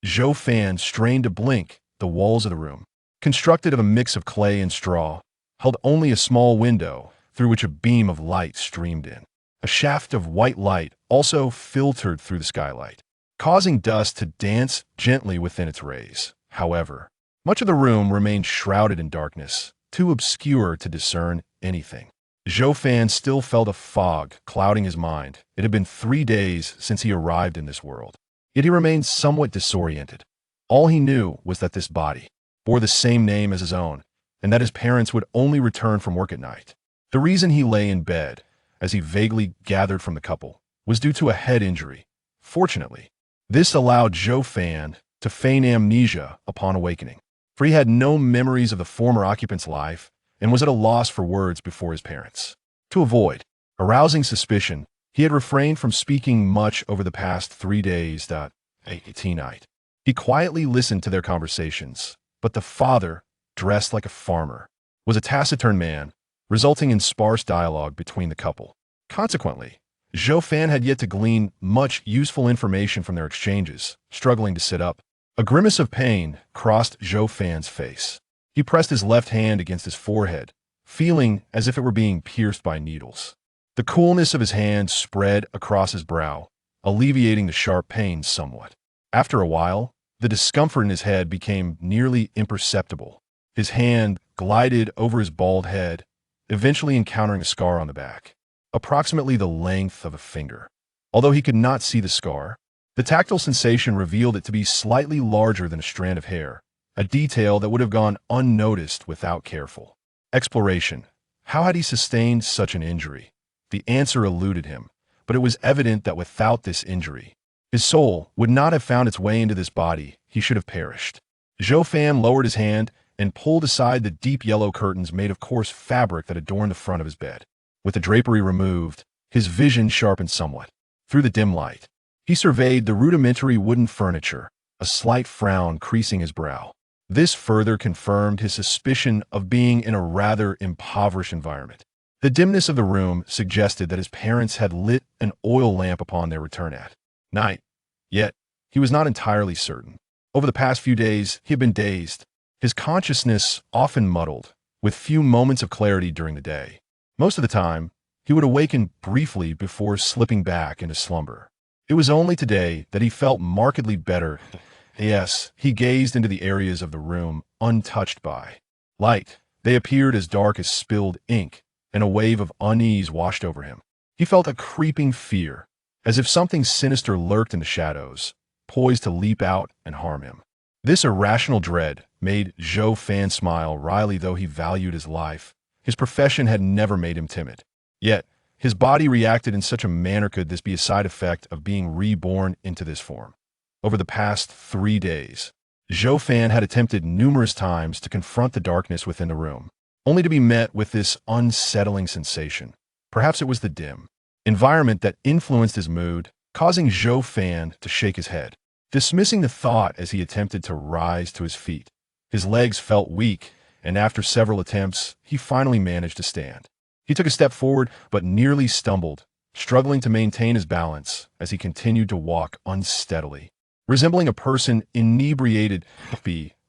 Zhou Fan strained to blink. The walls of the room, constructed of a mix of clay and straw, held only a small window through which a beam of light streamed in. A shaft of white light also filtered through the skylight, causing dust to dance gently within its rays. However, much of the room remained shrouded in darkness, too obscure to discern anything. Zhou Fan still felt a fog clouding his mind. It had been 3 days since he arrived in this world, yet he remained somewhat disoriented. All he knew was that this body bore the same name as his own, and that his parents would only return from work at night. The reason he lay in bed, as he vaguely gathered from the couple, was due to a head injury. Fortunately, this allowed Zhou Fan to feign amnesia upon awakening, for he had no memories of the former occupant's life and was at a loss for words before his parents. To avoid arousing suspicion, he had refrained from speaking much over the past 3 days. Night. He quietly listened to their conversations, but the father, dressed like a farmer, was a taciturn man, resulting in sparse dialogue between the couple. Consequently, Zhou Fan had yet to glean much useful information from their exchanges, struggling to sit up. A grimace of pain crossed Zhou Fan's face. He pressed his left hand against his forehead, feeling as if it were being pierced by needles. The coolness of his hand spread across his brow, alleviating the sharp pain somewhat. After a while, the discomfort in his head became nearly imperceptible. His hand glided over his bald head, eventually encountering a scar on the back, approximately the length of a finger. Although he could not see the scar, the tactile sensation revealed it to be slightly larger than a strand of hair, a detail that would have gone unnoticed without careful exploration. How had he sustained such an injury? The answer eluded him, but it was evident that without this injury, his soul would not have found its way into this body. He should have perished. Zhou Fan lowered his hand and pulled aside the deep yellow curtains made of coarse fabric that adorned the front of his bed. With the drapery removed, his vision sharpened somewhat. Through the dim light, he surveyed the rudimentary wooden furniture, a slight frown creasing his brow. This further confirmed his suspicion of being in a rather impoverished environment. The dimness of the room suggested that his parents had lit an oil lamp upon their return at night. Yet, he was not entirely certain. Over the past few days, he had been dazed, his consciousness often muddled, with few moments of clarity during the day. Most of the time, he would awaken briefly before slipping back into slumber. It was only today that he felt markedly better. Yes, he gazed into the areas of the room untouched by light. They appeared as dark as spilled ink, and a wave of unease washed over him. He felt a creeping fear, as if something sinister lurked in the shadows, poised to leap out and harm him. This irrational dread made Zhou Fan smile wryly. Though he valued his life, his profession had never made him timid. Yet, his body reacted in such a manner. Could this be a side effect of being reborn into this form? Over the past 3 days, Zhou Fan had attempted numerous times to confront the darkness within the room, only to be met with this unsettling sensation. Perhaps it was the dim environment that influenced his mood, causing Zhou Fan to shake his head, dismissing the thought as he attempted to rise to his feet. His legs felt weak, and after several attempts, he finally managed to stand. He took a step forward, but nearly stumbled, struggling to maintain his balance as he continued to walk unsteadily, resembling a person inebriated.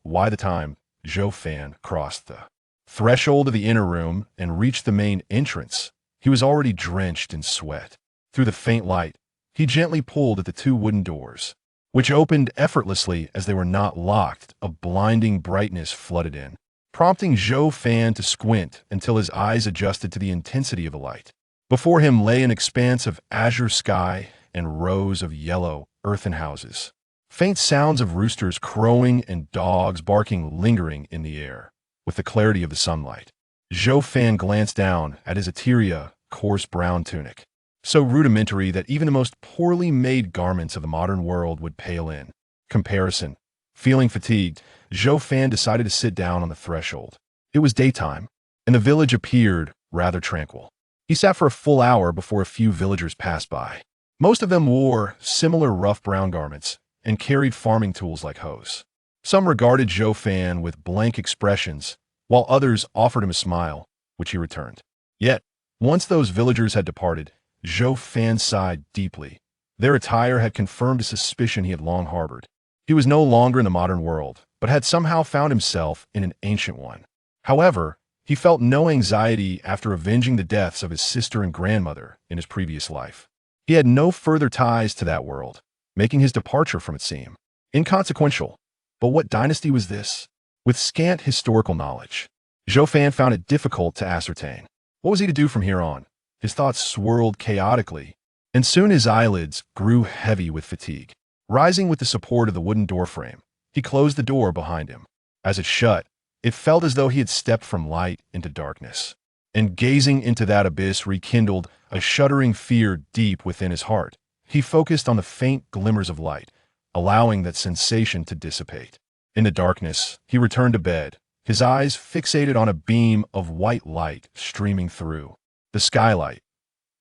By the time Zhou Fan crossed the threshold of the inner room and reached the main entrance, he was already drenched in sweat. Through the faint light, he gently pulled at the 2 wooden doors, which opened effortlessly as they were not locked. A blinding brightness flooded in, prompting Zhou Fan to squint until his eyes adjusted to the intensity of the light. Before him lay an expanse of azure sky and rows of yellow earthen houses. Faint sounds of roosters crowing and dogs barking lingering in the air, with the clarity of the sunlight. Zhou Fan glanced down at his Eteria coarse brown tunic, so rudimentary that even the most poorly made garments of the modern world would pale in comparison. Feeling fatigued, Zhou Fan decided to sit down on the threshold. It was daytime, and the village appeared rather tranquil. He sat for a full hour before a few villagers passed by. Most of them wore similar rough brown garments and carried farming tools like hoes. Some regarded Zhou Fan with blank expressions, while others offered him a smile, which he returned. Yet, once those villagers had departed, Zhou Fan sighed deeply. Their attire had confirmed a suspicion he had long harbored. He was no longer in the modern world, but had somehow found himself in an ancient one. However, he felt no anxiety after avenging the deaths of his sister and grandmother in his previous life. He had no further ties to that world, making his departure from it seem inconsequential. But what dynasty was this? With scant historical knowledge, Zhou Fan found it difficult to ascertain. What was he to do from here on? His thoughts swirled chaotically, and soon his eyelids grew heavy with fatigue. Rising with the support of the wooden doorframe, he closed the door behind him. As it shut, it felt as though he had stepped from light into darkness. And gazing into that abyss rekindled a shuddering fear deep within his heart. He focused on the faint glimmers of light, allowing that sensation to dissipate. In the darkness, he returned to bed, his eyes fixated on a beam of white light streaming through the skylight.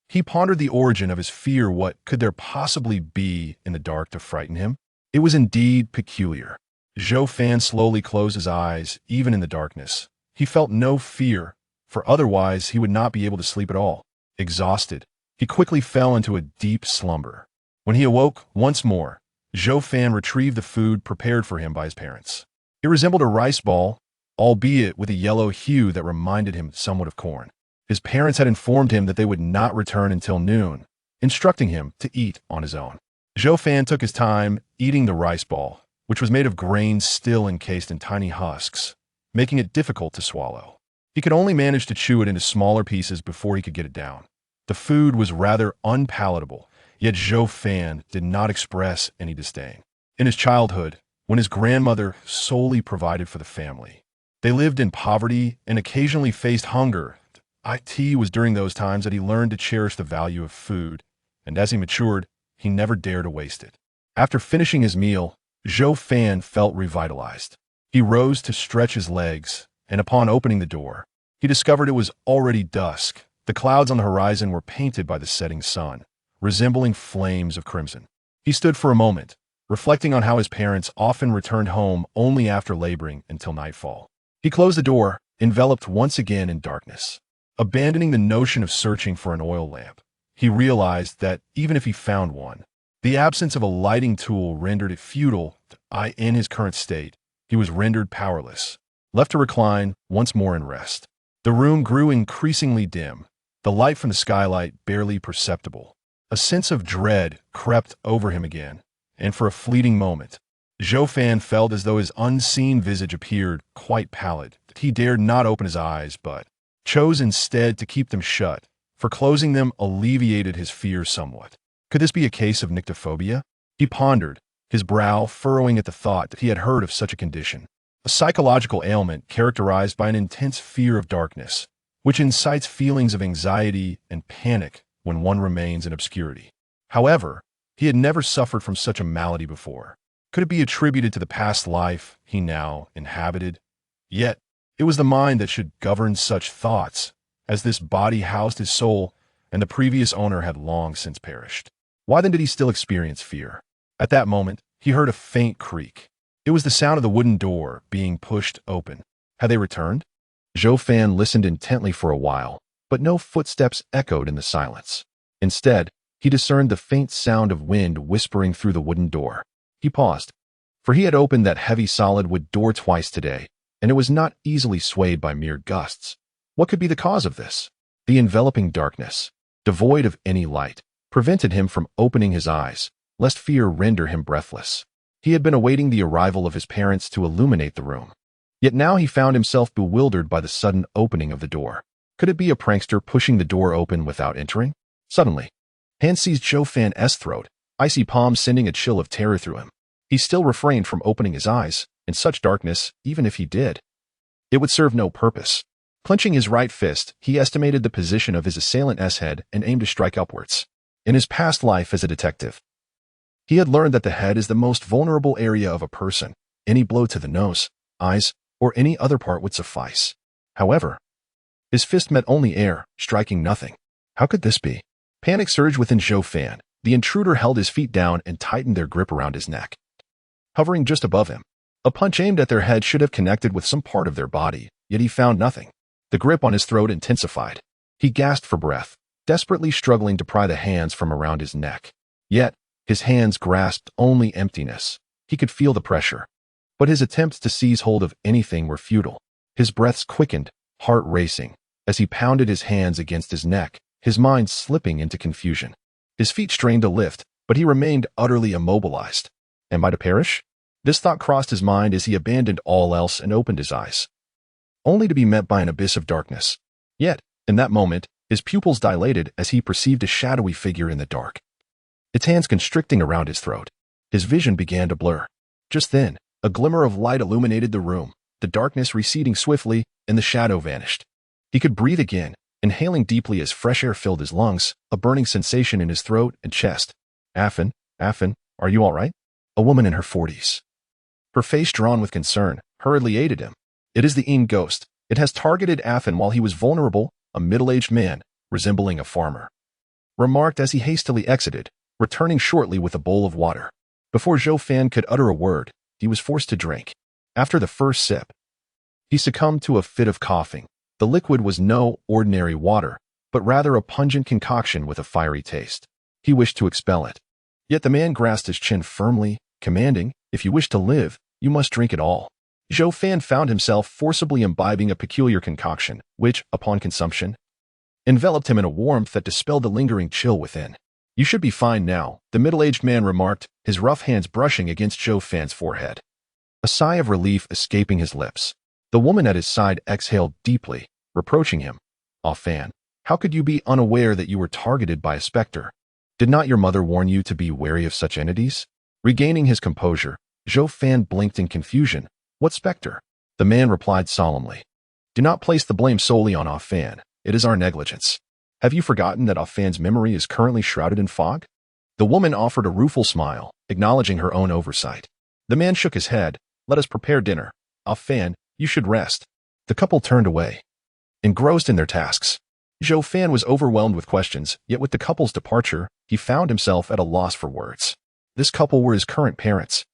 He pondered the origin of his fear. What could there possibly be in the dark to frighten him? It was indeed peculiar. Zhou Fan slowly closed his eyes, even in the darkness. He felt no fear, for otherwise he would not be able to sleep at all. Exhausted, he quickly fell into a deep slumber. When he awoke once more, Zhou Fan retrieved the food prepared for him by his parents. It resembled a rice ball, albeit with a yellow hue that reminded him somewhat of corn. His parents had informed him that they would not return until noon, instructing him to eat on his own. Zhou Fan took his time eating the rice ball, which was made of grains still encased in tiny husks, making it difficult to swallow. He could only manage to chew it into smaller pieces before he could get it down. The food was rather unpalatable, yet Zhou Fan did not express any disdain. In his childhood, when his grandmother solely provided for the family, they lived in poverty and occasionally faced hunger. It was during those times that he learned to cherish the value of food, and as he matured, he never dared to waste it. After finishing his meal, Zhou Fan felt revitalized. He rose to stretch his legs, and upon opening the door, he discovered it was already dusk. The clouds on the horizon were painted by the setting sun, resembling flames of crimson. He stood for a moment, reflecting on how his parents often returned home only after laboring until nightfall. He closed the door, enveloped once again in darkness. Abandoning the notion of searching for an oil lamp, he realized that even if he found one, the absence of a lighting tool rendered it futile. In his current state, he was rendered powerless, left to recline once more in rest. The room grew increasingly dim, the light from the skylight barely perceptible. A sense of dread crept over him again, and for a fleeting moment, Zhou Fan felt as though his unseen visage appeared quite pallid. He dared not open his eyes, but chose instead to keep them shut, for closing them alleviated his fears somewhat. Could this be a case of nyctophobia? He pondered, his brow furrowing at the thought that he had heard of such a condition, a psychological ailment characterized by an intense fear of darkness, which incites feelings of anxiety and panic when one remains in obscurity. However, he had never suffered from such a malady before. Could it be attributed to the past life he now inhabited? Yet, it was the mind that should govern such thoughts, as this body housed his soul, and the previous owner had long since perished. Why then did he still experience fear? At that moment, he heard a faint creak. It was the sound of the wooden door being pushed open. Had they returned? Zhou Fan listened intently for a while, but no footsteps echoed in the silence. Instead, he discerned the faint sound of wind whispering through the wooden door. He paused, for he had opened that heavy solid wood door twice today, and it was not easily swayed by mere gusts. What could be the cause of this? The enveloping darkness, devoid of any light, prevented him from opening his eyes, lest fear render him breathless. He had been awaiting the arrival of his parents to illuminate the room. Yet now he found himself bewildered by the sudden opening of the door. Could it be a prankster pushing the door open without entering? Suddenly, hand seized Zhou Fan's throat, icy palm sending a chill of terror through him. He still refrained from opening his eyes. In such darkness, even if he did, it would serve no purpose. Clenching his right fist, he estimated the position of his assailant's head and aimed to strike upwards. In his past life as a detective, he had learned that the head is the most vulnerable area of a person. Any blow to the nose, eyes, or any other part would suffice. However, his fist met only air, striking nothing. How could this be? Panic surged within Zhou Fan. The intruder held his feet down and tightened their grip around his neck. Hovering just above him, a punch aimed at their head should have connected with some part of their body, yet he found nothing. The grip on his throat intensified. He gasped for breath, desperately struggling to pry the hands from around his neck. Yet, his hands grasped only emptiness. He could feel the pressure. But his attempts to seize hold of anything were futile. His breaths quickened, heart racing, as he pounded his hands against his neck, his mind slipping into confusion. His feet strained to lift, but he remained utterly immobilized. Am I to perish? This thought crossed his mind as he abandoned all else and opened his eyes, only to be met by an abyss of darkness. Yet, in that moment, his pupils dilated as he perceived a shadowy figure in the dark, its hands constricting around his throat. His vision began to blur. Just then, a glimmer of light illuminated the room, the darkness receding swiftly, and the shadow vanished. He could breathe again, inhaling deeply as fresh air filled his lungs, a burning sensation in his throat and chest. Affan, are you all right? A woman in her 40s. Her face drawn with concern, hurriedly aided him. It is the ghost. It has targeted Affan while he was vulnerable, a middle-aged man, resembling a farmer. Remarked as he hastily exited, returning shortly with a bowl of water. Before Zhou Fan could utter a word, he was forced to drink. After the first sip, he succumbed to a fit of coughing. The liquid was no ordinary water, but rather a pungent concoction with a fiery taste. He wished to expel it. Yet the man grasped his chin firmly, commanding, "If you wish to live, you must drink it all." Zhou Fan found himself forcibly imbibing a peculiar concoction, which, upon consumption, enveloped him in a warmth that dispelled the lingering chill within. "You should be fine now," the middle-aged man remarked, his rough hands brushing against Zhou Fan's forehead. A sigh of relief escaping his lips. The woman at his side exhaled deeply, reproaching him. "Ah, Fan, how could you be unaware that you were targeted by a specter? Did not your mother warn you to be wary of such entities?" Regaining his composure, Zhou Fan blinked in confusion. "What specter?" The man replied solemnly. "Do not place the blame solely on Affan. It is our negligence. Have you forgotten that Affan's memory is currently shrouded in fog?" The woman offered a rueful smile, acknowledging her own oversight. The man shook his head. "Let us prepare dinner. Affan, you should rest." The couple turned away, engrossed in their tasks. Zhou Fan was overwhelmed with questions, yet with the couple's departure, he found himself at a loss for words. This couple were his current parents.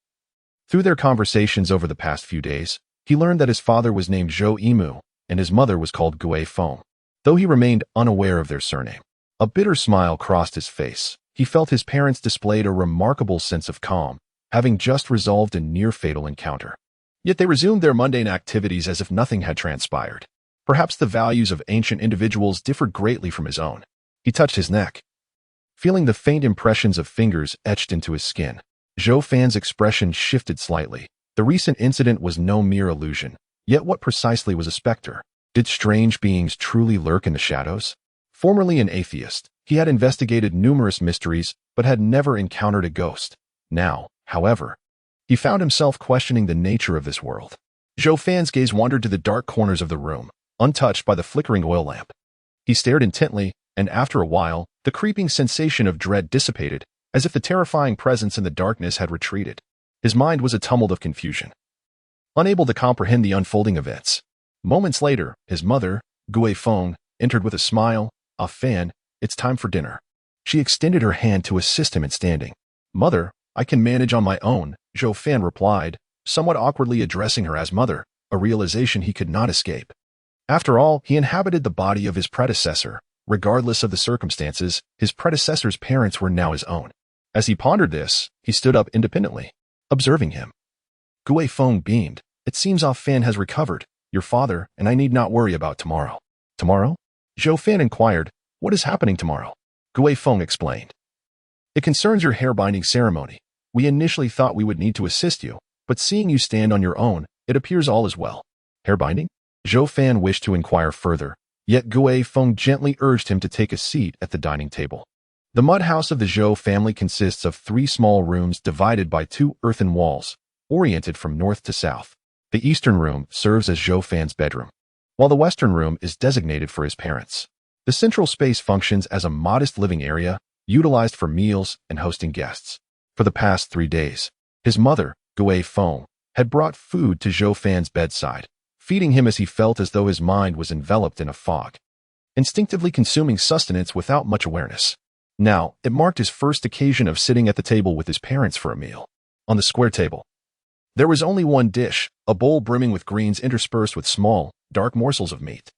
Through their conversations over the past few days, he learned that his father was named Zhou Imu, and his mother was called Gui Feng, though he remained unaware of their surname. A bitter smile crossed his face. He felt his parents displayed a remarkable sense of calm, having just resolved a near-fatal encounter. Yet they resumed their mundane activities as if nothing had transpired. Perhaps the values of ancient individuals differed greatly from his own. He touched his neck, feeling the faint impressions of fingers etched into his skin. Zhou Fan's expression shifted slightly. The recent incident was no mere illusion. Yet what precisely was a specter? Did strange beings truly lurk in the shadows? Formerly an atheist, he had investigated numerous mysteries, but had never encountered a ghost. Now, however, he found himself questioning the nature of this world. Zhou Fan's gaze wandered to the dark corners of the room, untouched by the flickering oil lamp. He stared intently, and after a while, the creeping sensation of dread dissipated, as if the terrifying presence in the darkness had retreated. His mind was a tumult of confusion, unable to comprehend the unfolding events. Moments later, his mother, Gui Feng, entered with a smile. "Affan, it's time for dinner." She extended her hand to assist him in standing. "Mother, I can manage on my own," Zhou Fan replied, somewhat awkwardly addressing her as mother, a realization he could not escape. After all, he inhabited the body of his predecessor. Regardless of the circumstances, his predecessor's parents were now his own. As he pondered this, he stood up independently, observing him. Gui Feng beamed. "It seems Affan has recovered, your father, and I need not worry about tomorrow." "Tomorrow?" Zhou Fan inquired. "What is happening tomorrow?" Gui Feng explained. "It concerns your hair-binding ceremony. We initially thought we would need to assist you, but seeing you stand on your own, it appears all is well." "Hair-binding?" Zhou Fan wished to inquire further, yet Gui Feng gently urged him to take a seat at the dining table. The mud house of the Zhou family consists of 3 small rooms divided by 2 earthen walls, oriented from north to south. The eastern room serves as Zhou Fan's bedroom, while the western room is designated for his parents. The central space functions as a modest living area, utilized for meals and hosting guests. For the past 3 days, his mother, Gui Feng, had brought food to Zhou Fan's bedside, feeding him as he felt as though his mind was enveloped in a fog, instinctively consuming sustenance without much awareness. Now, it marked his first occasion of sitting at the table with his parents for a meal. On the square table, there was only one dish, a bowl brimming with greens interspersed with small, dark morsels of meat.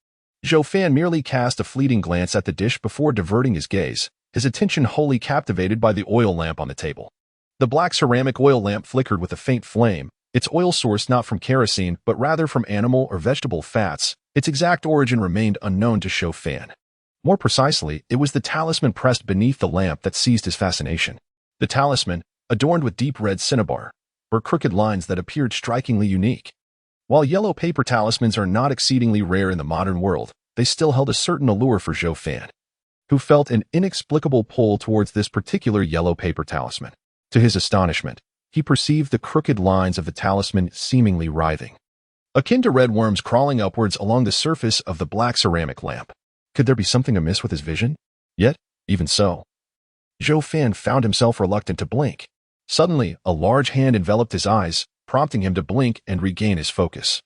Zhou Fan merely cast a fleeting glance at the dish before diverting his gaze, his attention wholly captivated by the oil lamp on the table. The black ceramic oil lamp flickered with a faint flame, its oil source not from kerosene but rather from animal or vegetable fats. Its exact origin remained unknown to Zhou Fan. More precisely, it was the talisman pressed beneath the lamp that seized his fascination. The talisman, adorned with deep red cinnabar, were crooked lines that appeared strikingly unique. While yellow paper talismans are not exceedingly rare in the modern world, they still held a certain allure for Zhou Fan, who felt an inexplicable pull towards this particular yellow paper talisman. To his astonishment, he perceived the crooked lines of the talisman seemingly writhing, akin to red worms crawling upwards along the surface of the black ceramic lamp. Could there be something amiss with his vision? Yet, even so, Zhou Fan found himself reluctant to blink. Suddenly, a large hand enveloped his eyes, prompting him to blink and regain his focus,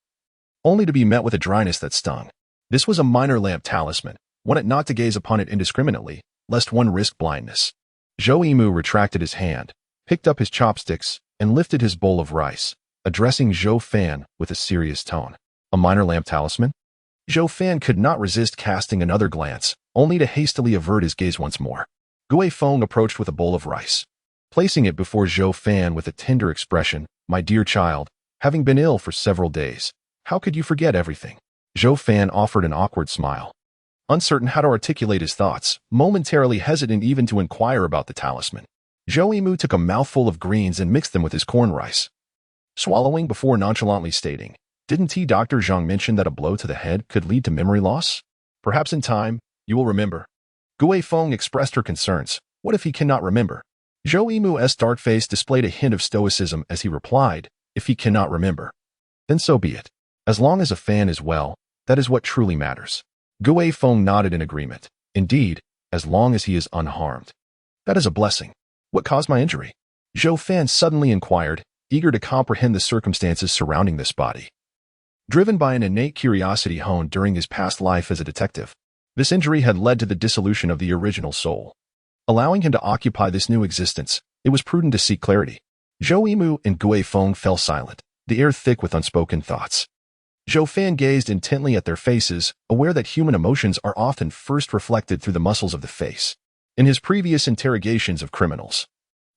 only to be met with a dryness that stung. This was a minor lamp talisman, one ought not to gaze upon it indiscriminately, lest one risk blindness. Zhou retracted his hand, picked up his chopsticks, and lifted his bowl of rice, addressing Zhou Fan with a serious tone. A minor lamp talisman? Zhou Fan could not resist casting another glance, only to hastily avert his gaze once more. Gui Feng approached with a bowl of rice, placing it before Zhou Fan with a tender expression. My dear child, having been ill for several days, how could you forget everything? Zhou Fan offered an awkward smile, uncertain how to articulate his thoughts, momentarily hesitant even to inquire about the talisman. Zhou took a mouthful of greens and mixed them with his corn rice, swallowing before nonchalantly stating, Didn't Dr. Zhang mention that a blow to the head could lead to memory loss? Perhaps in time, you will remember. Gui Feng expressed her concerns. What if he cannot remember? Zhou dark face displayed a hint of stoicism as he replied, If he cannot remember, then so be it. As long as a fan is well, that is what truly matters. Gui Feng nodded in agreement. Indeed, as long as he is unharmed. That is a blessing. What caused my injury? Zhou Fan suddenly inquired, eager to comprehend the circumstances surrounding this body. Driven by an innate curiosity honed during his past life as a detective, this injury had led to the dissolution of the original soul. Allowing him to occupy this new existence, it was prudent to seek clarity. Zhou and Gui Feng fell silent, the air thick with unspoken thoughts. Zhou Fan gazed intently at their faces, aware that human emotions are often first reflected through the muscles of the face. In his previous interrogations of criminals,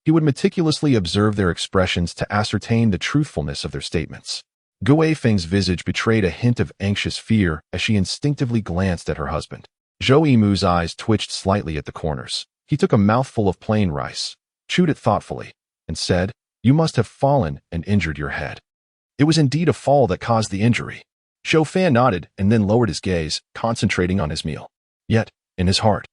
he would meticulously observe their expressions to ascertain the truthfulness of their statements. Gui Feng's visage betrayed a hint of anxious fear as she instinctively glanced at her husband. Zhou eyes twitched slightly at the corners. He took a mouthful of plain rice, chewed it thoughtfully, and said, You must have fallen and injured your head. It was indeed a fall that caused the injury. Zhou Fan nodded and then lowered his gaze, concentrating on his meal. Yet, in his heart,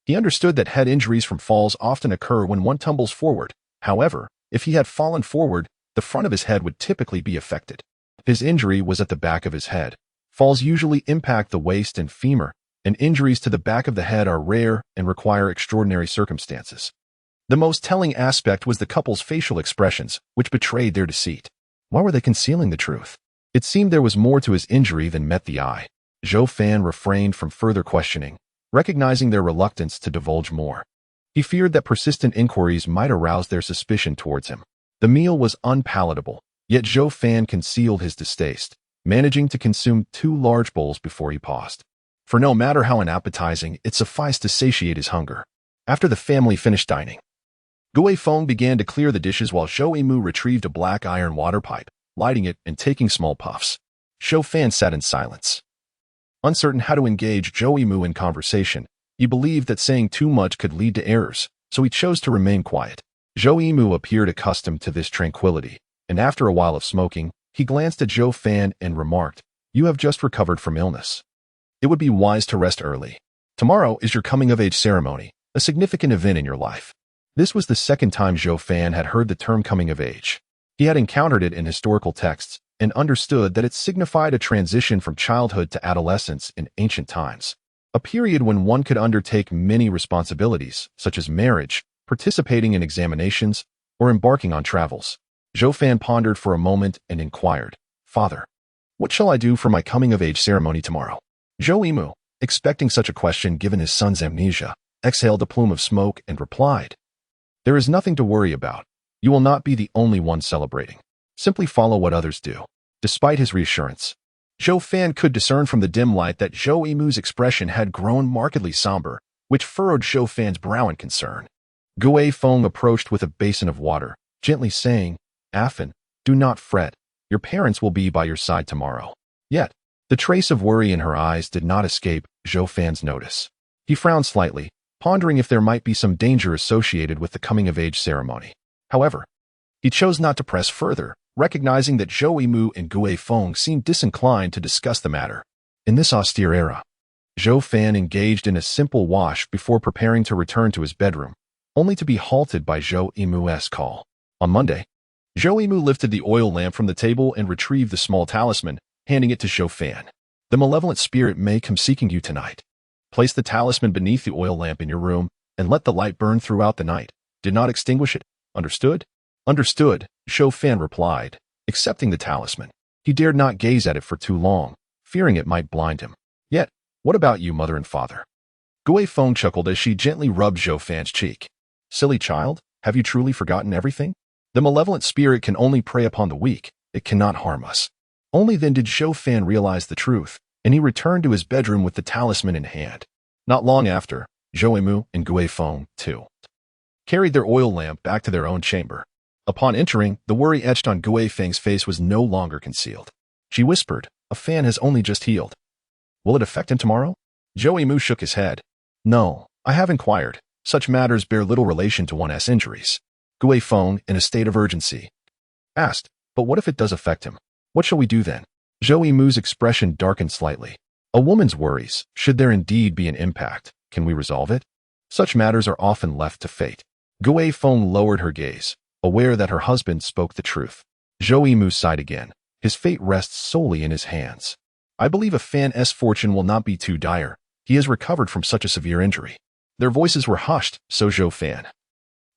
he understood that head injuries from falls often occur when one tumbles forward. However, if he had fallen forward, the front of his head would typically be affected. His injury was at the back of his head. Falls usually impact the waist and femur, and injuries to the back of the head are rare and require extraordinary circumstances. The most telling aspect was the couple's facial expressions, which betrayed their deceit. Why were they concealing the truth? It seemed there was more to his injury than met the eye. Zhou Fan refrained from further questioning, recognizing their reluctance to divulge more. He feared that persistent inquiries might arouse their suspicion towards him. The meal was unpalatable, yet Zhou Fan concealed his distaste, managing to consume 2 large bowls before he paused. For no matter how unappetizing, it sufficed to satiate his hunger. After the family finished dining, Gui Feng began to clear the dishes while Zhou retrieved a black iron water pipe, lighting it and taking small puffs. Zhou Fan sat in silence, uncertain how to engage Zhou in conversation. He believed that saying too much could lead to errors, so he chose to remain quiet. Zhou appeared accustomed to this tranquility, and after a while of smoking, he glanced at Zhou Fan and remarked, You have just recovered from illness. It would be wise to rest early. Tomorrow is your coming-of-age ceremony, a significant event in your life. This was the second time Zhou Fan had heard the term coming-of-age. He had encountered it in historical texts and understood that it signified a transition from childhood to adolescence in ancient times, a period when one could undertake many responsibilities, such as marriage, participating in examinations, or embarking on travels. Zhou Fan pondered for a moment and inquired, Father, what shall I do for my coming-of-age ceremony tomorrow? Zhou, expecting such a question given his son's amnesia, exhaled a plume of smoke and replied, There is nothing to worry about. You will not be the only one celebrating. Simply follow what others do. Despite his reassurance, Zhou Fan could discern from the dim light that Zhou expression had grown markedly somber, which furrowed Zhou Fan's brow in concern. Gui Feng approached with a basin of water, gently saying, "Afan, do not fret. Your parents will be by your side tomorrow." Yet, the trace of worry in her eyes did not escape Zhou Fan's notice. He frowned slightly, pondering if there might be some danger associated with the coming-of-age ceremony. However, he chose not to press further, recognizing that Zhou Yimu and Gui Feng seemed disinclined to discuss the matter. In this austere era, Zhou Fan engaged in a simple wash before preparing to return to his bedroom, only to be halted by Zhou Yimu's call. On Monday, Zhou Yimu lifted the oil lamp from the table and retrieved the small talisman, handing it to Zhou Fan. "The malevolent spirit may come seeking you tonight. Place the talisman beneath the oil lamp in your room and let the light burn throughout the night. Do not extinguish it. Understood?" "Understood," Zhou Fan replied, accepting the talisman. He dared not gaze at it for too long, fearing it might blind him. "Yet, what about you, mother and father?" Gui Feng chuckled as she gently rubbed Zhou Fan's cheek. "Silly child, have you truly forgotten everything? The malevolent spirit can only prey upon the weak. It cannot harm us." Only then did Zhou Fan realize the truth, and he returned to his bedroom with the talisman in hand. Not long after, Zhou Yimu and Gui Feng, too, carried their oil lamp back to their own chamber. Upon entering, the worry etched on Gui Feng's face was no longer concealed. She whispered, "A fan has only just healed. Will it affect him tomorrow?" Zhou Yimu shook his head. "No, I have inquired. Such matters bear little relation to one's injuries." Gui Feng, in a state of urgency, asked, "But what if it does affect him? What shall we do then?" Zhou Yimu's expression darkened slightly. "A woman's worries, should there indeed be an impact, can we resolve it? Such matters are often left to fate." Gui Feng lowered her gaze, aware that her husband spoke the truth. Zhou Yimu sighed again. His fate rests solely in his hands. "I believe a Fan's fortune will not be too dire. He has recovered from such a severe injury." Their voices were hushed, so Zhou Fan,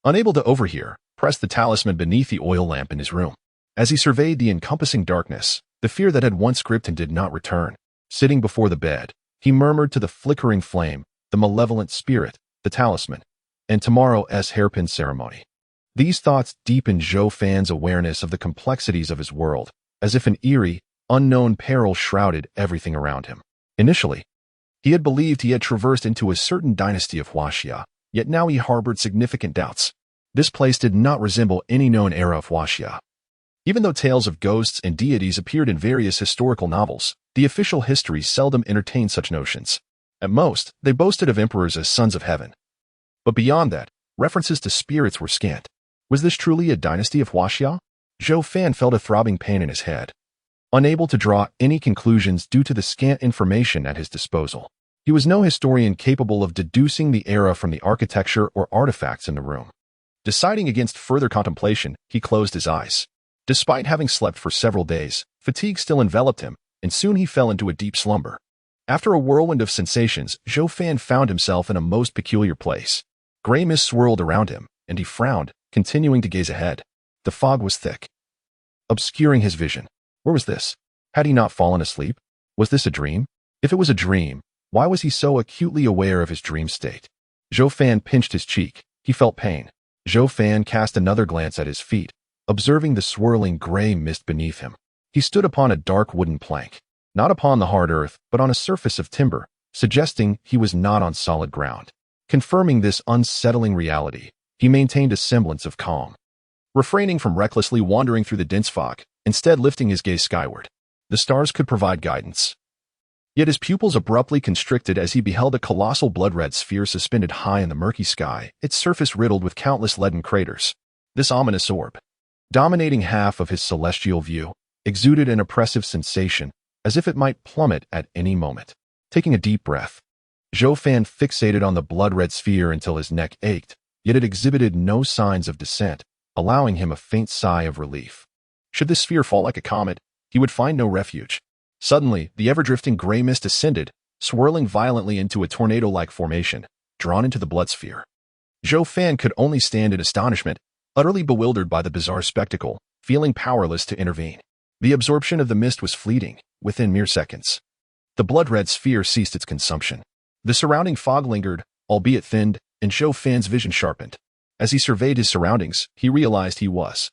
unable to overhear, pressed the talisman beneath the oil lamp in his room. As he surveyed the encompassing darkness, the fear that had once gripped him did not return. Sitting before the bed, he murmured to the flickering flame, the malevolent spirit, the talisman, and tomorrow's hairpin ceremony. These thoughts deepened Zhou Fan's awareness of the complexities of his world, as if an eerie, unknown peril shrouded everything around him. Initially, he had believed he had traversed into a certain dynasty of Huaxia, yet now he harbored significant doubts. This place did not resemble any known era of Huaxia. Even though tales of ghosts and deities appeared in various historical novels, the official history seldom entertained such notions. At most, they boasted of emperors as sons of heaven. But beyond that, references to spirits were scant. Was this truly a dynasty of Huaxia? Zhou Fan felt a throbbing pain in his head, unable to draw any conclusions due to the scant information at his disposal. He was no historian capable of deducing the era from the architecture or artifacts in the room. Deciding against further contemplation, he closed his eyes. Despite having slept for several days, fatigue still enveloped him, and soon he fell into a deep slumber. After a whirlwind of sensations, Zhou Fan found himself in a most peculiar place. Gray mist swirled around him, and he frowned, continuing to gaze ahead. The fog was thick, obscuring his vision. Where was this? Had he not fallen asleep? Was this a dream? If it was a dream, why was he so acutely aware of his dream state? Zhou Fan pinched his cheek. He felt pain. Zhou Fan cast another glance at his feet, observing the swirling gray mist beneath him. He stood upon a dark wooden plank, not upon the hard earth, but on a surface of timber, suggesting he was not on solid ground. Confirming this unsettling reality, he maintained a semblance of calm, refraining from recklessly wandering through the dense fog, instead lifting his gaze skyward. The stars could provide guidance. Yet his pupils abruptly constricted as he beheld a colossal blood-red sphere suspended high in the murky sky, its surface riddled with countless leaden craters. This ominous orb, dominating half of his celestial view, exuded an oppressive sensation, as if it might plummet at any moment. Taking a deep breath, Zhou Fan fixated on the blood-red sphere until his neck ached, yet it exhibited no signs of descent, allowing him a faint sigh of relief. Should this sphere fall like a comet, he would find no refuge. Suddenly, the ever-drifting gray mist ascended, swirling violently into a tornado-like formation, drawn into the blood sphere. Zhou Fan could only stand in astonishment, utterly bewildered by the bizarre spectacle, feeling powerless to intervene. The absorption of the mist was fleeting, within mere seconds. The blood-red sphere ceased its consumption. The surrounding fog lingered, albeit thinned, and Zhou Fan's vision sharpened. As he surveyed his surroundings, he realized he was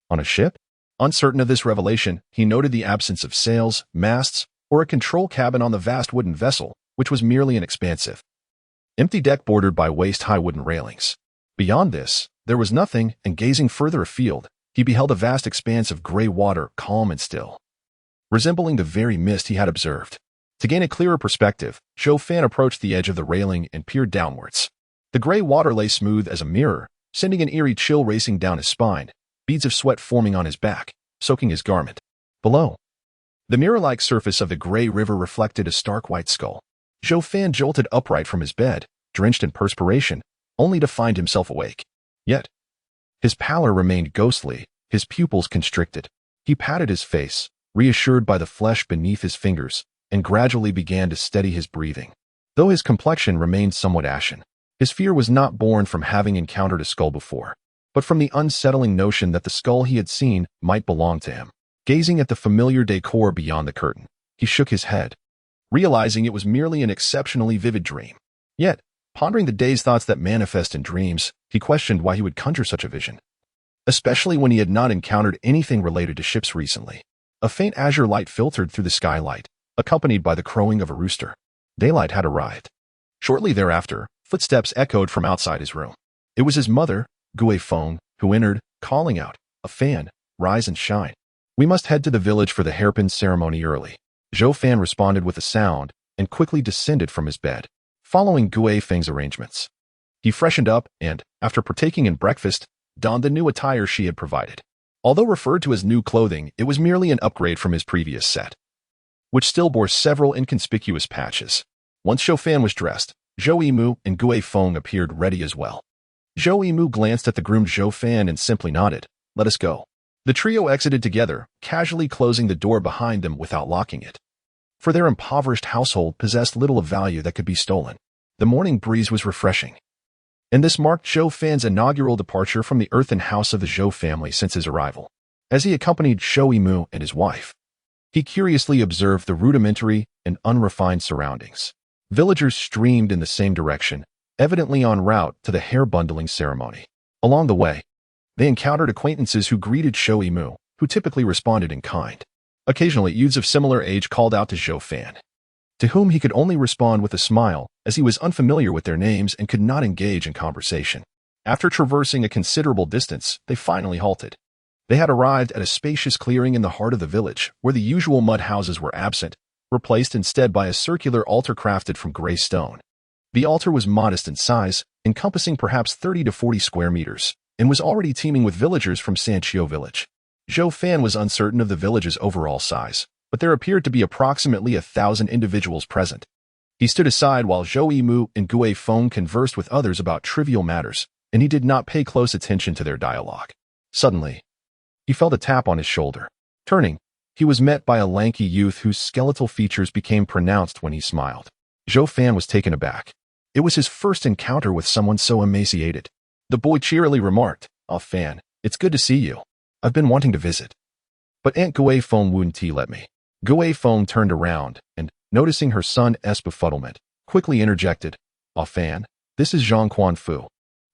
on a ship? Uncertain of this revelation, he noted the absence of sails, masts, or a control cabin on the vast wooden vessel, which was merely an expansive, empty deck bordered by waist-high wooden railings. Beyond this, there was nothing, and gazing further afield, he beheld a vast expanse of gray water, calm and still, resembling the very mist he had observed. To gain a clearer perspective, Zhou Fan approached the edge of the railing and peered downwards. The gray water lay smooth as a mirror, sending an eerie chill racing down his spine, beads of sweat forming on his back, soaking his garment. Below, the mirror-like surface of the gray river reflected a stark white skull. Zhou Fan jolted upright from his bed, drenched in perspiration, only to find himself awake. Yet, his pallor remained ghostly, his pupils constricted. He patted his face, reassured by the flesh beneath his fingers, and gradually began to steady his breathing. Though his complexion remained somewhat ashen, his fear was not born from having encountered a skull before, but from the unsettling notion that the skull he had seen might belong to him. Gazing at the familiar decor beyond the curtain, he shook his head, realizing it was merely an exceptionally vivid dream. Yet, pondering the day's thoughts that manifest in dreams, he questioned why he would conjure such a vision, especially when he had not encountered anything related to ships recently. A faint azure light filtered through the skylight, accompanied by the crowing of a rooster. Daylight had arrived. Shortly thereafter, footsteps echoed from outside his room. It was his mother, Gui Feng, who entered, calling out, "A Fan, rise and shine. We must head to the village for the hairpin ceremony early." Zhou Fan responded with a sound and quickly descended from his bed, following Gui Feng's arrangements. He freshened up and, after partaking in breakfast, donned the new attire she had provided. Although referred to as new clothing, it was merely an upgrade from his previous set, which still bore several inconspicuous patches. Once Zhou Fan was dressed, Zhou Yimu and Gui Feng appeared ready as well. Zhou Yimu glanced at the groomed Zhou Fan and simply nodded. "Let us go." The trio exited together, casually closing the door behind them without locking it. For their impoverished household possessed little of value that could be stolen. The morning breeze was refreshing, and this marked Zhou Fan's inaugural departure from the earthen house of the Zhou family since his arrival. As he accompanied Zhou Yimu and his wife, he curiously observed the rudimentary and unrefined surroundings. Villagers streamed in the same direction, evidently en route to the hair bundling ceremony. Along the way, they encountered acquaintances who greeted Zhou Yimu, who typically responded in kind. Occasionally, youths of similar age called out to Zhou Fan, to whom he could only respond with a smile, as he was unfamiliar with their names and could not engage in conversation. After traversing a considerable distance, they finally halted. They had arrived at a spacious clearing in the heart of the village, where the usual mud houses were absent, replaced instead by a circular altar crafted from gray stone. The altar was modest in size, encompassing perhaps 30 to 40 square meters, and was already teeming with villagers from Sanqiu village. Zhou Fan was uncertain of the village's overall size, but there appeared to be approximately 1,000 individuals present. He stood aside while Zhou Yimu and Gui Feng conversed with others about trivial matters, and he did not pay close attention to their dialogue. Suddenly, he felt a tap on his shoulder. Turning, he was met by a lanky youth whose skeletal features became pronounced when he smiled. Zhou Fan was taken aback. It was his first encounter with someone so emaciated. The boy cheerily remarked, "Ah, Fan, it's good to see you. I've been wanting to visit, but Aunt Gui Feng wouldn't let me." Gui Feng turned around and, noticing her son's befuddlement, quickly interjected, "Ah, Fan, this is Zhang Quanfu,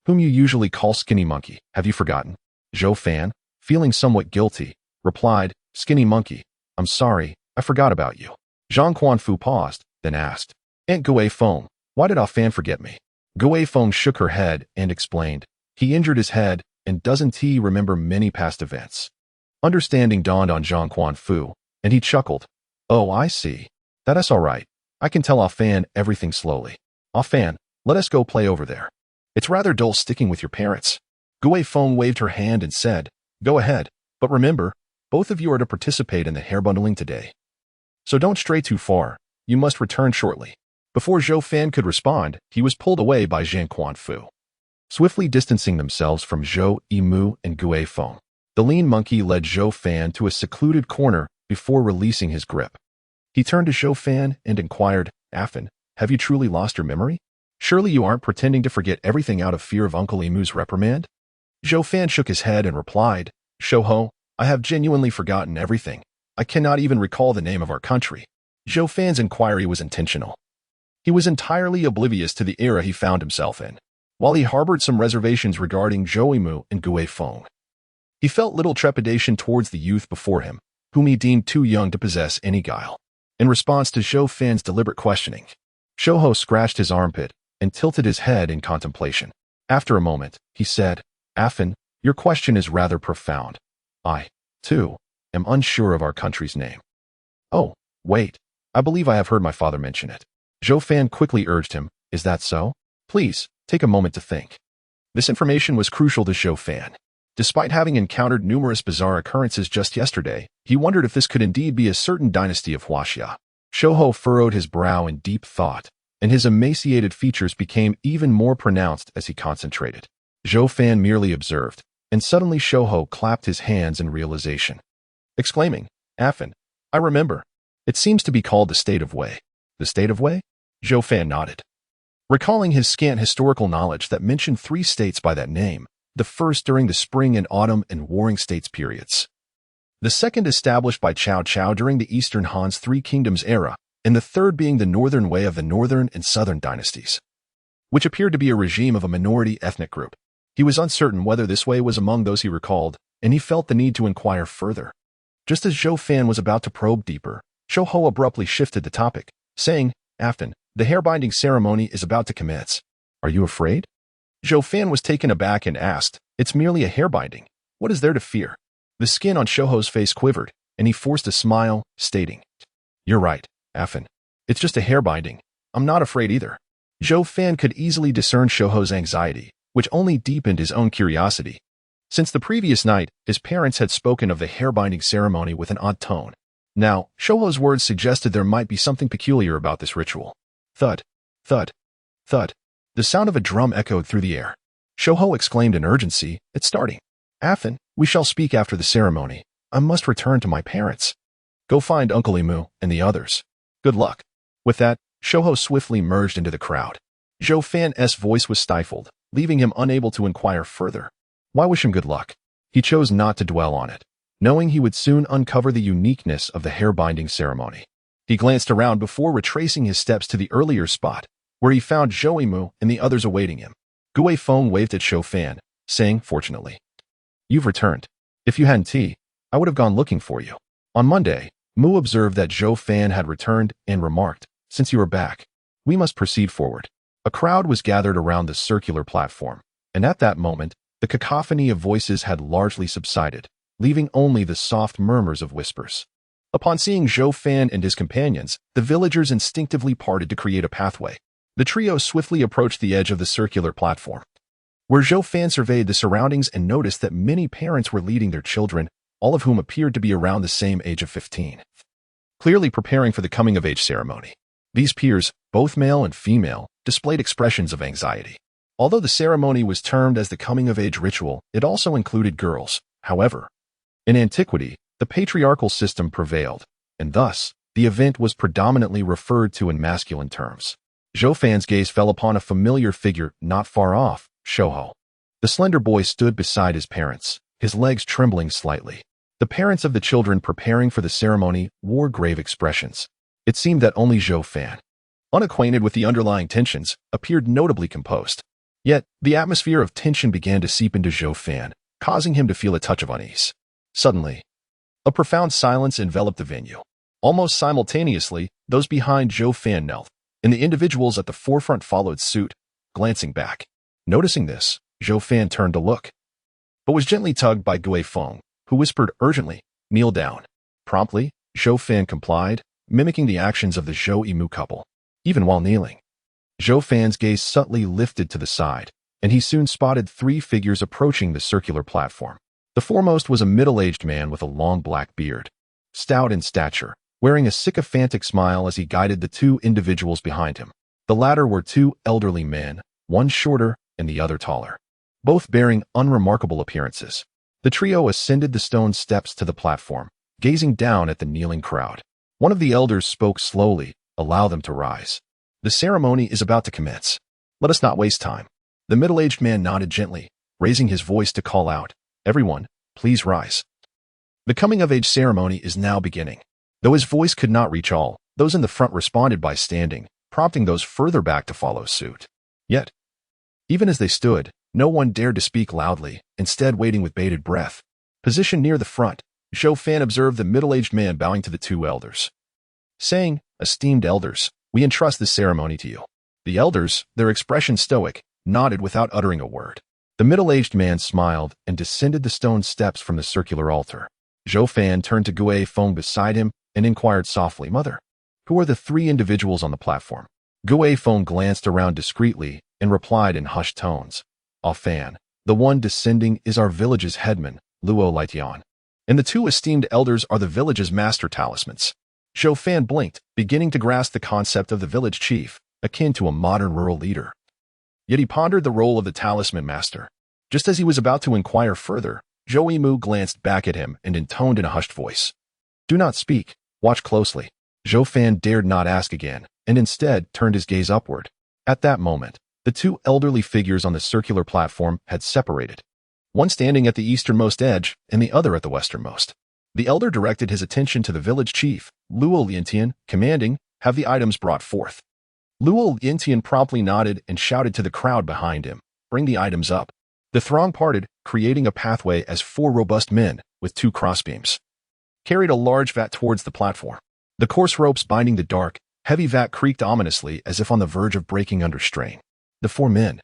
whom you usually call Skinny Monkey. Have you forgotten?" Zhou Fan, feeling somewhat guilty, replied, "Skinny Monkey, I'm sorry, I forgot about you." Zhang Quanfu paused, then asked, "Aunt Gui Feng, why did Ah Fan forget me?" Gui Feng shook her head and explained, "He injured his head, and doesn't he remember many past events?" Understanding dawned on Zhang Quanfu, and he chuckled. "Oh, I see. That's all right. I can tell Ah Fan everything slowly. Ah Fan, let us go play over there. It's rather dull sticking with your parents." Gui Feng waved her hand and said, "Go ahead, but remember, both of you are to participate in the hair bundling today. So don't stray too far. You must return shortly." Before Zhou Fan could respond, he was pulled away by Zhang Quanfu. Swiftly distancing themselves from Zhou Yimu and Gui Feng, the lean monkey led Zhou Fan to a secluded corner before releasing his grip. He turned to Zhou Fan and inquired, "Afan, have you truly lost your memory? Surely you aren't pretending to forget everything out of fear of Uncle Yimu's reprimand?" Zhou Fan shook his head and replied, "Shouho, I have genuinely forgotten everything. I cannot even recall the name of our country." Zhou Fan's inquiry was intentional. He was entirely oblivious to the era he found himself in. While he harbored some reservations regarding Zhou Yimu and Gui Feng, he felt little trepidation towards the youth before him, whom he deemed too young to possess any guile. In response to Zhou Fan's deliberate questioning, Shouho scratched his armpit and tilted his head in contemplation. After a moment, he said, "Afin, your question is rather profound. I, too, am unsure of our country's name." "Oh, wait. I believe I have heard my father mention it." Zhou Fan quickly urged him, "Is that so? Please, take a moment to think." This information was crucial to Zhou Fan. Despite having encountered numerous bizarre occurrences just yesterday, he wondered if this could indeed be a certain dynasty of Huaxia. Shouhou furrowed his brow in deep thought, and his emaciated features became even more pronounced as he concentrated. Zhou Fan merely observed, and suddenly Shouhou clapped his hands in realization, exclaiming, "Afin, I remember. It seems to be called the State of Wei." "The State of Wei?" Zhou Fan nodded, recalling his scant historical knowledge that mentioned 3 states by that name, the first during the Spring and Autumn and Warring States periods, the second established by Cao Cao during the Eastern Han's Three Kingdoms era, and the third being the Northern Wei of the Northern and Southern dynasties, which appeared to be a regime of a minority ethnic group. He was uncertain whether this Wei was among those he recalled, and he felt the need to inquire further. Just as Zhou Fan was about to probe deeper, Shouhou abruptly shifted the topic, saying, "Afton, the hair-binding ceremony is about to commence. Are you afraid?" Zhou Fan was taken aback and asked, "It's merely a hair-binding. What is there to fear?" The skin on Shouhou's face quivered, and he forced a smile, stating, "You're right, Afin. It's just a hair-binding. I'm not afraid either." Zhou Fan could easily discern Shouhou's anxiety, which only deepened his own curiosity. Since the previous night, his parents had spoken of the hair-binding ceremony with an odd tone. Now, Shouhou's words suggested there might be something peculiar about this ritual. Thud, thud, thud. The sound of a drum echoed through the air. Shouhou exclaimed in urgency, "It's starting. Afin, we shall speak after the ceremony. I must return to my parents. Go find Uncle Emu and the others. Good luck." With that, Shouhou swiftly merged into the crowd. Zhou Fan's voice was stifled, leaving him unable to inquire further. Why wish him good luck? He chose not to dwell on it, knowing he would soon uncover the uniqueness of the hair-binding ceremony. He glanced around before retracing his steps to the earlier spot, where he found Zhou Emu and the others awaiting him. Gui Feng waved at Zhou Fan, saying, "Fortunately, you've returned. If you hadn't tea, I would have gone looking for you." On Monday, Mu observed that Zhou Fan had returned and remarked, "Since you are back, we must proceed forward." A crowd was gathered around the circular platform, and at that moment, the cacophony of voices had largely subsided, leaving only the soft murmurs of whispers. Upon seeing Zhou Fan and his companions, the villagers instinctively parted to create a pathway. The trio swiftly approached the edge of the circular platform, where Zhou Fan surveyed the surroundings and noticed that many parents were leading their children, all of whom appeared to be around the same age of 15, clearly preparing for the coming-of-age ceremony. These peers, both male and female, displayed expressions of anxiety. Although the ceremony was termed as the coming-of-age ritual, it also included girls. However, in antiquity, the patriarchal system prevailed, and thus, the event was predominantly referred to in masculine terms. Zhou Fan's gaze fell upon a familiar figure not far off, Shouhou. The slender boy stood beside his parents, his legs trembling slightly. The parents of the children preparing for the ceremony wore grave expressions. It seemed that only Zhou Fan, unacquainted with the underlying tensions, appeared notably composed. Yet, the atmosphere of tension began to seep into Zhou Fan, causing him to feel a touch of unease. Suddenly, a profound silence enveloped the venue. Almost simultaneously, those behind Zhou Fan knelt, and the individuals at the forefront followed suit, glancing back. Noticing this, Zhou Fan turned to look, but was gently tugged by Gui Feng, who whispered urgently, "Kneel down." Promptly, Zhou Fan complied, mimicking the actions of the Zhou Emu couple. Even while kneeling, Zhou Fan's gaze subtly lifted to the side, and he soon spotted 3 figures approaching the circular platform. The foremost was a middle-aged man with a long black beard, stout in stature, wearing a sycophantic smile as he guided the 2 individuals behind him. The latter were 2 elderly men, one shorter and the other taller, both bearing unremarkable appearances. The trio ascended the stone steps to the platform, gazing down at the kneeling crowd. One of the elders spoke slowly, "Allow them to rise. The ceremony is about to commence. Let us not waste time." The middle-aged man nodded gently, raising his voice to call out, "Everyone, please rise. The coming-of-age ceremony is now beginning." Though his voice could not reach all, those in the front responded by standing, prompting those further back to follow suit. Yet, even as they stood, no one dared to speak loudly, instead waiting with bated breath. Positioned near the front, Zhou Fan observed the middle-aged man bowing to the 2 elders, saying, "Esteemed elders, we entrust this ceremony to you." The elders, their expression stoic, nodded without uttering a word. The middle-aged man smiled and descended the stone steps from the circular altar. Zhou Fan turned to Gui Feng beside him and inquired softly, "Mother, who are the three individuals on the platform?" Gui Feng glanced around discreetly and replied in hushed tones, "Ah Fan, the one descending is our village's headman, Luo Lietian, and the two esteemed elders are the village's master talismans." Zhou Fan blinked, beginning to grasp the concept of the village chief, akin to a modern rural leader. Yet he pondered the role of the talisman master. Just as he was about to inquire further, Zhou Yimu glanced back at him and intoned in a hushed voice, "Do not speak, watch closely." Zhou Fan dared not ask again, and instead turned his gaze upward. At that moment, the two elderly figures on the circular platform had separated, one standing at the easternmost edge and the other at the westernmost. The elder directed his attention to the village chief, Luo Lientian, commanding, "Have the items brought forth." Luo Lientian promptly nodded and shouted to the crowd behind him, "Bring the items up." The throng parted, creating a pathway as four robust men, with two crossbeams, carried a large vat towards the platform. The coarse ropes binding the dark, heavy vat creaked ominously as if on the verge of breaking under strain. The four men,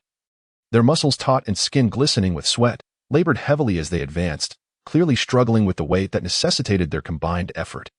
their muscles taut and skin glistening with sweat, labored heavily as they advanced, clearly struggling with the weight that necessitated their combined effort.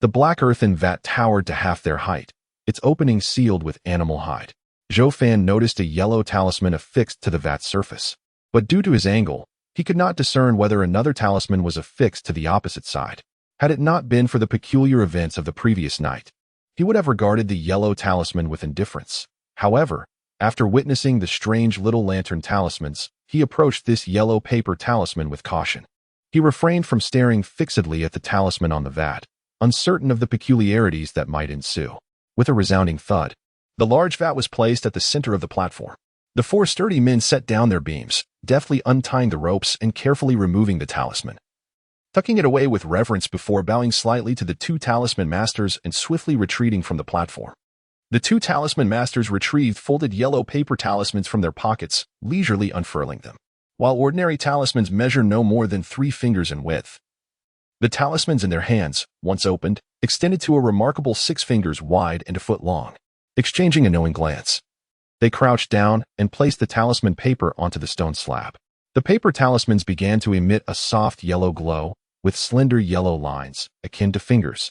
The black earthen vat towered to half their height, its opening sealed with animal hide. Zhou Fan noticed a yellow talisman affixed to the vat's surface, but due to his angle, he could not discern whether another talisman was affixed to the opposite side. Had it not been for the peculiar events of the previous night, he would have regarded the yellow talisman with indifference. However, after witnessing the strange little lantern talismans, he approached this yellow paper talisman with caution. He refrained from staring fixedly at the talisman on the vat, uncertain of the peculiarities that might ensue. With a resounding thud, the large vat was placed at the center of the platform. The four sturdy men set down their beams, deftly untying the ropes and carefully removing the talisman, tucking it away with reverence before bowing slightly to the two talisman masters and swiftly retreating from the platform. The two talisman masters retrieved folded yellow paper talismans from their pockets, leisurely unfurling them. While ordinary talismans measure no more than 3 fingers in width, the talismans in their hands, once opened, extended to a remarkable 6 fingers wide and a foot long. Exchanging a knowing glance, they crouched down and placed the talisman paper onto the stone slab. The paper talismans began to emit a soft yellow glow, with slender yellow lines, akin to fingers,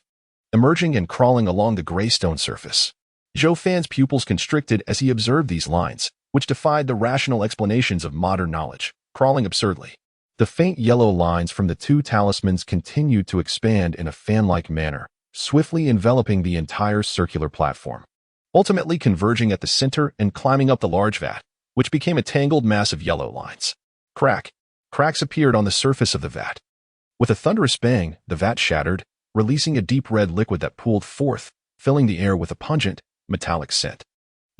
emerging and crawling along the gray stone surface. Zhou Fan's pupils constricted as he observed these lines, which defied the rational explanations of modern knowledge, crawling absurdly. The faint yellow lines from the two talismans continued to expand in a fan-like manner, swiftly enveloping the entire circular platform, ultimately converging at the center and climbing up the large vat, which became a tangled mass of yellow lines. Cracks appeared on the surface of the vat. With a thunderous bang, the vat shattered, releasing a deep red liquid that pooled forth, filling the air with a pungent, metallic scent.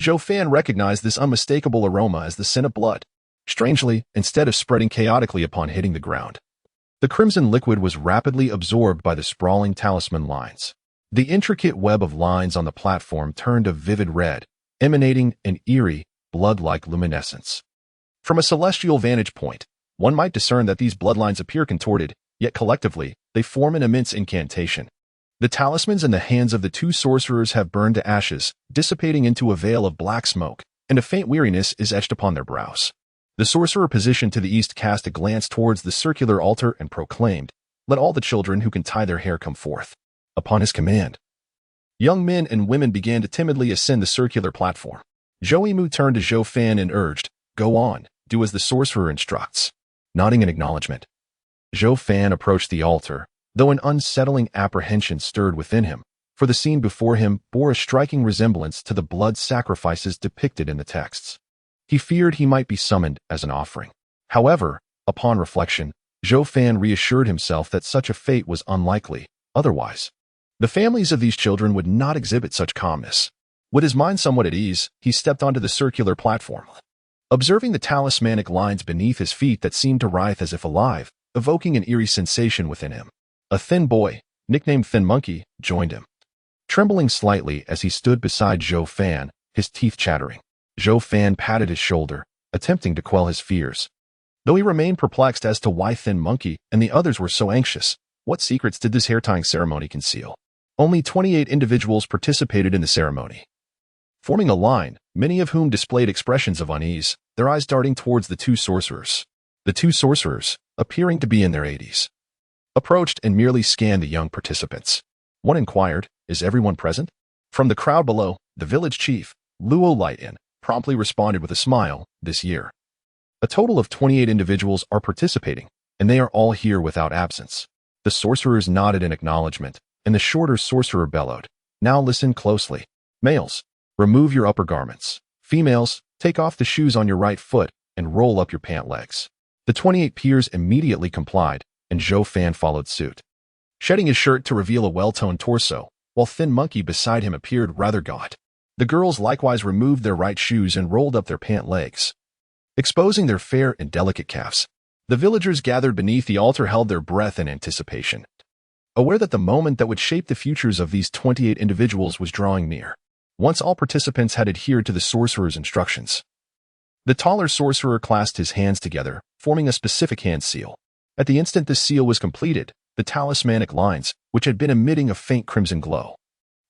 Zhou Fan recognized this unmistakable aroma as the scent of blood. Strangely, instead of spreading chaotically upon hitting the ground, the crimson liquid was rapidly absorbed by the sprawling talisman lines. The intricate web of lines on the platform turned a vivid red, emanating an eerie, blood-like luminescence. From a celestial vantage point, one might discern that these bloodlines appear contorted, yet collectively, they form an immense incantation. The talismans in the hands of the two sorcerers have burned to ashes, dissipating into a veil of black smoke, and a faint weariness is etched upon their brows. The sorcerer positioned to the east cast a glance towards the circular altar and proclaimed, "Let all the children who can tie their hair come forth." Upon his command, young men and women began to timidly ascend the circular platform. Zhou Yimu turned to Zhou Fan and urged, "Go on, do as the sorcerer instructs." Nodding in acknowledgement, Zhou Fan approached the altar, though an unsettling apprehension stirred within him, for the scene before him bore a striking resemblance to the blood sacrifices depicted in the texts. He feared he might be summoned as an offering. However, upon reflection, Zhou Fan reassured himself that such a fate was unlikely. Otherwise, the families of these children would not exhibit such calmness. With his mind somewhat at ease, he stepped onto the circular platform, observing the talismanic lines beneath his feet that seemed to writhe as if alive, evoking an eerie sensation within him. A thin boy, nicknamed Thin Monkey, joined him, trembling slightly as he stood beside Zhou Fan, his teeth chattering. Zhou Fan patted his shoulder, attempting to quell his fears. Though he remained perplexed as to why Thin Monkey and the others were so anxious, what secrets did this hair-tying ceremony conceal? Only 28 individuals participated in the ceremony, forming a line, many of whom displayed expressions of unease. their eyes darting towards the two sorcerers. The two sorcerers, appearing to be in their 80s, approached and merely scanned the young participants. One inquired, "Is everyone present?" From the crowd below, the village chief, Luo Lightin, promptly responded with a smile, "This year, a total of 28 individuals are participating, and they are all here without absence." The sorcerers nodded in acknowledgement, and the shorter sorcerer bellowed, "Now listen closely. Males, remove your upper garments. Females, take off the shoes on your right foot and roll up your pant legs." The 28 peers immediately complied, and Zhou Fan followed suit, shedding his shirt to reveal a well-toned torso, while Thin Monkey beside him appeared rather gaunt. The girls likewise removed their right shoes and rolled up their pant legs, exposing their fair and delicate calves. The villagers gathered beneath the altar held their breath in anticipation, aware that the moment that would shape the futures of these 28 individuals was drawing near. Once all participants had adhered to the sorcerer's instructions, the taller sorcerer clasped his hands together, forming a specific hand seal. At the instant the seal was completed, the talismanic lines, which had been emitting a faint crimson glow,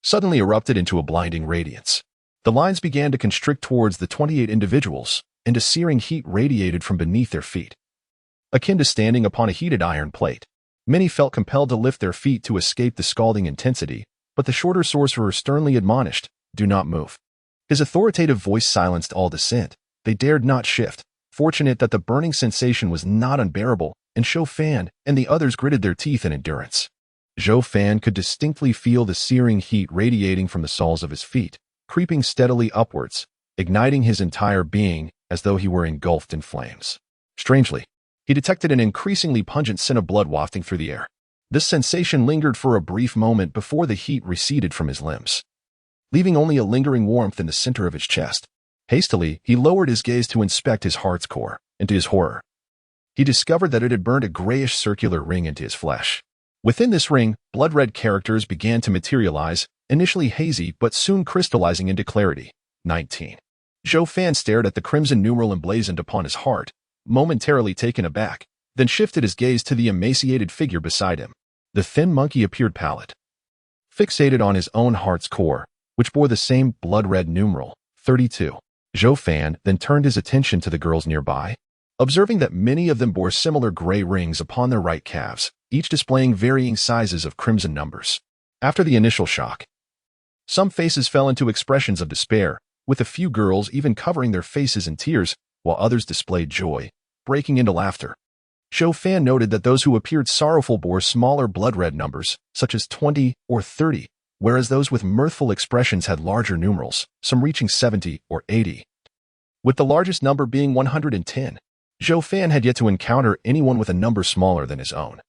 suddenly erupted into a blinding radiance. The lines began to constrict towards the 28 individuals, and a searing heat radiated from beneath their feet, akin to standing upon a heated iron plate. Many felt compelled to lift their feet to escape the scalding intensity, but the shorter sorcerer sternly admonished, "Do not move." His authoritative voice silenced all dissent. They dared not shift, fortunate that the burning sensation was not unbearable, and Zhou Fan and the others gritted their teeth in endurance. Zhou Fan could distinctly feel the searing heat radiating from the soles of his feet, creeping steadily upwards, igniting his entire being as though he were engulfed in flames. Strangely, he detected an increasingly pungent scent of blood wafting through the air. This sensation lingered for a brief moment before the heat receded from his limbs, leaving only a lingering warmth in the center of his chest. Hastily, he lowered his gaze to inspect his heart's core, and to his horror, he discovered that it had burned a grayish circular ring into his flesh. Within this ring, blood-red characters began to materialize, initially hazy but soon crystallizing into clarity. 19. Zhou Fan stared at the crimson numeral emblazoned upon his heart, momentarily taken aback, then shifted his gaze to the emaciated figure beside him. The Thin Monkey appeared pallid, fixated on his own heart's core, which bore the same blood-red numeral, 32. Zhou Fan then turned his attention to the girls nearby, observing that many of them bore similar gray rings upon their right calves, each displaying varying sizes of crimson numbers. After the initial shock, some faces fell into expressions of despair, with a few girls even covering their faces in tears, while others displayed joy, breaking into laughter. Zhou Fan noted that those who appeared sorrowful bore smaller blood-red numbers, such as 20 or 30, whereas those with mirthful expressions had larger numerals, some reaching 70 or 80. With the largest number being 110, Zhou Fan had yet to encounter anyone with a number smaller than his own,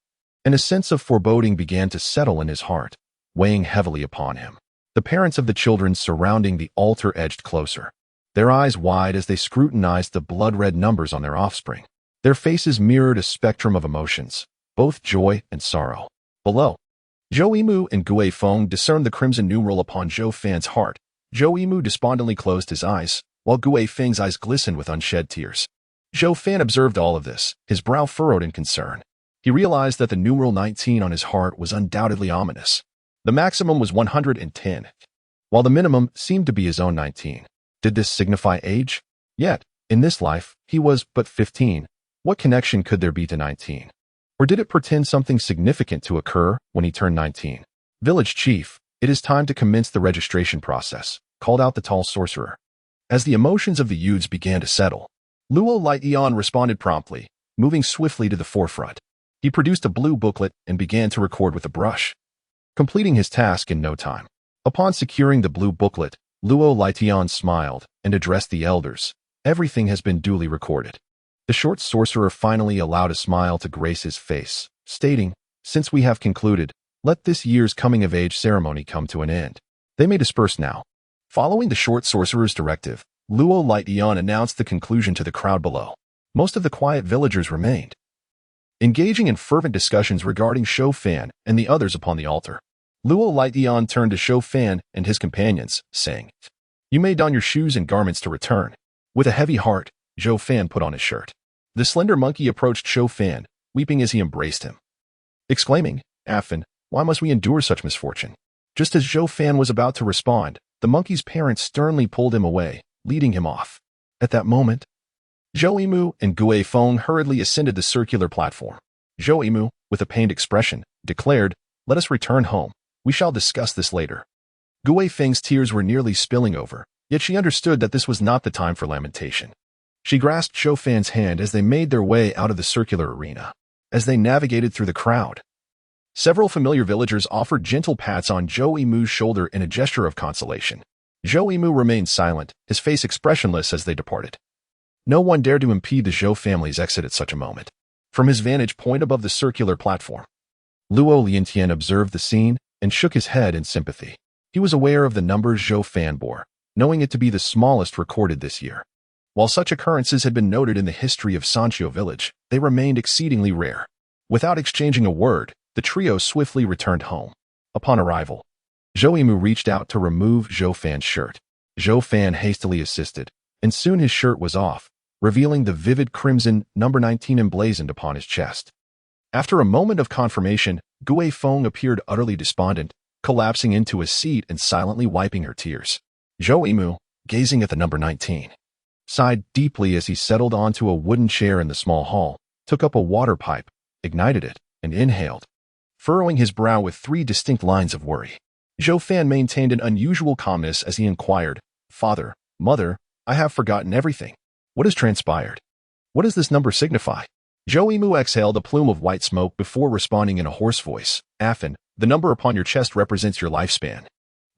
and a sense of foreboding began to settle in his heart, weighing heavily upon him. The parents of the children surrounding the altar edged closer, their eyes wide as they scrutinized the blood-red numbers on their offspring. Their faces mirrored a spectrum of emotions, both joy and sorrow. Below, Zhou Yimu and Gui Feng discerned the crimson numeral upon Zhou Fan's heart. Zhou Yimu despondently closed his eyes, while Gui Feng's eyes glistened with unshed tears. Zhou Fan observed all of this, his brow furrowed in concern. He realized that the numeral 19 on his heart was undoubtedly ominous. The maximum was 110, while the minimum seemed to be his own 19. Did this signify age? Yet, in this life, he was but 15. What connection could there be to 19? Or did it portend something significant to occur when he turned 19? Village chief, it is time to commence the registration process, called out the tall sorcerer. As the emotions of the youths began to settle, Luo Lightion responded promptly, moving swiftly to the forefront. He produced a blue booklet and began to record with a brush, completing his task in no time. Upon securing the blue booklet, Luo Lightion smiled and addressed the elders. Everything has been duly recorded. The short sorcerer finally allowed a smile to grace his face, stating, "Since we have concluded, let this year's coming-of-age ceremony come to an end. They may disperse now." Following the short sorcerer's directive, Luo Lightion announced the conclusion to the crowd below. Most of the quiet villagers remained, engaging in fervent discussions regarding Zhou Fan and the others upon the altar. Luo Lightion turned to Zhou Fan and his companions, saying, "You may don your shoes and garments to return." With a heavy heart, Zhou Fan put on his shirt. The slender monkey approached Zhou Fan, weeping as he embraced him, exclaiming, "Affan, why must we endure such misfortune?" Just as Zhou Fan was about to respond, the monkey's parents sternly pulled him away, leading him off. At that moment, Zhou Yimu and Gui Feng hurriedly ascended the circular platform. Zhou Yimu, with a pained expression, declared, "Let us return home. We shall discuss this later." Gui Feng's tears were nearly spilling over, yet she understood that this was not the time for lamentation. She grasped Zhou Fan's hand as they made their way out of the circular arena. As they navigated through the crowd, several familiar villagers offered gentle pats on Zhou Yimu's shoulder in a gesture of consolation. Zhou Yimu remained silent, his face expressionless as they departed. No one dared to impede the Zhou family's exit at such a moment. From his vantage point above the circular platform, Luo Liantian observed the scene and shook his head in sympathy. He was aware of the numbers Zhou Fan bore, knowing it to be the smallest recorded this year. While such occurrences had been noted in the history of Sanqiu village, they remained exceedingly rare. Without exchanging a word, the trio swiftly returned home. Upon arrival, Zhou Yimu reached out to remove Zhou Fan's shirt. Zhou Fan hastily assisted, and soon his shirt was off, revealing the vivid crimson number 19 emblazoned upon his chest. After a moment of confirmation, Gui Feng appeared utterly despondent, collapsing into a seat and silently wiping her tears. Zhou Yimu, gazing at the number 19, sighed deeply as he settled onto a wooden chair in the small hall, took up a water pipe, ignited it, and inhaled, furrowing his brow with 3 distinct lines of worry. Zhou Fan maintained an unusual calmness as he inquired, "Father, Mother, I have forgotten everything. What has transpired? What does this number signify?" Zhou Yimu exhaled a plume of white smoke before responding in a hoarse voice, "Afin, the number upon your chest represents your lifespan.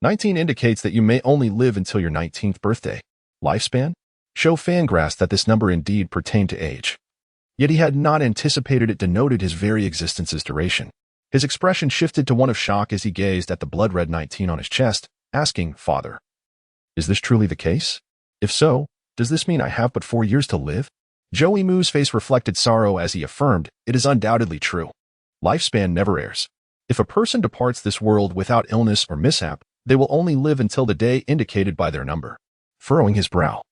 19 indicates that you may only live until your 19th birthday. Lifespan?" Zhou Fan grasped that this number indeed pertained to age. Yet he had not anticipated it denoted his very existence's duration. His expression shifted to one of shock as he gazed at the blood-red 19 on his chest, asking, "Father, is this truly the case? If so, does this mean I have but 4 years to live?" Zhou Yimu's face reflected sorrow as he affirmed, "It is undoubtedly true. Lifespan never errs. If a person departs this world without illness or mishap, they will only live until the day indicated by their number." Furrowing his brow,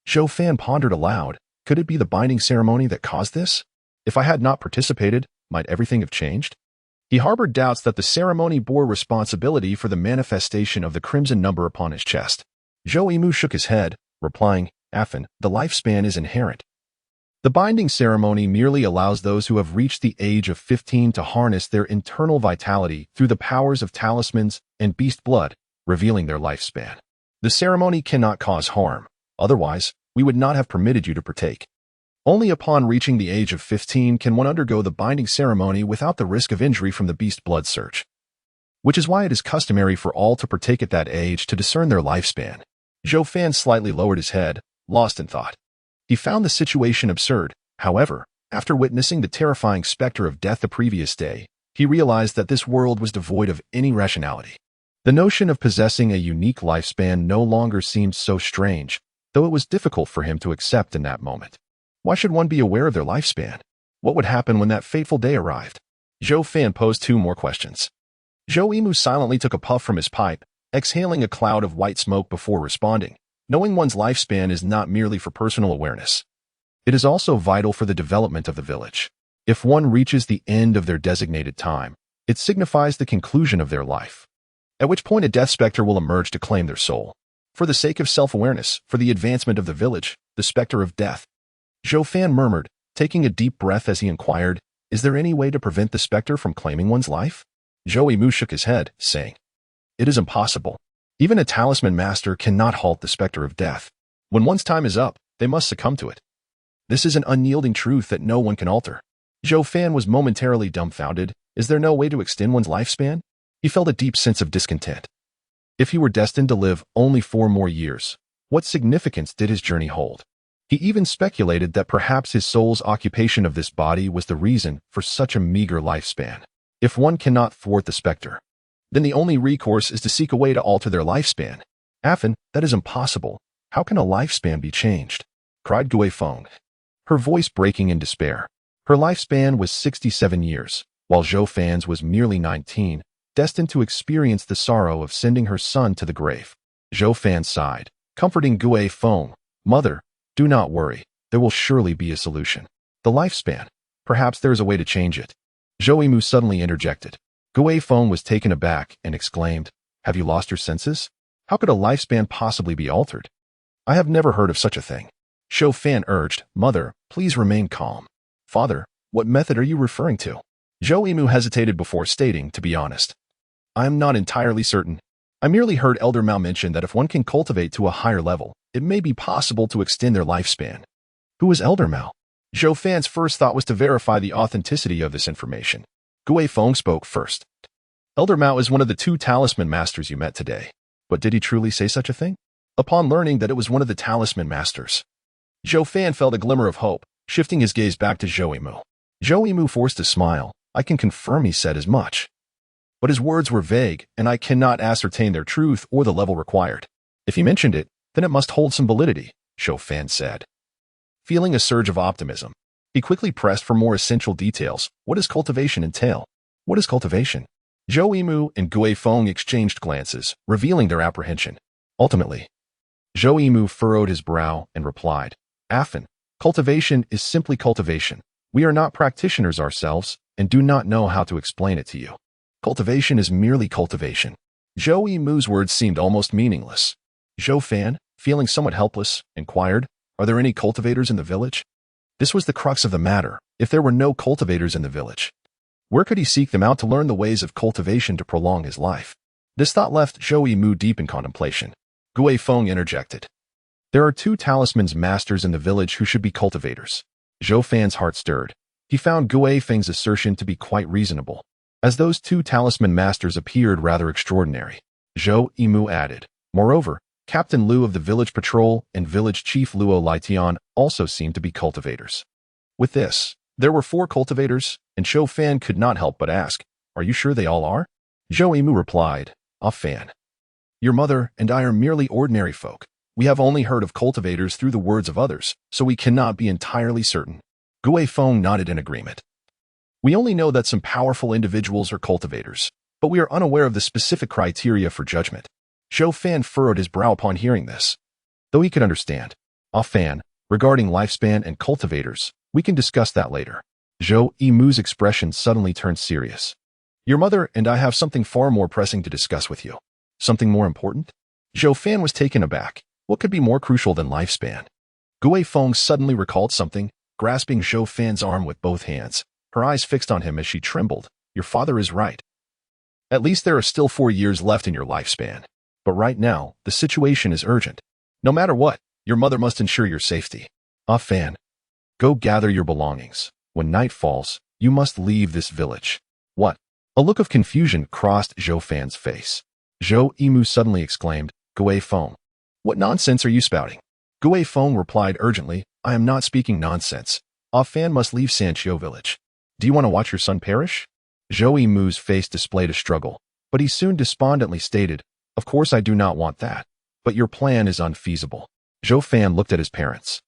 Zhou Fan pondered aloud, could it be the binding ceremony that caused this? If I had not participated, might everything have changed? He harbored doubts that the ceremony bore responsibility for the manifestation of the crimson number upon his chest. Zhou Yimu shook his head, replying, "Afin, the lifespan is inherent. The binding ceremony merely allows those who have reached the age of 15 to harness their internal vitality through the powers of talismans and beast blood, revealing their lifespan. The ceremony cannot cause harm. Otherwise, we would not have permitted you to partake. Only upon reaching the age of 15 can one undergo the binding ceremony without the risk of injury from the beast blood surge. Which is why it is customary for all to partake at that age to discern their lifespan." Zhou Fan slightly lowered his head, lost in thought. He found the situation absurd. However, after witnessing the terrifying specter of death the previous day, he realized that this world was devoid of any rationality. The notion of possessing a unique lifespan no longer seemed so strange, though it was difficult for him to accept in that moment. Why should one be aware of their lifespan? What would happen when that fateful day arrived? Zhou Fan posed 2 more questions. Zhou Yimu silently took a puff from his pipe, exhaling a cloud of white smoke before responding. Knowing one's lifespan is not merely for personal awareness. It is also vital for the development of the village. If one reaches the end of their designated time, it signifies the conclusion of their life, at which point a death specter will emerge to claim their soul. For the sake of self-awareness, for the advancement of the village, the specter of death. Zhou Fan murmured, taking a deep breath as he inquired, "Is there any way to prevent the specter from claiming one's life?" Zhou Yimu shook his head, saying, "It is impossible. Even a talisman master cannot halt the specter of death. When one's time is up, they must succumb to it. This is an unyielding truth that no one can alter." Zhou Fan was momentarily dumbfounded. Is there no way to extend one's lifespan? He felt a deep sense of discontent. If he were destined to live only 4 more years, what significance did his journey hold? He even speculated that perhaps his soul's occupation of this body was the reason for such a meager lifespan. If one cannot thwart the specter, then the only recourse is to seek a way to alter their lifespan. "Afin, that is impossible. How can a lifespan be changed?" cried Gui Feng, her voice breaking in despair. Her lifespan was 67 years, while Zhou Fan's was merely 19, destined to experience the sorrow of sending her son to the grave. Zhou Fan sighed, comforting Gui Feng, "Mother, do not worry. There will surely be a solution. The lifespan. Perhaps there is a way to change it." Zhou Yimu suddenly interjected. Gui Feng was taken aback and exclaimed, "Have you lost your senses? How could a lifespan possibly be altered? I have never heard of such a thing." Zhou Fan urged, "Mother, please remain calm." "Father, what method are you referring to?" Zhou Yimu hesitated before stating, "To be honest, I am not entirely certain. I merely heard Elder Mao mention that if one can cultivate to a higher level, it may be possible to extend their lifespan." Who was Elder Mao? Zhou Fan's first thought was to verify the authenticity of this information. Gui Feng spoke first. "Elder Mao is one of the 2 talisman masters you met today. But did he truly say such a thing?" Upon learning that it was one of the talisman masters, Zhou Fan felt a glimmer of hope, shifting his gaze back to Zhou Yimu. Zhou Yimu forced a smile. "I can confirm he said as much. But his words were vague, and I cannot ascertain their truth or the level required. If he mentioned it, then it must hold some validity," Zhou Fan said. Feeling a surge of optimism, he quickly pressed for more essential details. "What does cultivation entail?" "What is cultivation?" Zhou Yimu and Gui Feng exchanged glances, revealing their apprehension. Ultimately, Zhou Yimu furrowed his brow and replied, "Afan, cultivation is simply cultivation. We are not practitioners ourselves and do not know how to explain it to you. Cultivation is merely cultivation." Zhou Yimu's words seemed almost meaningless. Zhou Fan, feeling somewhat helpless, inquired, "Are there any cultivators in the village?" This was the crux of the matter. If there were no cultivators in the village, where could he seek them out to learn the ways of cultivation to prolong his life? This thought left Zhou Yimu deep in contemplation. Gui Feng interjected, "There are 2 talismans masters in the village who should be cultivators." Zhou Fan's heart stirred. He found Gui Feng's assertion to be quite reasonable, as those 2 talisman masters appeared rather extraordinary. Zhou Yimu added, "Moreover, Captain Liu of the village patrol and village chief Luo Lietian also seemed to be cultivators." With this, there were 4 cultivators, and Zhou Fan could not help but ask, "Are you sure they all are?" Zhou Yimu replied, "Ah Fan, your mother and I are merely ordinary folk. We have only heard of cultivators through the words of others, so we cannot be entirely certain." Gui Feng nodded in agreement. "We only know that some powerful individuals are cultivators, but we are unaware of the specific criteria for judgment." Zhou Fan furrowed his brow upon hearing this. Though he could understand, "Ah Fan, regarding lifespan and cultivators, we can discuss that later." Zhou Yimu's expression suddenly turned serious. "Your mother and I have something far more pressing to discuss with you." "Something more important?" Zhou Fan was taken aback. What could be more crucial than lifespan? Gui Feng suddenly recalled something, grasping Zhou Fan's arm with both hands, her eyes fixed on him as she trembled. "Your father is right. At least there are still 4 years left in your lifespan. But right now, the situation is urgent. No matter what, your mother must ensure your safety. Ah Fan, go gather your belongings. When night falls, you must leave this village." "What?" A look of confusion crossed Zhou Fan's face. Zhou Yimu suddenly exclaimed, "Gui Feng, what nonsense are you spouting?" Gui Feng replied urgently, "I am not speaking nonsense. Ah Fan must leave Sanqiu village. Do you want to watch your son perish?" Zhou Yimu's face displayed a struggle, but he soon despondently stated, "Of course I do not want that. But your plan is unfeasible." Zhou Fan looked at his parents,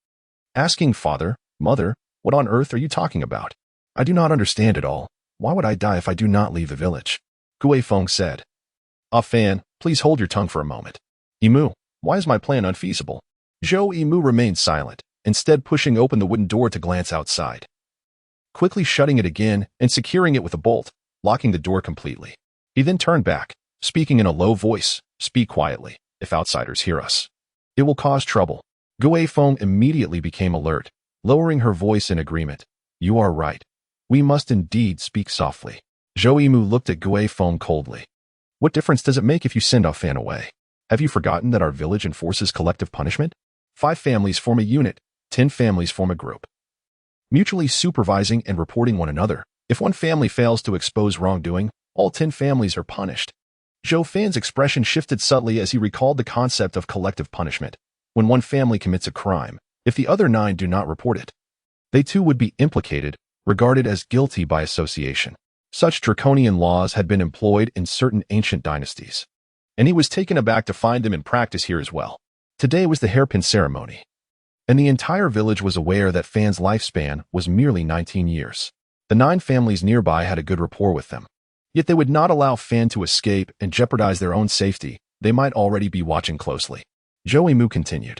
asking, "Father, Mother, what on earth are you talking about? I do not understand it all. Why would I die if I do not leave the village?" Gui Feng said, "Ah Fan, please hold your tongue for a moment. Yimu, why is my plan unfeasible?" Zhou Yimu remained silent, instead pushing open the wooden door to glance outside, quickly shutting it again and securing it with a bolt, locking the door completely. He then turned back, speaking in a low voice, "Speak quietly. If outsiders hear us, it will cause trouble." Gui Feng immediately became alert, lowering her voice in agreement. "You are right. We must indeed speak softly." Zhou Yimu looked at Gui Feng coldly. "What difference does it make if you send Ah Fan away? Have you forgotten that our village enforces collective punishment? 5 families form a unit, 10 families form a group, mutually supervising and reporting one another. If one family fails to expose wrongdoing, all 10 families are punished." Zhou Fan's expression shifted subtly as he recalled the concept of collective punishment. When one family commits a crime, if the other 9 do not report it, they too would be implicated, regarded as guilty by association. Such draconian laws had been employed in certain ancient dynasties, and he was taken aback to find them in practice here as well. Today was the hairpin ceremony, and the entire village was aware that Fan's lifespan was merely 19 years. The 9 families nearby had a good rapport with them. Yet they would not allow Fan to escape and jeopardize their own safety. They might already be watching closely. Zhou Yimu continued,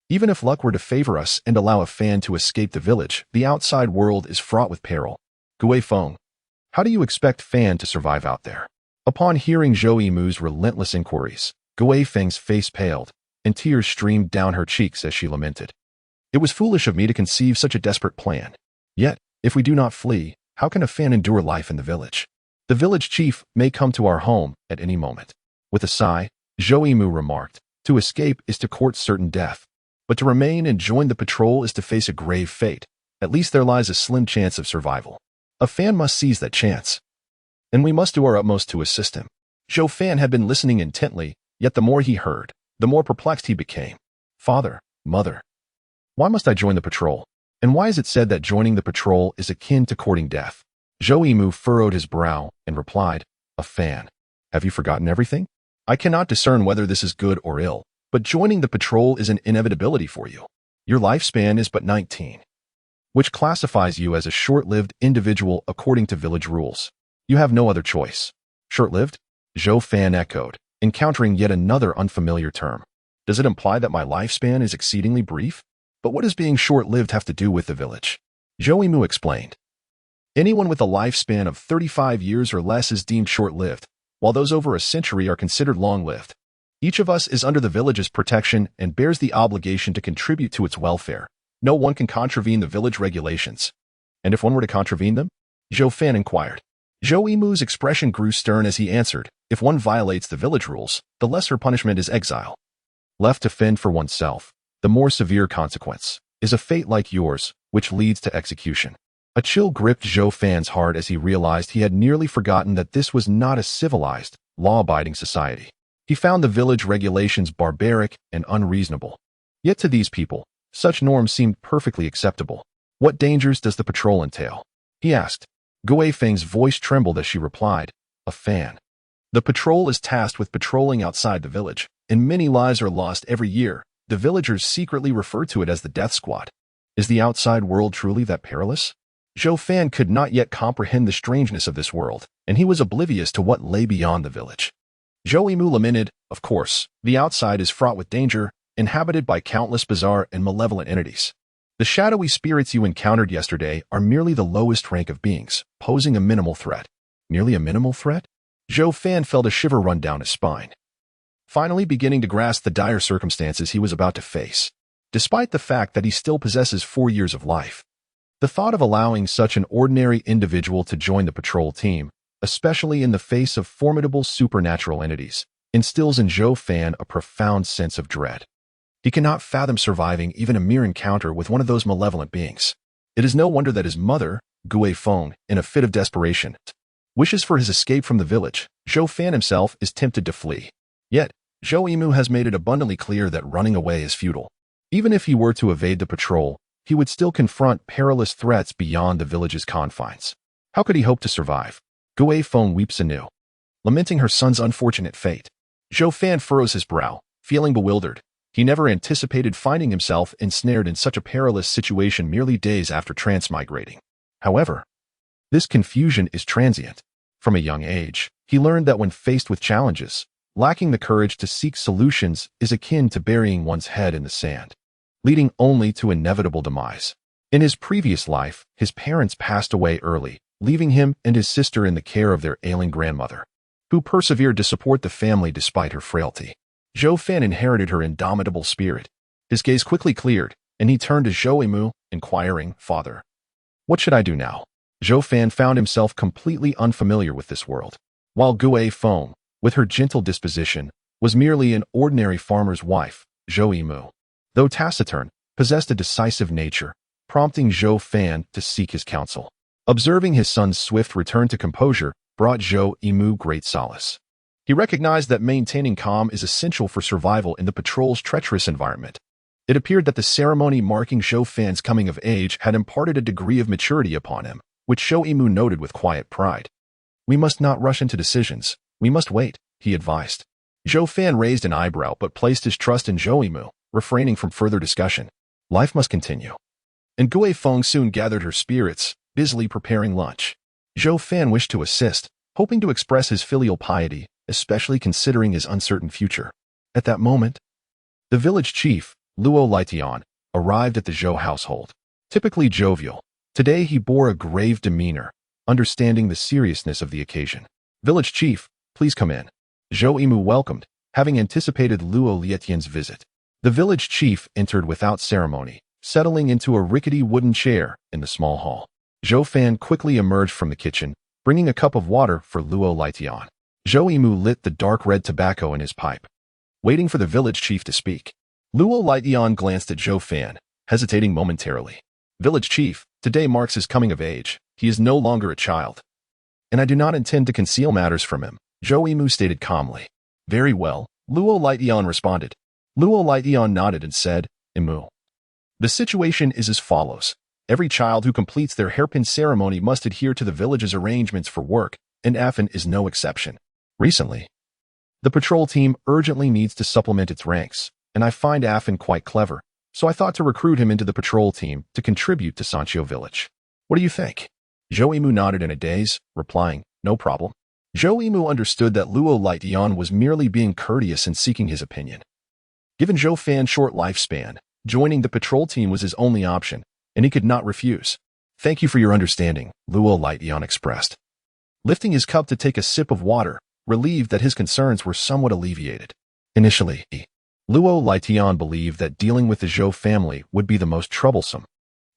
"Even if luck were to favor us and allow a Fan to escape the village, the outside world is fraught with peril. Gui Feng, how do you expect Fan to survive out there?" Upon hearing Zhou Yimu's relentless inquiries, Gui Feng's face paled, and tears streamed down her cheeks as she lamented. It was foolish of me to conceive such a desperate plan. Yet, if we do not flee, how can a fan endure life in the village? The village chief may come to our home at any moment. With a sigh, Zhou Yimu remarked, to escape is to court certain death. But to remain and join the patrol is to face a grave fate. At least there lies a slim chance of survival. A fan must seize that chance. And we must do our utmost to assist him. Zhou Fan had been listening intently, yet the more he heard, the more perplexed he became. Father, mother, why must I join the patrol? And why is it said that joining the patrol is akin to courting death? Zhou Yimu furrowed his brow and replied, a fan. Have you forgotten everything? I cannot discern whether this is good or ill, but joining the patrol is an inevitability for you. Your lifespan is but 19, which classifies you as a short-lived individual according to village rules. You have no other choice. Short-lived? Zhou Fan echoed, encountering yet another unfamiliar term. Does it imply that my lifespan is exceedingly brief? But what does being short-lived have to do with the village? Zhou Yimu explained. Anyone with a lifespan of 35 years or less is deemed short-lived, while those over a century are considered long-lived. Each of us is under the village's protection and bears the obligation to contribute to its welfare. No one can contravene the village regulations. And if one were to contravene them? Zhou Fan inquired. Zhou Yimu's expression grew stern as he answered, if one violates the village rules, the lesser punishment is exile. Left to fend for oneself, the more severe consequence is a fate like yours, which leads to execution. A chill gripped Zhou Fan's heart as he realized he had nearly forgotten that this was not a civilized, law-abiding society. He found the village regulations barbaric and unreasonable. Yet to these people, such norms seemed perfectly acceptable. What dangers does the patrol entail? He asked. Gui Feng's voice trembled as she replied, a fan. The patrol is tasked with patrolling outside the village, and many lives are lost every year. The villagers secretly refer to it as the Death Squad. Is the outside world truly that perilous? Zhou Fan could not yet comprehend the strangeness of this world, and he was oblivious to what lay beyond the village. Zhou Yimu lamented, of course, the outside is fraught with danger, inhabited by countless bizarre and malevolent entities. The shadowy spirits you encountered yesterday are merely the lowest rank of beings, posing a minimal threat. Merely a minimal threat? Zhou Fan felt a shiver run down his spine, finally beginning to grasp the dire circumstances he was about to face. Despite the fact that he still possesses 4 years of life, the thought of allowing such an ordinary individual to join the patrol team, especially in the face of formidable supernatural entities, instills in Zhou Fan a profound sense of dread. He cannot fathom surviving even a mere encounter with one of those malevolent beings. It is no wonder that his mother, Gui Feng, in a fit of desperation, wishes for his escape from the village. Zhou Fan himself is tempted to flee. Yet, Zhou Yimu has made it abundantly clear that running away is futile. Even if he were to evade the patrol, he would still confront perilous threats beyond the village's confines. How could he hope to survive? Gui Feng weeps anew, lamenting her son's unfortunate fate. Zhou Fan furrows his brow, feeling bewildered. He never anticipated finding himself ensnared in such a perilous situation merely days after transmigrating. However, this confusion is transient. From a young age, he learned that when faced with challenges, lacking the courage to seek solutions is akin to burying one's head in the sand, leading only to inevitable demise. In his previous life, his parents passed away early, leaving him and his sister in the care of their ailing grandmother, who persevered to support the family despite her frailty. Zhou Fan inherited her indomitable spirit. His gaze quickly cleared, and he turned to Zhou Yimu, inquiring, Father, what should I do now? Zhou Fan found himself completely unfamiliar with this world. While Gui Feng, with her gentle disposition, was merely an ordinary farmer's wife, Zhou Yimu, though taciturn, possessed a decisive nature, prompting Zhou Fan to seek his counsel. Observing his son's swift return to composure brought Zhou Yimu great solace. He recognized that maintaining calm is essential for survival in the patrol's treacherous environment. It appeared that the ceremony marking Zhou Fan's coming of age had imparted a degree of maturity upon him, which Zhou Yimu noted with quiet pride. We must not rush into decisions. We must wait, he advised. Zhou Fan raised an eyebrow but placed his trust in Zhou Yimu, refraining from further discussion. Life must continue. And Gui Feng soon gathered her spirits, busily preparing lunch. Zhou Fan wished to assist, hoping to express his filial piety, especially considering his uncertain future. At that moment, the village chief, Luo Lietian, arrived at the Zhou household. Typically jovial, today he bore a grave demeanor, understanding the seriousness of the occasion. Village chief, please come in. Zhou Yimu welcomed, having anticipated Luo Lietian's visit. The village chief entered without ceremony, settling into a rickety wooden chair in the small hall. Zhou Fan quickly emerged from the kitchen, bringing a cup of water for Luo Lightian. Zhou Yimu lit the dark red tobacco in his pipe, waiting for the village chief to speak. Luo Lightian glanced at Zhou Fan, hesitating momentarily. Village chief, today marks his coming of age. He is no longer a child, and I do not intend to conceal matters from him, Zhou Yimu stated calmly. Very well, Luo Lightian responded. Luo Lightian nodded and said, Imu. The situation is as follows. Every child who completes their hairpin ceremony must adhere to the village's arrangements for work, and Afin is no exception. Recently, the patrol team urgently needs to supplement its ranks, and I find Afin quite clever, so I thought to recruit him into the patrol team to contribute to Sancho village. What do you think? Zhou Yimu nodded in a daze, replying, no problem. Zhou Yimu understood that Luo Lightian was merely being courteous and seeking his opinion. Given Zhou Fan's short lifespan, joining the patrol team was his only option, and he could not refuse. Thank you for your understanding, Luo Lightian expressed. Lifting his cup to take a sip of water, relieved that his concerns were somewhat alleviated. Initially, Luo Lightian believed that dealing with the Zhou family would be the most troublesome.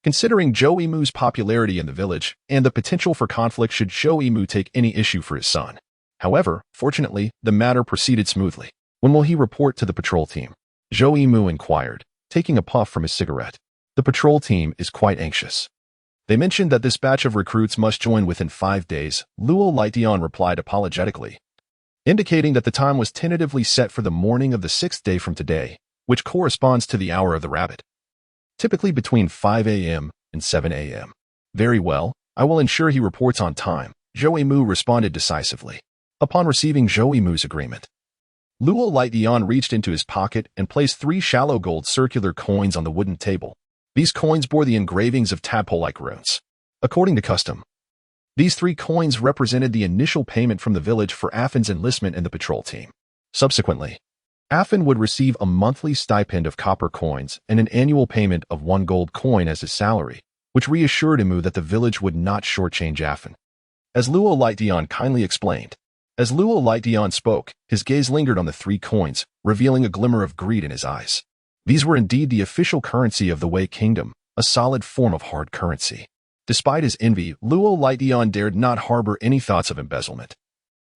Considering Zhou Yimu's popularity in the village and the potential for conflict should Zhou Yimu take any issue for his son. However, fortunately, the matter proceeded smoothly. When will he report to the patrol team? Zhou Yimu inquired, taking a puff from his cigarette. The patrol team is quite anxious. They mentioned that this batch of recruits must join within 5 days, Luo Lightian replied apologetically, indicating that the time was tentatively set for the morning of the 6th day from today, which corresponds to the hour of the rabbit. Typically between 5 a.m. and 7 a.m. Very well, I will ensure he reports on time, Zhou Yimu responded decisively. Upon receiving Zhou Yimu's agreement, Luo Lightian reached into his pocket and placed 3 shallow gold circular coins on the wooden table. These coins bore the engravings of tadpole-like runes. According to custom, these 3 coins represented the initial payment from the village for Afin's enlistment in the patrol team. Subsequently, Afin would receive a monthly stipend of copper coins and an annual payment of 1 gold coin as his salary, which reassured Imu that the village would not shortchange Afin. As Luo Lightian kindly explained, as Luo Lightian spoke, his gaze lingered on the 3 coins, revealing a glimmer of greed in his eyes. These were indeed the official currency of the Wei Kingdom, a solid form of hard currency. Despite his envy, Luo Lightian dared not harbor any thoughts of embezzlement.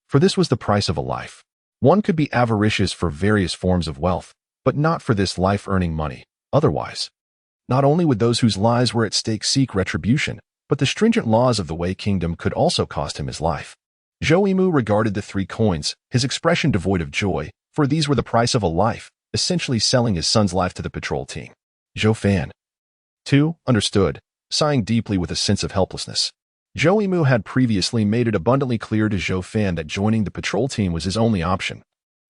For this was the price of a life. One could be avaricious for various forms of wealth, but not for this life-earning money. Otherwise, not only would those whose lives were at stake seek retribution, but the stringent laws of the Wei Kingdom could also cost him his life. Zhou Yimu regarded the 3 coins, his expression devoid of joy, for these were the price of a life, essentially selling his son's life to the patrol team. Zhou Fan, too, understood, sighing deeply with a sense of helplessness. Zhou Yimu had previously made it abundantly clear to Zhou Fan that joining the patrol team was his only option.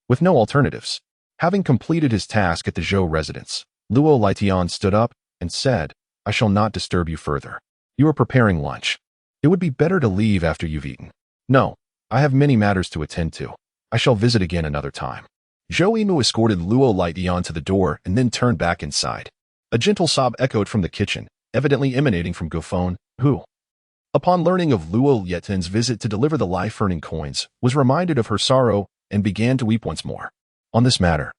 With no alternatives, having completed his task at the Zhou residence, Luo Lightian stood up and said, I shall not disturb you further. You are preparing lunch. It would be better to leave after you've eaten. No, I have many matters to attend to. I shall visit again another time. Zhou Yimu escorted Luo Lightian to the door and then turned back inside. A gentle sob echoed from the kitchen, evidently emanating from Gofone, who, upon learning of Luo Lightian's visit to deliver the life-earning coins, was reminded of her sorrow and began to weep once more. On this matter,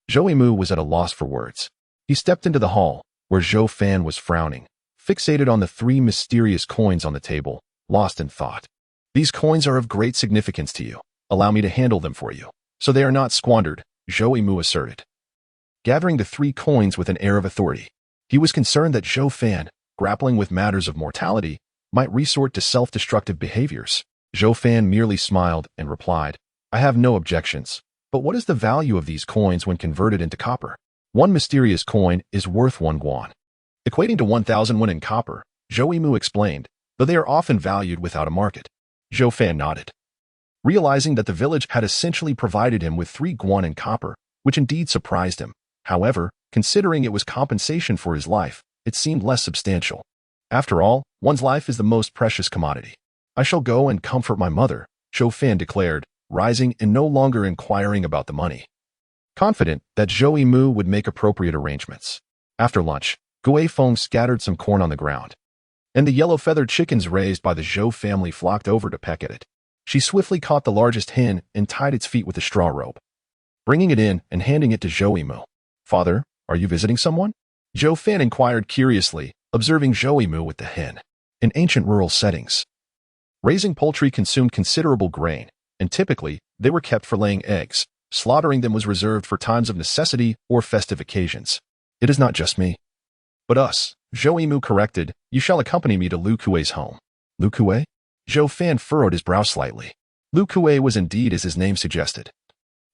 Zhou Yimu was at a loss for words. He stepped into the hall, where Zhou Fan was frowning, fixated on the 3 mysterious coins on the table, lost in thought. These coins are of great significance to you. Allow me to handle them for you, so they are not squandered, Zhou Yimu asserted, gathering the 3 coins with an air of authority. He was concerned that Zhou Fan, grappling with matters of mortality, might resort to self-destructive behaviors. Zhou Fan merely smiled and replied, I have no objections, but what is the value of these coins when converted into copper? 1 mysterious coin is worth 1 guan, equating to 1,000 won in copper, Zhou Yimu explained, though they are often valued without a market. Zhou Fan nodded, realizing that the village had essentially provided him with 3 guan in copper, which indeed surprised him. However, considering it was compensation for his life, it seemed less substantial. After all, one's life is the most precious commodity. I shall go and comfort my mother, Zhou Fan declared, rising and no longer inquiring about the money, confident that Zhou Yimu would make appropriate arrangements. After lunch, Gui Feng scattered some corn on the ground, and the yellow-feathered chickens raised by the Zhou family flocked over to peck at it. She swiftly caught the largest hen and tied its feet with a straw rope, bringing it in and handing it to Zhou Yimu. Father, are you visiting someone? Zhou Fan inquired curiously, observing Zhou Mu with the hen. In ancient rural settings, raising poultry consumed considerable grain, and typically, they were kept for laying eggs. Slaughtering them was reserved for times of necessity or festive occasions. It is not just me, but us. Zhou Mu corrected, you shall accompany me to Lu Kuei's home. Lu Kuei? Zhou Fan furrowed his brow slightly. Lu Kuei was indeed as his name suggested.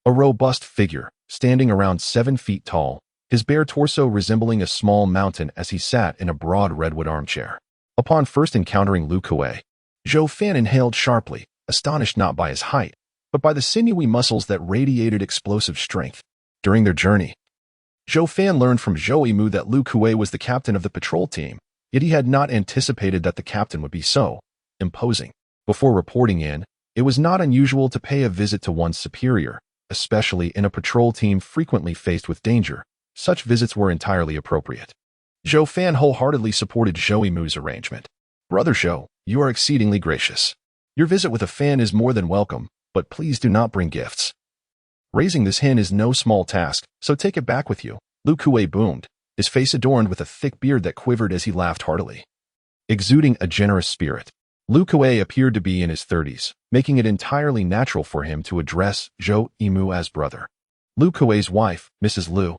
A robust figure, standing around 7 feet tall, his bare torso resembling a small mountain as he sat in a broad redwood armchair. Upon first encountering Lu Kuei, Zhou Fan inhaled sharply, astonished not by his height, but by the sinewy muscles that radiated explosive strength. During their journey, Zhou Fan learned from Zhou Mu that Lu Kuei was the captain of the patrol team, yet he had not anticipated that the captain would be so imposing. Before reporting in, it was not unusual to pay a visit to one's superior, especially in a patrol team frequently faced with danger. Such visits were entirely appropriate. Zhou Fan wholeheartedly supported Zhou Mu's arrangement. Brother Zhou, you are exceedingly gracious. Your visit with a fan is more than welcome, but please do not bring gifts. Raising this hen is no small task, so take it back with you. Lu Kuei boomed, his face adorned with a thick beard that quivered as he laughed heartily. Exuding a generous spirit, Lu Kuei appeared to be in his 30s, making it entirely natural for him to address Zhou Mu as brother. Lu Kuei's wife, Mrs. Lu,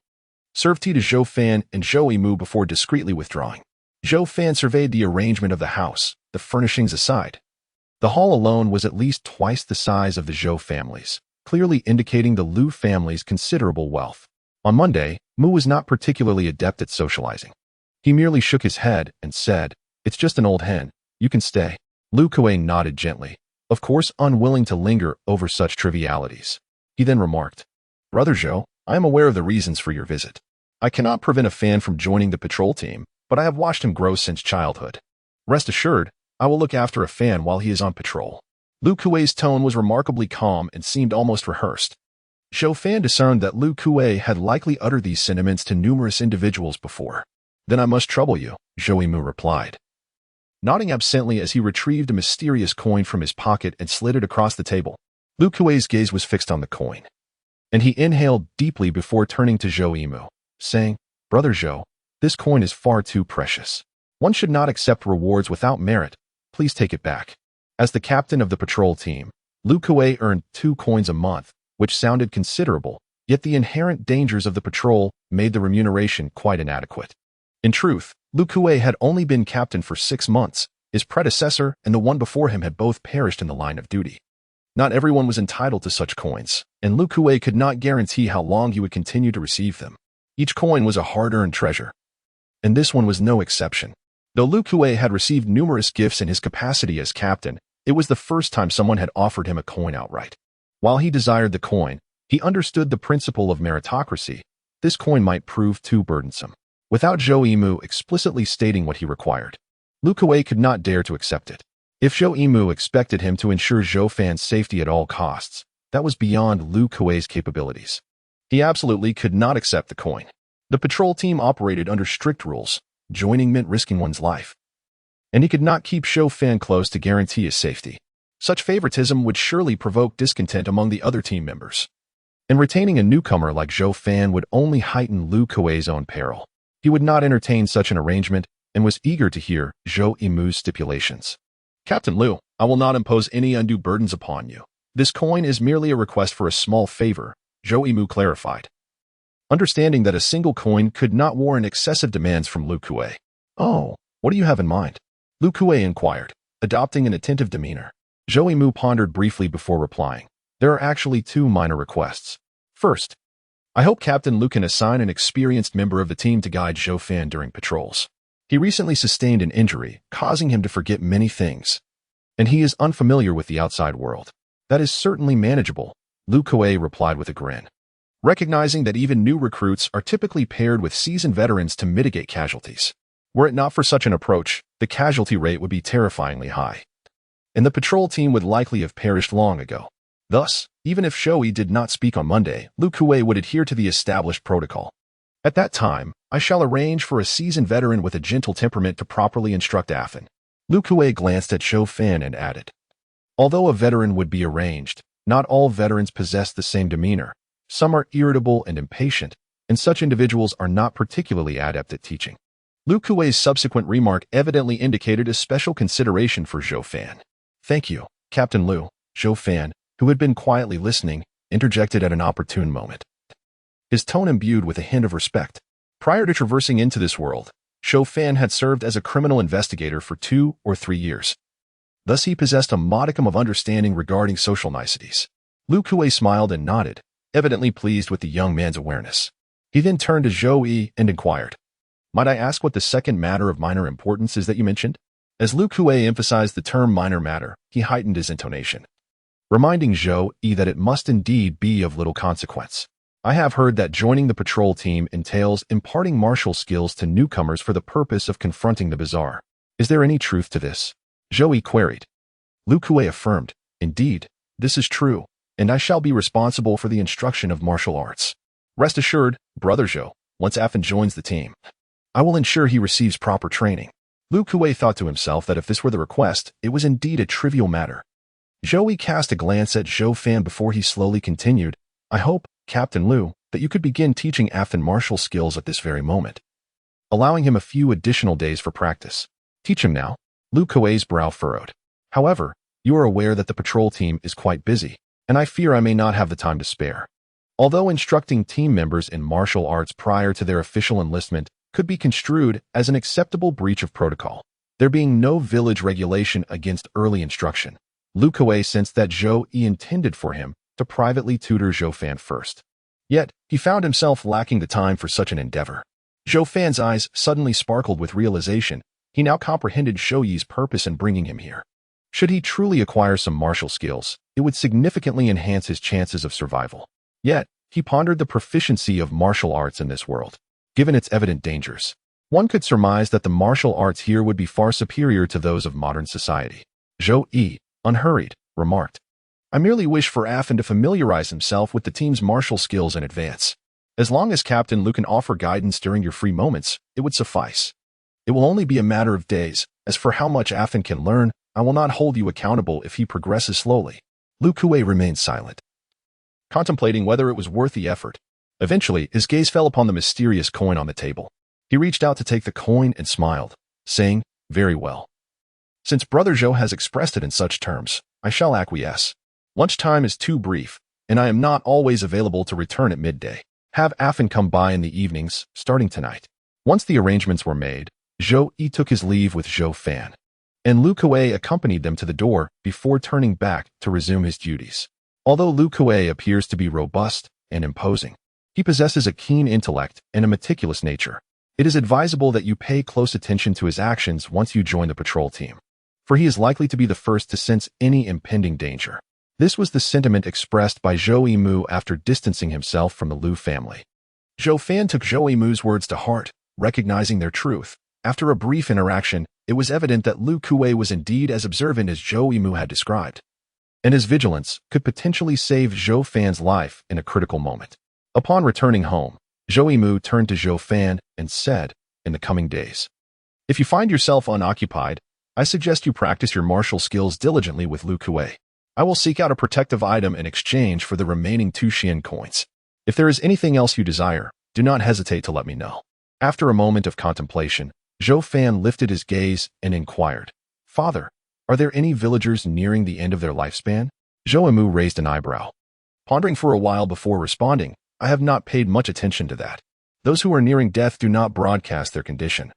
served tea to Zhou Fan and Zhou Mu before discreetly withdrawing. Zhou Fan surveyed the arrangement of the house, the furnishings aside. The hall alone was at least twice the size of the Zhou families, clearly indicating the Lu family's considerable wealth. On Monday, Mu was not particularly adept at socializing. He merely shook his head and said, "It's just an old hen. You can stay." Lu Kuei nodded gently, of course unwilling to linger over such trivialities. He then remarked, "Brother Zhou, I am aware of the reasons for your visit. I cannot prevent a fan from joining the patrol team, but I have watched him grow since childhood. Rest assured, I will look after a fan while he is on patrol." Lu Kuei's tone was remarkably calm and seemed almost rehearsed. Zhou Fan discerned that Lu Kuei had likely uttered these sentiments to numerous individuals before. "Then I must trouble you," Zhou Mu replied, nodding absently as he retrieved a mysterious coin from his pocket and slid it across the table. Lu Kuei's gaze was fixed on the coin, and he inhaled deeply before turning to Zhou Mu, saying, "Brother Zhou, this coin is far too precious. One should not accept rewards without merit. Please take it back." As the captain of the patrol team, Lu Kuei earned 2 coins a month, which sounded considerable, yet the inherent dangers of the patrol made the remuneration quite inadequate. In truth, Lu Kuei had only been captain for 6 months. His predecessor and the one before him had both perished in the line of duty. Not everyone was entitled to such coins, and Lu Kuei could not guarantee how long he would continue to receive them. Each coin was a hard-earned treasure, and this one was no exception. Though Lu Kuei had received numerous gifts in his capacity as captain, it was the first time someone had offered him a coin outright. While he desired the coin, he understood the principle of meritocracy. This coin might prove too burdensome. Without Zhou Mu explicitly stating what he required, Lu Kuei could not dare to accept it. If Zhou Mu expected him to ensure Zhou Fan's safety at all costs, that was beyond Lu Kuei's capabilities. He absolutely could not accept the coin. The patrol team operated under strict rules. Joining meant risking one's life, and he could not keep Zhou Fan close to guarantee his safety. Such favoritism would surely provoke discontent among the other team members, and retaining a newcomer like Zhou Fan would only heighten Lu Kuei's own peril. He would not entertain such an arrangement and was eager to hear Zhou Mu's stipulations. "Captain Lu, I will not impose any undue burdens upon you. This coin is merely a request for a small favor," Zhou Mu clarified, understanding that a single coin could not warrant excessive demands from Lu Kuei. "Oh, what do you have in mind?" Lu Kuei inquired, adopting an attentive demeanor. Zhou Mu pondered briefly before replying, "There are actually 2 minor requests. First, I hope Captain Lu can assign an experienced member of the team to guide Zhou Fan during patrols. He recently sustained an injury, causing him to forget many things, and he is unfamiliar with the outside world." "That is certainly manageable," Lu Kuei replied with a grin, recognizing that even new recruits are typically paired with seasoned veterans to mitigate casualties. Were it not for such an approach, the casualty rate would be terrifyingly high, and the patrol team would likely have perished long ago. Thus, even if Zhou did not speak on Monday, Lu Kuei would adhere to the established protocol. "At that time, I shall arrange for a seasoned veteran with a gentle temperament to properly instruct Afan." Lu Kuei glanced at Zhou Fan and added, "Although a veteran would be arranged, not all veterans possess the same demeanor. Some are irritable and impatient, and and such individuals are not particularly adept at teaching. Lu Kuei's subsequent remark evidently indicated a special consideration for Zhou Fan. Thank you, Captain Lu. Zhou Fan, who had been quietly listening, interjected at an opportune moment. His tone imbued with a hint of respect. Prior to traversing into this world, Zhou Fan had served as a criminal investigator for 2 or 3 years. Thus he possessed a modicum of understanding regarding social niceties. Lu Kuei smiled and nodded, evidently pleased with the young man's awareness. He then turned to Zhou Yi and inquired, "Might I ask what the second matter of minor importance is that you mentioned?" As Lu Kuei emphasized the term minor matter, he heightened his intonation, reminding Zhou Yi that it must indeed be of little consequence. "I have heard that joining the patrol team entails imparting martial skills to newcomers for the purpose of confronting the bizarre. Is there any truth to this?" Zhou Yi queried. Lu Kuei affirmed, "Indeed, this is true, and I shall be responsible for the instruction of martial arts. Rest assured, Brother Zhou, once Afin joins the team, I will ensure he receives proper training." Lu Kuei thought to himself that if this were the request, it was indeed a trivial matter. Zhou Yi cast a glance at Zhou Fan before he slowly continued, "I hope, Captain Lu, that you could begin teaching Afin martial skills at this very moment, allowing him a few additional days for practice. Teach him now." Lu Kuei's brow furrowed. "However, you are aware that the patrol team is quite busy, and I fear I may not have the time to spare." Although instructing team members in martial arts prior to their official enlistment could be construed as an acceptable breach of protocol, there being no village regulation against early instruction, Lu Kuei sensed that Zhou Yi intended for him to privately tutor Zhou Fan first. Yet, he found himself lacking the time for such an endeavor. Zhou Fan's eyes suddenly sparkled with realization. He now comprehended Zhou Yi's purpose in bringing him here. Should he truly acquire some martial skills, it would significantly enhance his chances of survival. Yet, he pondered the proficiency of martial arts in this world. Given its evident dangers, one could surmise that the martial arts here would be far superior to those of modern society. Zhou Yi, unhurried, remarked, "I merely wish for Afin to familiarize himself with the team's martial skills in advance. As long as Captain Lu can offer guidance during your free moments, it would suffice. It will only be a matter of days. As for how much Afin can learn, I will not hold you accountable if he progresses slowly." Lu Kuei remained silent, contemplating whether it was worth the effort. Eventually, his gaze fell upon the mysterious coin on the table. He reached out to take the coin and smiled, saying, "Very well. Since Brother Zhou has expressed it in such terms, I shall acquiesce. Lunchtime is too brief, and I am not always available to return at midday. Have Afin come by in the evenings, starting tonight." Once the arrangements were made, Zhou Yi took his leave with Zhou Fan, and Lu Kuei accompanied them to the door before turning back to resume his duties. Although Lu Kuei appears to be robust and imposing, he possesses a keen intellect and a meticulous nature. It is advisable that you pay close attention to his actions once you join the patrol team, for he is likely to be the first to sense any impending danger. This was the sentiment expressed by Zhou Yimu after distancing himself from the Lu family. Zhou Fan took Zhou Yimu's words to heart, recognizing their truth. After a brief interaction, it was evident that Lu Kuei was indeed as observant as Zhou Yimu had described, and his vigilance could potentially save Zhou Fan's life in a critical moment. Upon returning home, Zhou Yimu turned to Zhou Fan and said, "In the coming days, if you find yourself unoccupied, I suggest you practice your martial skills diligently with Lu Kuei. I will seek out a protective item in exchange for the remaining 2 Xian coins. If there is anything else you desire, do not hesitate to let me know." After a moment of contemplation, Zhou Fan lifted his gaze and inquired, "Father, are there any villagers nearing the end of their lifespan?" Zhou Yimu raised an eyebrow, pondering for a while before responding, "I have not paid much attention to that. Those who are nearing death do not broadcast their condition.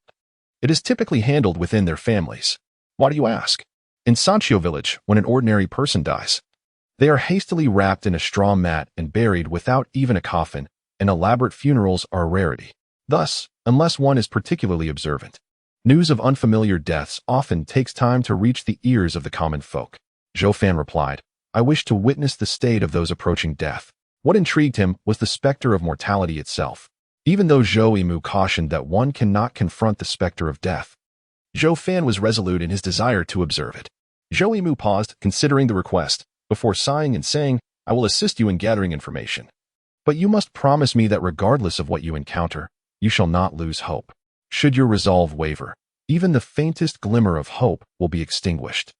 It is typically handled within their families." "Why do you ask?" "In Sanchio village, when an ordinary person dies, they are hastily wrapped in a straw mat and buried without even a coffin, and elaborate funerals are a rarity. Thus, unless one is particularly observant, news of unfamiliar deaths often takes time to reach the ears of the common folk." Zhou Fan replied, "I wish to witness the state of those approaching death." What intrigued him was the specter of mortality itself. Even though Zhou Yimu cautioned that one cannot confront the specter of death, Zhou Fan was resolute in his desire to observe it. Zhou Yimu paused, considering the request, before sighing and saying, "I will assist you in gathering information. But you must promise me that regardless of what you encounter, you shall not lose hope. Should your resolve waver, even the faintest glimmer of hope will be extinguished."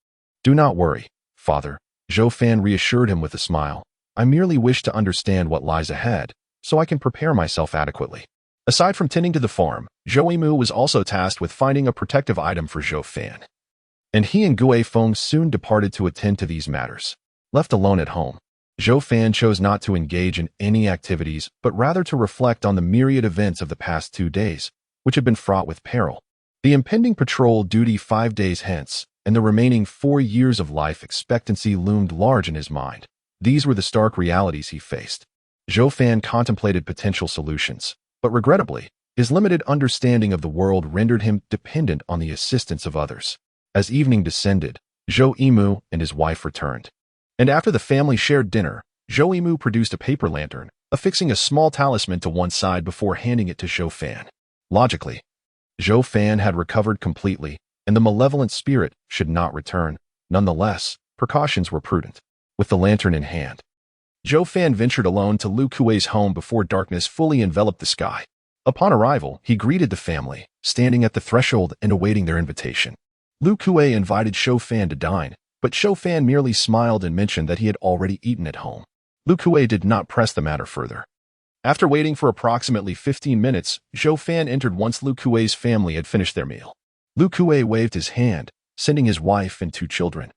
"Do not worry, Father," Zhou Fan reassured him with a smile. "I merely wish to understand what lies ahead, so I can prepare myself adequately. Aside from tending to the farm, Zhou Yimu was also tasked with finding a protective item for Zhou Fan. And he and Gue Feng soon departed to attend to these matters. Left alone at home, Zhou Fan chose not to engage in any activities, but rather to reflect on the myriad events of the past 2 days, which had been fraught with peril. The impending patrol duty 5 days hence, and the remaining 4 years of life expectancy loomed large in his mind. These were the stark realities he faced. Zhou Fan contemplated potential solutions, but regrettably, his limited understanding of the world rendered him dependent on the assistance of others. As evening descended, Zhou Yimu and his wife returned. And after the family shared dinner, Zhou Yimu produced a paper lantern, affixing a small talisman to one side before handing it to Zhou Fan. Logically, Zhou Fan had recovered completely, and the malevolent spirit should not return. Nonetheless, precautions were prudent. With the lantern in hand, Zhou Fan ventured alone to Lu Kuei's home before darkness fully enveloped the sky. Upon arrival, he greeted the family, standing at the threshold and awaiting their invitation. Lu Kuei invited Zhou Fan to dine, but Zhou Fan merely smiled and mentioned that he had already eaten at home. Lu Kuei did not press the matter further. After waiting for approximately 15 minutes, Zhou Fan entered once Lu Kuei's family had finished their meal. Lu Kuei waved his hand, sending his wife and 2 children,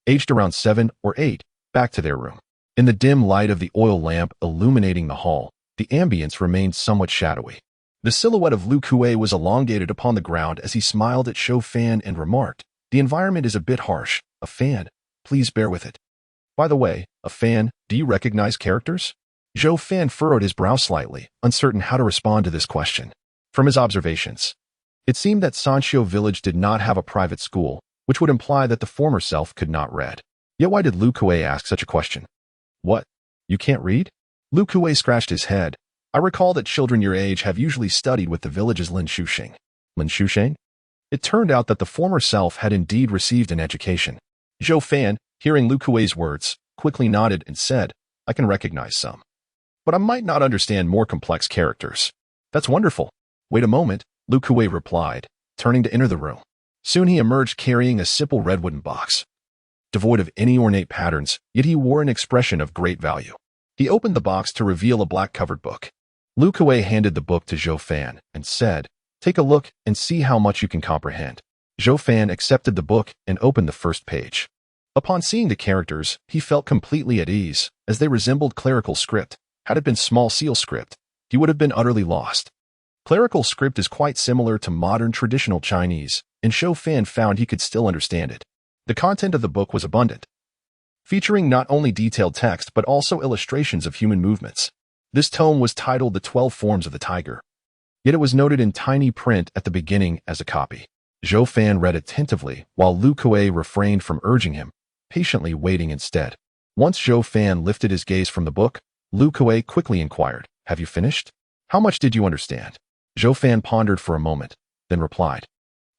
aged around 7 or 8, back to their room. In the dim light of the oil lamp illuminating the hall, the ambience remained somewhat shadowy. The silhouette of Lu Kuei was elongated upon the ground as he smiled at Zhou Fan and remarked, "The environment is a bit harsh. A fan, please bear with it." By the way, a fan, do you recognize characters? Zhou Fan furrowed his brow slightly, uncertain how to respond to this question. From his observations, it seemed that Sanxiu village did not have a private school, which would imply that the former self could not read. Yet why did Lu Kuei ask such a question? What? You can't read? Lu Kuei scratched his head. I recall that children your age have usually studied with the village's Lin Shuxing. Lin Shuxing? It turned out that the former self had indeed received an education. Zhou Fan, hearing Lu Kuei's words, quickly nodded and said, I can recognize some. But I might not understand more complex characters. That's wonderful. Wait a moment, Lu Kuei replied, turning to enter the room. Soon he emerged carrying a simple red wooden box. Devoid of any ornate patterns, yet he wore an expression of great value. He opened the box to reveal a black-covered book. Lu Kuei handed the book to Zhou Fan and said, take a look and see how much you can comprehend. Zhou Fan accepted the book and opened the first page. Upon seeing the characters, he felt completely at ease, as they resembled clerical script. Had it been small seal script, he would have been utterly lost. Clerical script is quite similar to modern traditional Chinese, and Zhou Fan found he could still understand it. The content of the book was abundant, featuring not only detailed text but also illustrations of human movements. This tome was titled The 12 Forms of the Tiger, yet it was noted in tiny print at the beginning as a copy. Zhou Fan read attentively, while Lu Kuei refrained from urging him, patiently waiting instead. Once Zhou Fan lifted his gaze from the book, Lu Kuei quickly inquired, have you finished? How much did you understand? Zhou Fan pondered for a moment, then replied,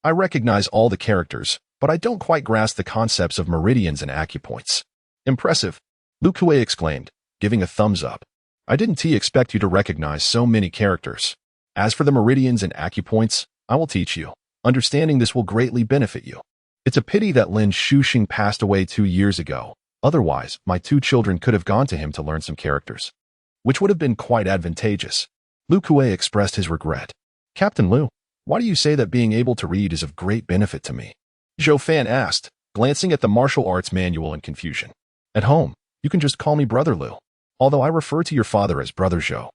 I recognize all the characters, but I don't quite grasp the concepts of meridians and acupoints. Impressive, Lu Kuei exclaimed, giving a thumbs up. I didn't expect you to recognize so many characters. As for the meridians and acupoints, I will teach you. Understanding this will greatly benefit you. It's a pity that Lin Shuxing passed away 2 years ago. Otherwise, my 2 children could have gone to him to learn some characters, which would have been quite advantageous. Lu Kuei expressed his regret. Captain Lu, why do you say that being able to read is of great benefit to me? Zhou Fan asked, glancing at the martial arts manual in confusion. At home, you can just call me Brother Lu, although I refer to your father as Brother Zhou.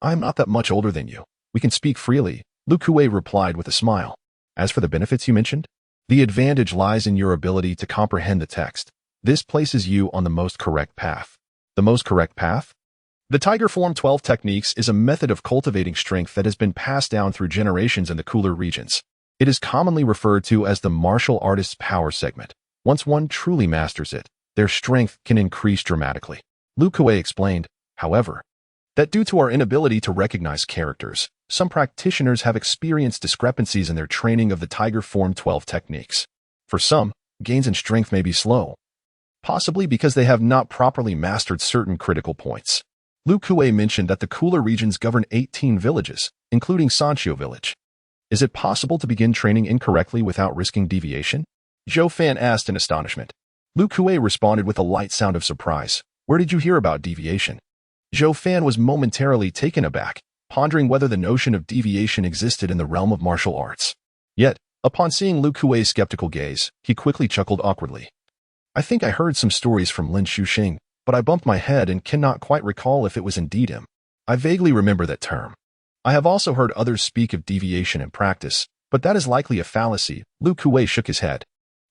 I am not that much older than you. We can speak freely, Lu Kuei replied with a smile. As for the benefits you mentioned, the advantage lies in your ability to comprehend the text. This places you on the most correct path. The most correct path? The Tiger Form 12 techniques is a method of cultivating strength that has been passed down through generations in the cooler regions. It is commonly referred to as the martial artist's power segment. Once one truly masters it, their strength can increase dramatically. Lu Kuei explained, however, that due to our inability to recognize characters, some practitioners have experienced discrepancies in their training of the Tiger Form 12 techniques. For some, gains in strength may be slow, possibly because they have not properly mastered certain critical points. Lu Kuei mentioned that the cooler regions govern 18 villages, including Sanxiu village. Is it possible to begin training incorrectly without risking deviation? Zhou Fan asked in astonishment. Lu Kuei responded with a light sound of surprise. Where did you hear about deviation? Zhou Fan was momentarily taken aback, pondering whether the notion of deviation existed in the realm of martial arts. Yet, upon seeing Lu Kuei's skeptical gaze, he quickly chuckled awkwardly. I think I heard some stories from Lin Xuxing, but I bumped my head and cannot quite recall if it was indeed him. I vaguely remember that term. I have also heard others speak of deviation in practice, but that is likely a fallacy. Lu Kuei shook his head.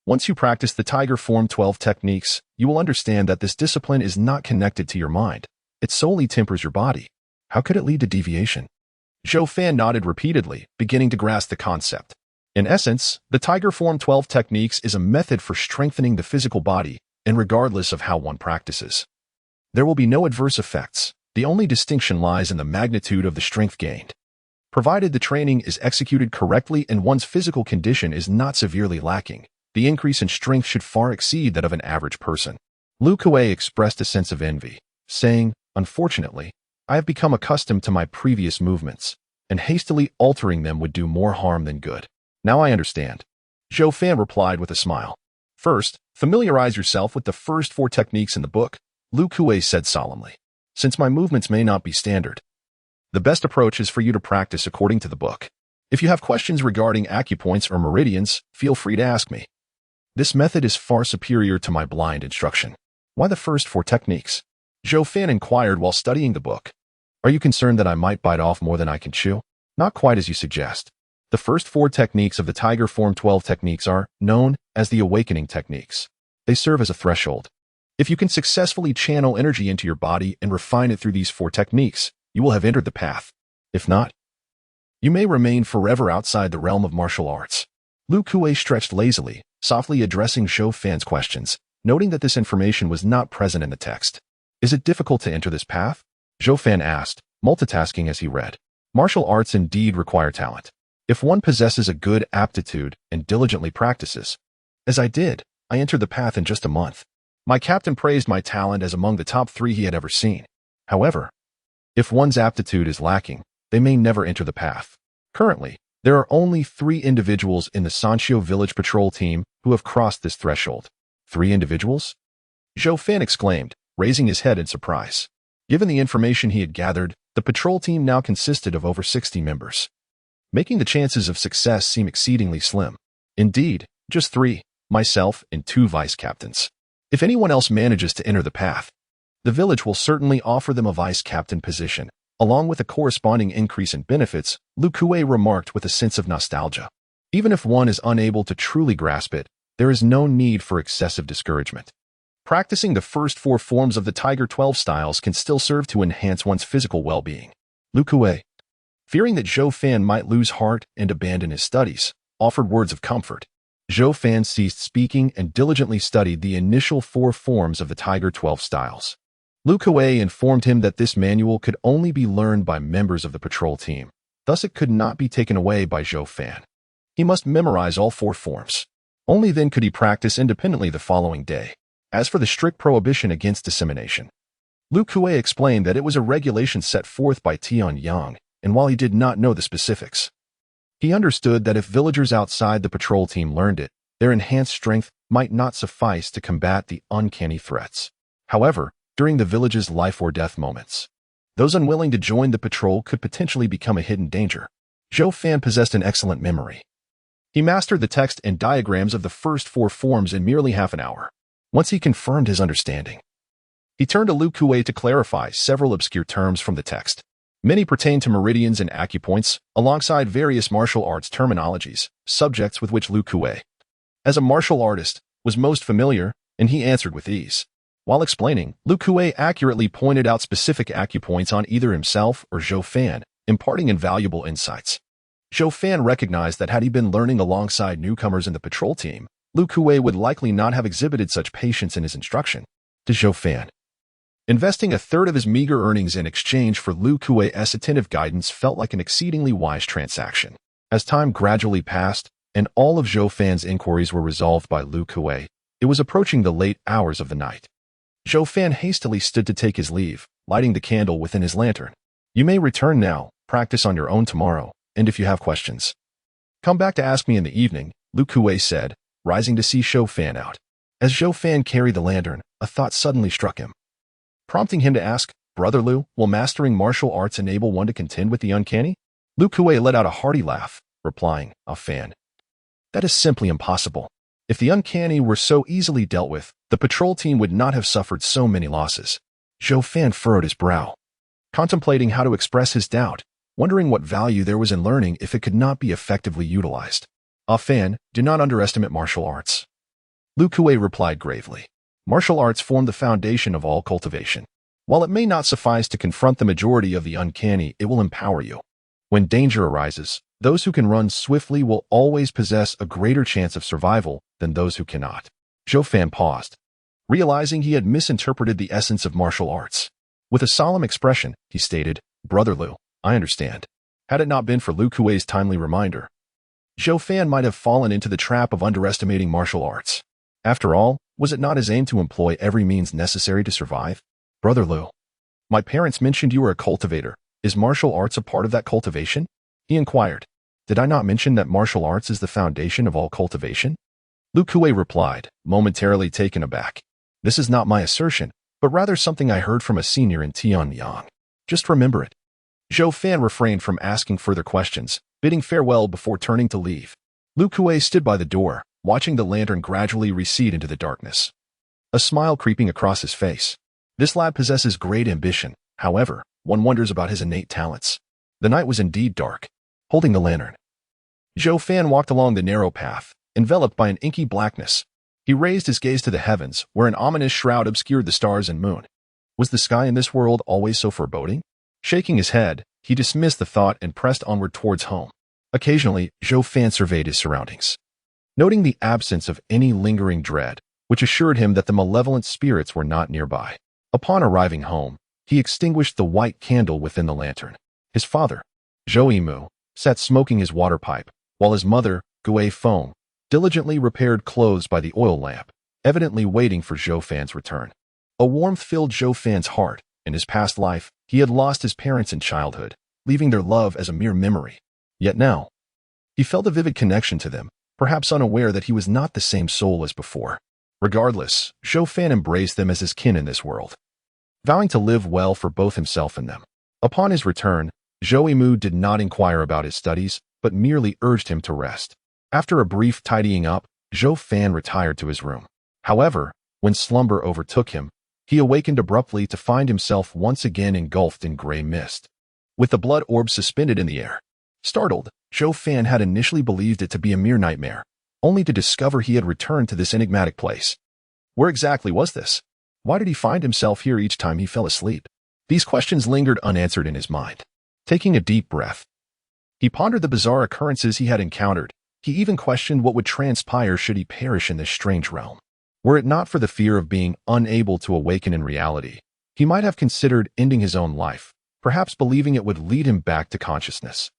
Once you practice the Tiger Form 12 techniques, you will understand that this discipline is not connected to your mind. It solely tempers your body. How could it lead to deviation? Zhou Fan nodded repeatedly, beginning to grasp the concept. In essence, the Tiger Form 12 techniques is a method for strengthening the physical body, and regardless of how one practices. There will be no adverse effects. The only distinction lies in the magnitude of the strength gained. Provided the training is executed correctly and one's physical condition is not severely lacking, the increase in strength should far exceed that of an average person. Lu Kuei expressed a sense of envy, saying, Unfortunately, I have become accustomed to my previous movements, and hastily altering them would do more harm than good. Now I understand. Zhou Fan replied with a smile. First, familiarize yourself with the first 4 techniques in the book, Lu Kuei said solemnly. Since my movements may not be standard, the best approach is for you to practice according to the book. If you have questions regarding acupoints or meridians, feel free to ask me. This method is far superior to my blind instruction. Why the first 4 techniques? Zhou Fan inquired while studying the book. Are you concerned that I might bite off more than I can chew? Not quite as you suggest. The first 4 techniques of the Tiger Form 12 techniques are known as the awakening techniques. They serve as a threshold. If you can successfully channel energy into your body and refine it through these 4 techniques, you will have entered the path. If not, you may remain forever outside the realm of martial arts. Lu Kuei stretched lazily, softly addressing Zhou Fan's questions, noting that this information was not present in the text. Is it difficult to enter this path? Zhou Fan asked, multitasking as he read. Martial arts indeed require talent. If one possesses a good aptitude and diligently practices, as I did, I entered the path in just a month. My captain praised my talent as among the top 3 he had ever seen. However, if one's aptitude is lacking, they may never enter the path. Currently, there are only 3 individuals in the Sanxiu village patrol team who have crossed this threshold. 3 individuals? Zhou Fan exclaimed, raising his head in surprise. Given the information he had gathered, the patrol team now consisted of over 60 members, making the chances of success seem exceedingly slim. Indeed, just 3, myself and 2 vice captains. If anyone else manages to enter the path, the village will certainly offer them a vice captain position, along with a corresponding increase in benefits, Lu Kuei remarked with a sense of nostalgia. Even if one is unable to truly grasp it, there is no need for excessive discouragement. Practicing the first 4 forms of the Tiger 12 styles can still serve to enhance one's physical well-being. Lu Kuei, fearing that Zhou Fan might lose heart and abandon his studies, offered words of comfort. Zhou Fan ceased speaking and diligently studied the initial 4 forms of the Tiger 12 styles. Lu Kuei informed him that this manual could only be learned by members of the patrol team, thus it could not be taken away by Zhou Fan. He must memorize all 4 forms. Only then could he practice independently the following day. As for the strict prohibition against dissemination, Lu Kuei explained that it was a regulation set forth by Tian Yang, and while he did not know the specifics, he understood that if villagers outside the patrol team learned it, their enhanced strength might not suffice to combat the uncanny threats. However, during the village's life or death moments, those unwilling to join the patrol could potentially become a hidden danger. Zhou Fan possessed an excellent memory. He mastered the text and diagrams of the first 4 forms in merely half an hour. Once he confirmed his understanding, he turned to Lu Kuei to clarify several obscure terms from the text. Many pertain to meridians and acupoints, alongside various martial arts terminologies, subjects with which Lu Kuei, as a martial artist, was most familiar, and he answered with ease. While explaining, Lu Kuei accurately pointed out specific acupoints on either himself or Zhou Fan, imparting invaluable insights. Zhou Fan recognized that had he been learning alongside newcomers in the patrol team, Lu Kuei would likely not have exhibited such patience in his instruction. To Zhou Fan, investing a third of his meager earnings in exchange for Lu Kuei's attentive guidance felt like an exceedingly wise transaction. As time gradually passed, and all of Zhou Fan's inquiries were resolved by Lu Kuei, it was approaching the late hours of the night. Zhou Fan hastily stood to take his leave, lighting the candle within his lantern. You may return now, practice on your own tomorrow, and if you have questions, come back to ask me in the evening, Lu Kuei said, rising to see Zhou Fan out. As Zhou Fan carried the lantern, a thought suddenly struck him, prompting him to ask, Brother Liu, will mastering martial arts enable one to contend with the uncanny? Lu Kuei let out a hearty laugh, replying, "A fan. That is simply impossible. If the uncanny were so easily dealt with, the patrol team would not have suffered so many losses." Zhou Fan furrowed his brow, contemplating how to express his doubt, wondering what value there was in learning if it could not be effectively utilized. "A fan, do not underestimate martial arts." Lu Kuei replied gravely. "Martial arts form the foundation of all cultivation. While it may not suffice to confront the majority of the uncanny, it will empower you. When danger arises, those who can run swiftly will always possess a greater chance of survival than those who cannot." Zhou Fan paused, realizing he had misinterpreted the essence of martial arts. With a solemn expression, he stated, "Brother Liu, I understand." Had it not been for Lu Kuei's timely reminder, Zhou Fan might have fallen into the trap of underestimating martial arts. After all, was it not his aim to employ every means necessary to survive? "Brother Liu, my parents mentioned you were a cultivator. Is martial arts a part of that cultivation?" he inquired. "Did I not mention that martial arts is the foundation of all cultivation?" Lu Kuei replied, momentarily taken aback. "This is not my assertion, but rather something I heard from a senior in Tianyang. Just remember it." Zhou Fan refrained from asking further questions, bidding farewell before turning to leave. Lu Kuei stood by the door, watching the lantern gradually recede into the darkness, a smile creeping across his face. This lad possesses great ambition. However, one wonders about his innate talents. The night was indeed dark. Holding the lantern, Zhou Fan walked along the narrow path, enveloped by an inky blackness. He raised his gaze to the heavens, where an ominous shroud obscured the stars and moon. Was the sky in this world always so foreboding? Shaking his head, he dismissed the thought and pressed onward towards home. Occasionally, Zhou Fan surveyed his surroundings, noting the absence of any lingering dread, which assured him that the malevolent spirits were not nearby. Upon arriving home, he extinguished the white candle within the lantern. His father, Zhou Yimu, sat smoking his water pipe, while his mother, Gui Feng, diligently repaired clothes by the oil lamp, evidently waiting for Zhou Fan's return. A warmth filled Zhou Fan's heart. In his past life, he had lost his parents in childhood, leaving their love as a mere memory. Yet now, he felt a vivid connection to them, perhaps unaware that he was not the same soul as before. Regardless, Zhou Fan embraced them as his kin in this world, vowing to live well for both himself and them. Upon his return, Zhou Yimu did not inquire about his studies, but merely urged him to rest. After a brief tidying up, Zhou Fan retired to his room. However, when slumber overtook him, he awakened abruptly to find himself once again engulfed in gray mist, with the blood orb suspended in the air. Startled, Zhou Fan had initially believed it to be a mere nightmare, only to discover he had returned to this enigmatic place. Where exactly was this? Why did he find himself here each time he fell asleep? These questions lingered unanswered in his mind. Taking a deep breath, he pondered the bizarre occurrences he had encountered. He even questioned what would transpire should he perish in this strange realm. Were it not for the fear of being unable to awaken in reality, he might have considered ending his own life, perhaps believing it would lead him back to consciousness.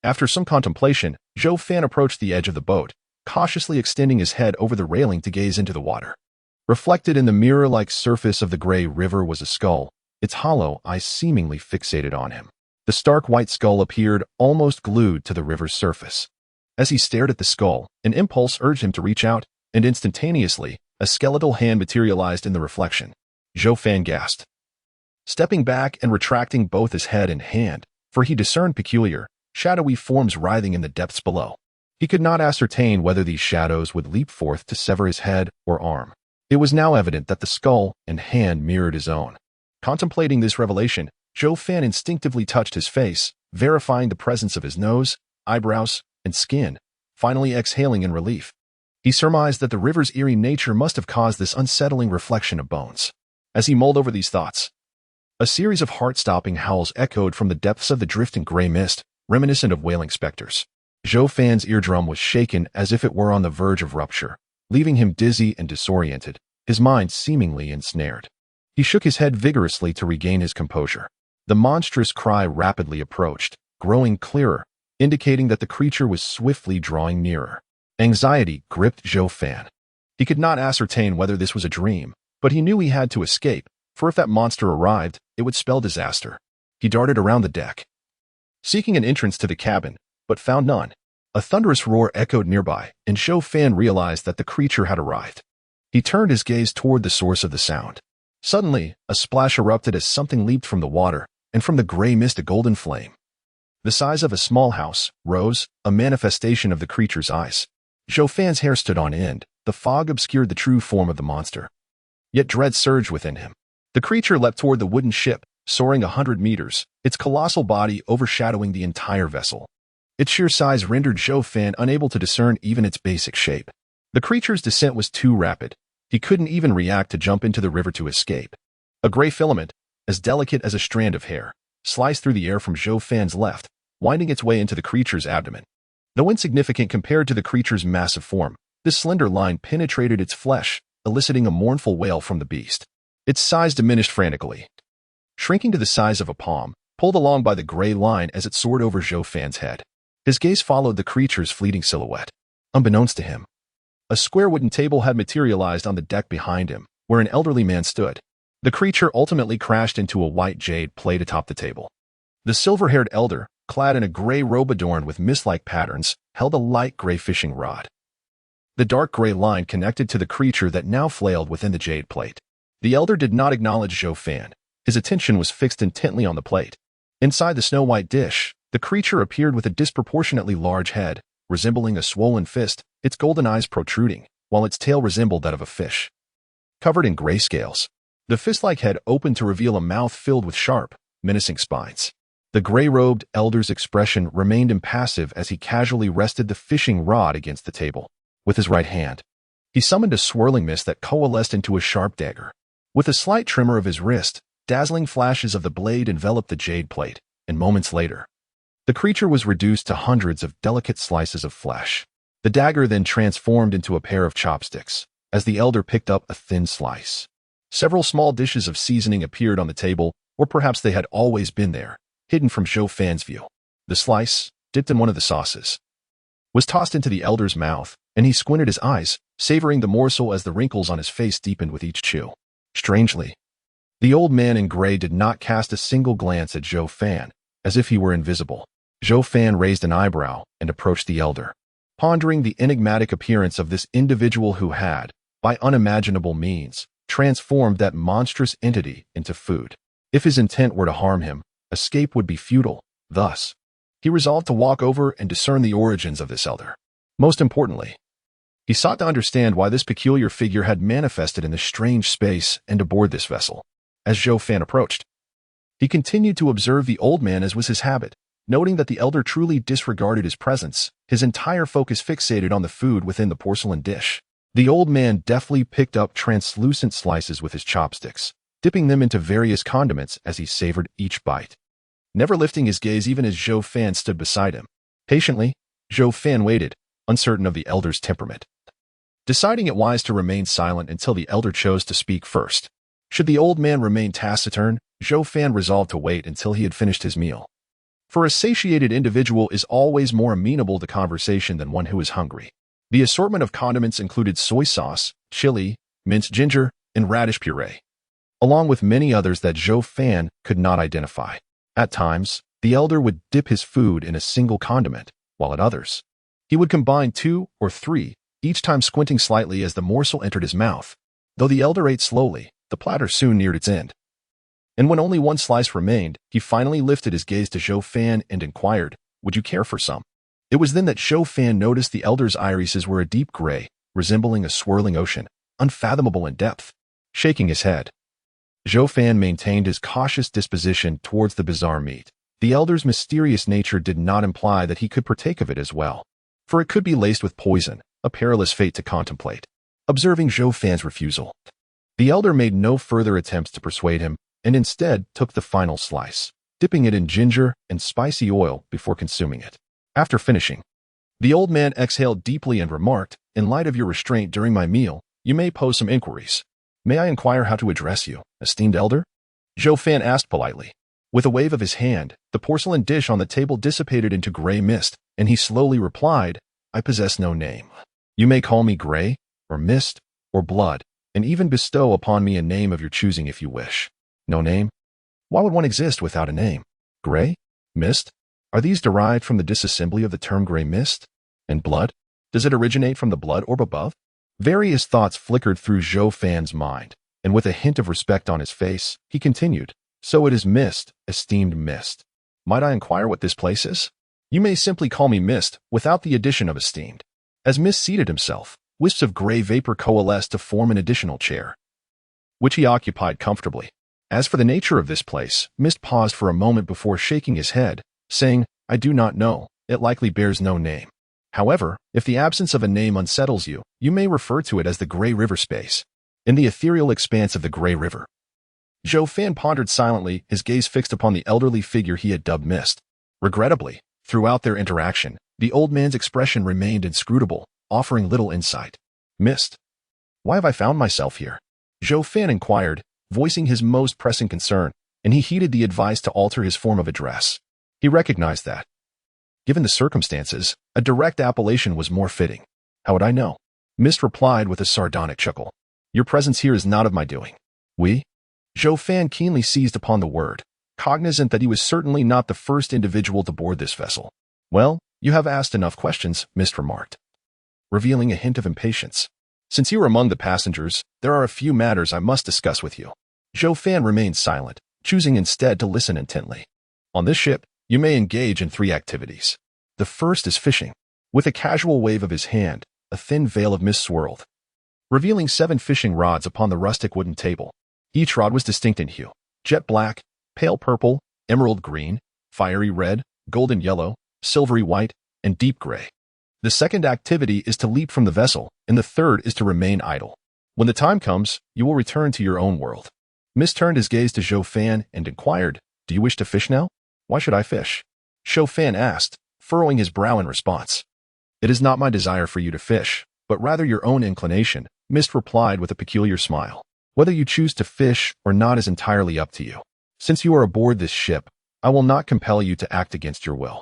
After some contemplation, Zhou Fan approached the edge of the boat, cautiously extending his head over the railing to gaze into the water. Reflected in the mirror-like surface of the gray river was a skull, its hollow eyes seemingly fixated on him. The stark white skull appeared almost glued to the river's surface. As he stared at the skull, an impulse urged him to reach out, and instantaneously, a skeletal hand materialized in the reflection. Zhou Fan gasped, stepping back and retracting both his head and hand, for he discerned peculiar, shadowy forms writhing in the depths below. He could not ascertain whether these shadows would leap forth to sever his head or arm. It was now evident that the skull and hand mirrored his own. Contemplating this revelation, Zhou Fan instinctively touched his face, verifying the presence of his nose, eyebrows, and skin, finally exhaling in relief. He surmised that the river's eerie nature must have caused this unsettling reflection of bones. As he mulled over these thoughts, a series of heart-stopping howls echoed from the depths of the drifting gray mist, reminiscent of wailing specters. Zhou Fan's eardrum was shaken as if it were on the verge of rupture, leaving him dizzy and disoriented, his mind seemingly ensnared. He shook his head vigorously to regain his composure. The monstrous cry rapidly approached, growing clearer, indicating that the creature was swiftly drawing nearer. Anxiety gripped Zhou Fan. He could not ascertain whether this was a dream, but he knew he had to escape, for if that monster arrived, it would spell disaster. He darted around the deck, seeking an entrance to the cabin, but found none. A thunderous roar echoed nearby, and Zhou Fan realized that the creature had arrived. He turned his gaze toward the source of the sound. Suddenly, a splash erupted as something leaped from the water, and from the gray mist a golden flame, the size of a small house, rose, a manifestation of the creature's eyes. Zhou Fan's hair stood on end. The fog obscured the true form of the monster. Yet dread surged within him. The creature leapt toward the wooden ship, soaring 100 meters, its colossal body overshadowing the entire vessel. Its sheer size rendered Zhou Fan unable to discern even its basic shape. The creature's descent was too rapid. He couldn't even react to jump into the river to escape. A gray filament, as delicate as a strand of hair, sliced through the air from Zhou Fan's left, winding its way into the creature's abdomen. Though insignificant compared to the creature's massive form, this slender line penetrated its flesh, eliciting a mournful wail from the beast. Its size diminished frantically, shrinking to the size of a palm, pulled along by the gray line as it soared over Zhou Fan's head. His gaze followed the creature's fleeting silhouette. Unbeknownst to him, a square wooden table had materialized on the deck behind him, where an elderly man stood. The creature ultimately crashed into a white jade plate atop the table. The silver-haired elder, clad in a gray robe adorned with mist-like patterns, held a light gray fishing rod. The dark gray line connected to the creature that now flailed within the jade plate. The elder did not acknowledge Zhou Fan. His attention was fixed intently on the plate. Inside the snow-white dish, the creature appeared with a disproportionately large head, resembling a swollen fist, its golden eyes protruding, while its tail resembled that of a fish. Covered in gray scales, the fist-like head opened to reveal a mouth filled with sharp, menacing spines. The gray-robed elder's expression remained impassive as he casually rested the fishing rod against the table. With his right hand, he summoned a swirling mist that coalesced into a sharp dagger. With a slight tremor of his wrist, dazzling flashes of the blade enveloped the jade plate, and moments later, the creature was reduced to hundreds of delicate slices of flesh. The dagger then transformed into a pair of chopsticks, as the elder picked up a thin slice. Several small dishes of seasoning appeared on the table, or perhaps they had always been there, hidden from Zhou Fan's view. The slice, dipped in one of the sauces, was tossed into the elder's mouth, and he squinted his eyes, savoring the morsel as the wrinkles on his face deepened with each chew. Strangely, the old man in gray did not cast a single glance at Zhou Fan, as if he were invisible. Zhou Fan raised an eyebrow and approached the elder, pondering the enigmatic appearance of this individual who had, by unimaginable means, transformed that monstrous entity into food. If his intent were to harm him, escape would be futile. Thus, he resolved to walk over and discern the origins of this elder. Most importantly, he sought to understand why this peculiar figure had manifested in this strange space and aboard this vessel. As Zhou Fan approached, he continued to observe the old man as was his habit, noting that the elder truly disregarded his presence, his entire focus fixated on the food within the porcelain dish. The old man deftly picked up translucent slices with his chopsticks, dipping them into various condiments as he savored each bite, never lifting his gaze even as Zhou Fan stood beside him. Patiently, Zhou Fan waited, uncertain of the elder's temperament, deciding it wise to remain silent until the elder chose to speak first. Should the old man remain taciturn, Zhou Fan resolved to wait until he had finished his meal. For a satiated individual is always more amenable to conversation than one who is hungry. The assortment of condiments included soy sauce, chili, minced ginger, and radish puree, along with many others that Zhou Fan could not identify. At times, the elder would dip his food in a single condiment, while at others, he would combine 2 or 3, each time squinting slightly as the morsel entered his mouth. Though the elder ate slowly, the platter soon neared its end. And when only one slice remained, he finally lifted his gaze to Zhou Fan and inquired, "Would you care for some?" It was then that Zhou Fan noticed the elder's irises were a deep gray, resembling a swirling ocean, unfathomable in depth. Shaking his head, Zhou Fan maintained his cautious disposition towards the bizarre meat. The elder's mysterious nature did not imply that he could partake of it as well, for it could be laced with poison, a perilous fate to contemplate. Observing Zhou Fan's refusal, the elder made no further attempts to persuade him, and instead took the final slice, dipping it in ginger and spicy oil before consuming it. After finishing, the old man exhaled deeply and remarked, "In light of your restraint during my meal, you may pose some inquiries. May I inquire how to address you, esteemed elder?" Zhou Fan asked politely. With a wave of his hand, the porcelain dish on the table dissipated into gray mist, and he slowly replied, "I possess no name. You may call me Gray, or Mist, or Blood, and even bestow upon me a name of your choosing if you wish." No name? Why would one exist without a name? Gray? Mist? Are these derived from the disassembly of the term gray mist? And blood? Does it originate from the blood orb above? Various thoughts flickered through Zhou Fan's mind, and with a hint of respect on his face, he continued, "So it is Mist, esteemed Mist. Might I inquire what this place is? You may simply call me Mist, without the addition of esteemed." As Mist seated himself, wisps of gray vapor coalesced to form an additional chair, which he occupied comfortably. As for the nature of this place, Mist paused for a moment before shaking his head, saying, "I do not know. It likely bears no name. However, if the absence of a name unsettles you, you may refer to it as the Gray River space. In the ethereal expanse of the Gray River." Zhou Fan pondered silently, his gaze fixed upon the elderly figure he had dubbed Mist. Regrettably, throughout their interaction, the old man's expression remained inscrutable, offering little insight. "Mist, why have I found myself here?" Zhou Fan inquired, voicing his most pressing concern, and he heeded the advice to alter his form of address. He recognized that, given the circumstances, a direct appellation was more fitting. "How would I know?" Mist replied with a sardonic chuckle. "Your presence here is not of my doing." "We?" Zhou Fan keenly seized upon the word, cognizant that he was certainly not the first individual to board this vessel. "Well, you have asked enough questions," Mist remarked, revealing a hint of impatience. "Since you are among the passengers, there are a few matters I must discuss with you." Zhou Fan remained silent, choosing instead to listen intently. "On this ship, you may engage in 3 activities. The first is fishing." With a casual wave of his hand, a thin veil of mist swirled, revealing 7 fishing rods upon the rustic wooden table. Each rod was distinct in hue: jet black, pale purple, emerald green, fiery red, golden yellow, silvery white, and deep gray. The second activity is to leap from the vessel, and the third is to remain idle. When the time comes, you will return to your own world. Mist turned his gaze to Zhou Fan and inquired, "Do you wish to fish now?" "Why should I fish?" Zhou Fan asked, furrowing his brow in response. "It is not my desire for you to fish, but rather your own inclination," Mist replied with a peculiar smile. "Whether you choose to fish or not is entirely up to you. Since you are aboard this ship, I will not compel you to act against your will."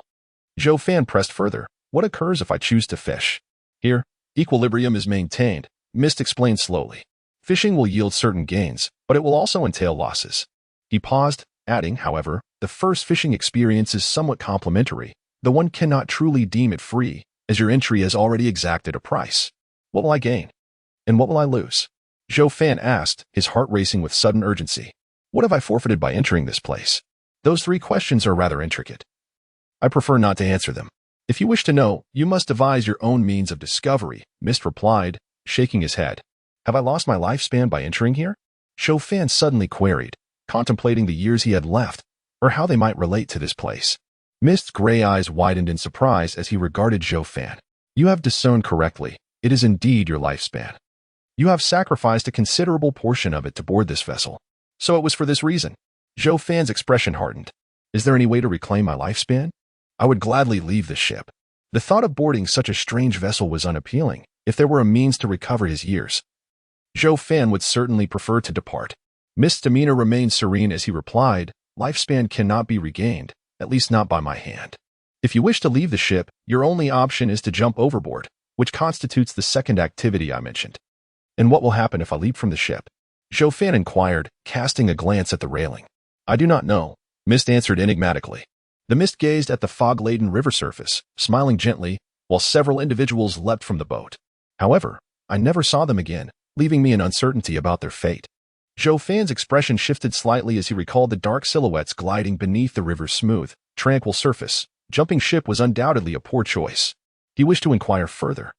Zhou Fan pressed further, "What occurs if I choose to fish?" "Here, equilibrium is maintained," Mist explained slowly. "Fishing will yield certain gains, but it will also entail losses." He paused, adding, "However, the first fishing experience is somewhat complimentary, though one cannot truly deem it free, as your entry has already exacted a price. What will I gain? And what will I lose?" Zhou Fan asked, his heart racing with sudden urgency. "What have I forfeited by entering this place?" "Those 3 questions are rather intricate. I prefer not to answer them. If you wish to know, you must devise your own means of discovery," Mist replied, shaking his head. "Have I lost my lifespan by entering here?" Zhou Fan suddenly queried, contemplating the years he had left, or how they might relate to this place. Mist's gray eyes widened in surprise as he regarded Zhou Fan. "You have discerned correctly. It is indeed your lifespan. You have sacrificed a considerable portion of it to board this vessel. So it was for this reason." Zhou Fan's expression hardened. "Is there any way to reclaim my lifespan? I would gladly leave this ship." The thought of boarding such a strange vessel was unappealing. If there were a means to recover his years, Zhou Fan would certainly prefer to depart. Mist's demeanor remained serene as he replied, "Lifespan cannot be regained, at least not by my hand. If you wish to leave the ship, your only option is to jump overboard, which constitutes the second activity I mentioned." "And what will happen if I leap from the ship?" Zhou Fan inquired, casting a glance at the railing. "I do not know," Mist answered enigmatically. The Mist gazed at the fog-laden river surface, smiling gently, while several individuals leapt from the boat. "However, I never saw them again, leaving me in uncertainty about their fate." Zhou Fan's expression shifted slightly as he recalled the dark silhouettes gliding beneath the river's smooth, tranquil surface. Jumping ship was undoubtedly a poor choice. He wished to inquire further,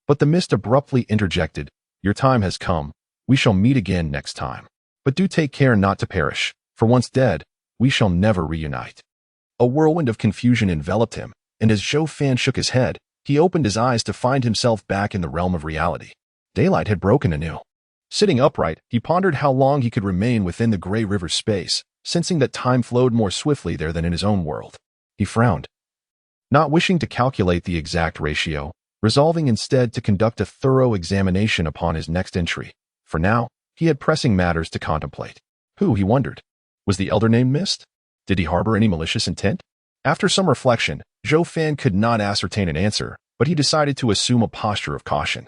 but the Mist abruptly interjected, "Your time has come. We shall meet again next time. But do take care not to perish, for once dead, we shall never reunite." A whirlwind of confusion enveloped him, and as Zhou Fan shook his head, he opened his eyes to find himself back in the realm of reality. Daylight had broken anew. Sitting upright, he pondered how long he could remain within the Gray River space, sensing that time flowed more swiftly there than in his own world. He frowned, not wishing to calculate the exact ratio, resolving instead to conduct a thorough examination upon his next entry. For now, he had pressing matters to contemplate. Who, he wondered, was the elder named Mist? Did he harbor any malicious intent? After some reflection, Zhou Fan could not ascertain an answer, but he decided to assume a posture of caution,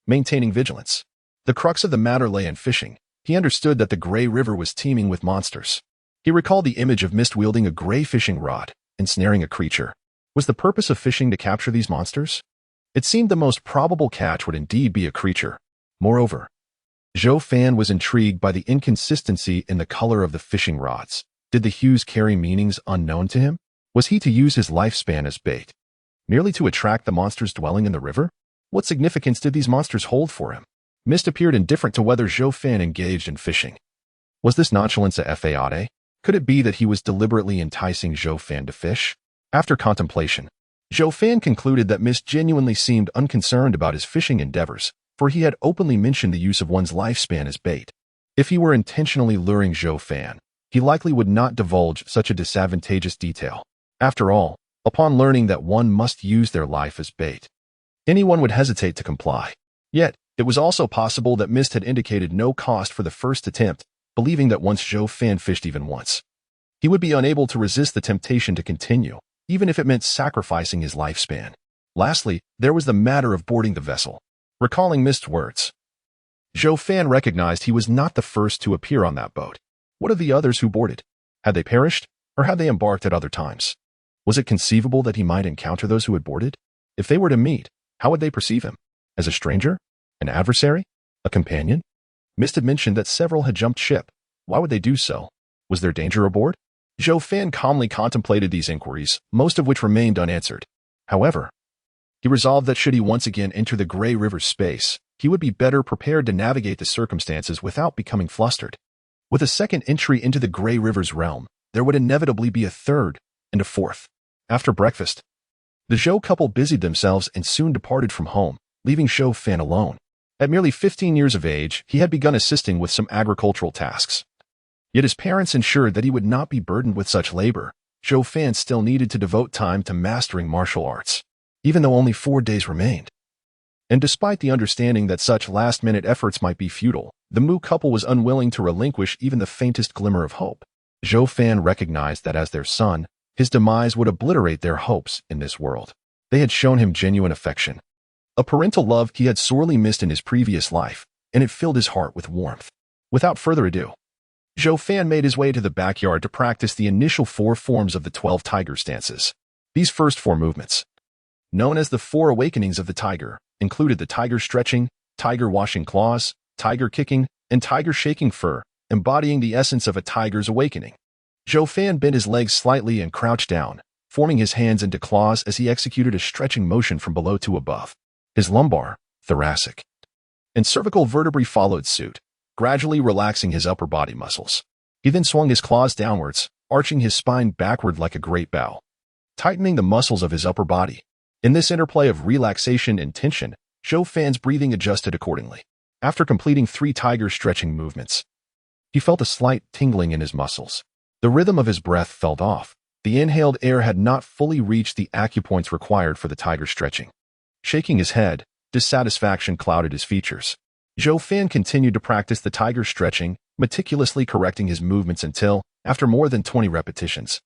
maintaining vigilance. The crux of the matter lay in fishing. He understood that the Gray River was teeming with monsters. He recalled the image of Mist wielding a gray fishing rod, ensnaring a creature. Was the purpose of fishing to capture these monsters? It seemed the most probable catch would indeed be a creature. Moreover, Zhou Fan was intrigued by the inconsistency in the color of the fishing rods. Did the hues carry meanings unknown to him? Was he to use his lifespan as bait, merely to attract the monsters dwelling in the river? What significance did these monsters hold for him? Mist appeared indifferent to whether Zhou Fan engaged in fishing. Was this nonchalance a fade? Could it be that he was deliberately enticing Zhou Fan to fish? After contemplation, Zhou Fan concluded that Mist genuinely seemed unconcerned about his fishing endeavors, for he had openly mentioned the use of one's lifespan as bait. If he were intentionally luring Zhou Fan, he likely would not divulge such a disadvantageous detail. After all, upon learning that one must use their life as bait, anyone would hesitate to comply. Yet, it was also possible that Mist had indicated no cost for the first attempt, believing that once Zhou Fan fished even once, he would be unable to resist the temptation to continue, even if it meant sacrificing his lifespan. Lastly, there was the matter of boarding the vessel. Recalling Mist's words, Zhou Fan recognized he was not the first to appear on that boat. What of the others who boarded? Had they perished, or had they embarked at other times? Was it conceivable that he might encounter those who had boarded? If they were to meet, how would they perceive him? As a stranger? An adversary? A companion? Mist had mentioned that several had jumped ship. Why would they do so? Was there danger aboard? Zhou Fan calmly contemplated these inquiries, most of which remained unanswered. However, he resolved that should he once again enter the Grey River's space, he would be better prepared to navigate the circumstances without becoming flustered. With a second entry into the Grey River's realm, there would inevitably be a third and a fourth. After breakfast, the Zhou couple busied themselves and soon departed from home, leaving Zhou Fan alone. At merely 15 years of age, he had begun assisting with some agricultural tasks. Yet his parents ensured that he would not be burdened with such labor. Zhou Fan still needed to devote time to mastering martial arts, even though only 4 days remained. And despite the understanding that such last-minute efforts might be futile, the Mu couple was unwilling to relinquish even the faintest glimmer of hope. Zhou Fan recognized that as their son, his demise would obliterate their hopes in this world. They had shown him genuine affection, a parental love he had sorely missed in his previous life, and it filled his heart with warmth. Without further ado, Zhou Fan made his way to the backyard to practice the initial 4 forms of the 12 tiger stances. These first 4 movements, known as the 4 awakenings of the tiger, included the tiger stretching, tiger washing claws, tiger kicking, and tiger shaking fur, embodying the essence of a tiger's awakening. Zhou Fan bent his legs slightly and crouched down, forming his hands into claws as he executed a stretching motion from below to above. His lumbar, thoracic, and cervical vertebrae followed suit, gradually relaxing his upper body muscles. He then swung his claws downwards, arching his spine backward like a great bow, tightening the muscles of his upper body. In this interplay of relaxation and tension, Zhou Fan's breathing adjusted accordingly. After completing 3 tiger stretching movements, he felt a slight tingling in his muscles. The rhythm of his breath felt off. The inhaled air had not fully reached the acupoints required for the tiger stretching. Shaking his head, dissatisfaction clouded his features. Zhou Fan continued to practice the tiger stretching, meticulously correcting his movements until, after more than 20 repetitions,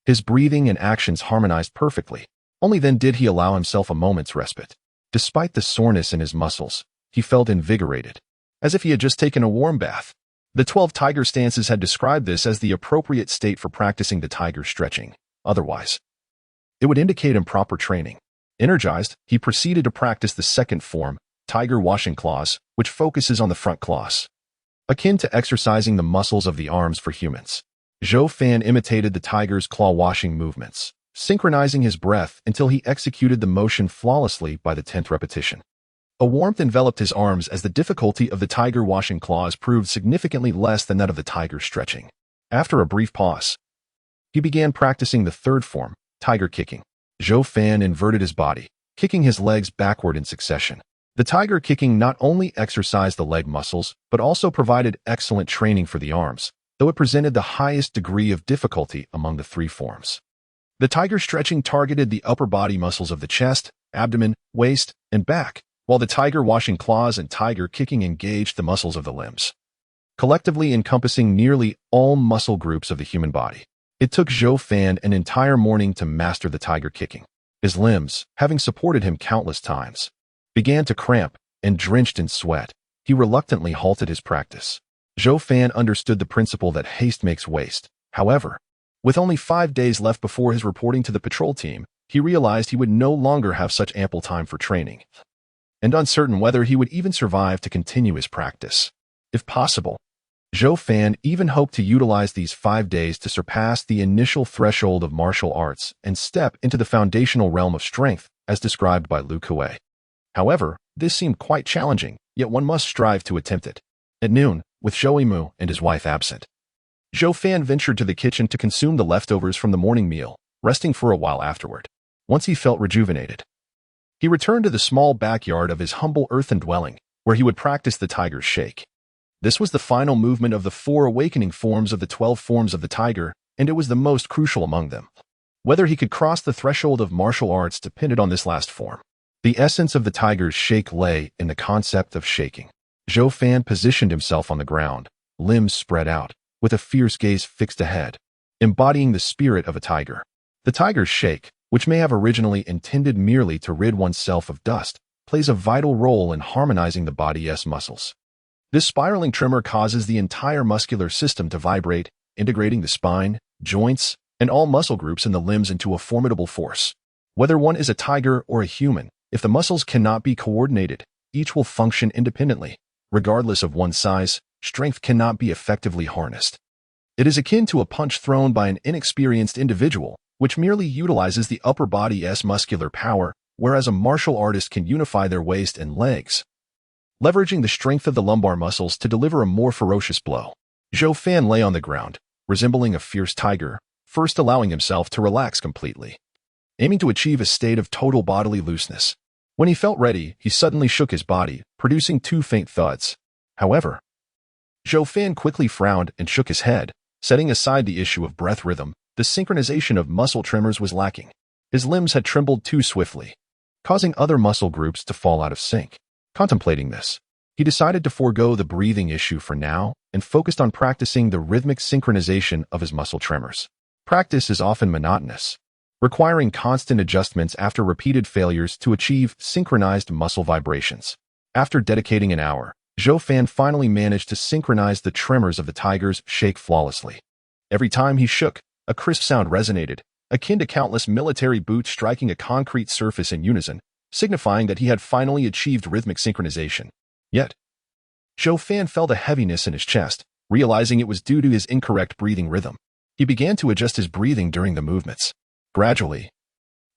his breathing and actions harmonized perfectly. Only then did he allow himself a moment's respite. Despite the soreness in his muscles, he felt invigorated, as if he had just taken a warm bath. The 12 tiger stances had described this as the appropriate state for practicing the tiger stretching. Otherwise, it would indicate improper training. Energized, he proceeded to practice the second form, tiger washing claws, which focuses on the front claws, akin to exercising the muscles of the arms for humans. Zhou Fan imitated the tiger's claw washing movements, synchronizing his breath until he executed the motion flawlessly by the 10th repetition. A warmth enveloped his arms as the difficulty of the tiger washing claws proved significantly less than that of the tiger stretching. After a brief pause, he began practicing the third form, tiger kicking. Zhou Fan inverted his body, kicking his legs backward in succession. The tiger kicking not only exercised the leg muscles, but also provided excellent training for the arms, though it presented the highest degree of difficulty among the 3 forms. The tiger stretching targeted the upper body muscles of the chest, abdomen, waist, and back, while the tiger washing claws and tiger kicking engaged the muscles of the limbs, collectively encompassing nearly all muscle groups of the human body. It took Zhou Fan an entire morning to master the tiger kicking. His limbs, having supported him countless times, began to cramp, and drenched in sweat, he reluctantly halted his practice. Zhou Fan understood the principle that haste makes waste. However, with only 5 days left before his reporting to the patrol team, he realized he would no longer have such ample time for training, and uncertain whether he would even survive to continue his practice. if possible. Zhou Fan even hoped to utilize these 5 days to surpass the initial threshold of martial arts and step into the foundational realm of strength, as described by Lu Kuei. However, this seemed quite challenging, yet one must strive to attempt it. At noon, with Zhou Yimou and his wife absent, Zhou Fan ventured to the kitchen to consume the leftovers from the morning meal, resting for a while afterward. Once he felt rejuvenated, he returned to the small backyard of his humble earthen dwelling, where he would practice the tiger's shake. This was the final movement of the 4 awakening forms of the 12 forms of the tiger, and it was the most crucial among them. Whether he could cross the threshold of martial arts depended on this last form. The essence of the tiger's shake lay in the concept of shaking. Zhou Fan positioned himself on the ground, limbs spread out, with a fierce gaze fixed ahead, embodying the spirit of a tiger. The tiger's shake, which may have originally intended merely to rid oneself of dust, plays a vital role in harmonizing the body's muscles. This spiraling tremor causes the entire muscular system to vibrate, integrating the spine, joints, and all muscle groups in the limbs into a formidable force. Whether one is a tiger or a human, if the muscles cannot be coordinated, each will function independently. Regardless of one's size, strength cannot be effectively harnessed. It is akin to a punch thrown by an inexperienced individual, which merely utilizes the upper body's muscular power, whereas a martial artist can unify their waist and legs, leveraging the strength of the lumbar muscles to deliver a more ferocious blow. Zhou Fan lay on the ground, resembling a fierce tiger, first allowing himself to relax completely, aiming to achieve a state of total bodily looseness. When he felt ready, he suddenly shook his body, producing 2 faint thuds. However, Zhou Fan quickly frowned and shook his head, setting aside the issue of breath rhythm. The synchronization of muscle tremors was lacking. His limbs had trembled too swiftly, causing other muscle groups to fall out of sync. Contemplating this, he decided to forego the breathing issue for now and focused on practicing the rhythmic synchronization of his muscle tremors. Practice is often monotonous, requiring constant adjustments after repeated failures to achieve synchronized muscle vibrations. After dedicating an hour, Zhou Fan finally managed to synchronize the tremors of the tiger's shake flawlessly. Every time he shook, a crisp sound resonated, akin to countless military boots striking a concrete surface in unison, signifying that he had finally achieved rhythmic synchronization. Yet, Zhou Fan felt a heaviness in his chest, realizing it was due to his incorrect breathing rhythm. He began to adjust his breathing during the movements. Gradually,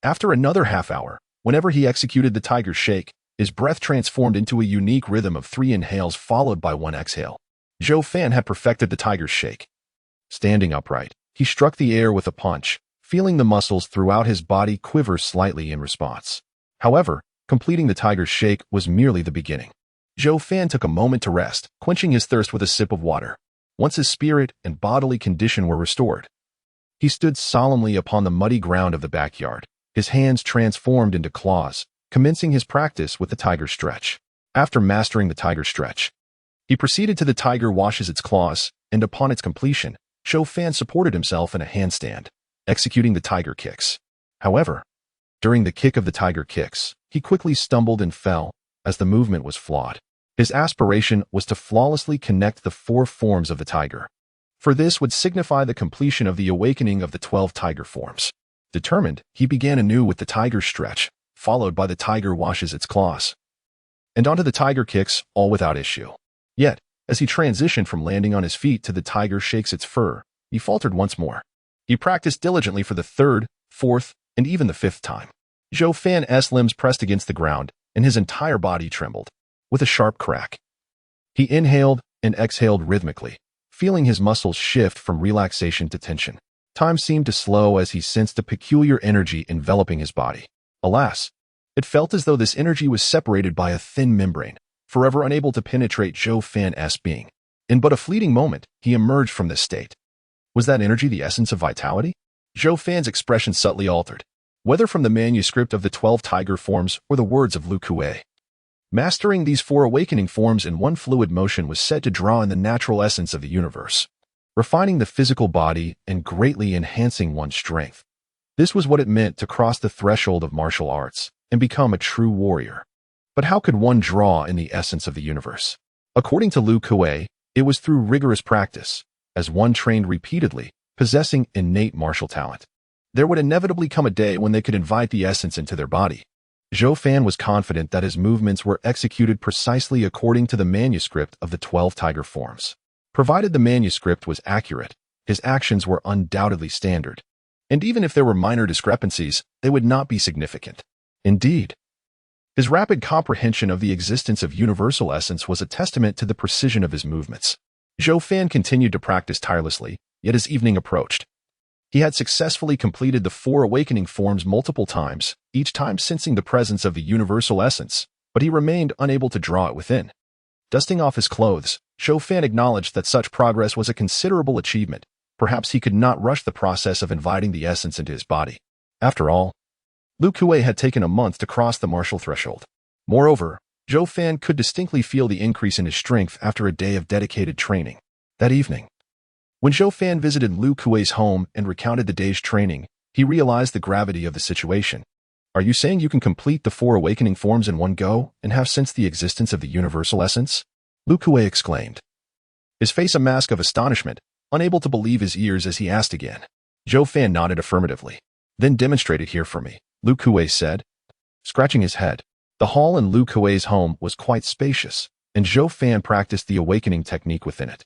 after another half hour, whenever he executed the tiger's shake, his breath transformed into a unique rhythm of 3 inhales followed by 1 exhale. Zhou Fan had perfected the tiger's shake. Standing upright, he struck the air with a punch, feeling the muscles throughout his body quiver slightly in response. However, completing the tiger's shake was merely the beginning. Zhou Fan took a moment to rest, quenching his thirst with a sip of water. Once his spirit and bodily condition were restored, he stood solemnly upon the muddy ground of the backyard, his hands transformed into claws, commencing his practice with the tiger stretch. After mastering the tiger stretch, he proceeded to the tiger washes its claws, and upon its completion, Zhou Fan supported himself in a handstand, executing the tiger kicks. However, during the kick of the tiger kicks, he quickly stumbled and fell, as the movement was flawed. His aspiration was to flawlessly connect the 4 forms of the tiger, for this would signify the completion of the awakening of the 12 tiger forms. Determined, he began anew with the tiger stretch, followed by the tiger washes its claws, and onto the tiger kicks, all without issue. Yet, as he transitioned from landing on his feet to the tiger shakes its fur, he faltered once more. He practiced diligently for the 3rd, 4th, and even the 5th time. Zhou Fan's limbs pressed against the ground, and his entire body trembled. With a sharp crack, he inhaled and exhaled rhythmically, feeling his muscles shift from relaxation to tension. Time seemed to slow as he sensed a peculiar energy enveloping his body. Alas, it felt as though this energy was separated by a thin membrane, forever unable to penetrate Zhou Fan's being. In but a fleeting moment, he emerged from this state. Was that energy the essence of vitality? Zhou Fan's expression subtly altered, whether from the manuscript of the 12 tiger forms or the words of Lu Kuei. Mastering these 4 awakening forms in one fluid motion was said to draw in the natural essence of the universe, refining the physical body and greatly enhancing one's strength. This was what it meant to cross the threshold of martial arts and become a true warrior. But how could one draw in the essence of the universe? According to Lu Kuei, it was through rigorous practice, as one trained repeatedly, possessing innate martial talent. There would inevitably come a day when they could invite the essence into their body. Zhou Fan was confident that his movements were executed precisely according to the manuscript of the 12 tiger forms. Provided the manuscript was accurate, his actions were undoubtedly standard. And even if there were minor discrepancies, they would not be significant. Indeed, his rapid comprehension of the existence of universal essence was a testament to the precision of his movements. Zhou Fan continued to practice tirelessly, yet as evening approached, he had successfully completed the 4 awakening forms multiple times, each time sensing the presence of the universal essence, but he remained unable to draw it within. Dusting off his clothes, Zhou Fan acknowledged that such progress was a considerable achievement. Perhaps he could not rush the process of inviting the essence into his body. After all, Lu Kuei had taken a month to cross the martial threshold. Moreover, Zhou Fan could distinctly feel the increase in his strength after a day of dedicated training. That evening, when Zhou Fan visited Lu Kuei's home and recounted the day's training, he realized the gravity of the situation. Are you saying you can complete the 4 awakening forms in one go and have sensed the existence of the universal essence? Lu Kuei exclaimed, his face a mask of astonishment, unable to believe his ears as he asked again. Zhou Fan nodded affirmatively. Then demonstrate it here for me, Lu Kuei said, scratching his head. The hall in Lu Kuei's home was quite spacious, and Zhou Fan practiced the awakening technique within it.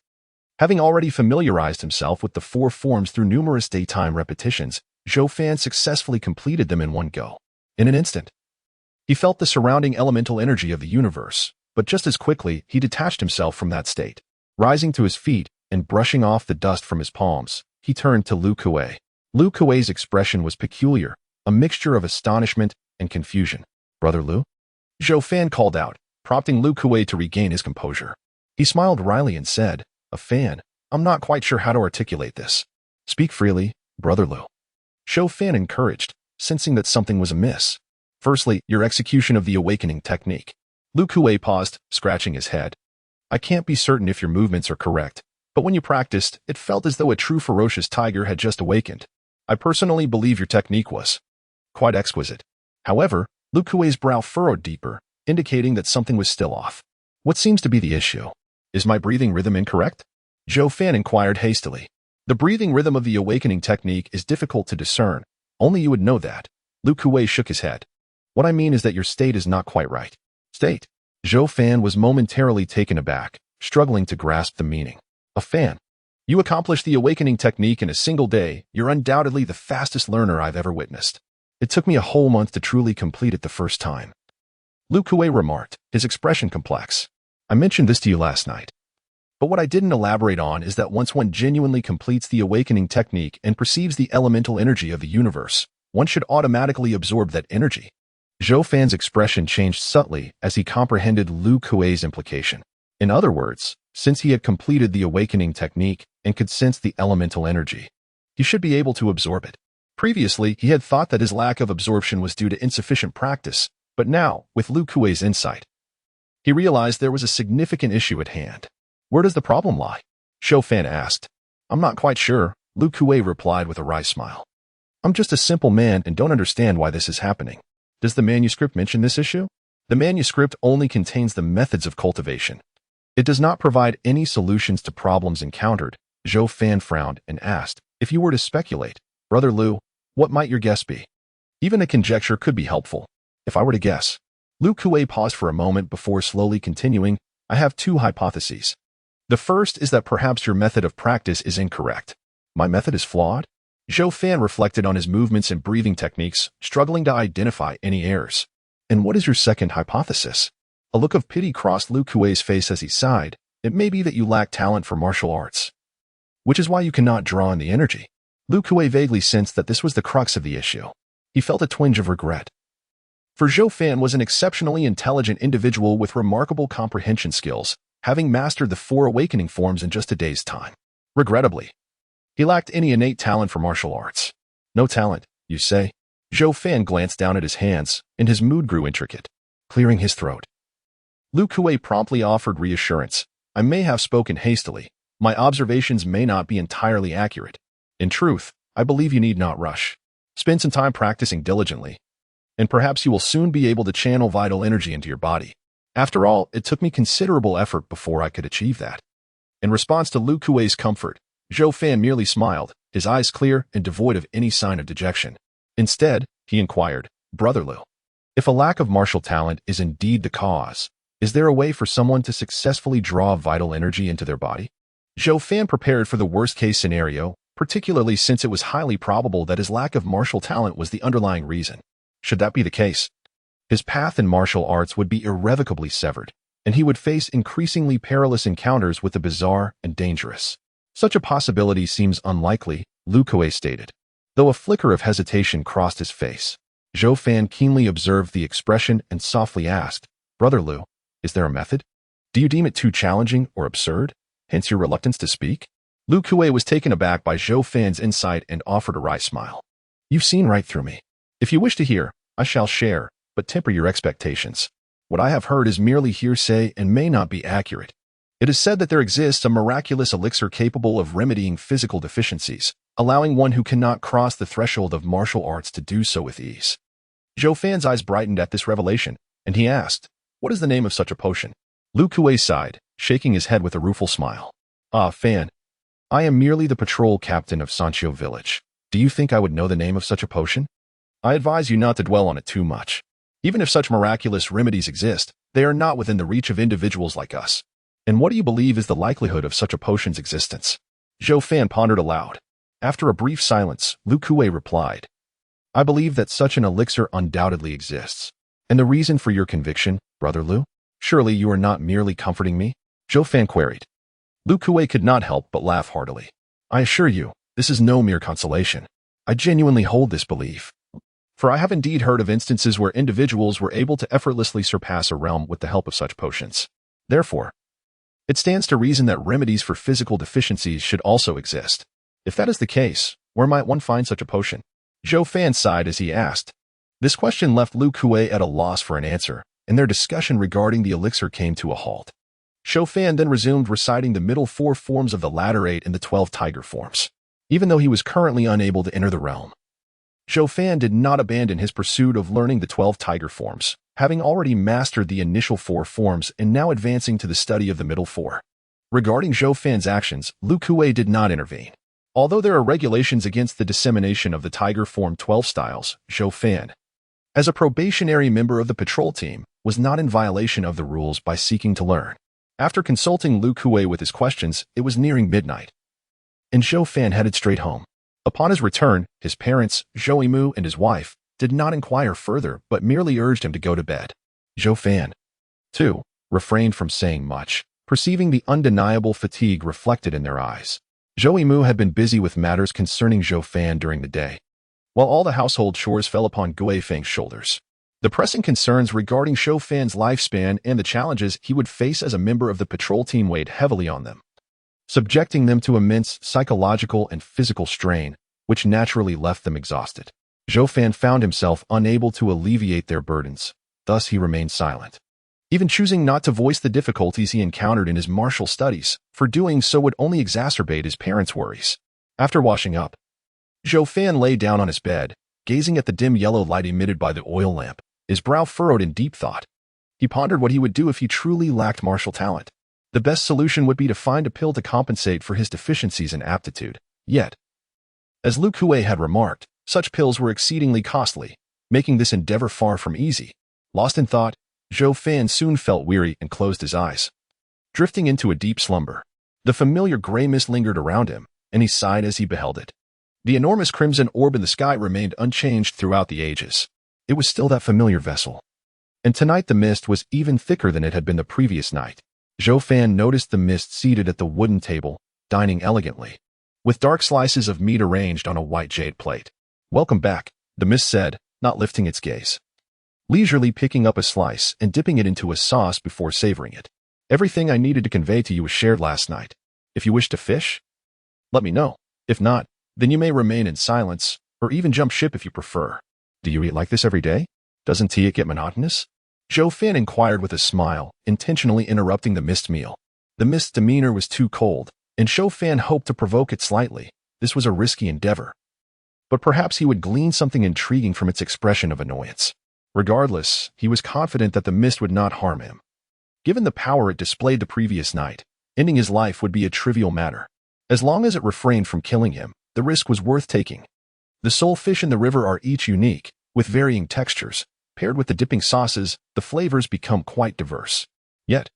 Having already familiarized himself with the 4 forms through numerous daytime repetitions, Zhou Fan successfully completed them in one go. In an instant, he felt the surrounding elemental energy of the universe, but just as quickly he detached himself from that state. Rising to his feet and brushing off the dust from his palms, he turned to Lu Kuei. Lu Kuei's expression was peculiar, a mixture of astonishment and confusion. Brother Lu? Zhou Fan called out, prompting Lu Kuei to regain his composure. He smiled wryly and said, a fan, I'm not quite sure how to articulate this. Speak freely, Brother Lu. Zhou Fan encouraged, sensing that something was amiss. Firstly, your execution of the awakening technique. Lu Kuei paused, scratching his head. I can't be certain if your movements are correct, but when you practiced, it felt as though a true ferocious tiger had just awakened. I personally believe your technique was quite exquisite. However, Lu Kuei's brow furrowed deeper, indicating that something was still off. What seems to be the issue? Is my breathing rhythm incorrect? Zhou Fan inquired hastily. The breathing rhythm of the awakening technique is difficult to discern. Only you would know that. Lu Kuei shook his head. What I mean is that your state is not quite right. State? Zhou Fan was momentarily taken aback, struggling to grasp the meaning. A fan. You accomplished the awakening technique in a single day. You're undoubtedly the fastest learner I've ever witnessed. It took me a whole month to truly complete it the first time. Lu Kuei remarked, his expression complex. I mentioned this to you last night. But what I didn't elaborate on is that once one genuinely completes the awakening technique and perceives the elemental energy of the universe, one should automatically absorb that energy. Zhou Fan's expression changed subtly as he comprehended Lu Kuei's implication. In other words, since he had completed the awakening technique and could sense the elemental energy, he should be able to absorb it. Previously, he had thought that his lack of absorption was due to insufficient practice, but now, with Lu Kuei's insight, he realized there was a significant issue at hand. Where does the problem lie? Zhou Fan asked. I'm not quite sure, Lu Kuei replied with a wry smile. I'm just a simple man and don't understand why this is happening. Does the manuscript mention this issue? The manuscript only contains the methods of cultivation. It does not provide any solutions to problems encountered. Zhou Fan frowned and asked, if you were to speculate, Brother Lu, what might your guess be? Even a conjecture could be helpful. If I were to guess. Lu Kuei paused for a moment before slowly continuing, I have 2 hypotheses. The first is that perhaps your method of practice is incorrect. My method is flawed? Zhou Fan reflected on his movements and breathing techniques, struggling to identify any errors. And what is your second hypothesis? A look of pity crossed Lu Kuei's face as he sighed. It may be that you lack talent for martial arts, which is why you cannot draw on the energy. Lu Kuei vaguely sensed that this was the crux of the issue. He felt a twinge of regret. For Zhou Fan was an exceptionally intelligent individual with remarkable comprehension skills, having mastered the 4 awakening forms in just a day's time. Regrettably, he lacked any innate talent for martial arts. No talent, you say? Zhou Fan glanced down at his hands, and his mood grew intricate, clearing his throat. Lu Kuei promptly offered reassurance. I may have spoken hastily. My observations may not be entirely accurate. In truth, I believe you need not rush. Spend some time practicing diligently, and perhaps you will soon be able to channel vital energy into your body. After all, it took me considerable effort before I could achieve that. In response to Lu Kuei's comfort, Zhou Fan merely smiled, his eyes clear and devoid of any sign of dejection. Instead, he inquired, Brother Lu, If a lack of martial talent is indeed the cause, is there a way for someone to successfully draw vital energy into their body? Zhou Fan prepared for the worst-case scenario, particularly since it was highly probable that his lack of martial talent was the underlying reason. Should that be the case, his path in martial arts would be irrevocably severed, and he would face increasingly perilous encounters with the bizarre and dangerous. Such a possibility seems unlikely, Lu Kuei stated. Though a flicker of hesitation crossed his face, Zhou Fan keenly observed the expression and softly asked, "Brother Lu, is there a method? Do you deem it too challenging or absurd, hence your reluctance to speak?" Lu Kuei was taken aback by Zhou Fan's insight and offered a wry smile. "You've seen right through me. If you wish to hear, I shall share, but temper your expectations. What I have heard is merely hearsay and may not be accurate. It is said that there exists a miraculous elixir capable of remedying physical deficiencies, allowing one who cannot cross the threshold of martial arts to do so with ease." Zhou Fan's eyes brightened at this revelation, and he asked, "What is the name of such a potion?" Lu Kuei sighed, shaking his head with a rueful smile. "Ah, Fan, I am merely the patrol captain of Sanqiu village. Do you think I would know the name of such a potion? I advise you not to dwell on it too much. Even if such miraculous remedies exist, they are not within the reach of individuals like us. And what do you believe is the likelihood of such a potion's existence?" Zhou Fan pondered aloud. After a brief silence, Lu Kuei replied, "I believe that such an elixir undoubtedly exists. And the reason for your conviction, Brother Lu? Surely you are not merely comforting me?" Zhou Fan queried. Lu Kuei could not help but laugh heartily. "I assure you, this is no mere consolation. I genuinely hold this belief. For I have indeed heard of instances where individuals were able to effortlessly surpass a realm with the help of such potions. Therefore, it stands to reason that remedies for physical deficiencies should also exist. If that is the case, where might one find such a potion?" Zhou Fan sighed as he asked. This question left Lu Kuei at a loss for an answer, and their discussion regarding the elixir came to a halt. Zhou Fan then resumed reciting the middle 4 forms of the latter 8 and the 12 tiger forms. Even though he was currently unable to enter the realm, Zhou Fan did not abandon his pursuit of learning the 12 tiger forms, having already mastered the initial 4 forms and now advancing to the study of the middle 4. Regarding Zhou Fan's actions, Lu Kuei did not intervene. Although there are regulations against the dissemination of the tiger form 12 styles, Zhou Fan, as a probationary member of the patrol team, was not in violation of the rules by seeking to learn. After consulting Lu Kuei with his questions, it was nearing midnight, and Zhou Fan headed straight home. Upon his return, his parents, Zhou Yimu and his wife, did not inquire further but merely urged him to go to bed. Zhou Fan, too, refrained from saying much, perceiving the undeniable fatigue reflected in their eyes. Zhou Yimu had been busy with matters concerning Zhou Fan during the day, while all the household chores fell upon Gui Feng's shoulders. The pressing concerns regarding Zhou Fan's lifespan and the challenges he would face as a member of the patrol team weighed heavily on them, subjecting them to immense psychological and physical strain, which naturally left them exhausted. Zhou Fan found himself unable to alleviate their burdens, thus he remained silent, even choosing not to voice the difficulties he encountered in his martial studies, for doing so would only exacerbate his parents' worries. After washing up, Zhou Fan lay down on his bed, gazing at the dim yellow light emitted by the oil lamp, his brow furrowed in deep thought. He pondered what he would do if he truly lacked martial talent. The best solution would be to find a pill to compensate for his deficiencies in aptitude. Yet, as Lu Kuei had remarked, such pills were exceedingly costly, making this endeavor far from easy. Lost in thought, Zhou Fan soon felt weary and closed his eyes, drifting into a deep slumber. The familiar gray mist lingered around him, and he sighed as he beheld it. The enormous crimson orb in the sky remained unchanged throughout the ages. It was still that familiar vessel. And tonight the mist was even thicker than it had been the previous night. Zhou Fan noticed the mist seated at the wooden table, dining elegantly, with dark slices of meat arranged on a white jade plate. "Welcome back," the mist said, not lifting its gaze, leisurely picking up a slice and dipping it into a sauce before savoring it. "Everything I needed to convey to you was shared last night. If you wish to fish, let me know. If not, then you may remain in silence, or even jump ship if you prefer. Do you eat like this every day? Doesn't it get monotonous?" Zhou Fan inquired with a smile, intentionally interrupting the mist meal. The mist's demeanor was too cold, and Zhou Fan hoped to provoke it slightly. This was a risky endeavor, but perhaps he would glean something intriguing from its expression of annoyance. Regardless, he was confident that the mist would not harm him. Given the power it displayed the previous night, ending his life would be a trivial matter. As long as it refrained from killing him, the risk was worth taking. The soul fish in the river are each unique, with varying textures, Paired with the dipping sauces, the flavors become quite diverse. Yet,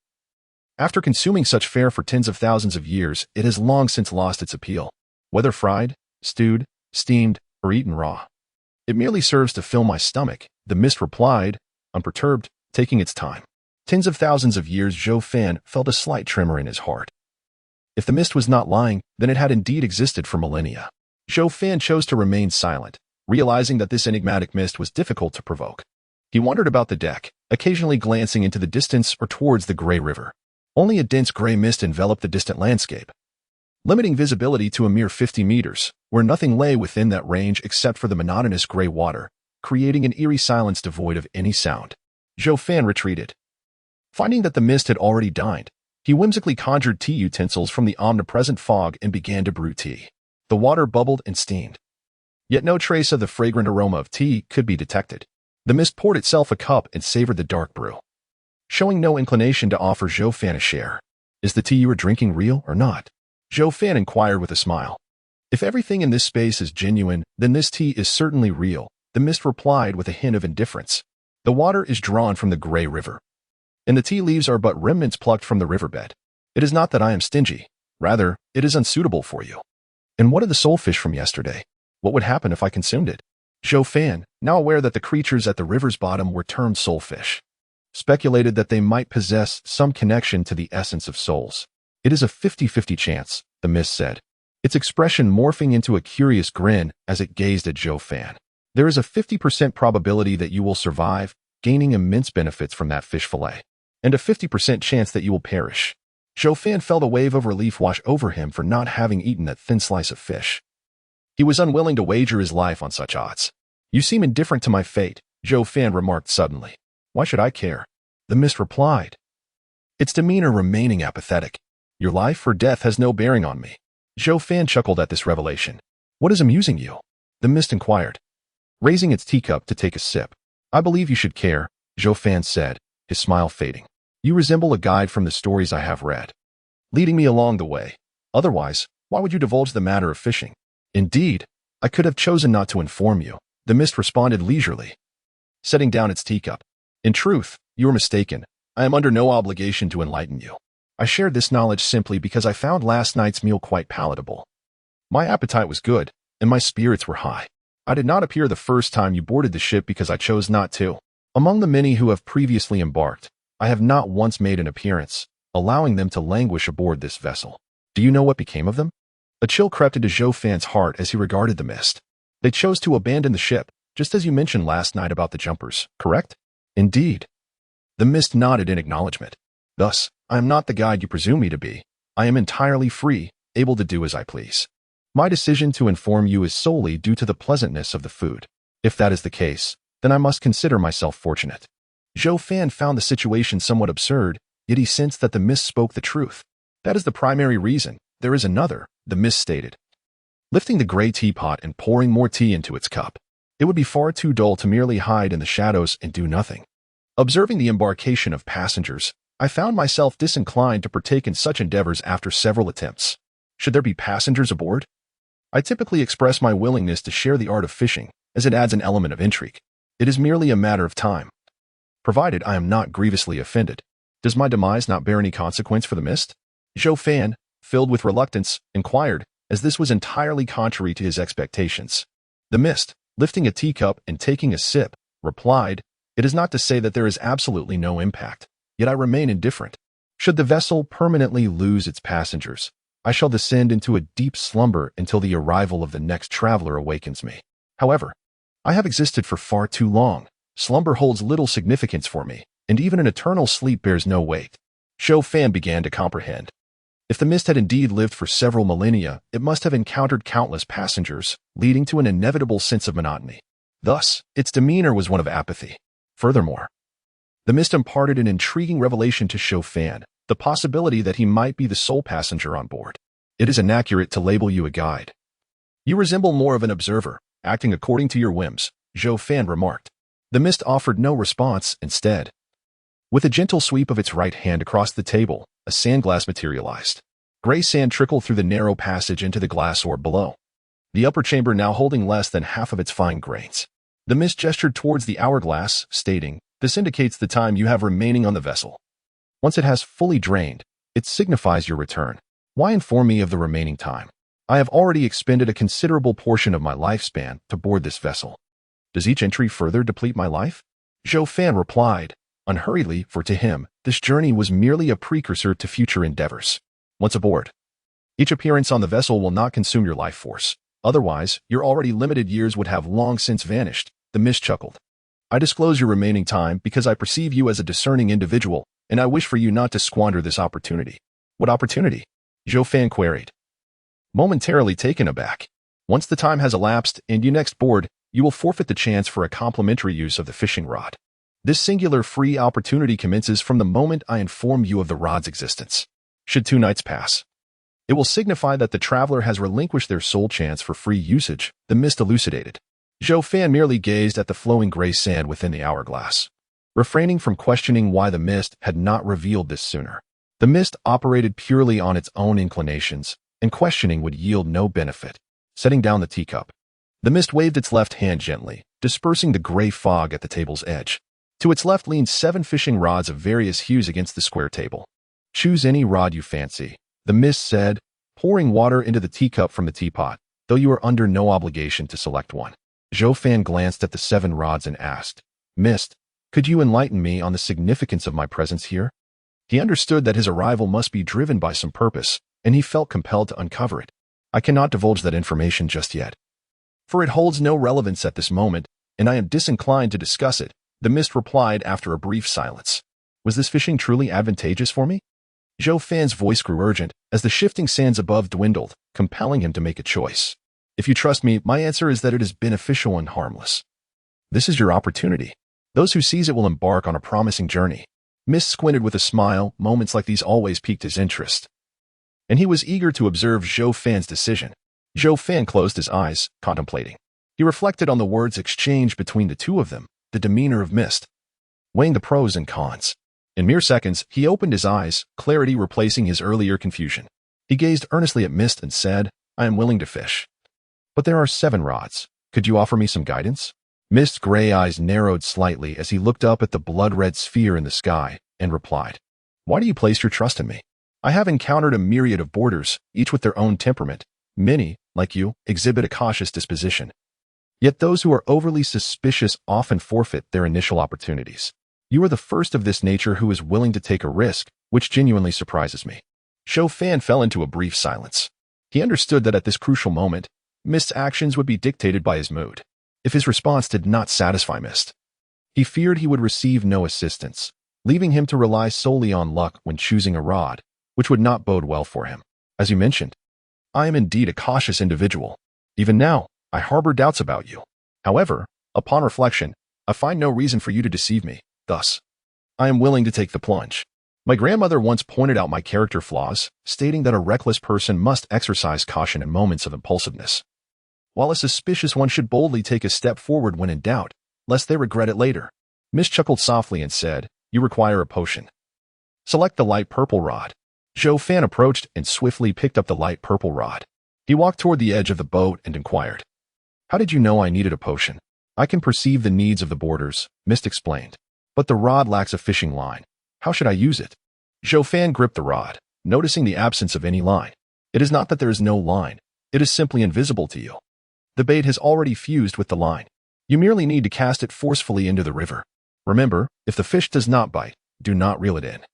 after consuming such fare for tens of thousands of years, it has long since lost its appeal. Whether fried, stewed, steamed, or eaten raw, it merely serves to fill my stomach, the mist replied, unperturbed, taking its time. Tens of thousands of years, Zhou Fan felt a slight tremor in his heart. If the mist was not lying, then it had indeed existed for millennia. Zhou Fan chose to remain silent, realizing that this enigmatic mist was difficult to provoke. He wandered about the deck, occasionally glancing into the distance or towards the gray river. Only a dense gray mist enveloped the distant landscape, limiting visibility to a mere 50 meters, where nothing lay within that range except for the monotonous gray water, creating an eerie silence devoid of any sound. Zhou Fan retreated. Finding that the mist had already dined, he whimsically conjured tea utensils from the omnipresent fog and began to brew tea. The water bubbled and steamed. Yet no trace of the fragrant aroma of tea could be detected. The mist poured itself a cup and savored the dark brew, showing no inclination to offer Zhou Fan a share. Is the tea you are drinking real or not? Zhou Fan inquired with a smile. If everything in this space is genuine, then this tea is certainly real, the mist replied with a hint of indifference. The water is drawn from the gray river, and the tea leaves are but remnants plucked from the riverbed. It is not that I am stingy. Rather, it is unsuitable for you. And what of the soulfish from yesterday? What would happen if I consumed it? Zhou Fan, now aware that the creatures at the river's bottom were termed soulfish, speculated that they might possess some connection to the essence of souls. It is a 50-50 chance, the mist said, its expression morphing into a curious grin as it gazed at Zhou Fan. There is a 50% probability that you will survive, gaining immense benefits from that fish fillet, and a 50% chance that you will perish. Zhou Fan felt a wave of relief wash over him for not having eaten that thin slice of fish. He was unwilling to wager his life on such odds. You seem indifferent to my fate, Zhou Fan remarked suddenly. Why should I care? The mist replied, its demeanor remaining apathetic. Your life or death has no bearing on me. Zhou Fan chuckled at this revelation. What is amusing you? The mist inquired, raising its teacup to take a sip. I believe you should care, Zhou Fan said, his smile fading. You resemble a guide from the stories I have read, leading me along the way. Otherwise, why would you divulge the matter of fishing? Indeed, I could have chosen not to inform you, the mist responded leisurely, setting down its teacup. In truth, you are mistaken. I am under no obligation to enlighten you. I shared this knowledge simply because I found last night's meal quite palatable. My appetite was good, and my spirits were high. I did not appear the first time you boarded the ship because I chose not to. Among the many who have previously embarked, I have not once made an appearance, allowing them to languish aboard this vessel. Do you know what became of them? A chill crept into Zhou Fan's heart as he regarded the mist. They chose to abandon the ship, just as you mentioned last night about the jumpers, correct? Indeed. The mist nodded in acknowledgement. Thus, I am not the guide you presume me to be. I am entirely free, able to do as I please. My decision to inform you is solely due to the pleasantness of the food. If that is the case, then I must consider myself fortunate. Zhou Fan found the situation somewhat absurd, yet he sensed that the mist spoke the truth. That is the primary reason. There is another, the mist stated, lifting the gray teapot and pouring more tea into its cup. It would be far too dull to merely hide in the shadows and do nothing. Observing the embarkation of passengers, I found myself disinclined to partake in such endeavors after several attempts. Should there be passengers aboard? I typically express my willingness to share the art of fishing, as it adds an element of intrigue. It is merely a matter of time, provided I am not grievously offended. Does my demise not bear any consequence for the mist? Zhou Fan, filled with reluctance, inquired, as this was entirely contrary to his expectations. The mist, lifting a teacup and taking a sip, replied, It is not to say that there is absolutely no impact, yet I remain indifferent. Should the vessel permanently lose its passengers, I shall descend into a deep slumber until the arrival of the next traveler awakens me. However, I have existed for far too long. Slumber holds little significance for me, and even an eternal sleep bears no weight. Zhou Fan began to comprehend. If the mist had indeed lived for several millennia, it must have encountered countless passengers, leading to an inevitable sense of monotony. Thus, its demeanor was one of apathy. Furthermore, the mist imparted an intriguing revelation to Zhou Fan, the possibility that he might be the sole passenger on board. It is inaccurate to label you a guide. You resemble more of an observer, acting according to your whims, Zhou Fan remarked. The mist offered no response. Instead, with a gentle sweep of its right hand across the table, a sandglass materialized. Gray sand trickled through the narrow passage into the glass orb below, the upper chamber now holding less than half of its fine grains. The mist gestured towards the hourglass, stating, "This indicates the time you have remaining on the vessel. Once it has fully drained, it signifies your return. Why inform me of the remaining time? I have already expended a considerable portion of my lifespan to board this vessel. Does each entry further deplete my life?" Zhou Fan replied, unhurriedly, for to him, this journey was merely a precursor to future endeavors. Once aboard, each appearance on the vessel will not consume your life force. Otherwise, your already limited years would have long since vanished. The mist chuckled. "I disclose your remaining time because I perceive you as a discerning individual, and I wish for you not to squander this opportunity." "What opportunity?" Zhou Fan queried, momentarily taken aback. "Once the time has elapsed and you next board, you will forfeit the chance for a complimentary use of the fishing rod. This singular free opportunity commences from the moment I inform you of the rod's existence. Should 2 nights pass, it will signify that the traveler has relinquished their sole chance for free usage," the mist elucidated. Zhou Fan merely gazed at the flowing gray sand within the hourglass, refraining from questioning why the mist had not revealed this sooner. The mist operated purely on its own inclinations, and questioning would yield no benefit. Setting down the teacup, the mist waved its left hand gently, dispersing the gray fog at the table's edge. To its left leaned 7 fishing rods of various hues against the square table. "Choose any rod you fancy," the mist said, pouring water into the teacup from the teapot, "though you are under no obligation to select one." Zhou Fan glanced at the 7 rods and asked, "Mist, could you enlighten me on the significance of my presence here?" He understood that his arrival must be driven by some purpose, and he felt compelled to uncover it. "I cannot divulge that information just yet, for it holds no relevance at this moment, and I am disinclined to discuss it," the mist replied after a brief silence. "Was this fishing truly advantageous for me?" Zhou Fan's voice grew urgent as the shifting sands above dwindled, compelling him to make a choice. "If you trust me, my answer is that it is beneficial and harmless. This is your opportunity. Those who seize it will embark on a promising journey." Mist squinted with a smile. Moments like these always piqued his interest, and he was eager to observe Zhou Fan's decision. Zhou Fan closed his eyes, contemplating. He reflected on the words exchanged between the two of them, the demeanor of Mist, weighing the pros and cons. In mere seconds, he opened his eyes, clarity replacing his earlier confusion. He gazed earnestly at Mist and said, "I am willing to fish. But there are 7 rods. Could you offer me some guidance?" Mist's gray eyes narrowed slightly as he looked up at the blood-red sphere in the sky and replied, "Why do you place your trust in me? I have encountered a myriad of boarders, each with their own temperament. Many, like you, exhibit a cautious disposition. Yet those who are overly suspicious often forfeit their initial opportunities. You are the first of this nature who is willing to take a risk, which genuinely surprises me." Zhou Fan fell into a brief silence. He understood that at this crucial moment, Mist's actions would be dictated by his mood. If his response did not satisfy Mist, he feared he would receive no assistance, leaving him to rely solely on luck when choosing a rod, which would not bode well for him. "As you mentioned, I am indeed a cautious individual. Even now, I harbor doubts about you. However, upon reflection, I find no reason for you to deceive me. Thus, I am willing to take the plunge. My grandmother once pointed out my character flaws, stating that a reckless person must exercise caution in moments of impulsiveness, while a suspicious one should boldly take a step forward when in doubt, lest they regret it later." Mist chuckled softly and said, "You require a potion. Select the light purple rod." Zhou Fan approached and swiftly picked up the light purple rod. He walked toward the edge of the boat and inquired, "How did you know I needed a potion?" "I can perceive the needs of the boarders," Mist explained. "But the rod lacks a fishing line. How should I use it?" Zhou Fan gripped the rod, noticing the absence of any line. "It is not that there is no line. It is simply invisible to you. The bait has already fused with the line. You merely need to cast it forcefully into the river. Remember, if the fish does not bite, do not reel it in."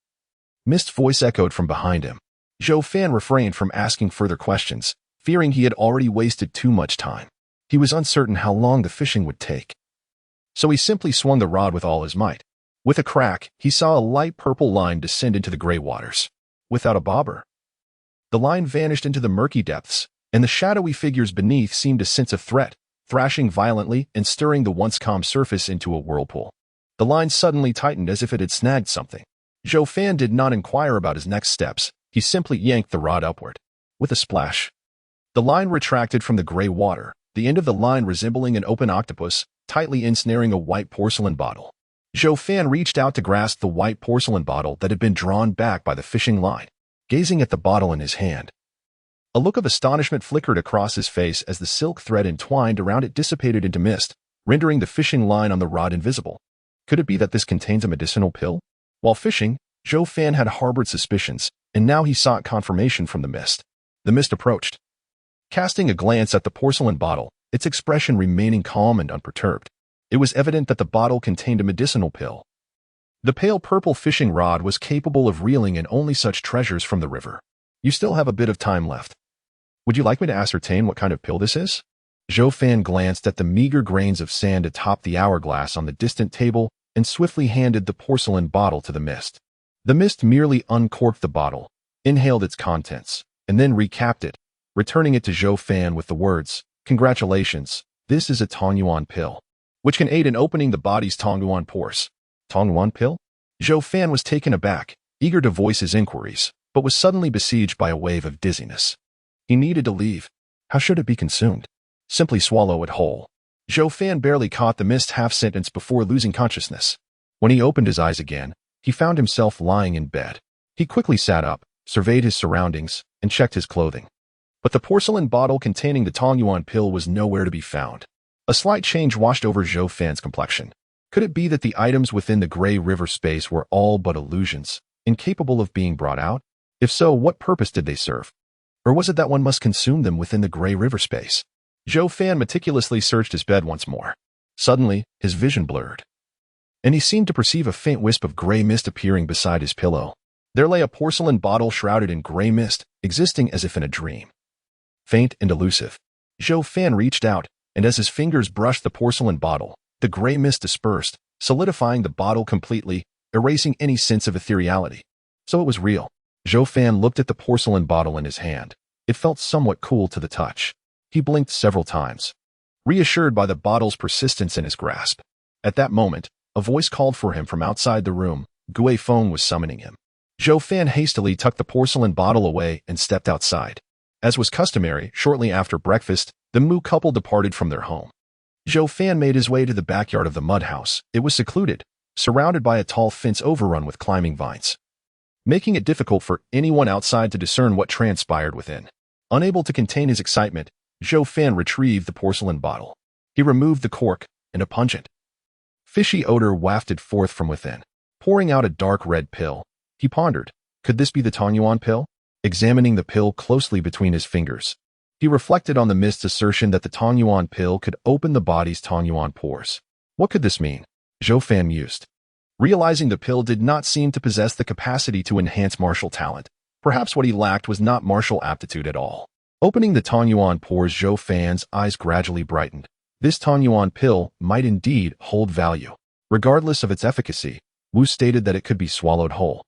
Mist's voice echoed from behind him. Zhou Fan refrained from asking further questions, fearing he had already wasted too much time. He was uncertain how long the fishing would take, so he simply swung the rod with all his might. With a crack, he saw a light purple line descend into the gray waters. Without a bobber, the line vanished into the murky depths, and the shadowy figures beneath seemed to sense a threat, thrashing violently and stirring the once calm surface into a whirlpool. The line suddenly tightened as if it had snagged something. Zhou Fan did not inquire about his next steps. He simply yanked the rod upward. With a splash, the line retracted from the gray water, the end of the line resembling an open octopus, tightly ensnaring a white porcelain bottle. Zhou Fan reached out to grasp the white porcelain bottle that had been drawn back by the fishing line, gazing at the bottle in his hand. A look of astonishment flickered across his face as the silk thread entwined around it dissipated into mist, rendering the fishing line on the rod invisible. Could it be that this contains a medicinal pill? While fishing, Zhou Fan had harbored suspicions, and now he sought confirmation from the mist. The mist approached. Casting a glance at the porcelain bottle, its expression remaining calm and unperturbed, it was evident that the bottle contained a medicinal pill. The pale purple fishing rod was capable of reeling in only such treasures from the river. You still have a bit of time left. Would you like me to ascertain what kind of pill this is? Zhou Fan glanced at the meager grains of sand atop the hourglass on the distant table and swiftly handed the porcelain bottle to the mist. The mist merely uncorked the bottle, inhaled its contents, and then recapped it, returning it to Zhou Fan with the words, "Congratulations, this is a Tongyuan pill, which can aid in opening the body's Tongyuan pores." Tongyuan pill? Zhou Fan was taken aback, eager to voice his inquiries, but was suddenly besieged by a wave of dizziness. He needed to leave. How should it be consumed? Simply swallow it whole. Zhou Fan barely caught the mist half-sentence before losing consciousness. When he opened his eyes again, he found himself lying in bed. He quickly sat up, surveyed his surroundings, and checked his clothing. But the porcelain bottle containing the Tongyuan pill was nowhere to be found. A slight change washed over Zhou Fan's complexion. Could it be that the items within the gray river space were all but illusions, incapable of being brought out? If so, what purpose did they serve? Or was it that one must consume them within the gray river space? Zhou Fan meticulously searched his bed once more. Suddenly, his vision blurred, and he seemed to perceive a faint wisp of gray mist appearing beside his pillow. There lay a porcelain bottle shrouded in gray mist, existing as if in a dream. Faint and elusive, Zhou Fan reached out, and as his fingers brushed the porcelain bottle, the gray mist dispersed, solidifying the bottle completely, erasing any sense of ethereality. So it was real. Zhou Fan looked at the porcelain bottle in his hand. It felt somewhat cool to the touch. He blinked several times, reassured by the bottle's persistence in his grasp. At that moment, a voice called for him from outside the room. Gui Feng was summoning him. Zhou Fan hastily tucked the porcelain bottle away and stepped outside. As was customary, shortly after breakfast, the Mu couple departed from their home. Zhou Fan made his way to the backyard of the mud house. It was secluded, surrounded by a tall fence overrun with climbing vines, making it difficult for anyone outside to discern what transpired within. Unable to contain his excitement, Zhou Fan retrieved the porcelain bottle. He removed the cork, and a pungent, fishy odor wafted forth from within. Pouring out a dark red pill, he pondered, could this be the Tongyuan pill? Examining the pill closely between his fingers, he reflected on the mist's assertion that the Tongyuan pill could open the body's Tongyuan pores. What could this mean? Zhou Fan mused. Realizing the pill did not seem to possess the capacity to enhance martial talent, perhaps what he lacked was not martial aptitude at all. Opening the Tongyuan pores, Zhou Fan's eyes gradually brightened. This Tongyuan pill might indeed hold value. Regardless of its efficacy, Wu stated that it could be swallowed whole.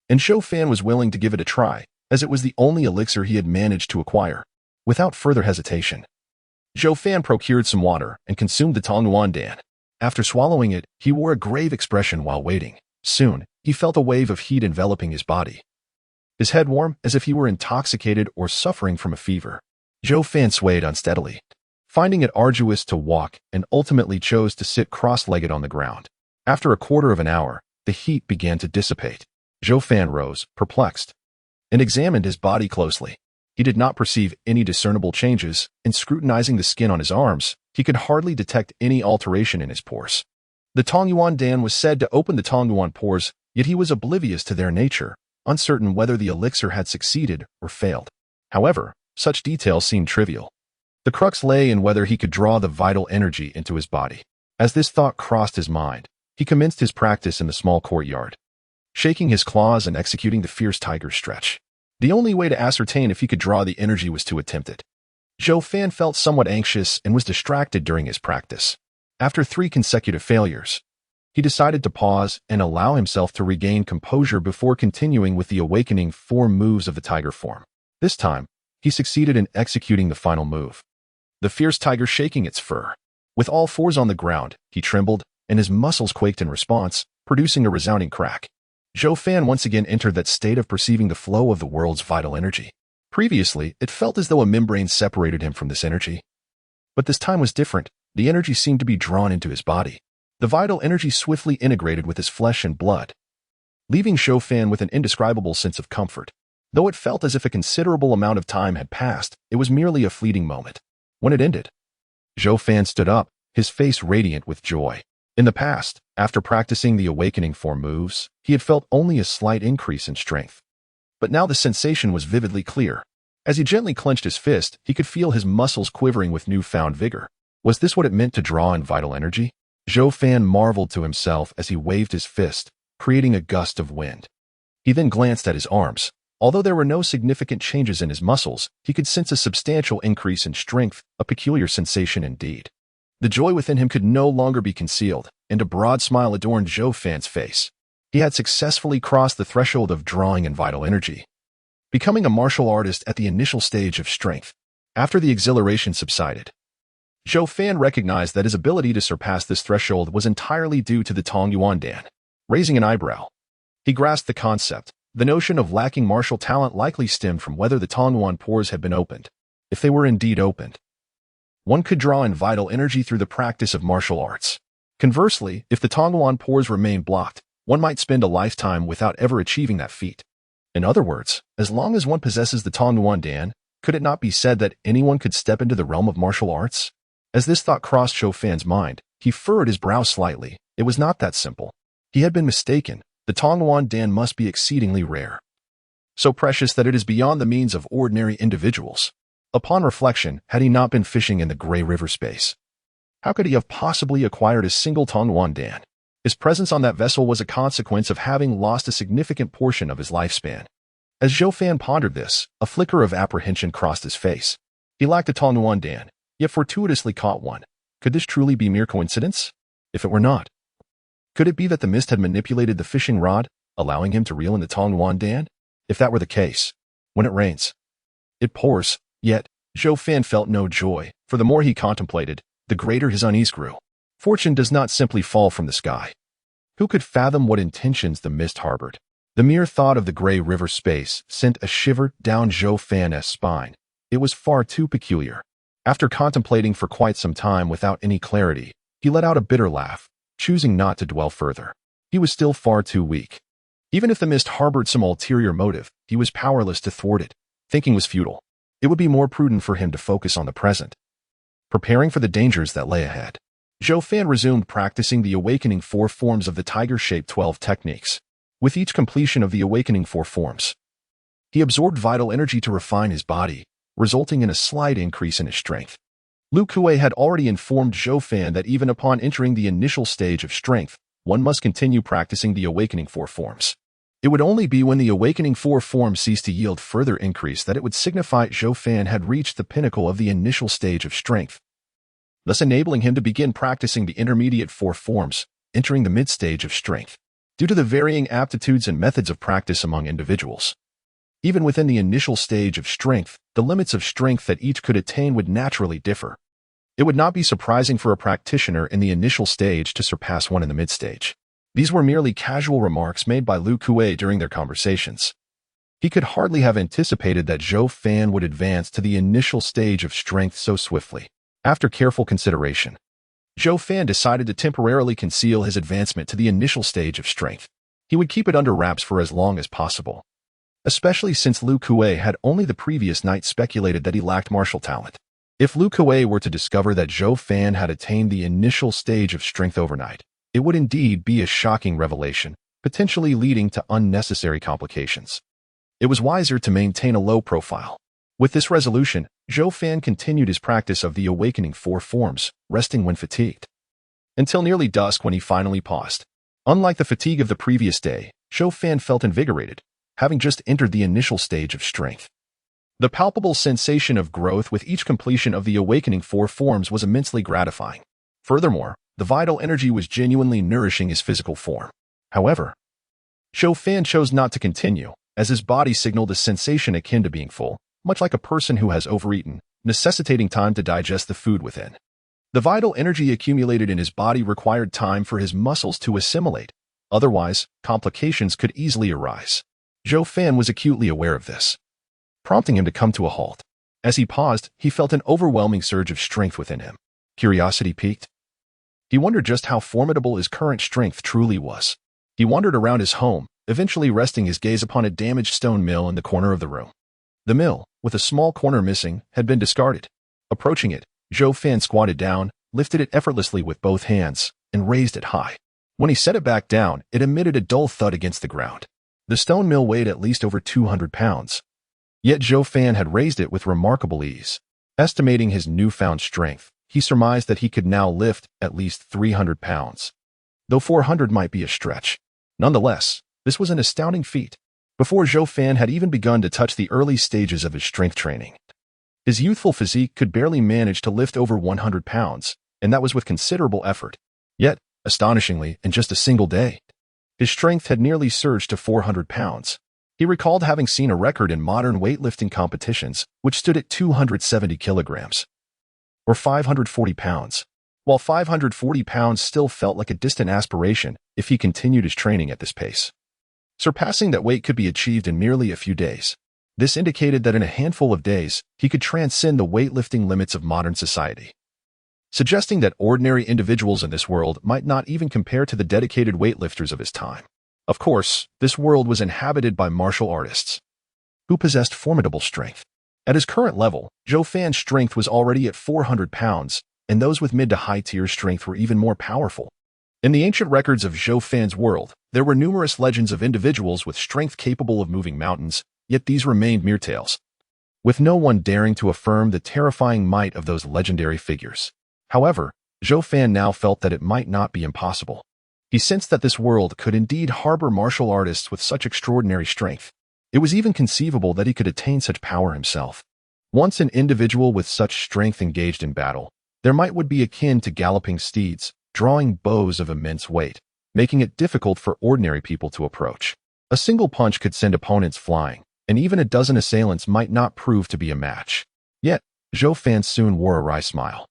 And Zhou Fan was willing to give it a try, as it was the only elixir he had managed to acquire. Without further hesitation, Zhou Fan procured some water and consumed the Tongyuan Dan. After swallowing it, he wore a grave expression while waiting. Soon, he felt a wave of heat enveloping his body. His head warm, as if he were intoxicated or suffering from a fever. Zhou Fan swayed unsteadily, finding it arduous to walk, and ultimately chose to sit cross-legged on the ground. After a quarter of an hour, the heat began to dissipate. Zhou Fan rose, perplexed, and examined his body closely. He did not perceive any discernible changes, and scrutinizing the skin on his arms, he could hardly detect any alteration in his pores. The Tongyuan Dan was said to open the Tongyuan pores, yet he was oblivious to their nature, uncertain whether the elixir had succeeded or failed. However, such details seemed trivial. The crux lay in whether he could draw the vital energy into his body. As this thought crossed his mind, he commenced his practice in the small courtyard, shaking his claws and executing the fierce tiger stretch. The only way to ascertain if he could draw the energy was to attempt it. Zhou Fan felt somewhat anxious and was distracted during his practice. After 3 consecutive failures, he decided to pause and allow himself to regain composure before continuing with the awakening 4 moves of the tiger form. This time, he succeeded in executing the final move, the fierce tiger shaking its fur. With all 4s on the ground, he trembled, and his muscles quaked in response, producing a resounding crack. Zhou Fan once again entered that state of perceiving the flow of the world's vital energy. Previously, it felt as though a membrane separated him from this energy. But this time was different. The energy seemed to be drawn into his body. The vital energy swiftly integrated with his flesh and blood, leaving Zhou Fan with an indescribable sense of comfort. Though it felt as if a considerable amount of time had passed, it was merely a fleeting moment. When it ended, Zhou Fan stood up, his face radiant with joy. In the past, after practicing the awakening form moves, he had felt only a slight increase in strength. But now the sensation was vividly clear. As he gently clenched his fist, he could feel his muscles quivering with newfound vigor. Was this what it meant to draw in vital energy? Zhou Fan marveled to himself as he waved his fist, creating a gust of wind. He then glanced at his arms. Although there were no significant changes in his muscles, he could sense a substantial increase in strength, a peculiar sensation indeed. The joy within him could no longer be concealed, and a broad smile adorned Zhou Fan's face. He had successfully crossed the threshold of drawing in vital energy, becoming a martial artist at the initial stage of strength. After the exhilaration subsided, Zhou Fan recognized that his ability to surpass this threshold was entirely due to the Tong Yuan Dan. Raising an eyebrow, he grasped the concept. The notion of lacking martial talent likely stemmed from whether the Tong Yuan pores had been opened. If they were indeed opened, one could draw in vital energy through the practice of martial arts. Conversely, if the Tong Yuan pores remained blocked, one might spend a lifetime without ever achieving that feat. In other words, as long as one possesses the Tong Yuan Dan, could it not be said that anyone could step into the realm of martial arts? As this thought crossed Zhou Fan's mind, he furrowed his brow slightly. It was not that simple. He had been mistaken. The Tong Yuan Dan must be exceedingly rare, so precious that it is beyond the means of ordinary individuals. Upon reflection, had he not been fishing in the Gray River space, how could he have possibly acquired a single Tong Yuan Dan? His presence on that vessel was a consequence of having lost a significant portion of his lifespan. As Zhou Fan pondered this, a flicker of apprehension crossed his face. He lacked a Tong Yuan Dan, yet fortuitously caught one. Could this truly be mere coincidence? If it were not, could it be that the mist had manipulated the fishing rod, allowing him to reel in the Tong Yuan Dan? If that were the case, when it rains, it pours. Yet, Zhou Fan felt no joy, for the more he contemplated, the greater his unease grew. Fortune does not simply fall from the sky. Who could fathom what intentions the mist harbored? The mere thought of the Gray River space sent a shiver down Zhou Fan's spine. It was far too peculiar. After contemplating for quite some time without any clarity, he let out a bitter laugh, choosing not to dwell further. He was still far too weak. Even if the mist harbored some ulterior motive, he was powerless to thwart it. Thinking was futile. It would be more prudent for him to focus on the present, preparing for the dangers that lay ahead. Zhou Fan resumed practicing the awakening 4 forms of the tiger-shaped 12 techniques. With each completion of the awakening 4 forms, he absorbed vital energy to refine his body, resulting in a slight increase in his strength. Lu Kuei had already informed Zhou Fan that even upon entering the initial stage of strength, one must continue practicing the awakening 4 forms. It would only be when the awakening 4 forms ceased to yield further increase that it would signify Zhou Fan had reached the pinnacle of the initial stage of strength, thus enabling him to begin practicing the intermediate 4 forms, entering the mid-stage of strength. Due to the varying aptitudes and methods of practice among individuals, even within the initial stage of strength, the limits of strength that each could attain would naturally differ. It would not be surprising for a practitioner in the initial stage to surpass one in the mid-stage. These were merely casual remarks made by Lu Kuei during their conversations. He could hardly have anticipated that Zhou Fan would advance to the initial stage of strength so swiftly. After careful consideration, Zhou Fan decided to temporarily conceal his advancement to the initial stage of strength. He would keep it under wraps for as long as possible, especially since Lu Kuei had only the previous night speculated that he lacked martial talent. If Lu Kuei were to discover that Zhou Fan had attained the initial stage of strength overnight, it would indeed be a shocking revelation, potentially leading to unnecessary complications. It was wiser to maintain a low profile. With this resolution, Zhou Fan continued his practice of the awakening 4 forms, resting when fatigued, until nearly dusk when he finally paused. Unlike the fatigue of the previous day, Zhou Fan felt invigorated, having just entered the initial stage of strength. The palpable sensation of growth with each completion of the awakening 4 forms was immensely gratifying. Furthermore, the vital energy was genuinely nourishing his physical form. However, Zhou Fan chose not to continue, as his body signaled a sensation akin to being full, much like a person who has overeaten, necessitating time to digest the food within. The vital energy accumulated in his body required time for his muscles to assimilate. Otherwise, complications could easily arise. Zhou Fan was acutely aware of this, prompting him to come to a halt. As he paused, he felt an overwhelming surge of strength within him. Curiosity piqued. He wondered just how formidable his current strength truly was. He wandered around his home, eventually resting his gaze upon a damaged stone mill in the corner of the room. The mill, with a small corner missing, had been discarded. Approaching it, Zhou Fan squatted down, lifted it effortlessly with both hands, and raised it high. When he set it back down, it emitted a dull thud against the ground. The stone mill weighed at least over 200 pounds. Yet Zhou Fan had raised it with remarkable ease. Estimating his newfound strength, he surmised that he could now lift at least 300 pounds. Though 400 might be a stretch. Nonetheless, this was an astounding feat. Before Zhou Fan had even begun to touch the early stages of his strength training, his youthful physique could barely manage to lift over 100 pounds, and that was with considerable effort. Yet, astonishingly, in just a single day, his strength had nearly surged to 400 pounds. He recalled having seen a record in modern weightlifting competitions, which stood at 270 kilograms, or 540 pounds. While 540 pounds still felt like a distant aspiration if he continued his training at this pace. Surpassing that weight could be achieved in merely a few days. This indicated that in a handful of days, he could transcend the weightlifting limits of modern society, suggesting that ordinary individuals in this world might not even compare to the dedicated weightlifters of his time. Of course, this world was inhabited by martial artists who possessed formidable strength. At his current level, Zhou Fan's strength was already at 400 pounds, and those with mid to high tier strength were even more powerful. In the ancient records of Zhou Fan's world, there were numerous legends of individuals with strength capable of moving mountains, yet these remained mere tales, with no one daring to affirm the terrifying might of those legendary figures. However, Zhou Fan now felt that it might not be impossible. He sensed that this world could indeed harbor martial artists with such extraordinary strength. It was even conceivable that he could attain such power himself. Once an individual with such strength engaged in battle, their might would be akin to galloping steeds, drawing bows of immense weight, making it difficult for ordinary people to approach. A single punch could send opponents flying, and even a dozen assailants might not prove to be a match. Yet, Zhou Fan soon wore a wry smile,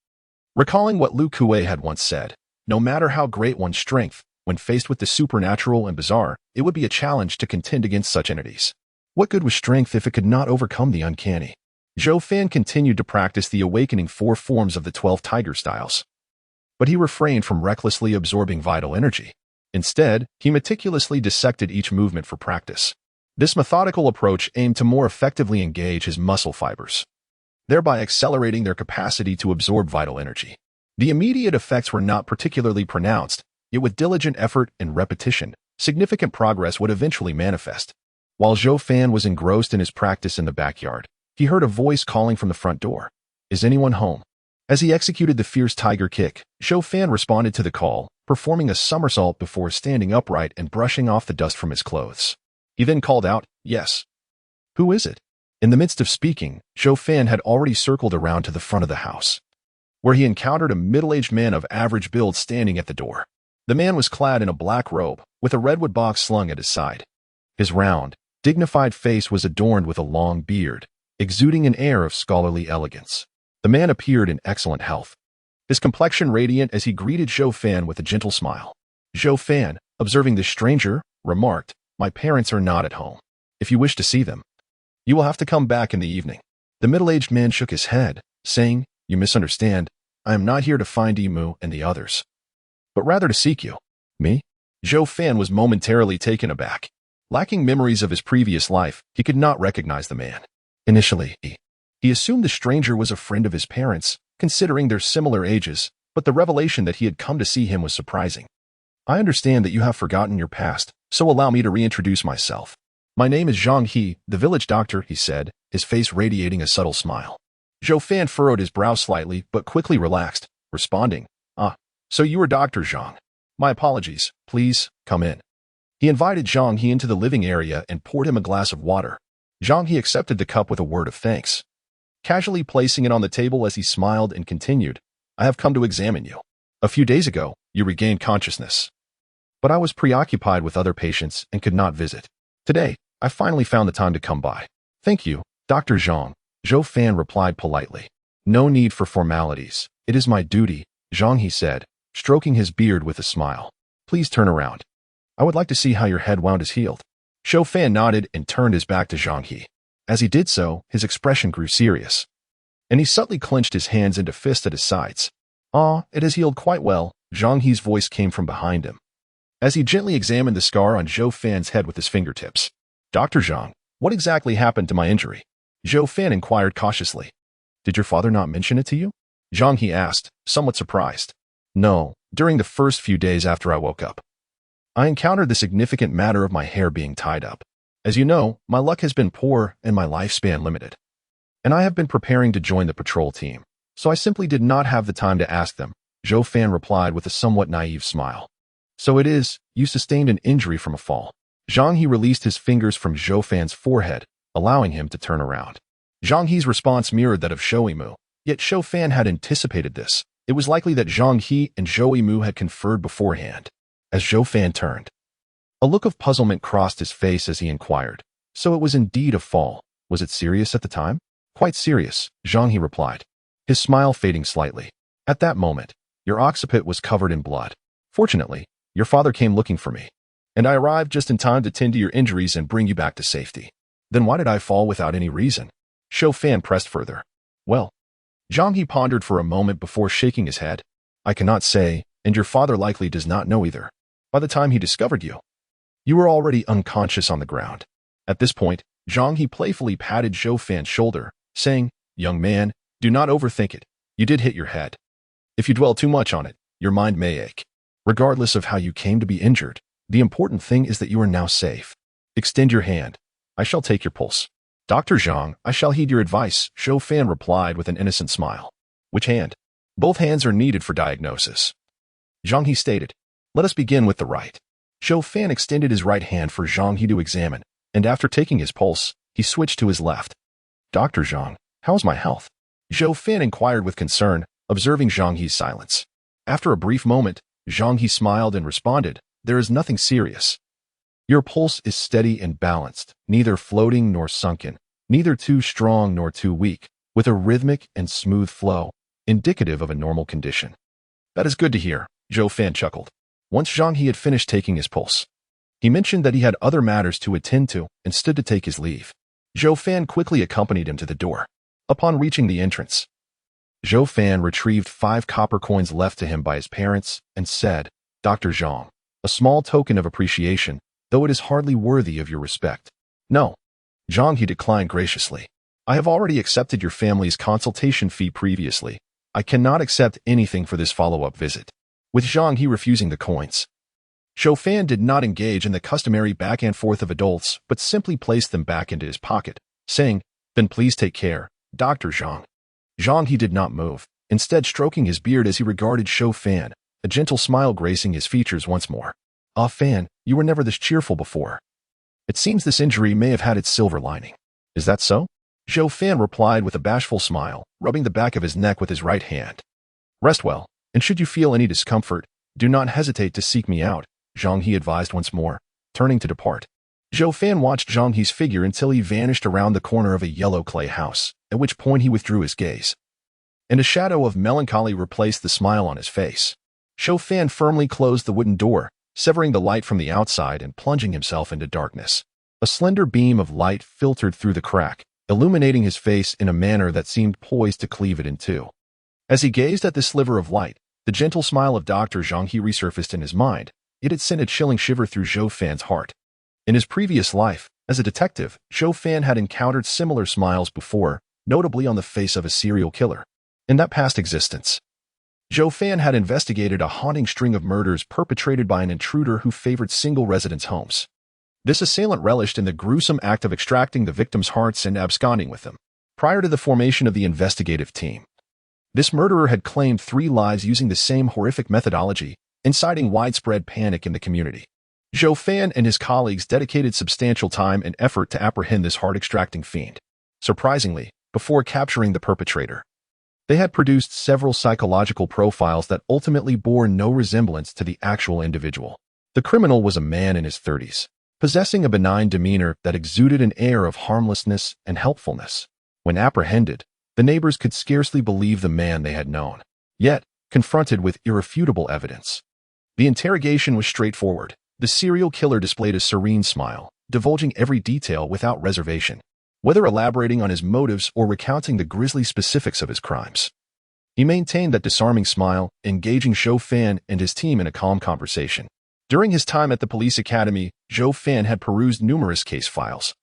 recalling what Lu Kuei had once said, no matter how great one's strength, when faced with the supernatural and bizarre, it would be a challenge to contend against such entities. What good was strength if it could not overcome the uncanny? Zhou Fan continued to practice the awakening 4 forms of the 12 tiger styles, but he refrained from recklessly absorbing vital energy. Instead, he meticulously dissected each movement for practice. This methodical approach aimed to more effectively engage his muscle fibers, thereby accelerating their capacity to absorb vital energy. The immediate effects were not particularly pronounced, yet with diligent effort and repetition, significant progress would eventually manifest. While Zhou Fan was engrossed in his practice in the backyard, he heard a voice calling from the front door. "Is anyone home?" As he executed the fierce tiger kick, Zhou Fan responded to the call, performing a somersault before standing upright and brushing off the dust from his clothes. He then called out, "Yes." "Who is it?" In the midst of speaking, Zhou Fan had already circled around to the front of the house, where he encountered a middle-aged man of average build standing at the door. The man was clad in a black robe, with a redwood box slung at his side. His round, dignified face was adorned with a long beard, exuding an air of scholarly elegance. The man appeared in excellent health, his complexion radiant as he greeted Zhou Fan with a gentle smile. Zhou Fan, observing the stranger, remarked, "My parents are not at home. If you wish to see them, you will have to come back in the evening." The middle-aged man shook his head, saying, "You misunderstand. I am not here to find Emu and the others, but rather to seek you." "Me?" Zhou Fan was momentarily taken aback. Lacking memories of his previous life, he could not recognize the man. Initially, he assumed the stranger was a friend of his parents, considering their similar ages, but the revelation that he had come to see him was surprising. "I understand that you have forgotten your past, so allow me to reintroduce myself. My name is Zhang He, the village doctor," he said, his face radiating a subtle smile. Zhou Fan furrowed his brow slightly, but quickly relaxed, responding, "Ah, so you are Dr. Zhang. My apologies, please, come in." He invited Zhang He into the living area and poured him a glass of water. Zhang He accepted the cup with a word of thanks, casually placing it on the table as he smiled and continued, "I have come to examine you. A few days ago, you regained consciousness, but I was preoccupied with other patients and could not visit. Today, I finally found the time to come by." "Thank you, Dr. Zhang," Zhou Fan replied politely. "No need for formalities. It is my duty," Zhang He said, stroking his beard with a smile. "Please turn around. I would like to see how your head wound is healed." Zhou Fan nodded and turned his back to Zhang He. As he did so, his expression grew serious, and he subtly clenched his hands into fists at his sides. "Ah, it has healed quite well," Zhang He's voice came from behind him, as he gently examined the scar on Zhou Fan's head with his fingertips. "Dr. Zhang, what exactly happened to my injury?" Zhou Fan inquired cautiously. "Did your father not mention it to you?" Zhang He asked, somewhat surprised. No, during the first few days after I woke up. I encountered the significant matter of my hair being tied up. As you know, my luck has been poor and my lifespan limited. And I have been preparing to join the patrol team, so I simply did not have the time to ask them, Zhou Fan replied with a somewhat naive smile. So it is, you sustained an injury from a fall. Zhang He released his fingers from Zhou Fan's forehead, allowing him to turn around. Zhang He's response mirrored that of Zhou Yimou, yet Zhou Fan had anticipated this. It was likely that Zhang He and Zhou Yimou had conferred beforehand. As Zhou Fan turned, a look of puzzlement crossed his face as he inquired, so it was indeed a fall. Was it serious at the time? Quite serious, Zhang He replied, his smile fading slightly. At that moment, your occiput was covered in blood. Fortunately, your father came looking for me, and I arrived just in time to tend to your injuries and bring you back to safety. Then why did I fall without any reason? Zhou Fan pressed further. Well, Zhang He pondered for a moment before shaking his head. I cannot say, and your father likely does not know either. By the time he discovered you, you were already unconscious on the ground. At this point, Zhang He playfully patted Zhou Fan's shoulder, saying, young man, do not overthink it. You did hit your head. If you dwell too much on it, your mind may ache. Regardless of how you came to be injured, the important thing is that you are now safe. Extend your hand. I shall take your pulse. Dr. Zhang, I shall heed your advice, Zhou Fan replied with an innocent smile. Which hand? Both hands are needed for diagnosis. Zhang He stated. Let us begin with the right. Zhou Fan extended his right hand for Zhang He to examine, and after taking his pulse, he switched to his left. Dr. Zhang, how is my health? Zhou Fan inquired with concern, observing Zhang He's silence. After a brief moment, Zhang He smiled and responded, there is nothing serious. Your pulse is steady and balanced, neither floating nor sunken, neither too strong nor too weak, with a rhythmic and smooth flow, indicative of a normal condition. That is good to hear, Zhou Fan chuckled. Once Zhang He had finished taking his pulse, he mentioned that he had other matters to attend to and stood to take his leave. Zhou Fan quickly accompanied him to the door. Upon reaching the entrance, Zhou Fan retrieved 5 copper coins left to him by his parents and said, Dr. Zhang, a small token of appreciation, though it is hardly worthy of your respect. No. Zhang He declined graciously. I have already accepted your family's consultation fee previously. I cannot accept anything for this follow-up visit. With Zhang He refusing the coins, Zhou Fan did not engage in the customary back and forth of adults, but simply placed them back into his pocket, saying, then please take care, Dr. Zhang. Zhang He did not move, instead stroking his beard as he regarded Zhou Fan, a gentle smile gracing his features once more. Ah, Fan, you were never this cheerful before. It seems this injury may have had its silver lining. Is that so? Zhou Fan replied with a bashful smile, rubbing the back of his neck with his right hand. Rest well, and should you feel any discomfort, do not hesitate to seek me out, Zhang He advised once more, turning to depart. Zhou Fan watched Zhang He's figure until he vanished around the corner of a yellow clay house, at which point he withdrew his gaze. And a shadow of melancholy replaced the smile on his face. Zhou Fan firmly closed the wooden door, severing the light from the outside and plunging himself into darkness. A slender beam of light filtered through the crack, illuminating his face in a manner that seemed poised to cleave it in two. As he gazed at this sliver of light, the gentle smile of Dr. Zhang He resurfaced in his mind. It had sent a chilling shiver through Zhou Fan's heart. In his previous life, as a detective, Zhou Fan had encountered similar smiles before, notably on the face of a serial killer. In that past existence, Zhou Fan had investigated a haunting string of murders perpetrated by an intruder who favored single residence homes. This assailant relished in the gruesome act of extracting the victims' hearts and absconding with them. Prior to the formation of the investigative team, this murderer had claimed 3 lives using the same horrific methodology, inciting widespread panic in the community. Zhou Fan and his colleagues dedicated substantial time and effort to apprehend this heart-extracting fiend. Surprisingly, before capturing the perpetrator, they had produced several psychological profiles that ultimately bore no resemblance to the actual individual. The criminal was a man in his 30s, possessing a benign demeanor that exuded an air of harmlessness and helpfulness. When apprehended, the neighbors could scarcely believe the man they had known. Yet, confronted with irrefutable evidence, the interrogation was straightforward. The serial killer displayed a serene smile, divulging every detail without reservation, whether elaborating on his motives or recounting the grisly specifics of his crimes. He maintained that disarming smile, engaging Zhou Fan and his team in a calm conversation. During his time at the police academy, Zhou Fan had perused numerous case files,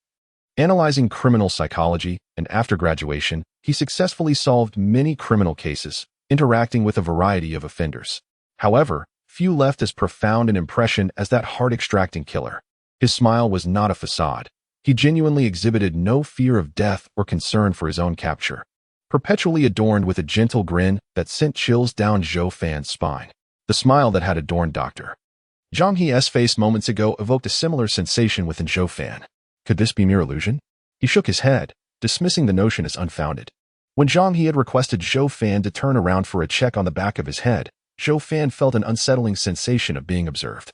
analyzing criminal psychology, and after graduation, he successfully solved many criminal cases, interacting with a variety of offenders. However, few left as profound an impression as that heart-extracting killer. His smile was not a facade. He genuinely exhibited no fear of death or concern for his own capture, perpetually adorned with a gentle grin that sent chills down Zhou Fan's spine. The smile that had adorned Dr. Zhang He's face moments ago evoked a similar sensation within Zhou Fan. Could this be mere illusion? He shook his head, dismissing the notion as unfounded. When Zhang He had requested Zhou Fan to turn around for a check on the back of his head, Zhou Fan felt an unsettling sensation of being observed,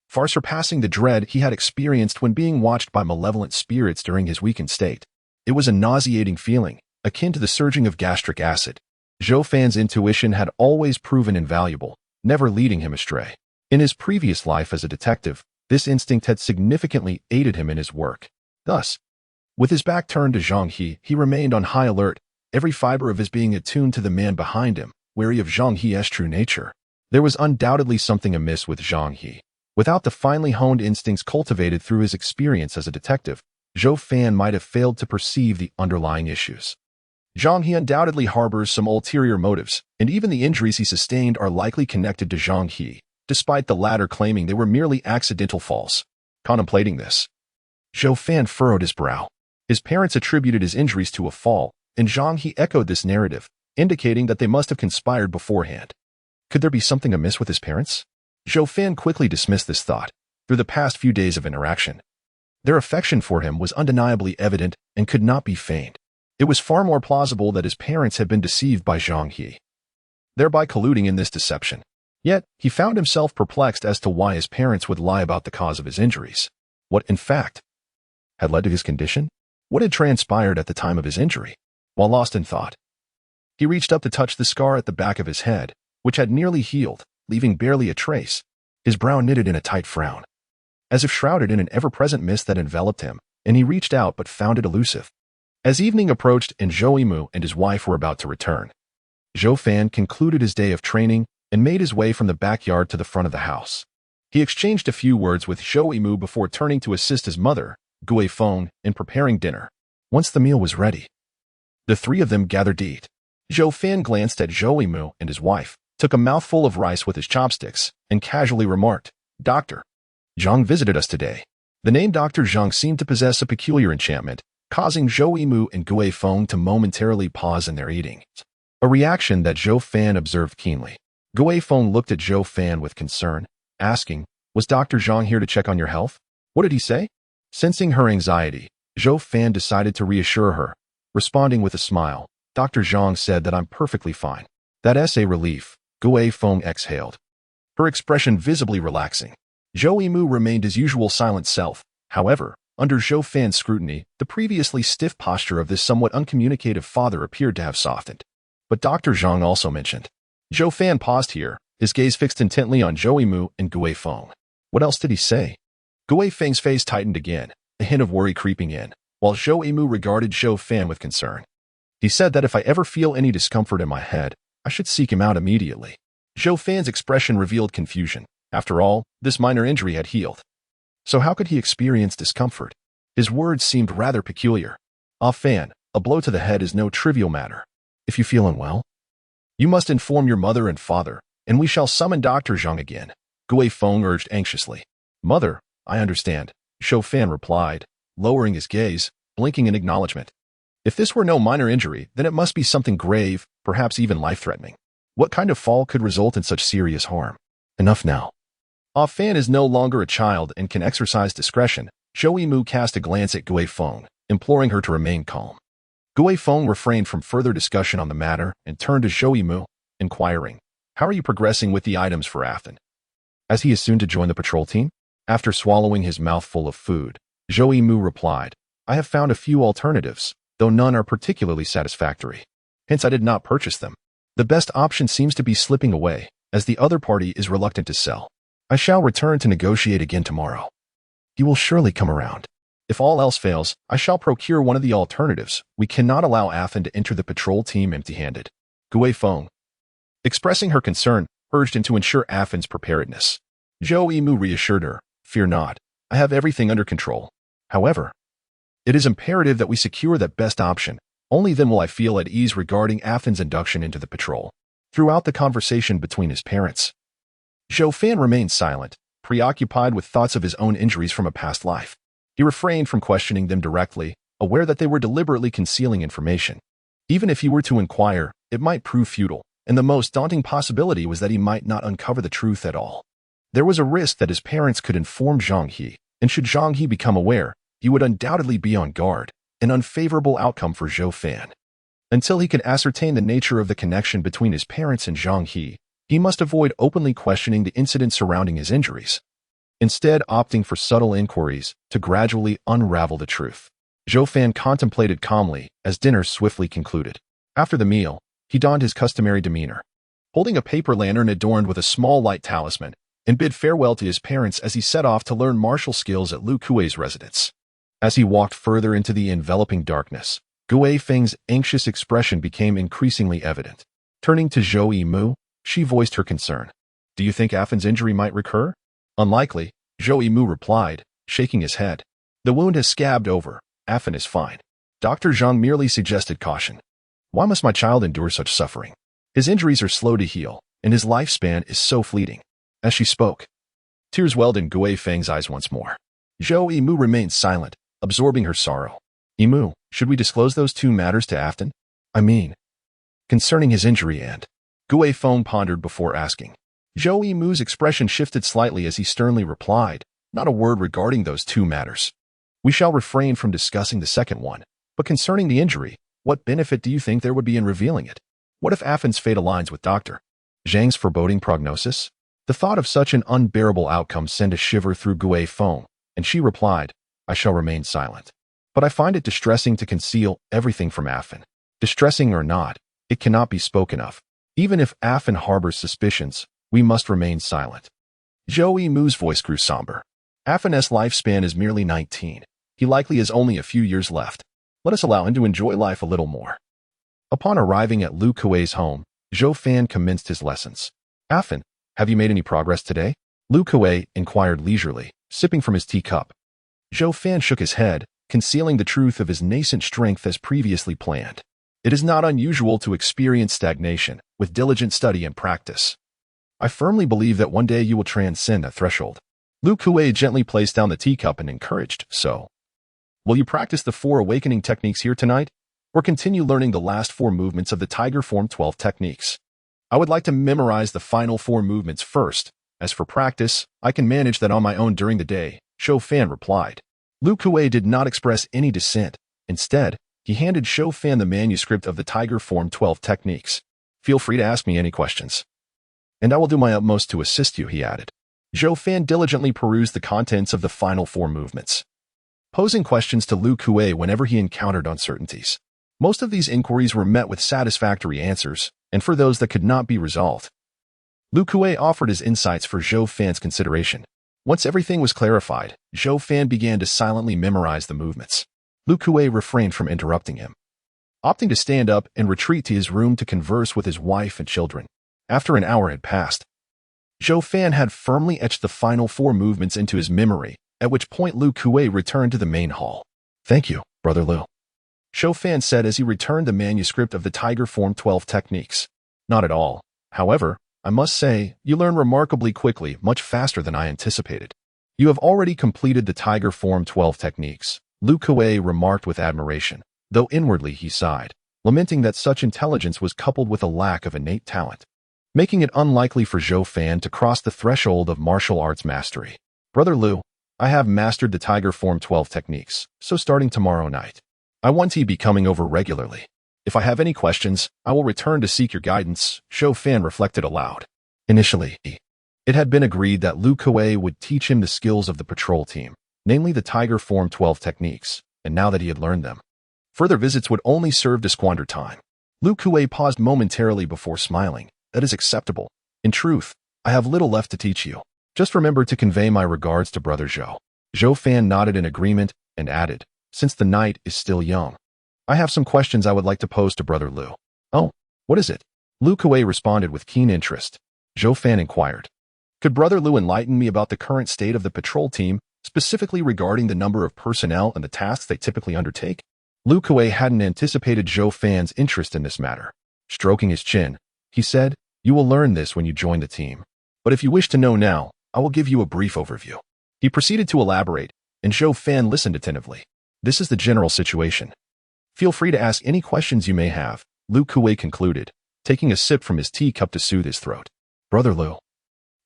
far surpassing the dread he had experienced when being watched by malevolent spirits during his weakened state. It was a nauseating feeling, akin to the surging of gastric acid. Zhou Fan's intuition had always proven invaluable, never leading him astray. In his previous life as a detective, this instinct had significantly aided him in his work. Thus, with his back turned to Zhang He remained on high alert, every fiber of his being attuned to the man behind him, wary of Zhang He's true nature. There was undoubtedly something amiss with Zhang He. Without the finely honed instincts cultivated through his experience as a detective, Zhou Fan might have failed to perceive the underlying issues. Zhang He undoubtedly harbors some ulterior motives, and even the injuries he sustained are likely connected to Zhang He, despite the latter claiming they were merely accidental falls. Contemplating this, Zhou Fan furrowed his brow. His parents attributed his injuries to a fall, and Zhang He echoed this narrative, indicating that they must have conspired beforehand. Could there be something amiss with his parents? Zhou Fan quickly dismissed this thought. Through the past few days of interaction, their affection for him was undeniably evident and could not be feigned. It was far more plausible that his parents had been deceived by Zhang He, thereby colluding in this deception. Yet, he found himself perplexed as to why his parents would lie about the cause of his injuries. What, in fact, had led to his condition? What had transpired at the time of his injury? While lost in thought, he reached up to touch the scar at the back of his head, which had nearly healed, leaving barely a trace. His brow knitted in a tight frown, as if shrouded in an ever-present mist that enveloped him, and he reached out but found it elusive. As evening approached and Zhou Yimu and his wife were about to return, Zhou Fan concluded his day of training and made his way from the backyard to the front of the house. He exchanged a few words with Zhou Yimu before turning to assist his mother, Gui Feng, in preparing dinner. Once the meal was ready, the three of them gathered to eat. Zhou Fan glanced at Zhou Yimu and his wife, took a mouthful of rice with his chopsticks, and casually remarked, "Dr. Zhang visited us today." The name Dr. Zhang seemed to possess a peculiar enchantment, causing Zhou Yimu and Gui Feng to momentarily pause in their eating, a reaction that Zhou Fan observed keenly. Gui Feng looked at Zhou Fan with concern, asking, "Was Dr. Zhang here to check on your health? What did he say?" Sensing her anxiety, Zhou Fan decided to reassure her, responding with a smile. "Dr. Zhang said that I'm perfectly fine." That's a relief, Gui Feng exhaled, her expression visibly relaxing. Zhou Yimu remained his usual silent self. However, under Zhou Fan's scrutiny, the previously stiff posture of this somewhat uncommunicative father appeared to have softened. But Dr. Zhang also mentioned. Zhou Fan paused here, his gaze fixed intently on Zhou Yimu and Gui Feng. What else did he say? Gui Feng's face tightened again, a hint of worry creeping in, while Zhou Yimu regarded Zhou Fan with concern. He said that if I ever feel any discomfort in my head, I should seek him out immediately. Zhou Fan's expression revealed confusion. After all, this minor injury had healed. So how could he experience discomfort? His words seemed rather peculiar. "Ah Fan, a blow to the head is no trivial matter. If you feel unwell, you must inform your mother and father, and we shall summon Dr. Zhang again," Gui Feng urged anxiously. "Mother, I understand," Zhou Fan replied, lowering his gaze, blinking in acknowledgement. If this were no minor injury, then it must be something grave, perhaps even life-threatening. What kind of fall could result in such serious harm? Enough now. Ah Fan is no longer a child and can exercise discretion. Zhou Yimu cast a glance at Gui Feng, imploring her to remain calm. Gui Feng refrained from further discussion on the matter and turned to Zhou Yimu, inquiring, "How are you progressing with the items for Athen?" As he is soon to join the patrol team? After swallowing his mouthful of food, Zhou Yimu replied, "I have found a few alternatives, though none are particularly satisfactory. Hence I did not purchase them. The best option seems to be slipping away, as the other party is reluctant to sell. I shall return to negotiate again tomorrow. He will surely come around. If all else fails, I shall procure one of the alternatives. We cannot allow Athen to enter the patrol team empty-handed." Gui Feng, expressing her concern, urged him to ensure Athen's preparedness. Zhou Yimu reassured her, "Fear not. I have everything under control. However, it is imperative that we secure that best option. Only then will I feel at ease regarding Athen's induction into the patrol." throughout the conversation between his parents. Zhou Fan remained silent, preoccupied with thoughts of his own injuries from a past life. He refrained from questioning them directly, aware that they were deliberately concealing information. Even if he were to inquire, it might prove futile, and the most daunting possibility was that he might not uncover the truth at all. There was a risk that his parents could inform Zhang He, and should Zhang He become aware, he would undoubtedly be on guard, an unfavorable outcome for Zhou Fan. Until he could ascertain the nature of the connection between his parents and Zhang he must avoid openly questioning the incidents surrounding his injuries, instead opting for subtle inquiries to gradually unravel the truth. Zhou Fan contemplated calmly as dinner swiftly concluded. After the meal, he donned his customary demeanor, holding a paper lantern adorned with a small light talisman, and bid farewell to his parents as he set off to learn martial skills at Lu Kuei's residence. As he walked further into the enveloping darkness, Gui Feng's anxious expression became increasingly evident. Turning to Zhou Yimu, she voiced her concern. "Do you think Afan's injury might recur?" "Unlikely," Zhou Yimu replied, shaking his head. "The wound has scabbed over. Afan is fine." Dr. Zhang merely suggested caution. "Why must my child endure such suffering? His injuries are slow to heal, and his lifespan is so fleeting." As she spoke, tears welled in Gui Feng's eyes once more. Zhou Yimu remained silent, absorbing her sorrow. "Yimu, should we disclose those two matters to Afton? I mean, concerning his injury and—" Gui Feng pondered before asking. Zhou Yimu's expression shifted slightly as he sternly replied, "Not a word regarding those two matters. We shall refrain from discussing the second one, but concerning the injury, what benefit do you think there would be in revealing it? What if Afan's fate aligns with Dr. Zhang's foreboding prognosis?" The thought of such an unbearable outcome sent a shiver through Gui Feng, and she replied, "I shall remain silent. But I find it distressing to conceal everything from Afan. Distressing or not, it cannot be spoken of. Even if Afan harbors suspicions, we must remain silent." Zhou Yimu's voice grew somber. "Afan's lifespan is merely 19. He likely has only a few years left. Let us allow him to enjoy life a little more." Upon arriving at Lu Kuei's home, Zhou Fan commenced his lessons. "Afan, have you made any progress today?" Lu Kuei inquired leisurely, sipping from his teacup. Zhou Fan shook his head, concealing the truth of his nascent strength as previously planned. "It is not unusual to experience stagnation with diligent study and practice. I firmly believe that one day you will transcend that threshold." Lu Kuei gently placed down the teacup and encouraged, "So, will you practice the 4 awakening techniques here tonight, or continue learning the last 4 movements of the Tiger Form 12 techniques?" "I would like to memorize the final 4 movements first. As for practice, I can manage that on my own during the day," Zhou Fan replied. Lu Kuei did not express any dissent. Instead, he handed Zhou Fan the manuscript of the Tiger Form 12 techniques. "Feel free to ask me any questions, and I will do my utmost to assist you," he added. Zhou Fan diligently perused the contents of the final 4 movements, posing questions to Lu Kuei whenever he encountered uncertainties. Most of these inquiries were met with satisfactory answers, and for those that could not be resolved, Lu Kuei offered his insights for Zhou Fan's consideration. Once everything was clarified, Zhou Fan began to silently memorize the movements. Lu Kuei refrained from interrupting him, opting to stand up and retreat to his room to converse with his wife and children. After an hour had passed, Zhou Fan had firmly etched the final 4 movements into his memory, at which point Lu Kuei returned to the main hall. "Thank you, Brother Lu," Zhou Fan said as he returned the manuscript of the Tiger Form 12 techniques. "Not at all. However, I must say, you learn remarkably quickly, much faster than I anticipated." "You have already completed the Tiger Form 12 techniques," Lu Kuei remarked with admiration, though inwardly he sighed, lamenting that such intelligence was coupled with a lack of innate talent, making it unlikely for Zhou Fan to cross the threshold of martial arts mastery. "Brother Lu, I have mastered the Tiger Form 12 techniques, so starting tomorrow night, I want to be coming over regularly. If I have any questions, I will return to seek your guidance," Zhou Fan reflected aloud. Initially, it had been agreed that Lu Kuei would teach him the skills of the patrol team, namely the Tiger Form 12 techniques, and now that he had learned them, further visits would only serve to squander time. Lu Kuei paused momentarily before smiling. "That is acceptable. In truth, I have little left to teach you. Just remember to convey my regards to Brother Zhou." Zhou Fan nodded in agreement and added, "Since the night is still young, I have some questions I would like to pose to Brother Lu." "Oh, what is it?" Lu Kuei responded with keen interest. Zhou Fan inquired, "Could Brother Lu enlighten me about the current state of the patrol team, specifically regarding the number of personnel and the tasks they typically undertake?" Lu Kuei hadn't anticipated Zhou Fan's interest in this matter. Stroking his chin, He said, "You will learn this when you join the team. But if you wish to know now, I will give you a brief overview." He proceeded to elaborate, and Zhou Fan listened attentively. "This is the general situation. Feel free to ask any questions you may have," Lu Kuei concluded, taking a sip from his teacup to soothe his throat. "Brother Lu,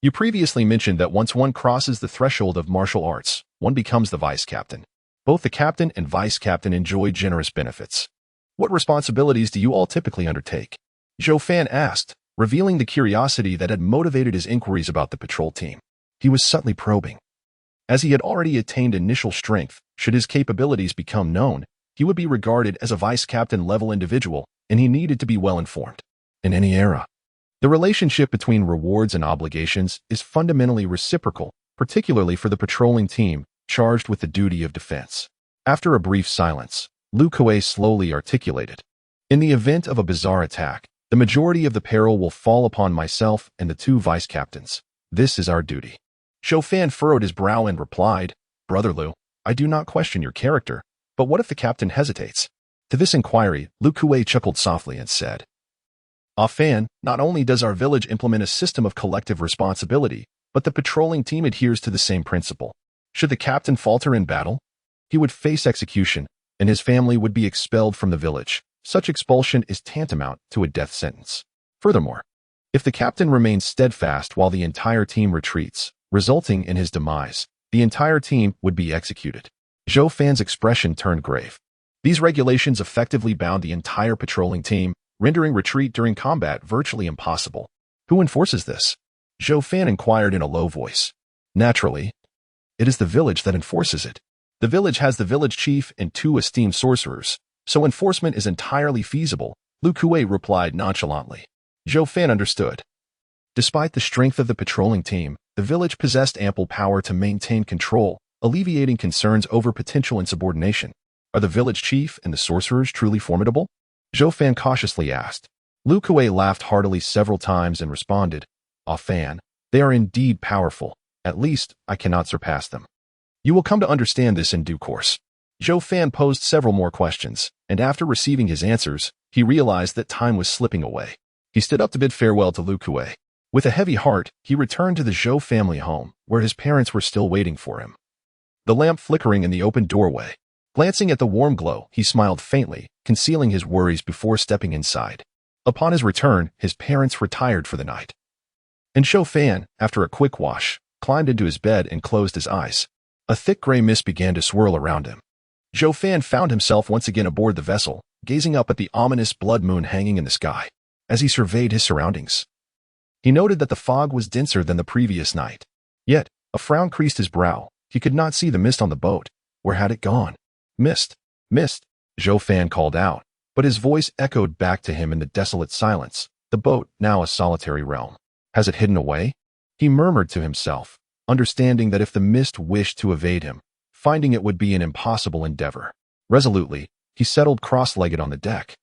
you previously mentioned that once one crosses the threshold of martial arts, one becomes the vice captain. Both the captain and vice captain enjoy generous benefits. What responsibilities do you all typically undertake?" Zhou Fan asked, revealing the curiosity that had motivated his inquiries about the patrol team. He was subtly probing. As he had already attained initial strength, should his capabilities become known, he would be regarded as a vice captain level individual, and he needed to be well informed. In any era, the relationship between rewards and obligations is fundamentally reciprocal, particularly for the patrolling team charged with the duty of defense. After a brief silence, Lu Kuei slowly articulated, "In the event of a bizarre attack, the majority of the peril will fall upon myself and the two vice captains. This is our duty." Zhou Fan furrowed his brow and replied, "Brother Lu, I do not question your character, but what if the captain hesitates?" To this inquiry, Lu Kuei chuckled softly and said, "Ah Fan, not only does our village implement a system of collective responsibility, but the patrolling team adheres to the same principle. Should the captain falter in battle, he would face execution, and his family would be expelled from the village. Such expulsion is tantamount to a death sentence. Furthermore, if the captain remains steadfast while the entire team retreats, resulting in his demise, the entire team would be executed." Zhou Fan's expression turned grave. These regulations effectively bound the entire patrolling team, rendering retreat during combat virtually impossible. "Who enforces this?" Zhou Fan inquired in a low voice. "Naturally, it is the village that enforces it. The village has the village chief and 2 esteemed sorcerers, so enforcement is entirely feasible," Lu Kuei replied nonchalantly. Zhou Fan understood. Despite the strength of the patrolling team, the village possessed ample power to maintain control, alleviating concerns over potential insubordination. "Are the village chief and the sorcerers truly formidable?" Zhou Fan cautiously asked. Lu Kuei laughed heartily several times and responded, "Ah Fan, they are indeed powerful. At least, I cannot surpass them. You will come to understand this in due course." Zhou Fan posed several more questions, and after receiving his answers, he realized that time was slipping away. He stood up to bid farewell to Lu Kuei. With a heavy heart, he returned to the Zhou family home, where his parents were still waiting for him. The lamp flickering in the open doorway. Glancing at the warm glow, he smiled faintly, concealing his worries before stepping inside. Upon his return, his parents retired for the night. And Zhou Fan, after a quick wash, climbed into his bed and closed his eyes. A thick gray mist began to swirl around him. Zhou Fan found himself once again aboard the vessel, gazing up at the ominous blood moon hanging in the sky. As he surveyed his surroundings, he noted that the fog was denser than the previous night. Yet, a frown creased his brow. He could not see the mist on the boat. Where had it gone? "Mist! Mist!" Zhou Fan called out, but his voice echoed back to him in the desolate silence, the boat now a solitary realm. "Has it hidden away?" He murmured to himself, understanding that if the mist wished to evade him, finding it would be an impossible endeavor. Resolutely, he settled cross-legged on the deck.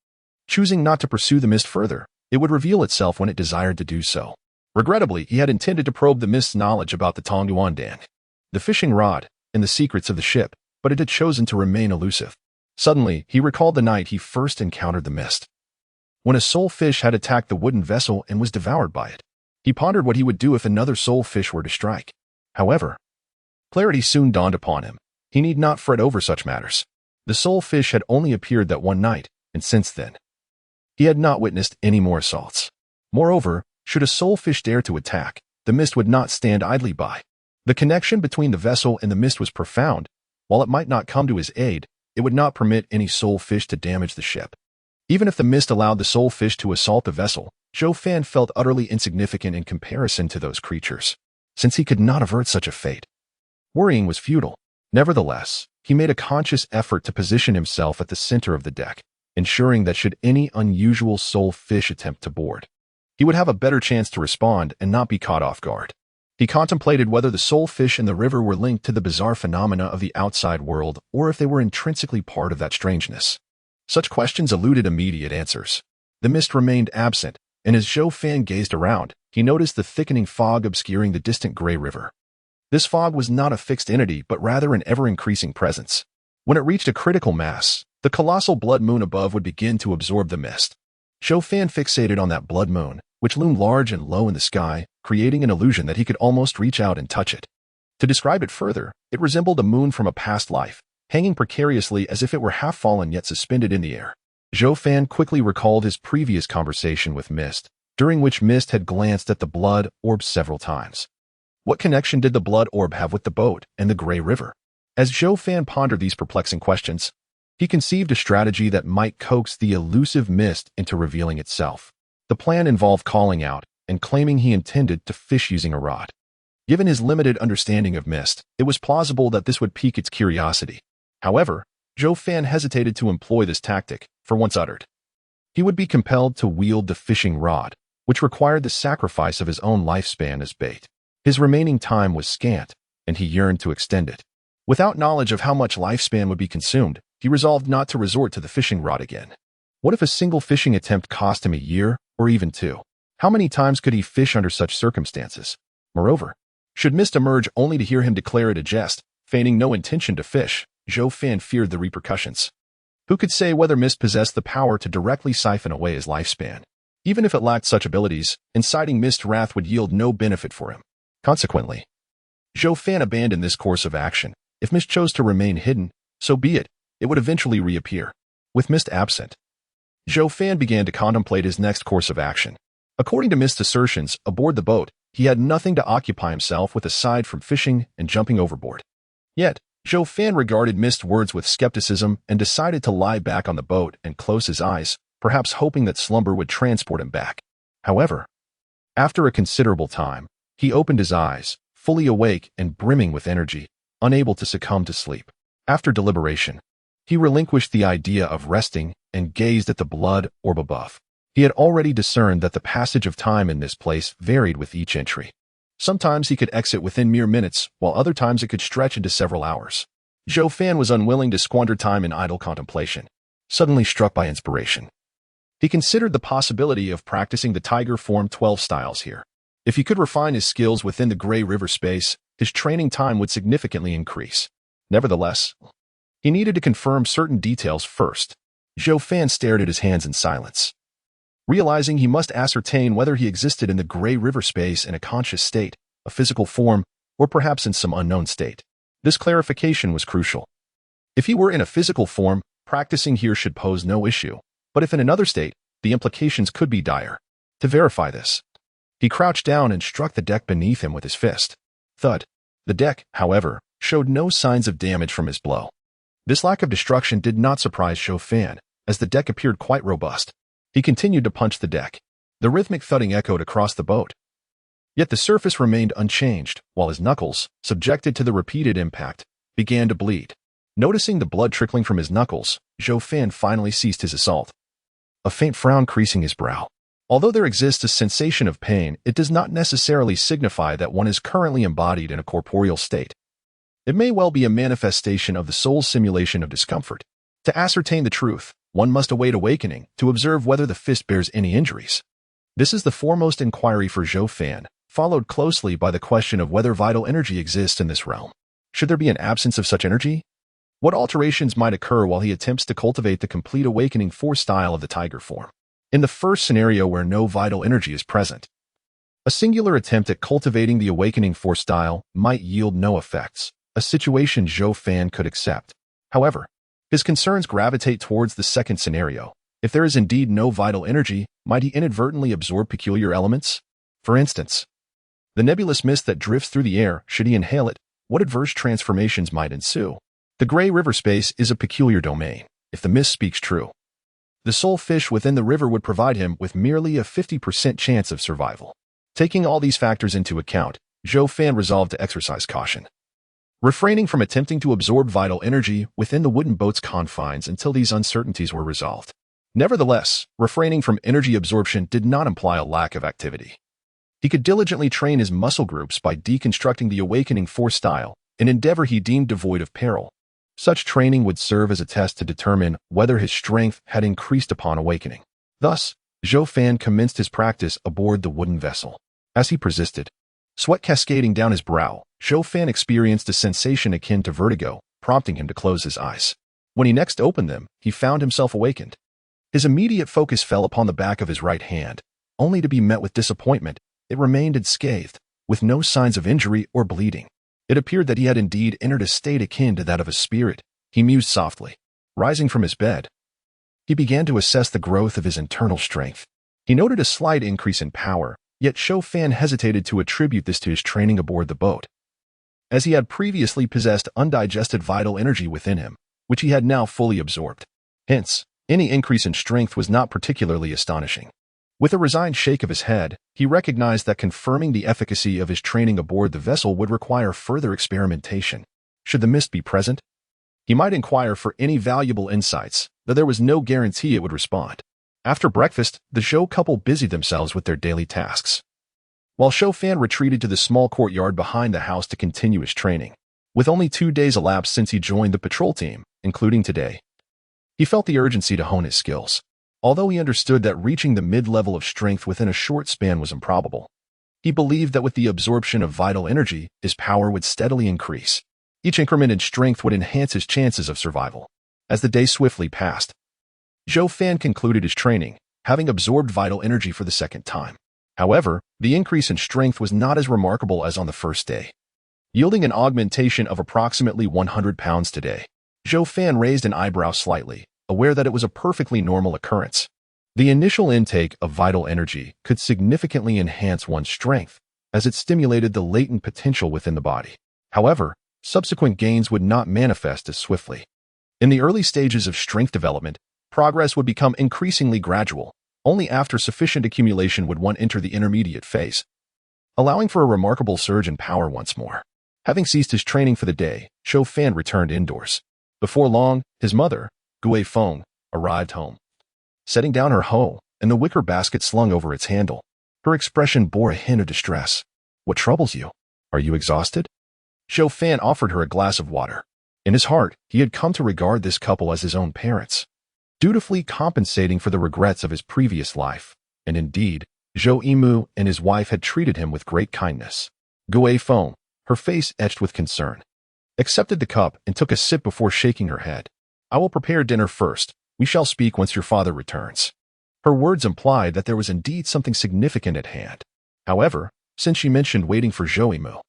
Choosing not to pursue the mist further, it would reveal itself when it desired to do so. Regrettably, he had intended to probe the mist's knowledge about the Tongduan Dan, the fishing rod, and the secrets of the ship, but it had chosen to remain elusive. Suddenly, he recalled the night he first encountered the mist, when a soul fish had attacked the wooden vessel and was devoured by it. He pondered what he would do if another soul fish were to strike. However, clarity soon dawned upon him. He need not fret over such matters. The soul fish had only appeared that one night, and since then, he had not witnessed any more assaults. Moreover, should a soul fish dare to attack, the mist would not stand idly by. The connection between the vessel and the mist was profound. While it might not come to his aid, it would not permit any soul fish to damage the ship. Even if the mist allowed the soul fish to assault the vessel, Zhou Fan felt utterly insignificant in comparison to those creatures, since he could not avert such a fate. Worrying was futile. Nevertheless, he made a conscious effort to position himself at the center of the deck, ensuring that should any unusual soul fish attempt to board, he would have a better chance to respond and not be caught off guard. He contemplated whether the soul fish in the river were linked to the bizarre phenomena of the outside world or if they were intrinsically part of that strangeness. Such questions eluded immediate answers. The mist remained absent, and as Zhou Fan gazed around, he noticed the thickening fog obscuring the distant gray river. This fog was not a fixed entity, but rather an ever-increasing presence. When it reached a critical mass, the colossal blood moon above would begin to absorb the mist. Zhou Fan fixated on that blood moon, which loomed large and low in the sky, creating an illusion that he could almost reach out and touch it. To describe it further, it resembled a moon from a past life, hanging precariously as if it were half fallen yet suspended in the air. Zhou Fan quickly recalled his previous conversation with Mist, during which Mist had glanced at the blood orb several times. What connection did the blood orb have with the boat and the Grey River? As Zhou Fan pondered these perplexing questions, he conceived a strategy that might coax the elusive Mist into revealing itself. The plan involved calling out and claiming he intended to fish using a rod. Given his limited understanding of Mist, it was plausible that this would pique its curiosity. However, Zhou Fan hesitated to employ this tactic, for once uttered. He would be compelled to wield the fishing rod, which required the sacrifice of his own lifespan as bait. His remaining time was scant, and he yearned to extend it. Without knowledge of how much lifespan would be consumed, he resolved not to resort to the fishing rod again. What if a single fishing attempt cost him a year, or even 2? How many times could he fish under such circumstances? Moreover, should Mist emerge only to hear him declare it a jest, feigning no intention to fish, Zhou Fan feared the repercussions. Who could say whether Mist possessed the power to directly siphon away his lifespan? Even if it lacked such abilities, inciting Mist's wrath would yield no benefit for him. Consequently, Zhou Fan abandoned this course of action. If Mist chose to remain hidden, so be it. It would eventually reappear. With Mist absent, Zhou Fan began to contemplate his next course of action. According to Mist's assertions, aboard the boat, he had nothing to occupy himself with aside from fishing and jumping overboard. Yet, Zhou Fan regarded Mist's words with skepticism and decided to lie back on the boat and close his eyes, perhaps hoping that slumber would transport him back. However, after a considerable time, he opened his eyes, fully awake and brimming with energy, unable to succumb to sleep. After deliberation, he relinquished the idea of resting and gazed at the blood orb above. He had already discerned that the passage of time in this place varied with each entry. Sometimes he could exit within mere minutes, while other times it could stretch into several hours. Zhou Fan was unwilling to squander time in idle contemplation, suddenly struck by inspiration. He considered the possibility of practicing the Tiger Form 12 styles here. If he could refine his skills within the Grey River space, his training time would significantly increase. Nevertheless, he needed to confirm certain details first. Zhou Fan stared at his hands in silence, realizing he must ascertain whether he existed in the Grey River space in a conscious state, a physical form, or perhaps in some unknown state. This clarification was crucial. If he were in a physical form, practicing here should pose no issue, but if in another state, the implications could be dire. To verify this, he crouched down and struck the deck beneath him with his fist. Thud. The deck, however, showed no signs of damage from his blow. This lack of destruction did not surprise Zhou Fan, as the deck appeared quite robust. He continued to punch the deck. The rhythmic thudding echoed across the boat. Yet the surface remained unchanged, while his knuckles, subjected to the repeated impact, began to bleed. Noticing the blood trickling from his knuckles, Zhou Fan finally ceased his assault, a faint frown creasing his brow. Although there exists a sensation of pain, it does not necessarily signify that one is currently embodied in a corporeal state. It may well be a manifestation of the soul's simulation of discomfort. To ascertain the truth, one must await awakening to observe whether the fist bears any injuries. This is the foremost inquiry for Zhou Fan, followed closely by the question of whether vital energy exists in this realm. Should there be an absence of such energy? What alterations might occur while he attempts to cultivate the complete awakening force style of the tiger form? In the first scenario where no vital energy is present, a singular attempt at cultivating the awakening force style might yield no effects, a situation Zhou Fan could accept. However, his concerns gravitate towards the second scenario. If there is indeed no vital energy, might he inadvertently absorb peculiar elements? For instance, the nebulous mist that drifts through the air, should he inhale it, what adverse transformations might ensue? The Grey River space is a peculiar domain. If the mist speaks true, the soul fish within the river would provide him with merely a 50% chance of survival. Taking all these factors into account, Zhou Fan resolved to exercise caution, refraining from attempting to absorb vital energy within the wooden boat's confines until these uncertainties were resolved. Nevertheless, refraining from energy absorption did not imply a lack of activity. He could diligently train his muscle groups by deconstructing the awakening force style, an endeavor he deemed devoid of peril. Such training would serve as a test to determine whether his strength had increased upon awakening. Thus, Zhou Fan commenced his practice aboard the wooden vessel. As he persisted, sweat cascading down his brow, Zhou Fan experienced a sensation akin to vertigo, prompting him to close his eyes. When he next opened them, he found himself awakened. His immediate focus fell upon the back of his right hand, only to be met with disappointment. It remained unscathed, with no signs of injury or bleeding. It appeared that he had indeed entered a state akin to that of a spirit. He mused softly. Rising from his bed, he began to assess the growth of his internal strength. He noted a slight increase in power, yet Zhou Fan hesitated to attribute this to his training aboard the boat, as he had previously possessed undigested vital energy within him, which he had now fully absorbed. Hence, any increase in strength was not particularly astonishing. With a resigned shake of his head, he recognized that confirming the efficacy of his training aboard the vessel would require further experimentation. Should the mist be present, he might inquire for any valuable insights, though there was no guarantee it would respond. After breakfast, the Zhou couple busied themselves with their daily tasks, while Zhou Fan retreated to the small courtyard behind the house to continue his training. With only 2 days elapsed since he joined the patrol team, including today, he felt the urgency to hone his skills. Although he understood that reaching the mid-level of strength within a short span was improbable, he believed that with the absorption of vital energy, his power would steadily increase. Each increment in strength would enhance his chances of survival. As the day swiftly passed, Zhou Fan concluded his training, having absorbed vital energy for the second time. However, the increase in strength was not as remarkable as on the first day, yielding an augmentation of approximately 100 pounds today. Zhou Fan raised an eyebrow slightly, aware that it was a perfectly normal occurrence. The initial intake of vital energy could significantly enhance one's strength, as it stimulated the latent potential within the body. However, subsequent gains would not manifest as swiftly. In the early stages of strength development, progress would become increasingly gradual. Only after sufficient accumulation would one enter the intermediate phase, allowing for a remarkable surge in power once more. Having ceased his training for the day, Zhou Fan returned indoors. Before long, his mother, Gui Feng, arrived home, setting down her hoe and the wicker basket slung over its handle. Her expression bore a hint of distress. "What troubles you? Are you exhausted?" Zhou Fan offered her a glass of water. In his heart, he had come to regard this couple as his own parents, dutifully compensating for the regrets of his previous life. And indeed, Zhou Yimu and his wife had treated him with great kindness. Gui Feng, her face etched with concern, accepted the cup and took a sip before shaking her head. "I will prepare dinner first. We shall speak once your father returns." Her words implied that there was indeed something significant at hand. However, since she mentioned waiting for Zhou Yimu,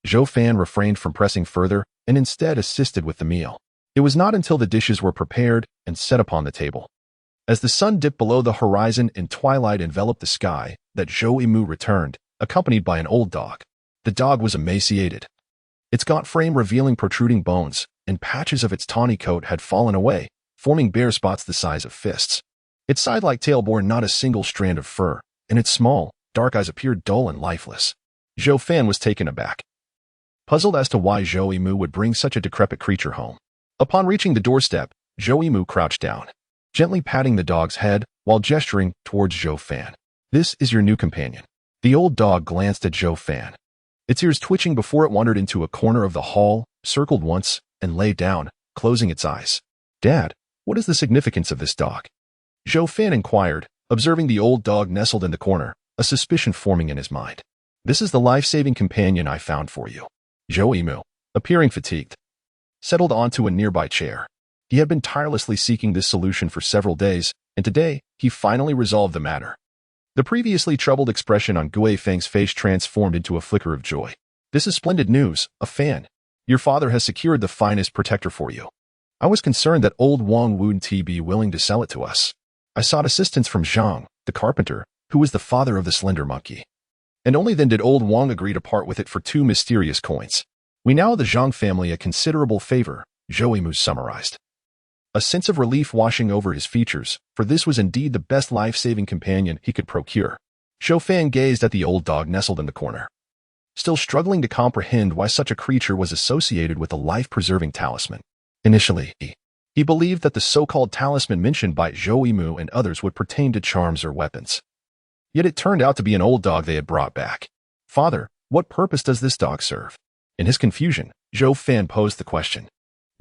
Zhou Fan refrained from pressing further and instead assisted with the meal. It was not until the dishes were prepared and set upon the table, as the sun dipped below the horizon and twilight enveloped the sky, that Zhou Yimu returned, accompanied by an old dog. The dog was emaciated, its gaunt frame revealing protruding bones, and patches of its tawny coat had fallen away, forming bare spots the size of fists. Its side-like tail bore not a single strand of fur, and its small, dark eyes appeared dull and lifeless. Zhou Fan was taken aback, puzzled as to why Zhou Yimu would bring such a decrepit creature home. Upon reaching the doorstep, Zhou Yimu crouched down, gently patting the dog's head while gesturing towards Zhou Fan. "This is your new companion." The old dog glanced at Zhou Fan, its ears twitching before it wandered into a corner of the hall, circled once, and lay down, closing its eyes. "Dad, what is the significance of this dog?" Zhou Fan inquired, observing the old dog nestled in the corner, a suspicion forming in his mind. "This is the life-saving companion I found for you." Zhou Yimu, appearing fatigued, settled onto a nearby chair. He had been tirelessly seeking this solution for several days, and today, he finally resolved the matter. The previously troubled expression on Gui Feng's face transformed into a flicker of joy. "This is splendid news, a fan. Your father has secured the finest protector for you. I was concerned that old Wang wouldn't be willing to sell it to us. I sought assistance from Zhang, the carpenter, who was the father of the slender monkey. And only then did old Wang agree to part with it for 2 mysterious coins. We now owe the Zhang family a considerable favor," Zhou Yimu summarized, a sense of relief washing over his features, for this was indeed the best life-saving companion he could procure. Zhou Fan gazed at the old dog nestled in the corner, still struggling to comprehend why such a creature was associated with a life-preserving talisman. Initially, he believed that the so-called talisman mentioned by Zhou Yimu and others would pertain to charms or weapons. Yet it turned out to be an old dog they had brought back. "Father, what purpose does this dog serve?" In his confusion, Zhou Fan posed the question.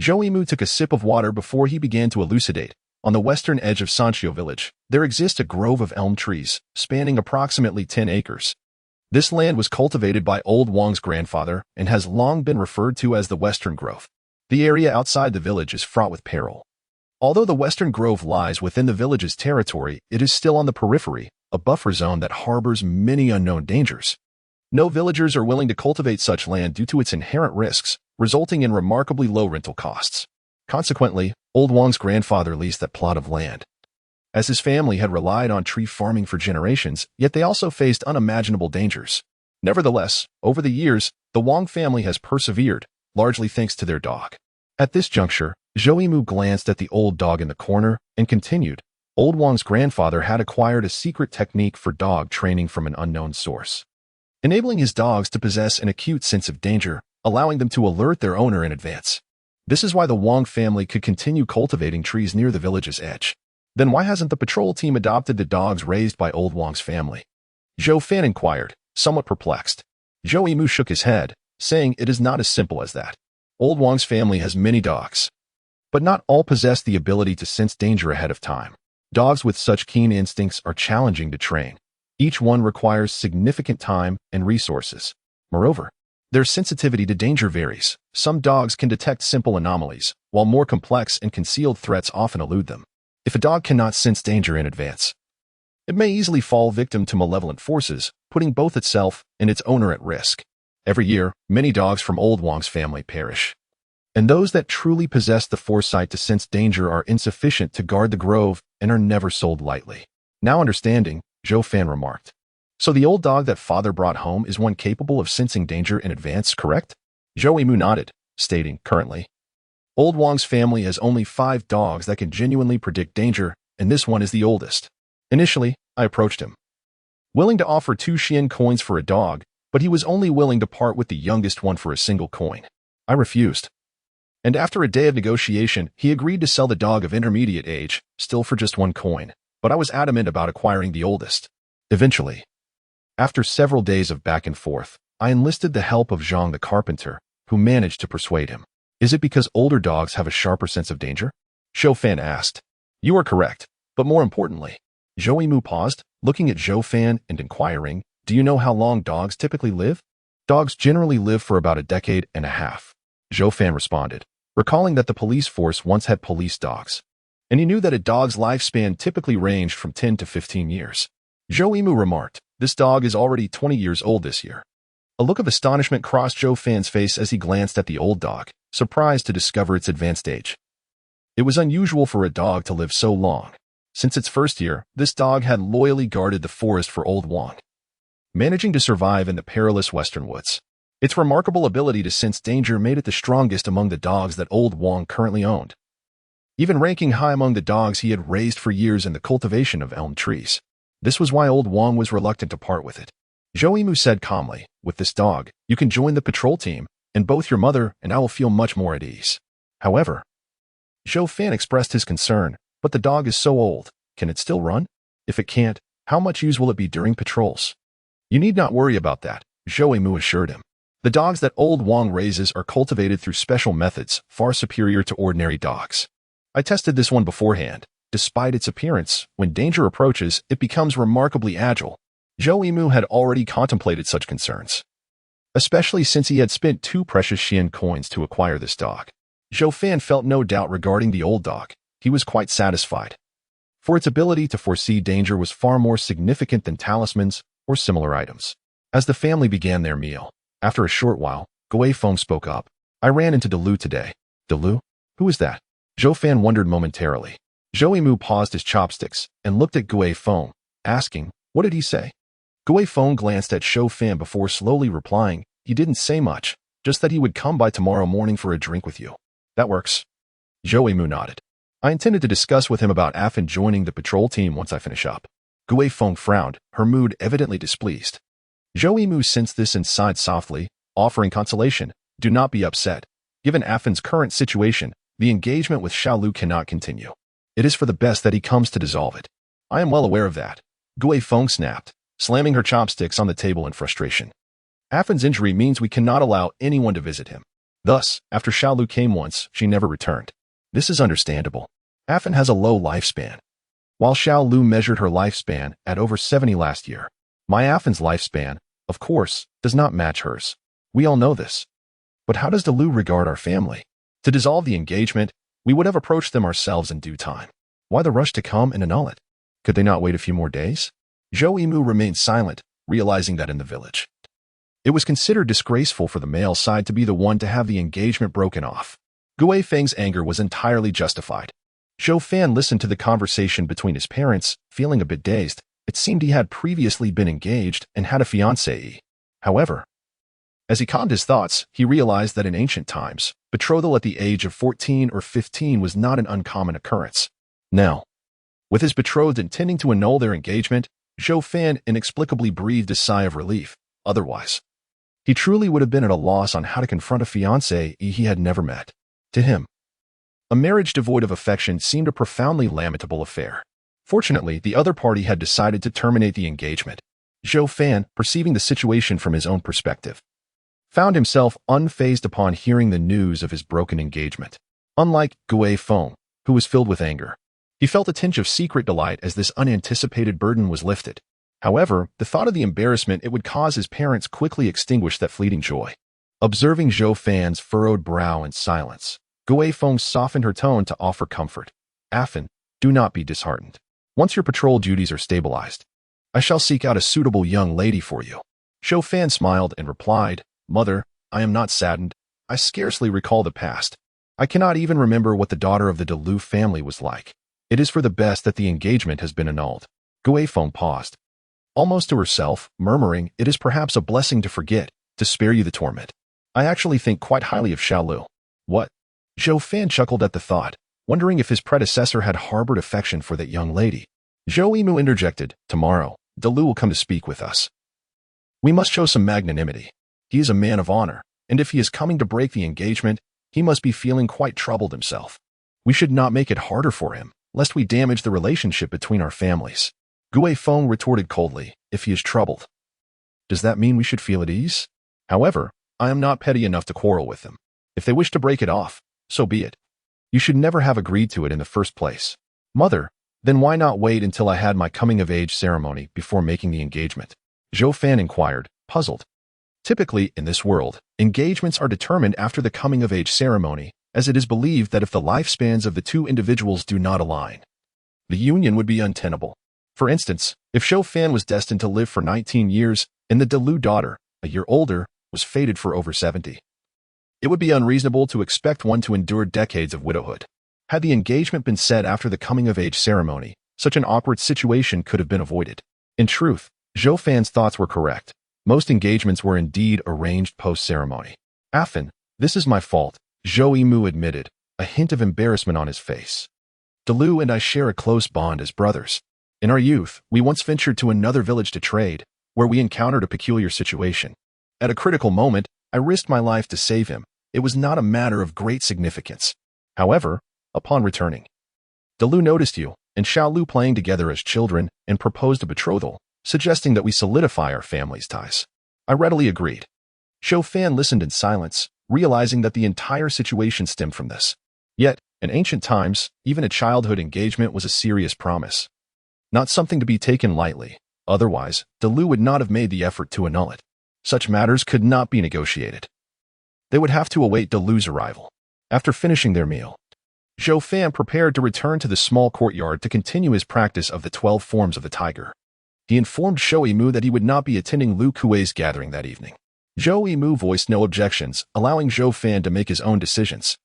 Zhou Yimu took a sip of water before he began to elucidate. On the western edge of Sanxiu village, there exists a grove of elm trees, spanning approximately 10 acres. This land was cultivated by old Wang's grandfather and has long been referred to as the Western Grove. The area outside the village is fraught with peril. Although the Western Grove lies within the village's territory, it is still on the periphery, a buffer zone that harbors many unknown dangers. No villagers are willing to cultivate such land due to its inherent risks, resulting in remarkably low rental costs. Consequently, Old Wang's grandfather leased that plot of land. As his family had relied on tree farming for generations, yet they also faced unimaginable dangers. Nevertheless, over the years, the Wang family has persevered, largely thanks to their dog. At this juncture, Zhou Yimu glanced at the old dog in the corner and continued. Old Wang's grandfather had acquired a secret technique for dog training from an unknown source, enabling his dogs to possess an acute sense of danger, allowing them to alert their owner in advance. This is why the Wang family could continue cultivating trees near the village's edge. Then why hasn't the patrol team adopted the dogs raised by Old Wang's family? Zhou Fan inquired, somewhat perplexed. Zhou Yimu shook his head, saying it is not as simple as that. Old Wang's family has many dogs, but not all possess the ability to sense danger ahead of time. Dogs with such keen instincts are challenging to train. Each one requires significant time and resources. Moreover, their sensitivity to danger varies. Some dogs can detect simple anomalies, while more complex and concealed threats often elude them. If a dog cannot sense danger in advance, it may easily fall victim to malevolent forces, putting both itself and its owner at risk. Every year, many dogs from Old Wang's family perish, and those that truly possess the foresight to sense danger are insufficient to guard the grove and are never sold lightly. Now understanding, Zhou Fan remarked. So the old dog that father brought home is one capable of sensing danger in advance, correct? Zhou Yimu nodded, stating, currently, Old Wang's family has only 5 dogs that can genuinely predict danger, and this one is the oldest. Initially, I approached him, willing to offer 2 Xian coins for a dog, but he was only willing to part with the youngest one for a single coin. I refused. And after a day of negotiation, he agreed to sell the dog of intermediate age, still for just 1 coin, but I was adamant about acquiring the oldest. Eventually, after several days of back and forth, I enlisted the help of Zhang the carpenter, who managed to persuade him. Is it because older dogs have a sharper sense of danger? Zhou Fan asked. You are correct, but more importantly, Zhou Yimu paused, looking at Zhou Fan and inquiring, do you know how long dogs typically live? Dogs generally live for about a decade and a half. Zhou Fan responded, recalling that the police force once had police dogs, and he knew that a dog's lifespan typically ranged from 10 to 15 years. Zhou Yimu remarked, this dog is already 20 years old this year. A look of astonishment crossed Zhou Fan's face as he glanced at the old dog, surprised to discover its advanced age. It was unusual for a dog to live so long. Since its first year, this dog had loyally guarded the forest for Old Wang, managing to survive in the perilous western woods. Its remarkable ability to sense danger made it the strongest among the dogs that Old Wang currently owned, even ranking high among the dogs he had raised for years in the cultivation of elm trees. This was why Old Wang was reluctant to part with it. Zhou Yimu said calmly, with this dog, you can join the patrol team, and both your mother and I will feel much more at ease. However, Zhou Fan expressed his concern, but the dog is so old, can it still run? If it can't, how much use will it be during patrols? You need not worry about that, Zhou Yimu assured him. The dogs that Old Wang raises are cultivated through special methods, far superior to ordinary dogs. I tested this one beforehand. Despite its appearance, when danger approaches, it becomes remarkably agile. Zhou Yimu had already contemplated such concerns, especially since he had spent 2 precious Xian coins to acquire this dog. Zhou Fan felt no doubt regarding the old dog. He was quite satisfied, for its ability to foresee danger was far more significant than talismans or similar items. As the family began their meal, after a short while, Gui Feng spoke up. I ran into Delu today. Delu? Who is that? Zhou Fan wondered momentarily. Zhou Yimu paused his chopsticks and looked at Gui Feng, asking, what did he say? Gui Feng glanced at Zhou Fan before slowly replying, he didn't say much, just that he would come by tomorrow morning for a drink with you. That works. Zhou Yimu nodded. I intended to discuss with him about Afin joining the patrol team once I finish up. Gui Feng frowned, her mood evidently displeased. Zhou Yimu sensed this and sighed softly, offering consolation. Do not be upset. Given Afin's current situation, the engagement with Xiaolu cannot continue. It is for the best that he comes to dissolve it. I am well aware of that. Gui Feng snapped, slamming her chopsticks on the table in frustration. Afin's injury means we cannot allow anyone to visit him. Thus, after Xiaolu came once, she never returned. This is understandable. Afin has a low lifespan, while Xiaolu measured her lifespan at over 70 last year. My Afin's lifespan, of course, does not match hers. We all know this. But how does Delu regard our family? To dissolve the engagement, we would have approached them ourselves in due time. Why the rush to come and annul it? Could they not wait a few more days? Zhou Yimu remained silent, realizing that in the village, it was considered disgraceful for the male side to be the one to have the engagement broken off. Gui Feng's anger was entirely justified. Zhou Fan listened to the conversation between his parents, feeling a bit dazed. It seemed he had previously been engaged and had a fiancée. However, as he calmed his thoughts, he realized that in ancient times, betrothal at the age of 14 or 15 was not an uncommon occurrence. Now, with his betrothed intending to annul their engagement, Zhou Fan inexplicably breathed a sigh of relief. Otherwise, he truly would have been at a loss on how to confront a fiancée he had never met. To him, a marriage devoid of affection seemed a profoundly lamentable affair. Fortunately, the other party had decided to terminate the engagement. Zhou Fan, perceiving the situation from his own perspective, found himself unfazed upon hearing the news of his broken engagement. Unlike Gui Feng, who was filled with anger, he felt a tinge of secret delight as this unanticipated burden was lifted. However, the thought of the embarrassment it would cause his parents quickly extinguished that fleeting joy. Observing Zhou Fan's furrowed brow in silence, Gui Feng softened her tone to offer comfort. Afin, do not be disheartened. Once your patrol duties are stabilized, I shall seek out a suitable young lady for you. Zhou Fan smiled and replied, Mother, I am not saddened. I scarcely recall the past. I cannot even remember what the daughter of the Delu family was like. It is for the best that the engagement has been annulled. Gui Feng paused, almost to herself, murmuring, It is perhaps a blessing to forget, to spare you the torment. I actually think quite highly of Xiaolu. What? Zhou Fan chuckled at the thought, wondering if his predecessor had harbored affection for that young lady. Zhou Yimu interjected, Tomorrow, Delu will come to speak with us. We must show some magnanimity. He is a man of honor, and if he is coming to break the engagement, he must be feeling quite troubled himself. We should not make it harder for him, lest we damage the relationship between our families. Gui Feng retorted coldly, If he is troubled, does that mean we should feel at ease? However, I am not petty enough to quarrel with them. If they wish to break it off, so be it. You should never have agreed to it in the first place. Mother, then why not wait until I had my coming-of-age ceremony before making the engagement? Zhou Fan inquired, puzzled. Typically, in this world, engagements are determined after the coming-of-age ceremony, as it is believed that if the lifespans of the two individuals do not align, the union would be untenable. For instance, if Zhou Fan was destined to live for 19 years, and the Delu daughter, a year older, was fated for over 70, it would be unreasonable to expect one to endure decades of widowhood. Had the engagement been said after the coming-of-age ceremony, such an awkward situation could have been avoided. In truth, Zhou Fan's thoughts were correct. Most engagements were indeed arranged post-ceremony. Afin, this is my fault, Zhou Yimu admitted, a hint of embarrassment on his face. Delu and I share a close bond as brothers. In our youth, we once ventured to another village to trade, where we encountered a peculiar situation. At a critical moment, I risked my life to save him. It was not a matter of great significance. However, upon returning, Delu noticed you and Xiaolu playing together as children and proposed a betrothal, suggesting that we solidify our family's ties. I readily agreed. Zhou Fan listened in silence, realizing that the entire situation stemmed from this. Yet, in ancient times, even a childhood engagement was a serious promise, not something to be taken lightly. Otherwise, Delu would not have made the effort to annul it. Such matters could not be negotiated. They would have to await Delu's arrival. After finishing their meal, Zhou Fan prepared to return to the small courtyard to continue his practice of the 12 forms of the tiger. He informed Zhou Yimu that he would not be attending Lu Kuei's gathering that evening. Zhou Yimu voiced no objections, allowing Zhou Fan to make his own decisions.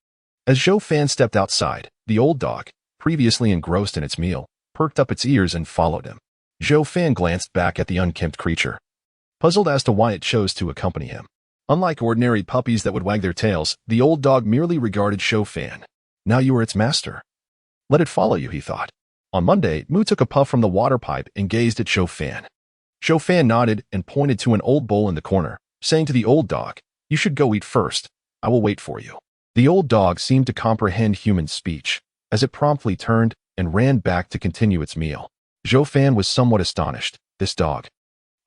As Zhou Fan stepped outside, the old dog, previously engrossed in its meal, perked up its ears and followed him. Zhou Fan glanced back at the unkempt creature, puzzled as to why it chose to accompany him. Unlike ordinary puppies that would wag their tails, the old dog merely regarded Zhou Fan. Now you are its master. Let it follow you, he thought. On Monday, Mu took a puff from the water pipe and gazed at Zhou Fan. Zhou Fan nodded and pointed to an old bowl in the corner, saying to the old dog, You should go eat first. I will wait for you. The old dog seemed to comprehend human speech, as it promptly turned and ran back to continue its meal. Zhou Fan was somewhat astonished. This dog,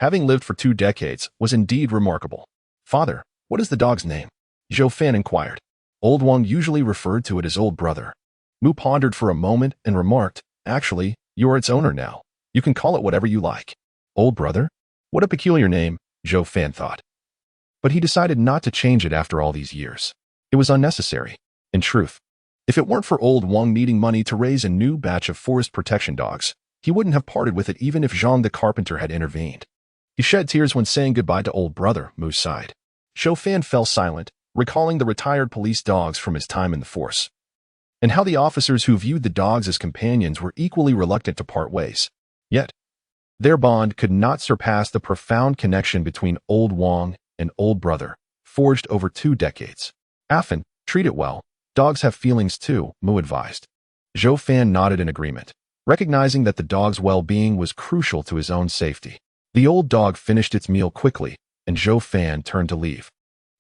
having lived for 2 decades, was indeed remarkable. Father, what is the dog's name? Zhou Fan inquired. Old Wang usually referred to it as old brother. Mu pondered for a moment and remarked, Actually, you are its owner now. You can call it whatever you like. Old brother? What a peculiar name, Zhou Fan thought. But he decided not to change it after all these years. It was unnecessary. In truth, if it weren't for old Wang needing money to raise a new batch of forest protection dogs, He wouldn't have parted with it even if Jean the carpenter had intervened. He shed tears when saying goodbye to old brother, Mu sighed. Zhou Fan fell silent, recalling the retired police dogs from his time in the force, and how the officers who viewed the dogs as companions were equally reluctant to part ways. Yet, their bond could not surpass the profound connection between old Wang and old brother, forged over 2 decades. Afin, treat it well. Dogs have feelings too, Mu advised. Zhou Fan nodded in agreement, recognizing that the dog's well-being was crucial to his own safety. The old dog finished its meal quickly, and Zhou Fan turned to leave,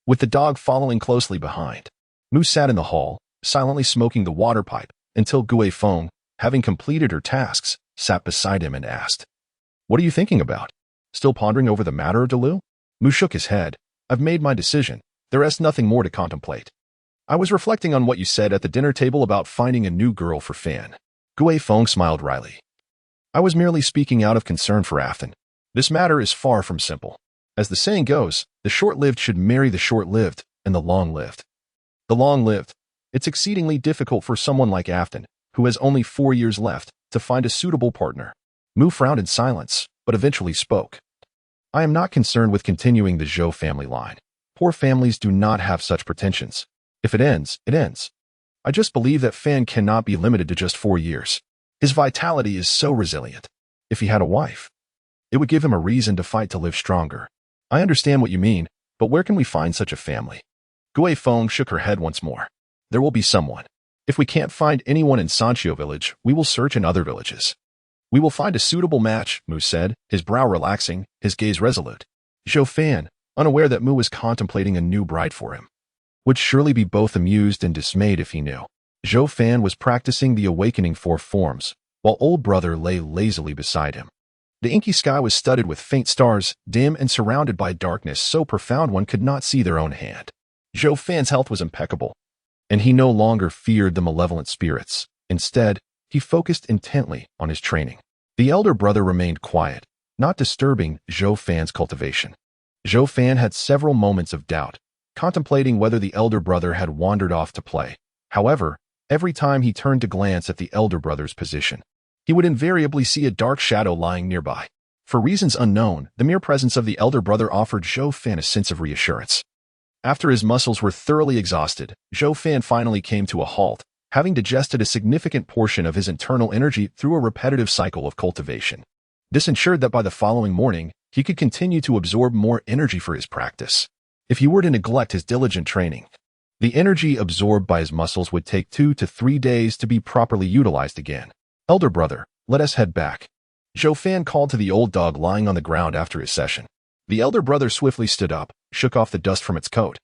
with the dog following closely behind. Mu sat in the hall, silently smoking the water pipe, until Gui Feng, having completed her tasks, sat beside him and asked, "What are you thinking about? Still pondering over the matter of Delu?" Mu shook his head. "I've made my decision. There is nothing more to contemplate. I was reflecting on what you said at the dinner table about finding a new girl for Fan." Gui Feng smiled wryly. "I was merely speaking out of concern for Afin. This matter is far from simple. As the saying goes, the short-lived should marry the short-lived, and the long-lived the long-lived. It's exceedingly difficult for someone like Afton, who has only 4 years left, to find a suitable partner." Mu frowned in silence, but eventually spoke. "I am not concerned with continuing the Zhou family line. Poor families do not have such pretensions. If it ends, it ends. I just believe that Fan cannot be limited to just 4 years. His vitality is so resilient. If he had a wife, it would give him a reason to fight to live stronger. I understand what you mean, but where can we find such a family?" Gui Feng shook her head once more. "There will be someone. If we can't find anyone in Sanchio village, we will search in other villages. We will find a suitable match," Mu said, his brow relaxing, his gaze resolute. Zhou Fan, unaware that Mu was contemplating a new bride for him, would surely be both amused and dismayed if he knew. Zhou Fan was practicing the awakening 4 forms, while old brother lay lazily beside him. The inky sky was studded with faint stars, dim and surrounded by darkness so profound one could not see their own hand. Zhou Fan's health was impeccable, and he no longer feared the malevolent spirits. Instead, he focused intently on his training. The elder brother remained quiet, not disturbing Zhou Fan's cultivation. Zhou Fan had several moments of doubt, contemplating whether the elder brother had wandered off to play. However, every time he turned to glance at the elder brother's position, he would invariably see a dark shadow lying nearby. For reasons unknown, the mere presence of the elder brother offered Zhou Fan a sense of reassurance. After his muscles were thoroughly exhausted, Zhou Fan finally came to a halt, having digested a significant portion of his internal energy through a repetitive cycle of cultivation. This ensured that by the following morning, he could continue to absorb more energy for his practice. If he were to neglect his diligent training, the energy absorbed by his muscles would take 2 to 3 days to be properly utilized again. "Elder brother, let us head back," Zhou Fan called to the old dog lying on the ground after his session. The elder brother swiftly stood up, shook off the dust from its coat,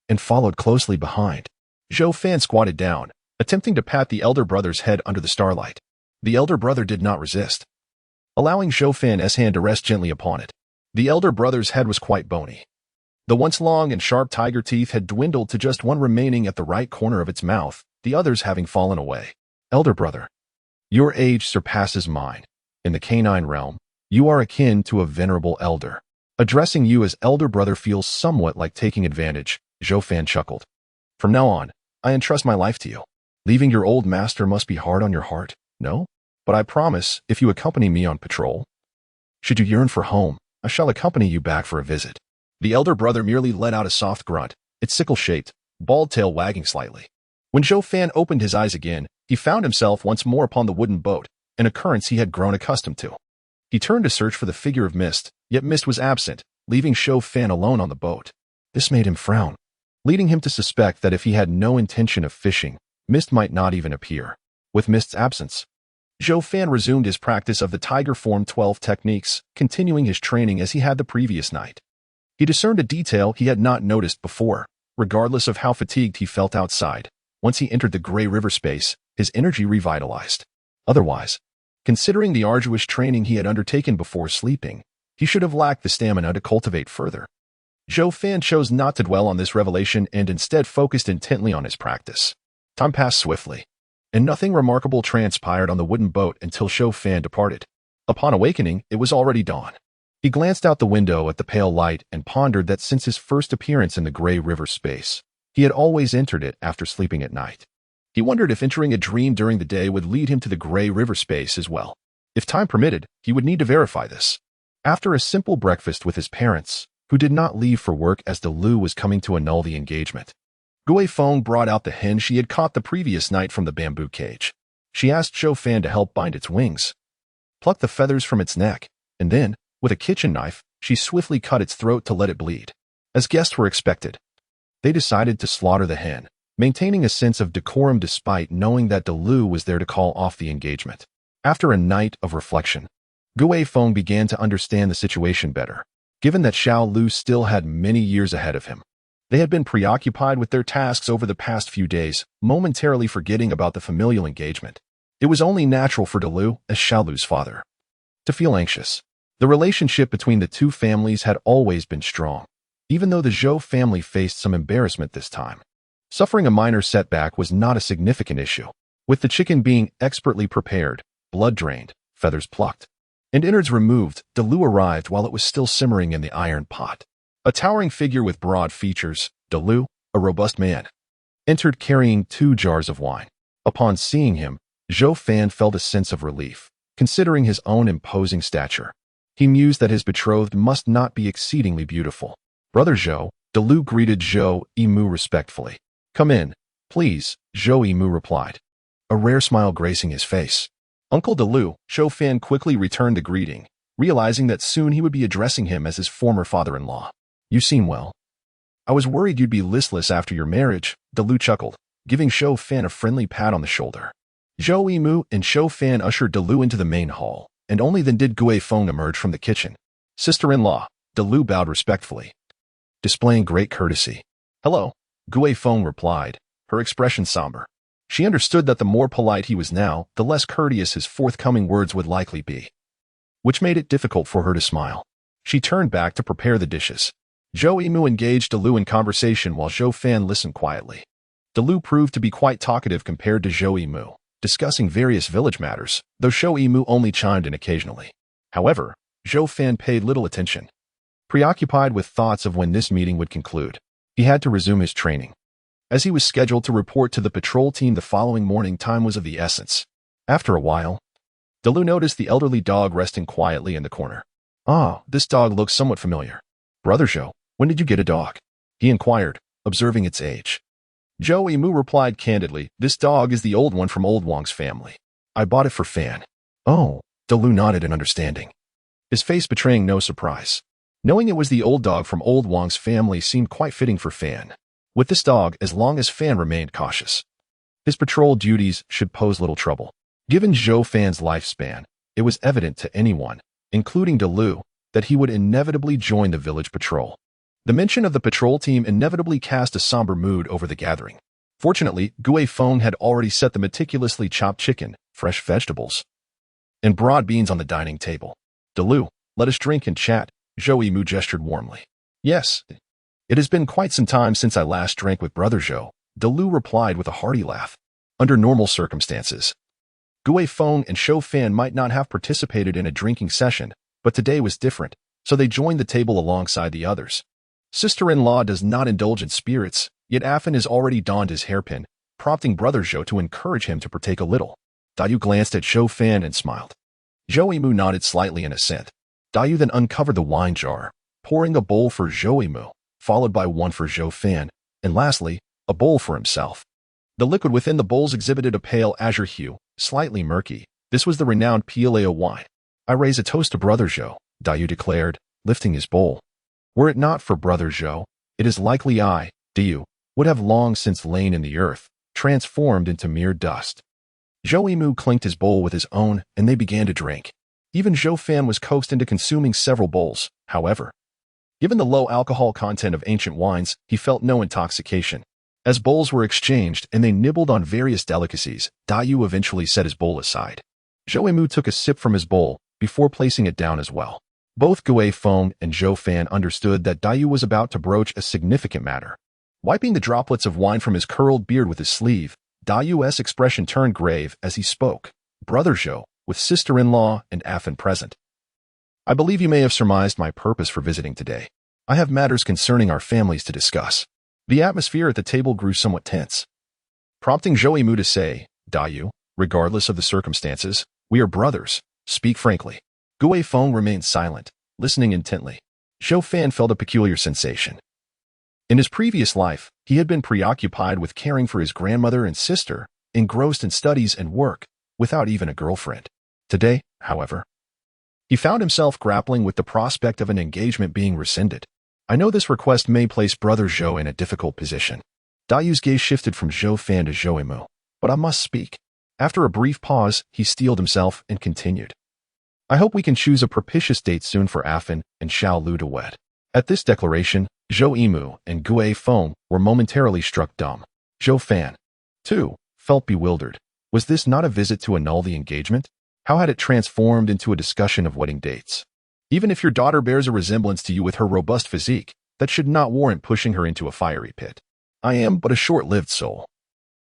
and followed closely behind. Zhou Fan squatted down, attempting to pat the elder brother's head under the starlight. The elder brother did not resist, allowing Zhou Fan's hand to rest gently upon it. The elder brother's head was quite bony. The once long and sharp tiger teeth had dwindled to just one remaining at the right corner of its mouth, the others having fallen away. "Elder brother, your age surpasses mine. In the canine realm, you are akin to a venerable elder. Addressing you as elder brother feels somewhat like taking advantage," Zhou Fan chuckled. "From now on, I entrust my life to you. Leaving your old master must be hard on your heart, no? But I promise, if you accompany me on patrol, should you yearn for home, I shall accompany you back for a visit." The elder brother merely let out a soft grunt, its sickle-shaped, bald tail wagging slightly. When Zhou Fan opened his eyes again, he found himself once more upon the wooden boat, an occurrence he had grown accustomed to. He turned to search for the figure of Mist, yet Mist was absent, leaving Zhou Fan alone on the boat. This made him frown, leading him to suspect that if he had no intention of fishing, Mist might not even appear. With Mist's absence, Zhou Fan resumed his practice of the Tiger Form 12 techniques, continuing his training as he had the previous night. He discerned a detail he had not noticed before. Regardless of how fatigued he felt outside, once he entered the gray river space, his energy revitalized. Otherwise, considering the arduous training he had undertaken before sleeping, he should have lacked the stamina to cultivate further. Zhou Fan chose not to dwell on this revelation and instead focused intently on his practice. Time passed swiftly, and nothing remarkable transpired on the wooden boat until Zhou Fan departed. Upon awakening, it was already dawn. He glanced out the window at the pale light and pondered that since his first appearance in the gray river space, he had always entered it after sleeping at night. He wondered if entering a dream during the day would lead him to the gray river space as well. If time permitted, he would need to verify this. After a simple breakfast with his parents, who did not leave for work as Delu was coming to annul the engagement, Gui Feng brought out the hen she had caught the previous night from the bamboo cage. She asked Zhou Fan to help bind its wings, pluck the feathers from its neck, and then, with a kitchen knife, she swiftly cut its throat to let it bleed. As guests were expected, they decided to slaughter the hen, maintaining a sense of decorum despite knowing that Delu was there to call off the engagement. After a night of reflection, Gui Feng began to understand the situation better, given that Xiao Lu still had many years ahead of him. They had been preoccupied with their tasks over the past few days, momentarily forgetting about the familial engagement. It was only natural for Delu, as Xiao Lu's father, to feel anxious. The relationship between the two families had always been strong, even though the Zhou family faced some embarrassment this time. Suffering a minor setback was not a significant issue, with the chicken being expertly prepared, blood drained, feathers plucked, and innards removed. Delu arrived while it was still simmering in the iron pot. A towering figure with broad features, Delu, a robust man, entered carrying 2 jars of wine. Upon seeing him, Zhou Fan felt a sense of relief, considering his own imposing stature. He mused that his betrothed must not be exceedingly beautiful. Brother Zhou, Delu greeted Zhou Yimu respectfully. Come in, please, Zhou Yimu replied, a rare smile gracing his face. Uncle Delu, Zhou Fan quickly returned the greeting, realizing that soon he would be addressing him as his former father-in-law. You seem well. I was worried you'd be listless after your marriage, Delu chuckled, giving Zhou Fan a friendly pat on the shoulder. Zhou Yimu and Zhou Fan ushered Delu into the main hall, and only then did Gui Feng emerge from the kitchen. Sister-in-law, Delu bowed respectfully, displaying great courtesy. Hello, Gui Feng replied, her expression somber. She understood that the more polite he was now, the less courteous his forthcoming words would likely be, which made it difficult for her to smile. She turned back to prepare the dishes. Zhou Yimu engaged Delu in conversation while Zhou Fan listened quietly. Delu proved to be quite talkative compared to Zhou Yimu, discussing various village matters, though Zhou Yimu only chimed in occasionally. However, Zhou Fan paid little attention. Preoccupied with thoughts of when this meeting would conclude, he had to resume his training. As he was scheduled to report to the patrol team the following morning, time was of the essence. After a while, Delu noticed the elderly dog resting quietly in the corner. Ah, this dog looks somewhat familiar. Brother Zhou, when did you get a dog? He inquired, observing its age. Zhou Yimu replied candidly, this dog is the old one from Old Wang's family. I bought it for Fan. Oh, Delu nodded in understanding, his face betraying no surprise. Knowing it was the old dog from Old Wang's family seemed quite fitting for Fan. With this dog, as long as Fan remained cautious, his patrol duties should pose little trouble. Given Zhou Fan's lifespan, it was evident to anyone, including Delu, that he would inevitably join the village patrol. The mention of the patrol team inevitably cast a somber mood over the gathering. Fortunately, Gui Feng had already set the meticulously chopped chicken, fresh vegetables, and broad beans on the dining table. Delu, let us drink and chat, Zhou Yimu gestured warmly. Yes. It has been quite some time since I last drank with Brother Zhou, Delu replied with a hearty laugh. Under normal circumstances, Gui Feng and Zhou Fan might not have participated in a drinking session, but today was different, so they joined the table alongside the others. Sister-in-law does not indulge in spirits, yet Afan has already donned his hairpin, prompting Brother Zhou to encourage him to partake a little. Dayu glanced at Zhou Fan and smiled. Zhou Yimu nodded slightly in assent. Dayu then uncovered the wine jar, pouring a bowl for Zhou Yimu, followed by one for Zhou Fan, and lastly, a bowl for himself. The liquid within the bowls exhibited a pale azure hue, slightly murky. This was the renowned Pileo wine. I raise a toast to Brother Zhou, Dayu declared, lifting his bowl. Were it not for Brother Zhou, it is likely I, Dayu, would have long since lain in the earth, transformed into mere dust. Zhou Yimu clinked his bowl with his own, and they began to drink. Even Zhou Fan was coaxed into consuming several bowls, however. Given the low alcohol content of ancient wines, he felt no intoxication. As bowls were exchanged and they nibbled on various delicacies, Dayu eventually set his bowl aside. Zhou Yimu took a sip from his bowl, before placing it down as well. Both Gui Feng and Zhou Fan understood that Dayu was about to broach a significant matter. Wiping the droplets of wine from his curled beard with his sleeve, Dayu's expression turned grave as he spoke. Brother Zhou, with sister-in-law and Afan present. I believe you may have surmised my purpose for visiting today. I have matters concerning our families to discuss. The atmosphere at the table grew somewhat tense, prompting Zhou Yimu to say, Dayu, regardless of the circumstances, we are brothers, Speak frankly. Gu Feng remained silent, listening intently. Zhou Fan felt a peculiar sensation. In his previous life, he had been preoccupied with caring for his grandmother and sister, engrossed in studies and work, without even a girlfriend. Today, however, he found himself grappling with the prospect of an engagement being rescinded. I know this request may place Brother Zhou in a difficult position. Dayu's gaze shifted from Zhou Fan to Zhou Yimou, but I must speak. After a brief pause, he steeled himself and continued. I hope we can choose a propitious date soon for Afan and Xiao Lu to wed. At this declaration, Zhou Yimou and Gu Feng were momentarily struck dumb. Zhou Fan, too, felt bewildered. Was this not a visit to annul the engagement? How had it transformed into a discussion of wedding dates? Even if your daughter bears a resemblance to you with her robust physique, that should not warrant pushing her into a fiery pit. I am but a short-lived soul,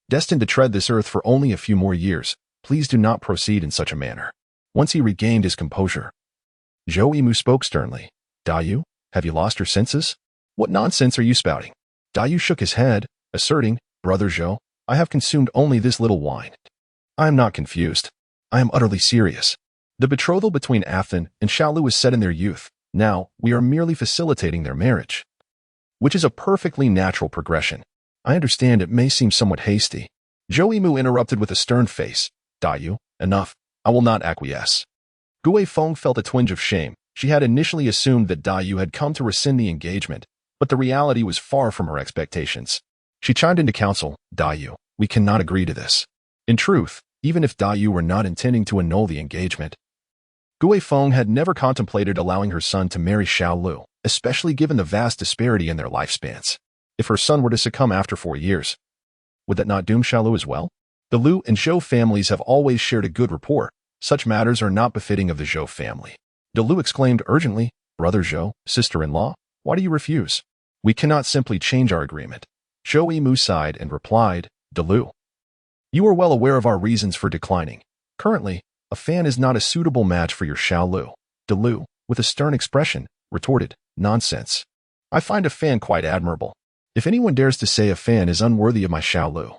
destined to tread this earth for only a few more years. Please do not proceed in such a manner. Once he regained his composure, Zhou Yimou spoke sternly. Dayu, have you lost your senses? What nonsense are you spouting? Dayu shook his head, asserting, Brother Zhou, I have consumed only this little wine. I am not confused. I am utterly serious. The betrothal between Afan and Xiao Lu was set in their youth. Now, we are merely facilitating their marriage, which is a perfectly natural progression. I understand it may seem somewhat hasty. Zhou Yimou interrupted with a stern face. Dayu, enough. I will not acquiesce. Gu Feng felt a twinge of shame. She had initially assumed that Dayu had come to rescind the engagement, but the reality was far from her expectations. She chimed into counsel. Dayu, we cannot agree to this. In truth, even if Dayu were not intending to annul the engagement, Gu Feng had never contemplated allowing her son to marry Xiao Lu, especially given the vast disparity in their lifespans. If her son were to succumb after 4 years, would that not doom Xiao Lu as well? The Lu and Zhou families have always shared a good rapport. Such matters are not befitting of the Zhou family. De Lu exclaimed urgently, Brother Zhou, sister-in-law, why do you refuse? We cannot simply change our agreement. Zhou Yimou sighed and replied, De Lu, you are well aware of our reasons for declining. Currently, Afan is not a suitable match for your Xiao Lu. De Lu, with a stern expression, retorted, nonsense. I find Afan quite admirable. If anyone dares to say Afan is unworthy of my Xiao Lu,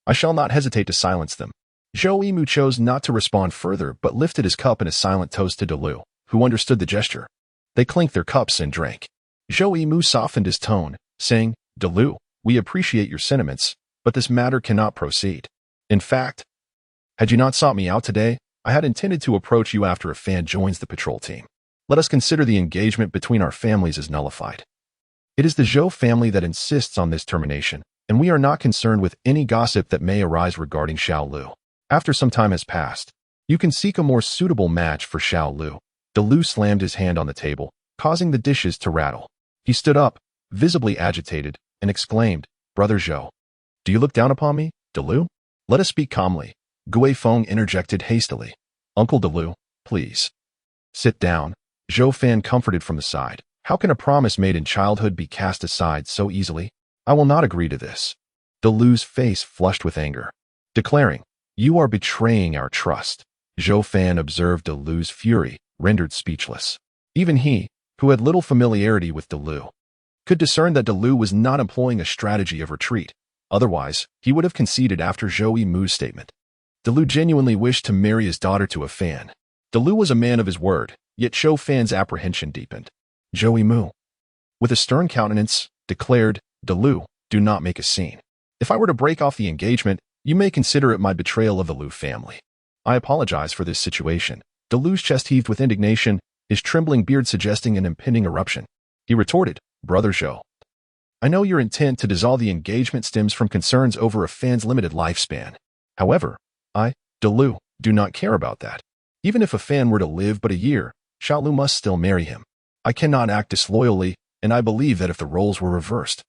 I shall not hesitate to silence them. Zhou Yimou chose not to respond further but lifted his cup in a silent toast to De Lu, who understood the gesture. They clinked their cups and drank. Zhou Yimou softened his tone, saying, De Lu, we appreciate your sentiments, but this matter cannot proceed. In fact, had you not sought me out today, I had intended to approach you after Afan joins the patrol team. Let us consider the engagement between our families as nullified. It is the Zhou family that insists on this termination, and we are not concerned with any gossip that may arise regarding Xiao Lu. After some time has passed, you can seek a more suitable match for Xiao Lu. De Lu slammed his hand on the table, causing the dishes to rattle. He stood up, visibly agitated, and exclaimed, Brother Zhou, do you look down upon me, De Lu? Let us speak calmly. Gu Feng interjected hastily. Uncle De Lu, please. Sit down. Zhou Fan comforted from the side. How can a promise made in childhood be cast aside so easily? I will not agree to this. De Lu's face flushed with anger, declaring, you are betraying our trust. Zhou Fan observed De Lu's fury, rendered speechless. Even he, who had little familiarity with De Lu, could discern that De Lu was not employing a strategy of retreat. Otherwise, he would have conceded after Zhou Yimou's statement. De Lu genuinely wished to marry his daughter to Afan. De Lu was a man of his word, yet Zhou Fan's apprehension deepened. Zhou Yimou, with a stern countenance, declared, De Lu, do not make a scene. If I were to break off the engagement, you may consider it my betrayal of the Lu family. I apologize for this situation. De Lu's chest heaved with indignation, his trembling beard suggesting an impending eruption. He retorted, Brother Zhou, I know your intent to dissolve the engagement stems from concerns over Afan's limited lifespan. However, I, De Lu, do not care about that. Even if Afan were to live but a year, Xiao Lu must still marry him. I cannot act disloyally, and I believe that if the roles were reversed,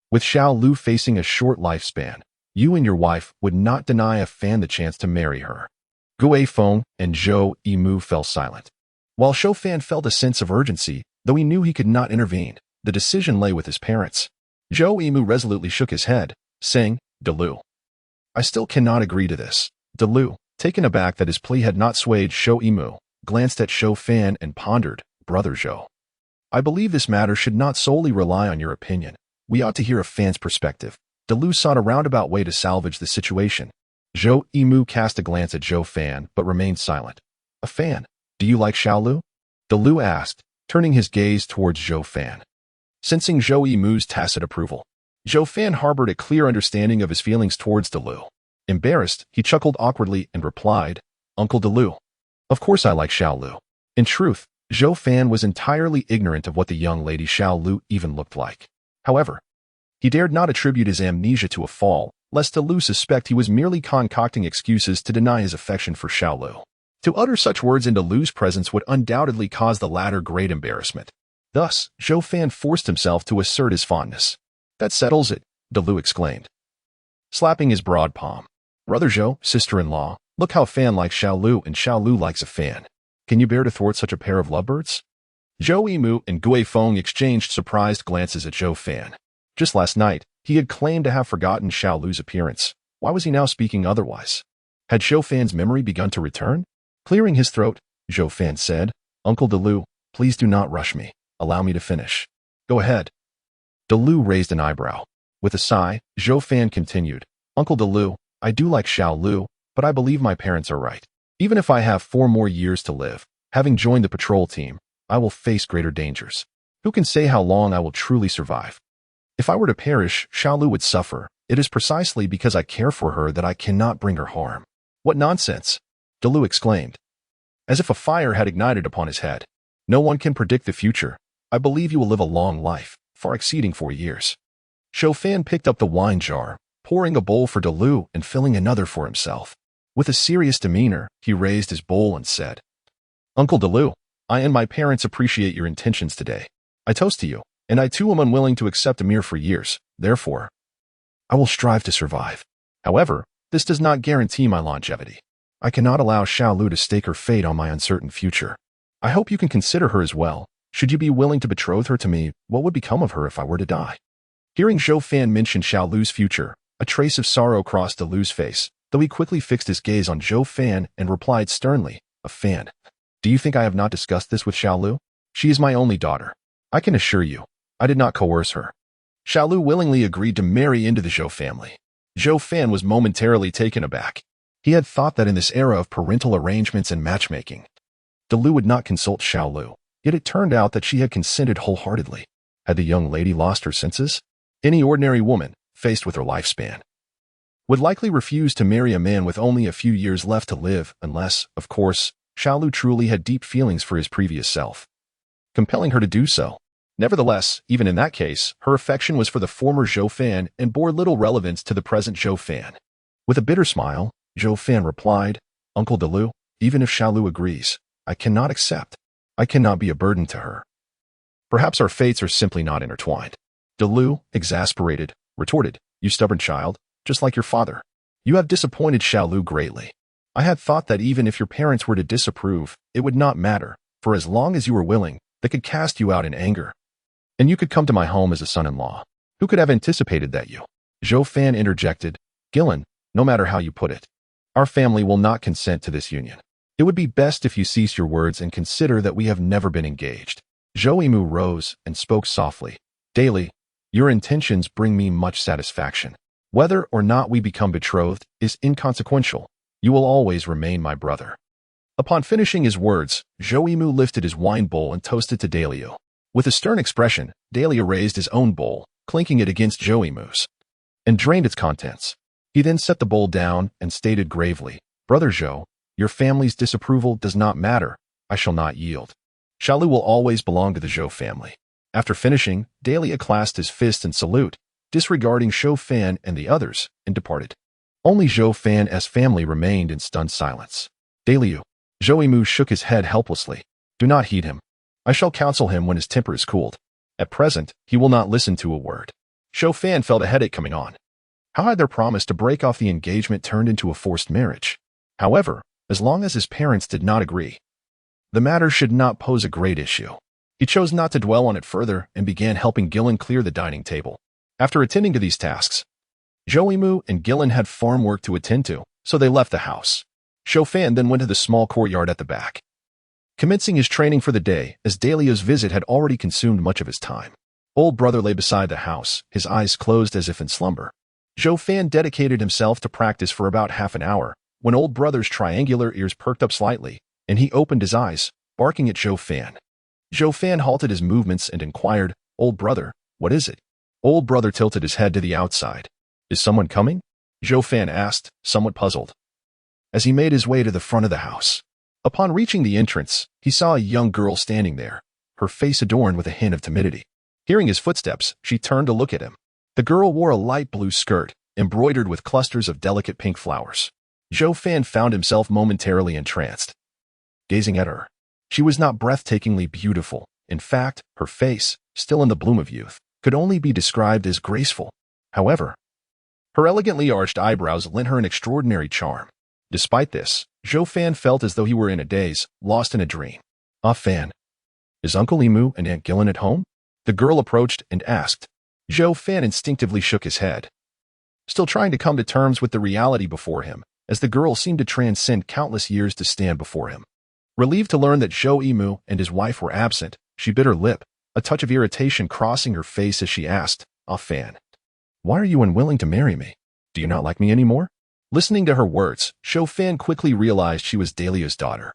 with Xiao Lu facing a short lifespan, you and your wife would not deny Afan the chance to marry her. Gu Feng and Zhou Yimou fell silent. While Zhou Fan felt a sense of urgency, though he knew he could not intervene, the decision lay with his parents. Zhou Yimou resolutely shook his head, saying, De Lu, I still cannot agree to this. De Lu, taken aback that his plea had not swayed Zhou Yimou, glanced at Zhou Fan and pondered, Brother Zhou, I believe this matter should not solely rely on your opinion. We ought to hear Afan's perspective. De Lu sought a roundabout way to salvage the situation. Zhou Yimou cast a glance at Zhou Fan but remained silent. A fan. Do you like Xiaolu? Delu asked, turning his gaze towards Zhou Fan. Sensing Zhou Yimu's tacit approval, Zhou Fan harbored a clear understanding of his feelings towards Delu. Embarrassed, he chuckled awkwardly and replied, Uncle Delu. Of course I like Xiaolu. In truth, Zhou Fan was entirely ignorant of what the young lady Xiaolu even looked like. However, he dared not attribute his amnesia to a fall, lest Delu suspect he was merely concocting excuses to deny his affection for Xiaolu. To utter such words in Delu's presence would undoubtedly cause the latter great embarrassment. Thus, Zhou Fan forced himself to assert his fondness. That settles it, Delu exclaimed, slapping his broad palm. Brother Zhou, sister-in-law, look how Fan likes Xiaolu and Xiaolu likes a Fan. Can you bear to thwart such a pair of lovebirds? Zhou Yimu and Gui Feng exchanged surprised glances at Zhou Fan. Just last night, he had claimed to have forgotten Xiaolu's appearance. Why was he now speaking otherwise? Had Zhou Fan's memory begun to return? Clearing his throat, Zhou Fan said, Uncle Delu, please do not rush me. Allow me to finish. Go ahead. Delu raised an eyebrow. With a sigh, Zhou Fan continued, Uncle Delu, I do like Xiaolu, but I believe my parents are right. Even if I have 4 more years to live, having joined the patrol team, I will face greater dangers. Who can say how long I will truly survive? If I were to perish, Xiaolu would suffer. It is precisely because I care for her that I cannot bring her harm. What nonsense! Delu exclaimed, as if a fire had ignited upon his head. No one can predict the future. I believe you will live a long life, far exceeding 4 years. Zhou Fan picked up the wine jar, pouring a bowl for Delu and filling another for himself. With a serious demeanor, he raised his bowl and said, Uncle Delu, I and my parents appreciate your intentions today. I toast to you, and I too am unwilling to accept a mere 4 years. Therefore, I will strive to survive. However, this does not guarantee my longevity. I cannot allow Xiaolu to stake her fate on my uncertain future. I hope you can consider her as well. Should you be willing to betroth her to me, what would become of her if I were to die? Hearing Zhou Fan mention Xiaolu's future, a trace of sorrow crossed Delu's face, though he quickly fixed his gaze on Zhou Fan and replied sternly, A Fan. Do you think I have not discussed this with Xiaolu? She is my only daughter. I can assure you, I did not coerce her. Xiaolu willingly agreed to marry into the Zhou family. Zhou Fan was momentarily taken aback. He had thought that in this era of parental arrangements and matchmaking, Delu would not consult Xiaolu, yet it turned out that she had consented wholeheartedly. Had the young lady lost her senses? Any ordinary woman, faced with her lifespan, would likely refuse to marry a man with only a few years left to live unless, of course, Xiaolu truly had deep feelings for his previous self, compelling her to do so. Nevertheless, even in that case, her affection was for the former Zhou Fan and bore little relevance to the present Zhou Fan. With a bitter smile, Zhou Fan replied, Uncle Delu, even if Xiaolu agrees, I cannot accept. I cannot be a burden to her. Perhaps our fates are simply not intertwined. Delu, exasperated, retorted, You stubborn child, just like your father. You have disappointed Xiaolu greatly. I had thought that even if your parents were to disapprove, it would not matter, for as long as you were willing, they could cast you out in anger. And you could come to my home as a son-in-law. Who could have anticipated that you? Zhou Fan interjected, Gillen, no matter how you put it, our family will not consent to this union. It would be best if you cease your words and consider that we have never been engaged. Zhou Yimu rose and spoke softly. Daily, your intentions bring me much satisfaction. Whether or not we become betrothed is inconsequential. You will always remain my brother. Upon finishing his words, Zhou Yimu lifted his wine bowl and toasted to Daliu. With a stern expression, Daliu raised his own bowl, clinking it against Zhou Yimu's, and drained its contents. He then set the bowl down and stated gravely, Brother Zhou, your family's disapproval does not matter. I shall not yield. Xiaolu will always belong to the Zhou family. After finishing, Daliu clasped his fist in salute, disregarding Zhou Fan and the others, and departed. Only Zhou Fan's family remained in stunned silence. Daliu. Zhou Yimu shook his head helplessly. Do not heed him. I shall counsel him when his temper is cooled. At present, he will not listen to a word. Zhou Fan felt a headache coming on. How had their promise to break off the engagement turned into a forced marriage? However, as long as his parents did not agree, the matter should not pose a great issue. He chose not to dwell on it further and began helping Gillen clear the dining table. After attending to these tasks, Zhou Yimu and Gillen had farm work to attend to, so they left the house. Zhou Fan then went to the small courtyard at the back, commencing his training for the day as Daliu's visit had already consumed much of his time. Old brother lay beside the house, his eyes closed as if in slumber. Zhou Fan dedicated himself to practice for about half an hour, when old brother's triangular ears perked up slightly, and he opened his eyes, barking at Zhou Fan. Zhou Fan halted his movements and inquired, "Old brother, what is it?" Old brother tilted his head to the outside. "Is someone coming?" Zhou Fan asked, somewhat puzzled, as he made his way to the front of the house. Upon reaching the entrance, he saw a young girl standing there, her face adorned with a hint of timidity. Hearing his footsteps, she turned to look at him. The girl wore a light blue skirt, embroidered with clusters of delicate pink flowers. Zhou Fan found himself momentarily entranced, gazing at her. She was not breathtakingly beautiful. In fact, her face, still in the bloom of youth, could only be described as graceful. However, her elegantly arched eyebrows lent her an extraordinary charm. Despite this, Zhou Fan felt as though he were in a daze, lost in a dream. "Ah, Fan, is Uncle Emu and Aunt Gillen at home?" The girl approached and asked. Zhou Fan instinctively shook his head, still trying to come to terms with the reality before him, as the girl seemed to transcend countless years to stand before him. Relieved to learn that Zhou Emu and his wife were absent, she bit her lip, a touch of irritation crossing her face as she asked, "Ah, Fan, why are you unwilling to marry me? Do you not like me anymore?" Listening to her words, Zhou Fan quickly realized she was Dahlia's daughter,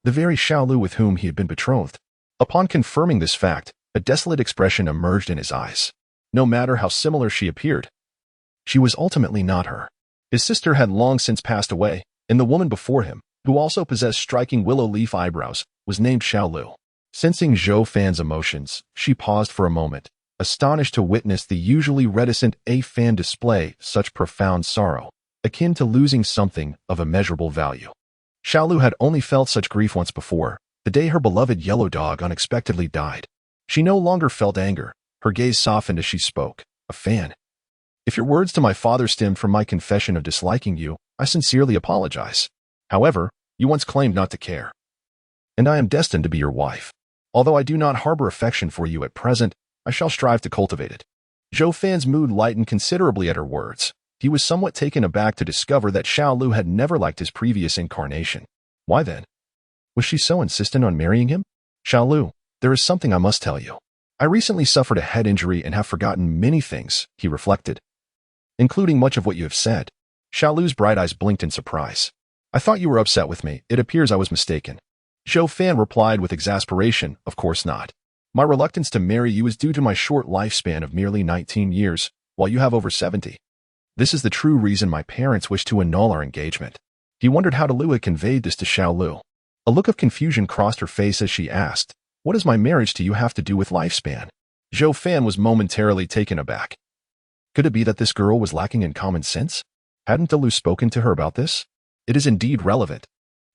the very Xiaolu with whom he had been betrothed. Upon confirming this fact, a desolate expression emerged in his eyes. No matter how similar she appeared, she was ultimately not her. His sister had long since passed away, and the woman before him, who also possessed striking willow leaf eyebrows, was named Xiaolu. Sensing Zhou Fan's emotions, she paused for a moment, astonished to witness the usually reticent A Fan display such profound sorrow, akin to losing something of immeasurable value. Xiaolu had only felt such grief once before, the day her beloved yellow dog unexpectedly died. She no longer felt anger. Her gaze softened as she spoke. "A Fan, if your words to my father stemmed from my confession of disliking you, I sincerely apologize. However, you once claimed not to care, and I am destined to be your wife. Although I do not harbor affection for you at present, I shall strive to cultivate it." Zhou Fan's mood lightened considerably at her words. He was somewhat taken aback to discover that Xiaolu had never liked his previous incarnation. Why then was she so insistent on marrying him? "Xiaolu, there is something I must tell you. I recently suffered a head injury and have forgotten many things," he reflected, "including much of what you have said." Xiaolu's bright eyes blinked in surprise. "I thought you were upset with me. It appears I was mistaken." Zhou Fan replied with exasperation, "Of course not. My reluctance to marry you is due to my short lifespan of merely 19 years, while you have over 70. This is the true reason my parents wish to annul our engagement." He wondered how Lu had conveyed this to Xiaolu. A look of confusion crossed her face as she asked, "What does my marriage to you have to do with lifespan?" Zhou Fan was momentarily taken aback. Could it be that this girl was lacking in common sense? Hadn't Lu spoken to her about this? It is indeed relevant.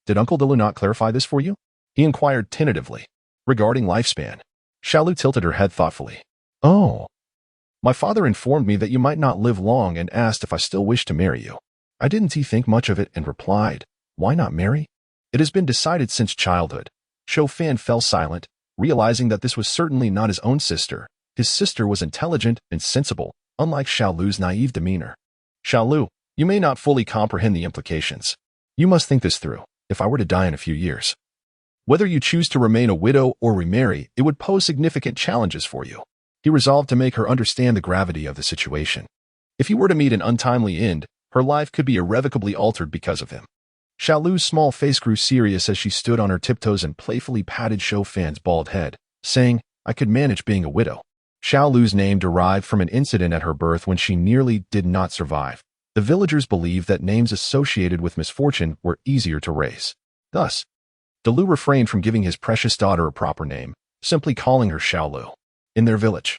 Did Uncle Lu not clarify this for you? He inquired tentatively. Regarding lifespan, Xiaolu tilted her head thoughtfully. "Oh, my father informed me that you might not live long and asked if I still wished to marry you. I didn't think much of it and replied, 'Why not marry?' It has been decided since childhood." Zhou Fan fell silent, realizing that this was certainly not his own sister. His sister was intelligent and sensible, unlike Xiaolu's naive demeanor. "Xiaolu, you may not fully comprehend the implications. You must think this through. If I were to die in a few years, whether you choose to remain a widow or remarry, it would pose significant challenges for you." He resolved to make her understand the gravity of the situation. If he were to meet an untimely end, her life could be irrevocably altered because of him. Xiaolu's small face grew serious as she stood on her tiptoes and playfully patted Zhou Fan's bald head, saying, "I could manage being a widow." Xiaolu's name derived from an incident at her birth when she nearly did not survive. The villagers believed that names associated with misfortune were easier to raise. Thus, Lu refrained from giving his precious daughter a proper name, simply calling her Xiaolu. In their village,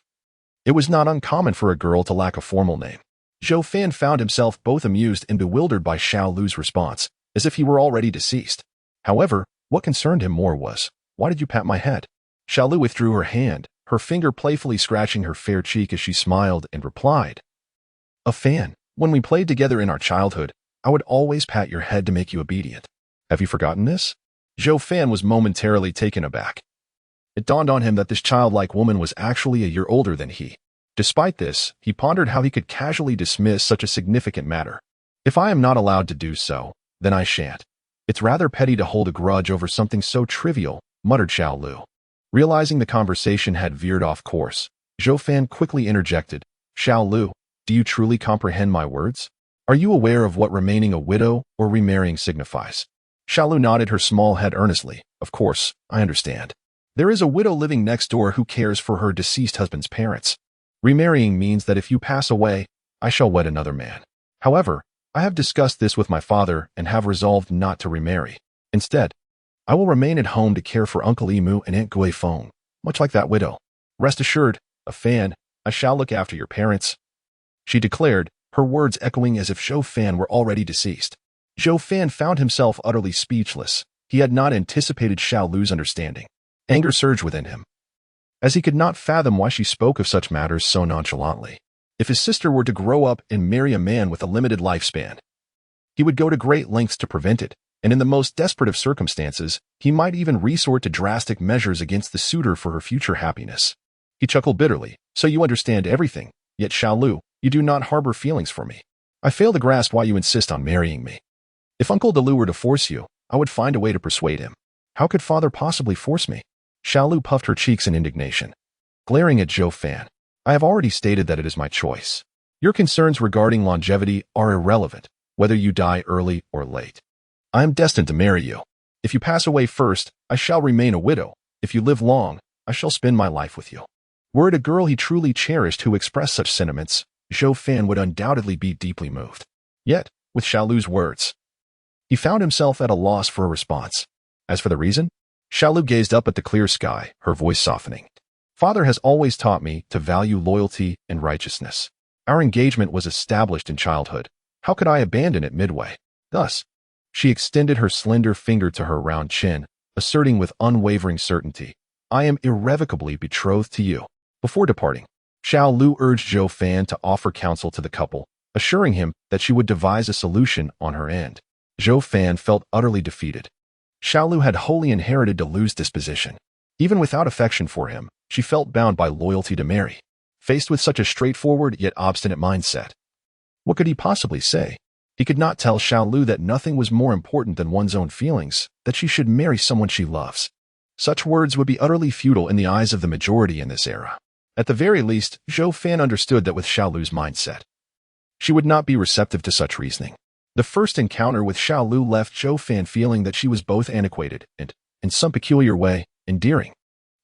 it was not uncommon for a girl to lack a formal name. Zhou Fan found himself both amused and bewildered by Xiaolu's response, as if he were already deceased. However, what concerned him more was, "Why did you pat my head?" Xiaolu withdrew her hand, her finger playfully scratching her fair cheek as she smiled and replied, "A Fan, when we played together in our childhood, I would always pat your head to make you obedient. Have you forgotten this?" Zhou Fan was momentarily taken aback. It dawned on him that this childlike woman was actually a year older than he. Despite this, he pondered how he could casually dismiss such a significant matter. "If I am not allowed to do so, then I shan't. It's rather petty to hold a grudge over something so trivial," muttered Xiaolu. Realizing the conversation had veered off course, Zhou Fan quickly interjected, "Xiaolu, do you truly comprehend my words? Are you aware of what remaining a widow or remarrying signifies?" Xiaolu nodded her small head earnestly. Of course, I understand. There is a widow living next door who cares for her deceased husband's parents. Remarrying means that if you pass away, I shall wed another man. However, I have discussed this with my father and have resolved not to remarry. Instead, I will remain at home to care for Uncle Emu and Aunt Gui Feng, much like that widow. Rest assured, a fan, I shall look after your parents, she declared, her words echoing as if Zhou Fan were already deceased. Zhou Fan found himself utterly speechless. He had not anticipated Xiaolu's understanding. Anger surged within him, as he could not fathom why she spoke of such matters so nonchalantly. If his sister were to grow up and marry a man with a limited lifespan, he would go to great lengths to prevent it, and in the most desperate of circumstances, he might even resort to drastic measures against the suitor for her future happiness. He chuckled bitterly. So you understand everything, yet Xiaolu, you do not harbor feelings for me. I fail to grasp why you insist on marrying me. If Uncle Delu were to force you, I would find a way to persuade him. How could father possibly force me? Xiaolu puffed her cheeks in indignation, glaring at Zhou Fan. I have already stated that it is my choice. Your concerns regarding longevity are irrelevant, whether you die early or late. I am destined to marry you. If you pass away first, I shall remain a widow. If you live long, I shall spend my life with you. Were it a girl he truly cherished who expressed such sentiments, Zhou Fan would undoubtedly be deeply moved. Yet, with Xiaolu's words, he found himself at a loss for a response. As for the reason, Xiaolu gazed up at the clear sky, her voice softening. Father has always taught me to value loyalty and righteousness. Our engagement was established in childhood. How could I abandon it midway? Thus, she extended her slender finger to her round chin, asserting with unwavering certainty, I am irrevocably betrothed to you. Before departing, Xiaolu urged Zhou Fan to offer counsel to the couple, assuring him that she would devise a solution on her end. Zhou Fan felt utterly defeated. Xiaolu had wholly inherited Delu's disposition. Even without affection for him, she felt bound by loyalty to Mary. Faced with such a straightforward yet obstinate mindset, what could he possibly say? He could not tell Xiaolu that nothing was more important than one's own feelings, that she should marry someone she loves. Such words would be utterly futile in the eyes of the majority in this era. At the very least, Zhou Fan understood that with Xiaolu's mindset, she would not be receptive to such reasoning. The first encounter with Xiaolu left Zhou Fan feeling that she was both antiquated and, in some peculiar way, endearing.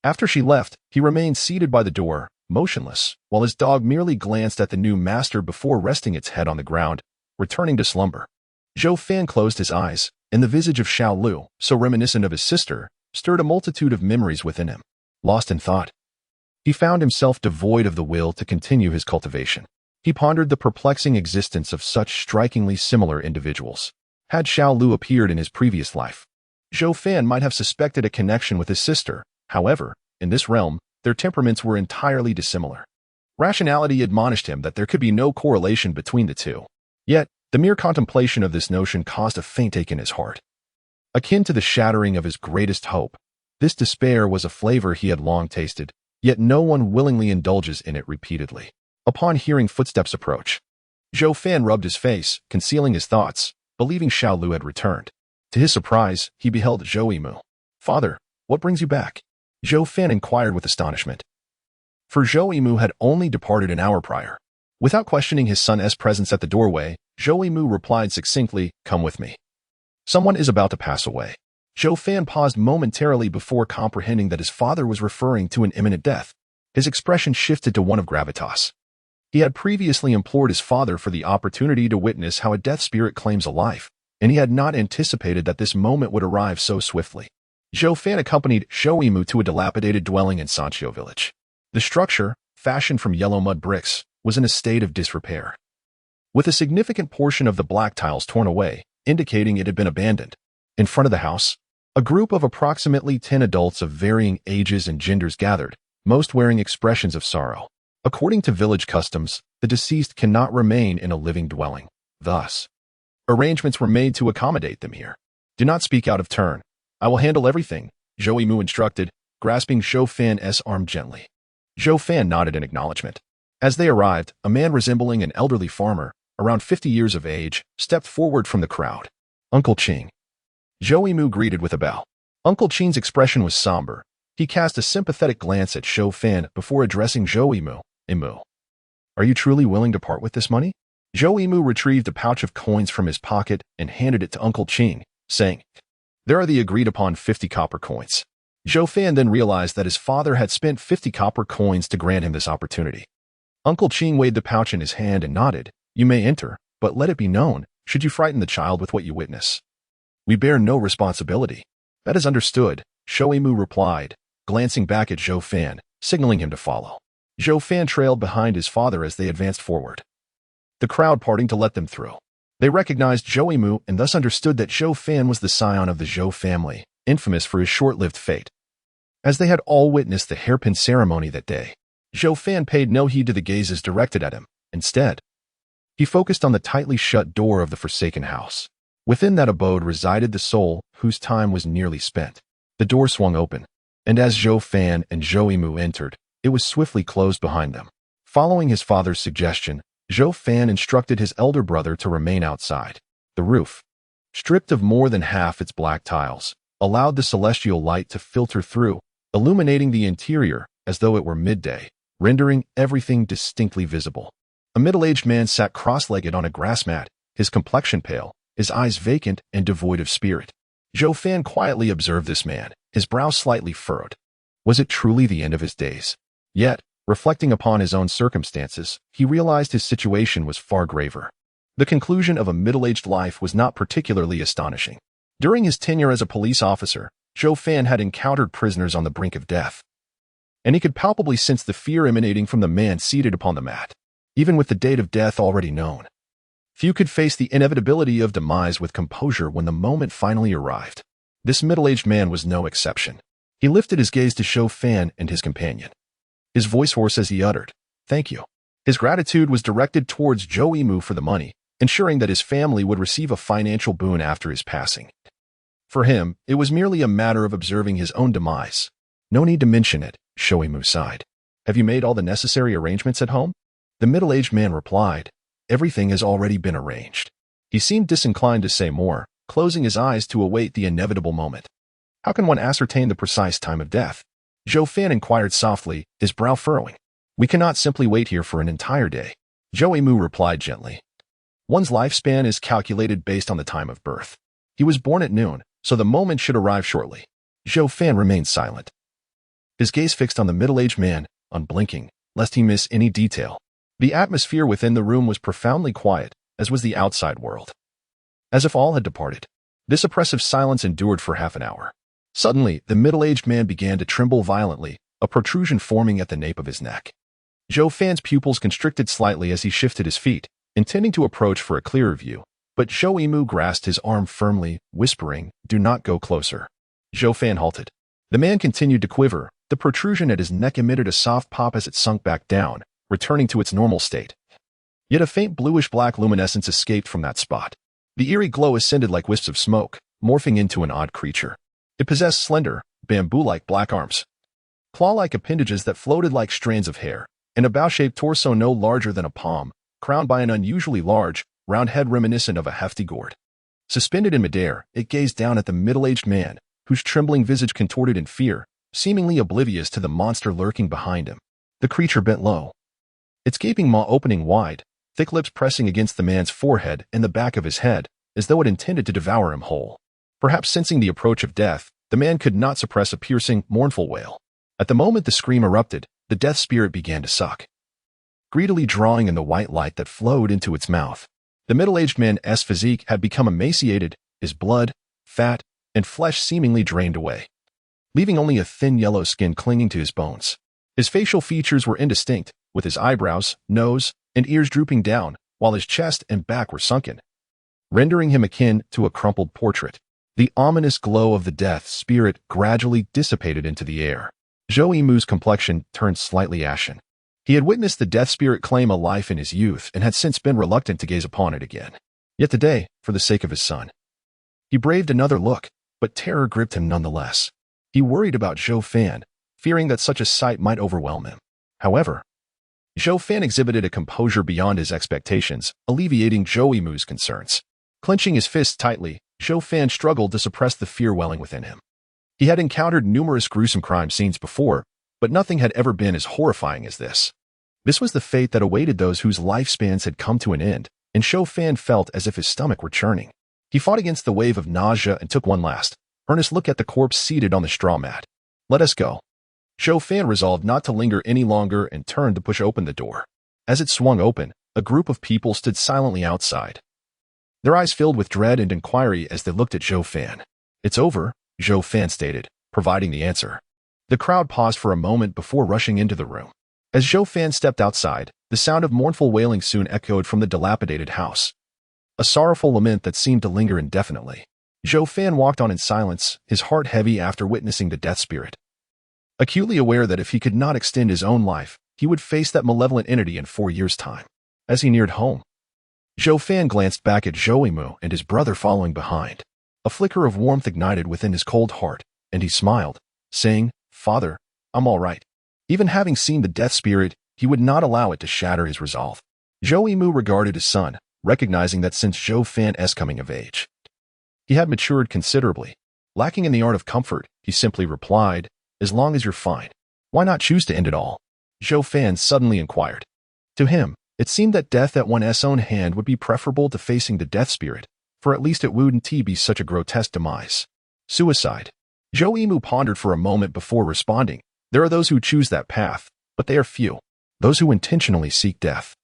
After she left, he remained seated by the door, motionless, while his dog merely glanced at the new master before resting its head on the ground, returning to slumber. Zhou Fan closed his eyes, and the visage of Xiaolu, so reminiscent of his sister, stirred a multitude of memories within him. Lost in thought, he found himself devoid of the will to continue his cultivation. He pondered the perplexing existence of such strikingly similar individuals. Had Xiaolu appeared in his previous life, Zhou Fan might have suspected a connection with his sister. However, in this realm, their temperaments were entirely dissimilar. Rationality admonished him that there could be no correlation between the two. Yet, the mere contemplation of this notion caused a faint ache in his heart. Akin to the shattering of his greatest hope, this despair was a flavor he had long tasted, yet no one willingly indulges in it repeatedly. Upon hearing footsteps approach, Zhou Fan rubbed his face, concealing his thoughts, believing Xiaolu had returned. To his surprise, he beheld Zhou Emu. Father, what brings you back? Zhou Fan inquired with astonishment. For Zhou Emu had only departed an hour prior. Without questioning his son's presence at the doorway, Zhou Emu replied succinctly, come with me. Someone is about to pass away. Zhou Fan paused momentarily before comprehending that his father was referring to an imminent death. His expression shifted to one of gravitas. He had previously implored his father for the opportunity to witness how a death spirit claims a life, and he had not anticipated that this moment would arrive so swiftly. Zhou Fan accompanied Zhou Emu to a dilapidated dwelling in Sanqiu village. The structure, fashioned from yellow mud bricks, was in a state of disrepair, with a significant portion of the black tiles torn away, indicating it had been abandoned. In front of the house, a group of approximately 10 adults of varying ages and genders gathered, most wearing expressions of sorrow. According to village customs, the deceased cannot remain in a living dwelling. Thus, arrangements were made to accommodate them here. Do not speak out of turn. I will handle everything, Zhou Emu instructed, grasping Zhou Fan's arm gently. Zhou Fan nodded in acknowledgement. As they arrived, a man resembling an elderly farmer, around 50 years of age, stepped forward from the crowd. Uncle Qing. Zhou Emu greeted with a bow. Uncle Qing's expression was somber. He cast a sympathetic glance at Zhou Fan before addressing Zhou Emu. Emu, are you truly willing to part with this money? Zhou Emu retrieved a pouch of coins from his pocket and handed it to Uncle Qing, saying, There are the agreed-upon 50 copper coins. Zhou Fan then realized that his father had spent 50 copper coins to grant him this opportunity. Uncle Qing weighed the pouch in his hand and nodded. You may enter, but let it be known, should you frighten the child with what you witness. We bear no responsibility. That is understood, Shoimu replied, glancing back at Zhou Fan, signaling him to follow. Zhou Fan trailed behind his father as they advanced forward, the crowd parting to let them through. They recognized Shoimu and thus understood that Zhou Fan was the scion of the Zhou family, infamous for his short-lived fate. As they had all witnessed the hairpin ceremony that day, Zhou Fan paid no heed to the gazes directed at him. Instead, he focused on the tightly shut door of the forsaken house. Within that abode resided the soul whose time was nearly spent. The door swung open, and as Zhou Fan and Shoimu entered, it was swiftly closed behind them. Following his father's suggestion, Zhou Fan instructed his elder brother to remain outside. The roof, stripped of more than half its black tiles, allowed the celestial light to filter through, illuminating the interior as though it were midday, rendering everything distinctly visible. A middle-aged man sat cross-legged on a grass mat, his complexion pale, his eyes vacant and devoid of spirit. Zhou Fan quietly observed this man, his brow slightly furrowed. Was it truly the end of his days? Yet, reflecting upon his own circumstances, he realized his situation was far graver. The conclusion of a middle-aged life was not particularly astonishing. During his tenure as a police officer, Zhou Fan had encountered prisoners on the brink of death, and he could palpably sense the fear emanating from the man seated upon the mat. Even with the date of death already known, few could face the inevitability of demise with composure when the moment finally arrived. This middle-aged man was no exception. He lifted his gaze to Zhou Fan and his companion, his voice hoarse as he uttered, "Thank you." His gratitude was directed towards Shoimu for the money, ensuring that his family would receive a financial boon after his passing. For him, it was merely a matter of observing his own demise. "No need to mention it," Shoimu sighed. "Have you made all the necessary arrangements at home?" The middle-aged man replied, "Everything has already been arranged." He seemed disinclined to say more, closing his eyes to await the inevitable moment. "How can one ascertain the precise time of death?" Zhou Fan inquired softly, his brow furrowing. "We cannot simply wait here for an entire day," Shoimu replied gently. "One's lifespan is calculated based on the time of birth. He was born at noon, so the moment should arrive shortly." Zhou Fan remained silent, his gaze fixed on the middle-aged man, unblinking, lest he miss any detail. The atmosphere within the room was profoundly quiet, as was the outside world. As if all had departed, this oppressive silence endured for half an hour. Suddenly, the middle-aged man began to tremble violently, a protrusion forming at the nape of his neck. Zhou Fan's pupils constricted slightly as he shifted his feet, intending to approach for a clearer view, but Shoimu grasped his arm firmly, whispering, "Do not go closer." Zhou Fan halted. The man continued to quiver. The protrusion at his neck emitted a soft pop as it sunk back down, returning to its normal state. Yet a faint bluish-black luminescence escaped from that spot. The eerie glow ascended like wisps of smoke, morphing into an odd creature. It possessed slender, bamboo-like black arms, claw-like appendages that floated like strands of hair, and a bow-shaped torso no larger than a palm, crowned by an unusually large, round head reminiscent of a hefty gourd. Suspended in midair, it gazed down at the middle-aged man, whose trembling visage contorted in fear, seemingly oblivious to the monster lurking behind him. The creature bent low, its gaping maw opening wide, thick lips pressing against the man's forehead and the back of his head, as though it intended to devour him whole. Perhaps sensing the approach of death, the man could not suppress a piercing, mournful wail. At the moment the scream erupted, the death spirit began to suck, greedily drawing in the white light that flowed into its mouth. The middle-aged man's physique had become emaciated, his blood, fat, and flesh seemingly drained away, leaving only a thin yellow skin clinging to his bones. His facial features were indistinct, with his eyebrows, nose, and ears drooping down, while his chest and back were sunken, rendering him akin to a crumpled portrait. The ominous glow of the death spirit gradually dissipated into the air. Shoimu's complexion turned slightly ashen. He had witnessed the death spirit claim a life in his youth and had since been reluctant to gaze upon it again. Yet today, for the sake of his son, he braved another look, but terror gripped him nonetheless. He worried about Zhou Fan, fearing that such a sight might overwhelm him. However, Zhou Fan exhibited a composure beyond his expectations, alleviating Shoimu's concerns. Clenching his fists tightly, Zhou Fan struggled to suppress the fear welling within him. He had encountered numerous gruesome crime scenes before, but nothing had ever been as horrifying as this. This was the fate that awaited those whose lifespans had come to an end, and Zhou Fan felt as if his stomach were churning. He fought against the wave of nausea and took one last, Ernest looked at the corpse seated on the straw mat. "Let us go." Zhou Fan resolved not to linger any longer and turned to push open the door. As it swung open, a group of people stood silently outside, their eyes filled with dread and inquiry as they looked at Zhou Fan. "It's over," Zhou Fan stated, providing the answer. The crowd paused for a moment before rushing into the room. As Zhou Fan stepped outside, the sound of mournful wailing soon echoed from the dilapidated house, a sorrowful lament that seemed to linger indefinitely. Zhou Fan walked on in silence, his heart heavy after witnessing the death spirit, acutely aware that if he could not extend his own life, he would face that malevolent entity in 4 years' time. As he neared home, Zhou Fan glanced back at Zhou Yimu and his brother following behind. A flicker of warmth ignited within his cold heart, and he smiled, saying, "Father, I'm all right." Even having seen the death spirit, he would not allow it to shatter his resolve. Zhou Yimu regarded his son, recognizing that since Zhou Fan's coming of age, he had matured considerably. Lacking in the art of comfort, he simply replied, "As long as you're fine, why not choose to end it all?" Zhou Fan suddenly inquired. To him, it seemed that death at one's own hand would be preferable to facing the death spirit, for at least it wouldn't be such a grotesque demise. Suicide. Zhou Yimu pondered for a moment before responding. There are those who choose that path, but they are few. Those who intentionally seek death,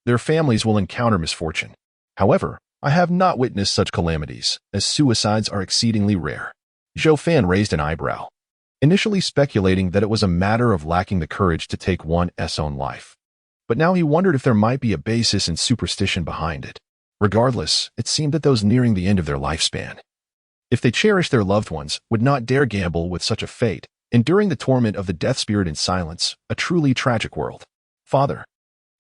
their families will encounter misfortune. However, I have not witnessed such calamities, as suicides are exceedingly rare. Zhou Fan raised an eyebrow, initially speculating that it was a matter of lacking the courage to take one's own life. But now he wondered if there might be a basis in superstition behind it. Regardless, it seemed that those nearing the end of their lifespan, if they cherished their loved ones, would not dare gamble with such a fate, enduring the torment of the death spirit in silence, a truly tragic world. "Father."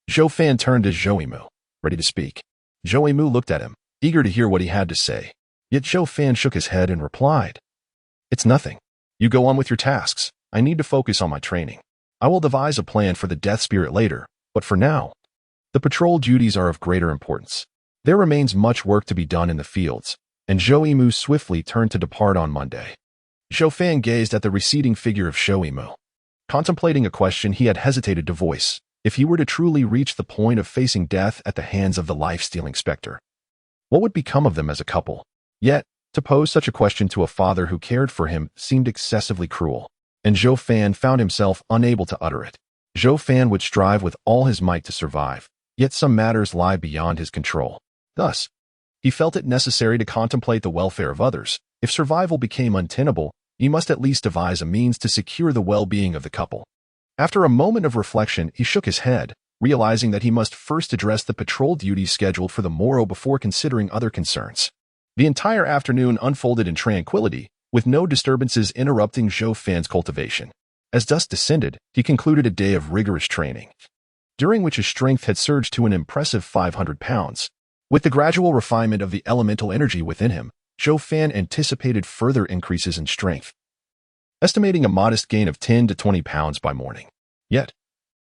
Zhou Fan turned to Zhou Yimu, ready to speak. Zhou Yimu looked at him, eager to hear what he had to say. Yet Zhou Fan shook his head and replied, "It's nothing. You go on with your tasks. I need to focus on my training. I will devise a plan for the death spirit later, but for now, the patrol duties are of greater importance. There remains much work to be done in the fields," and Zhou Yimu swiftly turned to depart on Monday. Zhou Fan gazed at the receding figure of Zhou Yimu, contemplating a question he had hesitated to voice. If he were to truly reach the point of facing death at the hands of the life-stealing specter, what would become of them as a couple? Yet, to pose such a question to a father who cared for him seemed excessively cruel, and Zhou Fan found himself unable to utter it. Zhou Fan would strive with all his might to survive, yet some matters lie beyond his control. Thus, he felt it necessary to contemplate the welfare of others. If survival became untenable, he must at least devise a means to secure the well-being of the couple. After a moment of reflection, he shook his head, realizing that he must first address the patrol duties scheduled for the morrow before considering other concerns. The entire afternoon unfolded in tranquility, with no disturbances interrupting Zhou Fan's cultivation. As dusk descended, he concluded a day of rigorous training, during which his strength had surged to an impressive 500 pounds. With the gradual refinement of the elemental energy within him, Zhou Fan anticipated further increases in strength, estimating a modest gain of 10 to 20 pounds by morning. Yet,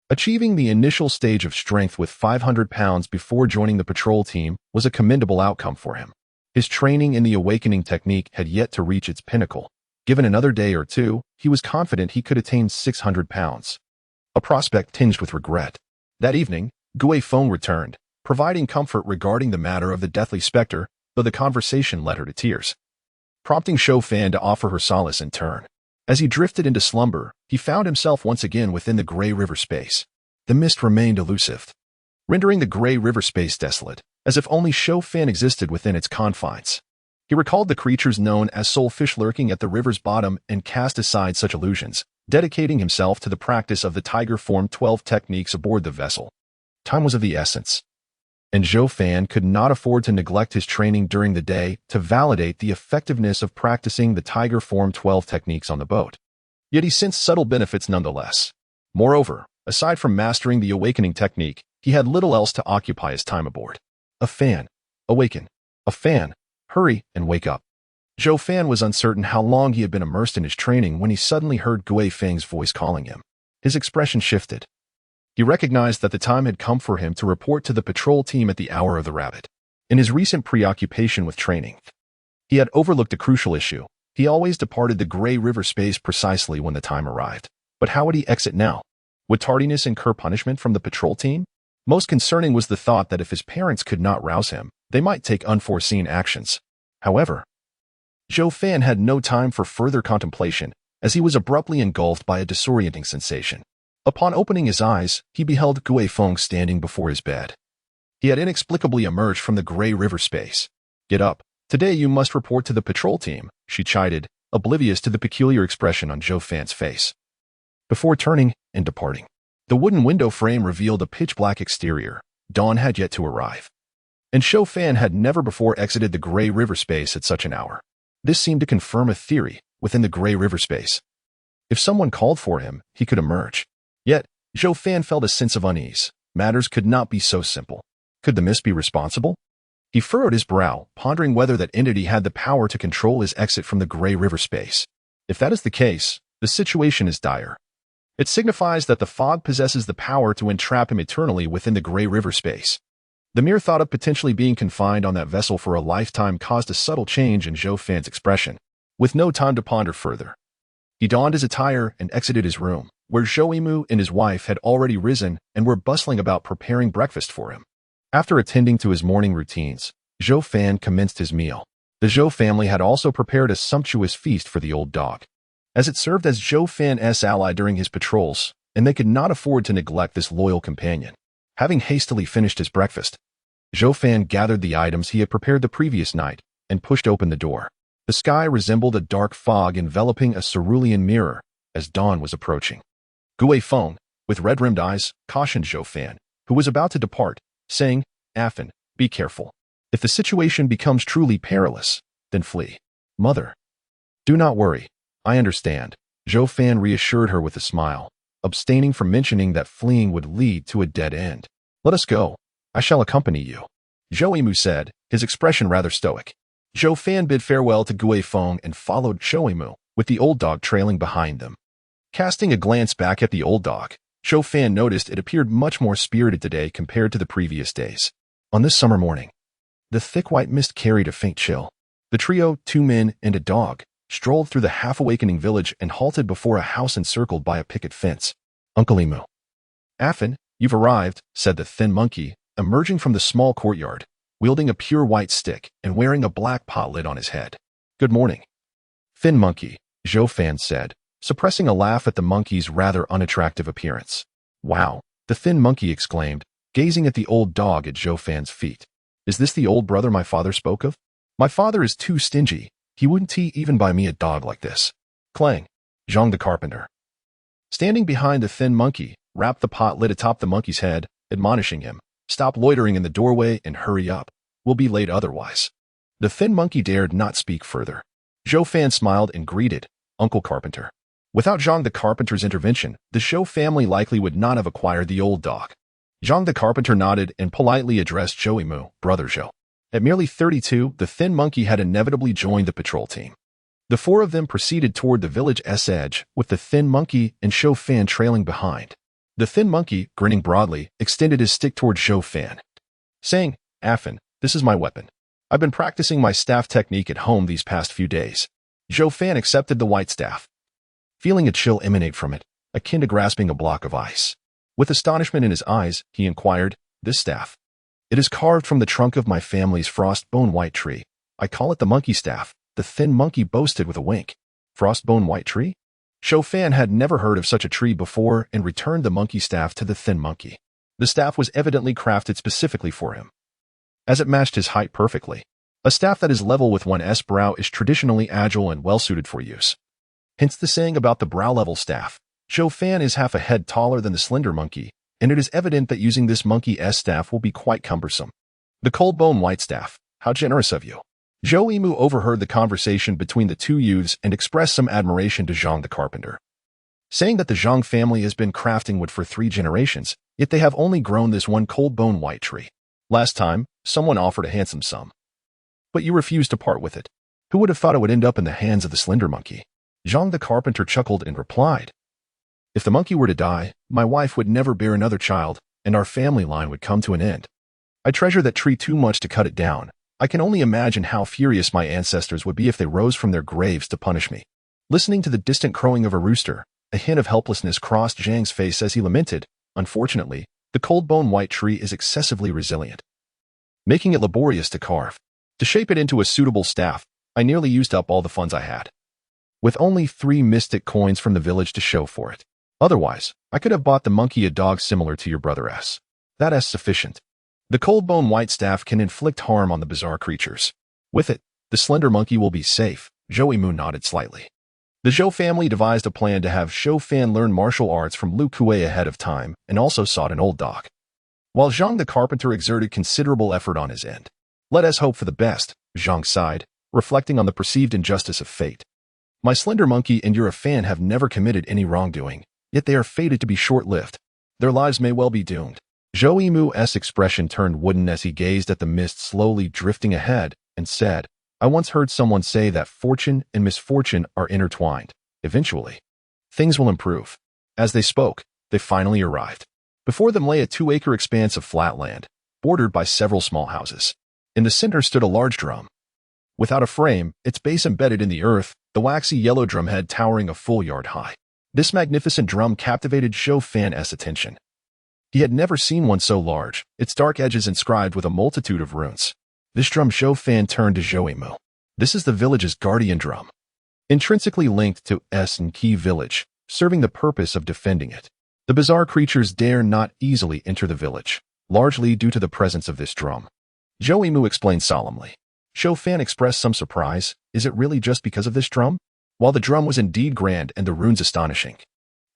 achieving the initial stage of strength with 500 pounds before joining the patrol team was a commendable outcome for him. His training in the awakening technique had yet to reach its pinnacle. Given another day or two, he was confident he could attain 600 pounds, a prospect tinged with regret. That evening, Gui Feng returned, providing comfort regarding the matter of the deathly specter, though the conversation led her to tears, prompting Zhou Fan to offer her solace in turn. As he drifted into slumber, he found himself once again within the gray river space. The mist remained elusive, rendering the gray river space desolate, as if only Zhou Fan existed within its confines. He recalled the creatures known as soulfish lurking at the river's bottom and cast aside such illusions, dedicating himself to the practice of the tiger form 12 techniques aboard the vessel. Time was of the essence, and Zhou Fan could not afford to neglect his training during the day to validate the effectiveness of practicing the tiger form 12 techniques on the boat. Yet he sensed subtle benefits nonetheless. Moreover, aside from mastering the awakening technique, he had little else to occupy his time aboard. A fan. Awaken. A fan. Hurry and wake up. Zhou Fan was uncertain how long he had been immersed in his training when he suddenly heard Gui Feng's voice calling him. His expression shifted. He recognized that the time had come for him to report to the patrol team at the hour of the rabbit. In his recent preoccupation with training, he had overlooked a crucial issue. He always departed the gray river space precisely when the time arrived. But how would he exit now? Would tardiness incur punishment from the patrol team? Most concerning was the thought that if his parents could not rouse him, they might take unforeseen actions. However, Zhou Fan had no time for further contemplation, as he was abruptly engulfed by a disorienting sensation. Upon opening his eyes, he beheld Gui Feng standing before his bed. He had inexplicably emerged from the gray river space. "Get up. Today you must report to the patrol team," she chided, oblivious to the peculiar expression on Zhou Fan's face. Before turning and departing, the wooden window frame revealed a pitch-black exterior. Dawn had yet to arrive, and Zhou Fan had never before exited the gray river space at such an hour. This seemed to confirm a theory within the gray river space. If someone called for him, he could emerge. Yet, Zhou Fan felt a sense of unease. Matters could not be so simple. Could the mist be responsible? He furrowed his brow, pondering whether that entity had the power to control his exit from the gray river space. If that is the case, the situation is dire. It signifies that the fog possesses the power to entrap him eternally within the gray river space. The mere thought of potentially being confined on that vessel for a lifetime caused a subtle change in Zhou Fan's expression. With no time to ponder further, he donned his attire and exited his room, where Zhou Yimu and his wife had already risen and were bustling about preparing breakfast for him. After attending to his morning routines, Zhou Fan commenced his meal. The Zhou family had also prepared a sumptuous feast for the old dog, as it served as Zhou Fan's ally during his patrols, and they could not afford to neglect this loyal companion. Having hastily finished his breakfast, Zhou Fan gathered the items he had prepared the previous night and pushed open the door. The sky resembled a dark fog enveloping a cerulean mirror as dawn was approaching. Gui Feng, with red-rimmed eyes, cautioned Zhou Fan, who was about to depart, saying, "Afan, be careful. If the situation becomes truly perilous, then flee." "Mother, do not worry. I understand," Zhou Fan reassured her with a smile, abstaining from mentioning that fleeing would lead to a dead end. "Let us go. I shall accompany you," Zhou Yimu said, his expression rather stoic. Zhou Fan bid farewell to Gui Feng and followed Zhou Yimu, with the old dog trailing behind them. Casting a glance back at the old dog, Zhou Fan noticed it appeared much more spirited today compared to the previous days. On this summer morning, the thick white mist carried a faint chill. The trio, 2 men and a dog, strolled through the half-awakening village and halted before a house encircled by a picket fence. "Uncle Yimu." "Afan, you've arrived," said the thin monkey, emerging from the small courtyard, wielding a pure white stick and wearing a black pot lid on his head. "Good morning." "Thin monkey," Zhou Fan said, suppressing a laugh at the monkey's rather unattractive appearance. "Wow," the thin monkey exclaimed, gazing at the old dog at Zhou Fan's feet. "Is this the old brother my father spoke of? My father is too stingy. He wouldn't even buy me a dog like this." Clang. Zhang the carpenter, standing behind the thin monkey, rapped the pot lid atop the monkey's head, admonishing him, "Stop loitering in the doorway and hurry up. We'll be late otherwise." The thin monkey dared not speak further. Zhou Fan smiled and greeted, "Uncle Carpenter." Without Zhang the carpenter's intervention, the Zhou family likely would not have acquired the old dog. Zhang the carpenter nodded and politely addressed Zhou Yimu, "Brother Zhou." At merely 32, the thin monkey had inevitably joined the patrol team. The 4 of them proceeded toward the village's edge, with the thin monkey and Zhou Fan trailing behind. The thin monkey, grinning broadly, extended his stick toward Zhou Fan, saying, "Afan, this is my weapon. I've been practicing my staff technique at home these past few days." Zhou Fan accepted the white staff, feeling a chill emanate from it, akin to grasping a block of ice. With astonishment in his eyes, he inquired, "This staff? It is carved from the trunk of my family's frostbone white tree. I call it the monkey staff," the thin monkey boasted with a wink. "Frostbone white tree?" Zhou Fan had never heard of such a tree before and returned the monkey staff to the thin monkey. The staff was evidently crafted specifically for him, as it matched his height perfectly. A staff that is level with one's brow is traditionally agile and well-suited for use. Hence the saying about the brow-level staff. Zhou Fan is half a head taller than the slender monkey, and it is evident that using this monkey's staff will be quite cumbersome. "The cold bone white staff, how generous of you." Zhou Yimu overheard the conversation between the 2 youths and expressed some admiration to Zhang the carpenter, saying that the Zhang family has been crafting wood for 3 generations, yet they have only grown this one cold bone white tree. Last time, someone offered a handsome sum, but you refused to part with it. Who would have thought it would end up in the hands of the slender monkey? Zhang the carpenter chuckled and replied, "If the monkey were to die, my wife would never bear another child, and our family line would come to an end. I treasure that tree too much to cut it down. I can only imagine how furious my ancestors would be if they rose from their graves to punish me." Listening to the distant crowing of a rooster, a hint of helplessness crossed Zhang's face as he lamented, "Unfortunately, the cold bone white tree is excessively resilient, making it laborious to carve. To shape it into a suitable staff, I nearly used up all the funds I had, with only 3 mystic coins from the village to show for it. Otherwise, I could have bought the monkey a dog similar to your brother S. That is sufficient. The cold-bone white staff can inflict harm on the bizarre creatures. With it, the slender monkey will be safe. Zhou Mu nodded slightly. The Zhou family devised a plan to have Zhou Fan learn martial arts from Lu Kuei ahead of time and also sought an old dog, while Zhang the carpenter exerted considerable effort on his end. Let us hope for the best, Zhang sighed, reflecting on the perceived injustice of fate. My slender monkey and your Fan have never committed any wrongdoing, yet they are fated to be short-lived. Their lives may well be doomed. Zhou Mu's expression turned wooden as he gazed at the mist slowly drifting ahead and said, I once heard someone say that fortune and misfortune are intertwined. Eventually, things will improve. As they spoke, they finally arrived. Before them lay a 2-acre expanse of flat land, bordered by several small houses. In the center stood a large drum. Without a frame, its base embedded in the earth, the waxy yellow drum head towering a full yard high. This magnificent drum captivated Zhou Fan's attention. He had never seen one so large, its dark edges inscribed with a multitude of runes. This drum Zhou Fan turned to Zhou Mu. This is the village's guardian drum, intrinsically linked to Key village, serving the purpose of defending it. The bizarre creatures dare not easily enter the village, largely due to the presence of this drum. Zhou Mu explained solemnly. Zhou Fan expressed some surprise. Is it really just because of this drum? While the drum was indeed grand and the runes astonishing,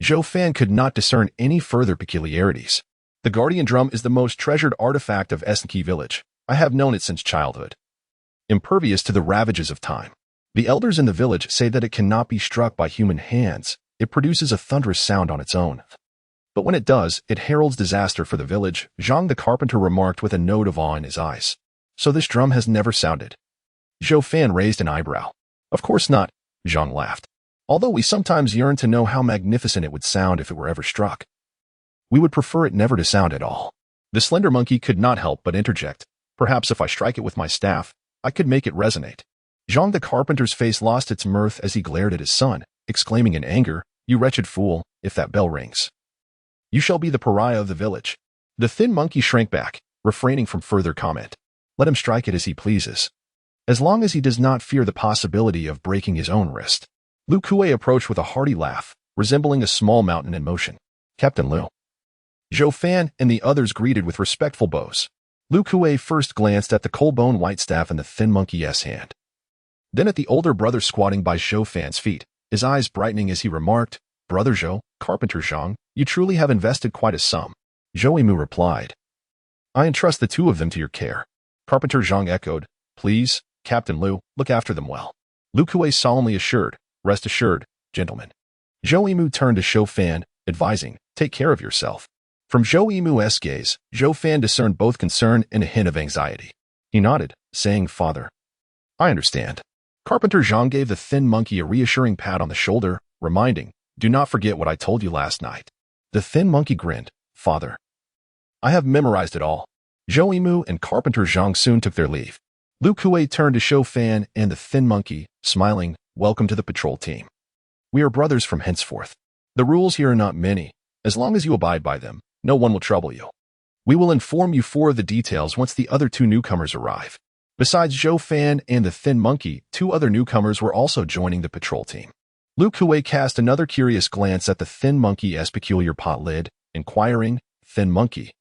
Zhou Fan could not discern any further peculiarities. The guardian drum is the most treasured artifact of Key village. I have known it since childhood. Impervious to the ravages of time. The elders in the village say that it cannot be struck by human hands. It produces a thunderous sound on its own. But when it does, it heralds disaster for the village, Zhang the carpenter remarked with a note of awe in his eyes. So this drum has never sounded. Zhou Fan raised an eyebrow. Of course not, Zhang laughed. Although we sometimes yearn to know how magnificent it would sound if it were ever struck. We would prefer it never to sound at all. The slender monkey could not help but interject. Perhaps if I strike it with my staff, I could make it resonate. Zhang the carpenter's face lost its mirth as he glared at his son, exclaiming in anger, You wretched fool, if that bell rings, you shall be the pariah of the village. The thin monkey shrank back, refraining from further comment. Let him strike it as he pleases, as long as he does not fear the possibility of breaking his own wrist. Lu Kuei approached with a hearty laugh, resembling a small mountain in motion. Captain Lu. Zhou Fan and the others greeted with respectful bows. Lu Kuei first glanced at the cold-bone white staff in the thin monkey's hand. Then at the older brother squatting by Zhou Fan's feet, his eyes brightening as he remarked, Brother Zhou, Carpenter Zhang, you truly have invested quite a sum. Zhou Mu replied. I entrust the 2 of them to your care. Carpenter Zhang echoed, Please, Captain Lu, look after them well. Lu Kuei solemnly assured, Rest assured, gentlemen. Zhou Mu turned to Zhou Fan, advising, Take care of yourself. From Zhou Mu's gaze, Zhou Fan discerned both concern and a hint of anxiety. He nodded, saying, Father. I understand. Carpenter Zhang gave the thin monkey a reassuring pat on the shoulder, reminding, Do not forget what I told you last night. The thin monkey grinned, Father. I have memorized it all. Zhou Mu and Carpenter Zhang soon took their leave. Lu Kuei turned to Zhou Fan and the thin monkey, smiling, Welcome to the patrol team. We are brothers from henceforth. The rules here are not many. As long as you abide by them, no one will trouble you. We will inform you 4 of the details once the other 2 newcomers arrive. Besides Zhou Fan and the thin monkey, 2 other newcomers were also joining the patrol team. Lu Kuei cast another curious glance at the thin monkey's peculiar pot lid, inquiring, Thin monkey.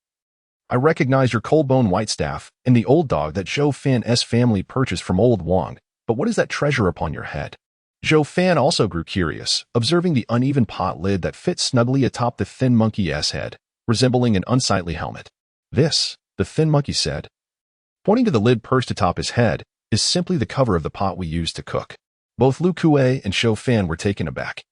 I recognize your cold-bone white staff and the old dog that Zhou Fan's family purchased from old Wang, but what is that treasure upon your head? Zhou Fan also grew curious, observing the uneven pot lid that fit snugly atop the thin monkey's head, resembling an unsightly helmet. This, the thin monkey said, pointing to the lid perched atop his head, is simply the cover of the pot we use to cook. Both Lu Kuei and Zhou Fan were taken aback.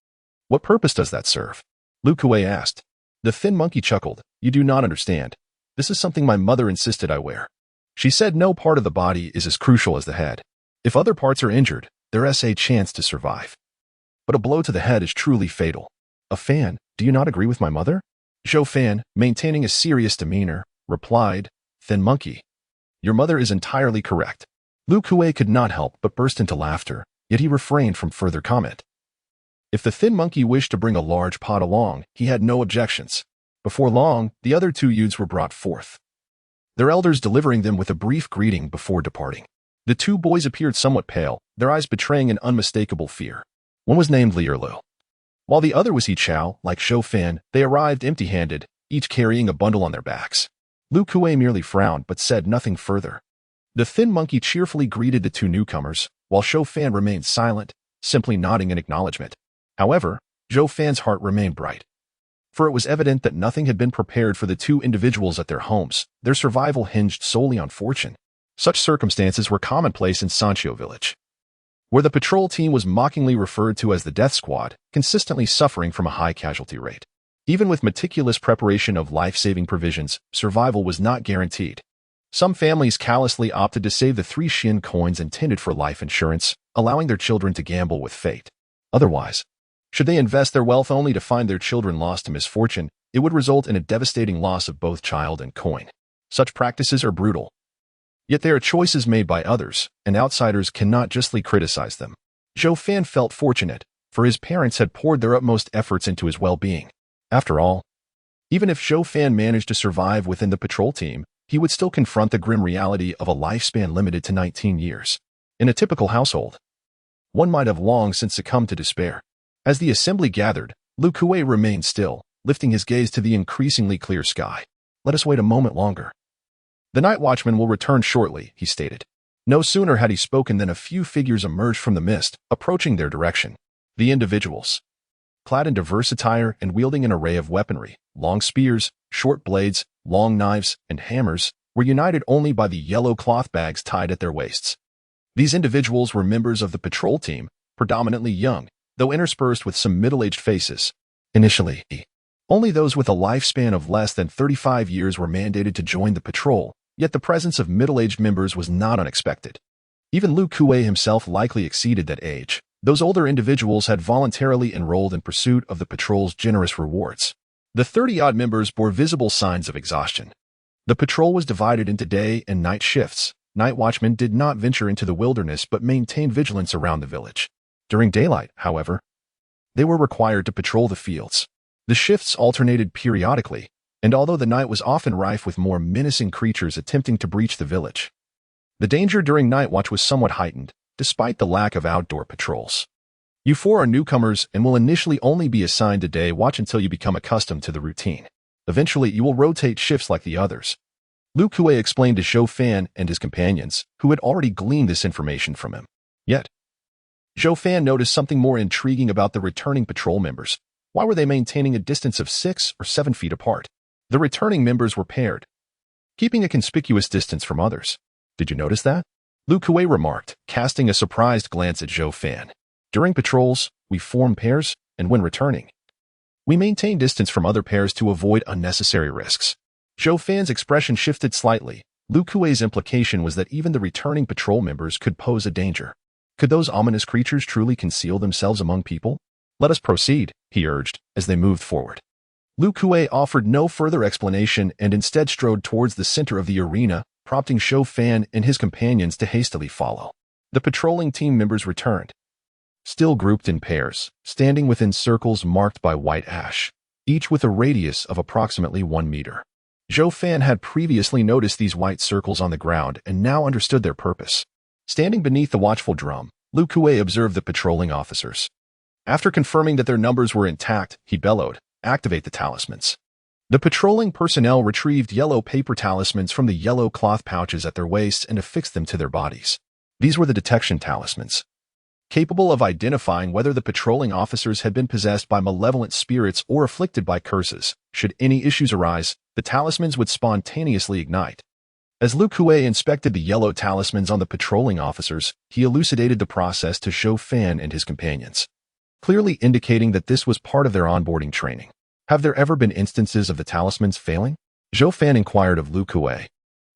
What purpose does that serve? Lu Kuei asked. The thin monkey chuckled. You do not understand. This is something my mother insisted I wear. She said no part of the body is as crucial as the head. If other parts are injured, there is a chance to survive. But a blow to the head is truly fatal. A Fan, do you not agree with my mother? Zhou Fan, maintaining a serious demeanor, replied, Thin monkey. Your mother is entirely correct. Lu Kuei could not help but burst into laughter, yet he refrained from further comment. If the thin monkey wished to bring a large pot along, he had no objections. Before long, the other 2 youths were brought forth, their elders delivering them with a brief greeting before departing. The two boys appeared somewhat pale, their eyes betraying an unmistakable fear. One was named Li Erlu, while the other was He Chao. Like Zhou Fan, they arrived empty-handed, each carrying a bundle on their backs. Lu Kuei merely frowned but said nothing further. The thin monkey cheerfully greeted the two newcomers, while Zhou Fan remained silent, simply nodding in acknowledgement. However, Zhou Fan's heart remained bright, for it was evident that nothing had been prepared for the two individuals at their homes. Their survival hinged solely on fortune. Such circumstances were commonplace in Sancho Village, where the patrol team was mockingly referred to as the Death Squad, consistently suffering from a high casualty rate. Even with meticulous preparation of life-saving provisions, survival was not guaranteed. Some families callously opted to save the 3 Xin coins intended for life insurance, allowing their children to gamble with fate. Otherwise, should they invest their wealth only to find their children lost to misfortune, it would result in a devastating loss of both child and coin. Such practices are brutal. Yet they are choices made by others, and outsiders cannot justly criticize them. Zhou Fan felt fortunate, for his parents had poured their utmost efforts into his well-being. After all, even if Zhou Fan managed to survive within the patrol team, he would still confront the grim reality of a lifespan limited to 19 years. In a typical household, one might have long since succumbed to despair. As the assembly gathered, Lu Kuei remained still, lifting his gaze to the increasingly clear sky. Let us wait a moment longer. The night watchman will return shortly, he stated. No sooner had he spoken than a few figures emerged from the mist, approaching their direction. The individuals, clad in diverse attire and wielding an array of weaponry, long spears, short blades, long knives, and hammers, were united only by the yellow cloth bags tied at their waists. These individuals were members of the patrol team, predominantly young, though interspersed with some middle-aged faces. Initially, only those with a lifespan of less than 35 years were mandated to join the patrol, yet the presence of middle-aged members was not unexpected. Even Lu Kuei himself likely exceeded that age. Those older individuals had voluntarily enrolled in pursuit of the patrol's generous rewards. The 30-odd members bore visible signs of exhaustion. The patrol was divided into day and night shifts. Night watchmen did not venture into the wilderness but maintained vigilance around the village. During daylight, however, they were required to patrol the fields. The shifts alternated periodically, and although the night was often rife with more menacing creatures attempting to breach the village, the danger during night watch was somewhat heightened, despite the lack of outdoor patrols. You four are newcomers and will initially only be assigned to day watch until you become accustomed to the routine. Eventually, you will rotate shifts like the others. Lu Kuei explained to Zhou Fan and his companions, who had already gleaned this information from him. Yet, Zhou Fan noticed something more intriguing about the returning patrol members. Why were they maintaining a distance of 6 or 7 feet apart? The returning members were paired, keeping a conspicuous distance from others. Did you notice that? Lu Kuei remarked, casting a surprised glance at Zhou Fan. During patrols, we form pairs, and when returning, we maintain distance from other pairs to avoid unnecessary risks. Zhou Fan's expression shifted slightly. Lu Kuei's implication was that even the returning patrol members could pose a danger. Could those ominous creatures truly conceal themselves among people? Let us proceed, he urged, as they moved forward. Lu Kuei offered no further explanation and instead strode towards the center of the arena, prompting Zhou Fan and his companions to hastily follow. The patrolling team members returned, still grouped in pairs, standing within circles marked by white ash, each with a radius of approximately 1 meter. Zhou Fan had previously noticed these white circles on the ground and now understood their purpose. Standing beneath the watchful drum, Lu Kuei observed the patrolling officers. After confirming that their numbers were intact, he bellowed, "Activate the talismans." The patrolling personnel retrieved yellow paper talismans from the yellow cloth pouches at their waists and affixed them to their bodies. These were the detection talismans, capable of identifying whether the patrolling officers had been possessed by malevolent spirits or afflicted by curses. Should any issues arise, the talismans would spontaneously ignite. As Lu Kuei inspected the yellow talismans on the patrolling officers, he elucidated the process to Zhou Fan and his companions, clearly indicating that this was part of their onboarding training. Have there ever been instances of the talismans failing? Zhou Fan inquired of Lu Kuei.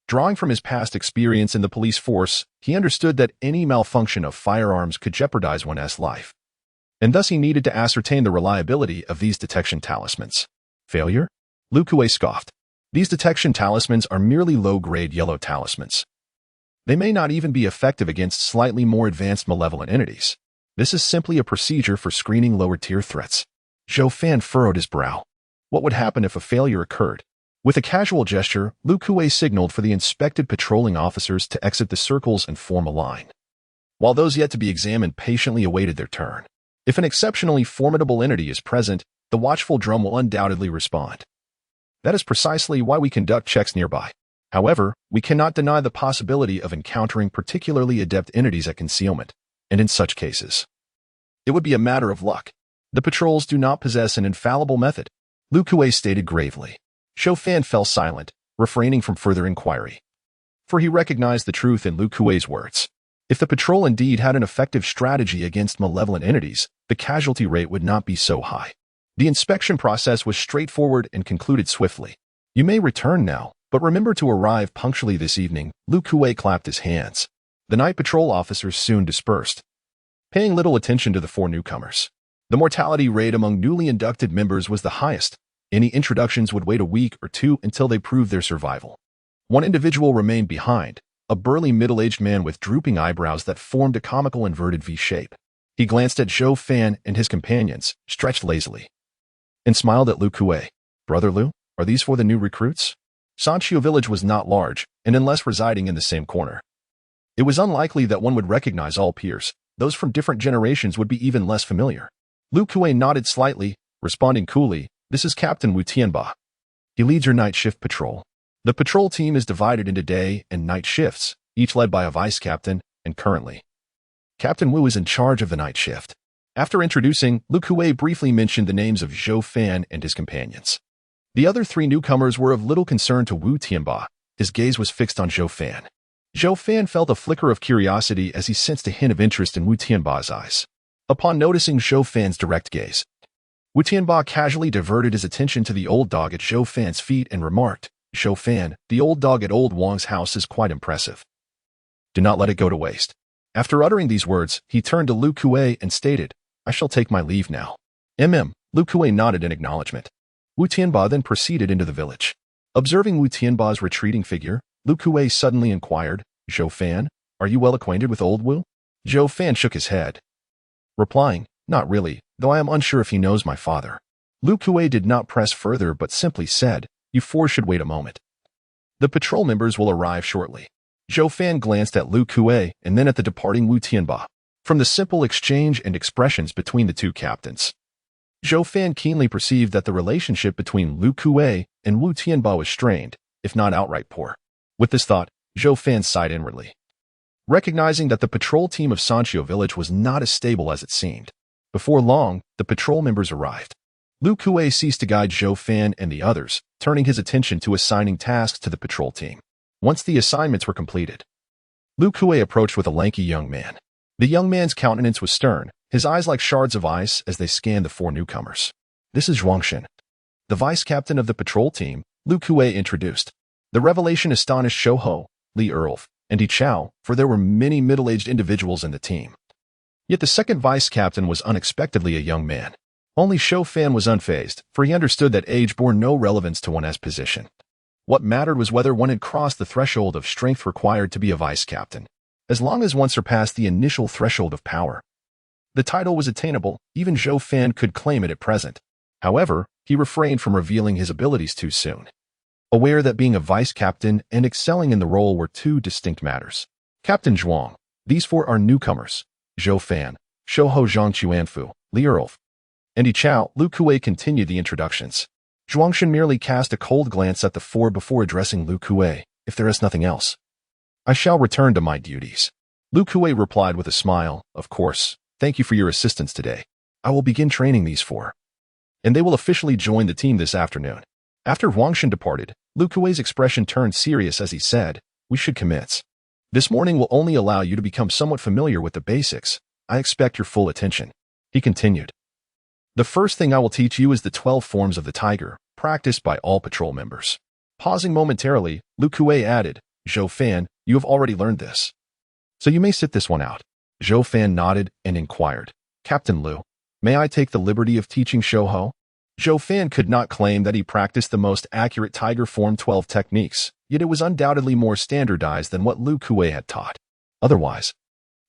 Drawing from his past experience in the police force, he understood that any malfunction of firearms could jeopardize one's life, and thus he needed to ascertain the reliability of these detection talismans. Failure? Lu Kuei scoffed. These detection talismans are merely low-grade yellow talismans. They may not even be effective against slightly more advanced malevolent entities. This is simply a procedure for screening lower-tier threats. Zhou Fan furrowed his brow. What would happen if a failure occurred? With a casual gesture, Lu Kuei signaled for the inspected patrolling officers to exit the circles and form a line, while those yet to be examined patiently awaited their turn. If an exceptionally formidable entity is present, the watchful drum will undoubtedly respond. That is precisely why we conduct checks nearby. However, we cannot deny the possibility of encountering particularly adept entities at concealment, and in such cases, it would be a matter of luck. The patrols do not possess an infallible method, Lu Kuei stated gravely. Zhou Fan fell silent, refraining from further inquiry, for he recognized the truth in Lu Kuei's words. If the patrol indeed had an effective strategy against malevolent entities, the casualty rate would not be so high. The inspection process was straightforward and concluded swiftly. You may return now, but remember to arrive punctually this evening. Lu Kuei clapped his hands. The night patrol officers soon dispersed, paying little attention to the four newcomers. The mortality rate among newly inducted members was the highest. Any introductions would wait a week or two until they proved their survival. One individual remained behind, a burly middle-aged man with drooping eyebrows that formed a comical inverted V shape. He glanced at Zhou Fan and his companions, stretched lazily, and smiled at Lu Kuei. Brother Lu, are these for the new recruits? Sanqiu village was not large, and unless residing in the same corner, it was unlikely that one would recognize all peers. Those from different generations would be even less familiar. Lu Kuei nodded slightly, responding coolly, "This is Captain Wu Tianba. He leads your night shift patrol. The patrol team is divided into day and night shifts, each led by a vice captain, and currently, Captain Wu is in charge of the night shift." After introducing, Lu Kuei briefly mentioned the names of Zhou Fan and his companions. The other three newcomers were of little concern to Wu Tianba. His gaze was fixed on Zhou Fan. Zhou Fan felt a flicker of curiosity as he sensed a hint of interest in Wu Tianba's eyes. Upon noticing Zhou Fan's direct gaze, Wu Tianba casually diverted his attention to the old dog at Zhou Fan's feet and remarked, "Zhou Fan, the old dog at old Wang's house is quite impressive. Do not let it go to waste." After uttering these words, he turned to Lu Kuei and stated, "I shall take my leave now." Lu Kuei nodded in acknowledgement. Wu Tianba then proceeded into the village. Observing Wu Tianba's retreating figure, Lu Kuei suddenly inquired, "Zhou Fan, are you well acquainted with old Wu?" Zhou Fan shook his head, replying, "Not really, though I am unsure if he knows my father." Lu Kuei did not press further but simply said, "You four should wait a moment. The patrol members will arrive shortly." Zhou Fan glanced at Lu Kuei and then at the departing Wu Tianba. From the simple exchange and expressions between the two captains, Zhou Fan keenly perceived that the relationship between Lu Kuei and Wu Tianba was strained, if not outright poor. With this thought, Zhou Fan sighed inwardly, recognizing that the patrol team of Sanqiu village was not as stable as it seemed. Before long, the patrol members arrived. Lu Kuei ceased to guide Zhou Fan and the others, turning his attention to assigning tasks to the patrol team. Once the assignments were completed, Lu Kuei approached with a lanky young man. The young man's countenance was stern, his eyes like shards of ice as they scanned the four newcomers. "This is Zhuangshan, the vice captain of the patrol team," Lu Kuei introduced. The revelation astonished Shouho, Li Erlf, and Yi Chao, for there were many middle-aged individuals in the team. Yet the second vice captain was unexpectedly a young man. Only Zhou Fan was unfazed, for he understood that age bore no relevance to one's position. What mattered was whether one had crossed the threshold of strength required to be a vice captain. As long as one surpassed the initial threshold of power, the title was attainable. Even Zhou Fan could claim it at present. However, he refrained from revealing his abilities too soon, aware that being a vice captain and excelling in the role were two distinct matters. "Captain Zhuang, these four are newcomers: Zhou Fan, Shouho Zhang Chuanfu, Li Erlf, and Yi Chao." Lu Kuei continued the introductions. Zhuangshan merely cast a cold glance at the four before addressing Lu Kuei. "If there is nothing else, I shall return to my duties." Lu Kuei replied with a smile, "Of course. Thank you for your assistance today. I will begin training these four, and they will officially join the team this afternoon." After Zhuangshan departed, Lu Kuei's expression turned serious as he said, "We should commence. This morning will only allow you to become somewhat familiar with the basics. I expect your full attention." He continued, "The first thing I will teach you is the 12 forms of the tiger, practiced by all patrol members." Pausing momentarily, Lu Kuei added, "Zhou Fan, you have already learned this, so you may sit this one out." Zhou Fan nodded and inquired, "Captain Lu, may I take the liberty of teaching Shouho?" Zhou Fan could not claim that he practiced the most accurate tiger form 12 techniques, yet it was undoubtedly more standardized than what Lu Kuei had taught. Otherwise,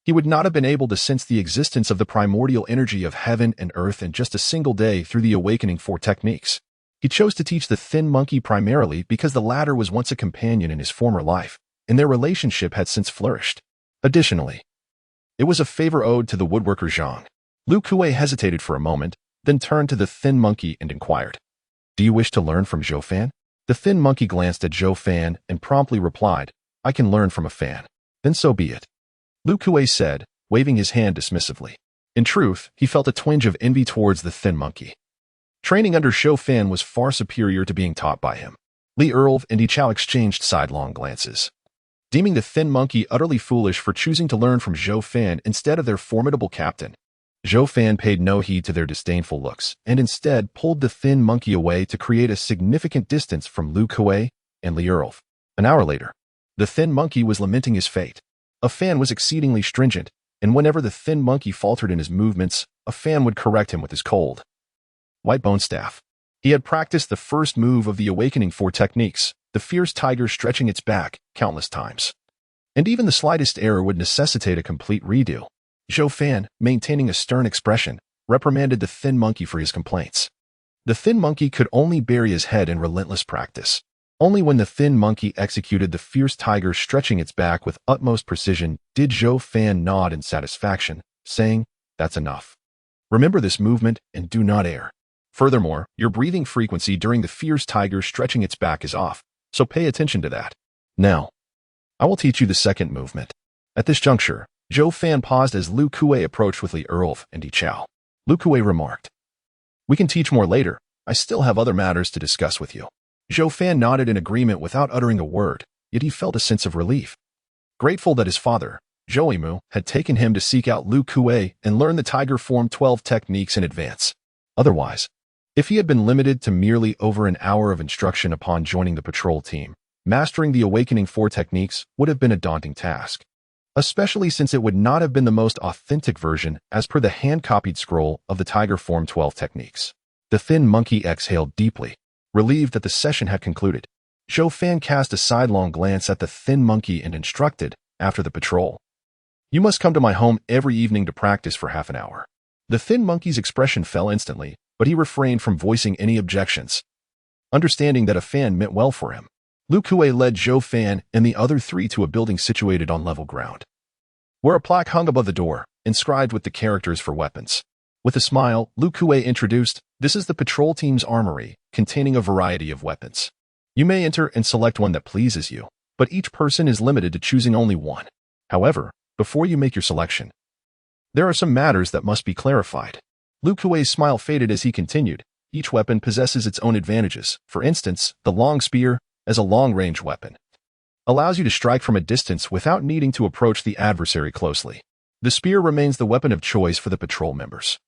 he would not have been able to sense the existence of the primordial energy of heaven and earth in just a single day through the awakening 4 techniques. He chose to teach the thin monkey primarily because the latter was once a companion in his former life, and their relationship had since flourished. Additionally, it was a favor owed to the woodworker Zhang. Lu Kuei hesitated for a moment, then turned to the thin monkey and inquired, "Do you wish to learn from Zhou Fan?" The thin monkey glanced at Zhou Fan and promptly replied, "I can learn from a fan." "Then so be it," Lu Kuei said, waving his hand dismissively. In truth, he felt a twinge of envy towards the thin monkey. Training under Zhou Fan was far superior to being taught by him. Li Erlv and Yi Chao exchanged sidelong glances. Deeming the thin monkey utterly foolish for choosing to learn from Zhou Fan instead of their formidable captain, Zhou Fan paid no heed to their disdainful looks and instead pulled the thin monkey away to create a significant distance from Lu Kuei and Li Erlv. An hour later, the thin monkey was lamenting his fate. A fan was exceedingly stringent, and whenever the thin monkey faltered in his movements, a fan would correct him with his cold white bone staff. He had practiced the first move of the Awakening 4 techniques, the fierce tiger stretching its back, countless times. And even the slightest error would necessitate a complete redo. Zhou Fan, maintaining a stern expression, reprimanded the thin monkey for his complaints. The thin monkey could only bury his head in relentless practice. Only when the thin monkey executed the fierce tiger stretching its back with utmost precision did Zhou Fan nod in satisfaction, saying, "That's enough. Remember this movement and do not err. Furthermore, your breathing frequency during the fierce tiger stretching its back is off, so pay attention to that. Now, I will teach you the second movement." At this juncture, Zhou Fan paused as Lu Kuei approached with Li Erlv and Yi Chao. Lu Kuei remarked, "We can teach more later. I still have other matters to discuss with you." Zhou Fan nodded in agreement without uttering a word, yet he felt a sense of relief. Grateful that his father, Zhou Yimu, had taken him to seek out Lu Kuei and learn the Tiger Form 12 techniques in advance. Otherwise, if he had been limited to merely over an hour of instruction upon joining the patrol team, mastering the Awakening 4 techniques would have been a daunting task, especially since it would not have been the most authentic version as per the hand-copied scroll of the Tiger Form 12 techniques. The thin monkey exhaled deeply, relieved that the session had concluded. Zhou Fan cast a sidelong glance at the thin monkey and instructed, after the patrol, "You must come to my home every evening to practice for half an hour." The thin monkey's expression fell instantly, but he refrained from voicing any objections. Understanding that a fan meant well for him, Lu Kuei led Zhou Fan and the other three to a building situated on level ground, where a plaque hung above the door, inscribed with the characters for weapons. With a smile, Lu Kuei introduced, "This is the patrol team's armory, containing a variety of weapons. You may enter and select one that pleases you, but each person is limited to choosing only one. However, before you make your selection, there are some matters that must be clarified." Lu Kuei's smile faded as he continued, "Each weapon possesses its own advantages. For instance, the long spear, as a long-range weapon, allows you to strike from a distance without needing to approach the adversary closely. The spear remains the weapon of choice for the patrol members,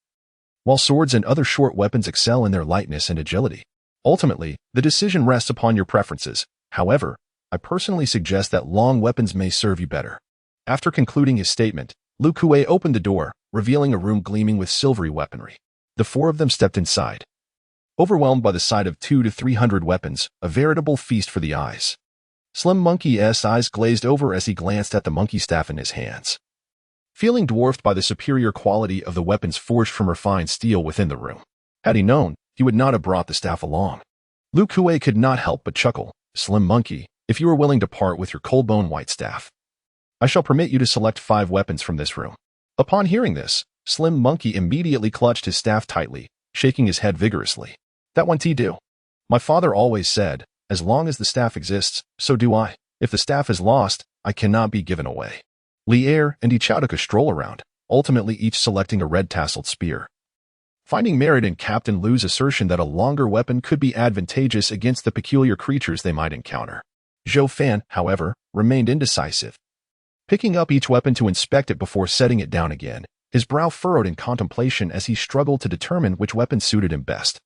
while swords and other short weapons excel in their lightness and agility. Ultimately, the decision rests upon your preferences. However, I personally suggest that long weapons may serve you better." After concluding his statement, Lu Kuei opened the door, revealing a room gleaming with silvery weaponry. The four of them stepped inside, overwhelmed by the sight of 200 to 300 weapons, a veritable feast for the eyes. Slim Monkey's eyes glazed over as he glanced at the monkey staff in his hands, feeling dwarfed by the superior quality of the weapons forged from refined steel within the room. Had he known, he would not have brought the staff along. Lu Kuei could not help but chuckle. "Slim Monkey, if you are willing to part with your cold bone white staff, I shall permit you to select 5 weapons from this room." Upon hearing this, Slim Monkey immediately clutched his staff tightly, shaking his head vigorously. "That won't do. My father always said, as long as the staff exists, so do I. If the staff is lost, I cannot be given away." Li Er and Yi Chao took a stroll around, ultimately each selecting a red-tasseled spear, finding merit in Captain Lu's assertion that a longer weapon could be advantageous against the peculiar creatures they might encounter. Zhou Fan, however, remained indecisive, picking up each weapon to inspect it before setting it down again, his brow furrowed in contemplation as he struggled to determine which weapon suited him best.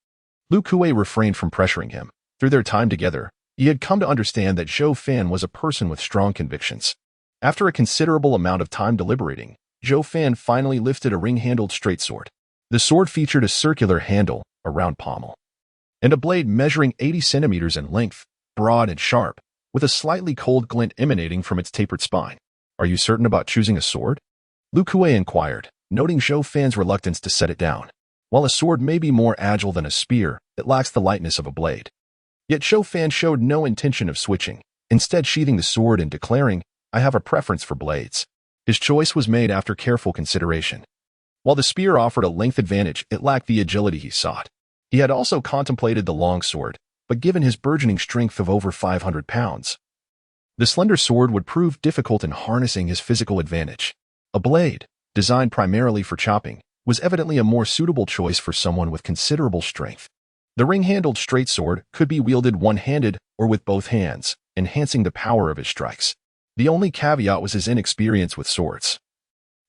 Lu Kuei refrained from pressuring him. Through their time together, he had come to understand that Zhou Fan was a person with strong convictions. After a considerable amount of time deliberating, Zhou Fan finally lifted a ring-handled straight sword. The sword featured a circular handle, a round pommel, and a blade measuring 80 centimeters in length, broad and sharp, with a slightly cold glint emanating from its tapered spine. "Are you certain about choosing a sword?" Lu Kuei inquired, noting Zhou Fan's reluctance to set it down. While a sword may be more agile than a spear, it lacks the lightness of a blade. Yet Zhou Fan showed no intention of switching, instead sheathing the sword and declaring, "I have a preference for blades." His choice was made after careful consideration. While the spear offered a length advantage, it lacked the agility he sought. He had also contemplated the long sword, but given his burgeoning strength of over 500 pounds, the slender sword would prove difficult in harnessing his physical advantage. A blade, designed primarily for chopping, was evidently a more suitable choice for someone with considerable strength. The ring-handled straight sword could be wielded one-handed or with both hands, enhancing the power of his strikes. The only caveat was his inexperience with swords.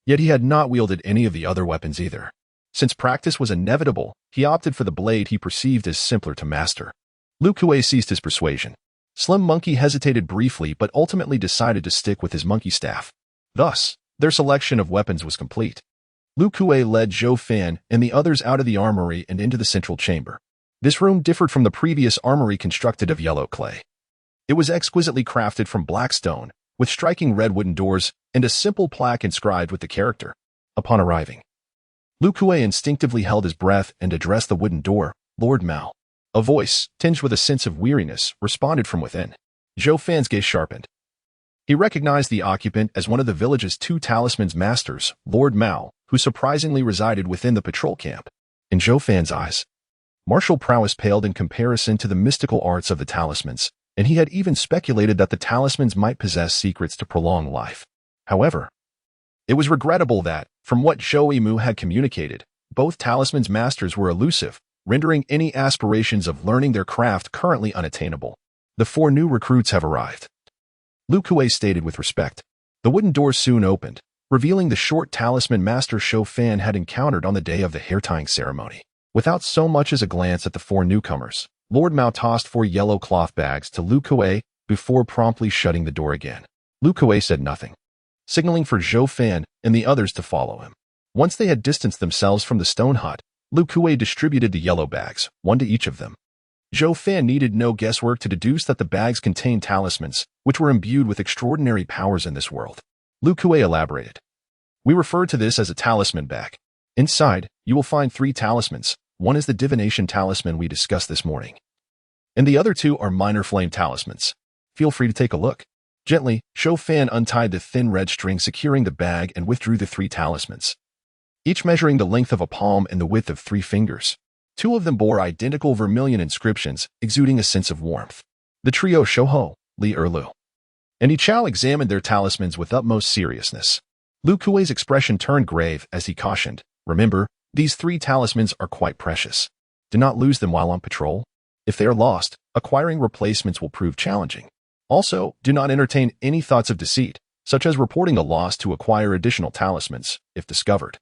Yet he had not wielded any of the other weapons either. Since practice was inevitable, he opted for the blade he perceived as simpler to master. Lu Kuei seized his persuasion. Slim Monkey hesitated briefly but ultimately decided to stick with his monkey staff. Thus, their selection of weapons was complete. Lu Kuei led Zhou Fan and the others out of the armory and into the central chamber. This room differed from the previous armory constructed of yellow clay. It was exquisitely crafted from black stone, with striking red wooden doors and a simple plaque inscribed with the character. Upon arriving, Lu Kuei instinctively held his breath and addressed the wooden door, "Lord Mao." A voice, tinged with a sense of weariness, responded from within. Zhou Fan's gaze sharpened. He recognized the occupant as one of the village's two talisman's masters, Lord Mao, who surprisingly resided within the patrol camp. In Zhou Fan's eyes, martial prowess paled in comparison to the mystical arts of the talismans, and he had even speculated that the talismans might possess secrets to prolong life. However, it was regrettable that, from what Zhou Yimu had communicated, both talismans' masters were elusive, rendering any aspirations of learning their craft currently unattainable. "The 4 new recruits have arrived," Lu Kuei stated with respect. The wooden door soon opened, revealing the short talisman master Zhou Fan had encountered on the day of the hair-tying ceremony. Without so much as a glance at the 4 newcomers, Lord Mao tossed 4 yellow cloth bags to Lu Kuei before promptly shutting the door again. Lu Kuei said nothing, signaling for Zhou Fan and the others to follow him. Once they had distanced themselves from the stone hut, Lu Kuei distributed the yellow bags, 1 to each of them. Zhou Fan needed no guesswork to deduce that the bags contained talismans, which were imbued with extraordinary powers in this world. Lu Kuei elaborated. "We refer to this as a talisman bag. Inside, you will find 3 talismans. 1 is the divination talisman we discussed this morning, and the other 2 are minor flame talismans. Feel free to take a look." Gently, Zhou Fan untied the thin red string securing the bag and withdrew the 3 talismans, each measuring the length of a palm and the width of 3 fingers. 2 of them bore identical vermilion inscriptions, exuding a sense of warmth. The trio Shouho, Li Erlu, and Yichao examined their talismans with utmost seriousness. Lu Kuei's expression turned grave as he cautioned, "Remember, these 3 talismans are quite precious. Do not lose them while on patrol. If they are lost, acquiring replacements will prove challenging. Also, do not entertain any thoughts of deceit, such as reporting a loss to acquire additional talismans, if discovered.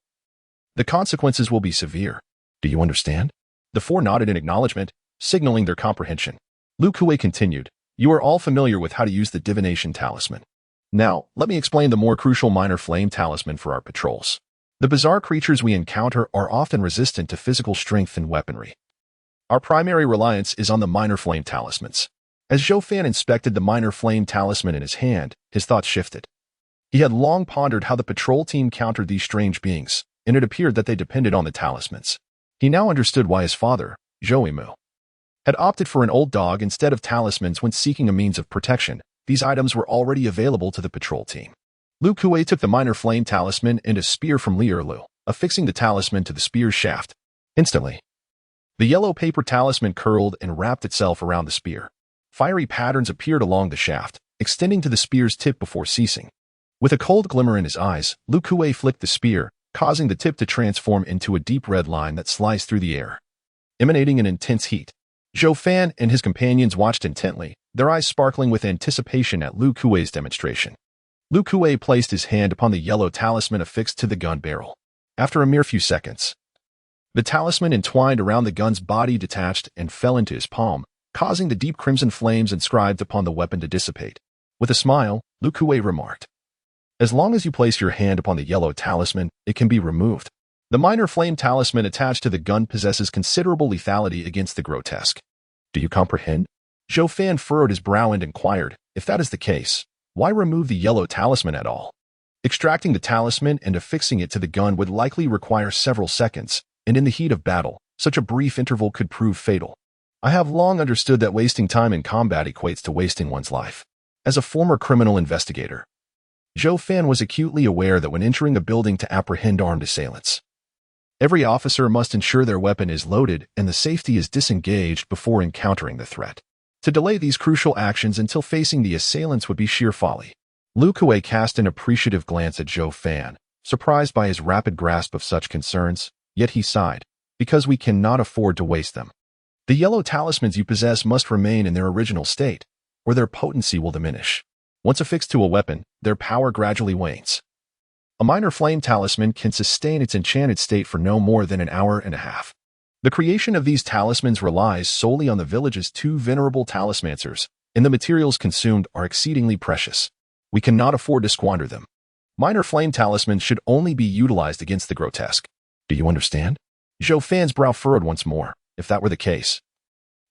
The consequences will be severe. Do you understand?" The 4 nodded in acknowledgement, signaling their comprehension. Lu Kuei continued, "You are all familiar with how to use the divination talisman. Now, let me explain the more crucial minor flame talisman for our patrols. The bizarre creatures we encounter are often resistant to physical strength and weaponry. Our primary reliance is on the minor flame talismans." As Zhou Fan inspected the minor flame talisman in his hand, his thoughts shifted. He had long pondered how the patrol team countered these strange beings, and it appeared that they depended on the talismans. He now understood why his father, Zhou Yimu, had opted for an old dog instead of talismans when seeking a means of protection. These items were already available to the patrol team. Lu Kuei took the minor flame talisman and a spear from Li Erlu, affixing the talisman to the spear's shaft. Instantly, the yellow paper talisman curled and wrapped itself around the spear. Fiery patterns appeared along the shaft, extending to the spear's tip before ceasing. With a cold glimmer in his eyes, Lu Kuei flicked the spear, causing the tip to transform into a deep red line that sliced through the air, emanating an intense heat. Zhou Fan and his companions watched intently, their eyes sparkling with anticipation at Lu Kuei's demonstration. Lu Kuei placed his hand upon the yellow talisman affixed to the gun barrel. After a mere few seconds, the talisman entwined around the gun's body detached and fell into his palm, causing the deep crimson flames inscribed upon the weapon to dissipate. With a smile, Lu Kuei remarked, "As long as you place your hand upon the yellow talisman, it can be removed. The minor flame talisman attached to the gun possesses considerable lethality against the grotesque. Do you comprehend?" Zhou Fan furrowed his brow and inquired, "If that is the case, why remove the yellow talisman at all? Extracting the talisman and affixing it to the gun would likely require several seconds, and in the heat of battle, such a brief interval could prove fatal. I have long understood that wasting time in combat equates to wasting one's life. As a former criminal investigator, Zhou Fan was acutely aware that when entering a building to apprehend armed assailants, every officer must ensure their weapon is loaded and the safety is disengaged before encountering the threat. To delay these crucial actions until facing the assailants would be sheer folly. Lu Kuei cast an appreciative glance at Zhou Fan, surprised by his rapid grasp of such concerns, yet he sighed, because we cannot afford to waste them. The yellow talismans you possess must remain in their original state, or their potency will diminish. Once affixed to a weapon, their power gradually wanes. A minor flame talisman can sustain its enchanted state for no more than an hour and a half. The creation of these talismans relies solely on the village's 2 venerable talismancers, and the materials consumed are exceedingly precious. We cannot afford to squander them. Minor flame talismans should only be utilized against the grotesque. Do you understand? Zhou Fan's brow furrowed once more. If that were the case,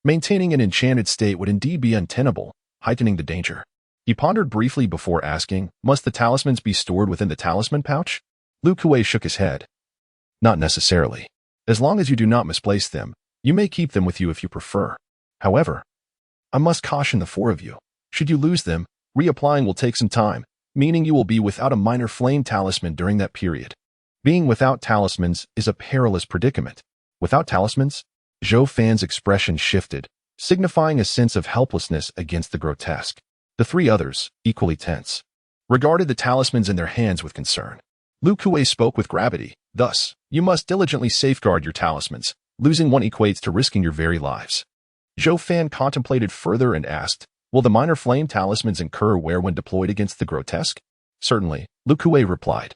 maintaining an enchanted state would indeed be untenable, heightening the danger. He pondered briefly before asking, must the talismans be stored within the talisman pouch? Lu Kuei shook his head. Not necessarily. As long as you do not misplace them, you may keep them with you if you prefer. However, I must caution the 4 of you. Should you lose them, reapplying will take some time, meaning you will be without a minor flame talisman during that period. Being without talismans is a perilous predicament. Without talismans, Zhou Fan's expression shifted, signifying a sense of helplessness against the grotesque. The 3 others, equally tense, regarded the talismans in their hands with concern. Lu Kuei spoke with gravity. Thus, you must diligently safeguard your talismans. Losing one equates to risking your very lives. Zhou Fan contemplated further and asked, will the minor flame talismans incur wear when deployed against the grotesque? Certainly, Lu Kuei replied.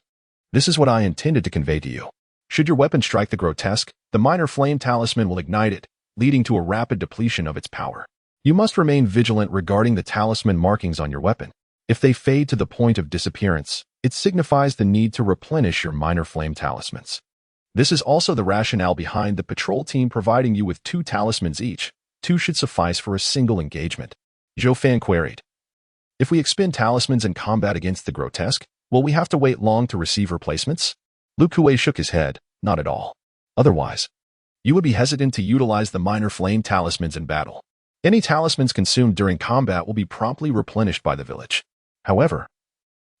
This is what I intended to convey to you. Should your weapon strike the grotesque, the minor flame talisman will ignite it, leading to a rapid depletion of its power. You must remain vigilant regarding the talisman markings on your weapon. If they fade to the point of disappearance, it signifies the need to replenish your minor flame talismans. This is also the rationale behind the patrol team providing you with 2 talismans each. 2 should suffice for a single engagement. Zhou Fan queried. If we expend talismans in combat against the grotesque, will we have to wait long to receive replacements? Lu Kuei shook his head. Not at all. Otherwise, you would be hesitant to utilize the minor flame talismans in battle. Any talismans consumed during combat will be promptly replenished by the village. However,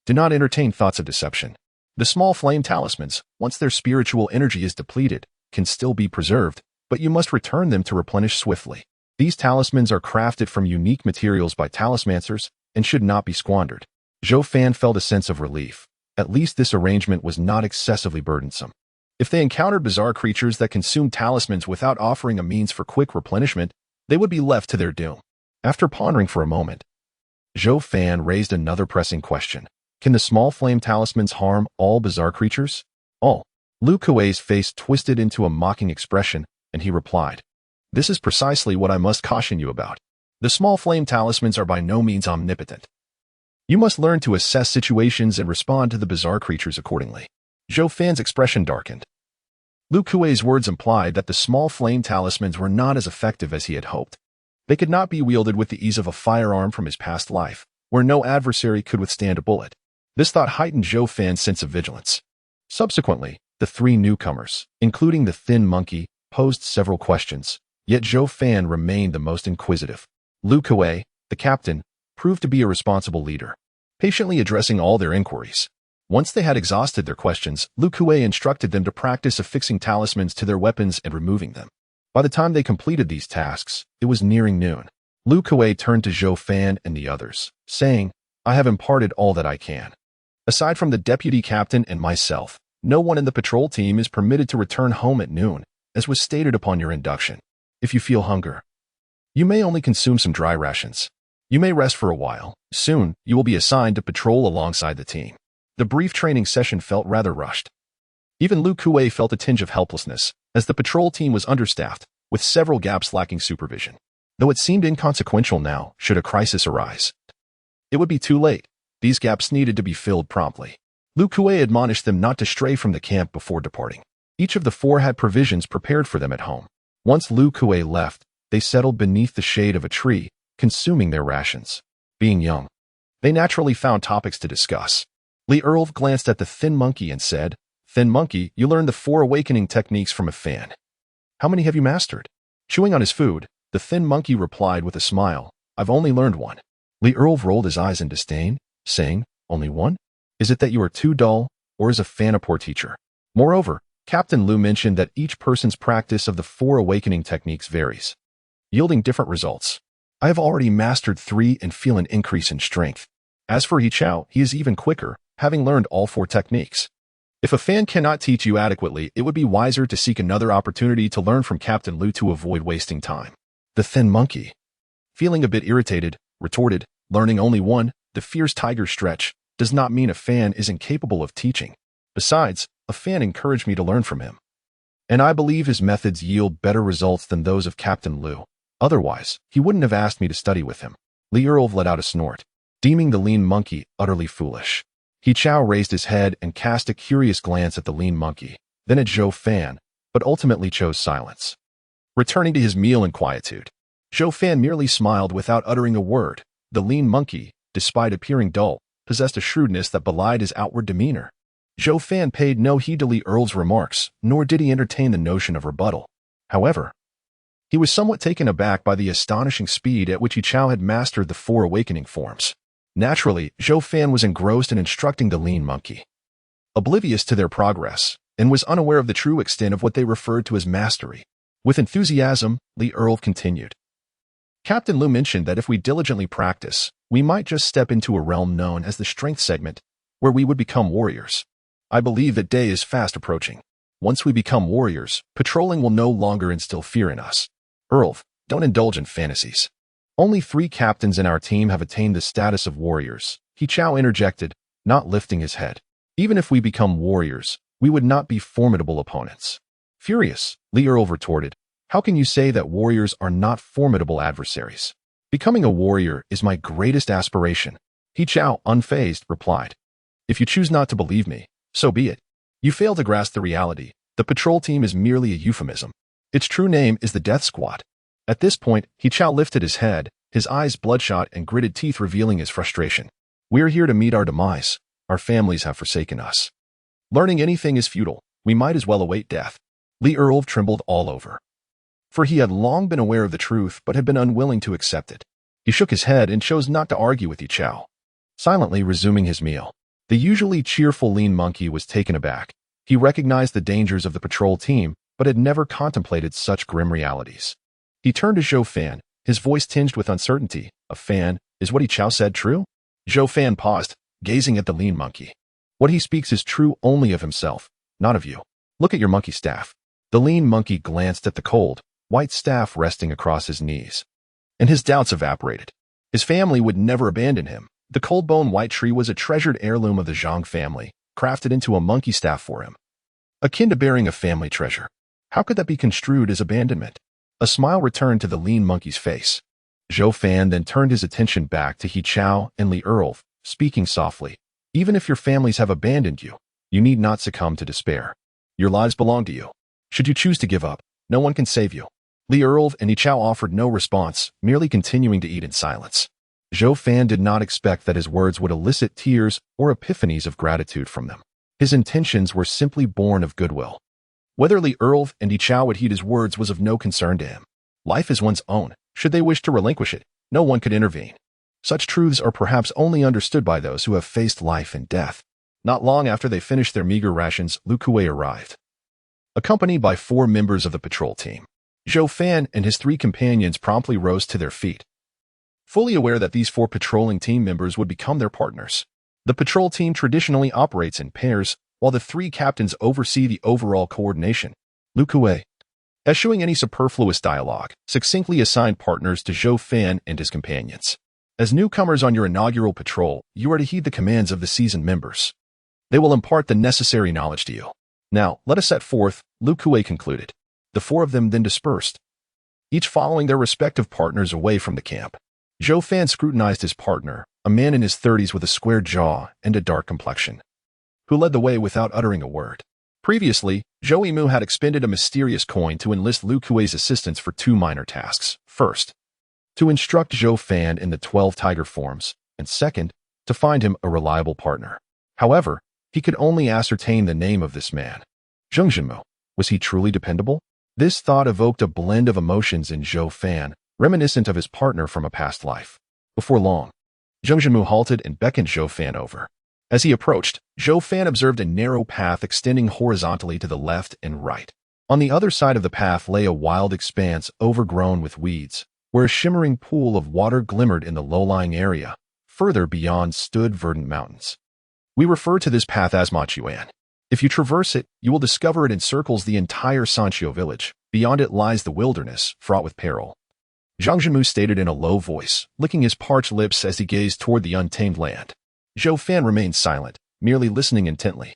do not entertain thoughts of deception. The small flame talismans, once their spiritual energy is depleted, can still be preserved, but you must return them to replenish swiftly. These talismans are crafted from unique materials by talismancers and should not be squandered. Zhou Fan felt a sense of relief. At least this arrangement was not excessively burdensome. If they encountered bizarre creatures that consumed talismans without offering a means for quick replenishment, they would be left to their doom. After pondering for a moment, Zhou Fan raised another pressing question. Can the small flame talismans harm all bizarre creatures? All. Lu Kuei's face twisted into a mocking expression, and he replied, this is precisely what I must caution you about. The small flame talismans are by no means omnipotent. You must learn to assess situations and respond to the bizarre creatures accordingly. Zhou Fan's expression darkened. Lu Kuei's words implied that the small flame talismans were not as effective as he had hoped. They could not be wielded with the ease of a firearm from his past life, where no adversary could withstand a bullet. This thought heightened Zhou Fan's sense of vigilance. Subsequently, the 3 newcomers, including the thin monkey, posed several questions, yet Zhou Fan remained the most inquisitive. Lu Kuei, the captain, proved to be a responsible leader, patiently addressing all their inquiries. Once they had exhausted their questions, Lu Kuei instructed them to practice affixing talismans to their weapons and removing them. By the time they completed these tasks, it was nearing noon. Lu Kuei turned to Zhou Fan and the others, saying, I have imparted all that I can. Aside from the deputy captain and myself, no one in the patrol team is permitted to return home at noon, as was stated upon your induction. If you feel hunger, you may only consume some dry rations. You may rest for a while. Soon, you will be assigned to patrol alongside the team. The brief training session felt rather rushed. Even Lu Kuei felt a tinge of helplessness, as the patrol team was understaffed, with several gaps lacking supervision. Though it seemed inconsequential now, should a crisis arise, it would be too late. These gaps needed to be filled promptly. Lu Kuei admonished them not to stray from the camp before departing. Each of the 4 had provisions prepared for them at home. Once Lu Kuei left, they settled beneath the shade of a tree, consuming their rations. Being young, they naturally found topics to discuss. Li Erlv glanced at the thin monkey and said, Thin monkey, you learned the 4 awakening techniques from a fan. How many have you mastered? Chewing on his food, the thin monkey replied with a smile, I've only learned 1. Li Earl rolled his eyes in disdain, saying, Only 1? Is it that you are too dull, or is a fan a poor teacher? Moreover, Captain Lu mentioned that each person's practice of the 4 awakening techniques varies, yielding different results. I have already mastered 3 and feel an increase in strength. As for He Chao, he is even quicker, having learned all 4 techniques. If a fan cannot teach you adequately, it would be wiser to seek another opportunity to learn from Captain Lu to avoid wasting time. The thin monkey, feeling a bit irritated, retorted, learning only 1, the fierce tiger stretch, does not mean a fan is incapable of teaching. Besides, a fan encouraged me to learn from him. And I believe his methods yield better results than those of Captain Lu. Otherwise, he wouldn't have asked me to study with him. Li Earl let out a snort, deeming the lean monkey utterly foolish. He Chao raised his head and cast a curious glance at the lean monkey, then at Zhou Fan, but ultimately chose silence, returning to his meal in quietude. Zhou Fan merely smiled without uttering a word. The lean monkey, despite appearing dull, possessed a shrewdness that belied his outward demeanor. Zhou Fan paid no heed to Li Earl's remarks, nor did he entertain the notion of rebuttal. However, he was somewhat taken aback by the astonishing speed at which He Chao had mastered the 4 awakening forms. Naturally, Zhou Fan was engrossed in instructing the lean monkey, oblivious to their progress, and was unaware of the true extent of what they referred to as mastery. With enthusiasm, Li Earl continued. Captain Lu mentioned that if we diligently practice, we might just step into a realm known as the strength segment, where we would become warriors. I believe that day is fast approaching. Once we become warriors, patrolling will no longer instill fear in us. Earl, don't indulge in fantasies. Only 3 captains in our team have attained the status of warriors, He Chao interjected, not lifting his head. Even if we become warriors, we would not be formidable opponents. Furious, Li Earl retorted, how can you say that warriors are not formidable adversaries? Becoming a warrior is my greatest aspiration. He Chao, unfazed, replied. If you choose not to believe me, so be it. You fail to grasp the reality. The patrol team is merely a euphemism. Its true name is the Death Squad. At this point, He Chao lifted his head, his eyes bloodshot and gritted teeth revealing his frustration. We're here to meet our demise. Our families have forsaken us. Learning anything is futile. We might as well await death. Li Earl trembled all over, for he had long been aware of the truth but had been unwilling to accept it. He shook his head and chose not to argue with He Chao, silently resuming his meal. The usually cheerful lean monkey was taken aback. He recognized the dangers of the patrol team, but had never contemplated such grim realities. He turned to Zhou Fan, his voice tinged with uncertainty. A fan, is what He Chao said true? Zhou Fan paused, gazing at the lean monkey. What he speaks is true only of himself, not of you. Look at your monkey staff. The lean monkey glanced at the cold, white staff resting across his knees, and his doubts evaporated. His family would never abandon him. The cold-bone white tree was a treasured heirloom of the Zhang family, crafted into a monkey staff for him, akin to bearing a family treasure. How could that be construed as abandonment? A smile returned to the lean monkey's face. Zhou Fan then turned his attention back to He Chao and Li Earl, speaking softly. Even if your families have abandoned you, you need not succumb to despair. Your lives belong to you. Should you choose to give up, no one can save you. Li Earl and He Chao offered no response, merely continuing to eat in silence. Zhou Fan did not expect that his words would elicit tears or epiphanies of gratitude from them. His intentions were simply born of goodwill. Whether Li Earl and He Chao would heed his words was of no concern to him. Life is one's own. Should they wish to relinquish it, no one could intervene. Such truths are perhaps only understood by those who have faced life and death. Not long after they finished their meager rations, Lu Kuei arrived, accompanied by 4 members of the patrol team. Zhou Fan and his 3 companions promptly rose to their feet, fully aware that these 4 patrolling team members would become their partners. The patrol team traditionally operates in pairs, while the 3 captains oversee the overall coordination. Lu Kuei, eschewing any superfluous dialogue, succinctly assigned partners to Zhou Fan and his companions. As newcomers on your inaugural patrol, you are to heed the commands of the seasoned members. They will impart the necessary knowledge to you. Now, let us set forth, Lu Kuei concluded. The 4 of them then dispersed, each following their respective partners away from the camp. Zhou Fan scrutinized his partner, a man in his 30s with a square jaw and a dark complexion, who led the way without uttering a word. Previously, Zhou Yimu had expended a mysterious coin to enlist Lu Kuei's assistance for 2 minor tasks. First, to instruct Zhou Fan in the 12 tiger forms, and second, to find him a reliable partner. However, He could only ascertain the name of this man. Zheng Zhenmu. Was he truly dependable? This thought evoked a blend of emotions in Zhou Fan, reminiscent of his partner from a past life. Before long, Zheng Zhenmu halted and beckoned Zhou Fan over. As he approached, Zhou Fan observed a narrow path extending horizontally to the left and right. On the other side of the path lay a wild expanse overgrown with weeds, where a shimmering pool of water glimmered in the low-lying area. Further beyond stood verdant mountains. We refer to this path as Machuan. If you traverse it, you will discover it encircles the entire Sanqiu village. Beyond it lies the wilderness, fraught with peril. Zhang Zhenmu stated in a low voice, licking his parched lips as he gazed toward the untamed land. Zhou Fan remained silent, merely listening intently.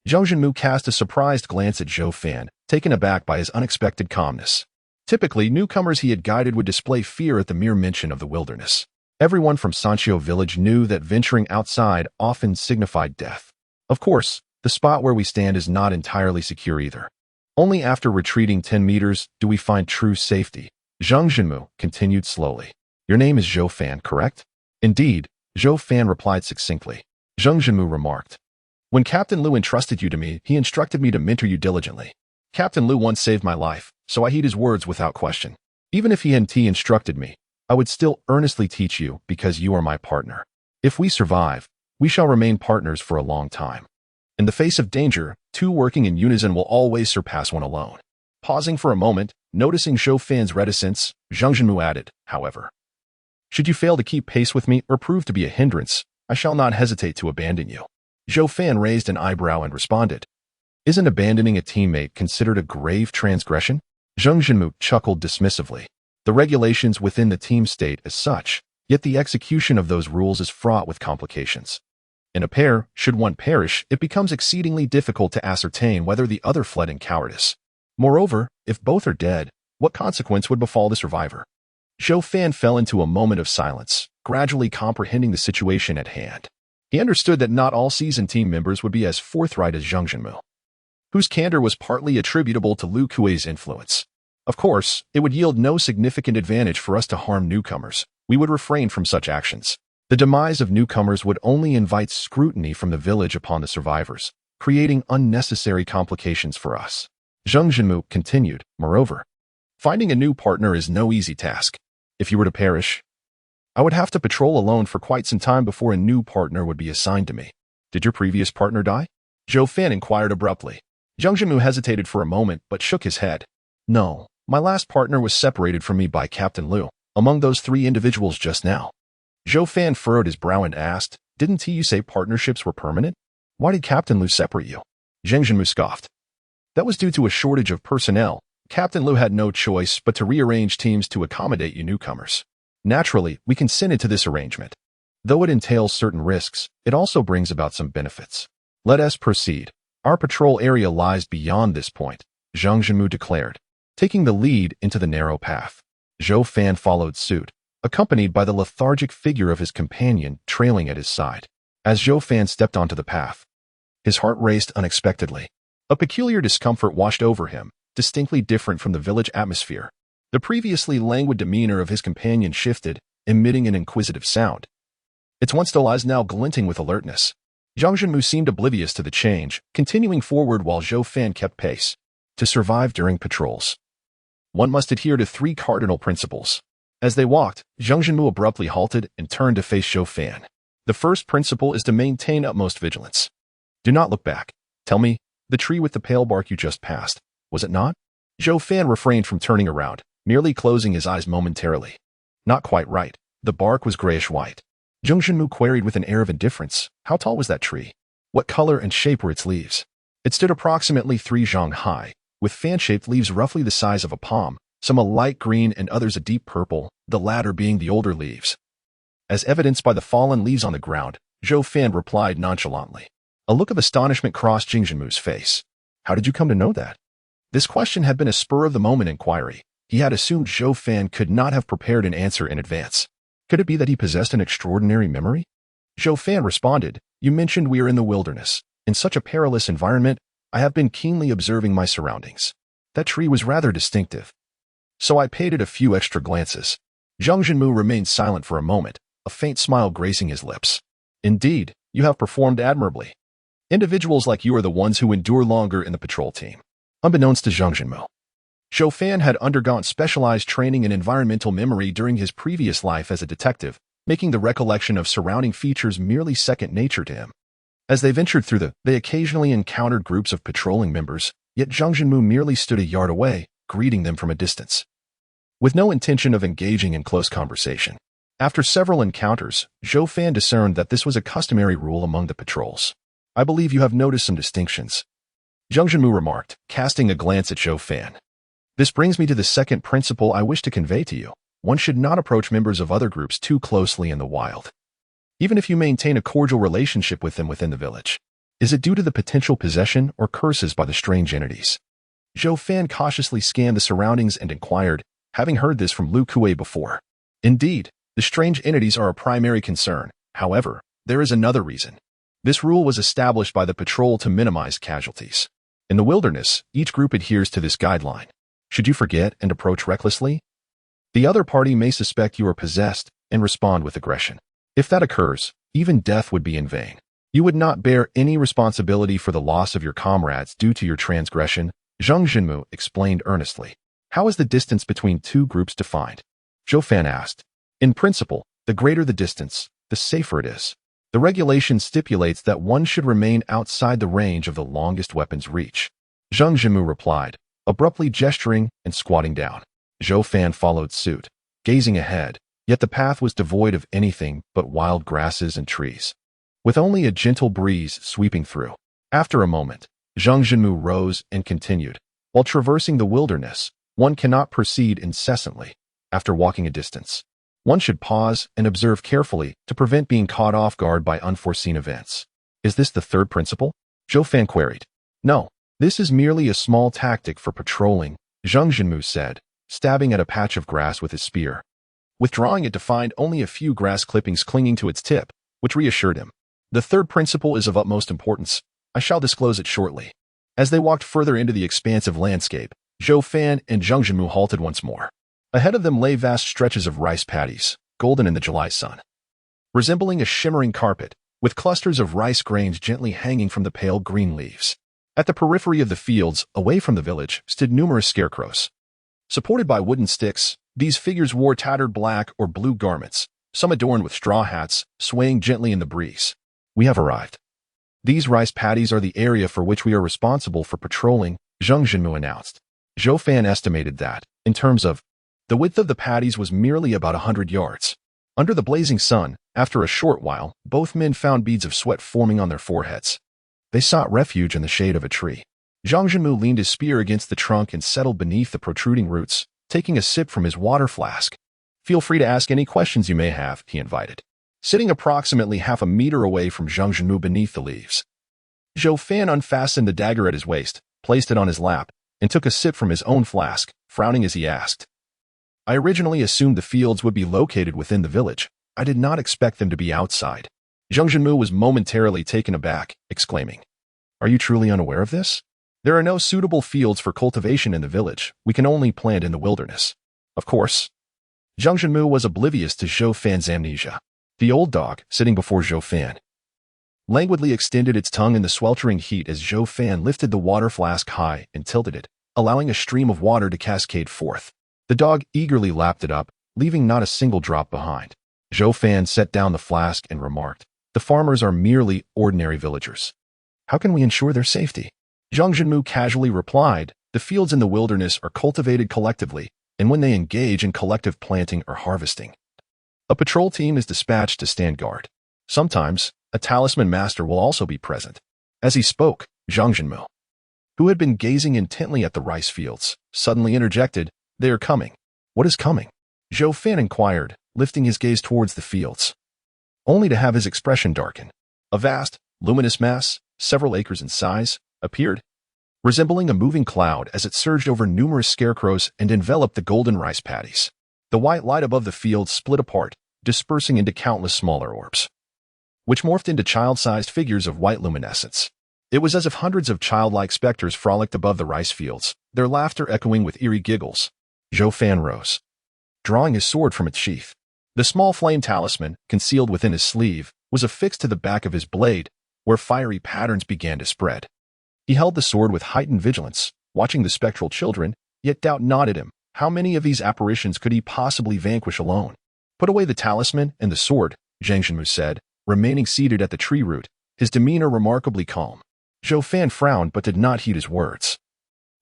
Zhang Zhenmu cast a surprised glance at Zhou Fan, taken aback by his unexpected calmness. Typically, newcomers he had guided would display fear at the mere mention of the wilderness. Everyone from Sanqiu village knew that venturing outside often signified death. Of course, the spot where we stand is not entirely secure either. Only after retreating 10 meters do we find true safety. Zhang Zhenmu continued slowly. Your name is Zhou Fan, correct? Indeed, Zhou Fan replied succinctly. Zhang Zhenmu remarked. When Captain Lu entrusted you to me, he instructed me to mentor you diligently. Captain Lu once saved my life, so I heed his words without question. Even if he hadn't instructed me, I would still earnestly teach you because you are my partner. If we survive, we shall remain partners for a long time. In the face of danger, two working in unison will always surpass one alone. Pausing for a moment, noticing Zhou Fan's reticence, Zhang Zhenmu added, however. Should you fail to keep pace with me or prove to be a hindrance, I shall not hesitate to abandon you. Zhou Fan raised an eyebrow and responded. Isn't abandoning a teammate considered a grave transgression? Zhang Zhenmu chuckled dismissively. The regulations within the team state as such, yet the execution of those rules is fraught with complications. In a pair, should one perish, it becomes exceedingly difficult to ascertain whether the other fled in cowardice. Moreover, if both are dead, what consequence would befall the survivor? Zhou Fan fell into a moment of silence, gradually comprehending the situation at hand. He understood that not all seasoned team members would be as forthright as Zhang Zhenmu, whose candor was partly attributable to Lu Kuei's influence. Of course, it would yield no significant advantage for us to harm newcomers. We would refrain from such actions. The demise of newcomers would only invite scrutiny from the village upon the survivors, creating unnecessary complications for us. Zhang Zhenmu continued, moreover, finding a new partner is no easy task. If you were to perish, I would have to patrol alone for quite some time before a new partner would be assigned to me. Did your previous partner die? Zhou Fan inquired abruptly. Zhang Zhenmu hesitated for a moment but shook his head. No, my last partner was separated from me by Captain Lu, among those 3 individuals just now. Zhou Fan furrowed his brow and asked, didn't you say partnerships were permanent? Why did Captain Lu separate you? Zhang Zhenmu scoffed. That was due to a shortage of personnel. Captain Lu had no choice but to rearrange teams to accommodate you newcomers. Naturally, we consented to this arrangement. Though it entails certain risks, it also brings about some benefits. Let us proceed. Our patrol area lies beyond this point, Zhang Zhenmu declared, taking the lead into the narrow path. Zhou Fan followed suit, accompanied by the lethargic figure of his companion trailing at his side. As Zhou Fan stepped onto the path, his heart raced unexpectedly. A peculiar discomfort washed over him, distinctly different from the village atmosphere. The previously languid demeanor of his companion shifted, emitting an inquisitive sound. Its once dull eyes now glinting with alertness. Zhang Zhenmu seemed oblivious to the change, continuing forward while Zhou Fan kept pace. To survive during patrols, one must adhere to 3 cardinal principles. As they walked, Zhang Zhenmu abruptly halted and turned to face Zhou Fan. The first principle is to maintain utmost vigilance. Do not look back. Tell me, the tree with the pale bark you just passed, was it not? Zhou Fan refrained from turning around, merely closing his eyes momentarily. Not quite right. The bark was grayish-white. Zhang Zhenmu queried with an air of indifference. How tall was that tree? What color and shape were its leaves? It stood approximately 3 zhang high, with fan-shaped leaves roughly the size of a palm, some a light green and others a deep purple, the latter being the older leaves. As evidenced by the fallen leaves on the ground, Zhou Fan replied nonchalantly. A look of astonishment crossed Zhang Zhenmu's face. How did you come to know that? This question had been a spur-of-the-moment inquiry. He had assumed Zhou Fan could not have prepared an answer in advance. Could it be that he possessed an extraordinary memory? Zhou Fan responded, you mentioned we are in the wilderness. In such a perilous environment, I have been keenly observing my surroundings. That tree was rather distinctive, so I paid it a few extra glances. Zhang Zhenmu remained silent for a moment, a faint smile gracing his lips. Indeed, you have performed admirably. Individuals like you are the ones who endure longer in the patrol team. Unbeknownst to Zhang Jinmu, Zhou Fan had undergone specialized training in environmental memory during his previous life as a detective, making the recollection of surrounding features merely second nature to him. As they ventured through they occasionally encountered groups of patrolling members, yet Zhang Jinmu merely stood a yard away, greeting them from a distance, with no intention of engaging in close conversation. After several encounters, Zhou Fan discerned that this was a customary rule among the patrols. I believe you have noticed some distinctions, Zhang Jinmu remarked, casting a glance at Zhou Fan. This brings me to the second principle I wish to convey to you. One should not approach members of other groups too closely in the wild, even if you maintain a cordial relationship with them within the village. Is it due to the potential possession or curses by the strange entities? Zhou Fan cautiously scanned the surroundings and inquired, having heard this from Lu Kuei before. Indeed, the strange entities are a primary concern. However, there is another reason. This rule was established by the patrol to minimize casualties. In the wilderness, each group adheres to this guideline. Should you forget and approach recklessly, the other party may suspect you are possessed and respond with aggression. If that occurs, even death would be in vain. You would not bear any responsibility for the loss of your comrades due to your transgression, Zhang Jinmu explained earnestly. How is the distance between two groups defined? Zhou Fan asked. In principle, the greater the distance, the safer it is. The regulation stipulates that one should remain outside the range of the longest weapon's reach. Zhang Jinmu replied, abruptly gesturing and squatting down. Zhou Fan followed suit, gazing ahead, yet the path was devoid of anything but wild grasses and trees, with only a gentle breeze sweeping through. After a moment, Zhang Jinmu rose and continued. While traversing the wilderness, one cannot proceed incessantly. After walking a distance, one should pause and observe carefully to prevent being caught off guard by unforeseen events. Is this the third principle? Zhou Fan queried. No, this is merely a small tactic for patrolling, Zhang Jinmu said, stabbing at a patch of grass with his spear, withdrawing it to find only a few grass clippings clinging to its tip, which reassured him. The third principle is of utmost importance. I shall disclose it shortly. As they walked further into the expansive landscape, Zhou Fan and Zhang Jinmu halted once more. Ahead of them lay vast stretches of rice paddies, golden in the July sun, resembling a shimmering carpet, with clusters of rice grains gently hanging from the pale green leaves. At the periphery of the fields, away from the village, stood numerous scarecrows. Supported by wooden sticks, these figures wore tattered black or blue garments, some adorned with straw hats, swaying gently in the breeze. We have arrived. These rice paddies are the area for which we are responsible for patrolling, Zhang Jinmu announced. Zhou Fan estimated that, in terms of, the width of the paddies was merely about 100 yards. Under the blazing sun, after a short while, both men found beads of sweat forming on their foreheads. They sought refuge in the shade of a tree. Zhang Jinmu leaned his spear against the trunk and settled beneath the protruding roots, taking a sip from his water flask. Feel free to ask any questions you may have, he invited, sitting approximately half a meter away from Zhang Jinmu beneath the leaves. Zhou Fan unfastened the dagger at his waist, placed it on his lap, and took a sip from his own flask, frowning as he asked. I originally assumed the fields would be located within the village. I did not expect them to be outside. Zhang Jinmu was momentarily taken aback, exclaiming, Are you truly unaware of this? There are no suitable fields for cultivation in the village. We can only plant in the wilderness. Of course. Zhang Jinmu was oblivious to Zhou Fan's amnesia. The old dog, sitting before Zhou Fan, languidly extended its tongue in the sweltering heat as Zhou Fan lifted the water flask high and tilted it, allowing a stream of water to cascade forth. The dog eagerly lapped it up, leaving not a single drop behind. Zhou Fan set down the flask and remarked, The farmers are merely ordinary villagers. How can we ensure their safety? Zhang Jinmu casually replied, The fields in the wilderness are cultivated collectively, and when they engage in collective planting or harvesting, a patrol team is dispatched to stand guard. Sometimes, a talisman master will also be present. As he spoke, Zhang Jinmu, who had been gazing intently at the rice fields, suddenly interjected, They are coming. What is coming? Zhou Fan inquired, lifting his gaze towards the fields, only to have his expression darken. A vast, luminous mass, several acres in size, appeared, resembling a moving cloud as it surged over numerous scarecrows and enveloped the golden rice paddies. The white light above the fields split apart, dispersing into countless smaller orbs, which morphed into child-sized figures of white luminescence. It was as if hundreds of childlike specters frolicked above the rice fields, their laughter echoing with eerie giggles. Zhou Fan rose, drawing his sword from its sheath. The small flame talisman, concealed within his sleeve, was affixed to the back of his blade, where fiery patterns began to spread. He held the sword with heightened vigilance, watching the spectral children, yet doubt gnawed at him. How many of these apparitions could he possibly vanquish alone? Put away the talisman and the sword, Zhang Zhenmu said, remaining seated at the tree root, his demeanor remarkably calm. Zhou Fan frowned but did not heed his words.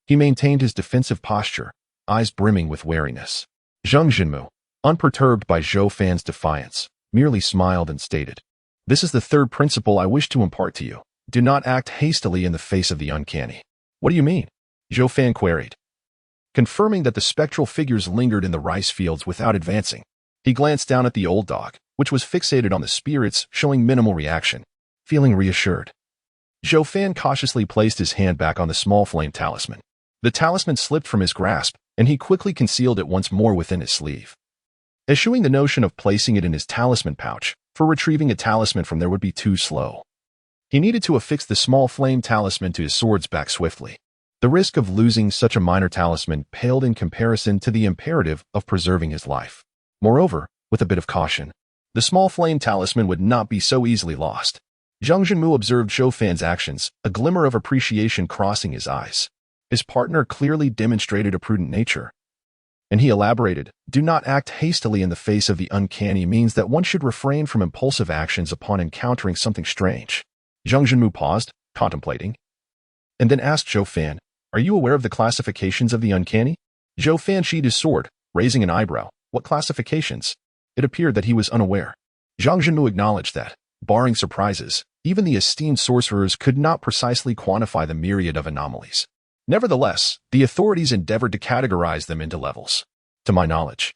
He maintained his defensive posture, eyes brimming with wariness. Zhang Zhenmu, unperturbed by Zhou Fan's defiance, merely smiled and stated, "This is the third principle I wish to impart to you. Do not act hastily in the face of the uncanny." "What do you mean?" Zhou Fan queried. Confirming that the spectral figures lingered in the rice fields without advancing, he glanced down at the old dog, which was fixated on the spirits, showing minimal reaction. Feeling reassured, Zhou Fan cautiously placed his hand back on the small flame talisman. The talisman slipped from his grasp, and he quickly concealed it once more within his sleeve. Eschewing the notion of placing it in his talisman pouch, for retrieving a talisman from there would be too slow. He needed to affix the small flame talisman to his sword's back swiftly. The risk of losing such a minor talisman paled in comparison to the imperative of preserving his life. Moreover, with a bit of caution, the small flame talisman would not be so easily lost. Zhang Zhenmu observed Zhou Fan's actions, a glimmer of appreciation crossing his eyes. His partner clearly demonstrated a prudent nature. And he elaborated, "Do not act hastily in the face of the uncanny means that one should refrain from impulsive actions upon encountering something strange." Zhang Zhenmu paused, contemplating, and then asked Zhou Fan, "Are you aware of the classifications of the uncanny?" Zhou Fan sheathed his sword, raising an eyebrow. "What classifications?" It appeared that he was unaware. Zhang Zhenmu acknowledged that, barring surprises, even the esteemed sorcerers could not precisely quantify the myriad of anomalies. Nevertheless, the authorities endeavored to categorize them into levels. To my knowledge,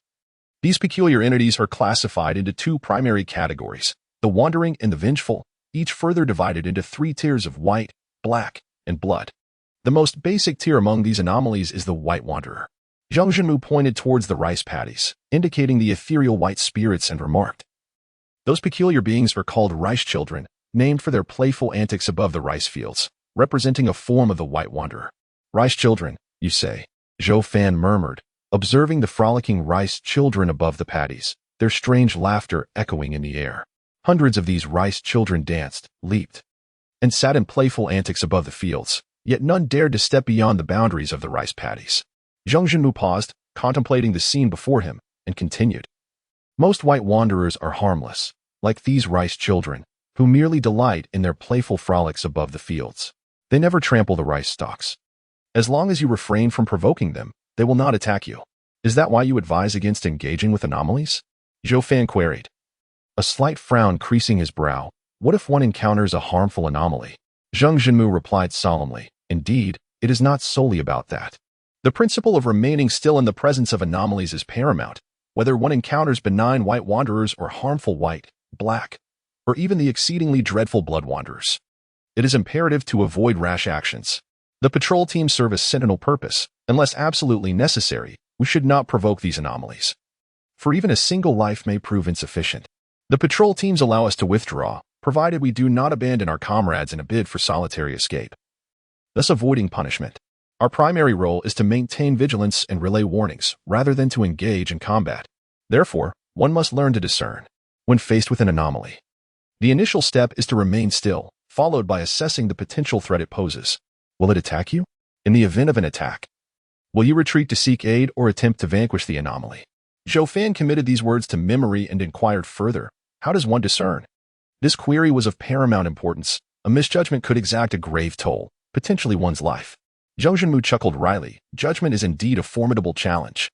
these peculiar entities are classified into two primary categories, the wandering and the vengeful, each further divided into 3 tiers of white, black, and blood. The most basic tier among these anomalies is the white wanderer. Zhang Zhenmu pointed towards the rice paddies, indicating the ethereal white spirits, and remarked, "Those peculiar beings are called rice children, named for their playful antics above the rice fields, representing a form of the white wanderer." "Rice children, you say?" Zhou Fan murmured, observing the frolicking rice children above the paddies, their strange laughter echoing in the air. Hundreds of these rice children danced, leaped, and sat in playful antics above the fields, yet none dared to step beyond the boundaries of the rice paddies. Zhang Zhenmu paused, contemplating the scene before him, and continued, "Most white wanderers are harmless, like these rice children, who merely delight in their playful frolics above the fields. They never trample the rice stalks. As long as you refrain from provoking them, they will not attack you. Is that why you advise against engaging with anomalies?" Zhou Fan queried, a slight frown creasing his brow. "What if one encounters a harmful anomaly?" Zhang Zhenmu replied solemnly, "Indeed, it is not solely about that. The principle of remaining still in the presence of anomalies is paramount, whether one encounters benign white wanderers or harmful white, black, or even the exceedingly dreadful blood wanderers. It is imperative to avoid rash actions. The patrol teams serve a sentinel purpose. Unless absolutely necessary, we should not provoke these anomalies. For even a single life may prove insufficient. The patrol teams allow us to withdraw, provided we do not abandon our comrades in a bid for solitary escape, thus avoiding punishment. Our primary role is to maintain vigilance and relay warnings, rather than to engage in combat. Therefore, one must learn to discern when faced with an anomaly. The initial step is to remain still, followed by assessing the potential threat it poses. Will it attack you? In the event of an attack, will you retreat to seek aid or attempt to vanquish the anomaly?" Zhou Fan committed these words to memory and inquired further, "How does one discern?" This query was of paramount importance. A misjudgment could exact a grave toll, potentially one's life. Zhang Zhenmu chuckled wryly. "Judgment is indeed a formidable challenge.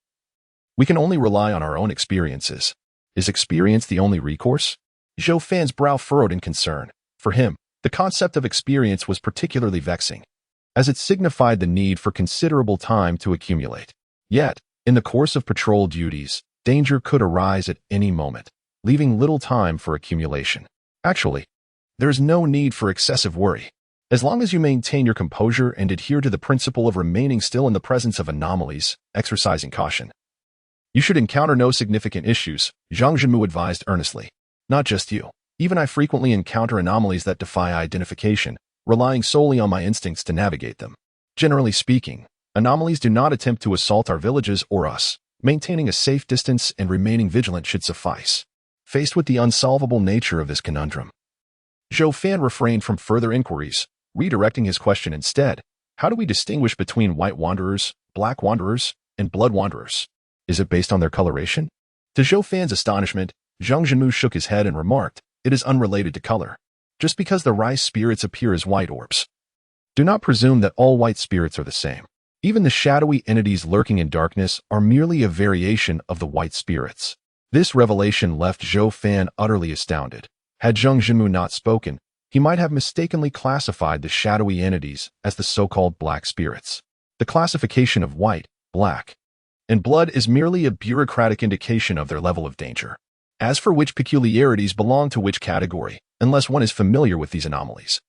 We can only rely on our own experiences. Is experience the only recourse?" Zhou Fan's brow furrowed in concern. For him, the concept of experience was particularly vexing, as it signified the need for considerable time to accumulate. Yet, in the course of patrol duties, danger could arise at any moment, leaving little time for accumulation. Actually, there is no need for excessive worry. As long as you maintain your composure and adhere to the principle of remaining still in the presence of anomalies, exercising caution, you should encounter no significant issues, Zhang Zhenmu advised earnestly. "Not just you. Even I frequently encounter anomalies that defy identification, relying solely on my instincts to navigate them. Generally speaking, anomalies do not attempt to assault our villages or us. Maintaining a safe distance and remaining vigilant should suffice." Faced with the unsolvable nature of this conundrum, Zhou Fan refrained from further inquiries, redirecting his question instead. How do we distinguish between white wanderers, black wanderers, and blood wanderers? Is it based on their coloration? To Zhou Fan's astonishment, Zhang Zhenmu shook his head and remarked, it is unrelated to color. Just because the rice spirits appear as white orbs, do not presume that all white spirits are the same. Even the shadowy entities lurking in darkness are merely a variation of the white spirits. This revelation left Zhou Fan utterly astounded. Had Zhang Zhenmu not spoken, he might have mistakenly classified the shadowy entities as the so-called black spirits. The classification of white, black, and blood is merely a bureaucratic indication of their level of danger. As for which peculiarities belong to which category, unless one is familiar with these anomalies,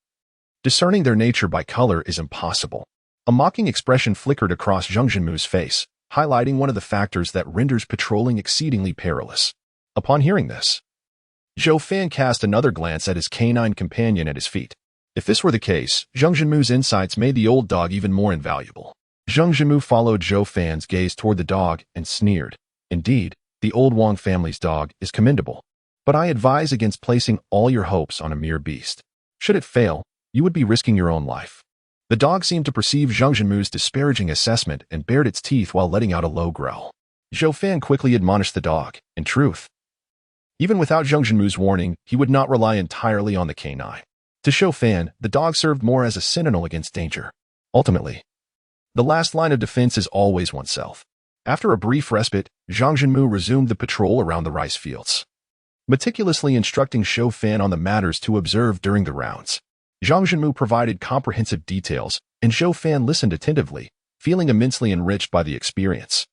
discerning their nature by color is impossible. A mocking expression flickered across Zhang Zhenmu's face, highlighting one of the factors that renders patrolling exceedingly perilous. Upon hearing this, Zhou Fan cast another glance at his canine companion at his feet. If this were the case, Zhang Zhenmu's insights made the old dog even more invaluable. Zhang Zhenmu followed Zhou Fan's gaze toward the dog and sneered. Indeed, the old Wang family's dog is commendable, but I advise against placing all your hopes on a mere beast. Should it fail, you would be risking your own life. The dog seemed to perceive Zhang Zhenmu's disparaging assessment and bared its teeth while letting out a low growl. Zhou Fan quickly admonished the dog. In truth, even without Zhang Zhenmu's warning, he would not rely entirely on the canine. To Zhou Fan, the dog served more as a sentinel against danger. Ultimately, the last line of defense is always oneself. After a brief respite, Zhang Zhenmu resumed the patrol around the rice fields, meticulously instructing Zhou Fan on the matters to observe during the rounds. Zhang Zhenmu provided comprehensive details, and Zhou Fan listened attentively, feeling immensely enriched by the experience.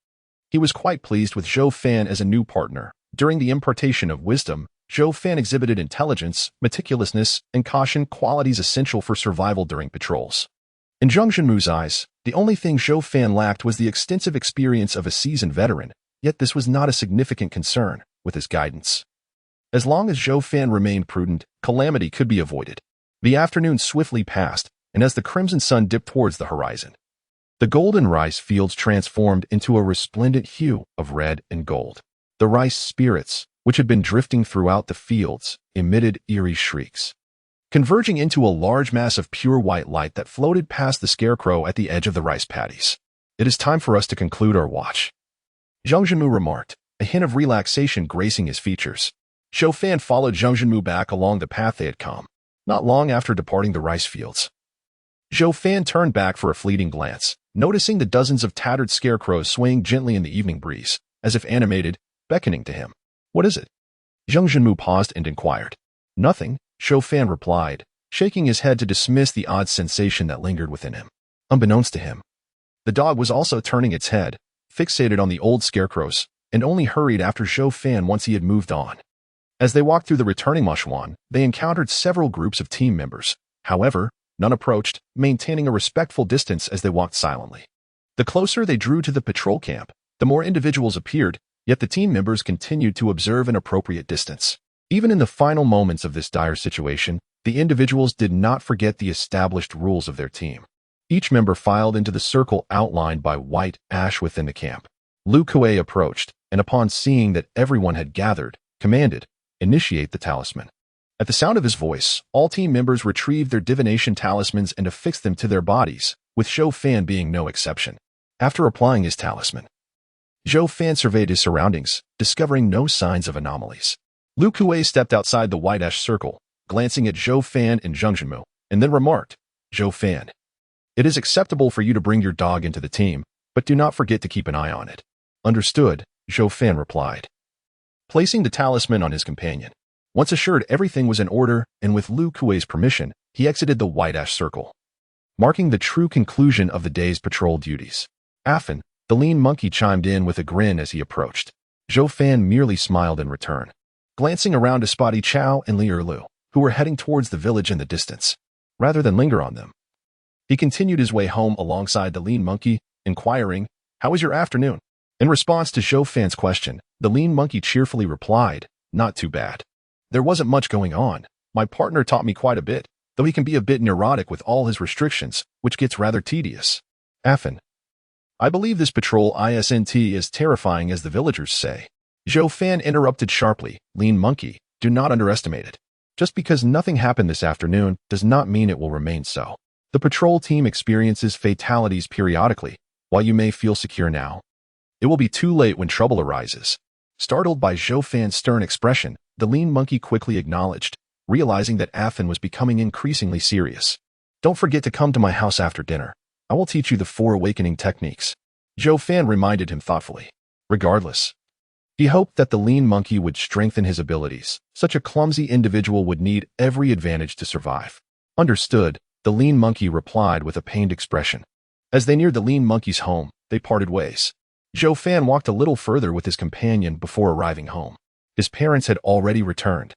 He was quite pleased with Zhou Fan as a new partner. During the impartation of wisdom, Zhou Fan exhibited intelligence, meticulousness, and caution, qualities essential for survival during patrols. In Zhang Zhenmu's eyes, the only thing Zhou Fan lacked was the extensive experience of a seasoned veteran, yet this was not a significant concern with his guidance. As long as Zhou Fan remained prudent, calamity could be avoided. The afternoon swiftly passed, and as the crimson sun dipped towards the horizon, the golden rice fields transformed into a resplendent hue of red and gold. The rice spirits, which had been drifting throughout the fields, emitted eerie shrieks, converging into a large mass of pure white light that floated past the scarecrow at the edge of the rice paddies. It is time for us to conclude our watch, Zhang Zhenmu remarked, a hint of relaxation gracing his features. Zhou Fan followed Zhang Zhenmu back along the path they had come. Not long after departing the rice fields, Zhou Fan turned back for a fleeting glance, noticing the dozens of tattered scarecrows swaying gently in the evening breeze, as if animated, beckoning to him. What is it? Zhang Zhenmu paused and inquired. Nothing, Zhou Fan replied, shaking his head to dismiss the odd sensation that lingered within him. Unbeknownst to him, the dog was also turning its head, fixated on the old scarecrows, and only hurried after Zhou Fan once he had moved on. As they walked through the returning Mashuan, they encountered several groups of team members. However, none approached, maintaining a respectful distance as they walked silently. The closer they drew to the patrol camp, the more individuals appeared, yet the team members continued to observe an appropriate distance. Even in the final moments of this dire situation, the individuals did not forget the established rules of their team. Each member filed into the circle outlined by white ash within the camp. Lu Kuei approached, and upon seeing that everyone had gathered, commanded, "Initiate the talisman." At the sound of his voice, all team members retrieved their divination talismans and affixed them to their bodies, with Zhou Fan being no exception. After applying his talisman, Zhou Fan surveyed his surroundings, discovering no signs of anomalies. Lu Kuei stepped outside the white ash circle, glancing at Zhou Fan and Zhang Zhenmu, and then remarked, Zhou Fan, it is acceptable for you to bring your dog into the team, but do not forget to keep an eye on it. Understood, Zhou Fan replied, placing the talisman on his companion. Once assured everything was in order, and with Lu Kuei's permission, he exited the white ash circle, marking the true conclusion of the day's patrol duties. Affan, the lean monkey, chimed in with a grin as he approached. Zhou Fan merely smiled in return, glancing around to Spotty Chow and Li Erlu, who were heading towards the village in the distance. Rather than linger on them, he continued his way home alongside the lean monkey, inquiring, "How was your afternoon?" In response to Zhou Fan's question, the lean monkey cheerfully replied, "Not too bad. There wasn't much going on. My partner taught me quite a bit, though he can be a bit neurotic with all his restrictions, which gets rather tedious." Affan, I believe this patrol isn't as terrifying as the villagers say. Zhou Fan interrupted sharply, "Lean monkey, do not underestimate it. Just because nothing happened this afternoon does not mean it will remain so. The patrol team experiences fatalities periodically. While you may feel secure now, it will be too late when trouble arises. Startled by Zhou Fan's stern expression, the lean monkey quickly acknowledged, realizing that Afin was becoming increasingly serious. Don't forget to come to my house after dinner. I will teach you the 4 awakening techniques. Zhou Fan reminded him thoughtfully. Regardless, he hoped that the lean monkey would strengthen his abilities. Such a clumsy individual would need every advantage to survive. Understood, the lean monkey replied with a pained expression. As they neared the lean monkey's home, they parted ways. Zhou Fan walked a little further with his companion before arriving home. His parents had already returned,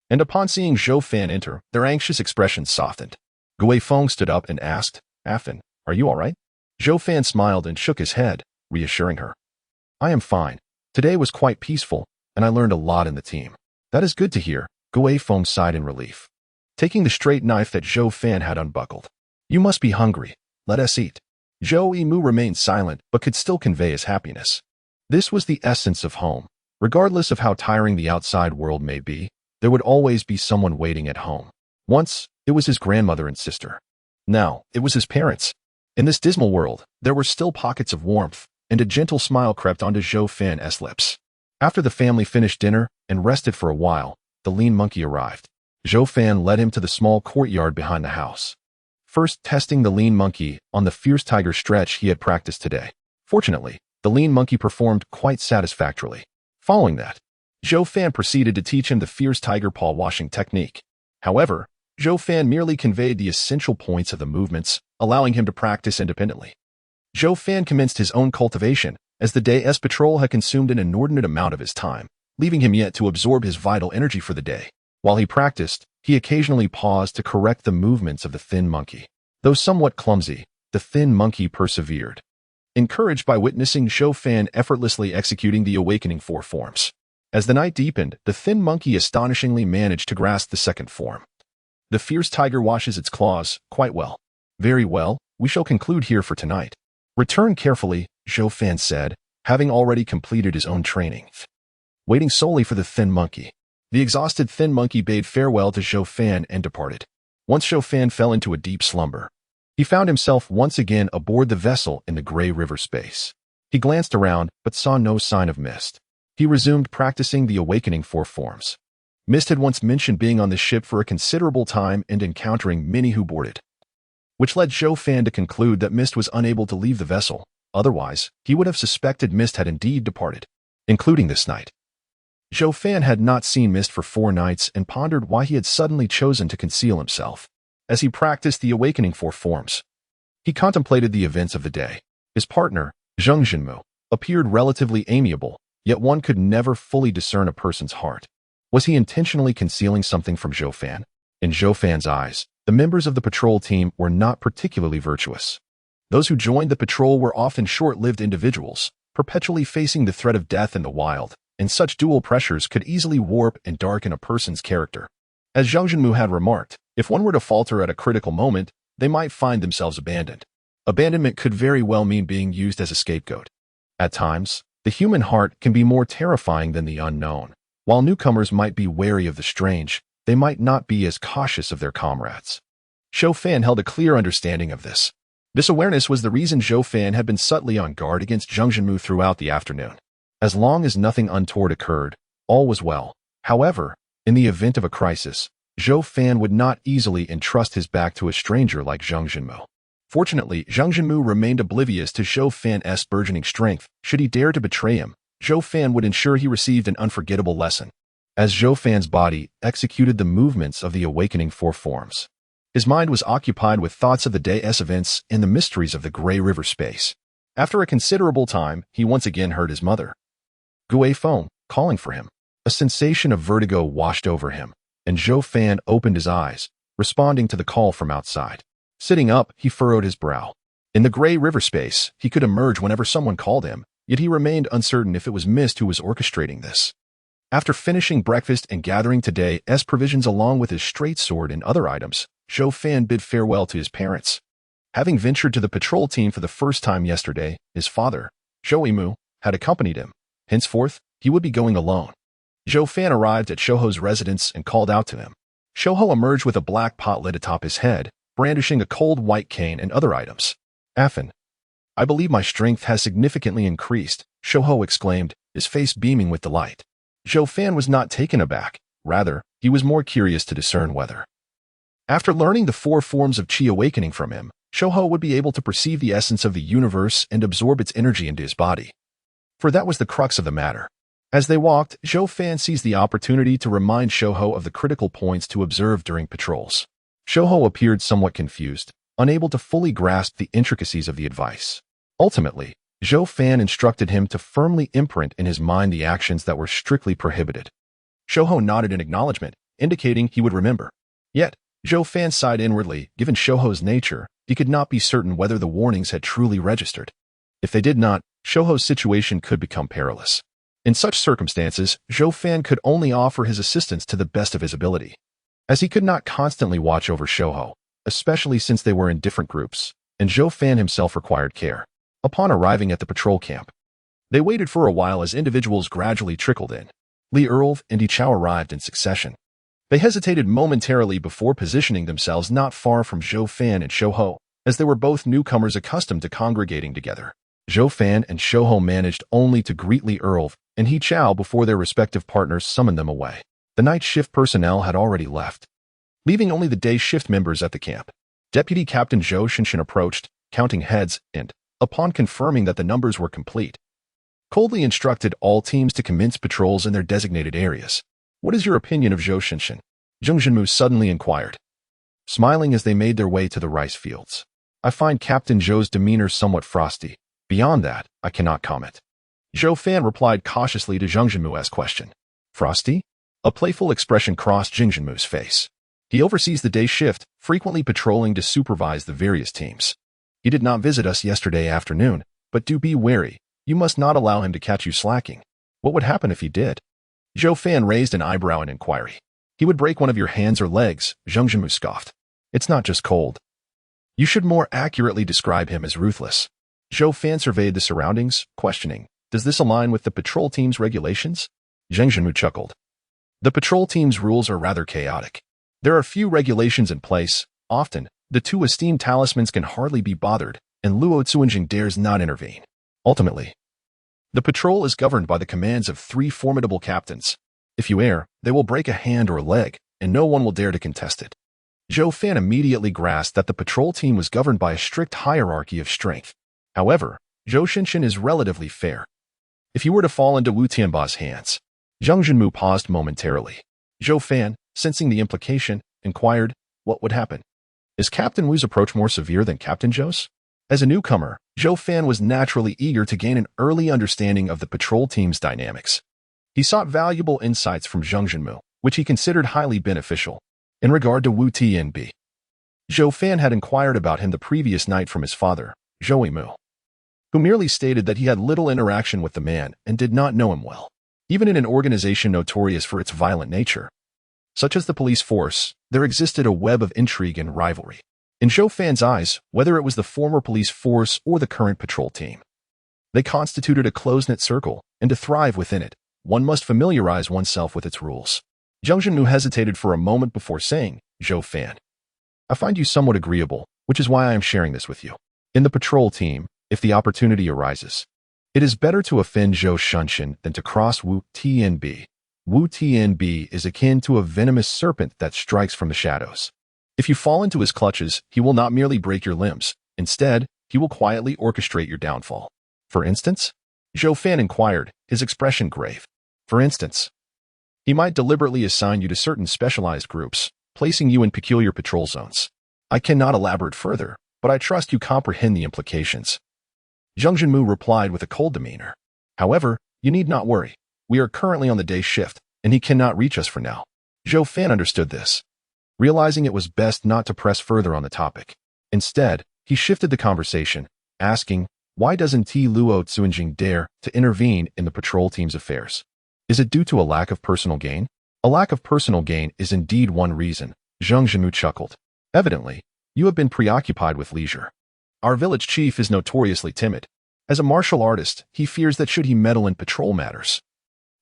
and upon seeing Zhou Fan enter, their anxious expressions softened. Gui Feng stood up and asked, Afin, are you all right? Zhou Fan smiled and shook his head, reassuring her. I am fine. Today was quite peaceful, and I learned a lot in the team. That is good to hear, Gui Feng sighed in relief, taking the straight knife that Zhou Fan had unbuckled. You must be hungry. Let us eat. Zhou Yimu remained silent but could still convey his happiness. This was the essence of home. Regardless of how tiring the outside world may be, there would always be someone waiting at home. Once, it was his grandmother and sister. Now, it was his parents. In this dismal world, there were still pockets of warmth, and a gentle smile crept onto Zhou Fan's lips. After the family finished dinner and rested for a while, the lean monkey arrived. Zhou Fan led him to the small courtyard behind the house, first testing the lean monkey on the fierce tiger stretch he had practiced today. Fortunately, the lean monkey performed quite satisfactorily. Following that, Zhou Fan proceeded to teach him the fierce tiger paw washing technique. However, Zhou Fan merely conveyed the essential points of the movements, allowing him to practice independently. Zhou Fan commenced his own cultivation, as the day's patrol had consumed an inordinate amount of his time, leaving him yet to absorb his vital energy for the day. While he practiced, he occasionally paused to correct the movements of the thin monkey. Though somewhat clumsy, the thin monkey persevered, encouraged by witnessing Zhou Fan effortlessly executing the awakening 4 forms. As the night deepened, the thin monkey astonishingly managed to grasp the second form. The fierce tiger washes its claws quite well. Very well, we shall conclude here for tonight. Return carefully, Zhou Fan said, having already completed his own training. Waiting solely for the thin monkey, the exhausted thin monkey bade farewell to Zhou Fan and departed. Once Zhou Fan fell into a deep slumber, he found himself once again aboard the vessel in the gray river space. He glanced around, but saw no sign of Mist. He resumed practicing the awakening 4 forms. Mist had once mentioned being on the ship for a considerable time and encountering many who boarded, which led Zhou Fan to conclude that Mist was unable to leave the vessel. Otherwise, he would have suspected Mist had indeed departed, including this night. Zhou Fan had not seen Mist for 4 nights and pondered why he had suddenly chosen to conceal himself. As he practiced the awakening 4 forms, he contemplated the events of the day. His partner, Zheng Jinmu, appeared relatively amiable, yet one could never fully discern a person's heart. Was he intentionally concealing something from Zhou Fan? In Zhou Fan's eyes, the members of the patrol team were not particularly virtuous. Those who joined the patrol were often short-lived individuals, perpetually facing the threat of death in the wild, and such dual pressures could easily warp and darken a person's character. As Zheng Jinmu had remarked, if one were to falter at a critical moment, they might find themselves abandoned. Abandonment could very well mean being used as a scapegoat. At times, the human heart can be more terrifying than the unknown. While newcomers might be wary of the strange, they might not be as cautious of their comrades. Zhou Fan held a clear understanding of this. This awareness was the reason Zhou Fan had been subtly on guard against Zheng Jinmu throughout the afternoon. As long as nothing untoward occurred, all was well. However, in the event of a crisis, Zhou Fan would not easily entrust his back to a stranger like Zheng Jinmu. Fortunately, Zheng Jinmu remained oblivious to Zhou Fan's burgeoning strength. Should he dare to betray him, Zhou Fan would ensure he received an unforgettable lesson. As Zhou Fan's body executed the movements of the awakening 4 forms, his mind was occupied with thoughts of the day's events and the mysteries of the gray river space. After a considerable time, he once again heard his mother, Gui Feng, calling for him. A sensation of vertigo washed over him, and Zhou Fan opened his eyes, responding to the call from outside. Sitting up, he furrowed his brow. In the gray river space, he could emerge whenever someone called him, yet he remained uncertain if it was Mist who was orchestrating this. After finishing breakfast and gathering today's provisions along with his straight sword and other items, Zhou Fan bid farewell to his parents. Having ventured to the patrol team for the first time yesterday, his father, Zhou Yimu, had accompanied him. Henceforth, he would be going alone. Zhou Fan arrived at Shouho's residence and called out to him. Shouho emerged with a black pot lid atop his head, brandishing a cold white cane and other items. "Affan, I believe my strength has significantly increased," Shouho exclaimed, his face beaming with delight. Zhou Fan was not taken aback. Rather, he was more curious to discern whether, after learning the 4 forms of Qi awakening from him, Shouho would be able to perceive the essence of the universe and absorb its energy into his body. For that was the crux of the matter. As they walked, Zhou Fan seized the opportunity to remind Shouho of the critical points to observe during patrols. Shouho appeared somewhat confused, unable to fully grasp the intricacies of the advice. Ultimately, Zhou Fan instructed him to firmly imprint in his mind the actions that were strictly prohibited. Shouho nodded in acknowledgement, indicating he would remember. Yet, Zhou Fan sighed inwardly. Given Shouho's nature, he could not be certain whether the warnings had truly registered. If they did not, Shouho's situation could become perilous. In such circumstances, Zhou Fan could only offer his assistance to the best of his ability. As he could not constantly watch over Shouho, especially since they were in different groups, and Zhou Fan himself required care. Upon arriving at the patrol camp, they waited for a while as individuals gradually trickled in. Li Erlv and Yi Chao arrived in succession. They hesitated momentarily before positioning themselves not far from Zhou Fan and Shouho, as they were both newcomers accustomed to congregating together. Zhou Fan and Shouho managed only to greet Li Erlv and Yi Chao before their respective partners summoned them away. The night shift personnel had already left, leaving only the day shift members at the camp. Deputy Captain Zhou Shinshin approached, counting heads, and, upon confirming that the numbers were complete, coldly instructed all teams to commence patrols in their designated areas. "What is your opinion of Zhou Shinshin?" Zheng Zhenmu suddenly inquired, smiling as they made their way to the rice fields. "I find Captain Zhou's demeanor somewhat frosty. Beyond that, I cannot comment." Zhou Fan replied cautiously to Zheng Zhenmu's question. "Frosty?" A playful expression crossed Zheng Zhenmu's face. He oversees the day shift, frequently patrolling to supervise the various teams. He did not visit us yesterday afternoon, but do be wary. You must not allow him to catch you slacking. What would happen if he did? Zhou Fan raised an eyebrow in inquiry. He would break one of your hands or legs, Zheng Zhenmu scoffed. It's not just cold. You should more accurately describe him as ruthless. Zhou Fan surveyed the surroundings, questioning, does this align with the patrol team's regulations? Zheng Zhenmu chuckled. The patrol team's rules are rather chaotic. There are few regulations in place. Often, the 2 esteemed talismans can hardly be bothered, and Luo Cuanjing dares not intervene. Ultimately, the patrol is governed by the commands of 3 formidable captains. If you err, they will break a hand or leg, and no one will dare to contest it. Zhou Fan immediately grasped that the patrol team was governed by a strict hierarchy of strength. However, Zhou Shinshin is relatively fair. If you were to fall into Wu Tianba's hands, Zheng Zhenmu paused momentarily. Zhou Fan, sensing the implication, inquired, what would happen? Is Captain Wu's approach more severe than Captain Zhou's? As a newcomer, Zhou Fan was naturally eager to gain an early understanding of the patrol team's dynamics. He sought valuable insights from Zheng Zhenmu, which he considered highly beneficial. In regard to Wu Tianbi, Zhou Fan had inquired about him the previous night from his father, Zhou Yimu, who merely stated that he had little interaction with the man and did not know him well. Even in an organization notorious for its violent nature, such as the police force, there existed a web of intrigue and rivalry. In Zhou Fan's eyes, whether it was the former police force or the current patrol team, they constituted a close-knit circle, and to thrive within it, one must familiarize oneself with its rules. Zheng Zhenmu hesitated for a moment before saying, Zhou Fan, I find you somewhat agreeable, which is why I am sharing this with you. In the patrol team, if the opportunity arises, it is better to offend Zhou Shinshin than to cross Wu Tianbi. Wu Tianbi is akin to a venomous serpent that strikes from the shadows. If you fall into his clutches, he will not merely break your limbs. Instead, he will quietly orchestrate your downfall. For instance? Zhou Fan inquired, his expression grave. For instance, he might deliberately assign you to certain specialized groups, placing you in peculiar patrol zones. I cannot elaborate further, but I trust you comprehend the implications. Zheng Zhenmu replied with a cold demeanor. However, you need not worry. We are currently on the day shift, and he cannot reach us for now. Zhou Fan understood this, realizing it was best not to press further on the topic. Instead, he shifted the conversation, asking, why doesn't T. Luo Cuanjing dare to intervene in the patrol team's affairs? Is it due to a lack of personal gain? A lack of personal gain is indeed one reason, Zheng Zhenmu chuckled. Evidently, you have been preoccupied with leisure. Our village chief is notoriously timid. As a martial artist, he fears that should he meddle in patrol matters,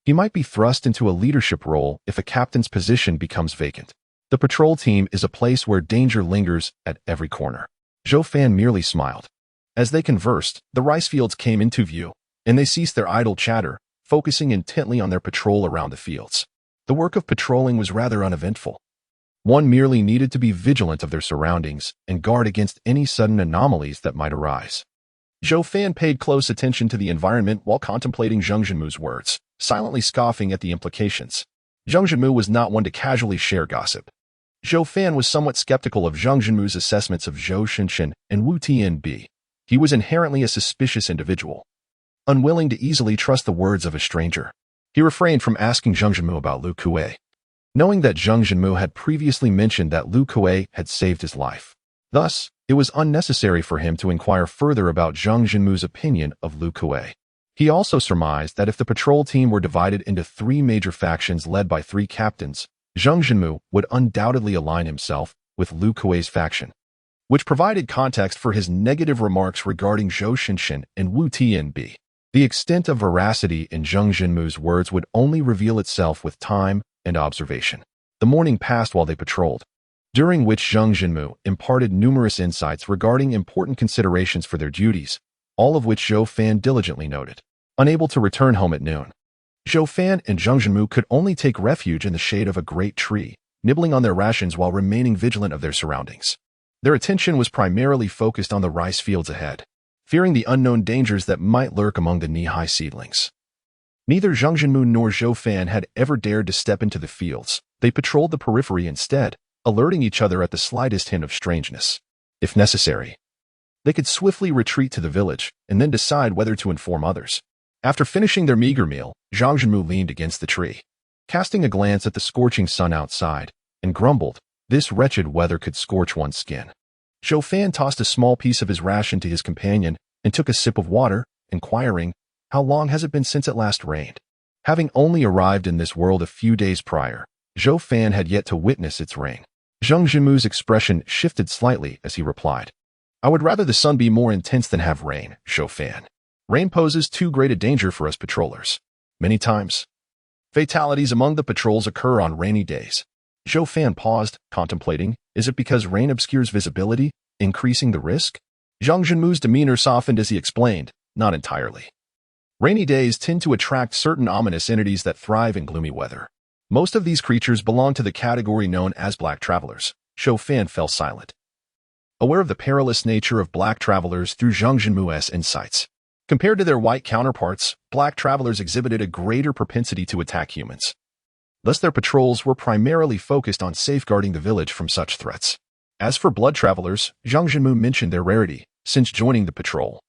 He might be thrust into a leadership role if a captain's position becomes vacant. The patrol team is a place where danger lingers at every corner. Zhou Fan merely smiled. As they conversed, the rice fields came into view, and they ceased their idle chatter, focusing intently on their patrol around the fields. The work of patrolling was rather uneventful. One merely needed to be vigilant of their surroundings and guard against any sudden anomalies that might arise. Zhou Fan paid close attention to the environment while contemplating Zhang Zhenmu's words, silently scoffing at the implications. Zhang Zhenmu was not one to casually share gossip. Zhou Fan was somewhat skeptical of Zhang Zhenmu's assessments of Zhou Shinshin and Wu Tianbi. He was inherently a suspicious individual, unwilling to easily trust the words of a stranger. He refrained from asking Zhang Zhenmu about Lu Kuei, knowing that Zhang Zhenmu had previously mentioned that Lu Kuei had saved his life. Thus, it was unnecessary for him to inquire further about Zhang Zhenmu's opinion of Lu Kuei. He also surmised that if the patrol team were divided into 3 major factions led by 3 captains, Zhang Zhenmu would undoubtedly align himself with Lu Kuei's faction, which provided context for his negative remarks regarding Zhou Shinshin and Wu Tianbi. The extent of veracity in Zhang Zhenmu's words would only reveal itself with time and observation. The morning passed while they patrolled, during which Zhang Zhenmu imparted numerous insights regarding important considerations for their duties, all of which Zhou Fan diligently noted. Unable to return home at noon, Zhou Fan and Zhang Zhenmu could only take refuge in the shade of a great tree, nibbling on their rations while remaining vigilant of their surroundings. Their attention was primarily focused on the rice fields ahead, fearing the unknown dangers that might lurk among the knee-high seedlings. Neither Zhang Zhenmu nor Zhou Fan had ever dared to step into the fields. They patrolled the periphery instead, alerting each other at the slightest hint of strangeness. If necessary, they could swiftly retreat to the village and then decide whether to inform others. After finishing their meager meal, Zhang Zhenmu leaned against the tree, casting a glance at the scorching sun outside, and grumbled, "This wretched weather could scorch one's skin." Zhou Fan tossed a small piece of his ration to his companion and took a sip of water, inquiring, "How long has it been since it last rained?" Having only arrived in this world a few days prior, Zhou Fan had yet to witness its rain. Zhang Zhenmu's expression shifted slightly as he replied, "I would rather the sun be more intense than have rain, Zhou Fan. Rain poses too great a danger for us patrollers. Many times, fatalities among the patrols occur on rainy days." Zhou Fan paused, contemplating, is it because rain obscures visibility, increasing the risk? Zhang Zhenmu's demeanor softened as he explained, not entirely. Rainy days tend to attract certain ominous entities that thrive in gloomy weather. Most of these creatures belong to the category known as black travelers. Zhou Fan fell silent, aware of the perilous nature of black travelers through Zhang Zhenmu's insights. Compared to their white counterparts, black travelers exhibited a greater propensity to attack humans. Thus their patrols were primarily focused on safeguarding the village from such threats. As for blood travelers, Zhang Zhenmu mentioned their rarity since joining the patrol.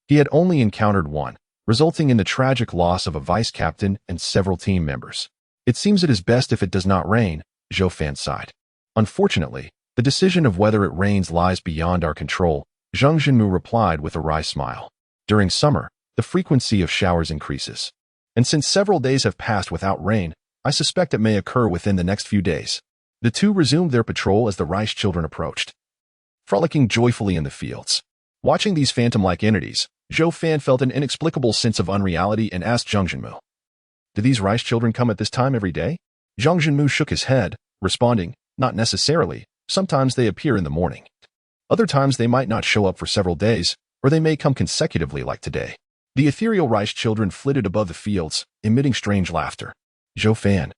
He had only encountered one, resulting in the tragic loss of a vice captain and several team members. "It seems it is best if it does not rain," Zhou Fan sighed. "Unfortunately, the decision of whether it rains lies beyond our control," Zhang Zhenmu replied with a wry smile. "During summer, the frequency of showers increases. And since several days have passed without rain, I suspect it may occur within the next few days." The two resumed their patrol as the rice children approached, frolicking joyfully in the fields. Watching these phantom-like entities, Zhou Fan felt an inexplicable sense of unreality and asked Zhang Zhenmu, "Do these rice children come at this time every day?" Zhang Zhenmu shook his head, responding, "Not necessarily. Sometimes they appear in the morning. Other times they might not show up for several days, or they may come consecutively like today." The ethereal rice children flitted above the fields, emitting strange laughter. Zhou Fan,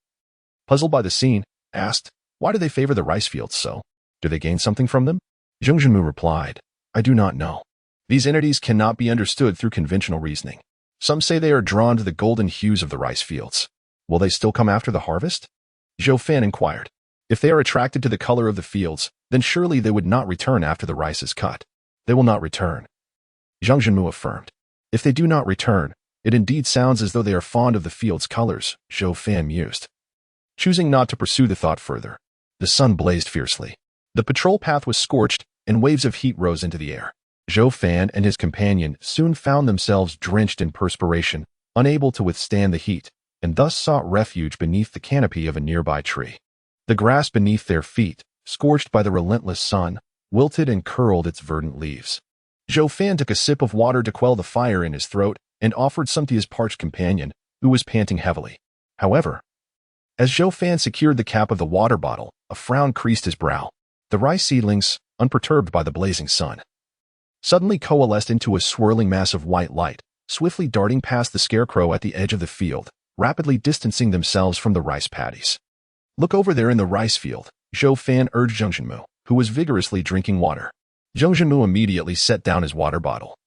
puzzled by the scene, asked, "Why do they favor the rice fields so? Do they gain something from them?" Zhang Zhenmu replied, "I do not know. These entities cannot be understood through conventional reasoning. Some say they are drawn to the golden hues of the rice fields. Will they still come after the harvest?" Zhou Fan inquired. "If they are attracted to the color of the fields, then surely they would not return after the rice is cut." "They will not return," Zhang Zhenmu affirmed. "If they do not return, it indeed sounds as though they are fond of the field's colors," Zhou Fan mused, choosing not to pursue the thought further. The sun blazed fiercely. The patrol path was scorched, and waves of heat rose into the air. Zhou Fan and his companion soon found themselves drenched in perspiration, unable to withstand the heat, and thus sought refuge beneath the canopy of a nearby tree. The grass beneath their feet, scorched by the relentless sun, wilted and curled its verdant leaves. Zhou Fan took a sip of water to quell the fire in his throat and offered some to his parched companion, who was panting heavily. However, as Zhou Fan secured the cap of the water bottle, a frown creased his brow. The rice seedlings, unperturbed by the blazing sun, suddenly coalesced into a swirling mass of white light, swiftly darting past the scarecrow at the edge of the field, rapidly distancing themselves from the rice paddies. "Look over there in the rice field," Zhou Fan urged Zheng Zhenmu, who was vigorously drinking water. Zheng Zhenmu immediately set down his water bottle,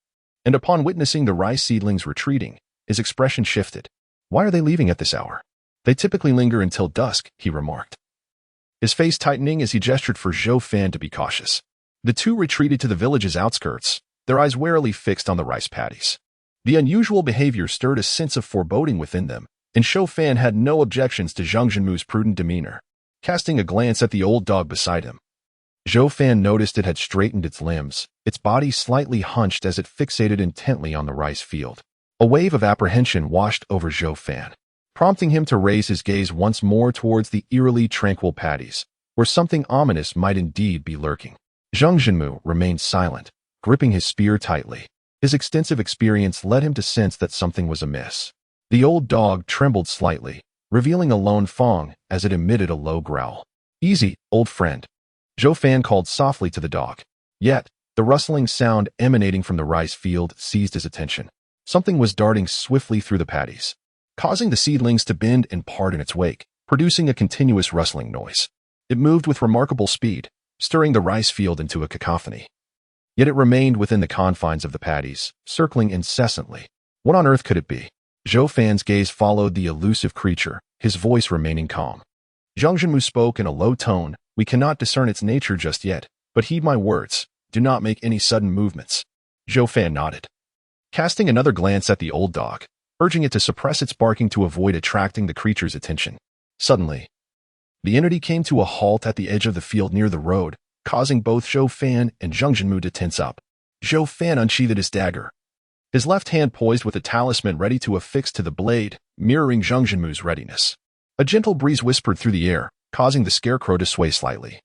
and upon witnessing the rice seedlings retreating, his expression shifted. "Why are they leaving at this hour? They typically linger until dusk," he remarked, his face tightening as he gestured for Zhou Fan to be cautious. The two retreated to the village's outskirts, their eyes warily fixed on the rice paddies. The unusual behavior stirred a sense of foreboding within them, and Zhou Fan had no objections to Zheng Zhenmu's prudent demeanor. Casting a glance at the old dog beside him, Zhou Fan noticed it had straightened its limbs, its body slightly hunched as it fixated intently on the rice field. A wave of apprehension washed over Zhou Fan, prompting him to raise his gaze once more towards the eerily tranquil paddies, where something ominous might indeed be lurking. Zheng Zhenmu remained silent, gripping his spear tightly. His extensive experience led him to sense that something was amiss. The old dog trembled slightly, revealing a lone fang as it emitted a low growl. "Easy, old friend," Zhou Fan called softly to the dog. Yet, the rustling sound emanating from the rice field seized his attention. Something was darting swiftly through the paddies, causing the seedlings to bend and part in its wake, producing a continuous rustling noise. It moved with remarkable speed, stirring the rice field into a cacophony. Yet it remained within the confines of the paddies, circling incessantly. What on earth could it be? Zhou Fan's gaze followed the elusive creature, his voice remaining calm. Zheng Zhenmu spoke in a low tone. "We cannot discern its nature just yet, but heed my words. Do not make any sudden movements." Zhou Fan nodded, casting another glance at the old dog, urging it to suppress its barking to avoid attracting the creature's attention. Suddenly, the entity came to a halt at the edge of the field near the road, causing both Zhou Fan and Zheng Zhenmu to tense up. Zhou Fan unsheathed his dagger, his left hand poised with a talisman ready to affix to the blade, mirroring Zheng Zhenmu's readiness. A gentle breeze whispered through the air, causing the scarecrow to sway slightly,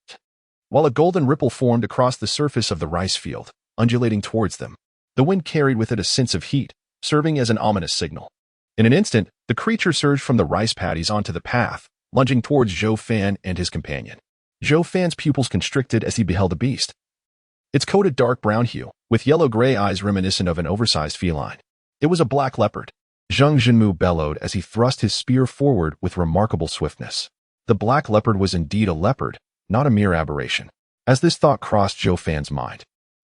while a golden ripple formed across the surface of the rice field, undulating towards them. The wind carried with it a sense of heat, serving as an ominous signal. In an instant, the creature surged from the rice paddies onto the path, lunging towards Zhou Fan and his companion. Zhou Fan's pupils constricted as he beheld the beast. Its coated dark brown hue, with yellow-gray eyes reminiscent of an oversized feline. It was a black leopard. Zheng Zhenmu bellowed as he thrust his spear forward with remarkable swiftness. The black leopard was indeed a leopard, not a mere aberration. As this thought crossed Zhou Fan's mind,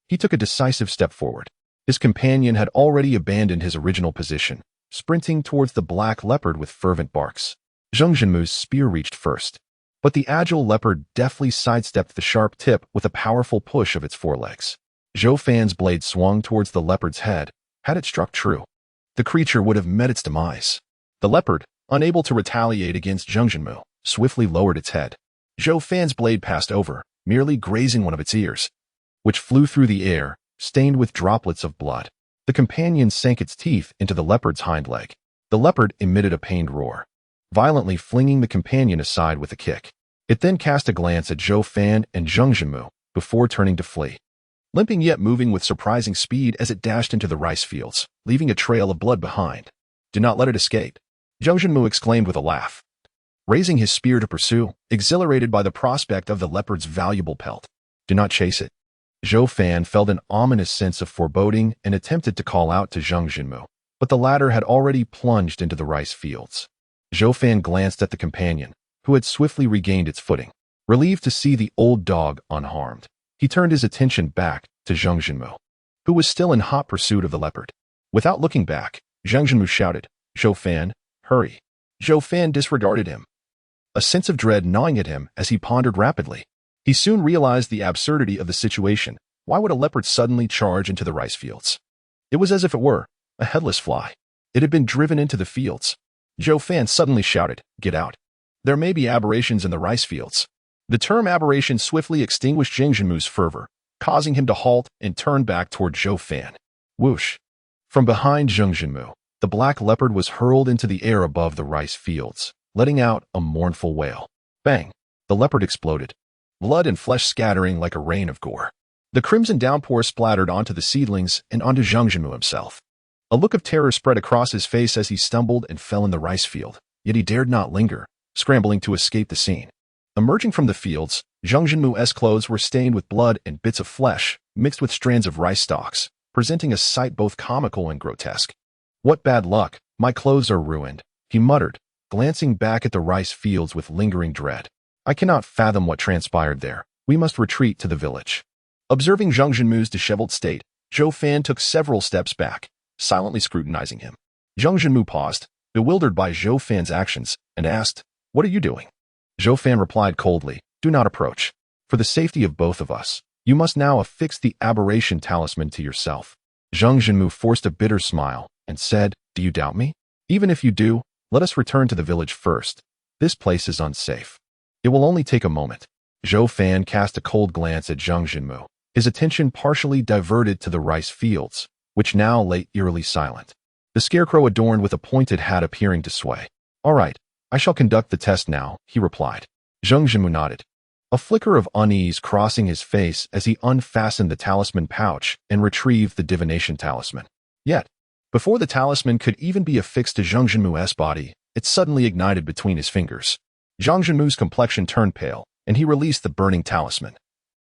he took a decisive step forward. His companion had already abandoned his original position, sprinting towards the black leopard with fervent barks. Zheng Zhenmu's spear reached first, but the agile leopard deftly sidestepped the sharp tip with a powerful push of its forelegs. Zhou Fan's blade swung towards the leopard's head. Had it struck true, the creature would have met its demise. The leopard, unable to retaliate against Zheng Zhenmu, swiftly lowered its head. Zhou Fan's blade passed over, merely grazing one of its ears, which flew through the air, stained with droplets of blood. The companion sank its teeth into the leopard's hind leg. The leopard emitted a pained roar, violently flinging the companion aside with a kick. It then cast a glance at Zhou Fan and Zheng Zhenmu before turning to flee, limping yet moving with surprising speed as it dashed into the rice fields, leaving a trail of blood behind. "Do not let it escape," Zheng Zhenmu exclaimed with a laugh, raising his spear to pursue, exhilarated by the prospect of the leopard's valuable pelt. "Do not chase it." Zhou Fan felt an ominous sense of foreboding and attempted to call out to Zheng Zhenmu, but the latter had already plunged into the rice fields. Zhou Fan glanced at the companion, who had swiftly regained its footing. Relieved to see the old dog unharmed, he turned his attention back to Zheng Zhenmu, who was still in hot pursuit of the leopard. Without looking back, Zheng Zhenmu shouted, "Zhou Fan, hurry." Zhou Fan disregarded him, a sense of dread gnawing at him as he pondered rapidly. He soon realized the absurdity of the situation. Why would a leopard suddenly charge into the rice fields? It was as if it were a headless fly. It had been driven into the fields. Zhou Fan suddenly shouted, "Get out. There may be aberrations in the rice fields." The term aberration swiftly extinguished Zheng Zhenmu's fervor, causing him to halt and turn back toward Zhou Fan. Whoosh! From behind Zheng Zhenmu, the black leopard was hurled into the air above the rice fields, letting out a mournful wail. Bang! The leopard exploded, blood and flesh scattering like a rain of gore. The crimson downpour splattered onto the seedlings and onto Zheng Zhenmu himself. A look of terror spread across his face as he stumbled and fell in the rice field, yet he dared not linger, scrambling to escape the scene. Emerging from the fields, Zhang Jinmu's clothes were stained with blood and bits of flesh, mixed with strands of rice stalks, presenting a sight both comical and grotesque. "What bad luck, my clothes are ruined," he muttered, glancing back at the rice fields with lingering dread. "I cannot fathom what transpired there. We must retreat to the village." Observing Zhang Jinmu's disheveled state, Zhou Fan took several steps back, silently scrutinizing him. Zhang Jinmu paused, bewildered by Zhou Fan's actions, and asked, "What are you doing?" Zhou Fan replied coldly, "Do not approach. For the safety of both of us, you must now affix the aberration talisman to yourself." Zhang Jinmu forced a bitter smile and said, "Do you doubt me? Even if you do, let us return to the village first. This place is unsafe. It will only take a moment." Zhou Fan cast a cold glance at Zhang Jinmu, his attention partially diverted to the rice fields, which now lay eerily silent. The scarecrow adorned with a pointed hat appearing to sway. "All right, I shall conduct the test now," he replied. Zhang Jinmu nodded, a flicker of unease crossing his face as he unfastened the talisman pouch and retrieved the divination talisman. Yet, before the talisman could even be affixed to Zhang Jinmu's body, it suddenly ignited between his fingers. Zhang Jinmu's complexion turned pale, and he released the burning talisman.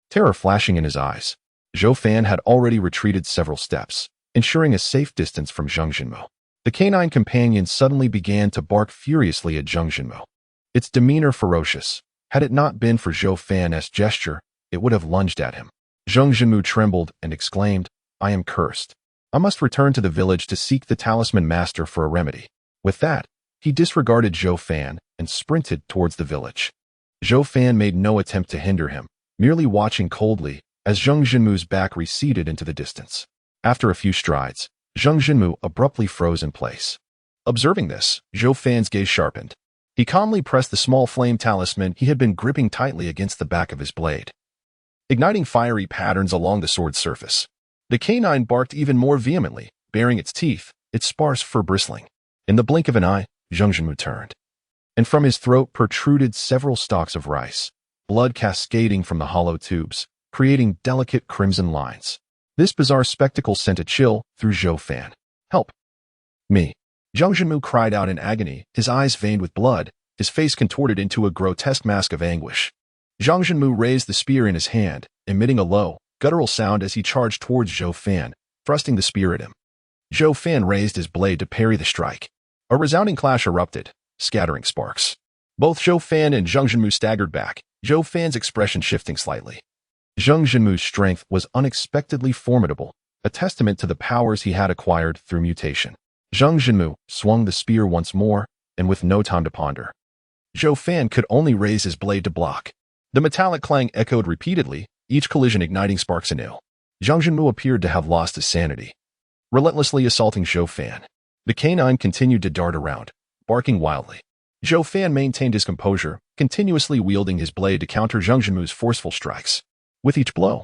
Terror flashing in his eyes, Zhou Fan had already retreated several steps, ensuring a safe distance from Zhang Jinmu. The canine companion suddenly began to bark furiously at Zhang Jinmu, its demeanor ferocious. Had it not been for Zhou Fan's gesture, it would have lunged at him. Zhang Jinmu trembled and exclaimed, "I am cursed. I must return to the village to seek the talisman master for a remedy." With that, he disregarded Zhou Fan and sprinted towards the village. Zhou Fan made no attempt to hinder him, merely watching coldly as Zhang Jinmu's back receded into the distance. After a few strides, Zhang Jinmu abruptly froze in place. Observing this, Zhou Fan's gaze sharpened. He calmly pressed the small flame talisman he had been gripping tightly against the back of his blade, igniting fiery patterns along the sword's surface. The canine barked even more vehemently, baring its teeth, its sparse fur bristling. In the blink of an eye, Zhang Jinmu turned, and from his throat protruded several stalks of rice, blood cascading from the hollow tubes, creating delicate crimson lines. This bizarre spectacle sent a chill through Zhou Fan. "Help me!" Zhang Jinmu cried out in agony, his eyes veined with blood, his face contorted into a grotesque mask of anguish. Zhang Jinmu raised the spear in his hand, emitting a low, guttural sound as he charged towards Zhou Fan, thrusting the spear at him. Zhou Fan raised his blade to parry the strike. A resounding clash erupted, scattering sparks. Both Zhou Fan and Zhang Jinmu staggered back, Zhou Fan's expression shifting slightly. Zhang Jinmu's strength was unexpectedly formidable, a testament to the powers he had acquired through mutation. Zhang Jinmu swung the spear once more, and with no time to ponder, Zhou Fan could only raise his blade to block. The metallic clang echoed repeatedly, each collision igniting sparks anew. Zhang Jinmu appeared to have lost his sanity, relentlessly assaulting Zhou Fan. The canine continued to dart around, barking wildly. Zhou Fan maintained his composure, continuously wielding his blade to counter Zhang Jinmu's forceful strikes. With each blow,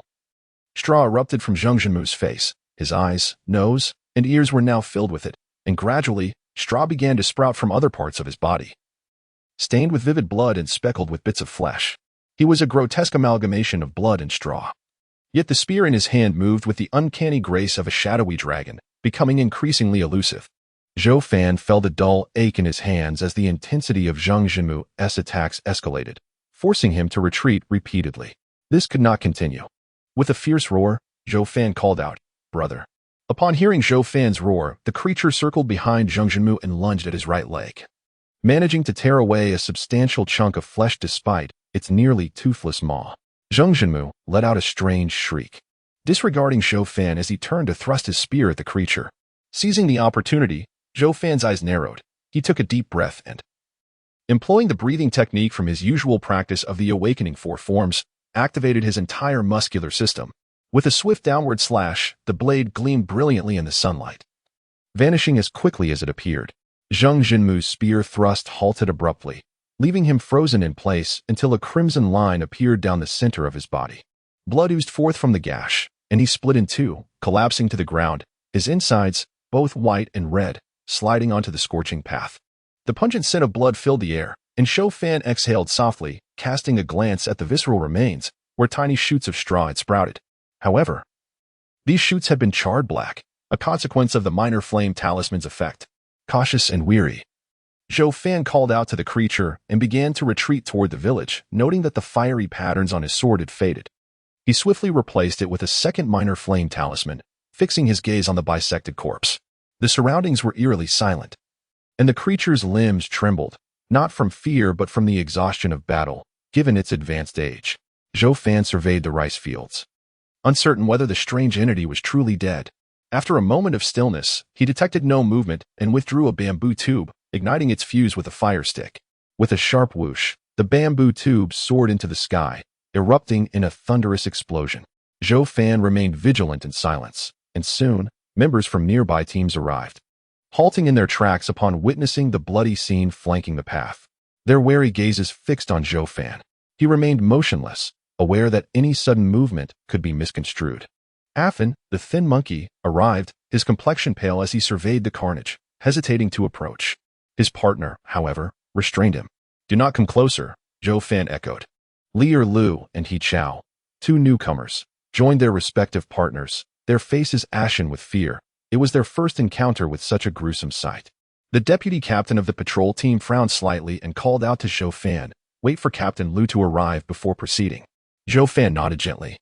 straw erupted from Zhang Jinmu's face. His eyes, nose, and ears were now filled with it, and gradually, straw began to sprout from other parts of his body, stained with vivid blood and speckled with bits of flesh. He was a grotesque amalgamation of blood and straw. Yet the spear in his hand moved with the uncanny grace of a shadowy dragon, becoming increasingly elusive. Zhou Fan felt a dull ache in his hands as the intensity of Zhang Jinmu's attacks escalated, forcing him to retreat repeatedly. This could not continue. With a fierce roar, Zhou Fan called out, "Brother." Upon hearing Zhou Fan's roar, the creature circled behind Zhang Jinmu and lunged at his right leg, managing to tear away a substantial chunk of flesh despite its nearly toothless maw. Zhang Jinmu let out a strange shriek, disregarding Zhou Fan as he turned to thrust his spear at the creature. Seizing the opportunity, Zhou Fan's eyes narrowed. He took a deep breath and, employing the breathing technique from his usual practice of the awakening four forms, activated his entire muscular system. With a swift downward slash, the blade gleamed brilliantly in the sunlight, vanishing as quickly as it appeared. Zhang Jinmu's spear thrust halted abruptly, leaving him frozen in place until a crimson line appeared down the center of his body. Blood oozed forth from the gash, and he split in two, collapsing to the ground, his insides, both white and red, sliding onto the scorching path. The pungent scent of blood filled the air, and Zhou Fan exhaled softly, casting a glance at the visceral remains, where tiny shoots of straw had sprouted. However, these shoots had been charred black, a consequence of the minor flame talisman's effect. Cautious and weary, Zhou Fan called out to the creature and began to retreat toward the village, noting that the fiery patterns on his sword had faded. He swiftly replaced it with a second minor flame talisman, fixing his gaze on the bisected corpse. The surroundings were eerily silent, and the creature's limbs trembled, not from fear but from the exhaustion of battle, given its advanced age. Zhou Fan surveyed the rice fields, uncertain whether the strange entity was truly dead. After a moment of stillness, he detected no movement and withdrew a bamboo tube, igniting its fuse with a fire stick. With a sharp whoosh, the bamboo tube soared into the sky, erupting in a thunderous explosion. Zhou Fan remained vigilant in silence, and soon, members from nearby teams arrived, halting in their tracks upon witnessing the bloody scene flanking the path. Their wary gazes fixed on Zhou Fan. He remained motionless, aware that any sudden movement could be misconstrued. Affin, the thin monkey, arrived, his complexion pale as he surveyed the carnage, hesitating to approach. His partner, however, restrained him. "Do not come closer," Zhou Fan echoed. Liu and He Chao, two newcomers, joined their respective partners, their faces ashen with fear. It was their first encounter with such a gruesome sight. The deputy captain of the patrol team frowned slightly and called out to Zhou Fan, "Wait for Captain Liu to arrive before proceeding." Zhou Fan nodded gently,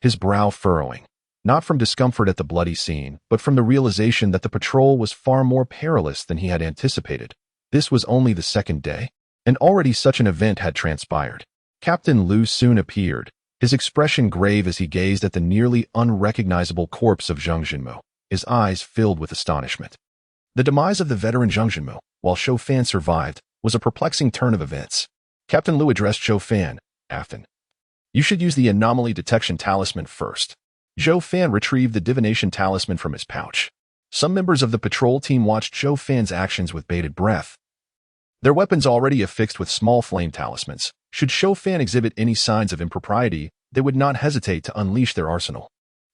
his brow furrowing, not from discomfort at the bloody scene, but from the realization that the patrol was far more perilous than he had anticipated. This was only the second day, and already such an event had transpired. Captain Liu soon appeared, his expression grave as he gazed at the nearly unrecognizable corpse of Zhang Jinmu, his eyes filled with astonishment. The demise of the veteran Zhang Jinmu, while Zhou Fan survived, was a perplexing turn of events. Captain Liu addressed Zhou Fan, "Affin, you should use the anomaly detection talisman first." Zhou Fan retrieved the divination talisman from his pouch. Some members of the patrol team watched Zhou Fan's actions with bated breath, their weapons already affixed with small flame talismans. Should Zhou Fan exhibit any signs of impropriety, they would not hesitate to unleash their arsenal.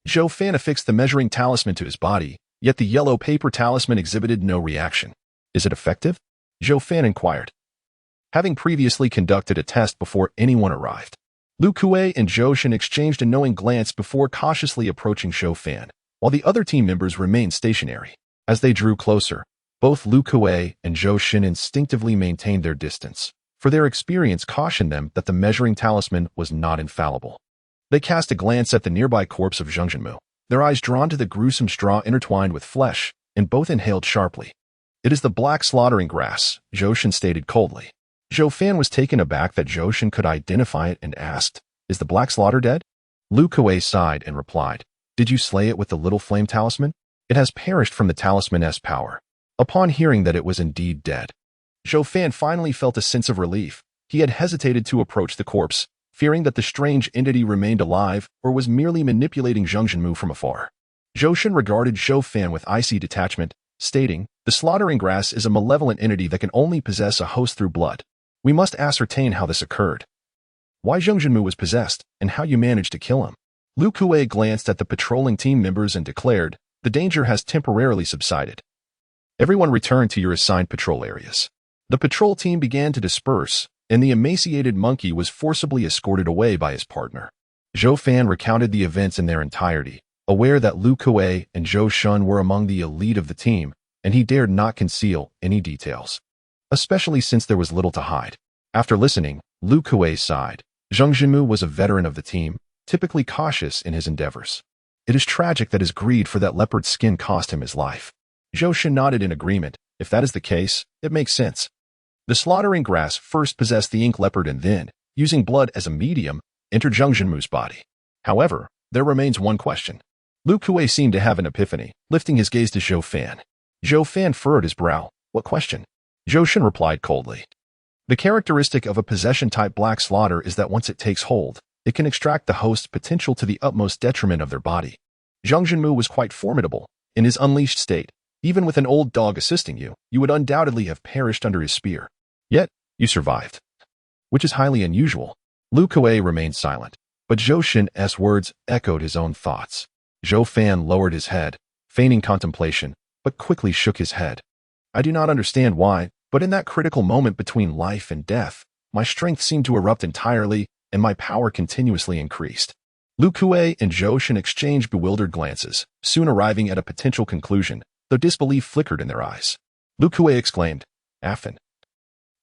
Zhou Fan affixed the measuring talisman to his body, yet the yellow paper talisman exhibited no reaction. "Is it effective?" Zhou Fan inquired, having previously conducted a test before anyone arrived. Lu Kuei and Zhou Shen exchanged a knowing glance before cautiously approaching Zhou Fan, while the other team members remained stationary. As they drew closer, both Lu Kuei and Zhou Shen instinctively maintained their distance, for their experience cautioned them that the measuring talisman was not infallible. They cast a glance at the nearby corpse of Zhang Jinmu, their eyes drawn to the gruesome straw intertwined with flesh, and both inhaled sharply. "It is the black slaughtering grass," Zhou Shen stated coldly. Zhou Fan was taken aback that Zhou Shen could identify it and asked, "Is the black slaughter dead?" Lu Kuei sighed and replied, "Did you slay it with the little flame talisman? It has perished from the talisman's power." Upon hearing that it was indeed dead, Zhou Fan finally felt a sense of relief. He had hesitated to approach the corpse, fearing that the strange entity remained alive or was merely manipulating Zhang Jinmu from afar. Zhou Shen regarded Zhou Fan with icy detachment, stating, "The slaughtering grass is a malevolent entity that can only possess a host through blood. We must ascertain how this occurred, why Zhang Jinmu was possessed, and how you managed to kill him." Lu Kuei glanced at the patrolling team members and declared, "The danger has temporarily subsided. Everyone return to your assigned patrol areas." The patrol team began to disperse, and the emaciated monkey was forcibly escorted away by his partner. Zhou Fan recounted the events in their entirety, aware that Lu Kuei and Zhou Shen were among the elite of the team, and he dared not conceal any details, especially since there was little to hide. After listening, Lu Kuei sighed. Zhang Jinmu was a veteran of the team, typically cautious in his endeavors. It is tragic that his greed for that leopard skin cost him his life. Zhou Shen nodded in agreement. If that is the case, it makes sense. The slaughtering grass first possessed the ink leopard and then, using blood as a medium, entered Zhang Jinmu's body. However, there remains one question. Lu Kuei seemed to have an epiphany, lifting his gaze to Zhou Fan. Zhou Fan furrowed his brow. "What question?" Zhou Shen replied coldly. "The characteristic of a possession-type black slaughter is that once it takes hold, it can extract the host's potential to the utmost detriment of their body. Zhang Jinmu was quite formidable. In his unleashed state, even with an old dog assisting you, you would undoubtedly have perished under his spear. Yet, you survived, which is highly unusual." Lu Kuei remained silent, but Zhou Shen's words echoed his own thoughts. Zhou Fan lowered his head, feigning contemplation, but quickly shook his head. "I do not understand why, but in that critical moment between life and death, my strength seemed to erupt entirely, and my power continuously increased." Lu Kuei and Zhou Shen exchanged bewildered glances, soon arriving at a potential conclusion, though disbelief flickered in their eyes. Lu Kuei exclaimed, "Affin,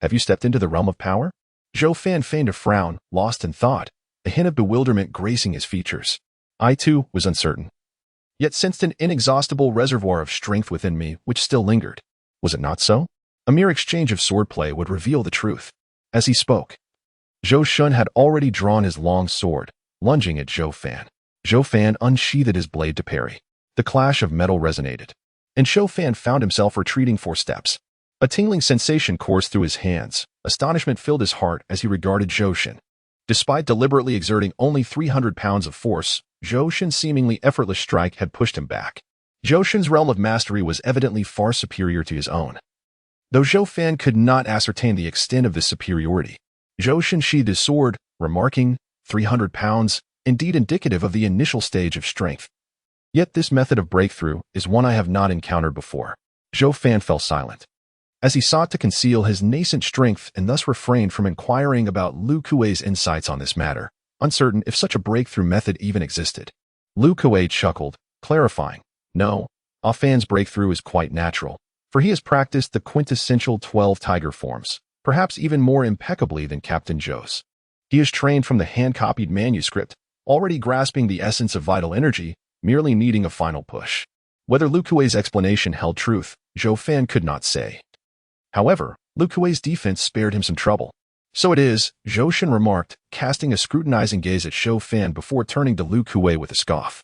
Have you stepped into the realm of power? Zhou Fan feigned a frown, lost in thought, a hint of bewilderment gracing his features. I, too, was uncertain, yet sensed an inexhaustible reservoir of strength within me which still lingered. Was it not so? A mere exchange of swordplay would reveal the truth. As he spoke, Zhou Shun had already drawn his long sword, lunging at Zhou Fan. Zhou Fan unsheathed his blade to parry. The clash of metal resonated, and Zhou Fan found himself retreating 4 steps. A tingling sensation coursed through his hands. Astonishment filled his heart as he regarded Zhou Shun. Despite deliberately exerting only 300 pounds of force, Zhou Shun's seemingly effortless strike had pushed him back. Zhou Shun's realm of mastery was evidently far superior to his own. Though Zhou Fan could not ascertain the extent of this superiority, Zhou Shun sheathed his sword, remarking, 300 pounds, indeed indicative of the initial stage of strength. Yet this method of breakthrough is one I have not encountered before. Zhou Fan fell silent, as he sought to conceal his nascent strength and thus refrained from inquiring about Lu Kuei's insights on this matter, uncertain if such a breakthrough method even existed. Lu Kuei chuckled, clarifying, no, Ah Fan's breakthrough is quite natural, for he has practiced the quintessential 12 tiger forms, perhaps even more impeccably than Captain Zhou's. He is trained from the hand-copied manuscript, already grasping the essence of vital energy, merely needing a final push. Whether Lu Kuei's explanation held truth, Zhou Fan could not say. However, Lu Kuei's defense spared him some trouble. So it is, Zhou Shun remarked, casting a scrutinizing gaze at Zhou Fan before turning to Lu Kuei with a scoff.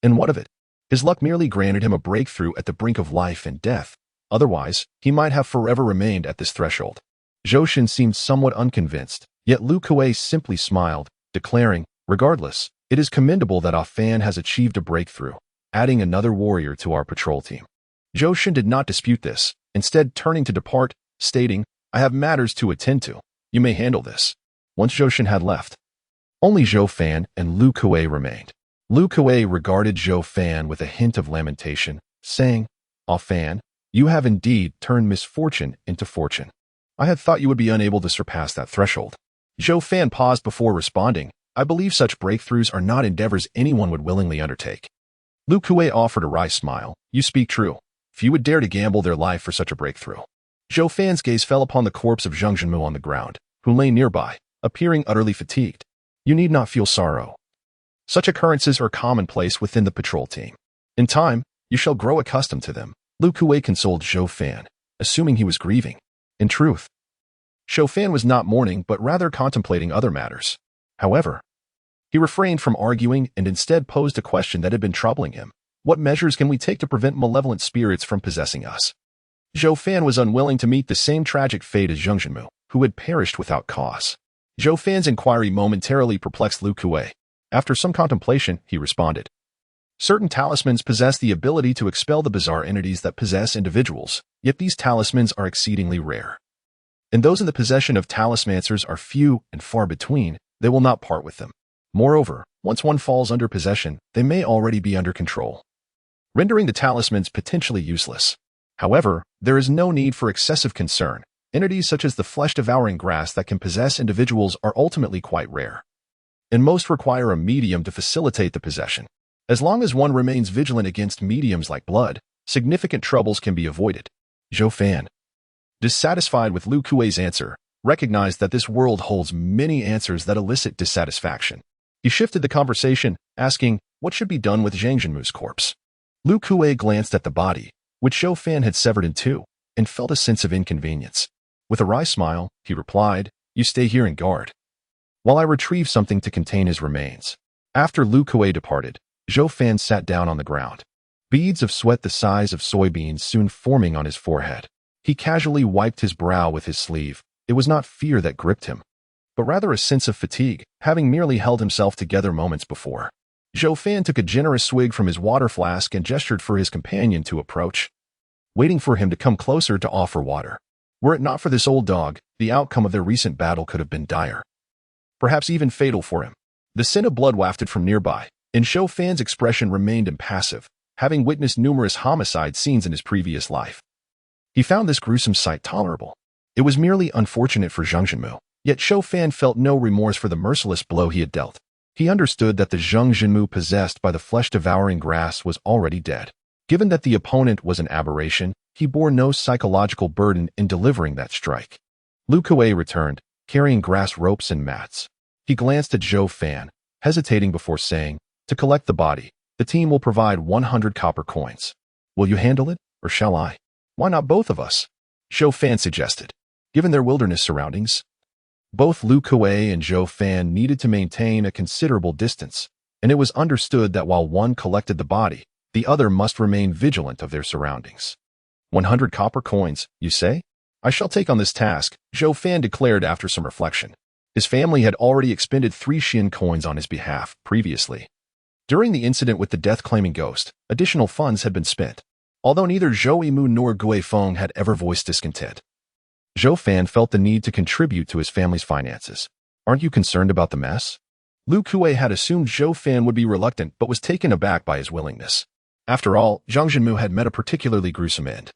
And what of it? His luck merely granted him a breakthrough at the brink of life and death. Otherwise, he might have forever remained at this threshold. Zhou Shun seemed somewhat unconvinced, yet Lu Kuei simply smiled, declaring, regardless, it is commendable that Ah Fan has achieved a breakthrough, adding another warrior to our patrol team. Zhou Shun did not dispute this, instead turning to depart, stating, I have matters to attend to. You may handle this. Once Zhou Shun had left, only Zhou Fan and Lu Kuei remained. Lu Kuei regarded Zhou Fan with a hint of lamentation, saying, Ah Fan, you have indeed turned misfortune into fortune. I had thought you would be unable to surpass that threshold. Zhou Fan paused before responding, I believe such breakthroughs are not endeavors anyone would willingly undertake. Lu Kuei offered a wry smile. You speak true. Few would dare to gamble their life for such a breakthrough. Zhou Fan's gaze fell upon the corpse of Zhang Zhenmu on the ground, who lay nearby, appearing utterly fatigued. You need not feel sorrow. Such occurrences are commonplace within the patrol team. In time, you shall grow accustomed to them. Lu Kuei consoled Zhou Fan, assuming he was grieving. In truth, Zhou Fan was not mourning but rather contemplating other matters. However, he refrained from arguing and instead posed a question that had been troubling him. What measures can we take to prevent malevolent spirits from possessing us? Zhou Fan was unwilling to meet the same tragic fate as Zhang Zhenmu, who had perished without cause. Zhou Fan's inquiry momentarily perplexed Lu Kuei. After some contemplation, he responded. Certain talismans possess the ability to expel the bizarre entities that possess individuals, yet these talismans are exceedingly rare. And those in the possession of talismancers are few and far between. They will not part with them. Moreover, once one falls under possession, they may already be under control, rendering the talismans potentially useless. However, there is no need for excessive concern. Entities such as the flesh-devouring grass that can possess individuals are ultimately quite rare, and most require a medium to facilitate the possession. As long as one remains vigilant against mediums like blood, significant troubles can be avoided. Zhou Fan, dissatisfied with Lu Kuei's answer, recognized that this world holds many answers that elicit dissatisfaction. He shifted the conversation, asking, what should be done with Zhang Zhenmu's corpse? Lu Kuei glanced at the body, which Zhou Fan had severed in two, and felt a sense of inconvenience. With a wry smile, he replied, you stay here and guard, while I retrieve something to contain his remains. After Lu Kuei departed, Zhou Fan sat down on the ground, beads of sweat the size of soybeans soon forming on his forehead. He casually wiped his brow with his sleeve. It was not fear that gripped him, but rather a sense of fatigue, having merely held himself together moments before. Zhou Fan took a generous swig from his water flask and gestured for his companion to approach, waiting for him to come closer to offer water. Were it not for this old dog, the outcome of their recent battle could have been dire, perhaps even fatal for him. The scent of blood wafted from nearby, and Zhou Fan's expression remained impassive, having witnessed numerous homicide scenes in his previous life. He found this gruesome sight tolerable. It was merely unfortunate for Zhang Zhenmu, yet Zhou Fan felt no remorse for the merciless blow he had dealt. He understood that the Zhang Zhenmu possessed by the flesh-devouring grass was already dead. Given that the opponent was an aberration, he bore no psychological burden in delivering that strike. Lu Kuei returned, carrying grass ropes and mats. He glanced at Zhou Fan, hesitating before saying, "To collect the body, the team will provide 100 copper coins. Will you handle it, or shall I?" "Why not both of us?" Zhou Fan suggested. Given their wilderness surroundings, both Lu Kuei and Zhou Fan needed to maintain a considerable distance, and it was understood that while one collected the body, the other must remain vigilant of their surroundings. 100 copper coins, you say? "I shall take on this task," Zhou Fan declared after some reflection. His family had already expended 3 Xian coins on his behalf previously. During the incident with the death-claiming ghost, additional funds had been spent, although neither Zhou Yimu nor Gui Feng had ever voiced discontent. Zhou Fan felt the need to contribute to his family's finances. "Aren't you concerned about the mess?" Lu Kuei had assumed Zhou Fan would be reluctant but was taken aback by his willingness. After all, Zhang Zhenmu had met a particularly gruesome end.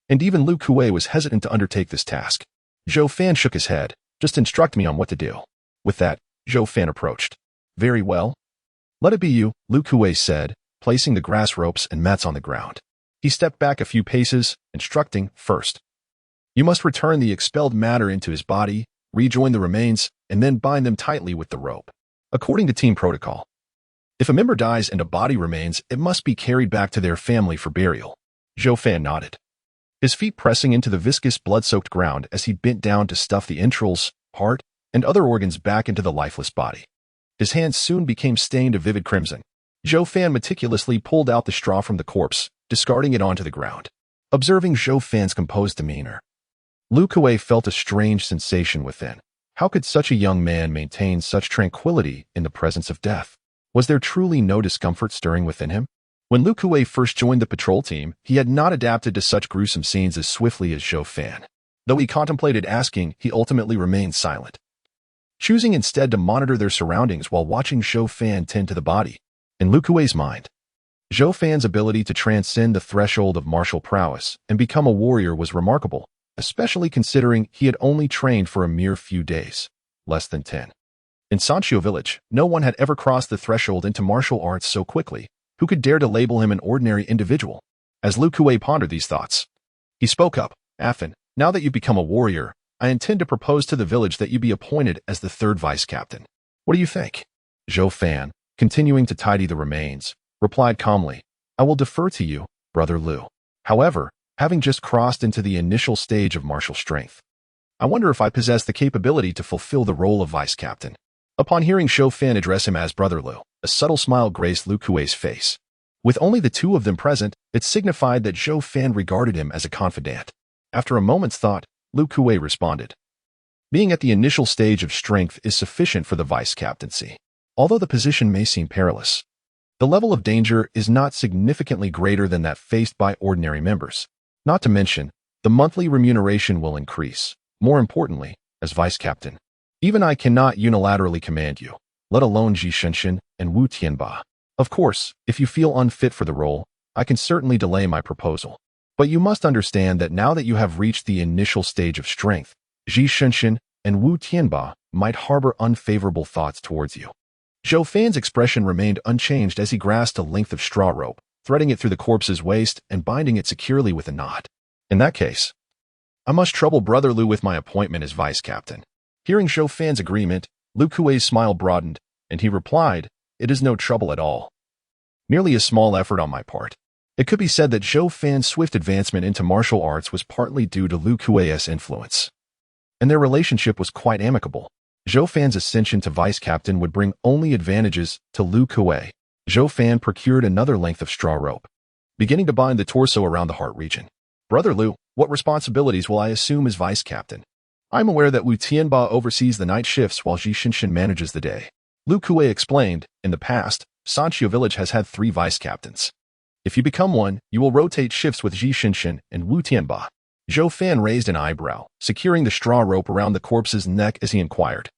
And even Lu Kuei was hesitant to undertake this task. Zhou Fan shook his head. "Just instruct me on what to do." With that, Zhou Fan approached. "Very well. Let it be you," Lu Kuei said, placing the grass ropes and mats on the ground. He stepped back a few paces, instructing, "First, you must return the expelled matter into his body, rejoin the remains, and then bind them tightly with the rope. According to team protocol, if a member dies and a body remains, it must be carried back to their family for burial." Zhou Fan nodded, his feet pressing into the viscous, blood-soaked ground as he bent down to stuff the entrails, heart, and other organs back into the lifeless body. His hands soon became stained a vivid crimson. Zhou Fan meticulously pulled out the straw from the corpse, discarding it onto the ground. Observing Zhou Fan's composed demeanor, Lu Kuei felt a strange sensation within. How could such a young man maintain such tranquility in the presence of death? Was there truly no discomfort stirring within him? When Lu Kuei first joined the patrol team, he had not adapted to such gruesome scenes as swiftly as Zhou Fan. Though he contemplated asking, he ultimately remained silent, choosing instead to monitor their surroundings while watching Zhou Fan tend to the body. In Lu Kuei's mind, Zhou Fan's ability to transcend the threshold of martial prowess and become a warrior was remarkable, especially considering he had only trained for a mere few days, less than 10. In Sanqiu village, no one had ever crossed the threshold into martial arts so quickly. Who could dare to label him an ordinary individual? As Lu Kuei pondered these thoughts, he spoke up. "Afan, now that you've become a warrior, I intend to propose to the village that you be appointed as the 3rd vice-captain. What do you think?" Zhou Fan, continuing to tidy the remains, replied calmly, "I will defer to you, Brother Lu. However, having just crossed into the initial stage of martial strength, I wonder if I possess the capability to fulfill the role of vice-captain." Upon hearing Zhou Fan address him as Brother Lu, a subtle smile graced Lu Kuei's face. With only the two of them present, it signified that Zhou Fan regarded him as a confidant. After a moment's thought, Lu Kuei responded, "Being at the initial stage of strength is sufficient for the vice-captaincy. Although the position may seem perilous, the level of danger is not significantly greater than that faced by ordinary members. Not to mention, the monthly remuneration will increase. More importantly, as vice-captain, even I cannot unilaterally command you, let alone Ji Shenshin and Wu Tianba. Of course, if you feel unfit for the role, I can certainly delay my proposal. But you must understand that now that you have reached the initial stage of strength, Ji Shenshin and Wu Tianba might harbor unfavorable thoughts towards you." Zhou Fan's expression remained unchanged as he grasped a length of straw rope, threading it through the corpse's waist and binding it securely with a knot. "In that case, I must trouble Brother Lu with my appointment as vice-captain." Hearing Zhou Fan's agreement, Lu Kuei's smile broadened, and he replied, "It is no trouble at all. Merely a small effort on my part." It could be said that Zhou Fan's swift advancement into martial arts was partly due to Lu Kuei's influence, and their relationship was quite amicable. Zhou Fan's ascension to vice-captain would bring only advantages to Lu Kuei. Zhou Fan procured another length of straw rope, beginning to bind the torso around the heart region. "Brother Lu, what responsibilities will I assume as vice-captain?" "I'm aware that Wu Tianba oversees the night shifts while Ji Shenshin manages the day." Lu Kuei explained, "In the past, Sanqiu village has had 3 vice-captains. If you become one, you will rotate shifts with Ji Shenshin and Wu Tianba." Zhou Fan raised an eyebrow, securing the straw rope around the corpse's neck as he inquired,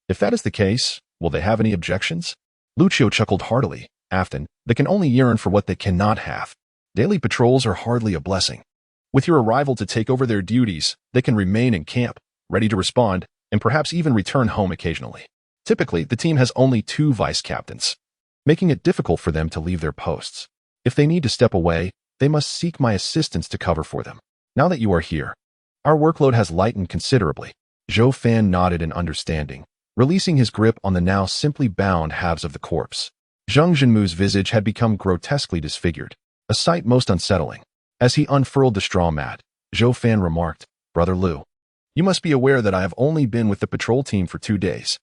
"If that is the case, will they have any objections?" Lucio chuckled heartily. "Afton, they can only yearn for what they cannot have. Daily patrols are hardly a blessing. With your arrival to take over their duties, they can remain in camp, ready to respond, and perhaps even return home occasionally. Typically, the team has only 2 vice-captains, making it difficult for them to leave their posts. If they need to step away, they must seek my assistance to cover for them. Now that you are here, Our workload has lightened considerably. Zhou Fan nodded in understanding, releasing his grip on the now simply bound halves of the corpse. Zhang Zhenmu's visage had become grotesquely disfigured, a sight most unsettling. As he unfurled the straw mat, Zhou Fan remarked, "Brother Liu, you must be aware that I have only been with the patrol team for 2 days.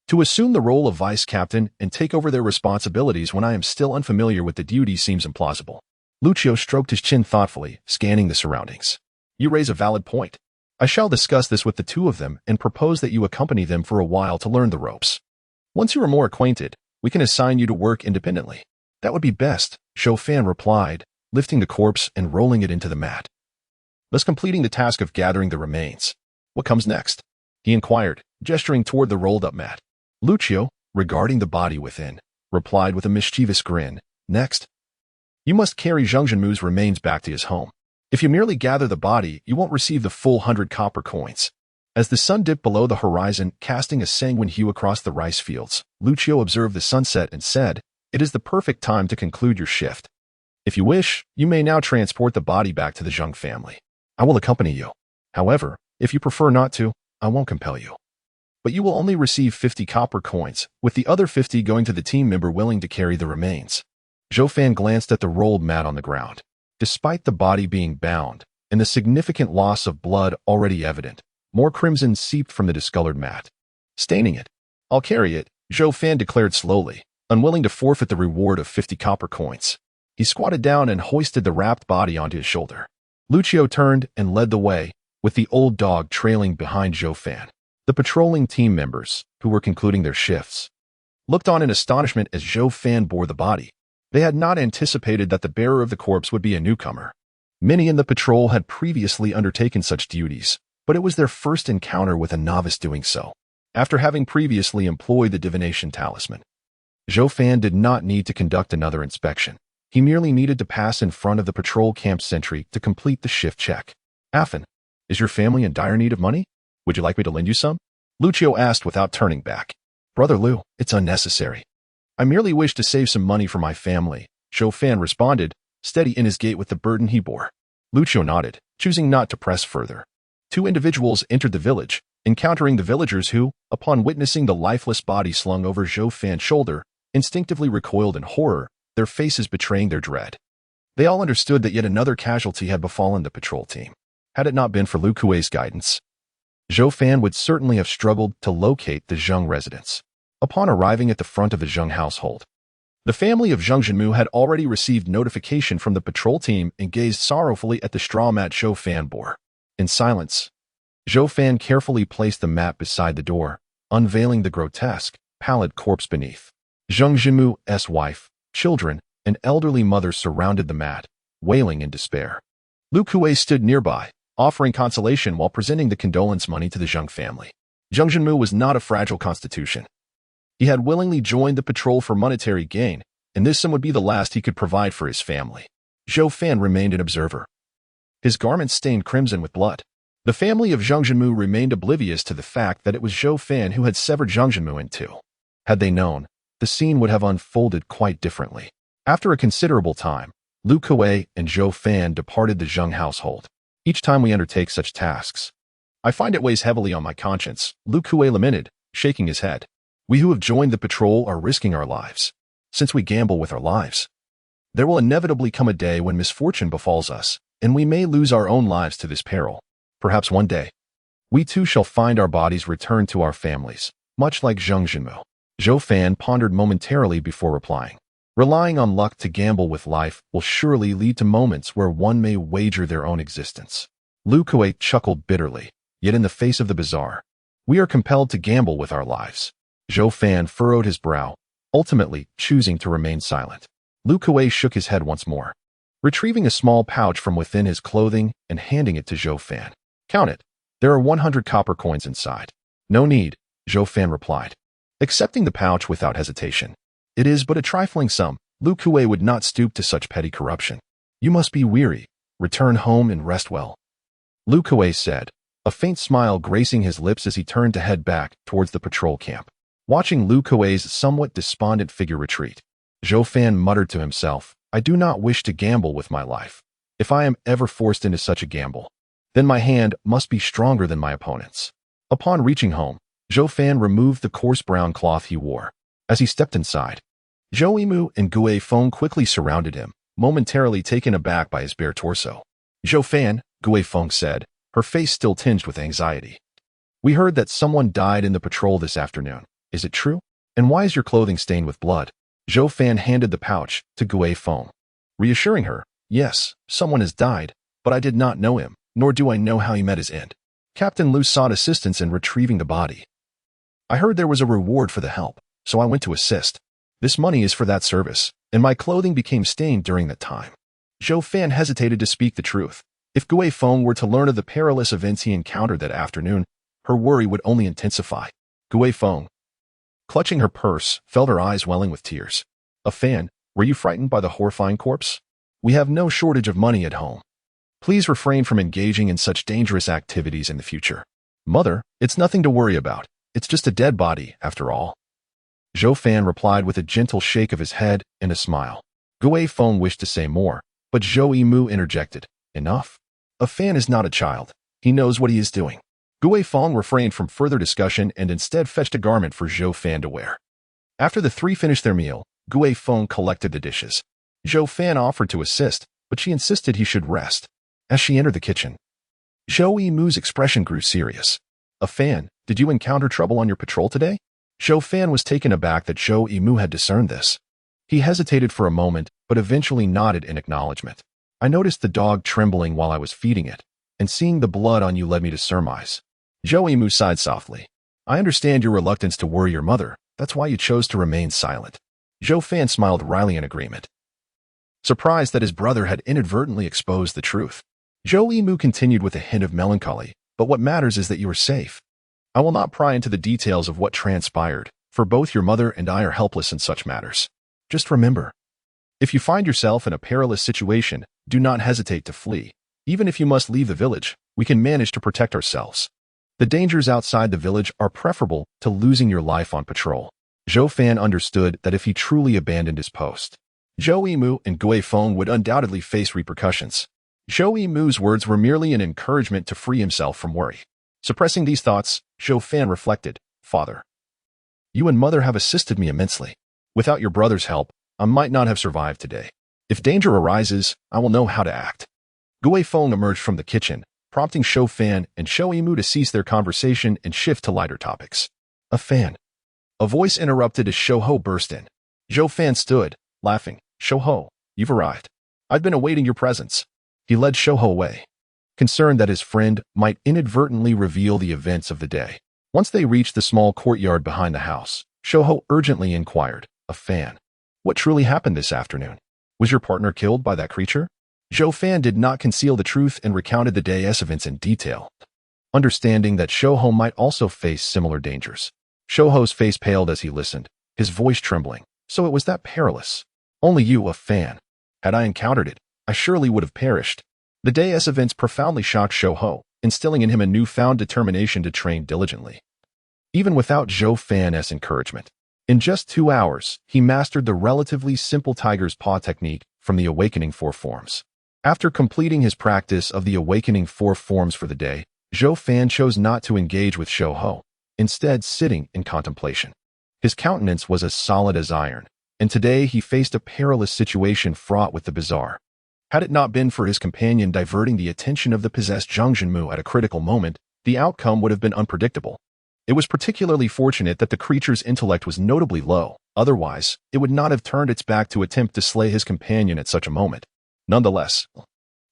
To assume the role of vice captain and take over their responsibilities when I am still unfamiliar with the duty seems implausible." Lucio stroked his chin thoughtfully, scanning the surroundings. "You raise a valid point. I shall discuss this with the two of them and propose that you accompany them for a while to learn the ropes. Once you are more acquainted, we can assign you to work independently." "That would be best," Zhou Fan replied, lifting the corpse and rolling it into the mat. "Thus completing the task of gathering the remains. What comes next?" he inquired, gesturing toward the rolled-up mat. Lucio, regarding the body within, replied with a mischievous grin, "Next, you must carry Zhang Zhenmu's remains back to his home. If you merely gather the body, you won't receive the full 100 copper coins." As the sun dipped below the horizon, casting a sanguine hue across the rice fields, Lucio observed the sunset and said, "It is the perfect time to conclude your shift. If you wish, you may now transport the body back to the Zhang family. I will accompany you. However, if you prefer not to, I won't compel you. But you will only receive 50 copper coins, with the other 50 going to the team member willing to carry the remains." Zhou Fan glanced at the rolled mat on the ground. Despite the body being bound, and the significant loss of blood already evident, more crimson seeped from the discolored mat, staining it. "I'll carry it," Zhou Fan declared slowly, unwilling to forfeit the reward of 50 copper coins. He squatted down and hoisted the wrapped body onto his shoulder. Lucio turned and led the way, with the old dog trailing behind Zhou Fan. The patrolling team members, who were concluding their shifts, looked on in astonishment as Zhou Fan bore the body. They had not anticipated that the bearer of the corpse would be a newcomer. Many in the patrol had previously undertaken such duties, but it was their first encounter with a novice doing so, after having previously employed the divination talisman. Zhou Fan did not need to conduct another inspection. He merely needed to pass in front of the patrol camp sentry to complete the shift check. "Afan, is your family in dire need of money? Would you like me to lend you some?" Lucio asked without turning back. "Brother Liu, it's unnecessary. I merely wish to save some money for my family," Zhou Fan responded, steady in his gait with the burden he bore. Lucio nodded, choosing not to press further. 2 individuals entered the village, encountering the villagers who, upon witnessing the lifeless body slung over Zhou Fan's shoulder, instinctively recoiled in horror, their faces betraying their dread. They all understood that yet another casualty had befallen the patrol team. Had it not been for Lu Kuei's guidance, Zhou Fan would certainly have struggled to locate the Zhang residence. Upon arriving at the front of the Zhang household, the family of Zhang Zhenmu had already received notification from the patrol team and gazed sorrowfully at the straw mat Zhou Fan bore. In silence, Zhou Fan carefully placed the mat beside the door, unveiling the grotesque, pallid corpse beneath. Zhang Zhenmu's wife, children, and elderly mother surrounded the mat, wailing in despair. Lu Kuei stood nearby, offering consolation while presenting the condolence money to the Zhang family. Zhang Zhenmu was not a fragile constitution. He had willingly joined the patrol for monetary gain, and this sum would be the last he could provide for his family. Zhou Fan remained an observer, his garments stained crimson with blood. The family of Zhang Zhenmu remained oblivious to the fact that it was Zhou Fan who had severed Zhang Zhenmu in two. Had they known, the scene would have unfolded quite differently. After a considerable time, Lu Kuei and Zhou Fan departed the Zhang household. "Each time we undertake such tasks, I find it weighs heavily on my conscience," Lu Kuei lamented, shaking his head. "We who have joined the patrol are risking our lives. Since we gamble with our lives, there will inevitably come a day when misfortune befalls us, and we may lose our own lives to this peril. Perhaps one day, we too shall find our bodies returned to our families, much like Zhang Zhenmu." Zhou Fan pondered momentarily before replying. Relying on luck to gamble with life will surely lead to moments where one may wager their own existence. Lu Kuei chuckled bitterly, yet in the face of the bizarre, "We are compelled to gamble with our lives." Zhou Fan furrowed his brow, ultimately choosing to remain silent. Lu Kuei shook his head once more, retrieving a small pouch from within his clothing and handing it to Zhou Fan. "Count it. There are 100 copper coins inside." "No need," Zhou Fan replied, accepting the pouch without hesitation. "It is but a trifling sum." Lu Kuei would not stoop to such petty corruption. "You must be weary. Return home and rest well," Lu Kuei said, a faint smile gracing his lips as he turned to head back towards the patrol camp. Watching Lu Kuei's somewhat despondent figure retreat, Zhou Fan muttered to himself, "I do not wish to gamble with my life. If I am ever forced into such a gamble, Then my hand must be stronger than my opponent's. Upon reaching home, Zhou Fan removed the coarse brown cloth he wore. As he stepped inside, Zhou Yimu and Gui Feng quickly surrounded him, momentarily taken aback by his bare torso. Zhou Fan, Gui Feng said, her face still tinged with anxiety. We heard that someone died in the patrol this afternoon. Is it true? And why is your clothing stained with blood? Zhou Fan handed the pouch to Gui Feng, reassuring her, yes, someone has died, but I did not know him, nor do I know how he met his end. Captain Liu sought assistance in retrieving the body. I heard there was a reward for the help, so I went to assist. This money is for that service, and my clothing became stained during that time. Zhou Fan hesitated to speak the truth. If Gui Feng were to learn of the perilous events he encountered that afternoon, her worry would only intensify. Gui Feng, clutching her purse, felt her eyes welling with tears. A Fan, were you frightened by the horrifying corpse? We have no shortage of money at home. Please refrain from engaging in such dangerous activities in the future. Mother, it's nothing to worry about. It's just a dead body, after all. Zhou Fan replied with a gentle shake of his head and a smile. Gui Feng wished to say more, but Zhou Yimu interjected. Enough. A Fan is not a child. He knows what he is doing. Gui Feng refrained from further discussion and instead fetched a garment for Zhou Fan to wear. After the three finished their meal, Gui Feng collected the dishes. Zhou Fan offered to assist, but she insisted he should rest. As she entered the kitchen, Zhou Yimu's expression grew serious. A Fan, did you encounter trouble on your patrol today? Zhou Fan was taken aback that Zhou Yimu had discerned this. He hesitated for a moment, but eventually nodded in acknowledgement. I noticed the dog trembling while I was feeding it, and seeing the blood on you led me to surmise. Zhou Yimu sighed softly. I understand your reluctance to worry your mother. That's why you chose to remain silent. Zhou Fan smiled wryly in agreement, surprised that his brother had inadvertently exposed the truth. Zhou Yimu continued with a hint of melancholy, but what matters is that you are safe. I will not pry into the details of what transpired, for both your mother and I are helpless in such matters. Just remember, if you find yourself in a perilous situation, do not hesitate to flee. Even if you must leave the village, we can manage to protect ourselves. The dangers outside the village are preferable to losing your life on patrol. Zhou Fan understood that if he truly abandoned his post, Zhou Yimu and Gui Feng would undoubtedly face repercussions. Zhou Yimu's words were merely an encouragement to free himself from worry. Suppressing these thoughts, Zhou Fan reflected, Father, you and Mother have assisted me immensely. Without your brother's help, I might not have survived today. If danger arises, I will know how to act. Gui Feng emerged from the kitchen, prompting Zhou Fan and Zhou Yimu to cease their conversation and shift to lighter topics. A Fan. A voice interrupted as Zhou Ho burst in. Zhou Fan stood, laughing. Zhou Ho, you've arrived. I've been awaiting your presence. He led Zhou Ho away, concerned that his friend might inadvertently reveal the events of the day. Once they reached the small courtyard behind the house, Zhou Ho urgently inquired, A Fan, what truly happened this afternoon? Was your partner killed by that creature? Zhou Fan did not conceal the truth and recounted the day's events in detail, understanding that Zhou Ho might also face similar dangers. Zhou Ho's face paled as he listened, his voice trembling. So it was that perilous. Only you, A Fan. Had I encountered it, I surely would have perished. The day's events profoundly shocked Zhou Ho, instilling in him a newfound determination to train diligently. Even without Zhou Fan's encouragement, in just 2 hours, he mastered the relatively simple tiger's paw technique from the Awakening Four Forms. After completing his practice of the Awakening Four Forms for the day, Zhou Fan chose not to engage with Zhou Ho, instead sitting in contemplation. His countenance was as solid as iron, and today he faced a perilous situation fraught with the bizarre. Had it not been for his companion diverting the attention of the possessed Zhang Zhenmu at a critical moment, the outcome would have been unpredictable. It was particularly fortunate that the creature's intellect was notably low, otherwise, it would not have turned its back to attempt to slay his companion at such a moment. Nonetheless,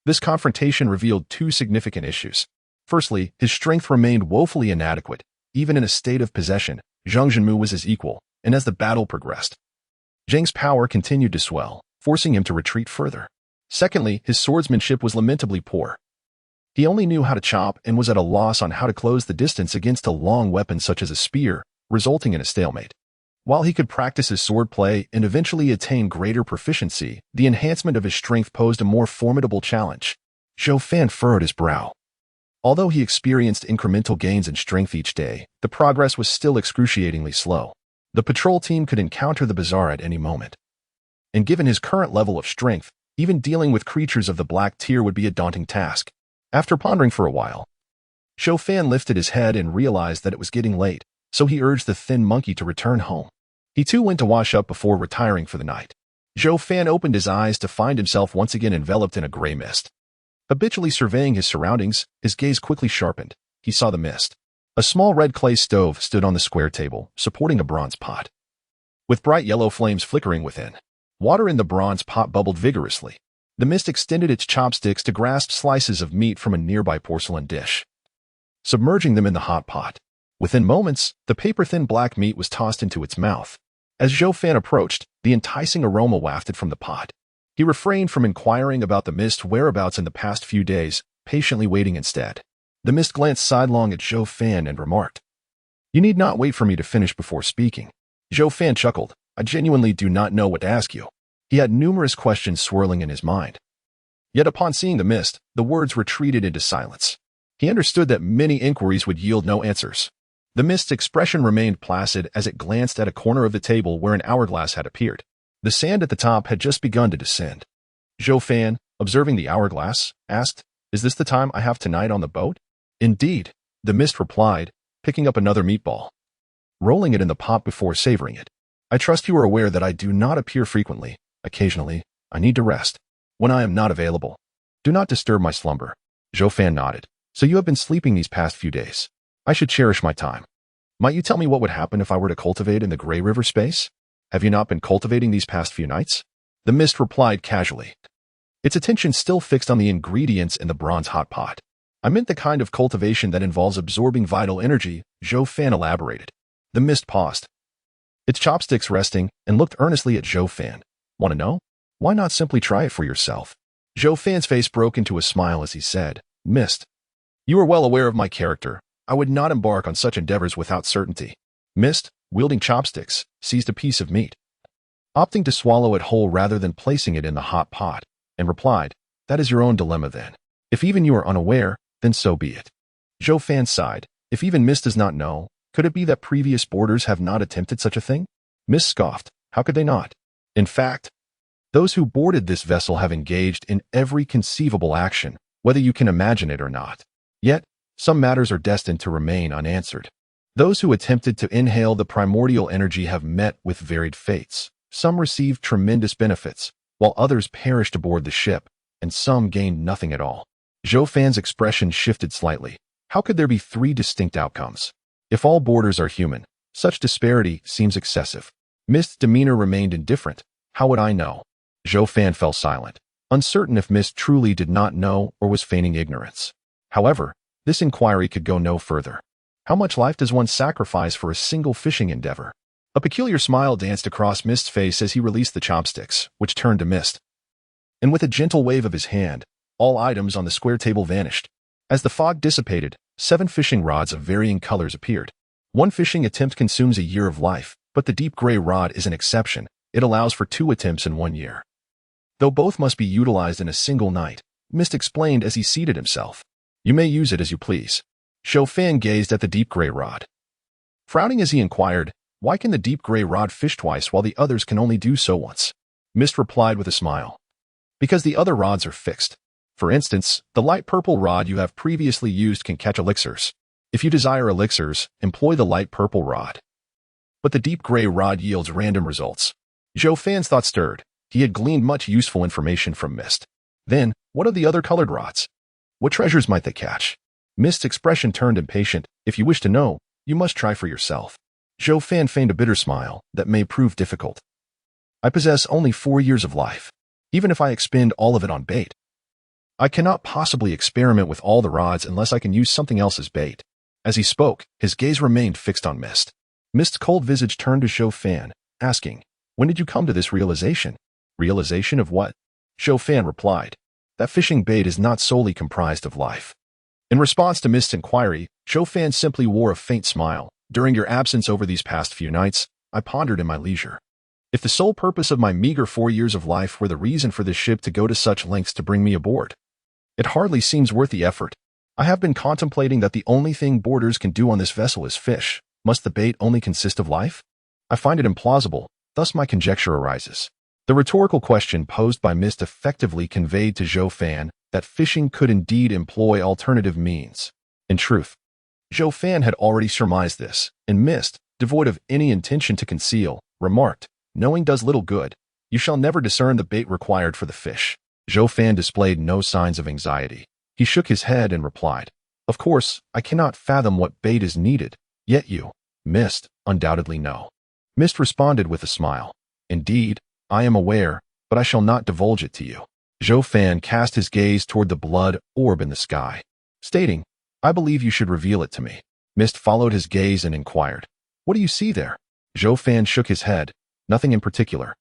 this confrontation revealed two significant issues. Firstly, his strength remained woefully inadequate. Even in a state of possession, Zhang Zhenmu was his equal, and as the battle progressed, Zhang's power continued to swell, forcing him to retreat further. Secondly, his swordsmanship was lamentably poor. He only knew how to chop and was at a loss on how to close the distance against a long weapon such as a spear, resulting in a stalemate. While he could practice his swordplay and eventually attain greater proficiency, the enhancement of his strength posed a more formidable challenge. Zhou Fan furrowed his brow. Although he experienced incremental gains in strength each day, the progress was still excruciatingly slow. The patrol team could encounter the bizarre at any moment. And given his current level of strength, even dealing with creatures of the black tier would be a daunting task. After pondering for a while, Zhou Fan lifted his head and realized that it was getting late, so he urged the thin monkey to return home. He too went to wash up before retiring for the night. Zhou Fan opened his eyes to find himself once again enveloped in a gray mist. Habitually surveying his surroundings, his gaze quickly sharpened. He saw the mist. A small red clay stove stood on the square table, supporting a bronze pot, with bright yellow flames flickering within. Water in the bronze pot bubbled vigorously. The mist extended its chopsticks to grasp slices of meat from a nearby porcelain dish, submerging them in the hot pot. Within moments, the paper-thin black meat was tossed into its mouth. As Zhou Fan approached, the enticing aroma wafted from the pot. He refrained from inquiring about the mist's whereabouts in the past few days, patiently waiting instead. The mist glanced sidelong at Zhou Fan and remarked, "You need not wait for me to finish before speaking." Zhou Fan chuckled. "I genuinely do not know what to ask you." He had numerous questions swirling in his mind. Yet upon seeing the mist, the words retreated into silence. He understood that many inquiries would yield no answers. The mist's expression remained placid as it glanced at a corner of the table where an hourglass had appeared. The sand at the top had just begun to descend. Zhou Fan, observing the hourglass, asked, "Is this the time I have tonight on the boat?" "Indeed," the mist replied, picking up another meatball, rolling it in the pot before savoring it. "I trust you are aware that I do not appear frequently. Occasionally, I need to rest. When I am not available, do not disturb my slumber." Zhou Fan nodded. "So you have been sleeping these past few days. I should cherish my time. Might you tell me what would happen if I were to cultivate in the Gray River space? Have you not been cultivating these past few nights?" The mist replied casually, its attention still fixed on the ingredients in the bronze hot pot. "I meant the kind of cultivation that involves absorbing vital energy," Zhou Fan elaborated. The mist paused, its chopsticks resting, and looked earnestly at Zhou Fan. "Want to know? Why not simply try it for yourself?" Zhou Fan's face broke into a smile as he said, "Mist, you are well aware of my character. I would not embark on such endeavors without certainty." Mist, wielding chopsticks, seized a piece of meat, opting to swallow it whole rather than placing it in the hot pot, and replied, "That is your own dilemma then. If even you are unaware, then so be it." Zhou Fan sighed. "If even Mist does not know, could it be that previous boarders have not attempted such a thing?" Mist scoffed. "How could they not? In fact, those who boarded this vessel have engaged in every conceivable action, whether you can imagine it or not. Yet, some matters are destined to remain unanswered. Those who attempted to inhale the primordial energy have met with varied fates. Some received tremendous benefits, while others perished aboard the ship, and some gained nothing at all." Zhou Fan's expression shifted slightly. How could there be three distinct outcomes? If all boarders are human, such disparity seems excessive. Mist's demeanor remained indifferent. "How would I know?" Zhou Fan fell silent, uncertain if Mist truly did not know or was feigning ignorance. However, this inquiry could go no further. How much life does one sacrifice for a single fishing endeavor? A peculiar smile danced across Mist's face as he released the chopsticks, which turned to Mist. And with a gentle wave of his hand, all items on the square table vanished. As the fog dissipated, 7 fishing rods of varying colors appeared. One fishing attempt consumes a year of life, but the deep gray rod is an exception. It allows for 2 attempts in 1 year, though both must be utilized in a single night, Mist explained as he seated himself. "You may use it as you please." Zhou Fan gazed at the deep gray rod, frowning as he inquired, "Why can the deep gray rod fish twice while the others can only do so once?" Mist replied with a smile, "Because the other rods are fixed. For instance, the light purple rod you have previously used can catch elixirs. If you desire elixirs, employ the light purple rod. But the deep gray rod yields random results." Zhou Fan's thoughts stirred. He had gleaned much useful information from Mist. Then, what of the other colored rods? What treasures might they catch? Mist's expression turned impatient. "If you wish to know, you must try for yourself." Zhou Fan feigned a bitter smile that may prove difficult. "I possess only 4 years of life. Even if I expend all of it on bait, I cannot possibly experiment with all the rods unless I can use something else as bait." As he spoke, his gaze remained fixed on Mist. Mist's cold visage turned to Zhou Fan, asking, "When did you come to this realization?" "Realization of what?" Zhou Fan replied, "That fishing bait is not solely comprised of life." In response to Mist's inquiry, Zhou Fan simply wore a faint smile. "During your absence over these past few nights, I pondered in my leisure. If the sole purpose of my meager 4 years of life were the reason for this ship to go to such lengths to bring me aboard, it hardly seems worth the effort. I have been contemplating that the only thing boarders can do on this vessel is fish. Must the bait only consist of life? I find it implausible, thus my conjecture arises." The rhetorical question posed by Mist effectively conveyed to Zhou Fan that fishing could indeed employ alternative means. In truth, Zhou Fan had already surmised this, and Mist, devoid of any intention to conceal, remarked, "Knowing does little good. You shall never discern the bait required for the fish." Zhou Fan displayed no signs of anxiety. He shook his head and replied, "Of course, I cannot fathom what bait is needed, yet you, Mist, undoubtedly know." Mist responded with a smile, "Indeed, I am aware, but I shall not divulge it to you." Zhou Fan cast his gaze toward the blood orb in the sky, stating, "I believe you should reveal it to me." Mist followed his gaze and inquired, "What do you see there?" Zhou Fan shook his head, "Nothing in particular.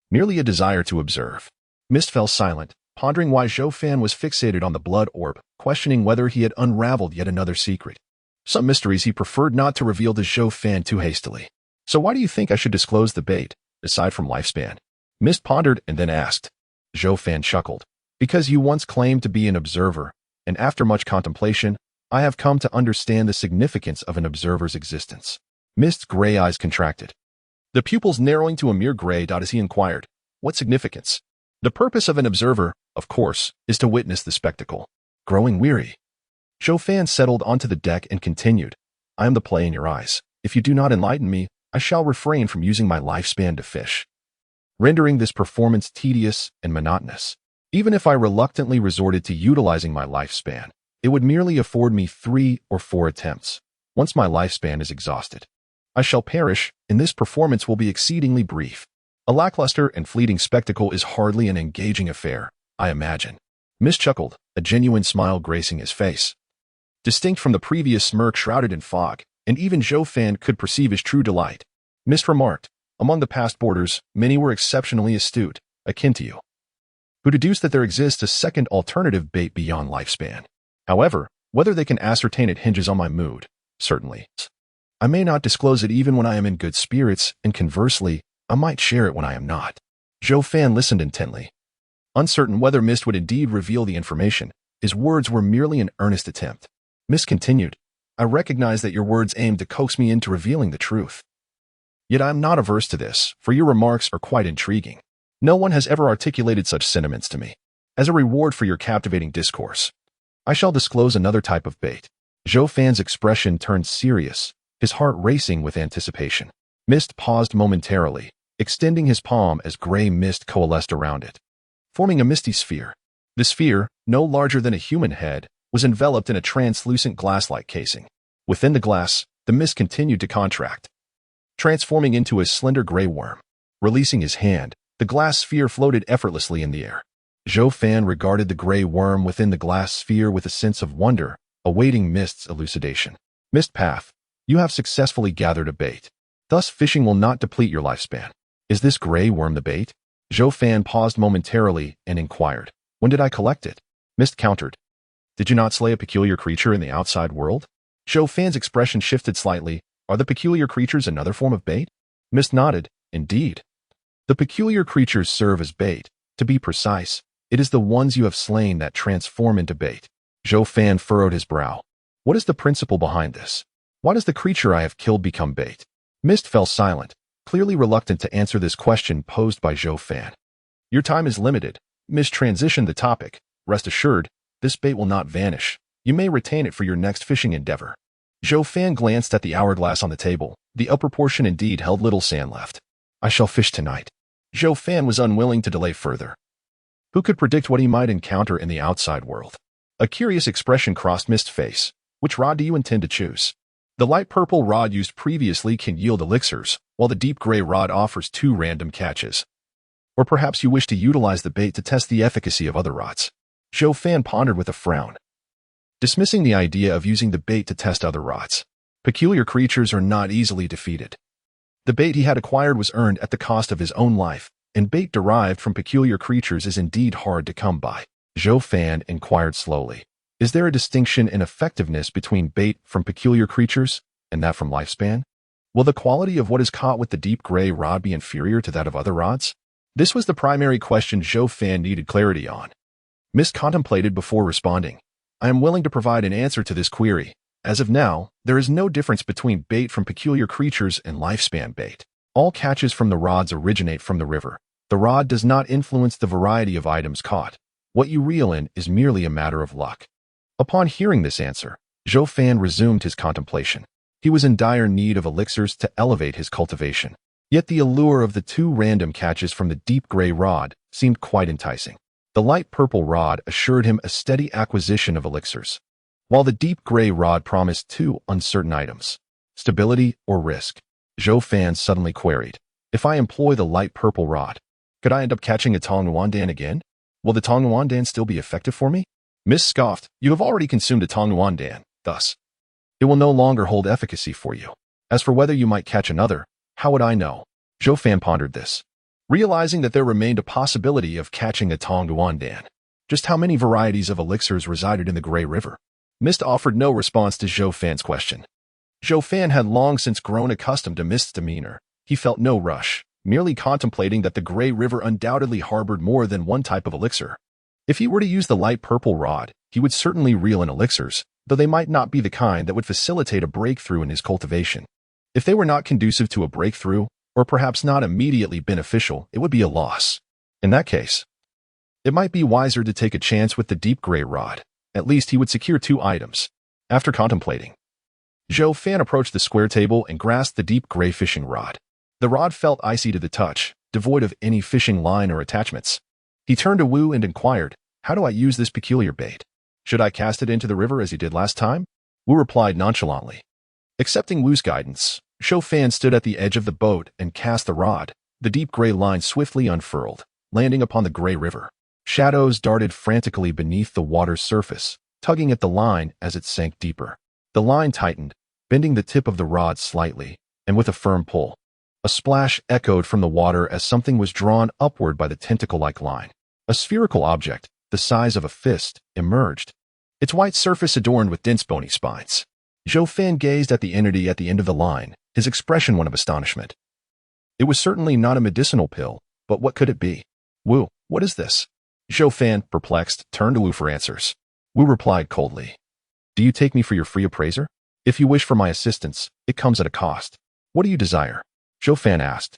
Merely a desire to observe." Mist fell silent, pondering why Zhou Fan was fixated on the blood orb, questioning whether he had unraveled yet another secret. Some mysteries he preferred not to reveal to Zhou Fan too hastily. "So why do you think I should disclose the bait, aside from lifespan?" Mist pondered and then asked. Zhou Fan chuckled, "Because you once claimed to be an observer, and after much contemplation, I have come to understand the significance of an observer's existence." Mist's gray eyes contracted, the pupils narrowing to a mere gray dot as he inquired, "What significance?" "The purpose of an observer, of course, is to witness the spectacle." Growing weary, Zhou Fan settled onto the deck and continued, "I am the play in your eyes. If you do not enlighten me, I shall refrain from using my lifespan to fish, rendering this performance tedious and monotonous. Even if I reluctantly resorted to utilizing my lifespan, it would merely afford me 3 or 4 attempts. Once my lifespan is exhausted, I shall perish, and this performance will be exceedingly brief. A lackluster and fleeting spectacle is hardly an engaging affair, I imagine." Mist chuckled, a genuine smile gracing his face, distinct from the previous smirk shrouded in fog, and even Zhou Fan could perceive his true delight. Mist remarked, "Among the past boarders, many were exceptionally astute, akin to you, who deduced that there exists a second alternative bait beyond lifespan. However, whether they can ascertain it hinges on my mood, certainly. I may not disclose it even when I am in good spirits, and conversely, I might share it when I am not." Zhou Fan listened intently, uncertain whether Mist would indeed reveal the information. His words were merely an earnest attempt. Mist continued, "I recognize that your words aim to coax me into revealing the truth. Yet I am not averse to this, for your remarks are quite intriguing. No one has ever articulated such sentiments to me. As a reward for your captivating discourse, I shall disclose another type of bait." Zhou Fan's expression turned serious, his heart racing with anticipation. Mist paused momentarily, extending his palm as gray mist coalesced around it, forming a misty sphere. The sphere, no larger than a human head, was enveloped in a translucent glass-like casing. Within the glass, the mist continued to contract, transforming into a slender gray worm. Releasing his hand, the glass sphere floated effortlessly in the air. Zhou Fan regarded the gray worm within the glass sphere with a sense of wonder, awaiting Mist's elucidation. "Mist Path, you have successfully gathered a bait. Thus fishing will not deplete your lifespan. Is this gray worm the bait?" Zhou Fan paused momentarily and inquired, "When did I collect it?" Mist countered, "Did you not slay a peculiar creature in the outside world?" Zhou Fan's expression shifted slightly. "Are the peculiar creatures another form of bait?" Mist nodded, "Indeed. The peculiar creatures serve as bait. To be precise, it is the ones you have slain that transform into bait." Zhou Fan furrowed his brow. "What is the principle behind this? Why does the creature I have killed become bait?" Mist fell silent, clearly reluctant to answer this question posed by Zhou Fan. "Your time is limited." Mist transitioned the topic. "Rest assured, this bait will not vanish. You may retain it for your next fishing endeavor." Zhou Fan glanced at the hourglass on the table. The upper portion indeed held little sand left. "I shall fish tonight." Zhou Fan was unwilling to delay further. Who could predict what he might encounter in the outside world? A curious expression crossed Mist's face. "Which rod do you intend to choose?" "The light purple rod used previously can yield elixirs, while the deep gray rod offers 2 random catches. Or perhaps you wish to utilize the bait to test the efficacy of other rods." Zhou Fan pondered with a frown, dismissing the idea of using the bait to test other rods. Peculiar creatures are not easily defeated. The bait he had acquired was earned at the cost of his own life, and bait derived from peculiar creatures is indeed hard to come by. Zhou Fan inquired slowly, "Is there a distinction in effectiveness between bait from peculiar creatures and that from lifespan? Will the quality of what is caught with the deep gray rod be inferior to that of other rods?" This was the primary question Zhou Fan needed clarity on. Mist contemplated before responding. "I am willing to provide an answer to this query. As of now, there is no difference between bait from peculiar creatures and lifespan bait. All catches from the rods originate from the river. The rod does not influence the variety of items caught. What you reel in is merely a matter of luck. Upon hearing this answer, Zhou Fan resumed his contemplation. He was in dire need of elixirs to elevate his cultivation. Yet the allure of the 2 random catches from the deep gray rod seemed quite enticing. The light purple rod assured him a steady acquisition of elixirs, while the deep gray rod promised 2 uncertain items: stability or risk. Zhou Fan suddenly queried, if I employ the light purple rod, could I end up catching a Tong Nuandan again? Will the Tong Nuandan still be effective for me? Miss scoffed, you have already consumed a Tong Nuandan, thus, it will no longer hold efficacy for you. As for whether you might catch another, how would I know? Zhou Fan pondered this, realizing that there remained a possibility of catching a Tong Nuandan. Just how many varieties of elixirs resided in the Gray River? Mist offered no response to Zhou Fan's question. Zhou Fan had long since grown accustomed to Mist's demeanor. He felt no rush, merely contemplating that the Gray River undoubtedly harbored more than one type of elixir. If he were to use the light purple rod, he would certainly reel in elixirs, though they might not be the kind that would facilitate a breakthrough in his cultivation. If they were not conducive to a breakthrough, or perhaps not immediately beneficial, it would be a loss. In that case, it might be wiser to take a chance with the deep gray rod. At least he would secure 2 items. After contemplating, Zhou Fan approached the square table and grasped the deep gray fishing rod. The rod felt icy to the touch, devoid of any fishing line or attachments. He turned to Wu and inquired, how do I use this peculiar bait? Should I cast it into the river as he did last time? Wu replied nonchalantly. Accepting Wu's guidance, Zhou Fan stood at the edge of the boat and cast the rod. The deep gray line swiftly unfurled, landing upon the gray river. Shadows darted frantically beneath the water's surface, tugging at the line as it sank deeper. The line tightened, bending the tip of the rod slightly, and with a firm pull, a splash echoed from the water as something was drawn upward by the tentacle-like line. A spherical object, the size of a fist, emerged, its white surface adorned with dense bony spines. Zhou Fan gazed at the entity at the end of the line, his expression one of astonishment. It was certainly not a medicinal pill, but what could it be? Wu, what is this? Zhou Fan, perplexed, turned to Wu for answers. Wu replied coldly, do you take me for your free appraiser? If you wish for my assistance, it comes at a cost. What do you desire? Zhou Fan asked,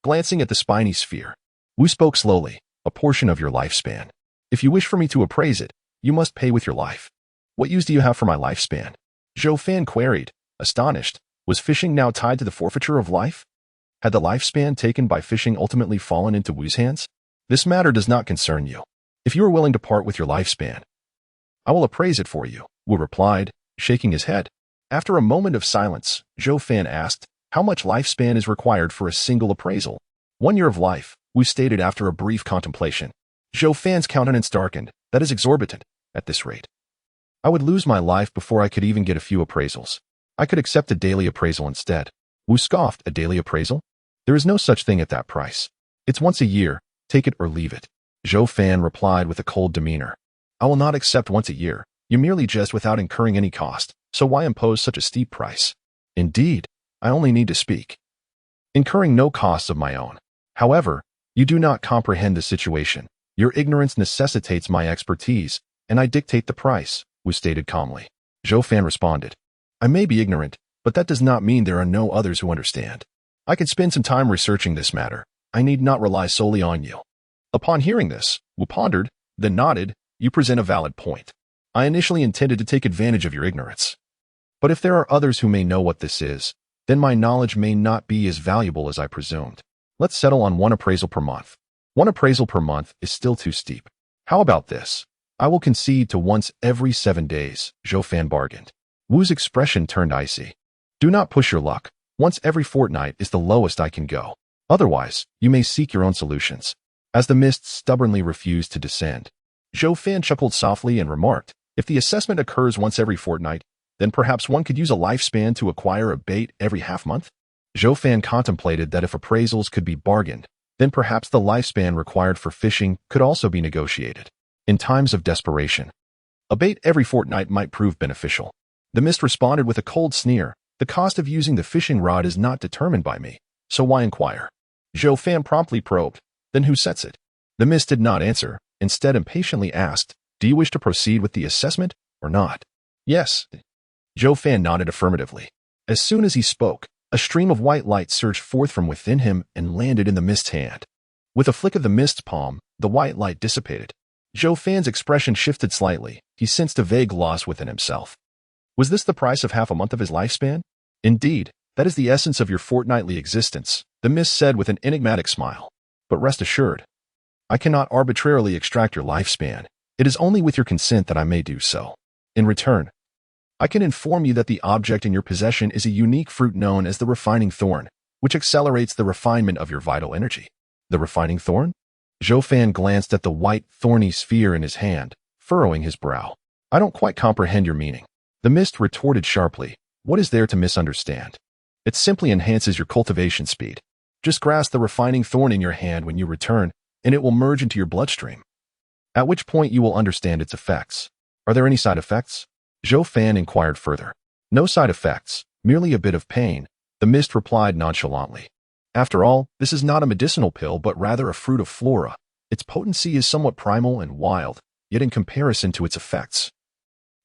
glancing at the spiny sphere. Wu spoke slowly, a portion of your lifespan. If you wish for me to appraise it, you must pay with your life. What use do you have for my lifespan? Zhou Fan queried, astonished. Was fishing now tied to the forfeiture of life? Had the lifespan taken by fishing ultimately fallen into Wu's hands? This matter does not concern you. If you are willing to part with your lifespan, I will appraise it for you, Wu replied, shaking his head. After a moment of silence, Zhou Fan asked, how much lifespan is required for a single appraisal? 1 year of life, Wu stated after a brief contemplation. Zhou Fan's countenance darkened. That is exorbitant. At this rate, I would lose my life before I could even get a few appraisals. I could accept a daily appraisal instead. Wu scoffed, a daily appraisal? There is no such thing at that price. It's once a year. Take it or leave it. Zhou Fan replied with a cold demeanor. I will not accept once a year. You merely jest without incurring any cost, so why impose such a steep price? Indeed, I only need to speak, incurring no costs of my own. However, you do not comprehend the situation. Your ignorance necessitates my expertise, and I dictate the price, Wu stated calmly. Zhou Fan responded, I may be ignorant, but that does not mean there are no others who understand. I could spend some time researching this matter. I need not rely solely on you. Upon hearing this, Wu pondered, then nodded, you present a valid point. I initially intended to take advantage of your ignorance. But if there are others who may know what this is, then my knowledge may not be as valuable as I presumed. Let's settle on 1 appraisal per month. 1 appraisal per month is still too steep. How about this? I will concede to once every 7 days, Zhou Fan bargained. Wu's expression turned icy. Do not push your luck. Once every fortnight is the lowest I can go. Otherwise, you may seek your own solutions. As the mist stubbornly refused to descend, Zhou Fan chuckled softly and remarked, if the assessment occurs once every fortnight, then perhaps one could use a lifespan to acquire a bait every half-month? Zhou Fan contemplated that if appraisals could be bargained, then perhaps the lifespan required for fishing could also be negotiated. In times of desperation, a bait every fortnight might prove beneficial. The mist responded with a cold sneer, the cost of using the fishing rod is not determined by me, so why inquire? Zhou Fan promptly probed, then who sets it? The mist did not answer, instead impatiently asked, do you wish to proceed with the assessment or not? Yes. Zhou Fan nodded affirmatively. As soon as he spoke, a stream of white light surged forth from within him and landed in the mist's hand. With a flick of the mist's palm, the white light dissipated. Zhou Fan's expression shifted slightly. He sensed a vague loss within himself. Was this the price of half a month of his lifespan? Indeed, that is the essence of your fortnightly existence, the mist said with an enigmatic smile. But rest assured, I cannot arbitrarily extract your lifespan. It is only with your consent that I may do so. In return, I can inform you that the object in your possession is a unique fruit known as the refining thorn, which accelerates the refinement of your vital energy. The refining thorn? Zhou Fan glanced at the white, thorny sphere in his hand, furrowing his brow. I don't quite comprehend your meaning. The mist retorted sharply. What is there to misunderstand? It simply enhances your cultivation speed. Just grasp the refining thorn in your hand when you return, and it will merge into your bloodstream. At which point you will understand its effects. Are there any side effects? Zhou Fan inquired further. No side effects, merely a bit of pain, the mist replied nonchalantly. After all, this is not a medicinal pill but rather a fruit of flora. Its potency is somewhat primal and wild, yet in comparison to its effects,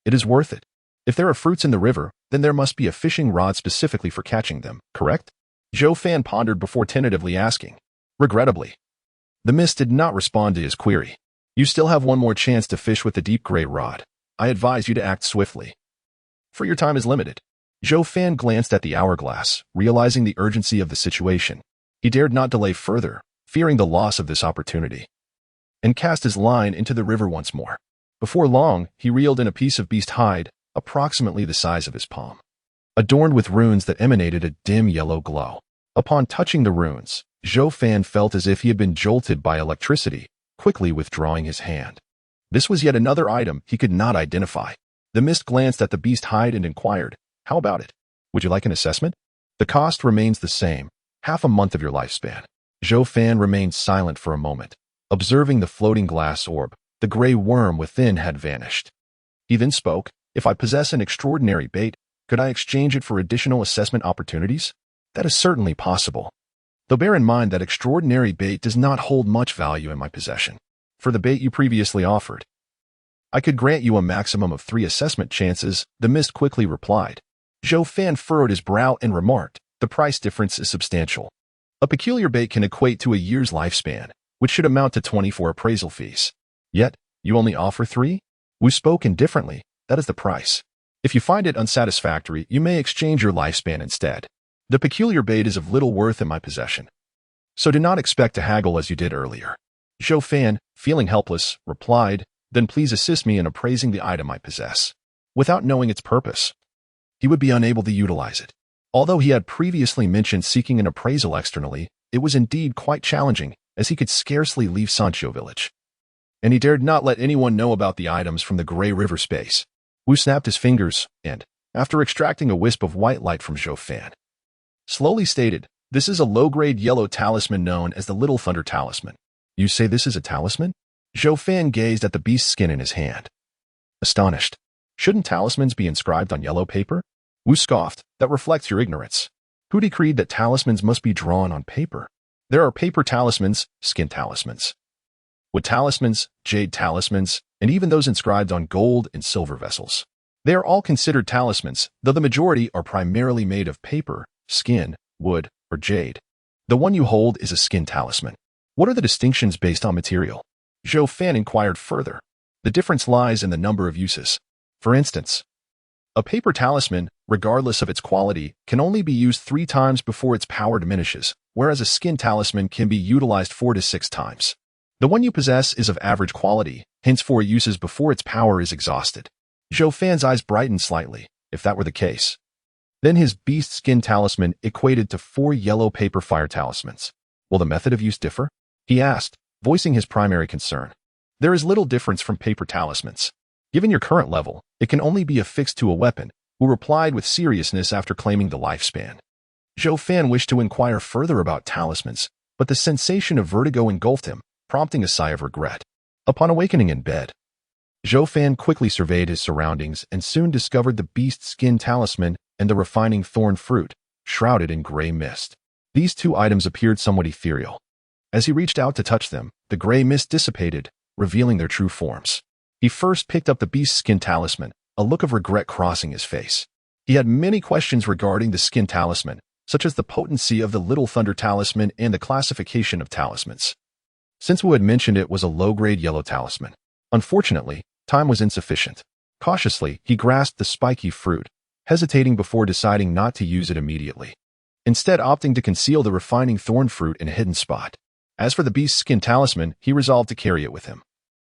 it is worth it. If there are fruits in the river, then there must be a fishing rod specifically for catching them, correct? Zhou Fan pondered before tentatively asking. Regrettably, the mist did not respond to his query. You still have one more chance to fish with the deep gray rod. I advise you to act swiftly, for your time is limited. Zhou Fan glanced at the hourglass, realizing the urgency of the situation. He dared not delay further, fearing the loss of this opportunity, and cast his line into the river once more. Before long, he reeled in a piece of beast hide, approximately the size of his palm, adorned with runes that emanated a dim yellow glow. Upon touching the runes, Zhou Fan felt as if he had been jolted by electricity, quickly withdrawing his hand. This was yet another item he could not identify. The mist glanced at the beast hide and inquired, how about it? Would you like an assessment? The cost remains the same, half a month of your lifespan. Zhou Fan remained silent for a moment, observing the floating glass orb. The gray worm within had vanished. He then spoke, if I possess an extraordinary bait, could I exchange it for additional assessment opportunities? That is certainly possible. Though bear in mind that extraordinary bait does not hold much value in my possession. For the bait you previously offered, I could grant you a maximum of 3 assessment chances, the mist quickly replied. Zhou Fan furrowed his brow and remarked, the price difference is substantial. A peculiar bait can equate to a year's lifespan, which should amount to 24 appraisal fees. Yet, you only offer 3? Wu spoke indifferently, that is the price. If you find it unsatisfactory, you may exchange your lifespan instead. The peculiar bait is of little worth in my possession, so do not expect to haggle as you did earlier. Zhou Fan, feeling helpless, replied, then please assist me in appraising the item I possess. Without knowing its purpose, he would be unable to utilize it. Although he had previously mentioned seeking an appraisal externally, it was indeed quite challenging, as he could scarcely leave Sancho village. And he dared not let anyone know about the items from the Grey River space. Wu snapped his fingers, and, after extracting a wisp of white light from Zhou Fan, slowly stated, this is a low-grade yellow talisman known as the Little Thunder Talisman. You say this is a talisman? Zhou Fan gazed at the beast's skin in his hand, astonished. Shouldn't talismans be inscribed on yellow paper? Wu scoffed, that reflects your ignorance. Who decreed that talismans must be drawn on paper? There are paper talismans, skin talismans, wood talismans, jade talismans, and even those inscribed on gold and silver vessels. They are all considered talismans, though the majority are primarily made of paper, skin, wood, or jade. The one you hold is a skin talisman. What are the distinctions based on material? Zhou Fan inquired further. The difference lies in the number of uses. For instance, a paper talisman, regardless of its quality, can only be used 3 times before its power diminishes, whereas a skin talisman can be utilized 4 to 6 times. The one you possess is of average quality, hence 4 uses before its power is exhausted. Zhou Fan's eyes brightened slightly, if that were the case. Then his beast skin talisman equated to 4 yellow paper fire talismans. Will the method of use differ? He asked, voicing his primary concern. There is little difference from paper talismans. Given your current level, it can only be affixed to a weapon, Wu replied with seriousness after claiming the lifespan. Zhou Fan wished to inquire further about talismans, but the sensation of vertigo engulfed him, prompting a sigh of regret. Upon awakening in bed, Zhou Fan quickly surveyed his surroundings and soon discovered the beast skin talisman and the refining thorn fruit, shrouded in gray mist. These 2 items appeared somewhat ethereal. As he reached out to touch them, the gray mist dissipated, revealing their true forms. He first picked up the beast skin talisman, a look of regret crossing his face. He had many questions regarding the skin talisman, such as the potency of the Little Thunder Talisman and the classification of talismans. Since Wu had mentioned it was a low-grade yellow talisman, Unfortunately, time was insufficient. Cautiously, he grasped the spiky fruit, hesitating before deciding not to use it immediately, instead opting to conceal the refining thorn fruit in a hidden spot. As for the beast's skin talisman, he resolved to carry it with him.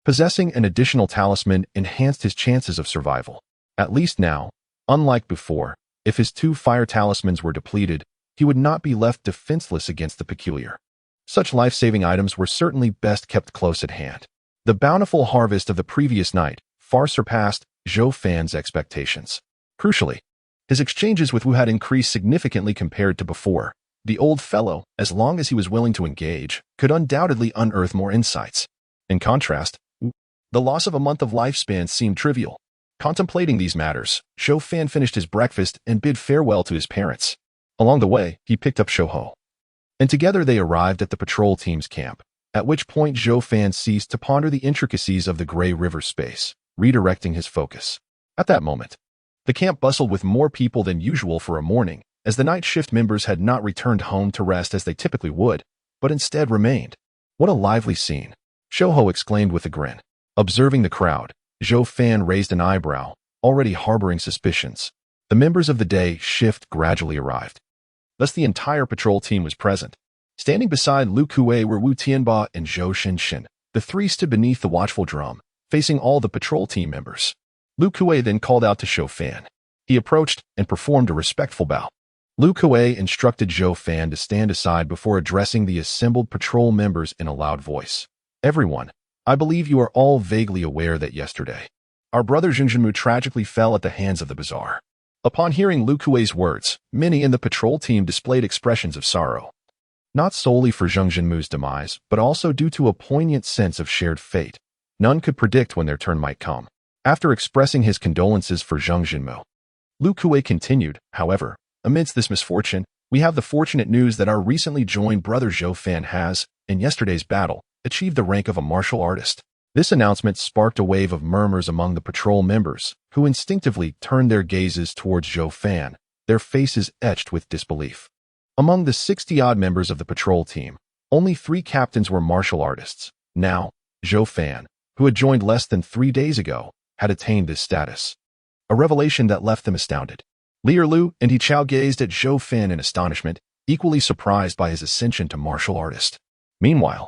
Possessing an additional talisman enhanced his chances of survival. At least now, unlike before, if his 2 fire talismans were depleted, he would not be left defenseless against the peculiar. Such life-saving items were certainly best kept close at hand. The bountiful harvest of the previous night far surpassed Zhou Fan's expectations. Crucially, his exchanges with Wu had increased significantly compared to before. The old fellow, as long as he was willing to engage, could undoubtedly unearth more insights. In contrast, the loss of a month of lifespan seemed trivial. Contemplating these matters, Zhou Fan finished his breakfast and bid farewell to his parents. Along the way, he picked up Shouho, and together they arrived at the patrol team's camp, at which point Zhou Fan ceased to ponder the intricacies of the Gray River space, redirecting his focus. At that moment, the camp bustled with more people than usual for a morning, as the night shift members had not returned home to rest as they typically would, but instead remained. What a lively scene, Shouho exclaimed with a grin. Observing the crowd, Zhou Fan raised an eyebrow, already harboring suspicions. The members of the day shift gradually arrived. Thus the entire patrol team was present. Standing beside Lu Kuei were Wu Tianba and Zhou Shinshin. The 3 stood beneath the watchful drum, facing all the patrol team members. Lu Kuei then called out to Zhou Fan. He approached and performed a respectful bow. Lu Kuei instructed Zhou Fan to stand aside before addressing the assembled patrol members in a loud voice. Everyone, I believe you are all vaguely aware that yesterday, our brother Zhengzhenmu tragically fell at the hands of the bazaar. Upon hearing Lu Kuei's words, many in the patrol team displayed expressions of sorrow. Not solely for Zhengzhenmu's demise, but also due to a poignant sense of shared fate. None could predict when their turn might come. After expressing his condolences for Zhengzhenmu, Lu Kuei continued, however, amidst this misfortune, we have the fortunate news that our recently joined brother Zhou Fan has, in yesterday's battle, achieved the rank of a martial artist. This announcement sparked a wave of murmurs among the patrol members, who instinctively turned their gazes towards Zhou Fan, their faces etched with disbelief. Among the 60-odd members of the patrol team, only 3 captains were martial artists. Now, Zhou Fan, who had joined less than 3 days ago, had attained this status. A revelation that left them astounded. Li Erlu and He Chao gazed at Zhou Fan in astonishment, equally surprised by his ascension to martial artist. Meanwhile,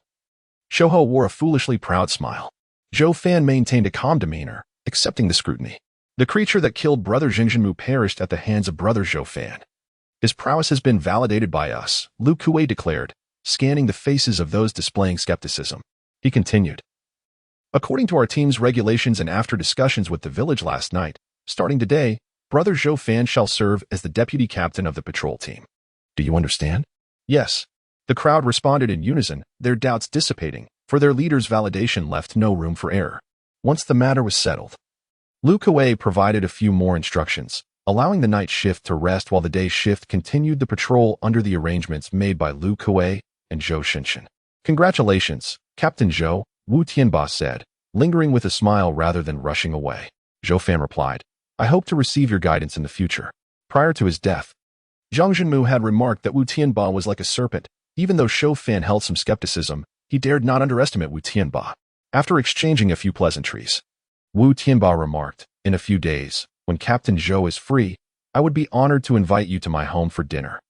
Shouho wore a foolishly proud smile. Zhou Fan maintained a calm demeanor, accepting the scrutiny. The creature that killed brother Zhengzhenmu perished at the hands of brother Zhou Fan. His prowess has been validated by us, Lu Kuei declared, scanning the faces of those displaying skepticism. He continued. According to our team's regulations and after discussions with the village last night, starting today, brother Zhou Fan shall serve as the deputy captain of the patrol team. Do you understand? Yes. The crowd responded in unison, their doubts dissipating, for their leader's validation left no room for error. Once the matter was settled, Lu Kuei provided a few more instructions, allowing the night shift to rest while the day shift continued the patrol under the arrangements made by Lu Kuei and Zhou Shinshin. Congratulations, Captain Zhou, Wu Tianba said, lingering with a smile rather than rushing away. Zhou Fan replied, I hope to receive your guidance in the future. Prior to his death, Zhengzhenmu had remarked that Wu Tianba was like a serpent. Even though Zhou Fan held some skepticism, he dared not underestimate Wu Tianba. After exchanging a few pleasantries, Wu Tianba remarked, in a few days, when Captain Zhou is free, I would be honored to invite you to my home for dinner.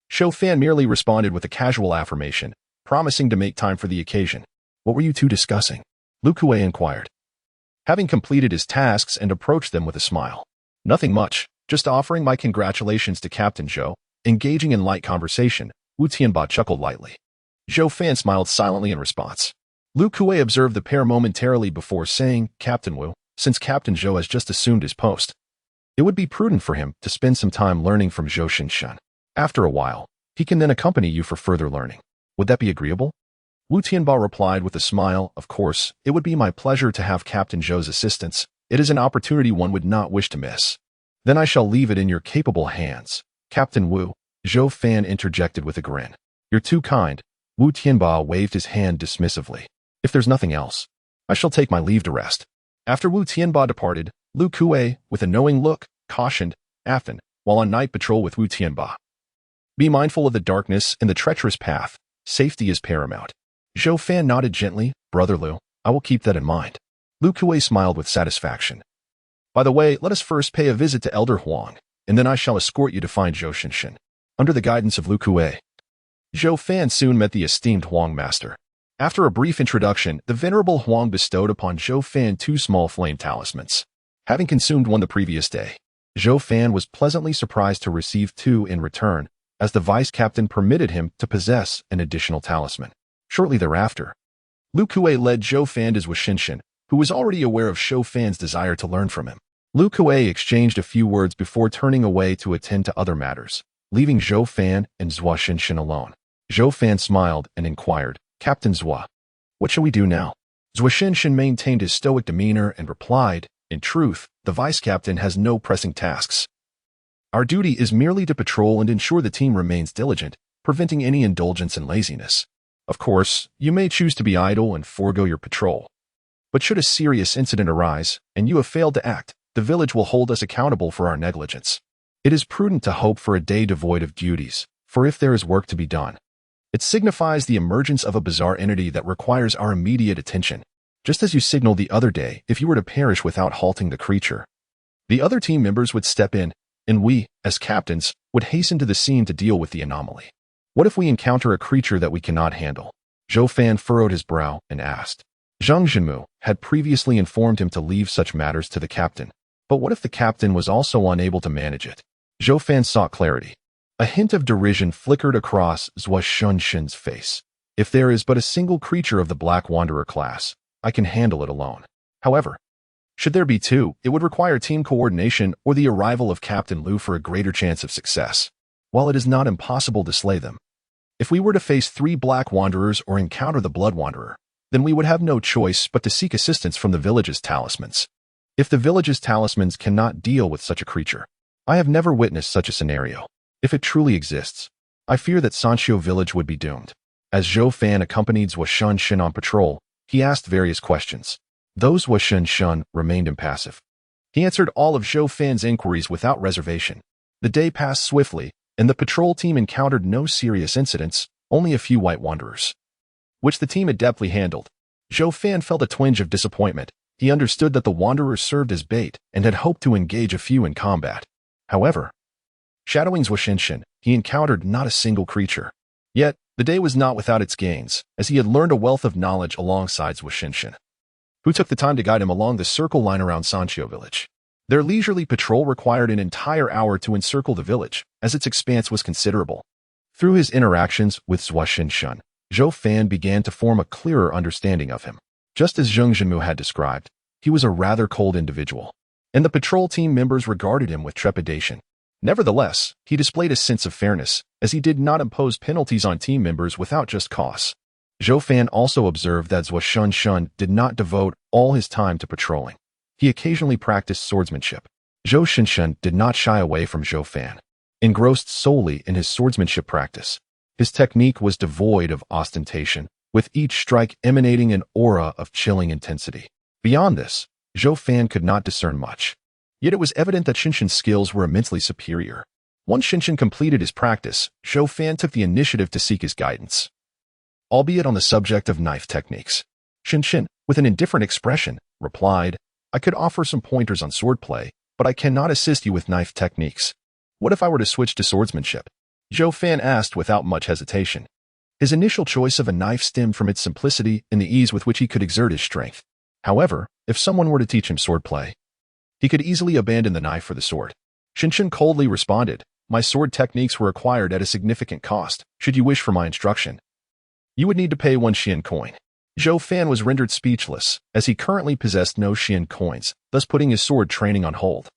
Zhou Fan merely responded with a casual affirmation, promising to make time for the occasion. What were you two discussing? Lu Kuei inquired, having completed his tasks and approached them with a smile. Nothing much, just offering my congratulations to Captain Zhou. Engaging in light conversation, Wu Tianba chuckled lightly. Zhou Fan smiled silently in response. Lu Kuei observed the pair momentarily before saying, Captain Wu, since Captain Zhou has just assumed his post, it would be prudent for him to spend some time learning from Zhou Shinshan. After a while, he can then accompany you for further learning. Would that be agreeable? Wu Tianba replied with a smile, of course, it would be my pleasure to have Captain Zhou's assistance. It is an opportunity one would not wish to miss. Then I shall leave it in your capable hands. Captain Wu, Zhou Fan interjected with a grin. You're too kind. Wu Tianba waved his hand dismissively. If there's nothing else, I shall take my leave to rest. After Wu Tianba departed, Lu Kuei, with a knowing look, cautioned, Afton, while on night patrol with Wu Tianba. Be mindful of the darkness and the treacherous path. Safety is paramount. Zhou Fan nodded gently. Brother Lu, I will keep that in mind. Lu Kuei smiled with satisfaction. By the way, let us first pay a visit to Elder Huang, and then I shall escort you to find Zhou Shinshin. Under the guidance of Lu Kuei, Zhou Fan soon met the esteemed Huang master. After a brief introduction, the venerable Huang bestowed upon Zhou Fan 2 small flame talismans. Having consumed one the previous day, Zhou Fan was pleasantly surprised to receive 2 in return, as the vice captain permitted him to possess an additional talisman. Shortly thereafter, Lu Kuei led Zhou Fan to Zhou Shinshin, who was already aware of Zhou Fan's desire to learn from him. Lu Kuei exchanged a few words before turning away to attend to other matters, leaving Zhou Fan and Zhou Shinshin alone. Zhou Fan smiled and inquired, Captain Zhou, what shall we do now? Zhou Shinshin maintained his stoic demeanor and replied, in truth, the vice captain has no pressing tasks. Our duty is merely to patrol and ensure the team remains diligent, preventing any indulgence and laziness. Of course, you may choose to be idle and forego your patrol. But should a serious incident arise, and you have failed to act, the village will hold us accountable for our negligence. It is prudent to hope for a day devoid of duties, for if there is work to be done, it signifies the emergence of a bizarre entity that requires our immediate attention, just as you signaled the other day if you were to perish without halting the creature. The other team members would step in, and we, as captains, would hasten to the scene to deal with the anomaly. What if we encounter a creature that we cannot handle? Zhou Fan furrowed his brow and asked. Zhang Jinmu had previously informed him to leave such matters to the captain. But what if the captain was also unable to manage it? Zhou Fan sought clarity. A hint of derision flickered across Zhou Shinshin's face. If there is but a single creature of the Black Wanderer class, I can handle it alone. However, should there be 2, it would require team coordination or the arrival of Captain Lu for a greater chance of success. While it is not impossible to slay them, if we were to face 3 Black Wanderers or encounter the Blood Wanderer, then we would have no choice but to seek assistance from the village's talismans. If the village's talismans cannot deal with such a creature, I have never witnessed such a scenario. If it truly exists, I fear that Sanxiu village would be doomed. As Zhou Fan accompanied Zhou Shinshin on patrol, he asked various questions. Though Zhou Shinshin remained impassive, he answered all of Zhou Fan's inquiries without reservation. The day passed swiftly, and the patrol team encountered no serious incidents, only a few white wanderers, which the team adeptly handled. Zhou Fan felt a twinge of disappointment. He understood that the wanderers served as bait and had hoped to engage a few in combat. However, shadowing Zhou Shinshin, he encountered not a single creature. Yet, the day was not without its gains, as he had learned a wealth of knowledge alongside Zhou Shinshin, who took the time to guide him along the circle line around Sanxiu village. Their leisurely patrol required an entire hour to encircle the village, as its expanse was considerable. Through his interactions with Zhou Shinshin, Zhou Fan began to form a clearer understanding of him. Just as Zhang Jinmu had described, he was a rather cold individual, and the patrol team members regarded him with trepidation. Nevertheless, he displayed a sense of fairness, as he did not impose penalties on team members without just cause. Zhou Fan also observed that Zhou Shinshin did not devote all his time to patrolling. He occasionally practiced swordsmanship. Zhou Shinshin did not shy away from Zhou Fan, engrossed solely in his swordsmanship practice. His technique was devoid of ostentation, with each strike emanating an aura of chilling intensity. Beyond this, Zhou Fan could not discern much. Yet it was evident that Shinshin's skills were immensely superior. Once Shinshin completed his practice, Zhou Fan took the initiative to seek his guidance, albeit on the subject of knife techniques. Shinshin, with an indifferent expression, replied, I could offer some pointers on swordplay, but I cannot assist you with knife techniques. What if I were to switch to swordsmanship? Zhou Fan asked without much hesitation. His initial choice of a knife stemmed from its simplicity and the ease with which he could exert his strength. However, if someone were to teach him swordplay, he could easily abandon the knife for the sword. Shinshin coldly responded, My sword techniques were acquired at a significant cost. Should you wish for my instruction, you would need to pay 1 Xian coin. Zhou Fan was rendered speechless, as he currently possessed no Xian coins, thus putting his sword training on hold.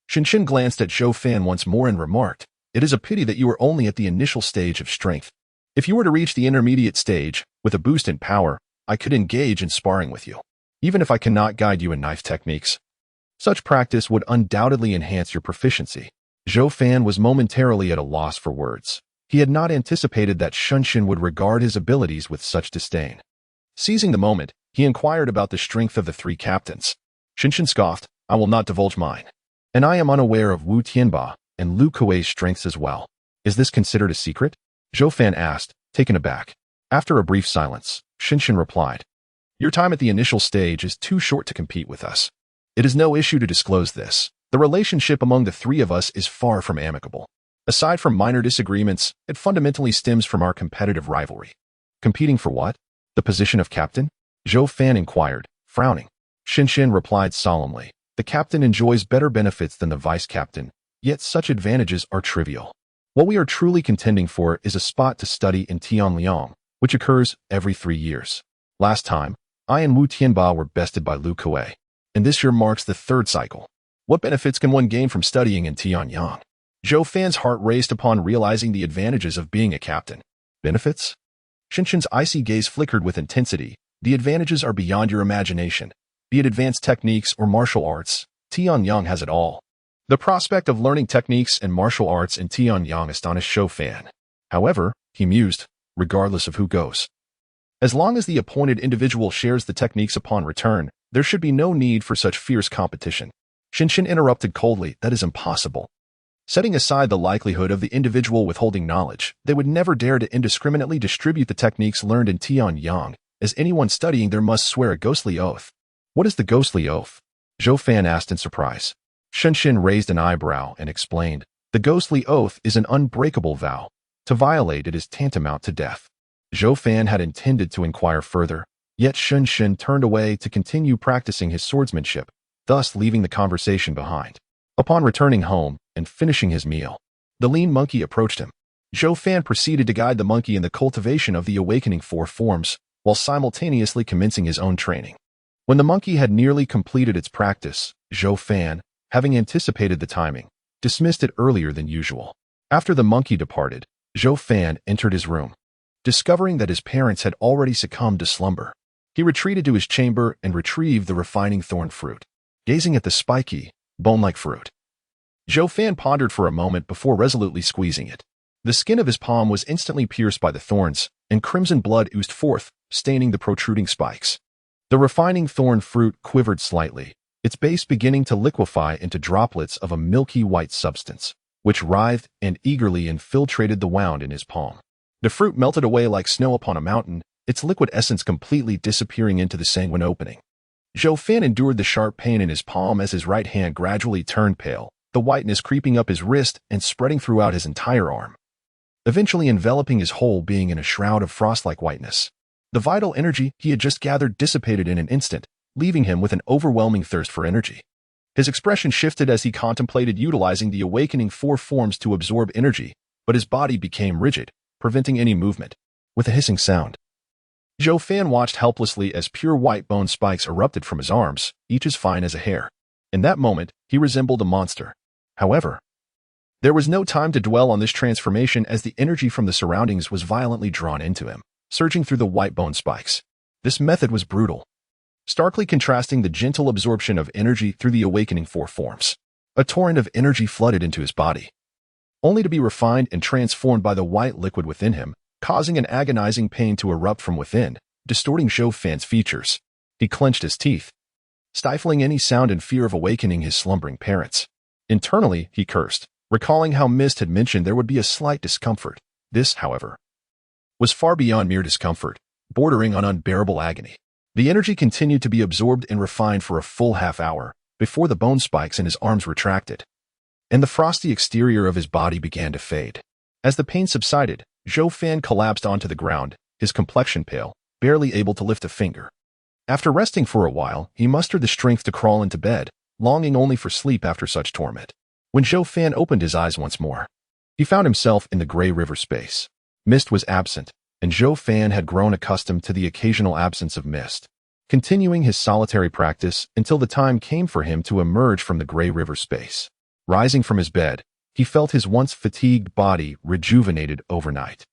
Shinshin glanced at Zhou Fan once more and remarked, It is a pity that you are only at the initial stage of strength. If you were to reach the intermediate stage, with a boost in power, I could engage in sparring with you. Even if I cannot guide you in knife techniques, such practice would undoubtedly enhance your proficiency. Zhou Fan was momentarily at a loss for words. He had not anticipated that Shinshin would regard his abilities with such disdain. Seizing the moment, he inquired about the strength of the 3 captains. Shinshin scoffed, I will not divulge mine. And I am unaware of Wu Tianba and Lu Kuei's strengths as well. Is this considered a secret? Zhou Fan asked, taken aback. After a brief silence, Shinshin replied, Your time at the initial stage is too short to compete with us. It is no issue to disclose this. The relationship among the three of us is far from amicable. Aside from minor disagreements, it fundamentally stems from our competitive rivalry. Competing for what? The position of captain? Zhou Fan inquired, frowning. Xin replied solemnly. The captain enjoys better benefits than the vice captain, yet such advantages are trivial. What we are truly contending for is a spot to study in Tianliang, which occurs every 3 years. Last time, I and Wu Tianba were bested by Lu Kuei, and this year marks the 3rd cycle. What benefits can one gain from studying in Tianyang? Zhou Fan's heart raced upon realizing the advantages of being a captain. Benefits? Xin's icy gaze flickered with intensity. The advantages are beyond your imagination. Be it advanced techniques or martial arts, Tianyang has it all. The prospect of learning techniques and martial arts in Tianyang astonished Zhou Fan. However, he mused, regardless of who goes. As long as the appointed individual shares the techniques upon return, there should be no need for such fierce competition. Xin interrupted coldly, that is impossible. Setting aside the likelihood of the individual withholding knowledge, they would never dare to indiscriminately distribute the techniques learned in Tianyang. As anyone studying there must swear a ghostly oath. What is the ghostly oath? Zhou Fan asked in surprise. Xin raised an eyebrow and explained, the ghostly oath is an unbreakable vow. To violate it is tantamount to death. Zhou Fan had intended to inquire further, yet Xin turned away to continue practicing his swordsmanship, thus leaving the conversation behind. Upon returning home and finishing his meal, the lean monkey approached him. Zhou Fan proceeded to guide the monkey in the cultivation of the awakening 4 forms, while simultaneously commencing his own training. When the monkey had nearly completed its practice, Zhou Fan, having anticipated the timing, dismissed it earlier than usual. After the monkey departed, Zhou Fan entered his room. Discovering that his parents had already succumbed to slumber, he retreated to his chamber and retrieved the refining thorn fruit. Gazing at the spiky, bone-like fruit, Zhou Fan pondered for a moment before resolutely squeezing it. The skin of his palm was instantly pierced by the thorns, and crimson blood oozed forth, staining the protruding spikes. The refining thorn fruit quivered slightly, its base beginning to liquefy into droplets of a milky white substance, which writhed and eagerly infiltrated the wound in his palm. The fruit melted away like snow upon a mountain, its liquid essence completely disappearing into the sanguine opening. Zhou Fan endured the sharp pain in his palm as his right hand gradually turned pale, the whiteness creeping up his wrist and spreading throughout his entire arm, eventually enveloping his whole being in a shroud of frost-like whiteness. The vital energy he had just gathered dissipated in an instant, leaving him with an overwhelming thirst for energy. His expression shifted as he contemplated utilizing the awakening 4 forms to absorb energy, but his body became rigid, preventing any movement. With a hissing sound, Zhou Fan watched helplessly as pure white bone spikes erupted from his arms, each as fine as a hair. In that moment, he resembled a monster. However, there was no time to dwell on this transformation as the energy from the surroundings was violently drawn into him, surging through the white bone spikes. This method was brutal, starkly contrasting the gentle absorption of energy through the awakening 4 forms. A torrent of energy flooded into his body, only to be refined and transformed by the white liquid within him, causing an agonizing pain to erupt from within, distorting Zhou Fan's features. He clenched his teeth, stifling any sound in fear of awakening his slumbering parents. Internally, he cursed, recalling how Mist had mentioned there would be a slight discomfort. This, however, was far beyond mere discomfort, bordering on unbearable agony. The energy continued to be absorbed and refined for a full half-hour, before the bone spikes in his arms retracted, and the frosty exterior of his body began to fade. As the pain subsided, Zhou Fan collapsed onto the ground, his complexion pale, barely able to lift a finger. After resting for a while, he mustered the strength to crawl into bed, longing only for sleep after such torment. When Zhou Fan opened his eyes once more, he found himself in the gray river space. Mist was absent, and Zhou Fan had grown accustomed to the occasional absence of mist, continuing his solitary practice until the time came for him to emerge from the gray river space. Rising from his bed, he felt his once fatigued body rejuvenated overnight.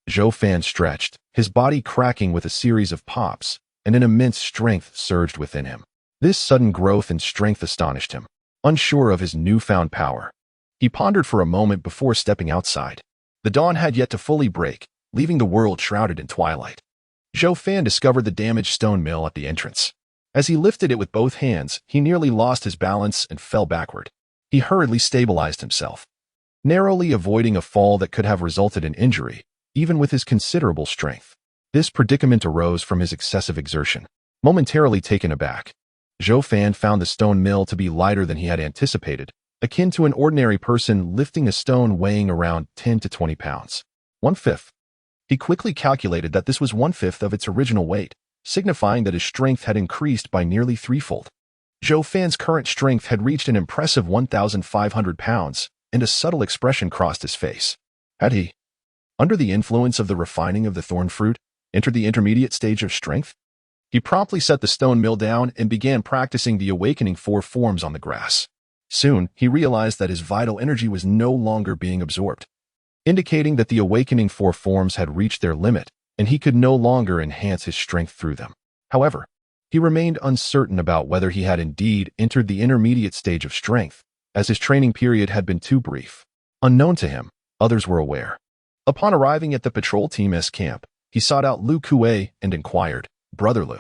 Zhou Fan stretched, his body cracking with a series of pops, and an immense strength surged within him. This sudden growth and strength astonished him. Unsure of his newfound power, he pondered for a moment before stepping outside. The dawn had yet to fully break, leaving the world shrouded in twilight. Zhou Fan discovered the damaged stone mill at the entrance. As he lifted it with both hands, he nearly lost his balance and fell backward. He hurriedly stabilized himself, narrowly avoiding a fall that could have resulted in injury, even with his considerable strength. This predicament arose from his excessive exertion. Momentarily taken aback, Zhou Fan found the stone mill to be lighter than he had anticipated, akin to an ordinary person lifting a stone weighing around 10 to 20 pounds. 1/5. He quickly calculated that this was 1/5 of its original weight, signifying that his strength had increased by nearly threefold. Zhou Fan's current strength had reached an impressive 1,500 pounds, and a subtle expression crossed his face. Had he, under the influence of the refining of the thorn fruit, entered the intermediate stage of strength? He promptly set the stone mill down and began practicing the awakening 4 forms on the grass. Soon, he realized that his vital energy was no longer being absorbed, indicating that the awakening 4 forms had reached their limit, and he could no longer enhance his strength through them. However, he remained uncertain about whether he had indeed entered the intermediate stage of strength, as his training period had been too brief. Unknown to him, others were aware. Upon arriving at the patrol team's camp, he sought out Lu Kuei and inquired, "Brother Lu,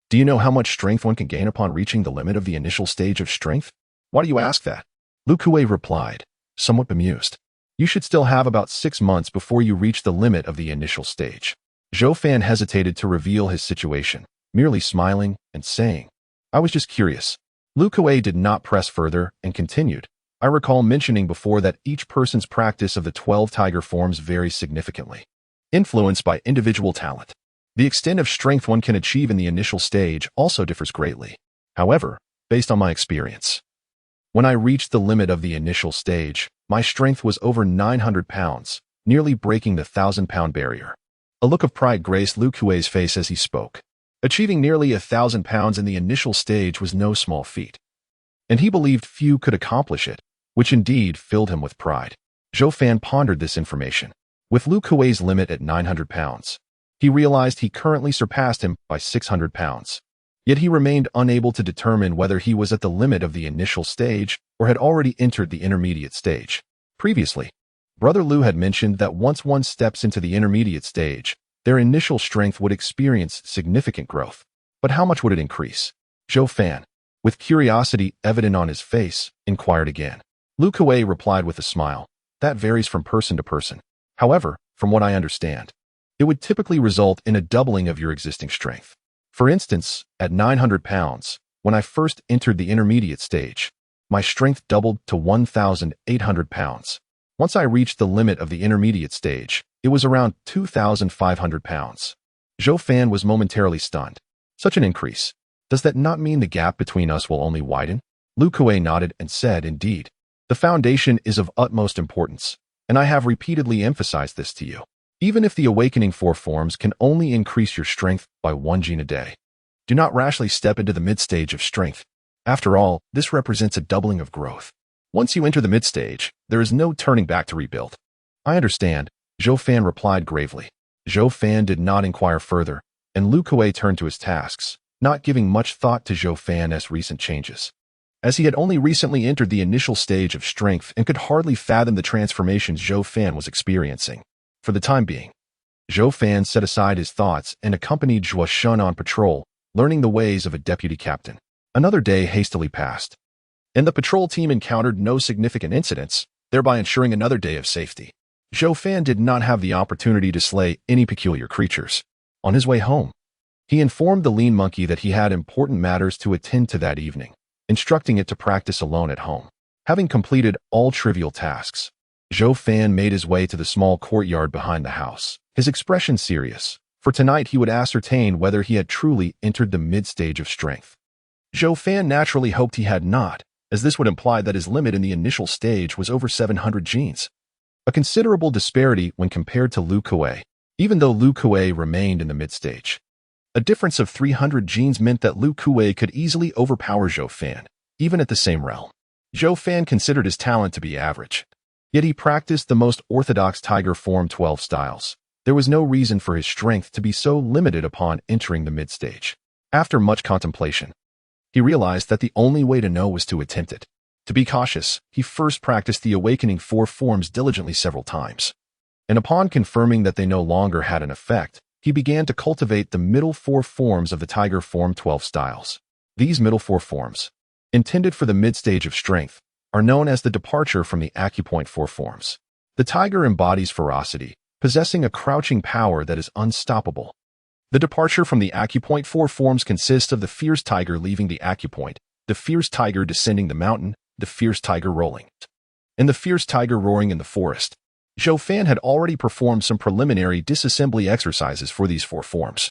do you know how much strength one can gain upon reaching the limit of the initial stage of strength?" "Why do you ask that?" Lu Kuei replied, somewhat bemused. "You should still have about 6 months before you reach the limit of the initial stage." Zhou Fan hesitated to reveal his situation, merely smiling and saying, "I was just curious." Lu Kuei did not press further and continued, "I recall mentioning before that each person's practice of the 12 tiger forms varies significantly, influenced by individual talent. The extent of strength one can achieve in the initial stage also differs greatly. However, based on my experience, when I reached the limit of the initial stage, my strength was over 900 pounds, nearly breaking the 1,000-pound barrier." A look of pride graced Lu Kuei's face as he spoke. Achieving nearly 1,000 pounds in the initial stage was no small feat, and he believed few could accomplish it, which indeed filled him with pride. Zhou Fan pondered this information. With Lu Kuei's limit at 900 pounds, he realized he currently surpassed him by 600 pounds. Yet he remained unable to determine whether he was at the limit of the initial stage or had already entered the intermediate stage. Previously, Brother Lu had mentioned that once one steps into the intermediate stage, their initial strength would experience significant growth. But how much would it increase? Zhou Fan, with curiosity evident on his face, inquired again. Lu Kuei replied with a smile, "That varies from person to person. However, from what I understand, it would typically result in a doubling of your existing strength. For instance, at 900 pounds, when I first entered the intermediate stage, my strength doubled to 1,800 pounds. Once I reached the limit of the intermediate stage, it was around 2,500 pounds. Zhou Fan was momentarily stunned. Such an increase. Does that not mean the gap between us will only widen? Lu Kuei nodded and said, "Indeed. The foundation is of utmost importance, and I have repeatedly emphasized this to you. Even if the awakening 4 forms can only increase your strength by 1 gene a day, do not rashly step into the mid-stage of strength. After all, this represents a doubling of growth. Once you enter the mid-stage, there is no turning back to rebuild." "I understand," Zhou Fan replied gravely. Zhou Fan did not inquire further, and Lu Kuei turned to his tasks, not giving much thought to Zhou Fan's recent changes. As he had only recently entered the initial stage of strength and could hardly fathom the transformations Zhou Fan was experiencing. For the time being, Zhou Fan set aside his thoughts and accompanied Zhou Shun on patrol, learning the ways of a deputy captain. Another day hastily passed, and the patrol team encountered no significant incidents, thereby ensuring another day of safety. Zhou Fan did not have the opportunity to slay any peculiar creatures. On his way home, he informed the lean monkey that he had important matters to attend to that evening, instructing it to practice alone at home. Having completed all trivial tasks, Zhou Fan made his way to the small courtyard behind the house, his expression serious, for tonight he would ascertain whether he had truly entered the mid-stage of strength. Zhou Fan naturally hoped he had not, as this would imply that his limit in the initial stage was over 700 genes. A considerable disparity when compared to Lu Kuei, even though Lu Kuei remained in the mid-stage. A difference of 300 genes meant that Lu Kuei could easily overpower Zhou Fan, even at the same realm. Zhou Fan considered his talent to be average, yet he practiced the most orthodox tiger form 12 styles. There was no reason for his strength to be so limited upon entering the mid-stage. After much contemplation, he realized that the only way to know was to attempt it. To be cautious, he first practiced the awakening 4 forms diligently several times, and upon confirming that they no longer had an effect, he began to cultivate the middle 4 forms of the tiger form 12 styles. These middle 4 forms, intended for the mid-stage of strength, are known as the departure from the acupoint 4 forms. The tiger embodies ferocity, possessing a crouching power that is unstoppable. The departure from the acupoint four forms consists of the fierce tiger leaving the acupoint, the fierce tiger descending the mountain, the fierce tiger rolling, and the fierce tiger roaring in the forest. Zhou Fan had already performed some preliminary disassembly exercises for these four forms,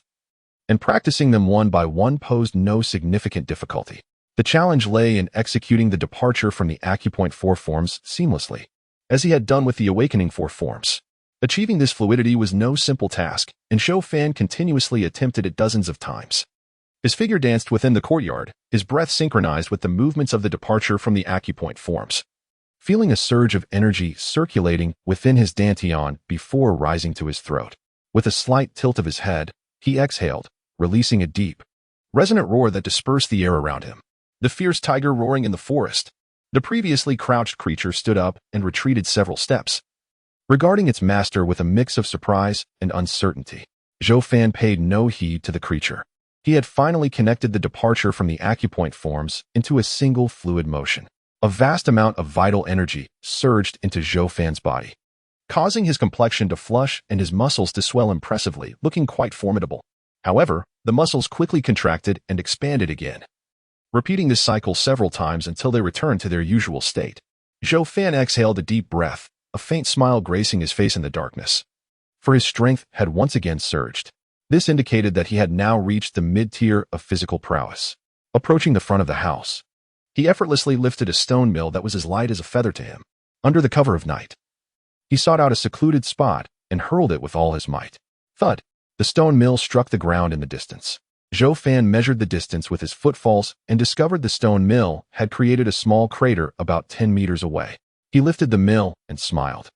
and practicing them one by one posed no significant difficulty. The challenge lay in executing the departure from the acupoint four forms seamlessly, as he had done with the awakening four forms. Achieving this fluidity was no simple task, and Zhou Fan continuously attempted it dozens of times. His figure danced within the courtyard, his breath synchronized with the movements of the departure from the acupoint forms. Feeling a surge of energy circulating within his dantian before rising to his throat. With a slight tilt of his head, he exhaled, releasing a deep, resonant roar that dispersed the air around him. The fierce tiger roaring in the forest. The previously crouched creature stood up and retreated several steps, regarding its master with a mix of surprise and uncertainty. Zhou Fan paid no heed to the creature. He had finally connected the departure from the acupoint forms into a single fluid motion. A vast amount of vital energy surged into Zhou Fan's body, causing his complexion to flush and his muscles to swell impressively, looking quite formidable. However, the muscles quickly contracted and expanded again, repeating this cycle several times until they returned to their usual state. Zhou Fan exhaled a deep breath, a faint smile gracing his face in the darkness, for his strength had once again surged. This indicated that he had now reached the mid-tier of physical prowess. Approaching the front of the house, he effortlessly lifted a stone mill that was as light as a feather to him. Under the cover of night, he sought out a secluded spot and hurled it with all his might. Thud! The stone mill struck the ground in the distance. Zhou Fan measured the distance with his footfalls and discovered the stone mill had created a small crater about 10 meters away. He lifted the mill and smiled.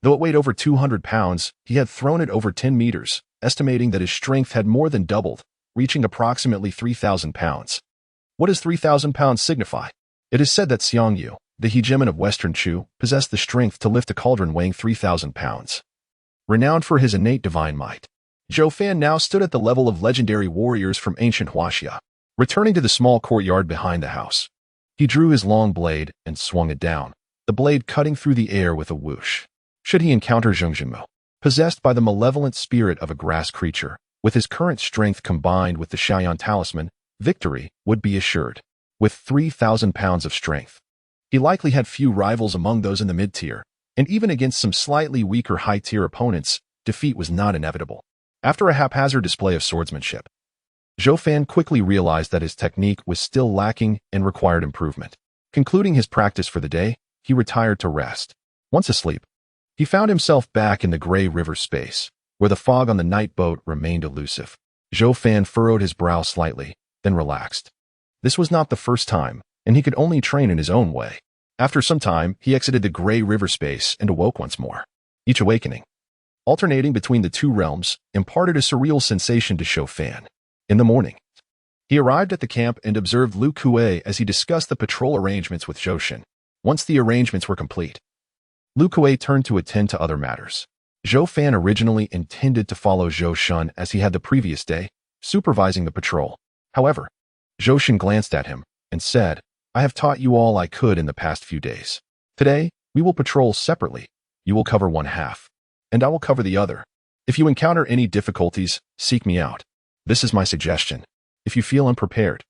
Though it weighed over 200 pounds, he had thrown it over 10 meters, estimating that his strength had more than doubled, reaching approximately 3,000 pounds. What does 3,000 pounds signify? It is said that Xiang Yu, the hegemon of Western Chu, possessed the strength to lift a cauldron weighing 3,000 pounds. Renowned for his innate divine might, Zhou Fan now stood at the level of legendary warriors from ancient Huaxia. Returning to the small courtyard behind the house, he drew his long blade and swung it down, the blade cutting through the air with a whoosh. Should he encounter Zheng Jinmo, possessed by the malevolent spirit of a grass creature, with his current strength combined with the Xiaoyan talisman, victory would be assured. With 3,000 pounds of strength, he likely had few rivals among those in the mid-tier, and even against some slightly weaker high-tier opponents, defeat was not inevitable. After a haphazard display of swordsmanship, Zhou Fan quickly realized that his technique was still lacking and required improvement. Concluding his practice for the day, he retired to rest. Once asleep, he found himself back in the gray river space, where the fog on the night boat remained elusive. Zhou Fan furrowed his brow slightly, then relaxed. This was not the first time, and he could only train in his own way. After some time, he exited the gray river space and awoke once more. Each awakening, alternating between the two realms, imparted a surreal sensation to Zhou Fan. In the morning, he arrived at the camp and observed Lu Kuei as he discussed the patrol arrangements with Zhou Shen. Once the arrangements were complete, Lu Kuei turned to attend to other matters. Zhou Fan originally intended to follow Zhou Shen as he had the previous day, supervising the patrol. However, Zhou Shen glanced at him and said, "I have taught you all I could in the past few days. Today, we will patrol separately. You will cover one half, and I will cover the other. If you encounter any difficulties, seek me out. This is my suggestion. If you feel unprepared,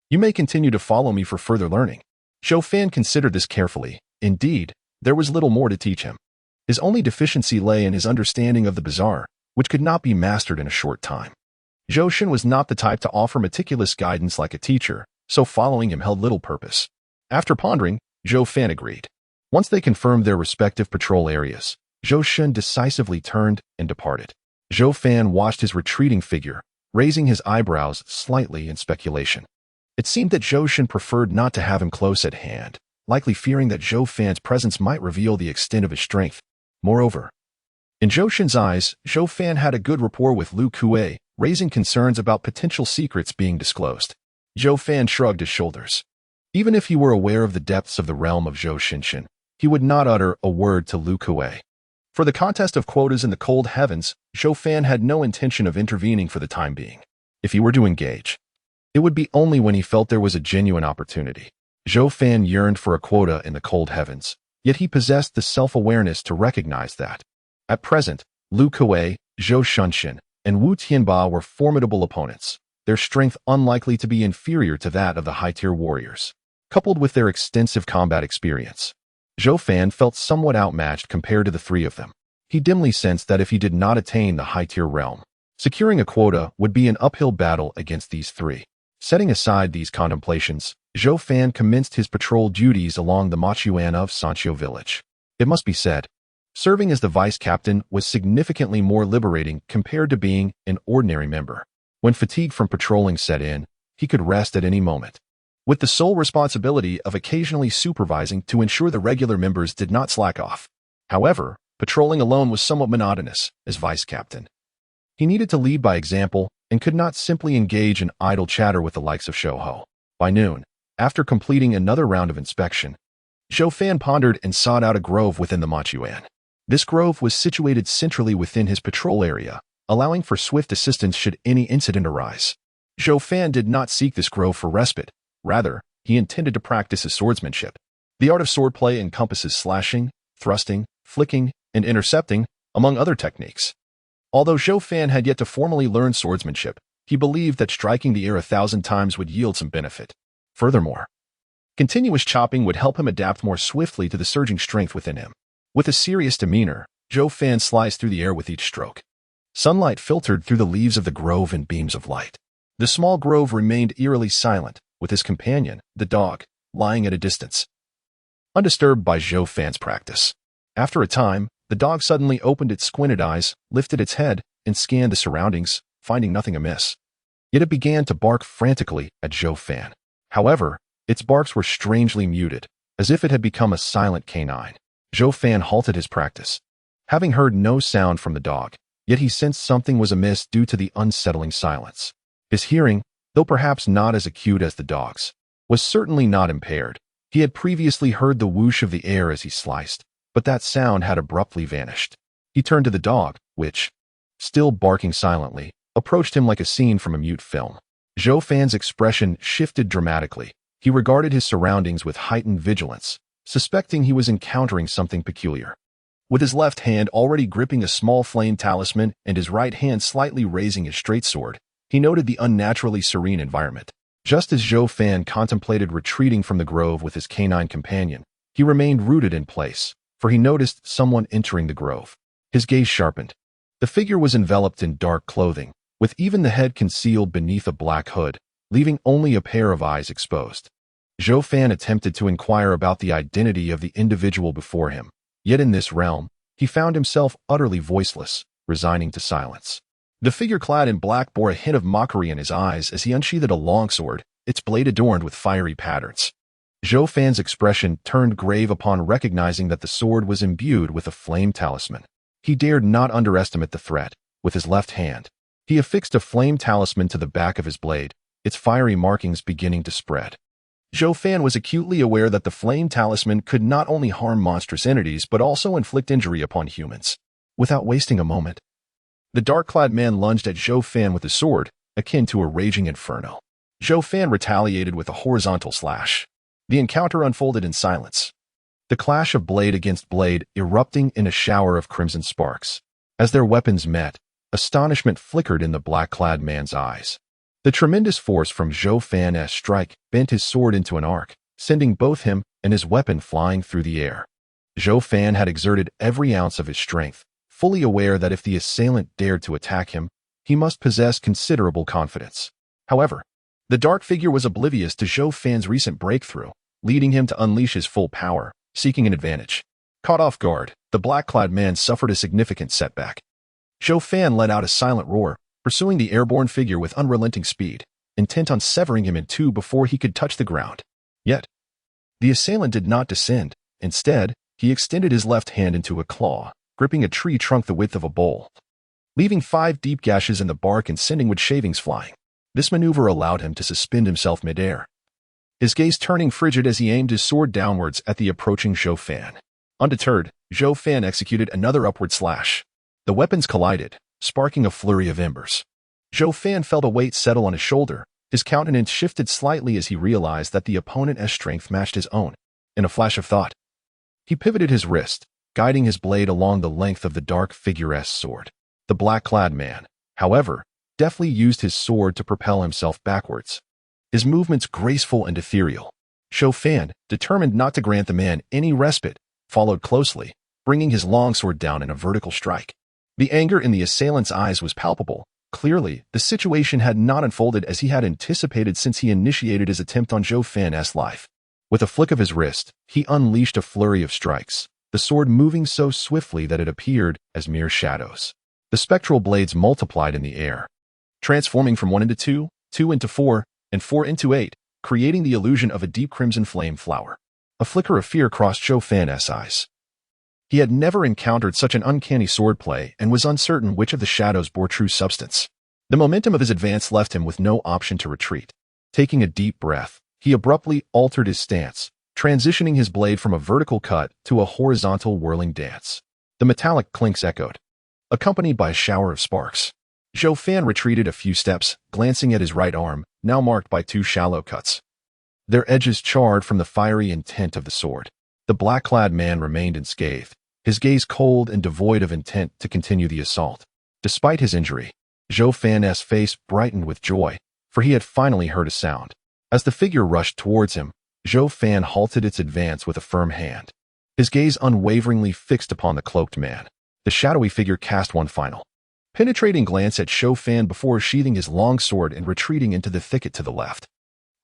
you may continue to follow me for further learning." Zhou Fan considered this carefully. Indeed, there was little more to teach him. His only deficiency lay in his understanding of the bizarre, which could not be mastered in a short time. Zhou Shen was not the type to offer meticulous guidance like a teacher, so following him held little purpose. After pondering, Zhou Fan agreed. Once they confirmed their respective patrol areas, Zhou Shen decisively turned and departed. Zhou Fan watched his retreating figure, raising his eyebrows slightly in speculation. It seemed that Zhou Shen preferred not to have him close at hand, likely fearing that Zhou Fan's presence might reveal the extent of his strength. Moreover, in Zhou Shen's eyes, Zhou Fan had a good rapport with Lu Kuei, raising concerns about potential secrets being disclosed. Zhou Fan shrugged his shoulders. Even if he were aware of the depths of the realm of Zhou Shinshin, he would not utter a word to Lu Kuei. For the contest of quotas in the cold heavens, Zhou Fan had no intention of intervening for the time being. If he were to engage, it would be only when he felt there was a genuine opportunity. Zhou Fan yearned for a quota in the cold heavens, yet he possessed the self-awareness to recognize that, at present, Lu Kuei, Zhou Shunshin, and Wu Tianba were formidable opponents, their strength unlikely to be inferior to that of the high-tier warriors. Coupled with their extensive combat experience, Zhou Fan felt somewhat outmatched compared to the three of them. He dimly sensed that if he did not attain the high-tier realm, securing a quota would be an uphill battle against these three. Setting aside these contemplations, Zhou Fan commenced his patrol duties along the Machuan of Sanqiu village. It must be said, serving as the vice captain was significantly more liberating compared to being an ordinary member. When fatigue from patrolling set in, he could rest at any moment, with the sole responsibility of occasionally supervising to ensure the regular members did not slack off. However, patrolling alone was somewhat monotonous as vice captain. He needed to lead by example and could not simply engage in idle chatter with the likes of Shouho. By noon, after completing another round of inspection, Zhou Fan pondered and sought out a grove within the Machuan. This grove was situated centrally within his patrol area, allowing for swift assistance should any incident arise. Zhou Fan did not seek this grove for respite. Rather, he intended to practice his swordsmanship. The art of swordplay encompasses slashing, thrusting, flicking, and intercepting, among other techniques. Although Zhou Fan had yet to formally learn swordsmanship, he believed that striking the air 1,000 times would yield some benefit. Furthermore, continuous chopping would help him adapt more swiftly to the surging strength within him. With a serious demeanor, Zhou Fan sliced through the air with each stroke. Sunlight filtered through the leaves of the grove in beams of light. The small grove remained eerily silent, with his companion, the dog, lying at a distance, undisturbed by Zhou Fan's practice. After a time, the dog suddenly opened its squinted eyes, lifted its head, and scanned the surroundings, finding nothing amiss. Yet it began to bark frantically at Zhou Fan. However, its barks were strangely muted, as if it had become a silent canine. Zhou Fan halted his practice, having heard no sound from the dog, yet he sensed something was amiss due to the unsettling silence. His hearing, though perhaps not as acute as the dog's, was certainly not impaired. He had previously heard the whoosh of the air as he sliced, but that sound had abruptly vanished. He turned to the dog, which, still barking silently, approached him like a scene from a mute film. Zhou Fan's expression shifted dramatically. He regarded his surroundings with heightened vigilance, suspecting he was encountering something peculiar. With his left hand already gripping a small flame talisman and his right hand slightly raising his straight sword, he noted the unnaturally serene environment. Just as Zhou Fan contemplated retreating from the grove with his canine companion, he remained rooted in place, for he noticed someone entering the grove. His gaze sharpened. The figure was enveloped in dark clothing, with even the head concealed beneath a black hood, leaving only a pair of eyes exposed. Zhou Fan attempted to inquire about the identity of the individual before him, yet in this realm, he found himself utterly voiceless, resigning to silence. The figure clad in black bore a hint of mockery in his eyes as he unsheathed a longsword, its blade adorned with fiery patterns. Zhou Fan's expression turned grave upon recognizing that the sword was imbued with a flame talisman. He dared not underestimate the threat. With his left hand, he affixed a flame talisman to the back of his blade, its fiery markings beginning to spread. Zhou Fan was acutely aware that the flame talisman could not only harm monstrous entities but also inflict injury upon humans. Without wasting a moment, the dark-clad man lunged at Zhou Fan with his sword, akin to a raging inferno. Zhou Fan retaliated with a horizontal slash. The encounter unfolded in silence, the clash of blade against blade erupting in a shower of crimson sparks. As their weapons met, astonishment flickered in the black-clad man's eyes. The tremendous force from Zhou Fan's strike bent his sword into an arc, sending both him and his weapon flying through the air. Zhou Fan had exerted every ounce of his strength, fully aware that if the assailant dared to attack him, he must possess considerable confidence. However, the dark figure was oblivious to Zhou Fan's recent breakthrough, leading him to unleash his full power, seeking an advantage. Caught off guard, the black-clad man suffered a significant setback. Zhou Fan let out a silent roar, pursuing the airborne figure with unrelenting speed, intent on severing him in two before he could touch the ground. Yet, the assailant did not descend. Instead, he extended his left hand into a claw, gripping a tree trunk the width of a bowl, leaving 5 deep gashes in the bark and sending wood shavings flying. This maneuver allowed him to suspend himself midair, his gaze turning frigid as he aimed his sword downwards at the approaching Zhou Fan. Undeterred, Zhou Fan executed another upward slash. The weapons collided, sparking a flurry of embers. Zhou Fan felt a weight settle on his shoulder. His countenance shifted slightly as he realized that the opponent's strength matched his own. In a flash of thought, he pivoted his wrist, guiding his blade along the length of the dark figure's sword. The black-clad man, However, deftly used his sword to propel himself backwards. His movements graceful and ethereal. Zhou Fan, determined not to grant the man any respite, followed closely, bringing his longsword down in a vertical strike. The anger in the assailant's eyes was palpable. Clearly, the situation had not unfolded as he had anticipated since he initiated his attempt on Zhou Fan's life. With a flick of his wrist, he unleashed a flurry of strikes, the sword moving so swiftly that it appeared as mere shadows. The spectral blades multiplied in the air, transforming from 1 into 2, 2 into 4, and 4 into 8, creating the illusion of a deep crimson flame flower. A flicker of fear crossed Zhou Fan's eyes. He had never encountered such an uncanny swordplay and was uncertain which of the shadows bore true substance. The momentum of his advance left him with no option to retreat. Taking a deep breath, he abruptly altered his stance, transitioning his blade from a vertical cut to a horizontal whirling dance. The metallic clinks echoed, accompanied by a shower of sparks. Zhou Fan retreated a few steps, glancing at his right arm, now marked by 2 shallow cuts, their edges charred from the fiery intent of the sword. The black-clad man remained unscathed, his gaze cold and devoid of intent to continue the assault. Despite his injury, Zhou Fan's face brightened with joy, for he had finally heard a sound. As the figure rushed towards him, Zhou Fan halted its advance with a firm hand, his gaze unwaveringly fixed upon the cloaked man. The shadowy figure cast one final, penetrating glance at Zhou Fan before sheathing his long sword and retreating into the thicket to the left.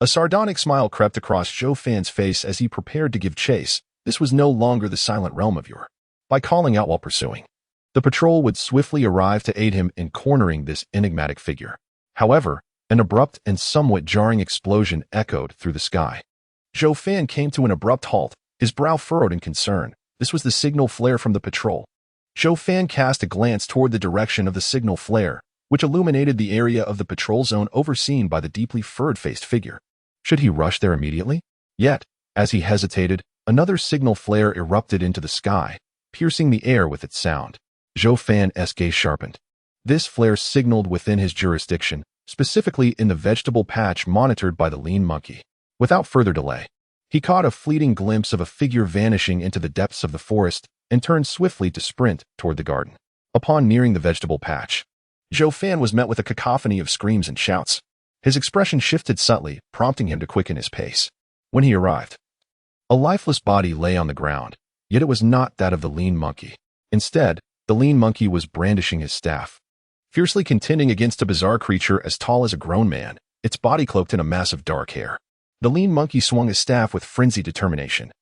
A sardonic smile crept across Zhou Fan's face as he prepared to give chase. This was no longer the silent realm of yore. By calling out while pursuing, the patrol would swiftly arrive to aid him in cornering this enigmatic figure. However, an abrupt and somewhat jarring explosion echoed through the sky. Zhou Fan came to an abrupt halt, his brow furrowed in concern. This was the signal flare from the patrol. Zhou Fan cast a glance toward the direction of the signal flare, which illuminated the area of the patrol zone overseen by the deeply furred-faced figure. Should he rush there immediately? Yet, as he hesitated, another signal flare erupted into the sky, piercing the air with its sound. Zhou Fan's gaze sharpened. This flare signaled within his jurisdiction, specifically in the vegetable patch monitored by the lean monkey. Without further delay, he caught a fleeting glimpse of a figure vanishing into the depths of the forest and turned swiftly to sprint toward the garden. Upon nearing the vegetable patch, Zhou Fan was met with a cacophony of screams and shouts. His expression shifted subtly, prompting him to quicken his pace. When he arrived, a lifeless body lay on the ground, yet it was not that of the lean monkey. Instead, the lean monkey was brandishing his staff, fiercely contending against a bizarre creature as tall as a grown man, its body cloaked in a mass of dark hair. The lean monkey swung his staff with frenzied determination,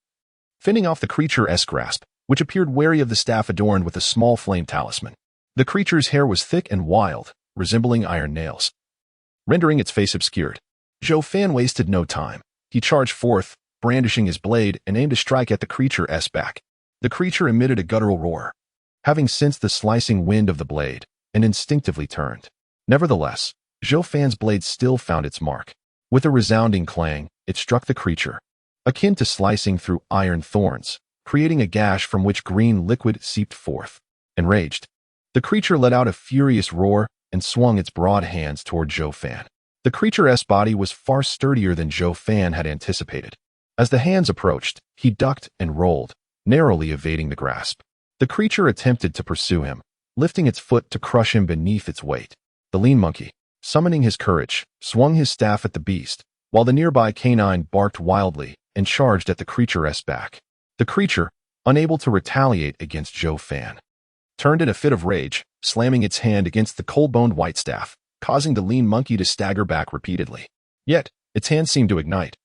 fending off the creature's grasp, which appeared wary of the staff adorned with a small flame talisman. The creature's hair was thick and wild, resembling iron nails, rendering its face obscured. Zhou Fan wasted no time. He charged forth, brandishing his blade, and aimed to strike at the creature's back. The creature emitted a guttural roar, having sensed the slicing wind of the blade, and instinctively turned. Nevertheless, Zhou Fan's blade still found its mark. With a resounding clang, it struck the creature, akin to slicing through iron thorns, creating a gash from which green liquid seeped forth. Enraged, the creature let out a furious roar and swung its broad hands toward Zhou Fan. The creature's body was far sturdier than Zhou Fan had anticipated. As the hands approached, he ducked and rolled, narrowly evading the grasp. The creature attempted to pursue him, lifting its foot to crush him beneath its weight. The lean monkey, summoning his courage, swung his staff at the beast, while the nearby canine barked wildly and charged at the creature's back. The creature, unable to retaliate against Zhou Fan, turned in a fit of rage, slamming its hand against the cold-boned white staff, causing the lean monkey to stagger back repeatedly. Yet, its hand seemed to ignite,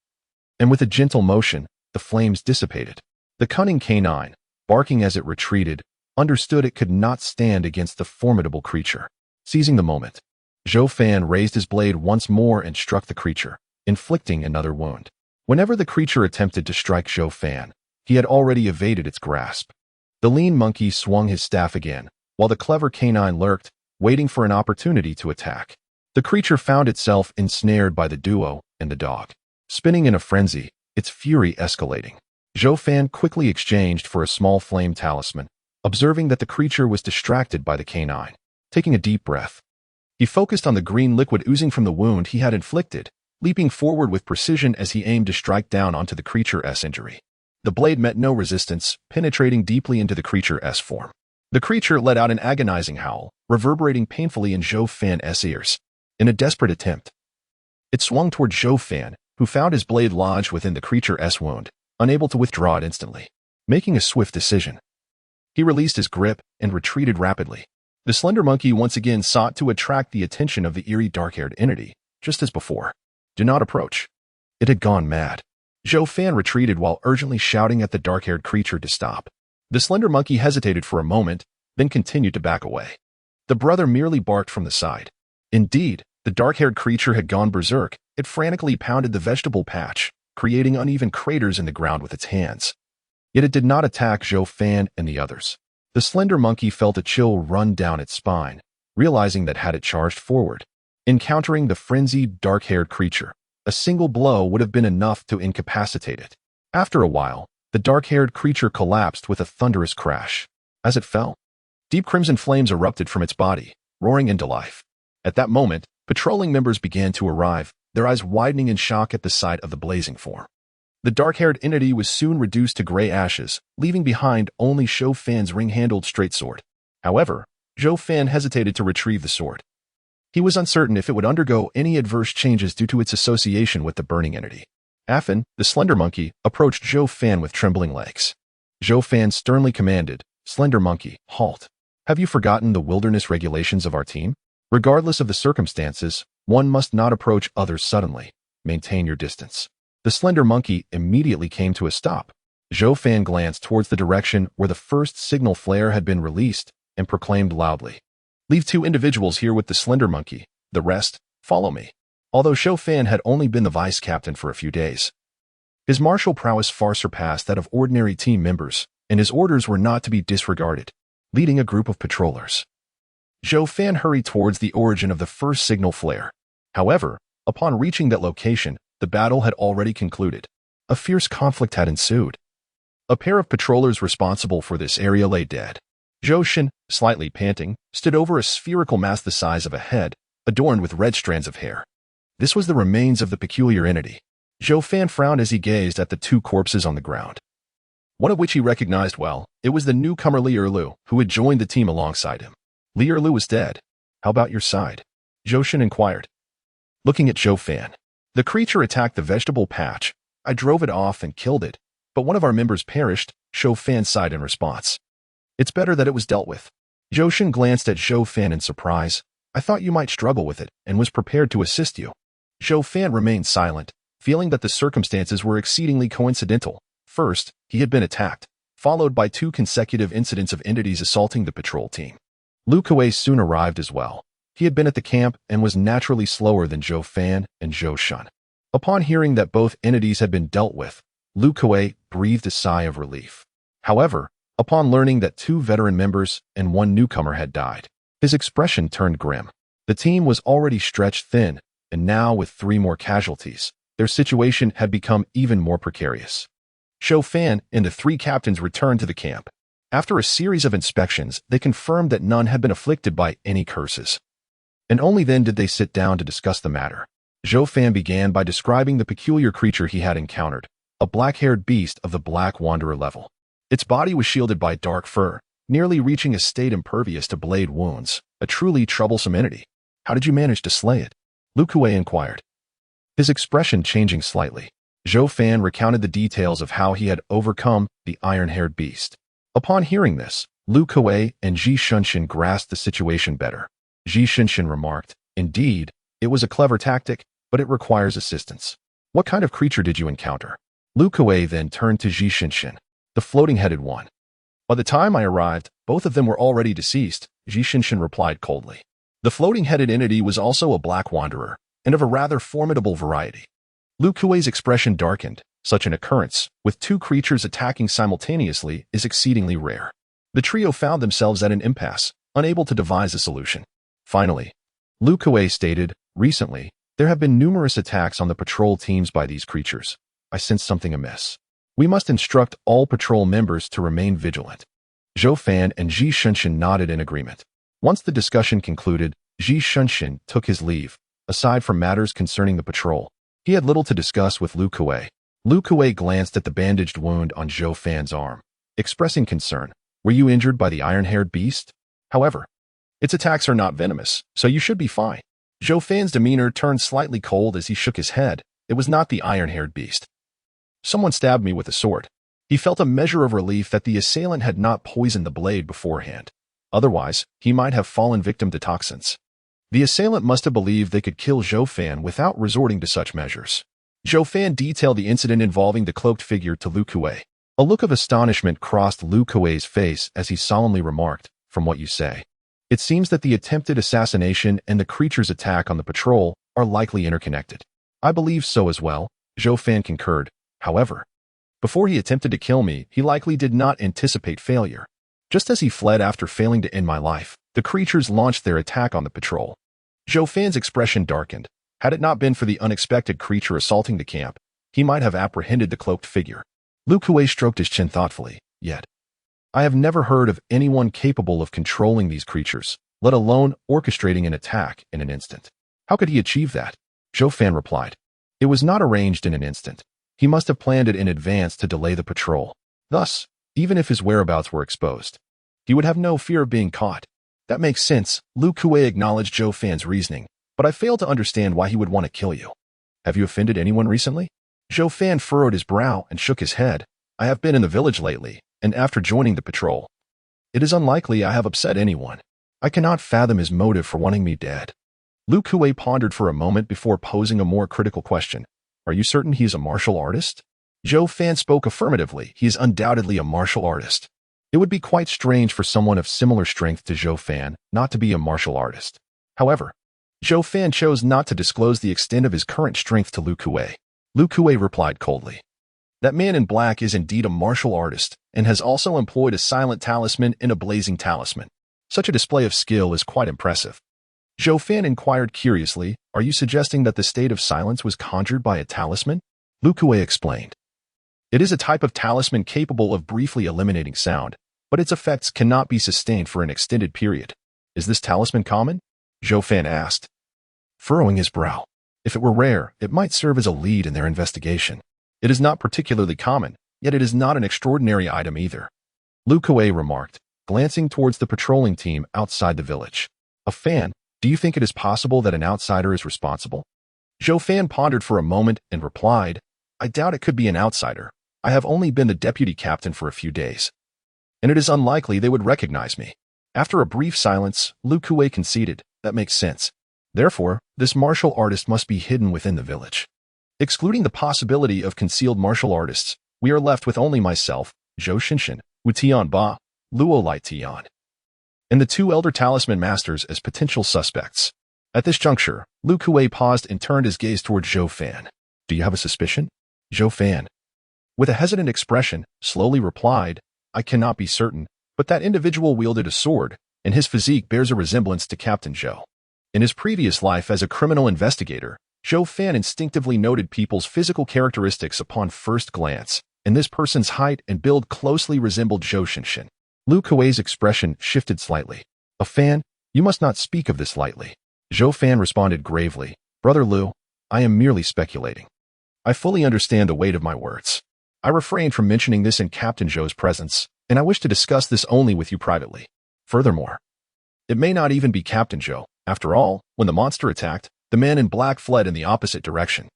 and with a gentle motion, the flames dissipated. The cunning canine, barking as it retreated, understood it could not stand against the formidable creature. Seizing the moment, Zhou Fan raised his blade once more and struck the creature, inflicting another wound. Whenever the creature attempted to strike Zhou Fan, he had already evaded its grasp. The lean monkey swung his staff again, while the clever canine lurked, waiting for an opportunity to attack. The creature found itself ensnared by the duo and the dog. Spinning in a frenzy, its fury escalating, Zhou Fan quickly exchanged for a small flame talisman, observing that the creature was distracted by the canine. Taking a deep breath, he focused on the green liquid oozing from the wound he had inflicted, leaping forward with precision as he aimed to strike down onto the creature's injury. The blade met no resistance, penetrating deeply into the creature's form. The creature let out an agonizing howl, reverberating painfully in Zhou Fan's ears. In a desperate attempt, it swung toward Zhou Fan, who found his blade lodged within the creature's wound, unable to withdraw it instantly. Making a swift decision, he released his grip and retreated rapidly. The slender monkey once again sought to attract the attention of the eerie dark-haired entity, just as before. Do not approach. It had gone mad. Zhou Fan retreated while urgently shouting at the dark-haired creature to stop. The slender monkey hesitated for a moment, then continued to back away. The brother merely barked from the side. Indeed, the dark-haired creature had gone berserk. It frantically pounded the vegetable patch, creating uneven craters in the ground with its hands. Yet it did not attack Zhou Fan and the others. The slender monkey felt a chill run down its spine, realizing that had it charged forward, encountering the frenzied, dark-haired creature, a single blow would have been enough to incapacitate it. After a while, the dark-haired creature collapsed with a thunderous crash. As it fell, deep crimson flames erupted from its body, roaring into life. At that moment, patrolling members began to arrive, their eyes widening in shock at the sight of the blazing form. The dark-haired entity was soon reduced to gray ashes, leaving behind only Zhou Fan's ring-handled straight sword. However, Zhou Fan hesitated to retrieve the sword. He was uncertain if it would undergo any adverse changes due to its association with the burning entity. Affin, the slender monkey, approached Zhou Fan with trembling legs. Zhou Fan sternly commanded, "Slender monkey, halt. Have you forgotten the wilderness regulations of our team? Regardless of the circumstances, one must not approach others suddenly. Maintain your distance." The slender monkey immediately came to a stop. Zhou Fan glanced towards the direction where the first signal flare had been released and proclaimed loudly, "Leave 2 individuals here with the slender monkey. The rest, follow me." Although Zhou Fan had only been the vice captain for a few days, his martial prowess far surpassed that of ordinary team members, and his orders were not to be disregarded. Leading a group of patrollers, Zhou Fan hurried towards the origin of the first signal flare. However, upon reaching that location, the battle had already concluded. A fierce conflict had ensued. A pair of patrollers responsible for this area lay dead. Zhou Shen, slightly panting, stood over a spherical mass the size of a head, adorned with red strands of hair. This was the remains of the peculiar entity. Zhou Fan frowned as he gazed at the 2 corpses on the ground. One of which he recognized well. It was the newcomer Li Erlu, who had joined the team alongside him. Li Erlu was dead. "How about your side?" Zhou Shen inquired, looking at Zhou Fan. "The creature attacked the vegetable patch. I drove it off and killed it, but one of our members perished," Zhou Fan sighed in response. "It's better that it was dealt with." Zhou Shen glanced at Zhou Fan in surprise. "I thought you might struggle with it and was prepared to assist you." Zhou Fan remained silent, feeling that the circumstances were exceedingly coincidental. First, he had been attacked, followed by 2 consecutive incidents of entities assaulting the patrol team. Lu Kuei soon arrived as well. He had been at the camp and was naturally slower than Zhou Fan and Zhou Shen. Upon hearing that both entities had been dealt with, Lu Kuei breathed a sigh of relief. However, upon learning that 2 veteran members and 1 newcomer had died, his expression turned grim. The team was already stretched thin, and now with 3 more casualties, their situation had become even more precarious. Zhou Fan and the 3 captains returned to the camp. After a series of inspections, they confirmed that none had been afflicted by any curses. And only then did they sit down to discuss the matter. Zhou Fan began by describing the peculiar creature he had encountered, a black-haired beast of the Black Wanderer level. Its body was shielded by dark fur, nearly reaching a state impervious to blade wounds, a truly troublesome entity. "How did you manage to slay it?" Lu Kuei inquired, his expression changing slightly. Zhou Fan recounted the details of how he had overcome the iron-haired beast. Upon hearing this, Lu Kuei and Ji Shunshin grasped the situation better. Ji Shunshin remarked, "Indeed, it was a clever tactic, but it requires assistance. What kind of creature did you encounter?" Lu Kuei then turned to Ji Shunshin, "The floating-headed one." "By the time I arrived, both of them were already deceased," Ji Shunshin replied coldly. The floating-headed entity was also a black wanderer, and of a rather formidable variety. Lu Kuei's expression darkened. Such an occurrence, with 2 creatures attacking simultaneously, is exceedingly rare. The trio found themselves at an impasse, unable to devise a solution. Finally, Lu Kuei stated, "Recently, there have been numerous attacks on the patrol teams by these creatures. I sense something amiss. We must instruct all patrol members to remain vigilant." Zhou Fan and Ji Shunshin nodded in agreement. Once the discussion concluded, Ji Shunshin took his leave. Aside from matters concerning the patrol, he had little to discuss with Lu Kuei. Lu Kuei glanced at the bandaged wound on Zhou Fan's arm, expressing concern. Were you injured by the iron-haired beast? However, its attacks are not venomous, so you should be fine. Zhou Fan's demeanor turned slightly cold as he shook his head. It was not the iron-haired beast. Someone stabbed me with a sword. He felt a measure of relief that the assailant had not poisoned the blade beforehand. Otherwise, he might have fallen victim to toxins. The assailant must have believed they could kill Zhou Fan without resorting to such measures. Zhou Fan detailed the incident involving the cloaked figure to Lu Kuei. A look of astonishment crossed Lu Kuei's face as he solemnly remarked, "From what you say, it seems that the attempted assassination and the creature's attack on the patrol are likely interconnected." "I believe so as well," Zhou Fan concurred. "However, before he attempted to kill me, he likely did not anticipate failure. Just as he fled after failing to end my life, the creatures launched their attack on the patrol." Zhou Fan's expression darkened. Had it not been for the unexpected creature assaulting the camp, he might have apprehended the cloaked figure. Lu Kuei stroked his chin thoughtfully. "Yet, I have never heard of anyone capable of controlling these creatures, let alone orchestrating an attack in an instant. How could he achieve that?" Zhou Fan replied. "It was not arranged in an instant. He must have planned it in advance to delay the patrol. Thus, even if his whereabouts were exposed, he would have no fear of being caught." "That makes sense," Lu Kuei acknowledged Zhou Fan's reasoning, "but I fail to understand why he would want to kill you. Have you offended anyone recently?" Zhou Fan furrowed his brow and shook his head. "I have been in the village lately, and after joining the patrol, it is unlikely I have upset anyone. I cannot fathom his motive for wanting me dead." Lu Kuei pondered for a moment before posing a more critical question. "Are you certain he is a martial artist?" Zhou Fan spoke affirmatively. "He is undoubtedly a martial artist. It would be quite strange for someone of similar strength to Zhou Fan not to be a martial artist." However, Zhou Fan chose not to disclose the extent of his current strength to Lu Kuei. Lu Kuei replied coldly, "That man in black is indeed a martial artist and has also employed a silent talisman and a blazing talisman. Such a display of skill is quite impressive." Zhou Fan inquired curiously, "Are you suggesting that the state of silence was conjured by a talisman?" Lu Kuei explained, "It is a type of talisman capable of briefly eliminating sound, but its effects cannot be sustained for an extended period." "Is this talisman common?" Zhou Fan asked, furrowing his brow. "If it were rare, it might serve as a lead in their investigation. It is not particularly common, yet it is not an extraordinary item either," Lu Kuei remarked, glancing towards the patrolling team outside the village. "A fan, do you think it is possible that an outsider is responsible?" Zhou Fan pondered for a moment and replied, "I doubt it could be an outsider. I have only been the deputy captain for a few days, and it is unlikely they would recognize me." After a brief silence, Lu Kuei conceded, "That makes sense. Therefore, this martial artist must be hidden within the village. Excluding the possibility of concealed martial artists, we are left with only myself, Zhou Shinshin, Wu Tianba, Luo Lai Tian, and the two elder talisman masters as potential suspects." At this juncture, Lu Kuei paused and turned his gaze toward Zhou Fan. "Do you have a suspicion?" Zhou Fan, with a hesitant expression, slowly replied, "I cannot be certain, but that individual wielded a sword, and his physique bears a resemblance to Captain Zhou. In his previous life as a criminal investigator, Zhou Fan instinctively noted people's physical characteristics upon first glance, and this person's height and build closely resembled Zhou Shinshin." Lu Kuei's expression shifted slightly. "A fan? You must not speak of this lightly." Zhou Fan responded gravely, "Brother Lu, I am merely speculating. I fully understand the weight of my words. I refrained from mentioning this in Captain Zhou's presence, and I wish to discuss this only with you privately. Furthermore, it may not even be Captain Zhou. After all, when the monster attacked, the man in black fled in the opposite direction.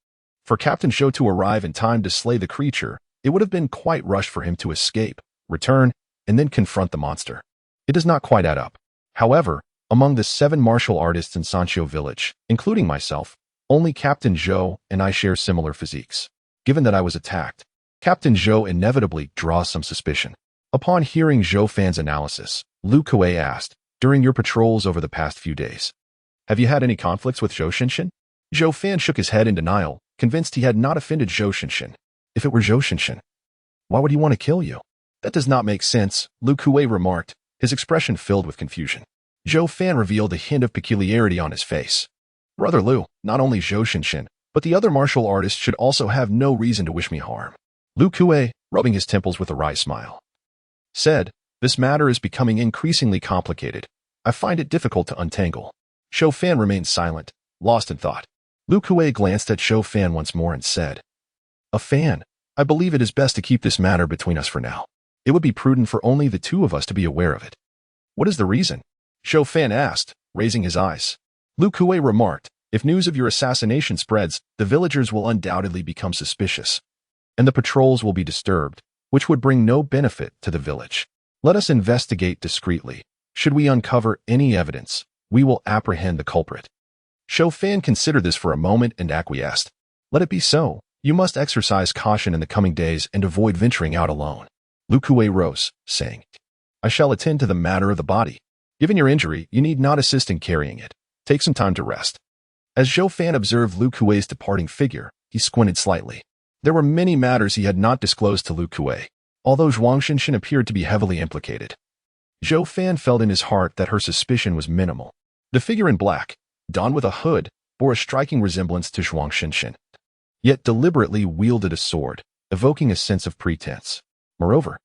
For Captain Zhou to arrive in time to slay the creature, it would have been quite rushed for him to escape, return, and then confront the monster. It does not quite add up. However, among the 7 martial artists in Sanqiu village, including myself, only Captain Zhou and I share similar physiques. Given that I was attacked, Captain Zhou inevitably draws some suspicion." Upon hearing Zhou Fan's analysis, Lu Kuei asked, "During your patrols over the past few days, have you had any conflicts with Zhou Shinshin?" Zhou Fan shook his head in denial, convinced he had not offended Zhou Shinshin. "If it were Zhou Shinshin, why would he want to kill you?" "That does not make sense," Lu Kuei remarked, his expression filled with confusion. Zhou Fan revealed a hint of peculiarity on his face. "Brother Lu, not only Zhou Shinshin, but the other martial artists should also have no reason to wish me harm." Lu Kuei, rubbing his temples with a wry smile, said, "This matter is becoming increasingly complicated. I find it difficult to untangle." Zhou Fan remained silent, lost in thought. Lu Kuei glanced at Zhou Fan once more and said, "A fan, I believe it is best to keep this matter between us for now. It would be prudent for only the two of us to be aware of it. What is the reason? Zhou Fan asked, raising his eyes. Lu Kuei remarked, if news of your assassination spreads, the villagers will undoubtedly become suspicious, and the patrols will be disturbed, which would bring no benefit to the village. Let us investigate discreetly. Should we uncover any evidence, we will apprehend the culprit. Zhou Fan considered this for a moment and acquiesced. Let it be so. You must exercise caution in the coming days and avoid venturing out alone. Lu Kuei rose, saying, I shall attend to the matter of the body. Given your injury, you need not assist in carrying it. Take some time to rest. As Zhou Fan observed Lu Kuei's departing figure, he squinted slightly. There were many matters he had not disclosed to Lu Kuei, although Zhuang Xinshan appeared to be heavily implicated. Zhou Fan felt in his heart that her suspicion was minimal. The figure in black, donned with a hood, bore a striking resemblance to Zhuang Xinshan, yet deliberately wielded a sword, evoking a sense of pretense. Moreover,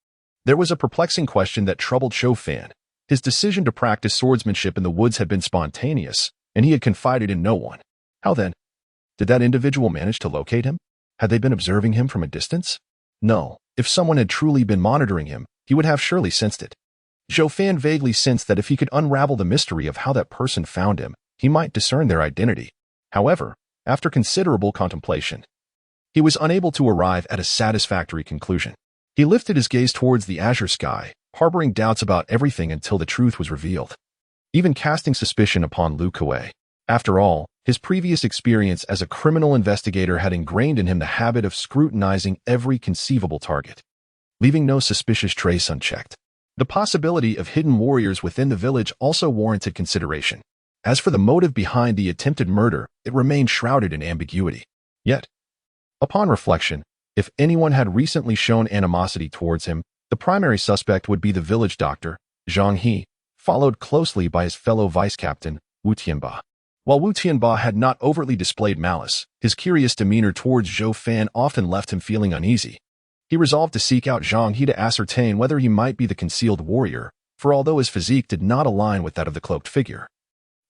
there was a perplexing question that troubled Zhou Fan. His decision to practice swordsmanship in the woods had been spontaneous, and he had confided in no one. How then? Did that individual manage to locate him? Had they been observing him from a distance? No. If someone had truly been monitoring him, he would have surely sensed it. Zhou Fan vaguely sensed that if he could unravel the mystery of how that person found him, he might discern their identity. However, after considerable contemplation, he was unable to arrive at a satisfactory conclusion. He lifted his gaze towards the azure sky, harboring doubts about everything until the truth was revealed, even casting suspicion upon Lu Kuei. After all, his previous experience as a criminal investigator had ingrained in him the habit of scrutinizing every conceivable target, leaving no suspicious trace unchecked. The possibility of hidden warriors within the village also warranted consideration. As for the motive behind the attempted murder, it remained shrouded in ambiguity. Yet, upon reflection, if anyone had recently shown animosity towards him, the primary suspect would be the village doctor, Zhang He, followed closely by his fellow vice-captain, Wu Tianba. While Wu Tianba had not overtly displayed malice, his curious demeanor towards Zhou Fan often left him feeling uneasy. He resolved to seek out Zhang He to ascertain whether he might be the concealed warrior, for although his physique did not align with that of the cloaked figure,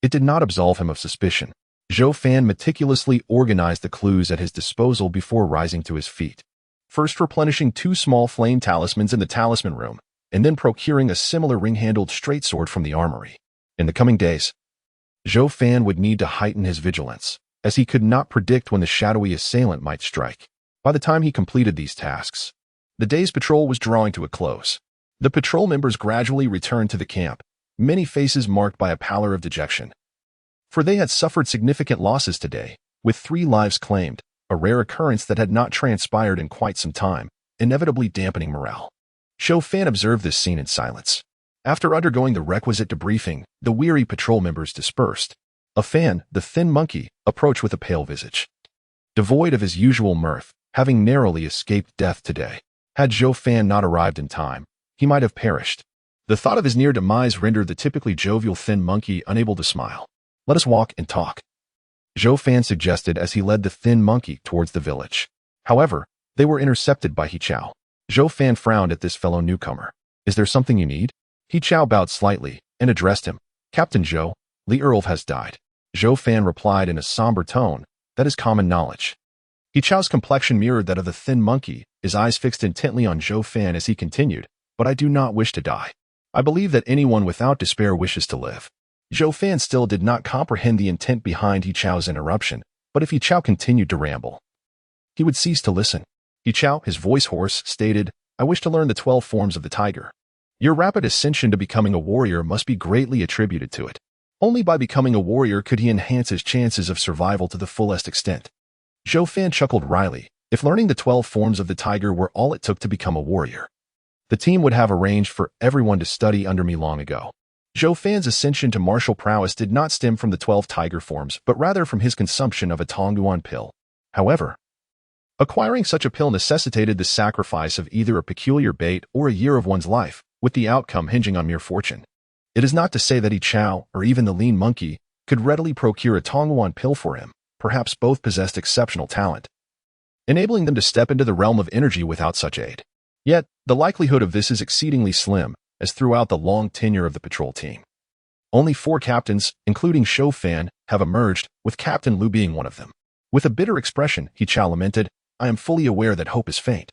it did not absolve him of suspicion. Zhou Fan meticulously organized the clues at his disposal before rising to his feet, first replenishing 2 small flame talismans in the talisman room, and then procuring a similar ring-handled straight sword from the armory. In the coming days, Zhou Fan would need to heighten his vigilance, as he could not predict when the shadowy assailant might strike. By the time he completed these tasks, the day's patrol was drawing to a close. The patrol members gradually returned to the camp, many faces marked by a pallor of dejection, for they had suffered significant losses today, with 3 lives claimed, a rare occurrence that had not transpired in quite some time, inevitably dampening morale. Zhou Fan observed this scene in silence. After undergoing the requisite debriefing, the weary patrol members dispersed. A Fan, the thin monkey, approached with a pale visage. Devoid of his usual mirth, having narrowly escaped death today, had Zhou Fan not arrived in time, he might have perished. The thought of his near demise rendered the typically jovial thin monkey unable to smile. Let us walk and talk, Zhou Fan suggested as he led the thin monkey towards the village. However, they were intercepted by He Chao. Zhou Fan frowned at this fellow newcomer. Is there something you need? He Chao bowed slightly and addressed him. Captain Zhou, Li Earl has died. Zhou Fan replied in a somber tone. That is common knowledge. He Chao's complexion mirrored that of the thin monkey, his eyes fixed intently on Zhou Fan as he continued, but I do not wish to die. I believe that anyone without despair wishes to live. Zhou Fan still did not comprehend the intent behind He Chao's interruption, but if He Chao continued to ramble, he would cease to listen. He Chao, his voice hoarse, stated, I wish to learn the 12 forms of the tiger. Your rapid ascension to becoming a warrior must be greatly attributed to it. Only by becoming a warrior could he enhance his chances of survival to the fullest extent. Zhou Fan chuckled wryly. If learning the 12 forms of the tiger were all it took to become a warrior, the team would have arranged for everyone to study under me long ago. Zhou Fan's ascension to martial prowess did not stem from the 12 tiger forms, but rather from his consumption of a Tongguan pill. However, acquiring such a pill necessitated the sacrifice of either a peculiar bait or a year of one's life, with the outcome hinging on mere fortune. It is not to say that He Chao, or even the lean monkey, could readily procure a Tongguan pill for him. Perhaps both possessed exceptional talent, enabling them to step into the realm of energy without such aid. Yet, the likelihood of this is exceedingly slim, as throughout the long tenure of the patrol team, only 4 captains, including Zhou Fan, have emerged, with Captain Lu being one of them. With a bitter expression, He Chao lamented, I am fully aware that hope is faint.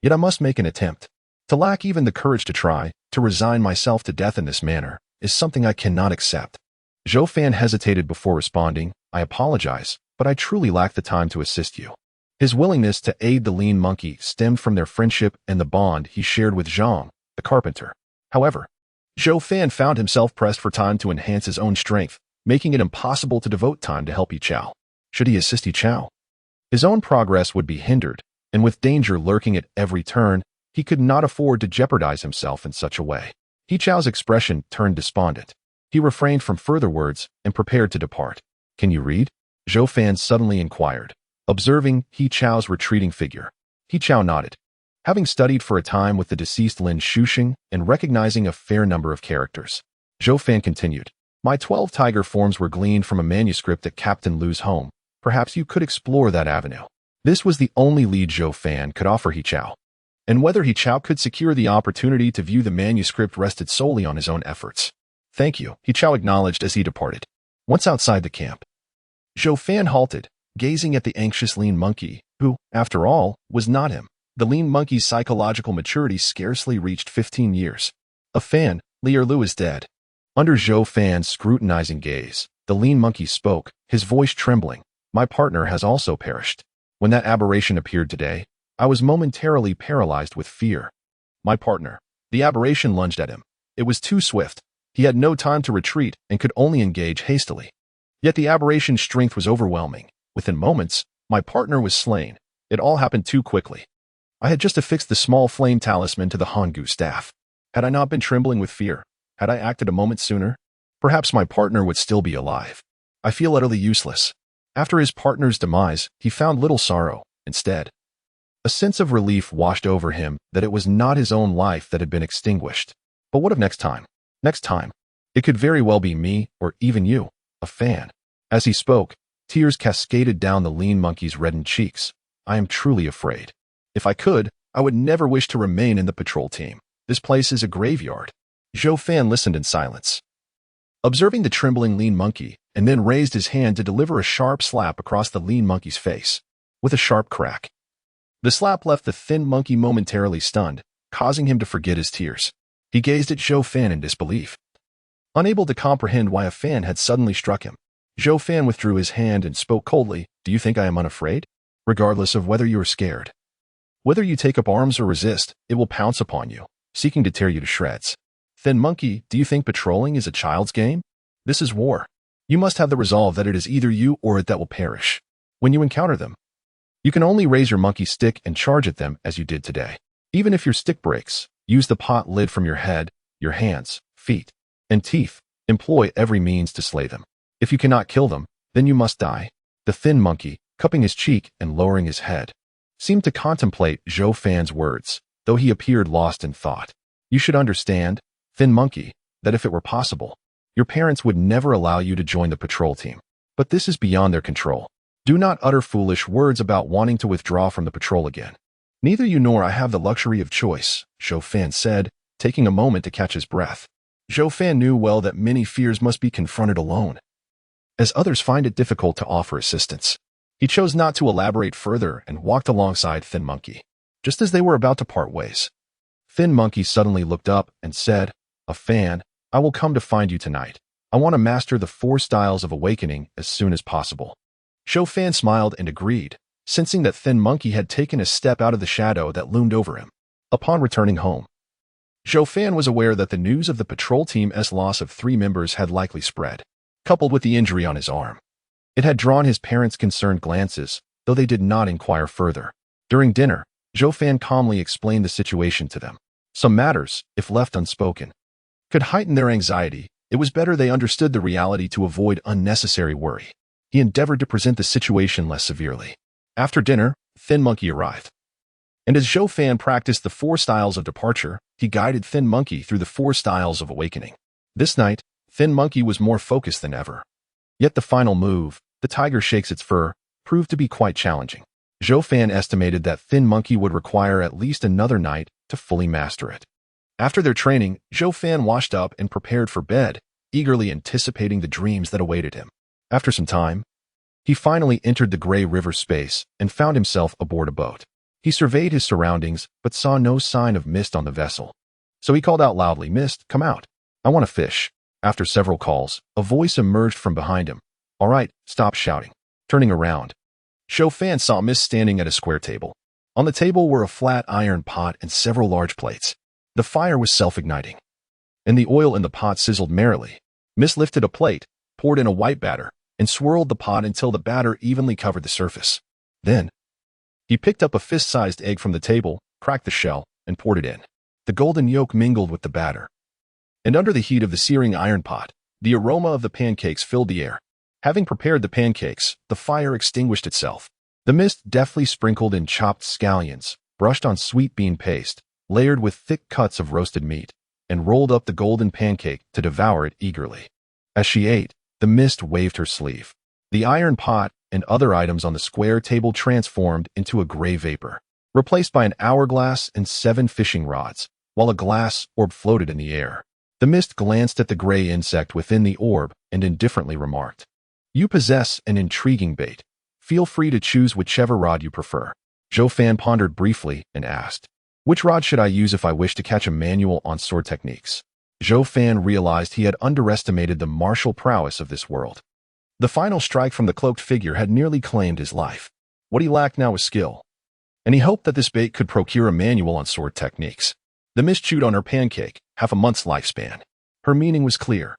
Yet I must make an attempt. To lack even the courage to try, to resign myself to death in this manner, is something I cannot accept. Zhou Fan hesitated before responding. I apologize, but I truly lack the time to assist you. His willingness to aid the lean monkey stemmed from their friendship and the bond he shared with Zhang, the carpenter. However, Zhou Fan found himself pressed for time to enhance his own strength, making it impossible to devote time to help Yi Chao. Should he assist Yi Chao? His own progress would be hindered, and with danger lurking at every turn, he could not afford to jeopardize himself in such a way. Yi Chao's expression turned despondent. He refrained from further words and prepared to depart. Can you read? Zhou Fan suddenly inquired, observing Yi Chao's retreating figure. Yi Chao nodded. Having studied for a time with the deceased Lin Shuxing and recognizing a fair number of characters, Zhou Fan continued. My 12 tiger forms were gleaned from a manuscript at Captain Lu's home. Perhaps you could explore that avenue. This was the only lead Zhou Fan could offer Yi Chao. And whether Yi Chao could secure the opportunity to view the manuscript rested solely on his own efforts. Thank you, Yi Chao acknowledged as he departed. Once outside the camp, Zhou Fan halted, gazing at the anxious lean monkey, who, after all, was not him. The lean monkey's psychological maturity scarcely reached 15 years. A fan, Lu is dead. Under Zhou Fan's scrutinizing gaze, the lean monkey spoke, his voice trembling. My partner has also perished. When that aberration appeared today, I was momentarily paralyzed with fear. My partner. The aberration lunged at him. It was too swift. He had no time to retreat and could only engage hastily. Yet the aberration's strength was overwhelming. Within moments, my partner was slain. It all happened too quickly. I had just affixed the small flame talisman to the Honggu staff. Had I not been trembling with fear, had I acted a moment sooner, perhaps my partner would still be alive. I feel utterly useless. After his partner's demise, he found little sorrow. Instead, a sense of relief washed over him that it was not his own life that had been extinguished. But what of next time? Next time, it could very well be me or even you, a fan. As he spoke, tears cascaded down the lean monkey's reddened cheeks. I am truly afraid. If I could, I would never wish to remain in the patrol team. This place is a graveyard. Zhou Fan listened in silence, observing the trembling lean monkey, and then raised his hand to deliver a sharp slap across the lean monkey's face. With a sharp crack, the slap left the thin monkey momentarily stunned, causing him to forget his tears. He gazed at Zhou Fan in disbelief. Unable to comprehend why a fan had suddenly struck him, Zhou Fan withdrew his hand and spoke coldly. Do you think I am unafraid? Regardless of whether you are scared, whether you take up arms or resist, it will pounce upon you, seeking to tear you to shreds. Thin monkey, do you think patrolling is a child's game? This is war. You must have the resolve that it is either you or it that will perish. When you encounter them, you can only raise your monkey stick and charge at them as you did today. Even if your stick breaks, use the pot lid from your head, your hands, feet, and teeth. Employ every means to slay them. If you cannot kill them, then you must die. The thin monkey, cupping his cheek and lowering his head, seemed to contemplate Zhou Fan's words, though he appeared lost in thought. You should understand, thin monkey, that if it were possible, your parents would never allow you to join the patrol team. But this is beyond their control. Do not utter foolish words about wanting to withdraw from the patrol again. Neither you nor I have the luxury of choice, Zhou Fan said, taking a moment to catch his breath. Zhou Fan knew well that many fears must be confronted alone, as others find it difficult to offer assistance. He chose not to elaborate further and walked alongside Thin Monkey. Just as they were about to part ways, Thin Monkey suddenly looked up and said, "A fan, I will come to find you tonight. I want to master the 4 styles of awakening as soon as possible." Zhou Fan smiled and agreed, sensing that Thin Monkey had taken a step out of the shadow that loomed over him. Upon returning home, Zhou Fan was aware that the news of the patrol team's loss of 3 members had likely spread, coupled with the injury on his arm. It had drawn his parents' concerned glances, though they did not inquire further. During dinner, Zhou Fan calmly explained the situation to them. Some matters, if left unspoken, could heighten their anxiety. It was better they understood the reality to avoid unnecessary worry. He endeavored to present the situation less severely. After dinner, Thin Monkey arrived, and as Zhou Fan practiced the 4 styles of departure, he guided Thin Monkey through the 4 styles of awakening. This night, Thin Monkey was more focused than ever. Yet the final move, the tiger shakes its fur, proved to be quite challenging. Zhou Fan estimated that Thin Monkey would require at least another night to fully master it. After their training, Zhou Fan washed up and prepared for bed, eagerly anticipating the dreams that awaited him. After some time, he finally entered the gray river space and found himself aboard a boat. He surveyed his surroundings, but saw no sign of Mist on the vessel. So he called out loudly, "Mist, come out. I want to fish." After several calls, a voice emerged from behind him. "All right, stop shouting." Turning around, Zhou Fan saw Mist standing at a square table. On the table were a flat iron pot and several large plates. The fire was self-igniting, and the oil in the pot sizzled merrily. Mist lifted a plate, poured in a white batter, and swirled the pot until the batter evenly covered the surface. Then, he picked up a fist-sized egg from the table, cracked the shell, and poured it in. The golden yolk mingled with the batter, and under the heat of the searing iron pot, the aroma of the pancakes filled the air. Having prepared the pancakes, the fire extinguished itself. The Mist deftly sprinkled in chopped scallions, brushed on sweet bean paste, layered with thick cuts of roasted meat, and rolled up the golden pancake to devour it eagerly. As she ate, the Mist waved her sleeve. The iron pot and other items on the square table transformed into a gray vapor, replaced by an hourglass and 7 fishing rods, while a glass orb floated in the air. The Mist glanced at the gray insect within the orb and indifferently remarked, "You possess an intriguing bait. Feel free to choose whichever rod you prefer." Zhou Fan pondered briefly and asked, "Which rod should I use if I wish to catch a manual on sword techniques?" Zhou Fan realized he had underestimated the martial prowess of this world. The final strike from the cloaked figure had nearly claimed his life. What he lacked now was skill, and he hoped that this bait could procure a manual on sword techniques. The Mist chewed on her pancake, half a month's lifespan. Her meaning was clear.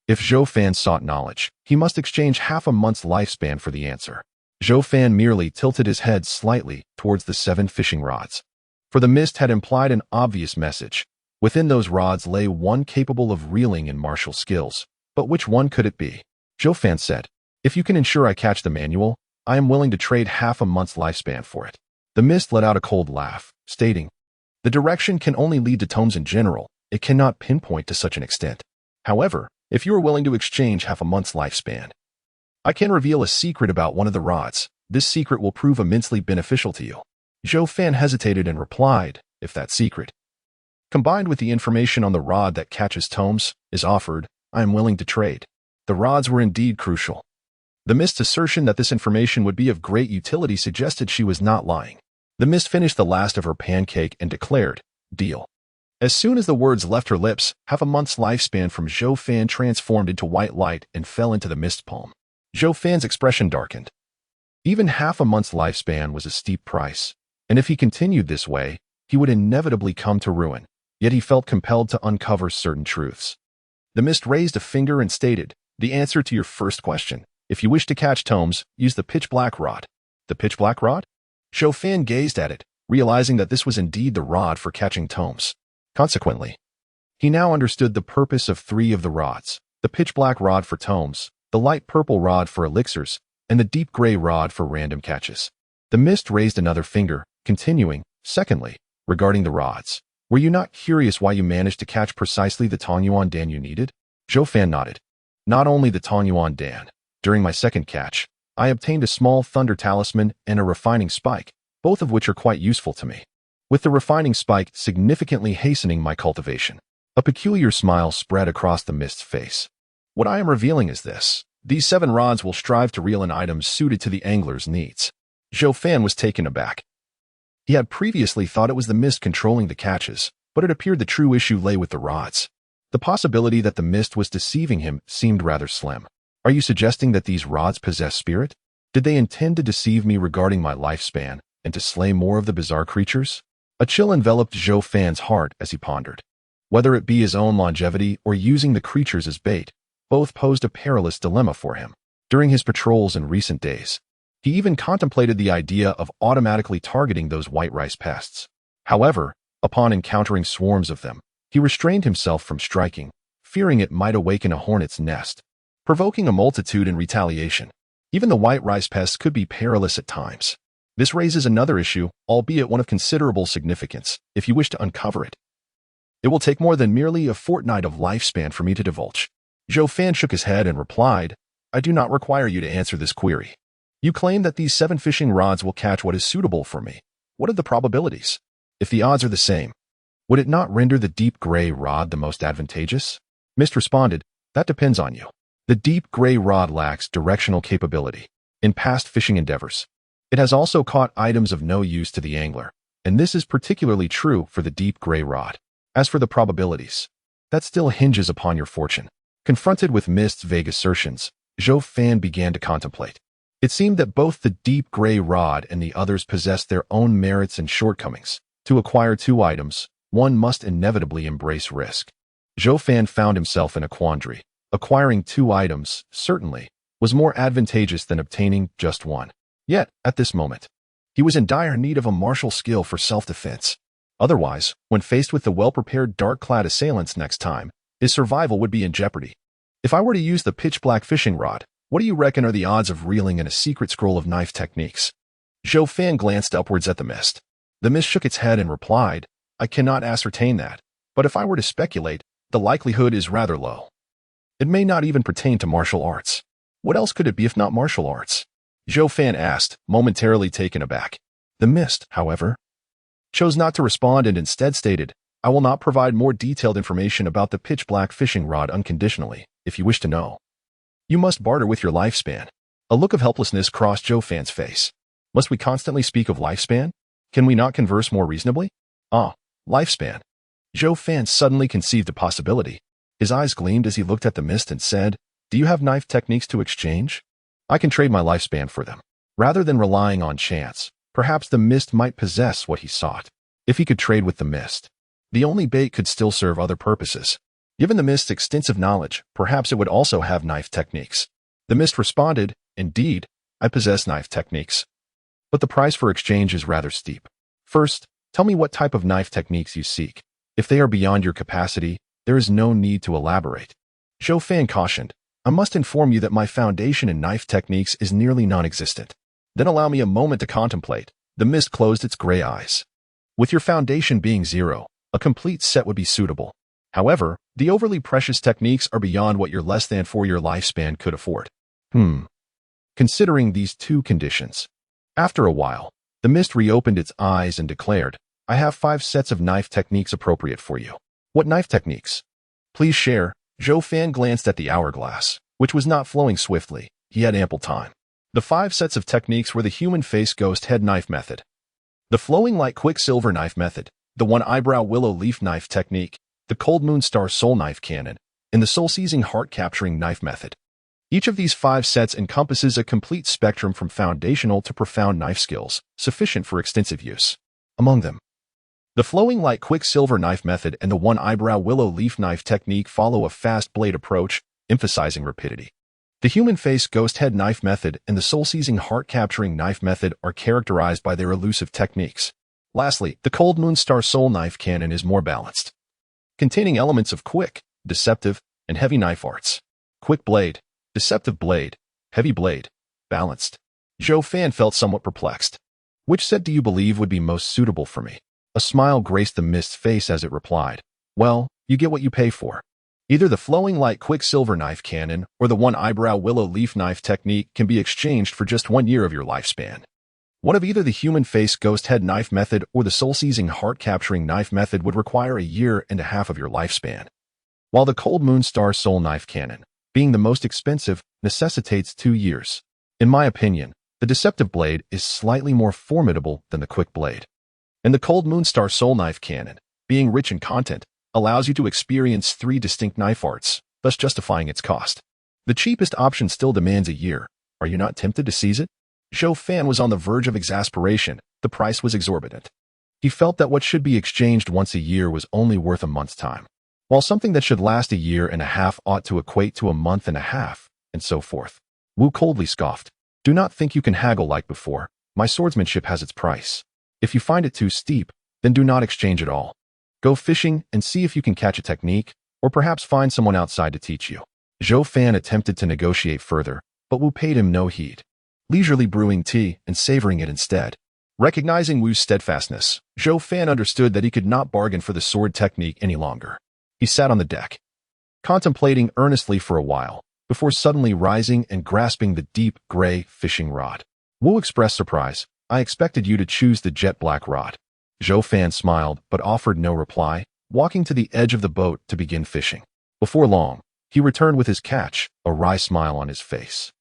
If Zhou Fan sought knowledge, he must exchange half a month's lifespan for the answer. Zhou Fan merely tilted his head slightly towards the 7 fishing rods. For the Mist had implied an obvious message. Within those rods lay one capable of reeling in martial skills. But which one could it be? Zhou Fan said, "If you can ensure I catch the manual, I am willing to trade half a month's lifespan for it." The Mist let out a cold laugh, stating, "The direction can only lead to tomes in general. It cannot pinpoint to such an extent. However, if you are willing to exchange half a month's lifespan, I can reveal a secret about one of the rods. This secret will prove immensely beneficial to you." Zhou Fan hesitated and replied, "If that secret, combined with the information on the rod that catches tomes, is offered, I am willing to trade." The rods were indeed crucial. The Mist's assertion that this information would be of great utility suggested she was not lying. The Mist finished the last of her pancake and declared, "Deal." As soon as the words left her lips, half a month's lifespan from Zhou Fan transformed into white light and fell into the Mist palm. Zhou Fan's expression darkened. Even half a month's lifespan was a steep price, and if he continued this way, he would inevitably come to ruin. Yet he felt compelled to uncover certain truths. The Mist raised a finger and stated, "The answer to your first question. If you wish to catch tomes, use the pitch-black rod." The pitch-black rod? Zhou Fan gazed at it, realizing that this was indeed the rod for catching tomes. Consequently, he now understood the purpose of 3 of the rods: the pitch-black rod for tomes, the light purple rod for elixirs, and the deep gray rod for random catches. The Mist raised another finger, continuing, "Secondly, regarding the rods, were you not curious why you managed to catch precisely the Tongyuan Dan you needed?" Zhou Fan nodded. "Not only the Tongyuan Dan. During my second catch, I obtained a small thunder talisman and a refining spike, both of which are quite useful to me, with the refining spike significantly hastening my cultivation." A peculiar smile spread across the Mist's face. "What I am revealing is this. These 7 rods will strive to reel in items suited to the angler's needs." Zhou Fan was taken aback. He had previously thought it was the Mist controlling the catches, but it appeared the true issue lay with the rods. The possibility that the Mist was deceiving him seemed rather slim. "Are you suggesting that these rods possess spirit? Did they intend to deceive me regarding my lifespan and to slay more of the bizarre creatures?" A chill enveloped Zhou Fan's heart as he pondered. Whether it be his own longevity or using the creatures as bait, both posed a perilous dilemma for him. During his patrols in recent days, he even contemplated the idea of automatically targeting those white rice pests. However, upon encountering swarms of them, he restrained himself from striking, fearing it might awaken a hornet's nest, provoking a multitude in retaliation. Even the white rice pests could be perilous at times. This raises another issue, albeit one of considerable significance, if you wish to uncover it. It will take more than merely a fortnight of lifespan for me to divulge." Zhou Fan shook his head and replied, "I do not require you to answer this query. You claim that these 7 fishing rods will catch what is suitable for me. What are the probabilities? If the odds are the same, would it not render the deep gray rod the most advantageous?" Mist responded, "That depends on you. The deep gray rod lacks directional capability. In past fishing endeavors, It has also caught items of no use to the angler, and this is particularly true for the deep gray rod. As for the probabilities, that still hinges upon your fortune. Confronted with Mist's vague assertions, Zhou Fan began to contemplate. It seemed that both the deep gray rod and the others possessed their own merits and shortcomings. To acquire two items, one must inevitably embrace risk. Zhou Fan found himself in a quandary. Acquiring two items, certainly, was more advantageous than obtaining just one. Yet, at this moment, he was in dire need of a martial skill for self-defense. Otherwise, when faced with the well-prepared dark-clad assailants next time, his survival would be in jeopardy. If I were to use the pitch-black fishing rod, what do you reckon are the odds of reeling in a secret scroll of knife techniques? Zhou Fan glanced upwards at the mist. The mist shook its head and replied, I cannot ascertain that, but if I were to speculate, the likelihood is rather low. It may not even pertain to martial arts. What else could it be if not martial arts? Zhou Fan asked, momentarily taken aback. The mist, however, chose not to respond and instead stated, I will not provide more detailed information about the pitch-black fishing rod unconditionally, if you wish to know. You must barter with your lifespan. A look of helplessness crossed Zhou Fan's face. Must we constantly speak of lifespan? Can we not converse more reasonably? Ah, lifespan. Zhou Fan suddenly conceived a possibility. His eyes gleamed as he looked at the mist and said, Do you have knife techniques to exchange? I can trade my lifespan for them. Rather than relying on chance, perhaps the mist might possess what he sought. If he could trade with the mist, the only bait could still serve other purposes. Given the mist's extensive knowledge, perhaps it would also have knife techniques. The mist responded, Indeed, I possess knife techniques. But the price for exchange is rather steep. First, tell me what type of knife techniques you seek. If they are beyond your capacity, there is no need to elaborate. Zhou Fan cautioned, I must inform you that my foundation in knife techniques is nearly non-existent. Then allow me a moment to contemplate. The mist closed its gray eyes. With your foundation being zero, a complete set would be suitable. However, the overly precious techniques are beyond what your less than 4-year lifespan could afford. Considering these two conditions. After a while, the mist reopened its eyes and declared, I have 5 sets of knife techniques appropriate for you. What knife techniques? Please share. Zhou Fan glanced at the hourglass, which was not flowing swiftly. He had ample time. The 5 sets of techniques were the human face ghost head knife method, the flowing light quicksilver knife method, the one eyebrow willow leaf knife technique, the cold moon star soul knife cannon, and the soul seizing heart capturing knife method. Each of these 5 sets encompasses a complete spectrum from foundational to profound knife skills, sufficient for extensive use. Among them, the flowing light quicksilver knife method and the one eyebrow willow leaf knife technique follow a fast blade approach, emphasizing rapidity. The human face ghost head knife method and the soul-seizing heart-capturing knife method are characterized by their elusive techniques. Lastly, the cold moon star soul knife cannon is more balanced, containing elements of quick, deceptive, and heavy knife arts. Quick blade, deceptive blade, heavy blade, balanced. Zhou Fan felt somewhat perplexed. Which set do you believe would be most suitable for me? A smile graced the mist's face as it replied, Well, you get what you pay for. Either the flowing light quicksilver knife cannon or the one eyebrow willow leaf knife technique can be exchanged for just 1 year of your lifespan. One of either the human face ghost head knife method or the soul-seizing heart-capturing knife method would require 1.5 years of your lifespan, while the cold moon star soul knife cannon, being the most expensive, necessitates 2 years. In my opinion, the deceptive blade is slightly more formidable than the quick blade. And the cold moon star soul knife cannon, being rich in content, allows you to experience 3 distinct knife arts, thus justifying its cost. The cheapest option still demands 1 year. Are you not tempted to seize it? Zhou Fan was on the verge of exasperation. The price was exorbitant. He felt that what should be exchanged once a year was only worth a month's time, while something that should last 1.5 years ought to equate to 1.5 months, and so forth. Wu coldly scoffed. Do not think you can haggle like before. My swordsmanship has its price. If you find it too steep, then do not exchange at all. Go fishing and see if you can catch a technique, or perhaps find someone outside to teach you. Zhou Fan attempted to negotiate further, but Wu paid him no heed, leisurely brewing tea and savoring it instead. Recognizing Wu's steadfastness, Zhou Fan understood that he could not bargain for the sword technique any longer. He sat on the deck, contemplating earnestly for a while, before suddenly rising and grasping the deep gray fishing rod. Wu expressed surprise. I expected you to choose the jet black rod. Zhou Fan smiled but offered no reply, walking to the edge of the boat to begin fishing. Before long, he returned with his catch, a wry smile on his face.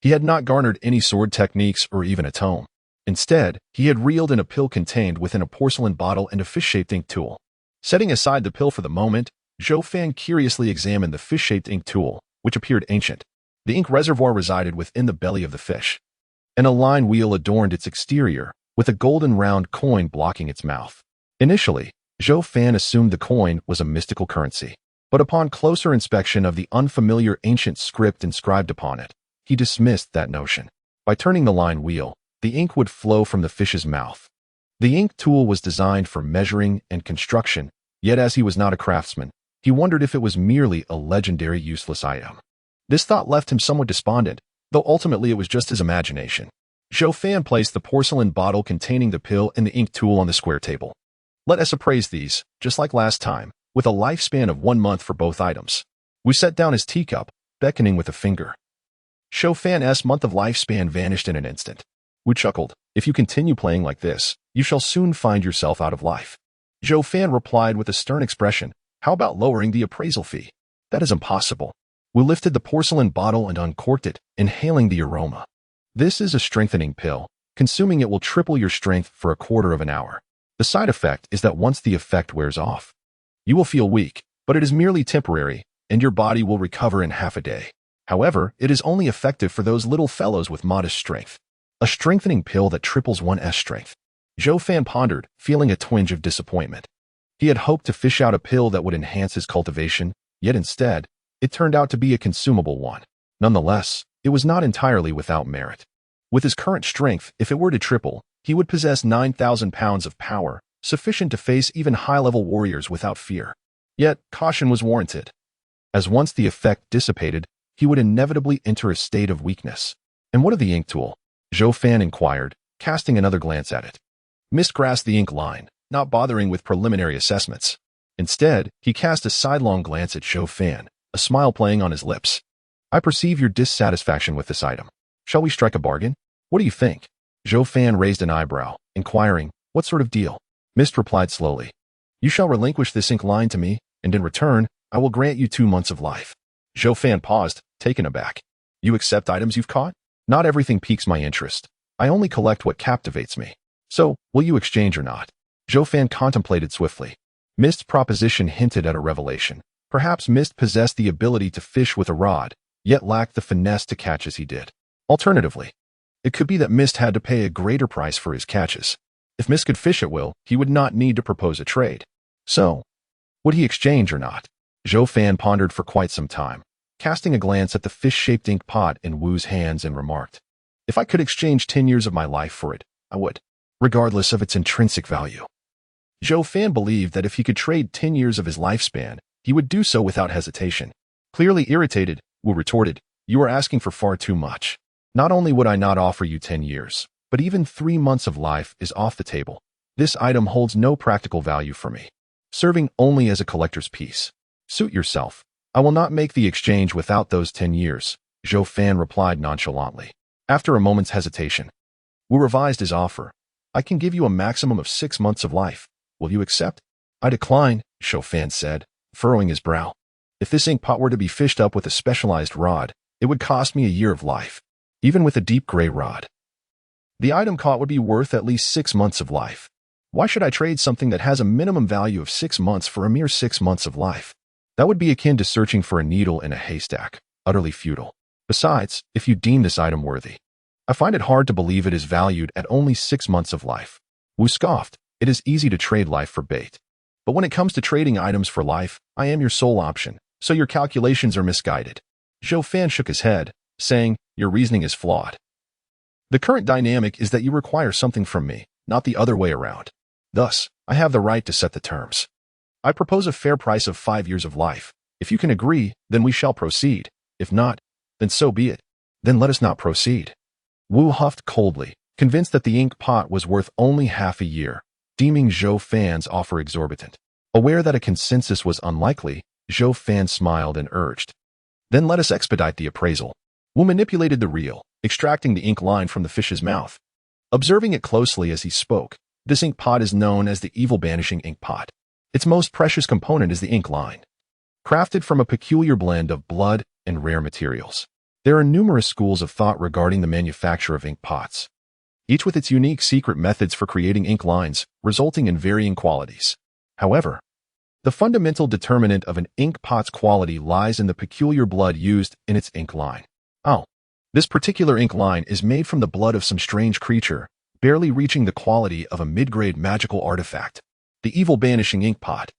He had not garnered any sword techniques or even a tome. Instead, he had reeled in a pill contained within a porcelain bottle and a fish-shaped ink tool. Setting aside the pill for the moment, Zhou Fan curiously examined the fish-shaped ink tool, which appeared ancient. The ink reservoir resided within the belly of the fish, and a line wheel adorned its exterior, with a golden round coin blocking its mouth. Initially, Zhou Fan assumed the coin was a mystical currency, but upon closer inspection of the unfamiliar ancient script inscribed upon it, he dismissed that notion. By turning the line wheel, the ink would flow from the fish's mouth. The ink tool was designed for measuring and construction, yet as he was not a craftsman, he wondered if it was merely a legendary useless item. This thought left him somewhat despondent, though ultimately it was just his imagination. Zhou Fan placed the porcelain bottle containing the pill and the ink tool on the square table. Let us appraise these, just like last time, with a lifespan of 1 month for both items. Wu set down his teacup, beckoning with a finger. Zhou Fan's month of lifespan vanished in an instant. Wu chuckled. If you continue playing like this, you shall soon find yourself out of life. Zhou Fan replied with a stern expression. How about lowering the appraisal fee? That is impossible. Wu lifted the porcelain bottle and uncorked it, inhaling the aroma. This is a strengthening pill. Consuming it will triple your strength for a quarter of an hour. The side effect is that once the effect wears off, you will feel weak, but it is merely temporary, and your body will recover in half a day. However, it is only effective for those little fellows with modest strength. A strengthening pill that triples one's strength. Zhou Fan pondered, feeling a twinge of disappointment. He had hoped to fish out a pill that would enhance his cultivation, yet instead, it turned out to be a consumable one. Nonetheless, it was not entirely without merit. With his current strength, if it were to triple, he would possess 9,000 pounds of power, sufficient to face even high-level warriors without fear. Yet, caution was warranted, as once the effect dissipated, he would inevitably enter a state of weakness. And what of the ink tool? Zhou Fan inquired, casting another glance at it. Mist grasped the ink line, not bothering with preliminary assessments. Instead, he cast a sidelong glance at Zhou Fan, a smile playing on his lips. I perceive your dissatisfaction with this item. Shall we strike a bargain? What do you think? Zhou Fan raised an eyebrow, inquiring, what sort of deal? Mist replied slowly. You shall relinquish this ink line to me, and in return, I will grant you 2 months of life. Zhou Fan paused, taken aback. You accept items you've caught? Not everything piques my interest. I only collect what captivates me. So, will you exchange or not? Zhou Fan contemplated swiftly. Mist's proposition hinted at a revelation. Perhaps Mist possessed the ability to fish with a rod, yet lacked the finesse to catch as he did. Alternatively, it could be that Mist had to pay a greater price for his catches. If Mist could fish at will, he would not need to propose a trade. So, would he exchange or not? Zhou Fan pondered for quite some time, casting a glance at the fish-shaped ink pot in Wu's hands and remarked, if I could exchange 10 years of my life for it, I would, regardless of its intrinsic value. Zhou Fan believed that if he could trade 10 years of his lifespan, he would do so without hesitation. Clearly irritated, Wu retorted, you are asking for far too much. Not only would I not offer you 10 years, but even 3 months of life is off the table. This item holds no practical value for me, serving only as a collector's piece. Suit yourself. I will not make the exchange without those 10 years, Zhou Fan replied nonchalantly. After a moment's hesitation, Wu revised his offer. I can give you a maximum of 6 months of life. Will you accept? I decline, Zhou Fan said, furrowing his brow. If this ink pot were to be fished up with a specialized rod, it would cost me a year of life, even with a deep gray rod. The item caught would be worth at least 6 months of life. Why should I trade something that has a minimum value of 6 months for a mere 6 months of life? That would be akin to searching for a needle in a haystack, utterly futile. Besides, if you deem this item worthy, I find it hard to believe it is valued at only 6 months of life. Wu scoffed. It is easy to trade life for bait. But when it comes to trading items for life, I am your sole option, so your calculations are misguided. Zhou Fan shook his head, saying, your reasoning is flawed. The current dynamic is that you require something from me, not the other way around. Thus, I have the right to set the terms. I propose a fair price of 5 years of life. If you can agree, then we shall proceed. If not, then so be it. Then let us not proceed. Wu huffed coldly, convinced that the ink pot was worth only half a year, deeming Zhou Fan's offer exorbitant. Aware that a consensus was unlikely, Zhou Fan smiled and urged, then let us expedite the appraisal. Wu manipulated the reel, extracting the ink line from the fish's mouth. Observing it closely as he spoke, this ink pot is known as the evil banishing ink pot. Its most precious component is the ink line, crafted from a peculiar blend of blood and rare materials. There are numerous schools of thought regarding the manufacture of ink pots. each with its unique secret methods for creating ink lines, resulting in varying qualities. However, the fundamental determinant of an ink pot's quality lies in the peculiar blood used in its ink line. Oh, this particular ink line is made from the blood of some strange creature, barely reaching the quality of a mid-grade magical artifact. The evil banishing ink pot.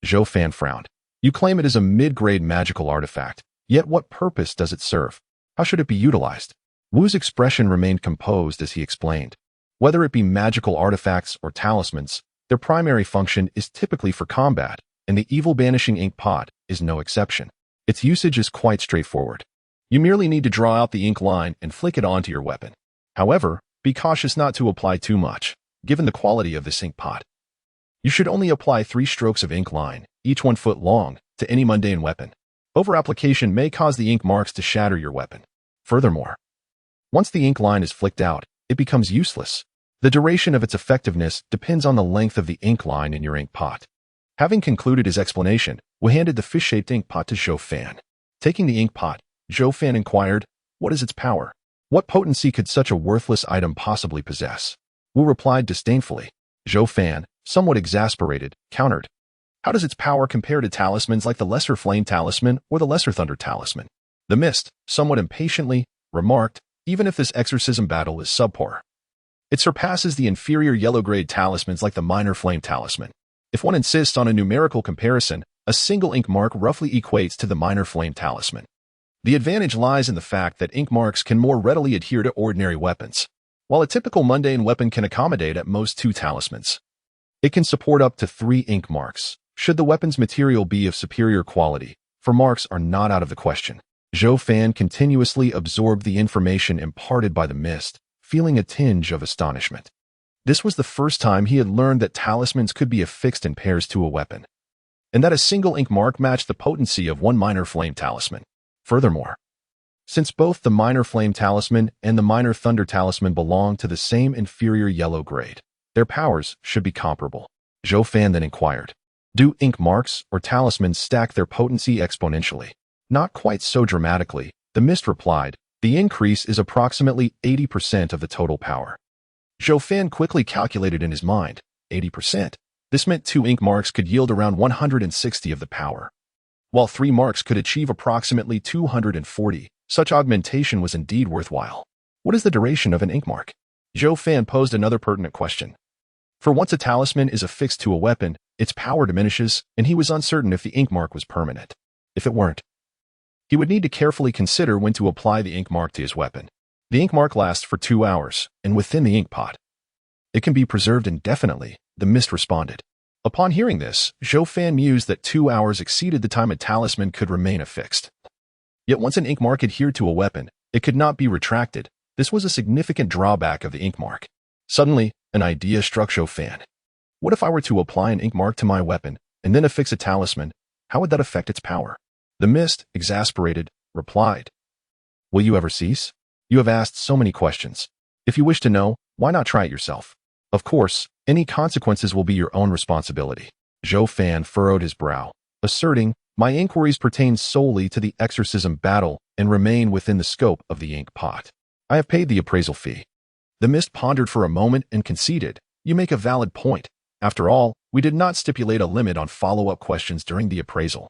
Zhou Fan frowned. You claim it is a mid-grade magical artifact, yet what purpose does it serve? How should it be utilized? Wu's expression remained composed as he explained. Whether it be magical artifacts or talismans, their primary function is typically for combat, and the evil banishing ink pot is no exception. Its usage is quite straightforward. You merely need to draw out the ink line and flick it onto your weapon. However, be cautious not to apply too much, given the quality of this ink pot. You should only apply 3 strokes of ink line, each 1 foot long, to any mundane weapon. Over-application may cause the ink marks to shatter your weapon. Furthermore, once the ink line is flicked out, it becomes useless. The duration of its effectiveness depends on the length of the ink line in your ink pot. Having concluded his explanation, Wu handed the fish-shaped ink pot to Zhou Fan. Taking the ink pot, Zhou Fan inquired, "What is its power? What potency could such a worthless item possibly possess?" Wu replied disdainfully. Zhou Fan, somewhat exasperated, countered, "How does its power compare to talismans like the Lesser Flame Talisman or the Lesser Thunder Talisman?" The Mist, somewhat impatiently, remarked, "Even if this exorcism battle is subpar, it surpasses the inferior yellow-grade talismans like the Minor Flame Talisman. If one insists on a numerical comparison, a single ink mark roughly equates to the Minor Flame Talisman. The advantage lies in the fact that ink marks can more readily adhere to ordinary weapons, while a typical mundane weapon can accommodate at most 2 talismans. It can support up to 3 ink marks, should the weapon's material be of superior quality, for marks are not out of the question." Zhou Fan continuously absorbed the information imparted by the Mist, feeling a tinge of astonishment. This was the first time he had learned that talismans could be affixed in pairs to a weapon, and that a single ink mark matched the potency of one Minor Flame Talisman. Furthermore, since both the Minor Flame Talisman and the Minor Thunder Talisman belong to the same inferior yellow grade, their powers should be comparable. Zhou Fan then inquired, "Do ink marks or talismans stack their potency exponentially?" "Not quite so dramatically," the Mist replied. "The increase is approximately 80% of the total power." Zhou Fan quickly calculated in his mind, 80%. This meant 2 ink marks could yield around 160 of the power, while 3 marks could achieve approximately 240. Such augmentation was indeed worthwhile. What is the duration of an ink mark? Zhou Fan posed another pertinent question. For once a talisman is affixed to a weapon, its power diminishes, and he was uncertain if the ink mark was permanent. If it weren't, he would need to carefully consider when to apply the ink mark to his weapon. The ink mark lasts for 2 hours, and within the ink pot. It can be preserved indefinitely, the Mist responded. Upon hearing this, Zhou Fan mused that 2 hours exceeded the time a talisman could remain affixed. Yet once an ink mark adhered to a weapon, it could not be retracted. This was a significant drawback of the ink mark. Suddenly, an idea struck Zhou Fan. What if I were to apply an ink mark to my weapon, and then affix a talisman? How would that affect its power? The Mist, exasperated, replied, "Will you ever cease? You have asked so many questions. If you wish to know, why not try it yourself? Of course, any consequences will be your own responsibility." Zhou Fan furrowed his brow, asserting, "My inquiries pertain solely to the exorcism battle and remain within the scope of the ink pot. I have paid the appraisal fee." The Mist pondered for a moment and conceded, "You make a valid point. After all, we did not stipulate a limit on follow-up questions during the appraisal.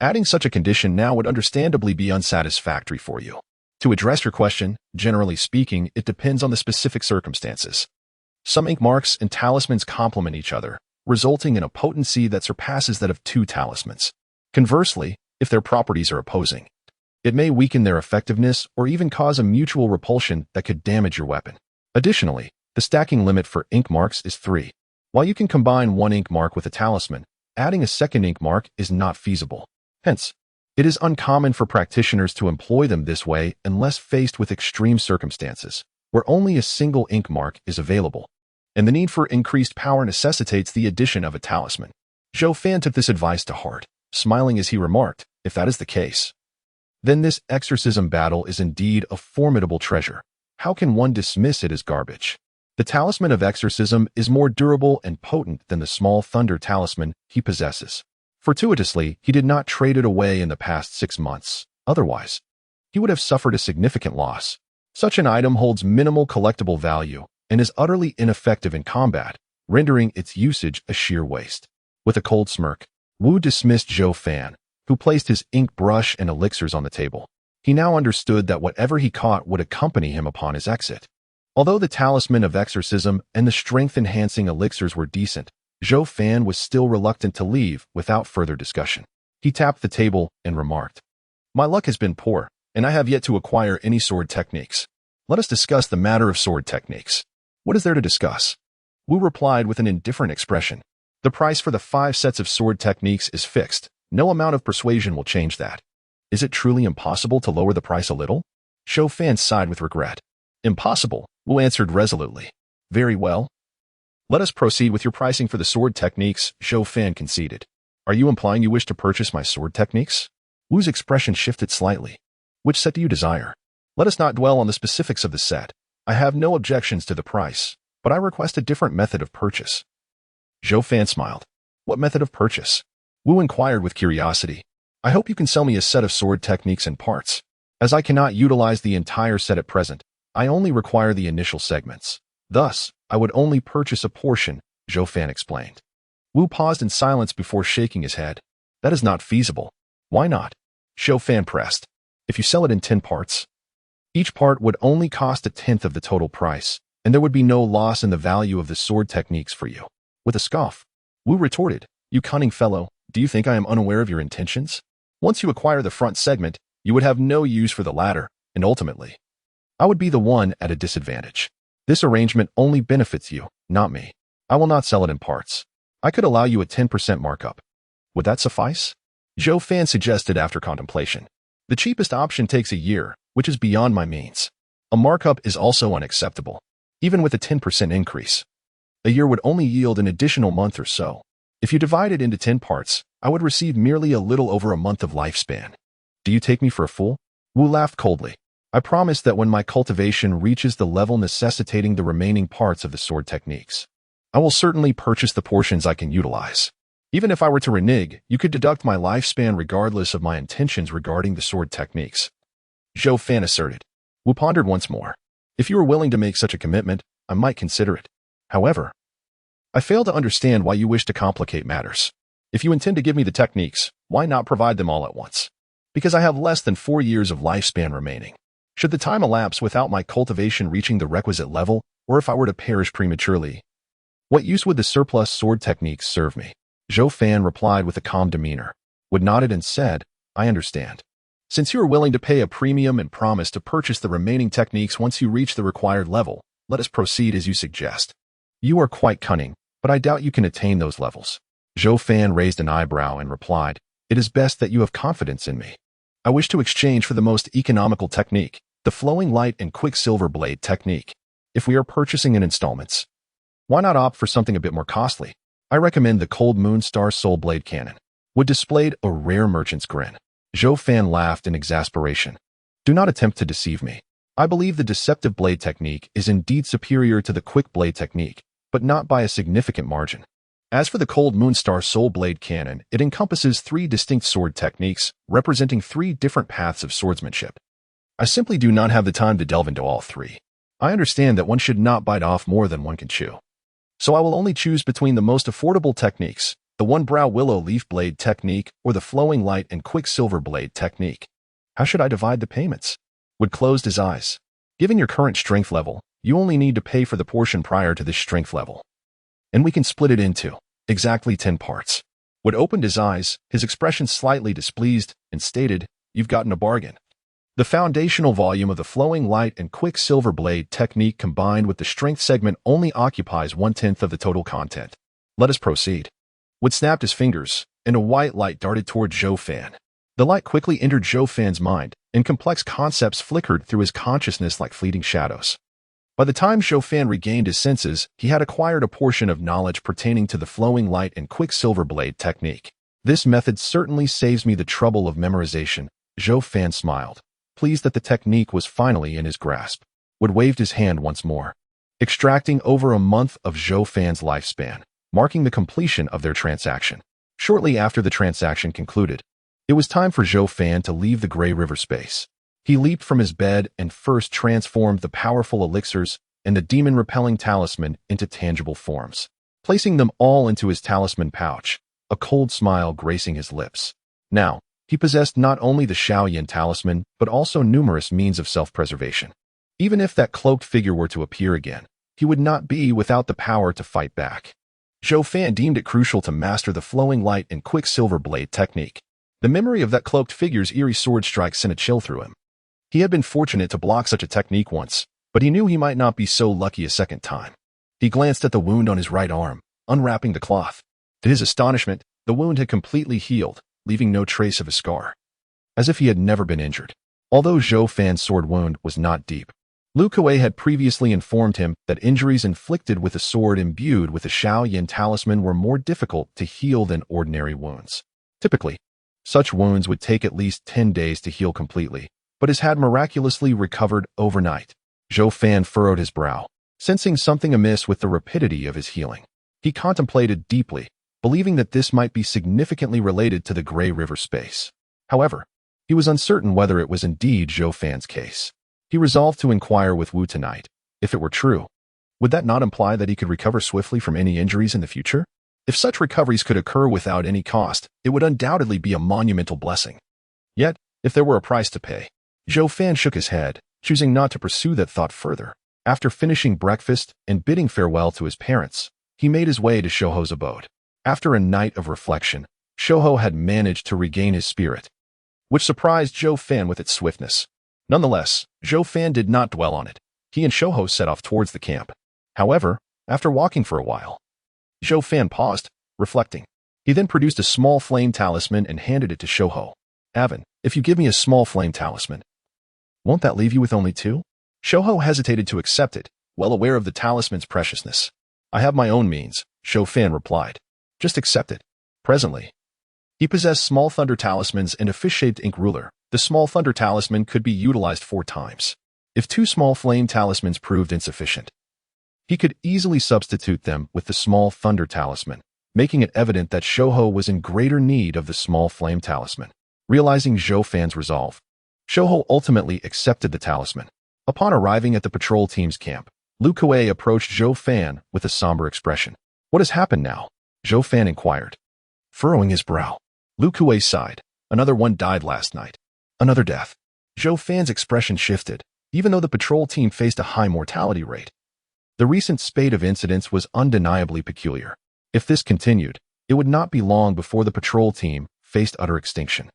Adding such a condition now would understandably be unsatisfactory for you. To address your question, generally speaking, it depends on the specific circumstances. Some ink marks and talismans complement each other, resulting in a potency that surpasses that of 2 talismans. Conversely, if their properties are opposing, it may weaken their effectiveness or even cause a mutual repulsion that could damage your weapon. Additionally, the stacking limit for ink marks is 3. While you can combine one ink mark with a talisman, adding a second ink mark is not feasible. Hence, it is uncommon for practitioners to employ them this way unless faced with extreme circumstances, where only a single ink mark is available, and the need for increased power necessitates the addition of a talisman. Zhou Fan took this advice to heart, smiling as he remarked, "If that is the case, then this exorcism battle is indeed a formidable treasure. How can one dismiss it as garbage? The talisman of exorcism is more durable and potent than the small thunder talisman he possesses." Fortuitously, he did not trade it away in the past 6 months. Otherwise, he would have suffered a significant loss. Such an item holds minimal collectible value, and is utterly ineffective in combat, rendering its usage a sheer waste. With a cold smirk, Wu dismissed Zhou Fan, who placed his ink brush and elixirs on the table. He now understood that whatever he caught would accompany him upon his exit. Although the talisman of exorcism and the strength-enhancing elixirs were decent, Zhou Fan was still reluctant to leave without further discussion. He tapped the table and remarked, "My luck has been poor, and I have yet to acquire any sword techniques. Let us discuss the matter of sword techniques. What is there to discuss?" Wu replied with an indifferent expression. "The price for the 5 sets of sword techniques is fixed. No amount of persuasion will change that." "Is it truly impossible to lower the price a little?" Zhou Fan sighed with regret. "Impossible," Wu answered resolutely. "Very well. Let us proceed with your pricing for the sword techniques," Zhou Fan conceded. "Are you implying you wish to purchase my sword techniques?" Wu's expression shifted slightly. "Which set do you desire?" "Let us not dwell on the specifics of the set. I have no objections to the price, but I request a different method of purchase." Zhou Fan smiled. "What method of purchase?" Wu inquired with curiosity. "I hope you can sell me a set of sword techniques in parts. As I cannot utilize the entire set at present, I only require the initial segments. Thus, I would only purchase a portion," Zhou Fan explained. Wu paused in silence before shaking his head. "That is not feasible." "Why not?" Zhou Fan pressed. "If you sell it in 10 parts, each part would only cost 1/10 of the total price, and there would be no loss in the value of the sword techniques for you." With a scoff, Wu retorted, "You cunning fellow, do you think I am unaware of your intentions? Once you acquire the front segment, you would have no use for the latter, and ultimately, I would be the one at a disadvantage. This arrangement only benefits you, not me. I will not sell it in parts. I could allow you a 10% markup. Would that suffice?" Zhou Fan suggested after contemplation. "The cheapest option takes a year, which is beyond my means. A markup is also unacceptable, even with a 10% increase. A year would only yield an additional month or so. If you divide it into 10 parts, I would receive merely a little over a month of lifespan. Do you take me for a fool?" Wu laughed coldly. "I promise that when my cultivation reaches the level necessitating the remaining parts of the sword techniques, I will certainly purchase the portions I can utilize. Even if I were to renege, you could deduct my lifespan regardless of my intentions regarding the sword techniques," Zhou Fan asserted. Wu pondered once more. "If you are willing to make such a commitment, I might consider it. However, I fail to understand why you wish to complicate matters. If you intend to give me the techniques, why not provide them all at once? Because I have less than 4 years of lifespan remaining. Should the time elapse without my cultivation reaching the requisite level, or if I were to perish prematurely, what use would the surplus sword techniques serve me?" Zhou Fan replied with a calm demeanor. Wu nodded and said, "I understand. Since you are willing to pay a premium and promise to purchase the remaining techniques once you reach the required level, let us proceed as you suggest. You are quite cunning, but I doubt you can attain those levels." Zhou Fan raised an eyebrow and replied, "It is best that you have confidence in me. I wish to exchange for the most economical technique, the flowing light and quicksilver blade technique. If we are purchasing in installments, why not opt for something a bit more costly? I recommend the Cold Moon Star Soul Blade Cannon." Wu displayed a rare merchant's grin. Zhou Fan laughed in exasperation. "Do not attempt to deceive me. I believe the deceptive blade technique is indeed superior to the quick blade technique, but not by a significant margin. As for the Cold Moon Star Soul Blade Cannon, it encompasses 3 distinct sword techniques, representing 3 different paths of swordsmanship. I simply do not have the time to delve into all 3. I understand that one should not bite off more than one can chew. So I will only choose between the most affordable techniques, the One Brow Willow Leaf Blade technique or the Flowing Light and Quicksilver Blade technique. How should I divide the payments?" Wood closed his eyes. "Given your current strength level, you only need to pay for the portion prior to this strength level, and we can split it into exactly 10 parts." Wood opened his eyes, his expression slightly displeased, and stated, "You've gotten a bargain. The foundational volume of the Flowing Light and Quicksilver Blade technique combined with the strength segment only occupies 1/10 of the total content. Let us proceed." Wood snapped his fingers, and a white light darted toward Zhou Fan. The light quickly entered Zhou Fan's mind, and complex concepts flickered through his consciousness like fleeting shadows. By the time Zhou Fan regained his senses, he had acquired a portion of knowledge pertaining to the Flowing Light and Quicksilver Blade technique. "This method certainly saves me the trouble of memorization," Zhou Fan smiled, pleased that the technique was finally in his grasp. Wood waved his hand once more, extracting over a month of Zhou Fan's lifespan, marking the completion of their transaction. Shortly after the transaction concluded, it was time for Zhou Fan to leave the Gray River space. He leaped from his bed and first transformed the powerful elixirs and the demon-repelling talisman into tangible forms, placing them all into his talisman pouch, a cold smile gracing his lips. Now, he possessed not only the Shaoyan talisman, but also numerous means of self-preservation. Even if that cloaked figure were to appear again, he would not be without the power to fight back. Zhou Fan deemed it crucial to master the flowing light and quicksilver blade technique. The memory of that cloaked figure's eerie sword strike sent a chill through him. He had been fortunate to block such a technique once, but he knew he might not be so lucky a second time. He glanced at the wound on his right arm, unwrapping the cloth. To his astonishment, the wound had completely healed, leaving no trace of a scar, as if he had never been injured. Although Zhou Fan's sword wound was not deep, Lu Kuei had previously informed him that injuries inflicted with a sword imbued with the Shaoyan talisman were more difficult to heal than ordinary wounds. Typically, such wounds would take at least 10 days to heal completely, but his had miraculously recovered overnight. Zhou Fan furrowed his brow, sensing something amiss with the rapidity of his healing. He contemplated deeply, believing that this might be significantly related to the Grey River space. However, he was uncertain whether it was indeed Zhou Fan's case. He resolved to inquire with Wu tonight. If it were true, would that not imply that he could recover swiftly from any injuries in the future? If such recoveries could occur without any cost, it would undoubtedly be a monumental blessing. Yet, if there were a price to pay, Zhou Fan shook his head, choosing not to pursue that thought further. After finishing breakfast and bidding farewell to his parents, he made his way to Shouho's abode. After a night of reflection, Shouho had managed to regain his spirit, which surprised Zhou Fan with its swiftness. Nonetheless, Zhou Fan did not dwell on it. He and Shouho set off towards the camp. However, after walking for a while, Zhou Fan paused, reflecting. He then produced a small flame talisman and handed it to Shouho. "Avon, if you give me a small flame talisman, won't that leave you with only 2? Shouho hesitated to accept it, well aware of the talisman's preciousness. "I have my own means," Zhou Fan replied. "Just accept it." Presently, he possessed small thunder talismans and a fish-shaped ink ruler. The small thunder talisman could be utilized 4 times. If 2 small flame talismans proved insufficient, he could easily substitute them with the small thunder talisman, making it evident that Shouho was in greater need of the small flame talisman. Realizing Zhou Fan's resolve, Shouho ultimately accepted the talisman. Upon arriving at the patrol team's camp, Lu Kuei approached Zhou Fan with a somber expression. "What has happened now?" Zhou Fan inquired. Furrowing his brow, Lu Kuei sighed. "Another one died last night. Another death." Zhou Fan's expression shifted, even though the patrol team faced a high mortality rate. The recent spate of incidents was undeniably peculiar. If this continued, it would not be long before the patrol team faced utter extinction.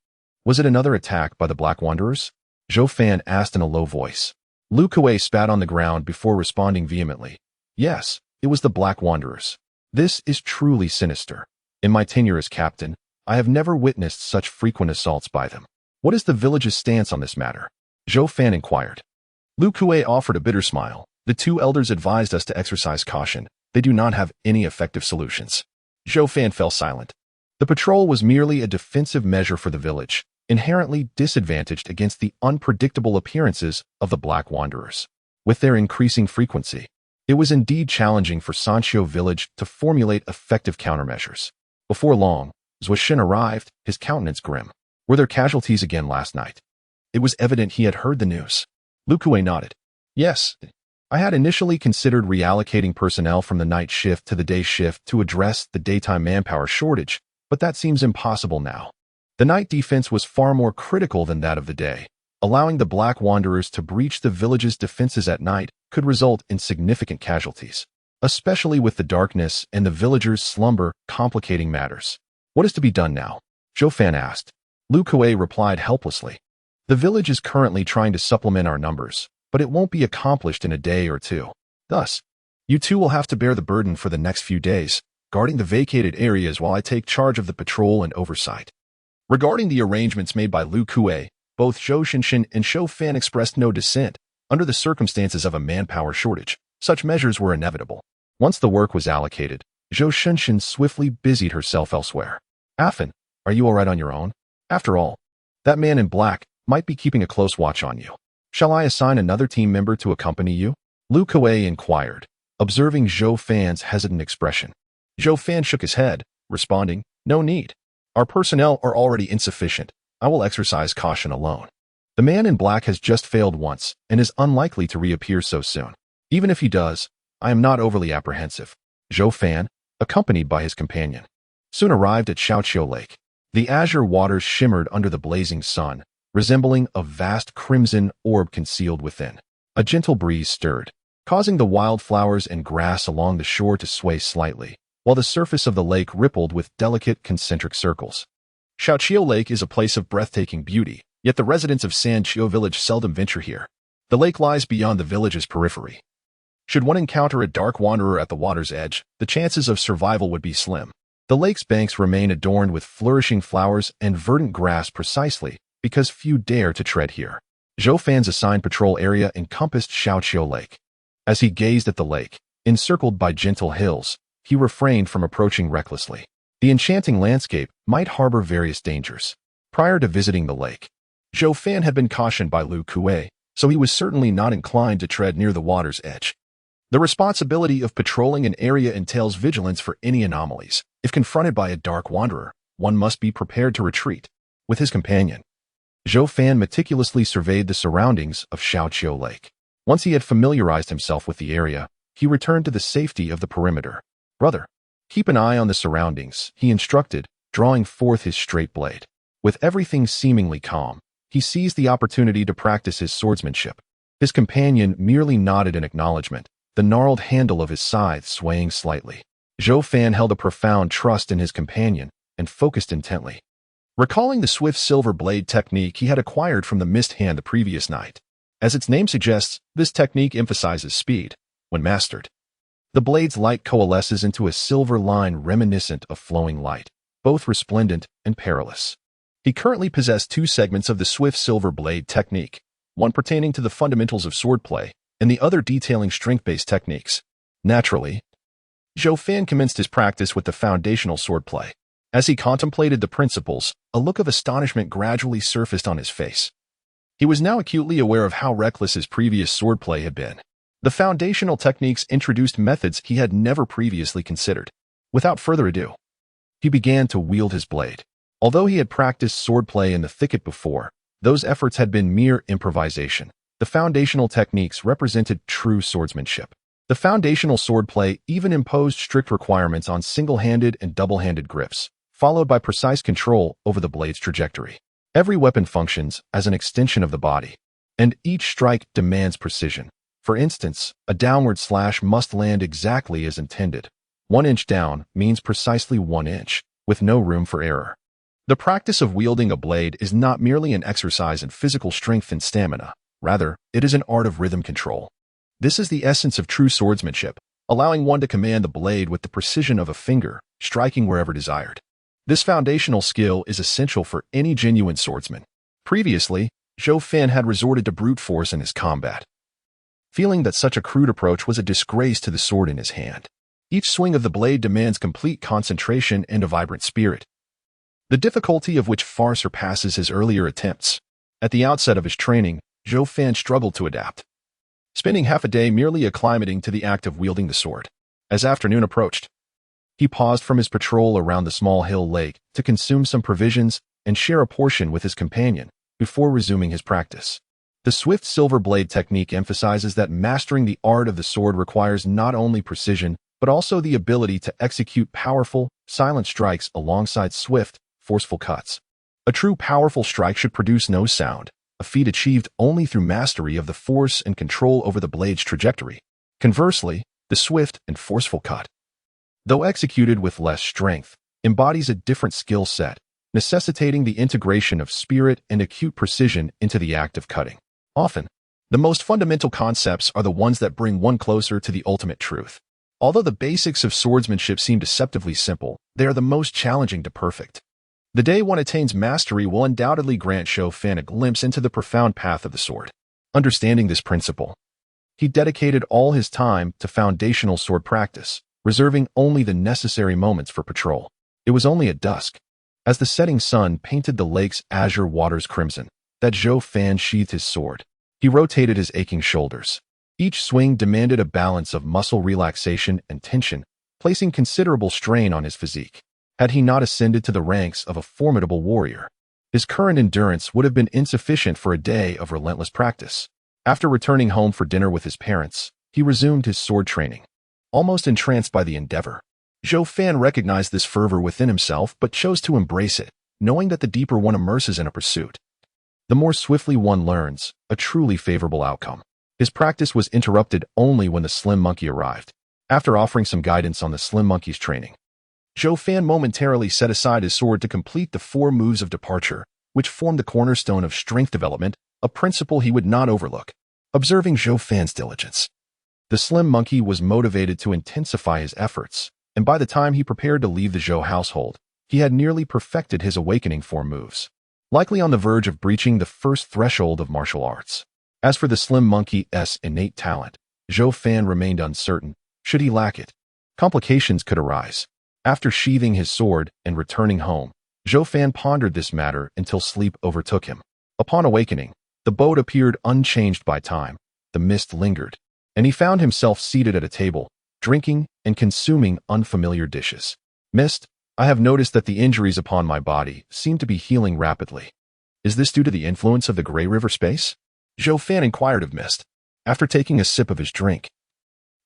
Was it another attack by the Black Wanderers? Zhou Fan asked in a low voice. Lu Kuei spat on the ground before responding vehemently. "Yes, it was the Black Wanderers. This is truly sinister. In my tenure as captain, I have never witnessed such frequent assaults by them." "What is the village's stance on this matter?" Zhou Fan inquired. Lu Kuei offered a bitter smile. "The 2 elders advised us to exercise caution. They do not have any effective solutions." Zhou Fan fell silent. The patrol was merely a defensive measure for the village, inherently disadvantaged against the unpredictable appearances of the Black Wanderers. With their increasing frequency, it was indeed challenging for Sanxiu village to formulate effective countermeasures. Before long, Zhou Shen arrived, his countenance grim. "Were there casualties again last night?" It was evident he had heard the news. Lu Kuei nodded. "Yes, I had initially considered reallocating personnel from the night shift to the day shift to address the daytime manpower shortage, but that seems impossible now. The night defense was far more critical than that of the day. Allowing the Black Wanderers to breach the village's defenses at night could result in significant casualties, especially with the darkness and the villagers' slumber complicating matters." "What is to be done now?" Zhou Fan asked. Lu Kuei replied helplessly. "The village is currently trying to supplement our numbers, but it won't be accomplished in a day or 2. Thus, you 2 will have to bear the burden for the next few days, guarding the vacated areas while I take charge of the patrol and oversight." Regarding the arrangements made by Lu Kuei, both Zhou Shinshin and Zhou Fan expressed no dissent. Under the circumstances of a manpower shortage, such measures were inevitable. Once the work was allocated, Zhou Shinshin swiftly busied herself elsewhere. "Afin, are you all right on your own? After all, that man in black might be keeping a close watch on you. Shall I assign another team member to accompany you?" Lu Kuei inquired, observing Zhou Fan's hesitant expression. Zhou Fan shook his head, responding, "No need. Our personnel are already insufficient. I will exercise caution alone. The man in black has just failed once and is unlikely to reappear so soon. Even if he does, I am not overly apprehensive. Zhou Fan, accompanied by his companion, soon arrived at Xiaoqiu Lake. The azure waters shimmered under the blazing sun, resembling a vast crimson orb concealed within. A gentle breeze stirred, causing the wildflowers and grass along the shore to sway slightly, while the surface of the lake rippled with delicate concentric circles. Xiaoqiu Lake is a place of breathtaking beauty, yet the residents of Sanqiu village seldom venture here. The lake lies beyond the village's periphery. Should one encounter a dark wanderer at the water's edge, the chances of survival would be slim. The lake's banks remain adorned with flourishing flowers and verdant grass precisely because few dare to tread here. Zhou Fan's assigned patrol area encompassed Xiaoqiu Lake. As he gazed at the lake, encircled by gentle hills, he refrained from approaching recklessly. The enchanting landscape might harbor various dangers. Prior to visiting the lake, Zhou Fan had been cautioned by Lu Kuei, so he was certainly not inclined to tread near the water's edge. The responsibility of patrolling an area entails vigilance for any anomalies. If confronted by a dark wanderer, one must be prepared to retreat. With his companion, Zhou Fan meticulously surveyed the surroundings of Xiaoqiu Lake. Once he had familiarized himself with the area, he returned to the safety of the perimeter. "Brother, keep an eye on the surroundings," he instructed, drawing forth his straight blade. With everything seemingly calm, he seized the opportunity to practice his swordsmanship. His companion merely nodded in acknowledgement, the gnarled handle of his scythe swaying slightly. Zhou Fan held a profound trust in his companion and focused intently, recalling the swift silver blade technique he had acquired from the mist hand the previous night. As its name suggests, this technique emphasizes speed. When mastered, the blade's light coalesces into a silver line reminiscent of flowing light, both resplendent and perilous. He currently possessed two segments of the swift silver blade technique, one pertaining to the fundamentals of swordplay, and the other detailing strength-based techniques. Naturally, Zhou Fan commenced his practice with the foundational swordplay. As he contemplated the principles, a look of astonishment gradually surfaced on his face. He was now acutely aware of how reckless his previous swordplay had been. The foundational techniques introduced methods he had never previously considered. Without further ado, he began to wield his blade. Although he had practiced swordplay in the thicket before, those efforts had been mere improvisation. The foundational techniques represented true swordsmanship. The foundational swordplay even imposed strict requirements on single-handed and double-handed grips, followed by precise control over the blade's trajectory. Every weapon functions as an extension of the body, and each strike demands precision. For instance, a downward slash must land exactly as intended. 1 inch down means precisely 1 inch, with no room for error. The practice of wielding a blade is not merely an exercise in physical strength and stamina. Rather, it is an art of rhythm control. This is the essence of true swordsmanship, allowing one to command the blade with the precision of a finger, striking wherever desired. This foundational skill is essential for any genuine swordsman. Previously, Zhou Fan had resorted to brute force in his combat, feeling that such a crude approach was a disgrace to the sword in his hand. Each swing of the blade demands complete concentration and a vibrant spirit, the difficulty of which far surpasses his earlier attempts. At the outset of his training, Zhou Fan struggled to adapt, spending half a day merely acclimating to the act of wielding the sword. As afternoon approached, he paused from his patrol around the small hill lake to consume some provisions and share a portion with his companion before resuming his practice. The swift silver blade technique emphasizes that mastering the art of the sword requires not only precision, but also the ability to execute powerful, silent strikes alongside swift, forceful cuts. A true powerful strike should produce no sound, a feat achieved only through mastery of the force and control over the blade's trajectory. Conversely, the swift and forceful cut, though executed with less strength, embodies a different skill set, necessitating the integration of spirit and acute precision into the act of cutting. Often, the most fundamental concepts are the ones that bring one closer to the ultimate truth. Although the basics of swordsmanship seem deceptively simple, they are the most challenging to perfect. The day one attains mastery will undoubtedly grant Zhou Fan a glimpse into the profound path of the sword. Understanding this principle, he dedicated all his time to foundational sword practice, reserving only the necessary moments for patrol. It was only at dusk, as the setting sun painted the lake's azure waters crimson, that Zhou Fan sheathed his sword. He rotated his aching shoulders. Each swing demanded a balance of muscle relaxation and tension, placing considerable strain on his physique. Had he not ascended to the ranks of a formidable warrior, his current endurance would have been insufficient for a day of relentless practice. After returning home for dinner with his parents, he resumed his sword training, almost entranced by the endeavor. Zhou Fan recognized this fervor within himself but chose to embrace it, knowing that the deeper one immerses in a pursuit, the more swiftly one learns, a truly favorable outcome. His practice was interrupted only when the Slim Monkey arrived. After offering some guidance on the Slim Monkey's training, Zhou Fan momentarily set aside his sword to complete the 4 moves of departure, which formed the cornerstone of strength development, a principle he would not overlook. Observing Zhou Fan's diligence, the Slim Monkey was motivated to intensify his efforts, and by the time he prepared to leave the Zhou household, he had nearly perfected his awakening 4 moves, likely on the verge of breaching the first threshold of martial arts. As for the Slim Monkey's innate talent, Zhou Fan remained uncertain. Should he lack it, complications could arise. After sheathing his sword and returning home, Zhou Fan pondered this matter until sleep overtook him. Upon awakening, the boat appeared unchanged by time, the mist lingered, and he found himself seated at a table, drinking and consuming unfamiliar dishes. Mist, I have noticed that the injuries upon my body seem to be healing rapidly. Is this due to the influence of the Grey River space? Zhou Fan inquired of Mist, after taking a sip of his drink.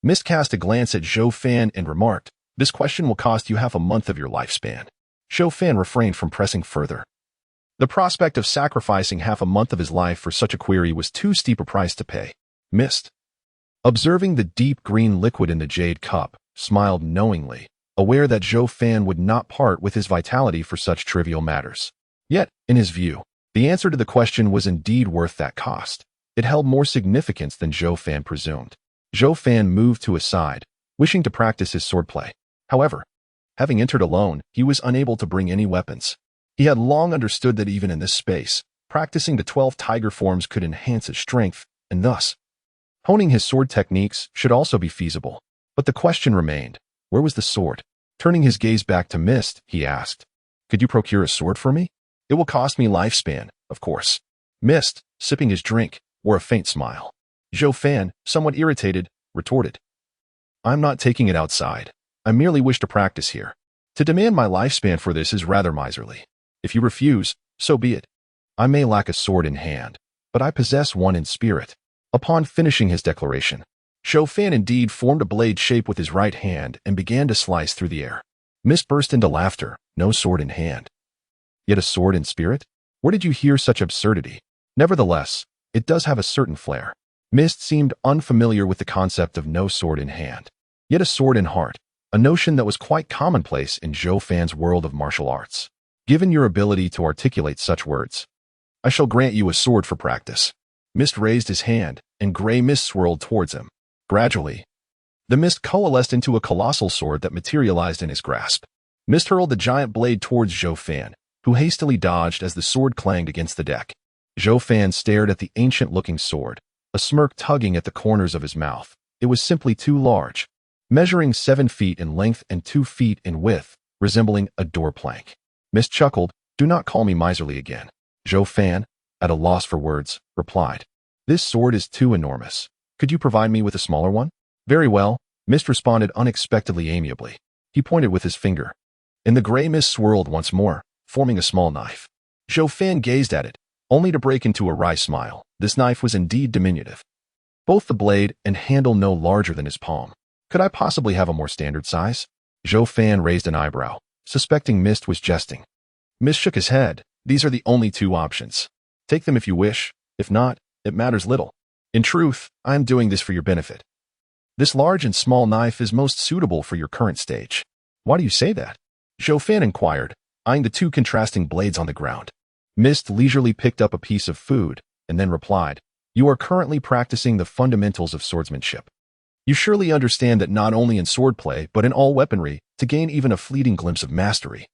Mist cast a glance at Zhou Fan and remarked, "This question will cost you half a month of your lifespan." Zhou Fan refrained from pressing further. The prospect of sacrificing half a month of his life for such a query was too steep a price to pay. Mist, observing the deep green liquid in the jade cup, smiled knowingly, aware that Zhou Fan would not part with his vitality for such trivial matters. Yet, in his view, the answer to the question was indeed worth that cost. It held more significance than Zhou Fan presumed. Zhou Fan moved to his side, wishing to practice his swordplay. However, having entered alone, he was unable to bring any weapons. He had long understood that even in this space, practicing the 12 tiger forms could enhance his strength, and thus, honing his sword techniques should also be feasible. But the question remained, where was the sword? Turning his gaze back to Mist, he asked, "Could you procure a sword for me? It will cost me lifespan, of course." Mist, sipping his drink, wore a faint smile. Zhou Fan, somewhat irritated, retorted, "I'm not taking it outside. I merely wish to practice here. To demand my lifespan for this is rather miserly. If you refuse, so be it. I may lack a sword in hand, but I possess one in spirit." Upon finishing his declaration, Zhou Fan indeed formed a blade shape with his right hand and began to slice through the air. Mist burst into laughter. No sword in hand, yet a sword in spirit? Where did you hear such absurdity? Nevertheless, it does have a certain flair. Mist seemed unfamiliar with the concept of no sword in hand, yet a sword in heart, a notion that was quite commonplace in Zhou Fan's world of martial arts. Given your ability to articulate such words, I shall grant you a sword for practice. Mist raised his hand, and gray mist swirled towards him. Gradually, the mist coalesced into a colossal sword that materialized in his grasp. Mist hurled the giant blade towards Zhou Fan, who hastily dodged as the sword clanged against the deck. Zhou Fan stared at the ancient-looking sword, a smirk tugging at the corners of his mouth. It was simply too large, measuring 7 feet in length and 2 feet in width, resembling a door plank. Mist chuckled, "Do not call me miserly again." Zhou Fan, at a loss for words, replied, "This sword is too enormous. Could you provide me with a smaller one?" "Very well," Mist responded unexpectedly amiably. He pointed with his finger, and the gray mist swirled once more, forming a small knife. Zhou Fan gazed at it, only to break into a wry smile. This knife was indeed diminutive, both the blade and handle no larger than his palm. "Could I possibly have a more standard size?" Zhou Fan raised an eyebrow, suspecting Mist was jesting. Mist shook his head. "These are the only 2 options. Take them if you wish. If not, it matters little. In truth, I am doing this for your benefit. This large and small knife is most suitable for your current stage." "Why do you say that?" Zhou Fan inquired, eyeing the 2 contrasting blades on the ground. Mist leisurely picked up a piece of food, and then replied, "You are currently practicing the fundamentals of swordsmanship. You surely understand that not only in swordplay but in all weaponry, to gain even a fleeting glimpse of mastery,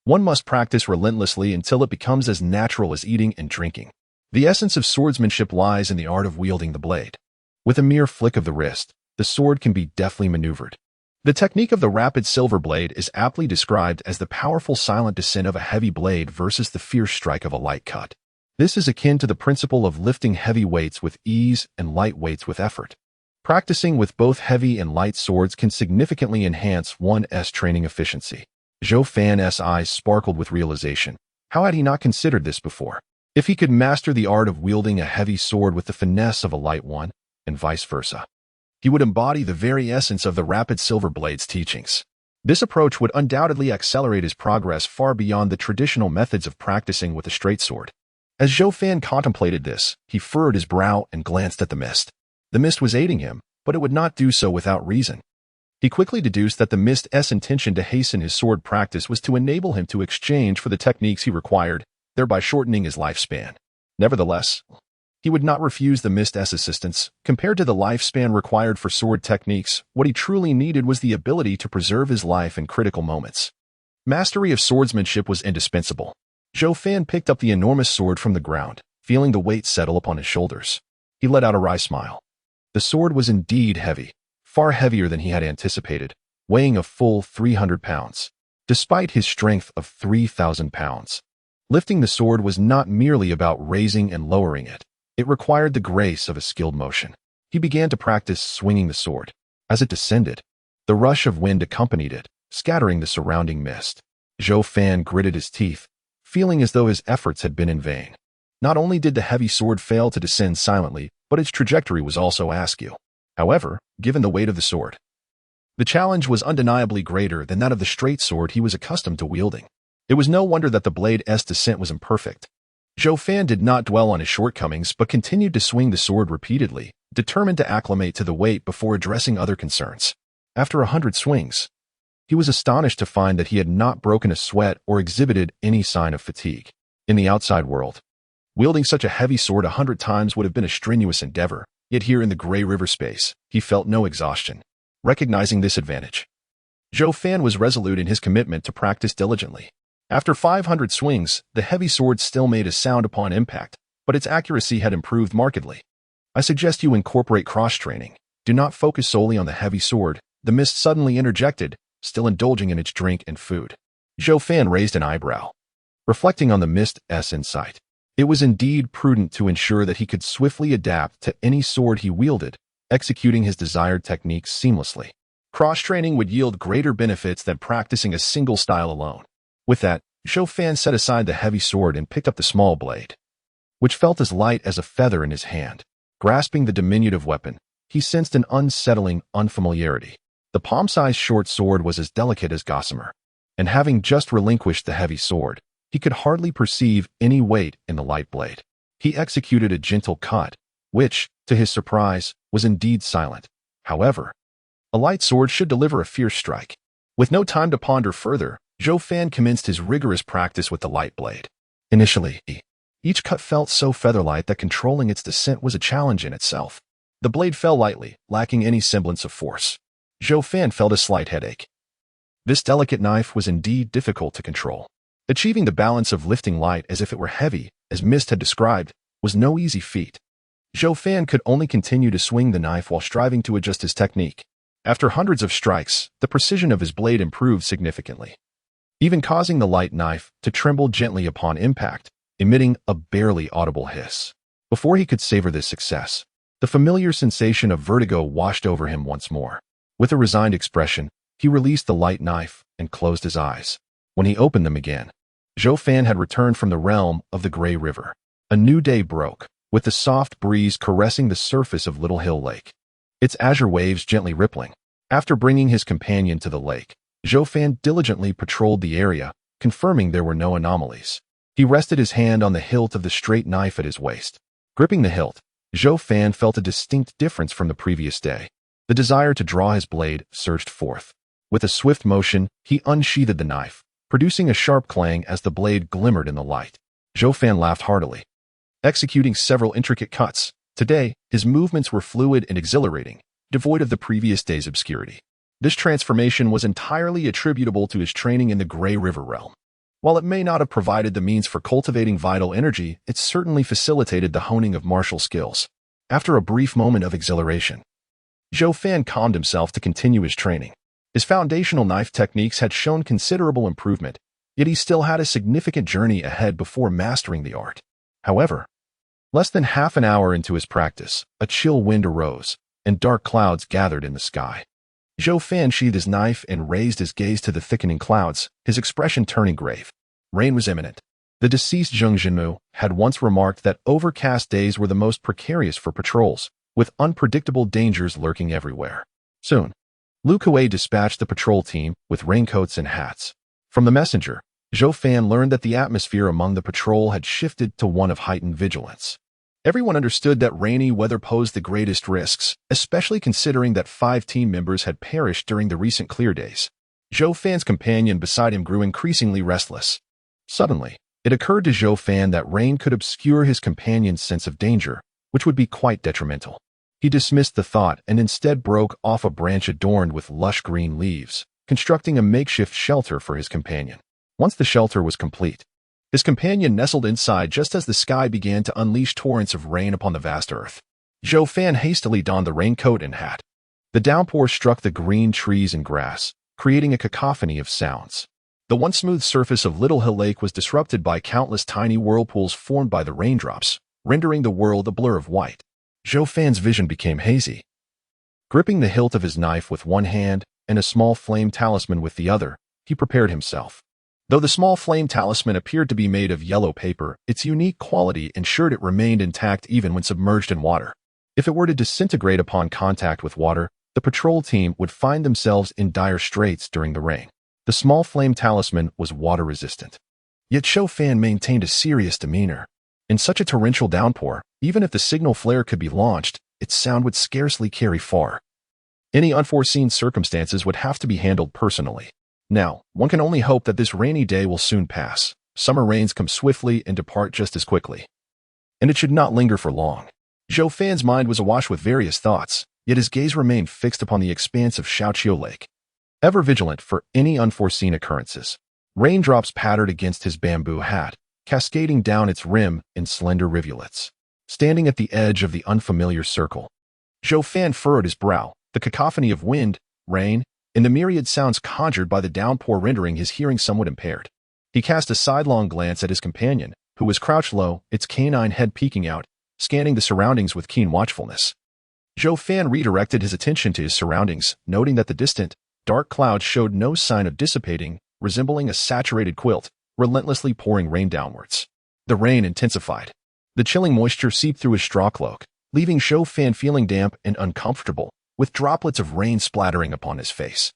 one must practice relentlessly until it becomes as natural as eating and drinking. The essence of swordsmanship lies in the art of wielding the blade. With a mere flick of the wrist, the sword can be deftly maneuvered. The technique of the rapid silver blade is aptly described as the powerful silent descent of a heavy blade versus the fierce strike of a light cut. This is akin to the principle of lifting heavy weights with ease and light weights with effort. Practicing with both heavy and light swords can significantly enhance one's training efficiency." Zhou Fan's eyes sparkled with realization. How had he not considered this before? If he could master the art of wielding a heavy sword with the finesse of a light one, and vice versa, He would embody the very essence of the rapid silver blade's teachings. This approach would undoubtedly accelerate his progress far beyond the traditional methods of practicing with a straight sword. As Zhou Fan contemplated this, he furrowed his brow and glanced at the mist. The mist was aiding him, but it would not do so without reason. He quickly deduced that the mist's intention to hasten his sword practice was to enable him to exchange for the techniques he required, thereby shortening his lifespan. Nevertheless, he would not refuse the mist's assistance. Compared to the lifespan required for sword techniques, what he truly needed was the ability to preserve his life in critical moments. Mastery of swordsmanship was indispensable. Zhou Fan picked up the enormous sword from the ground, feeling the weight settle upon his shoulders. He let out a wry smile. The sword was indeed heavy, far heavier than he had anticipated, weighing a full 300 pounds, despite his strength of 3,000 pounds. Lifting the sword was not merely about raising and lowering it. It required the grace of a skilled motion. He began to practice swinging the sword. As it descended, the rush of wind accompanied it, scattering the surrounding mist. Zhou Fan gritted his teeth, feeling as though his efforts had been in vain. Not only did the heavy sword fail to descend silently, but its trajectory was also askew. However, given the weight of the sword, the challenge was undeniably greater than that of the straight sword he was accustomed to wielding. It was no wonder that the blade's descent was imperfect. Zhou Fan did not dwell on his shortcomings but continued to swing the sword repeatedly, determined to acclimate to the weight before addressing other concerns. After 100 swings, he was astonished to find that he had not broken a sweat or exhibited any sign of fatigue. In the outside world, wielding such a heavy sword 100 times would have been a strenuous endeavor, yet here in the Grey River space, he felt no exhaustion. Recognizing this advantage, Zhou Fan was resolute in his commitment to practice diligently. After 500 swings, the heavy sword still made a sound upon impact, but its accuracy had improved markedly. I suggest you incorporate cross-training. Do not focus solely on the heavy sword, the mist suddenly interjected, still indulging in its drink and food. Zhou Fan raised an eyebrow. Reflecting on the mist's insight, it was indeed prudent to ensure that he could swiftly adapt to any sword he wielded, executing his desired techniques seamlessly. Cross-training would yield greater benefits than practicing a single style alone. With that, Zhou Fan set aside the heavy sword and picked up the small blade, which felt as light as a feather in his hand. Grasping the diminutive weapon, he sensed an unsettling unfamiliarity. The palm-sized short sword was as delicate as gossamer, and having just relinquished the heavy sword, he could hardly perceive any weight in the light blade. He executed a gentle cut, which, to his surprise, was indeed silent. However, a light sword should deliver a fierce strike. With no time to ponder further, Zhou Fan commenced his rigorous practice with the light blade. Initially, each cut felt so feather-light that controlling its descent was a challenge in itself. The blade fell lightly, lacking any semblance of force. Zhou Fan felt a slight headache. This delicate knife was indeed difficult to control. Achieving the balance of lifting light as if it were heavy, as Mist had described, was no easy feat. Zhou Fan could only continue to swing the knife while striving to adjust his technique. After hundreds of strikes, the precision of his blade improved significantly, even causing the light knife to tremble gently upon impact, emitting a barely audible hiss. Before he could savor this success, the familiar sensation of vertigo washed over him once more. With a resigned expression, he released the light knife and closed his eyes. When he opened them again, Zhou Fan had returned from the realm of the Grey River. A new day broke, with the soft breeze caressing the surface of Little Hill Lake, its azure waves gently rippling. After bringing his companion to the lake, Zhou Fan diligently patrolled the area, confirming there were no anomalies. He rested his hand on the hilt of the straight knife at his waist. Gripping the hilt, Zhou Fan felt a distinct difference from the previous day. The desire to draw his blade surged forth. With a swift motion, he unsheathed the knife, producing a sharp clang as the blade glimmered in the light. Zhou Fan laughed heartily, executing several intricate cuts. Today, his movements were fluid and exhilarating, devoid of the previous day's obscurity. This transformation was entirely attributable to his training in the Grey River realm. While it may not have provided the means for cultivating vital energy, it certainly facilitated the honing of martial skills. After a brief moment of exhilaration, Zhou Fan calmed himself to continue his training. His foundational knife techniques had shown considerable improvement, yet he still had a significant journey ahead before mastering the art. However, less than half an hour into his practice, a chill wind arose, and dark clouds gathered in the sky. Zhou Fan sheathed his knife and raised his gaze to the thickening clouds, his expression turning grave. Rain was imminent. The deceased Zheng Jinmu had once remarked that overcast days were the most precarious for patrols, with unpredictable dangers lurking everywhere. Soon, Lu Kuei dispatched the patrol team with raincoats and hats. From the messenger, Zhou Fan learned that the atmosphere among the patrol had shifted to one of heightened vigilance. Everyone understood that rainy weather posed the greatest risks, especially considering that 5 team members had perished during the recent clear days. Zhou Fan's companion beside him grew increasingly restless. Suddenly, it occurred to Zhou Fan that rain could obscure his companion's sense of danger, which would be quite detrimental. He dismissed the thought and instead broke off a branch adorned with lush green leaves, constructing a makeshift shelter for his companion. Once the shelter was complete, his companion nestled inside just as the sky began to unleash torrents of rain upon the vast earth. Zhou Fan hastily donned the raincoat and hat. The downpour struck the green trees and grass, creating a cacophony of sounds. The once smooth surface of Little Hill Lake was disrupted by countless tiny whirlpools formed by the raindrops, rendering the world a blur of white. Zhou Fan's vision became hazy. Gripping the hilt of his knife with one hand and a small flame talisman with the other, he prepared himself. Though the small flame talisman appeared to be made of yellow paper, its unique quality ensured it remained intact even when submerged in water. If it were to disintegrate upon contact with water, the patrol team would find themselves in dire straits during the rain. The small flame talisman was water-resistant. Yet Zhou Fan maintained a serious demeanor. In such a torrential downpour, even if the signal flare could be launched, its sound would scarcely carry far. Any unforeseen circumstances would have to be handled personally. Now, one can only hope that this rainy day will soon pass. Summer rains come swiftly and depart just as quickly. And it should not linger for long. Zhou Fan's mind was awash with various thoughts, yet his gaze remained fixed upon the expanse of Shaoqiu Lake. Ever vigilant for any unforeseen occurrences, raindrops pattered against his bamboo hat, cascading down its rim in slender rivulets. Standing at the edge of the unfamiliar circle, Zhou Fan furrowed his brow, the cacophony of wind, rain, and the myriad sounds conjured by the downpour rendering his hearing somewhat impaired. He cast a sidelong glance at his companion, who was crouched low, its canine head peeking out, scanning the surroundings with keen watchfulness. Zhou Fan redirected his attention to his surroundings, noting that the distant, dark clouds showed no sign of dissipating, resembling a saturated quilt, relentlessly pouring rain downwards. The rain intensified. The chilling moisture seeped through his straw cloak, leaving Zhou Fan feeling damp and uncomfortable, with droplets of rain splattering upon his face.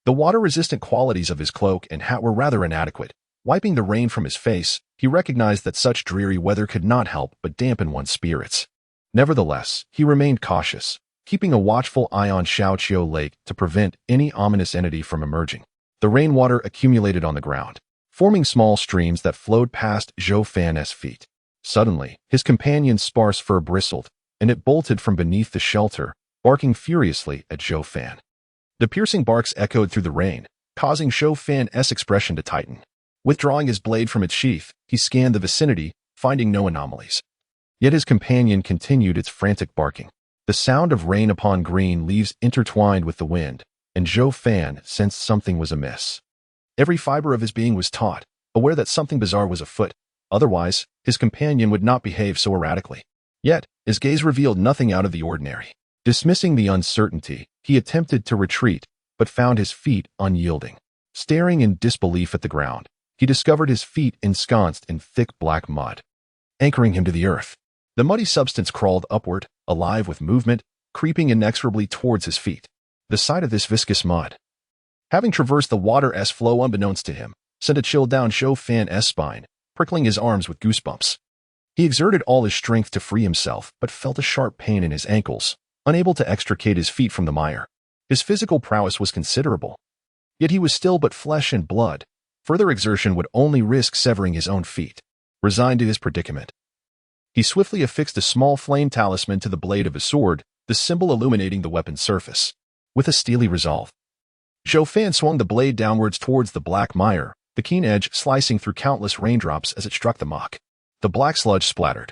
The water-resistant qualities of his cloak and hat were rather inadequate. Wiping the rain from his face, he recognized that such dreary weather could not help but dampen one's spirits. Nevertheless, he remained cautious, keeping a watchful eye on Shaoqiu Lake to prevent any ominous entity from emerging. The rainwater accumulated on the ground, forming small streams that flowed past Zhou Fan's feet. Suddenly, his companion's sparse fur bristled, and it bolted from beneath the shelter, barking furiously at Zhou Fan. The piercing barks echoed through the rain, causing Zhou Fan's expression to tighten. Withdrawing his blade from its sheath, he scanned the vicinity, finding no anomalies. Yet his companion continued its frantic barking. The sound of rain upon green leaves intertwined with the wind, and Zhou Fan sensed something was amiss. Every fiber of his being was taut, aware that something bizarre was afoot. Otherwise, his companion would not behave so erratically. Yet, his gaze revealed nothing out of the ordinary. Dismissing the uncertainty, he attempted to retreat, but found his feet unyielding. Staring in disbelief at the ground, he discovered his feet ensconced in thick black mud, anchoring him to the earth. The muddy substance crawled upward, alive with movement, creeping inexorably towards his feet. The sight of this viscous mud, having traversed the water's flow unbeknownst to him, sent a chill down Zhou Fan's spine, prickling his arms with goosebumps. He exerted all his strength to free himself, but felt a sharp pain in his ankles, unable to extricate his feet from the mire. His physical prowess was considerable, yet he was still but flesh and blood. Further exertion would only risk severing his own feet. Resigned to his predicament, he swiftly affixed a small flame talisman to the blade of his sword, the symbol illuminating the weapon's surface. With a steely resolve, Zhou Fan swung the blade downwards towards the black mire, the keen edge slicing through countless raindrops as it struck the muck. The black sludge splattered,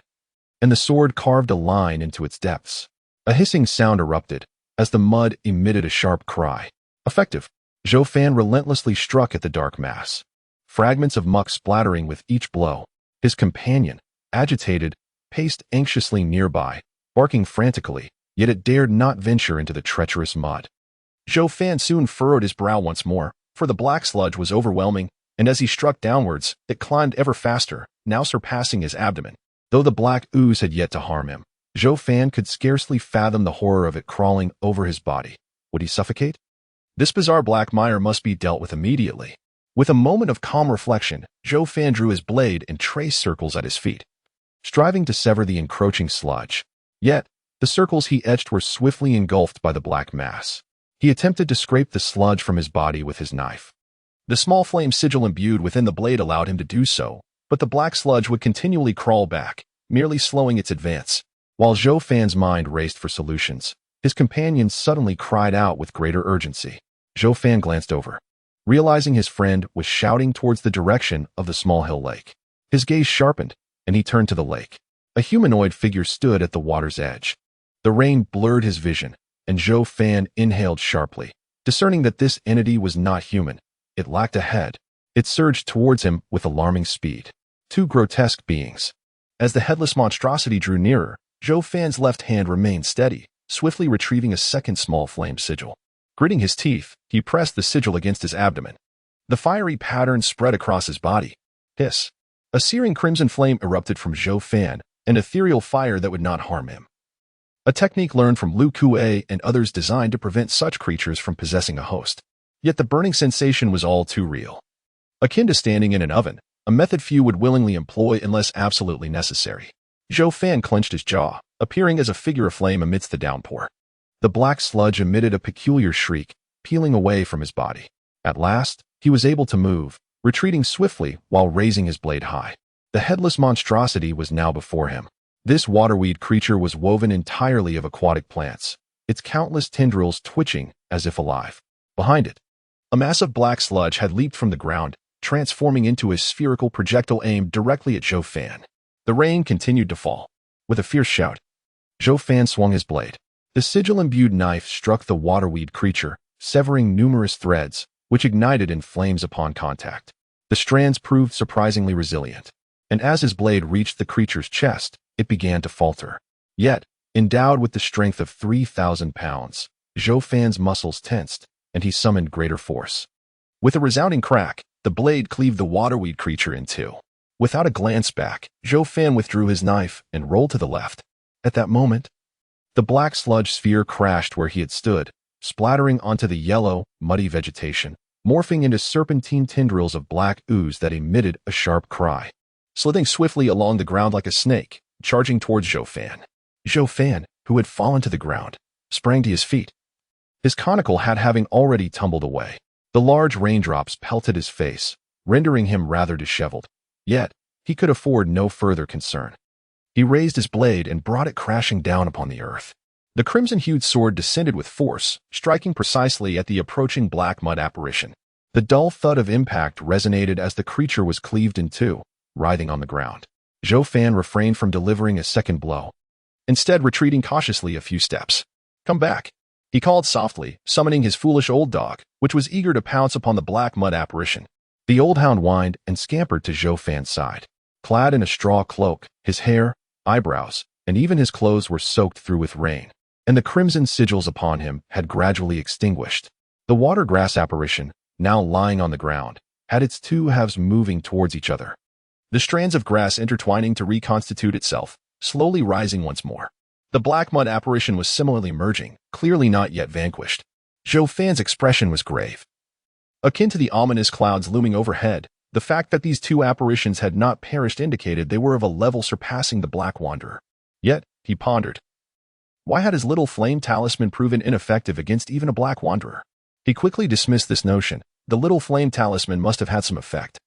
and the sword carved a line into its depths. A hissing sound erupted, as the mud emitted a sharp cry. Effective. Zhou Fan relentlessly struck at the dark mass, fragments of muck splattering with each blow. His companion, agitated, paced anxiously nearby, barking frantically, yet it dared not venture into the treacherous mud. Zhou Fan soon furrowed his brow once more, for the black sludge was overwhelming, and as he struck downwards, it climbed ever faster, now surpassing his abdomen. Though the black ooze had yet to harm him, Zhou Fan could scarcely fathom the horror of it crawling over his body. Would he suffocate? This bizarre black mire must be dealt with immediately. With a moment of calm reflection, Zhou Fan drew his blade and traced circles at his feet, striving to sever the encroaching sludge. Yet, the circles he etched were swiftly engulfed by the black mass. He attempted to scrape the sludge from his body with his knife. The small flame sigil imbued within the blade allowed him to do so, but the black sludge would continually crawl back, merely slowing its advance. While Zhou Fan's mind raced for solutions, his companions suddenly cried out with greater urgency. Zhou Fan glanced over, realizing his friend was shouting towards the direction of the small hill lake. His gaze sharpened, and he turned to the lake. A humanoid figure stood at the water's edge. The rain blurred his vision, and Zhou Fan inhaled sharply, discerning that this entity was not human. It lacked a head. It surged towards him with alarming speed. Two grotesque beings. As the headless monstrosity drew nearer, Zhou Fan's left hand remained steady, swiftly retrieving a second small flame sigil. Gritting his teeth, he pressed the sigil against his abdomen. The fiery pattern spread across his body. Hiss! A searing crimson flame erupted from Zhou Fan, an ethereal fire that would not harm him. A technique learned from Lu Kuei and others designed to prevent such creatures from possessing a host. Yet the burning sensation was all too real. Akin to standing in an oven, a method few would willingly employ unless absolutely necessary. Zhou Fan clenched his jaw, appearing as a figure of flame amidst the downpour. The black sludge emitted a peculiar shriek, peeling away from his body. At last, he was able to move, retreating swiftly while raising his blade high. The headless monstrosity was now before him. This waterweed creature was woven entirely of aquatic plants, its countless tendrils twitching as if alive. Behind it, a mass of black sludge had leaped from the ground, transforming into a spherical projectile aimed directly at Zhou Fan. The rain continued to fall. With a fierce shout, Zhou Fan swung his blade. The sigil-imbued knife struck the waterweed creature, severing numerous threads, which ignited in flames upon contact. The strands proved surprisingly resilient, and as his blade reached the creature's chest, it began to falter. Yet, endowed with the strength of 3,000 pounds, Zhou Fan's muscles tensed, and he summoned greater force. With a resounding crack, the blade cleaved the waterweed creature in two. Without a glance back, Zhou Fan withdrew his knife and rolled to the left. At that moment, the black sludge sphere crashed where he had stood, splattering onto the yellow, muddy vegetation, morphing into serpentine tendrils of black ooze that emitted a sharp cry. Slithing swiftly along the ground like a snake, charging towards Zhou Fan. Zhou Fan, who had fallen to the ground, sprang to his feet. His conical hat having already tumbled away. The large raindrops pelted his face, rendering him rather disheveled. Yet, he could afford no further concern. He raised his blade and brought it crashing down upon the earth. The crimson-hued sword descended with force, striking precisely at the approaching black mud apparition. The dull thud of impact resonated as the creature was cleaved in two, writhing on the ground. Zhou Fan refrained from delivering a second blow, instead retreating cautiously a few steps. "Come back," he called softly, summoning his foolish old dog, which was eager to pounce upon the black mud apparition. The old hound whined and scampered to Zhou Fan's side. Clad in a straw cloak, his hair, eyebrows, and even his clothes were soaked through with rain, and the crimson sigils upon him had gradually extinguished. The water-grass apparition, now lying on the ground, had its two halves moving towards each other. The strands of grass intertwining to reconstitute itself, slowly rising once more. The black mud apparition was similarly merging, clearly not yet vanquished. Zhou Fan's expression was grave. Akin to the ominous clouds looming overhead, the fact that these two apparitions had not perished indicated they were of a level surpassing the Black Wanderer. Yet, he pondered, why had his little flame talisman proven ineffective against even a Black Wanderer? He quickly dismissed this notion. The little flame talisman must have had some effect,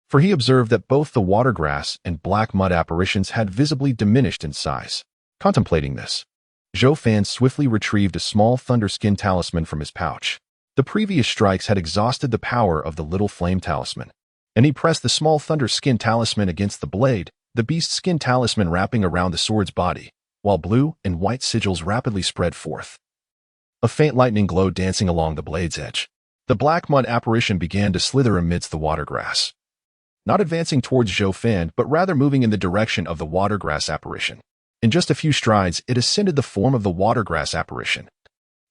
for he observed that both the watergrass and black mud apparitions had visibly diminished in size. Contemplating this, Zhou Fan swiftly retrieved a small thunder-skin talisman from his pouch. The previous strikes had exhausted the power of the little flame talisman, and he pressed the small thunder-skin talisman against the blade, the beast-skin talisman wrapping around the sword's body, while blue and white sigils rapidly spread forth. A faint lightning glow dancing along the blade's edge. The black mud apparition began to slither amidst the watergrass, not advancing towards Zhou Fan, but rather moving in the direction of the watergrass apparition. In just a few strides, it ascended the form of the watergrass apparition,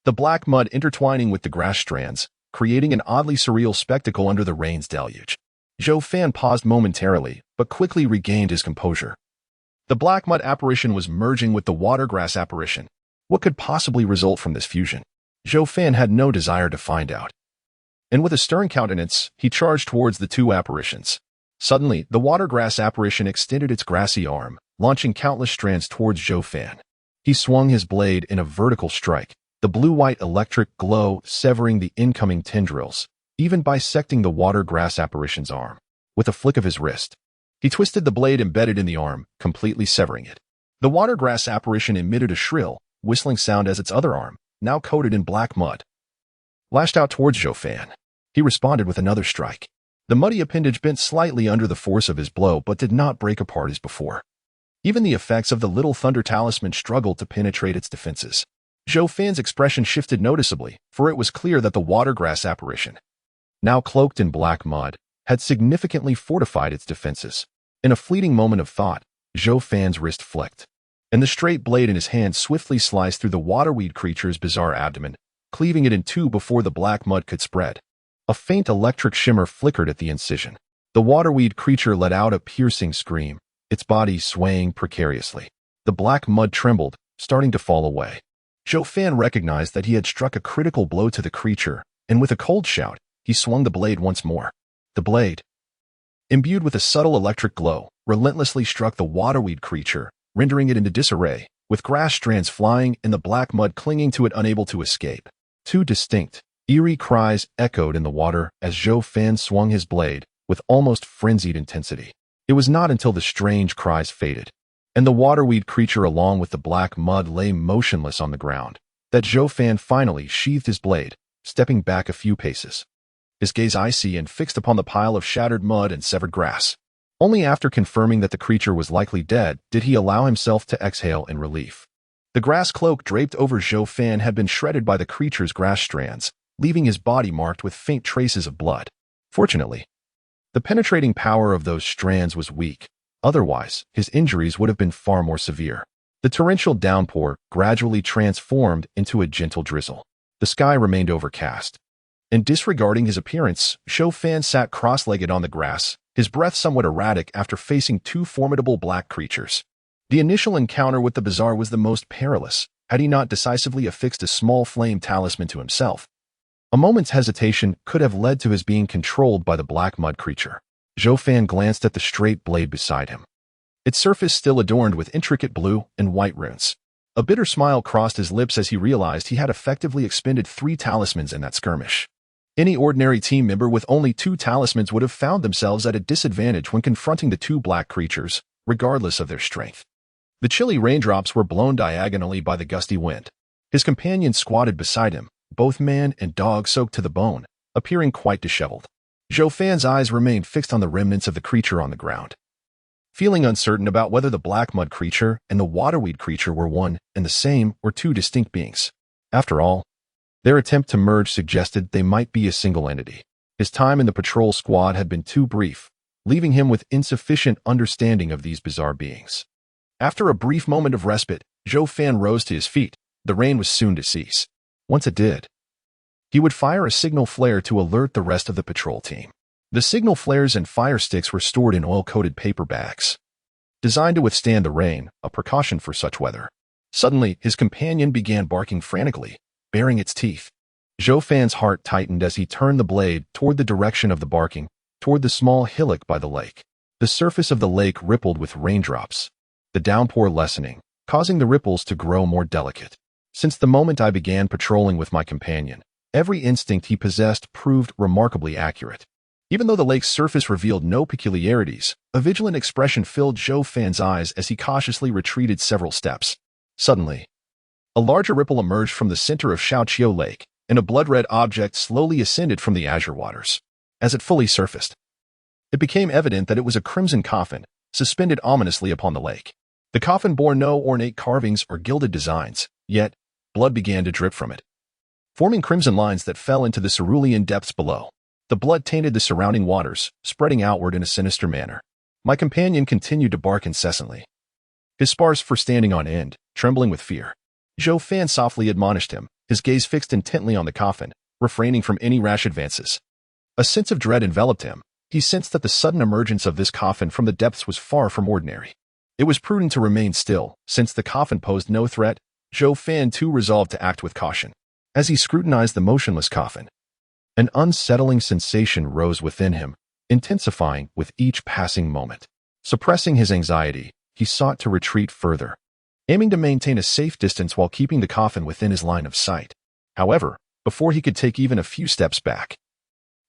the black mud intertwining with the grass strands, creating an oddly surreal spectacle under the rain's deluge. Zhou Fan paused momentarily, but quickly regained his composure. The black mud apparition was merging with the water grass apparition. What could possibly result from this fusion? Zhou Fan had no desire to find out. And with a stern countenance, he charged towards the two apparitions. Suddenly, the water grass apparition extended its grassy arm, launching countless strands towards Zhou Fan. He swung his blade in a vertical strike, the blue-white electric glow severing the incoming tendrils, even bisecting the water grass apparition's arm. With a flick of his wrist, he twisted the blade embedded in the arm, completely severing it. The water grass apparition emitted a shrill, whistling sound as its other arm, now coated in black mud, lashed out towards Zhou Fan. He responded with another strike. The muddy appendage bent slightly under the force of his blow but did not break apart as before. Even the effects of the little thunder talisman struggled to penetrate its defenses. Zhou Fan's expression shifted noticeably, for it was clear that the water grass apparition, now cloaked in black mud, had significantly fortified its defenses. In a fleeting moment of thought, Zhou Fan's wrist flicked, and the straight blade in his hand swiftly sliced through the waterweed creature's bizarre abdomen, cleaving it in two before the black mud could spread. A faint electric shimmer flickered at the incision. The waterweed creature let out a piercing scream, its body swaying precariously. The black mud trembled, starting to fall away. Zhou Fan recognized that he had struck a critical blow to the creature, and with a cold shout, he swung the blade once more. The blade, imbued with a subtle electric glow, relentlessly struck the waterweed creature, rendering it into disarray, with grass strands flying and the black mud clinging to it unable to escape. Two distinct, eerie cries echoed in the water as Zhou Fan swung his blade, with almost frenzied intensity. It was not until the strange cries faded, and the waterweed creature along with the black mud lay motionless on the ground, that Zhou Fan finally sheathed his blade, stepping back a few paces. His gaze icy and fixed upon the pile of shattered mud and severed grass. Only after confirming that the creature was likely dead did he allow himself to exhale in relief. The grass cloak draped over Zhou Fan had been shredded by the creature's grass strands, leaving his body marked with faint traces of blood. Fortunately, the penetrating power of those strands was weak. Otherwise, his injuries would have been far more severe. The torrential downpour gradually transformed into a gentle drizzle. The sky remained overcast. And disregarding his appearance, Zhou Fan sat cross-legged on the grass, his breath somewhat erratic after facing two formidable black creatures. The initial encounter with the bizarre was the most perilous, had he not decisively affixed a small flame talisman to himself. A moment's hesitation could have led to his being controlled by the black mud creature. Zhou Fan glanced at the straight blade beside him, its surface still adorned with intricate blue and white runes. A bitter smile crossed his lips as he realized he had effectively expended 3 talismans in that skirmish. Any ordinary team member with only 2 talismans would have found themselves at a disadvantage when confronting the 2 black creatures, regardless of their strength. The chilly raindrops were blown diagonally by the gusty wind. His companion squatted beside him, both man and dog soaked to the bone, appearing quite disheveled. Zhou Fan's eyes remained fixed on the remnants of the creature on the ground. Feeling uncertain about whether the black mud creature and the waterweed creature were one and the same or 2 distinct beings. After all, their attempt to merge suggested they might be a single entity. His time in the patrol squad had been too brief, leaving him with insufficient understanding of these bizarre beings. After a brief moment of respite, Zhou Fan rose to his feet. The rain was soon to cease. Once it did, he would fire a signal flare to alert the rest of the patrol team. The signal flares and fire sticks were stored in oil-coated paper bags, designed to withstand the rain, a precaution for such weather. Suddenly, his companion began barking frantically, baring its teeth. Zhou Fan's heart tightened as he turned the blade toward the direction of the barking, toward the small hillock by the lake. The surface of the lake rippled with raindrops, the downpour lessening, causing the ripples to grow more delicate. Since the moment I began patrolling with my companion, every instinct he possessed proved remarkably accurate. Even though the lake's surface revealed no peculiarities, a vigilant expression filled Zhou Fan's eyes as he cautiously retreated several steps. Suddenly, a larger ripple emerged from the center of Shaoqiu Lake, and a blood-red object slowly ascended from the azure waters. As it fully surfaced, it became evident that it was a crimson coffin, suspended ominously upon the lake. The coffin bore no ornate carvings or gilded designs, yet blood began to drip from it, forming crimson lines that fell into the cerulean depths below. The blood tainted the surrounding waters, spreading outward in a sinister manner. My companion continued to bark incessantly, his sparse fur standing on end, trembling with fear. Zhou Fan softly admonished him, his gaze fixed intently on the coffin, refraining from any rash advances. A sense of dread enveloped him. He sensed that the sudden emergence of this coffin from the depths was far from ordinary. It was prudent to remain still, since the coffin posed no threat. Zhou Fan too resolved to act with caution. As he scrutinized the motionless coffin, an unsettling sensation rose within him, intensifying with each passing moment. Suppressing his anxiety, he sought to retreat further, aiming to maintain a safe distance while keeping the coffin within his line of sight. However, before he could take even a few steps back,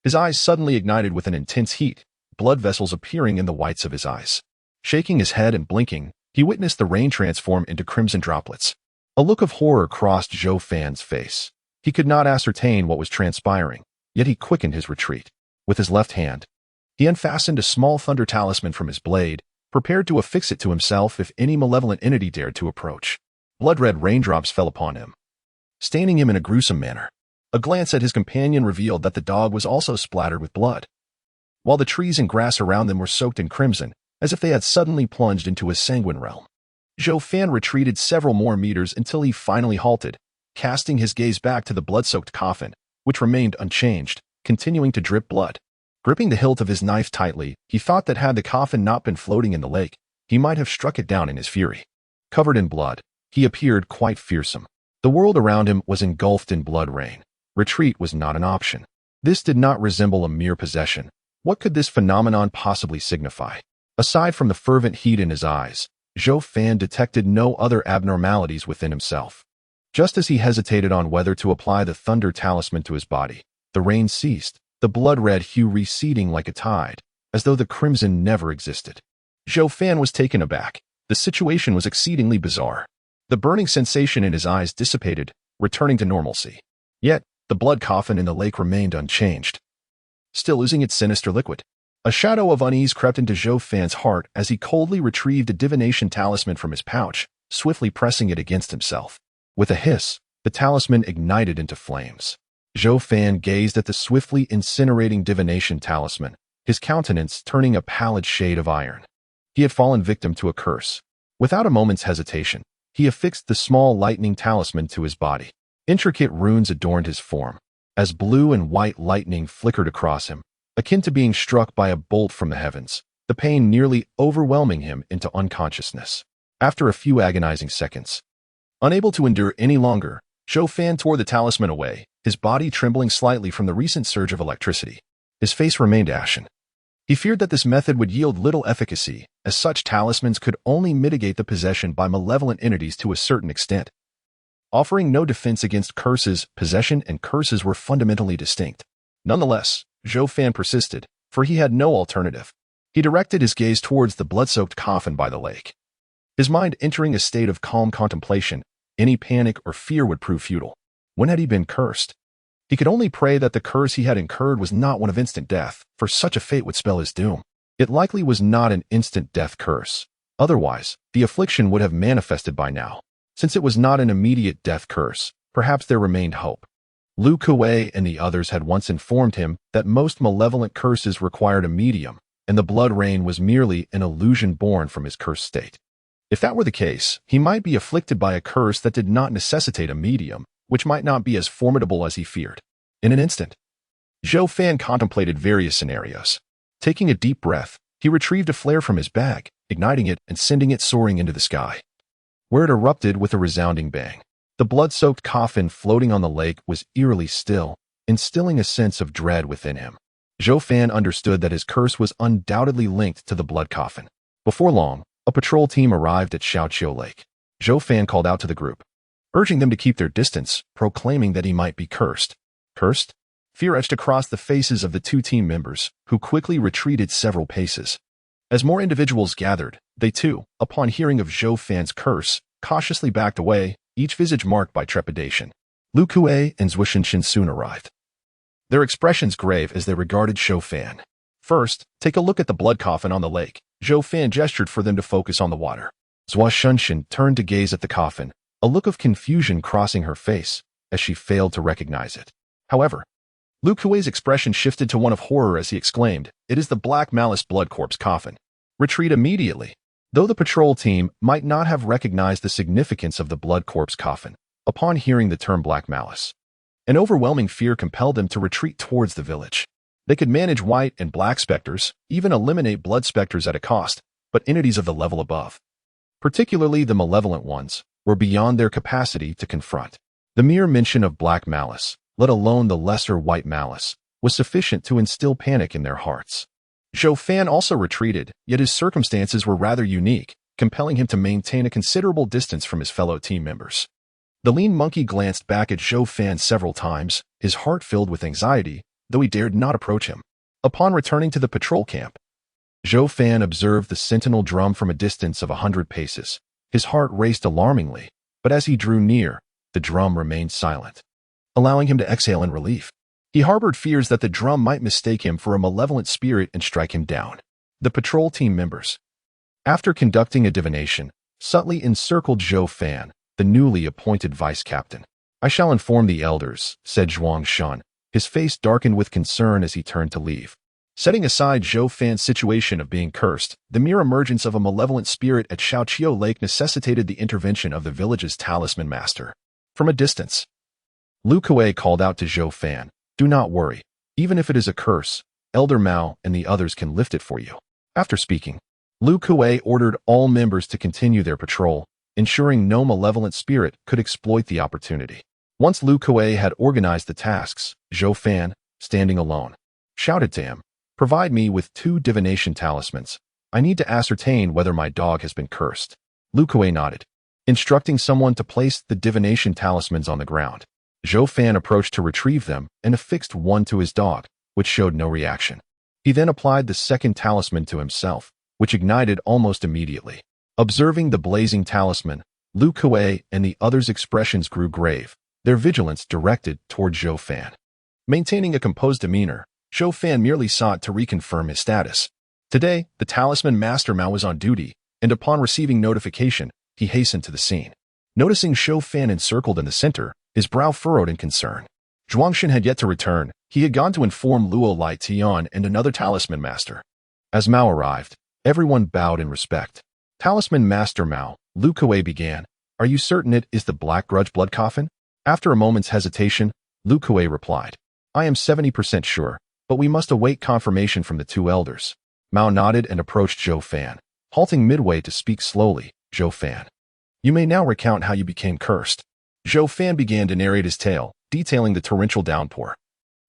his eyes suddenly ignited with an intense heat, blood vessels appearing in the whites of his eyes. Shaking his head and blinking, he witnessed the rain transform into crimson droplets. A look of horror crossed Zhou Fan's face. He could not ascertain what was transpiring, yet he quickened his retreat. With his left hand, he unfastened a small thunder talisman from his blade, prepared to affix it to himself if any malevolent entity dared to approach. Blood-red raindrops fell upon him, staining him in a gruesome manner. A glance at his companion revealed that the dog was also splattered with blood, while the trees and grass around them were soaked in crimson, as if they had suddenly plunged into a sanguine realm. Zhou Fan retreated several more meters until he finally halted, casting his gaze back to the blood-soaked coffin, which remained unchanged, continuing to drip blood. Gripping the hilt of his knife tightly, he thought that had the coffin not been floating in the lake, he might have struck it down in his fury. Covered in blood, he appeared quite fearsome. The world around him was engulfed in blood rain. Retreat was not an option. This did not resemble a mere possession. What could this phenomenon possibly signify? Aside from the fervent heat in his eyes, Zhou Fan detected no other abnormalities within himself. Just as he hesitated on whether to apply the thunder talisman to his body, the rain ceased, the blood-red hue receding like a tide, as though the crimson never existed. Zhou Fan was taken aback. The situation was exceedingly bizarre. The burning sensation in his eyes dissipated, returning to normalcy. Yet, the blood coffin in the lake remained unchanged, still oozing its sinister liquid. A shadow of unease crept into Zhou Fan's heart as he coldly retrieved a divination talisman from his pouch, swiftly pressing it against himself. With a hiss, the talisman ignited into flames. Zhou Fan gazed at the swiftly incinerating divination talisman, his countenance turning a pallid shade of iron. He had fallen victim to a curse. Without a moment's hesitation, he affixed the small lightning talisman to his body. Intricate runes adorned his form, as blue and white lightning flickered across him, akin to being struck by a bolt from the heavens, the pain nearly overwhelming him into unconsciousness. After a few agonizing seconds, unable to endure any longer, Zhou Fan tore the talisman away, his body trembling slightly from the recent surge of electricity. His face remained ashen. He feared that this method would yield little efficacy, as such talismans could only mitigate the possession by malevolent entities to a certain extent. Offering no defense against curses, possession and curses were fundamentally distinct. Nonetheless, Zhou Fan persisted, for he had no alternative. He directed his gaze towards the blood-soaked coffin by the lake. His mind entering a state of calm contemplation, any panic or fear would prove futile. When had he been cursed? He could only pray that the curse he had incurred was not one of instant death, for such a fate would spell his doom. It likely was not an instant death curse. Otherwise, the affliction would have manifested by now. Since it was not an immediate death curse, perhaps there remained hope. Lu Kuei and the others had once informed him that most malevolent curses required a medium, and the blood rain was merely an illusion born from his cursed state. If that were the case, he might be afflicted by a curse that did not necessitate a medium, which might not be as formidable as he feared. In an instant, Zhou Fan contemplated various scenarios. Taking a deep breath, he retrieved a flare from his bag, igniting it and sending it soaring into the sky, where it erupted with a resounding bang. The blood-soaked coffin floating on the lake was eerily still, instilling a sense of dread within him. Zhou Fan understood that his curse was undoubtedly linked to the blood coffin. Before long, a patrol team arrived at Xiaoqiu Lake. Zhou Fan called out to the group, urging them to keep their distance, proclaiming that he might be cursed. Cursed? Fear etched across the faces of the two team members, who quickly retreated several paces. As more individuals gathered, they too, upon hearing of Zhou Fan's curse, cautiously backed away, each visage marked by trepidation. Lu Kuei and Zhou Fan soon arrived, their expressions grave as they regarded Zhou Fan. First, take a look at the blood coffin on the lake. Zhou Fan gestured for them to focus on the water. Zhou Fan turned to gaze at the coffin, a look of confusion crossing her face, as she failed to recognize it. However, Lu Kuei's expression shifted to one of horror as he exclaimed, "It is the Black Malice blood corpse coffin. Retreat immediately." Though the patrol team might not have recognized the significance of the blood corpse coffin, upon hearing the term Black Malice, an overwhelming fear compelled them to retreat towards the village. They could manage white and black specters, even eliminate blood specters at a cost, but entities of the level above, particularly the malevolent ones, were beyond their capacity to confront. The mere mention of black malice, let alone the lesser white malice, was sufficient to instill panic in their hearts. Zhou Fan also retreated, yet his circumstances were rather unique, compelling him to maintain a considerable distance from his fellow team members. The lean monkey glanced back at Zhou Fan several times, his heart filled with anxiety, though he dared not approach him. Upon returning to the patrol camp, Zhou Fan observed the sentinel drum from a distance of 100 paces. His heart raced alarmingly, but as he drew near, the drum remained silent, allowing him to exhale in relief. He harbored fears that the drum might mistake him for a malevolent spirit and strike him down. The patrol team members, after conducting a divination, subtly encircled Zhou Fan, the newly appointed vice captain. "I shall inform the elders," said Zhuang Shan. His face darkened with concern as he turned to leave. Setting aside Zhou Fan's situation of being cursed, the mere emergence of a malevolent spirit at Xiaoqiu Lake necessitated the intervention of the village's talisman master. From a distance, Lu Kuei called out to Zhou Fan, "Do not worry. Even if it is a curse, Elder Mao and the others can lift it for you." After speaking, Lu Kuei ordered all members to continue their patrol, ensuring no malevolent spirit could exploit the opportunity. Once Lu Kuei had organized the tasks, Zhou Fan, standing alone, shouted to him, "Provide me with 2 divination talismans. I need to ascertain whether my dog has been cursed." Lu Kuei nodded, instructing someone to place the divination talismans on the ground. Zhou Fan approached to retrieve them and affixed one to his dog, which showed no reaction. He then applied the second talisman to himself, which ignited almost immediately. Observing the blazing talisman, Lu Kuei and the others' expressions grew grave, their vigilance directed toward Zhou Fan. Maintaining a composed demeanor, Zhou Fan merely sought to reconfirm his status. Today, the talisman master Mao was on duty, and upon receiving notification, he hastened to the scene. Noticing Zhou Fan encircled in the center, his brow furrowed in concern. Zhuangshan had yet to return. He had gone to inform Luo Lai Tian and another talisman master. As Mao arrived, everyone bowed in respect. "Talisman Master Mao," Lu Kuei began, "are you certain it is the Black Grudge blood coffin?" After a moment's hesitation, Lu Kuei replied, "I am 70% sure, but we must await confirmation from the 2 elders." Mao nodded and approached Zhou Fan, halting midway to speak slowly. "Zhou Fan, you may now recount how you became cursed." Zhou Fan began to narrate his tale, detailing the torrential downpour,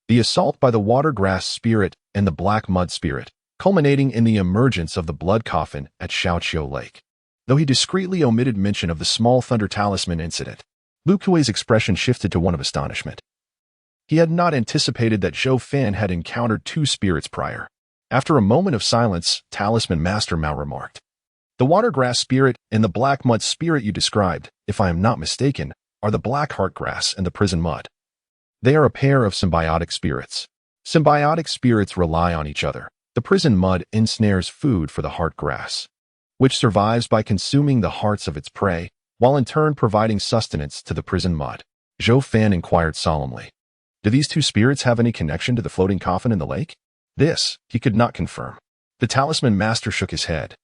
the assault by the water grass spirit and the black mud spirit, culminating in the emergence of the blood coffin at Xiaoqiu Lake. Though he discreetly omitted mention of the small thunder talisman incident, Lu Kuei's expression shifted to one of astonishment. He had not anticipated that Zhou Fan had encountered 2 spirits prior. After a moment of silence, Talisman Master Mao remarked, "The water grass spirit and the black mud spirit you described, if I am not mistaken, are the black heart grass and the prison mud. They are a pair of symbiotic spirits. Symbiotic spirits rely on each other. The prison mud ensnares food for the heart grass, which survives by consuming the hearts of its prey, while in turn providing sustenance to the prison mud." Zhou Fan inquired solemnly, "Do these 2 spirits have any connection to the floating coffin in the lake?" This, he could not confirm. The talisman master shook his head,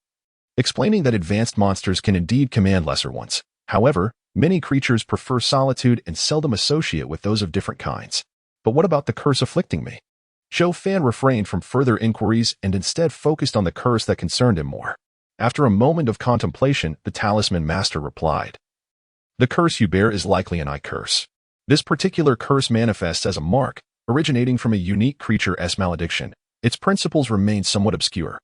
explaining that advanced monsters can indeed command lesser ones. However, many creatures prefer solitude and seldom associate with those of different kinds. "But what about the curse afflicting me?" Zhou Fan refrained from further inquiries and instead focused on the curse that concerned him more. After a moment of contemplation, the talisman master replied, "The curse you bear is likely an eye curse. This particular curse manifests as a mark, originating from a unique creature's malediction. Its principles remain somewhat obscure,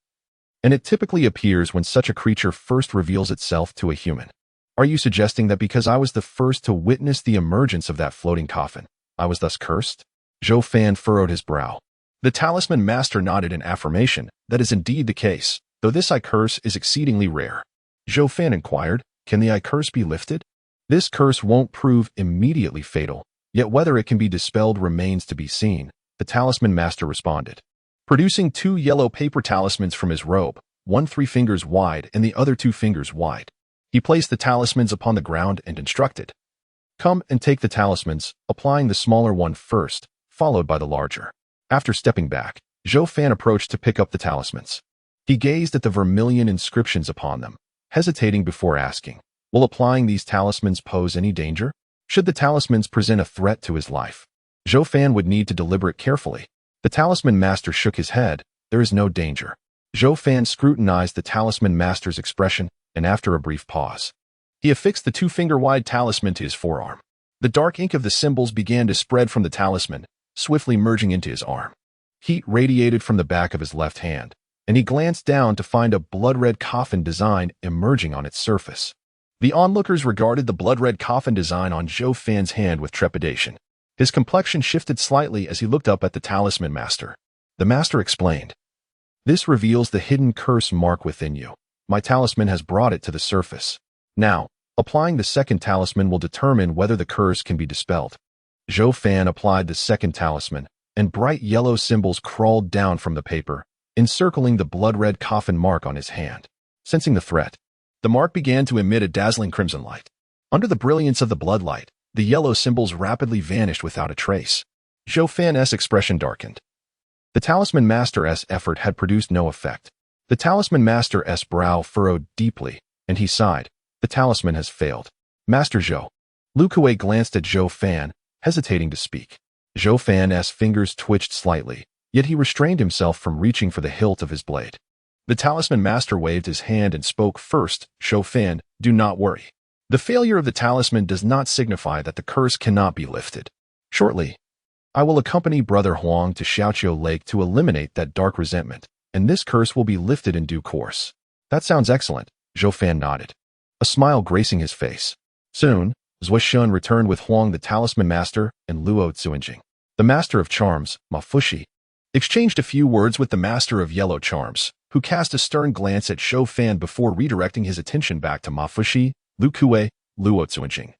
and it typically appears when such a creature first reveals itself to a human." "Are you suggesting that because I was the first to witness the emergence of that floating coffin, I was thus cursed?" Zhou Fan furrowed his brow. The talisman master nodded in affirmation. "That is indeed the case, though this eye curse is exceedingly rare." Zhou Fan inquired, "Can the eye curse be lifted?" "This curse won't prove immediately fatal, yet whether it can be dispelled remains to be seen," the talisman master responded, producing 2 yellow paper talismans from his robe, one 3 fingers wide and the other 2 fingers wide. He placed the talismans upon the ground and instructed, "Come and take the talismans," applying the smaller one first, followed by the larger. After stepping back, Zhou Fan approached to pick up the talismans. He gazed at the vermilion inscriptions upon them, hesitating before asking, "Will applying these talismans pose any danger? Should the talismans present a threat to his life?" Zhou Fan would need to deliberate carefully. The talisman master shook his head. "There is no danger." Zhou Fan scrutinized the talisman master's expression, and after a brief pause, he affixed the two-finger-wide talisman to his forearm. The dark ink of the symbols began to spread from the talisman, swiftly merging into his arm. Heat radiated from the back of his left hand, and he glanced down to find a blood-red coffin design emerging on its surface. The onlookers regarded the blood-red coffin design on Zhou Fan's hand with trepidation. His complexion shifted slightly as he looked up at the talisman master. The master explained, "This reveals the hidden curse mark within you. My talisman has brought it to the surface. Now, applying the second talisman will determine whether the curse can be dispelled." Zhou Fan applied the second talisman, and bright yellow symbols crawled down from the paper, encircling the blood-red coffin mark on his hand. Sensing the threat, the mark began to emit a dazzling crimson light. Under the brilliance of the blood light, the yellow symbols rapidly vanished without a trace. Zhou Fan's expression darkened. The Talisman Master's effort had produced no effect. The Talisman Master's brow furrowed deeply, and he sighed. The talisman has failed. Master Zhou. Lu Kuei glanced at Zhou Fan, hesitating to speak. Zhou Fan's fingers twitched slightly, yet he restrained himself from reaching for the hilt of his blade. The Talisman Master waved his hand and spoke first. "Zhou Fan, do not worry. The failure of the talisman does not signify that the curse cannot be lifted. Shortly, I will accompany Brother Huang to Xiaoqiu Lake to eliminate that dark resentment, and this curse will be lifted in due course." "That sounds excellent," Zhou Fan nodded, a smile gracing his face. Soon, Zhuo Shun returned with Huang the Talisman Master and Luo Zuanjing, the Master of Charms, Ma Fuxi, exchanged a few words with the Master of Yellow Charms, who cast a stern glance at Zhou Fan before redirecting his attention back to Ma Fuxi, Lu Kuei, Luo Zuanjing,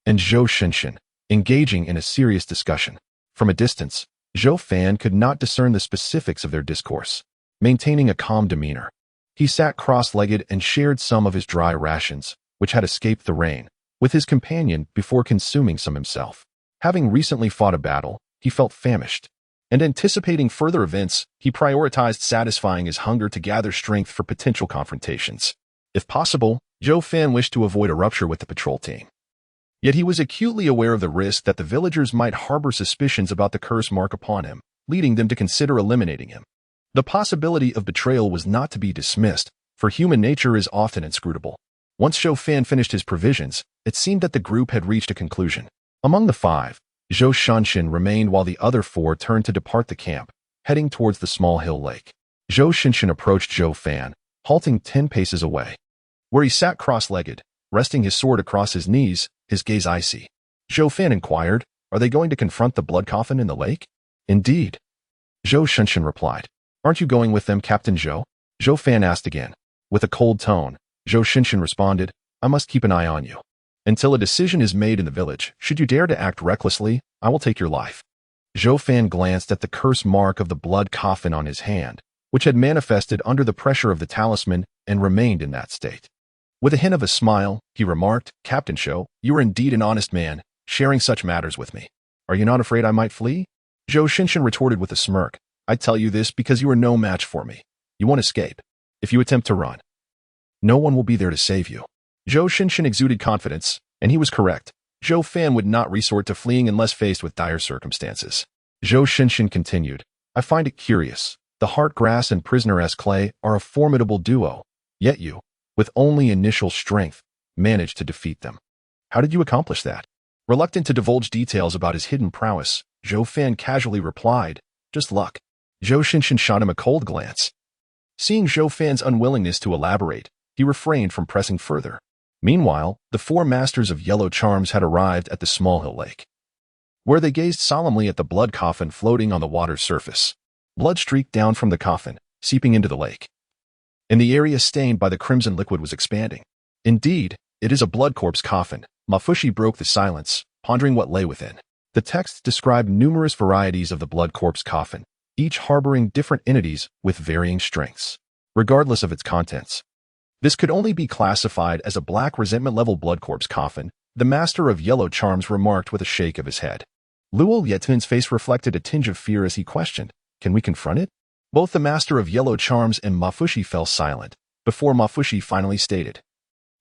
and Zhou Shinshin, engaging in a serious discussion. From a distance, Zhou Fan could not discern the specifics of their discourse, maintaining a calm demeanor. He sat cross-legged and shared some of his dry rations, which had escaped the rain, with his companion before consuming some himself. Having recently fought a battle, he felt famished, and anticipating further events, he prioritized satisfying his hunger to gather strength for potential confrontations. If possible, Zhou Fan wished to avoid a rupture with the patrol team. Yet he was acutely aware of the risk that the villagers might harbor suspicions about the curse mark upon him, leading them to consider eliminating him. The possibility of betrayal was not to be dismissed, for human nature is often inscrutable. Once Zhou Fan finished his provisions, it seemed that the group had reached a conclusion. Among the five, Zhou Shinshin remained while the other four turned to depart the camp, heading towards the small hill lake. Zhou Shinshin approached Zhou Fan, halting 10 paces away, where he sat cross-legged, resting his sword across his knees, his gaze icy. Zhou Fan inquired, "Are they going to confront the blood coffin in the lake?" "Indeed," Zhou Shinshin replied. "Aren't you going with them, Captain Zhou?" Zhou Fan asked again. With a cold tone, Zhou Shinshin responded, "I must keep an eye on you. Until a decision is made in the village, should you dare to act recklessly, I will take your life." Zhou Fan glanced at the curse mark of the blood coffin on his hand, which had manifested under the pressure of the talisman and remained in that state. With a hint of a smile, he remarked, "Captain Zhou, you are indeed an honest man, sharing such matters with me. Are you not afraid I might flee?" Zhou Shinshin retorted with a smirk, "I tell you this because you are no match for me. You won't escape. If you attempt to run, no one will be there to save you." Zhou Shinshin exuded confidence, and he was correct. Zhou Fan would not resort to fleeing unless faced with dire circumstances. Zhou Shinshin continued, "I find it curious. The Heart Grass and Prisoner-esque Clay are a formidable duo, yet you, with only initial strength, managed to defeat them. How did you accomplish that?" Reluctant to divulge details about his hidden prowess, Zhou Fan casually replied, "Just luck." Zhou Shinshin shot him a cold glance. Seeing Zhou Fan's unwillingness to elaborate, he refrained from pressing further. Meanwhile, the four masters of Yellow Charms had arrived at the small hill lake, where they gazed solemnly at the blood coffin floating on the water's surface. Blood streaked down from the coffin, seeping into the lake, and the area stained by the crimson liquid was expanding. "Indeed, it is a blood corpse coffin." Ma Fuxi broke the silence, pondering what lay within. The text described numerous varieties of the blood corpse coffin, each harboring different entities with varying strengths, regardless of its contents. This could only be classified as a black resentment-level blood corpse coffin, the Master of Yellow Charms remarked with a shake of his head. Luo Yetun's face reflected a tinge of fear as he questioned, "Can we confront it?" Both the Master of Yellow Charms and Ma Fuxi fell silent, before Ma Fuxi finally stated,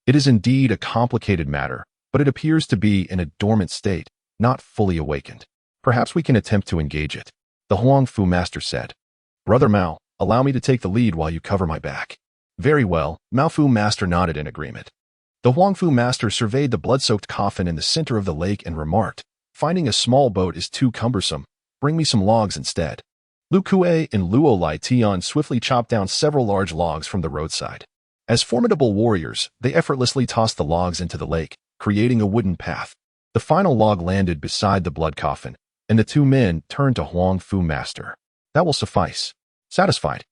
"It is indeed a complicated matter, but it appears to be in a dormant state, not fully awakened. Perhaps we can attempt to engage it." The Huang Fu Master said, "Brother Mao, allow me to take the lead while you cover my back." Very well, Maofu Master nodded in agreement. The Huangfu Master surveyed the blood-soaked coffin in the center of the lake and remarked, "Finding a small boat is too cumbersome. Bring me some logs instead." Lu Kuei and Luo Lai Tian swiftly chopped down several large logs from the roadside. As formidable warriors, they effortlessly tossed the logs into the lake, creating a wooden path. The final log landed beside the blood coffin, and the two men turned to Huangfu Master. "That will suffice." Satisfied,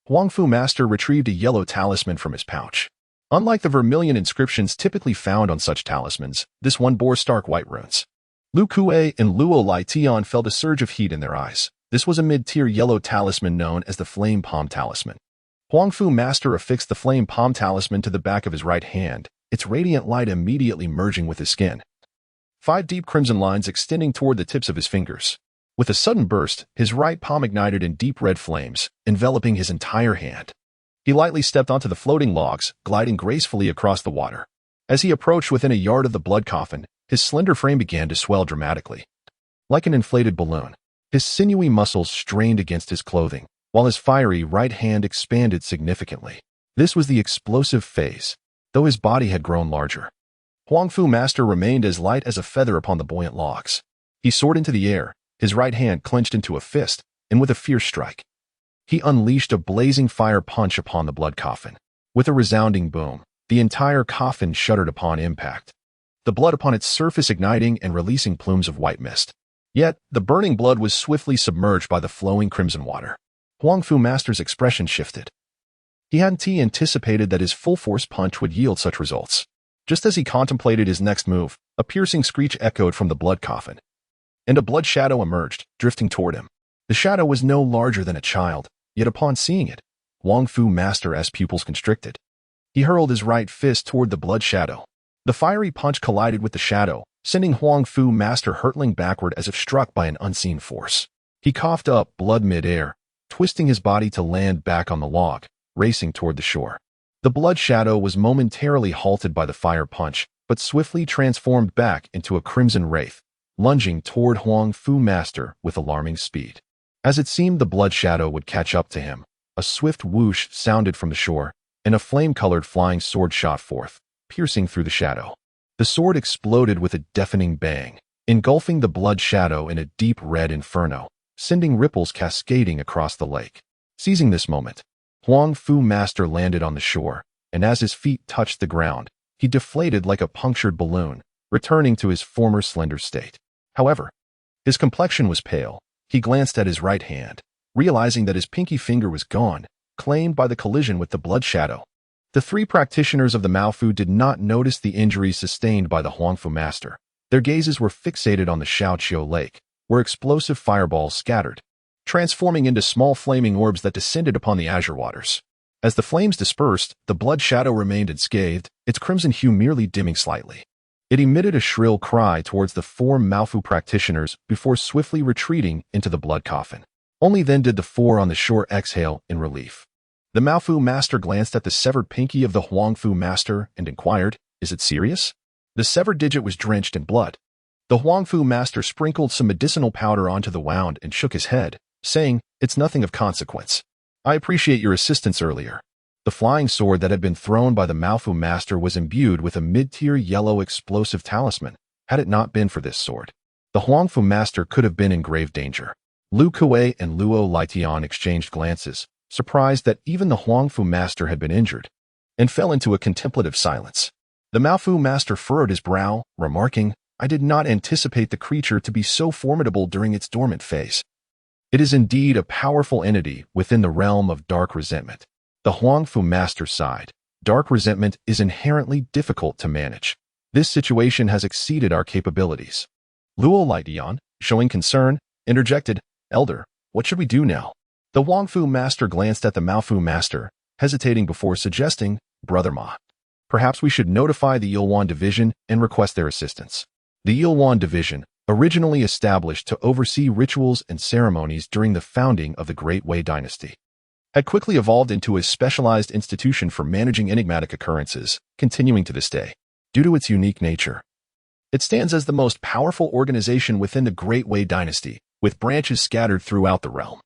Huangfu Master retrieved a yellow talisman from his pouch. Unlike the vermilion inscriptions typically found on such talismans, this one bore stark white runes. Lu Kuei and Luo Lai Tian felt a surge of heat in their eyes. This was a mid-tier yellow talisman known as the Flame Palm Talisman. Huangfu Master affixed the Flame Palm Talisman to the back of his right hand, its radiant light immediately merging with his skin. 5 deep crimson lines extending toward the tips of his fingers. With a sudden burst, his right palm ignited in deep red flames, enveloping his entire hand. He lightly stepped onto the floating logs, gliding gracefully across the water. As he approached within a yard of the blood coffin, his slender frame began to swell dramatically. Like an inflated balloon, his sinewy muscles strained against his clothing, while his fiery right hand expanded significantly. This was the explosive phase, though his body had grown larger. Huangfu Master remained as light as a feather upon the buoyant logs. He soared into the air, his right hand clenched into a fist, and with a fierce strike, he unleashed a blazing fire punch upon the blood coffin. With a resounding boom, the entire coffin shuddered upon impact, the blood upon its surface igniting and releasing plumes of white mist. Yet, the burning blood was swiftly submerged by the flowing crimson water. Huangfu Master's expression shifted. He hadn't anticipated that his full-force punch would yield such results. Just as he contemplated his next move, a piercing screech echoed from the blood coffin, and a blood shadow emerged, drifting toward him. The shadow was no larger than a child, yet upon seeing it, Huangfu Master's pupils constricted. He hurled his right fist toward the blood shadow. The fiery punch collided with the shadow, sending Huangfu Master hurtling backward as if struck by an unseen force. He coughed up blood mid-air, twisting his body to land back on the log, racing toward the shore. The blood shadow was momentarily halted by the fire punch, but swiftly transformed back into a crimson wraith, lunging toward Huangfu Master with alarming speed. As it seemed the blood shadow would catch up to him, a swift whoosh sounded from the shore, and a flame-colored flying sword shot forth, piercing through the shadow. The sword exploded with a deafening bang, engulfing the blood shadow in a deep red inferno, sending ripples cascading across the lake. Seizing this moment, Huangfu Master landed on the shore, and as his feet touched the ground, he deflated like a punctured balloon, returning to his former slender state. However, his complexion was pale. He glanced at his right hand, realizing that his pinky finger was gone, claimed by the collision with the blood shadow. The 3 practitioners of the Maofu did not notice the injuries sustained by the Huangfu Master. Their gazes were fixated on the Shaoqiu Lake, where explosive fireballs scattered, transforming into small flaming orbs that descended upon the azure waters. As the flames dispersed, the blood shadow remained unscathed, its crimson hue merely dimming slightly. It emitted a shrill cry towards the 4 Maofu practitioners before swiftly retreating into the blood coffin. Only then did the 4 on the shore exhale in relief. The Maofu Master glanced at the severed pinky of the Huangfu Master and inquired, "Is it serious?" The severed digit was drenched in blood. The Huangfu Master sprinkled some medicinal powder onto the wound and shook his head, saying, "It's nothing of consequence. I appreciate your assistance earlier." The flying sword that had been thrown by the Maofu Master was imbued with a mid-tier yellow explosive talisman. Had it not been for this sword, the Huangfu Master could have been in grave danger. Lu Kuei and Luo Laitian exchanged glances, surprised that even the Huangfu Master had been injured, and fell into a contemplative silence. The Maofu Master furrowed his brow, remarking, "I did not anticipate the creature to be so formidable during its dormant phase. It is indeed a powerful entity within the realm of dark resentment." The Huangfu Master sighed. "Dark resentment is inherently difficult to manage. This situation has exceeded our capabilities." Luo Laitian, showing concern, interjected, "Elder, what should we do now?" The Huangfu Master glanced at the Maofu Master, hesitating before suggesting, "Brother Ma, perhaps we should notify the Yilwan Division and request their assistance." The Yilwan Division, originally established to oversee rituals and ceremonies during the founding of the Great Wei Dynasty, had quickly evolved into a specialized institution for managing enigmatic occurrences, continuing to this day. Due to its unique nature, it stands as the most powerful organization within the Great Wei Dynasty, with branches scattered throughout the realm.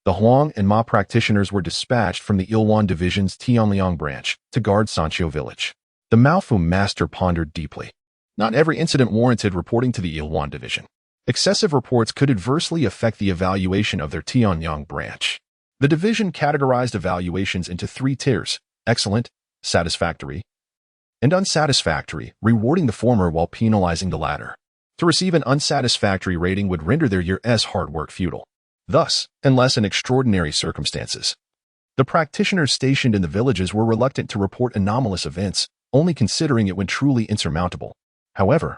The Huang and Ma practitioners were dispatched from the Ilwan Division's Tianliang branch to guard Sanqiu village. The Malfu master pondered deeply. Not every incident warranted reporting to the Ilwan Division. Excessive reports could adversely affect the evaluation of their Tianyang branch. The division categorized evaluations into 3 tiers: excellent, satisfactory, and unsatisfactory, rewarding the former while penalizing the latter. To receive an unsatisfactory rating would render their year's hard work futile. Thus, unless in extraordinary circumstances, the practitioners stationed in the villages were reluctant to report anomalous events, only considering it when truly insurmountable. However,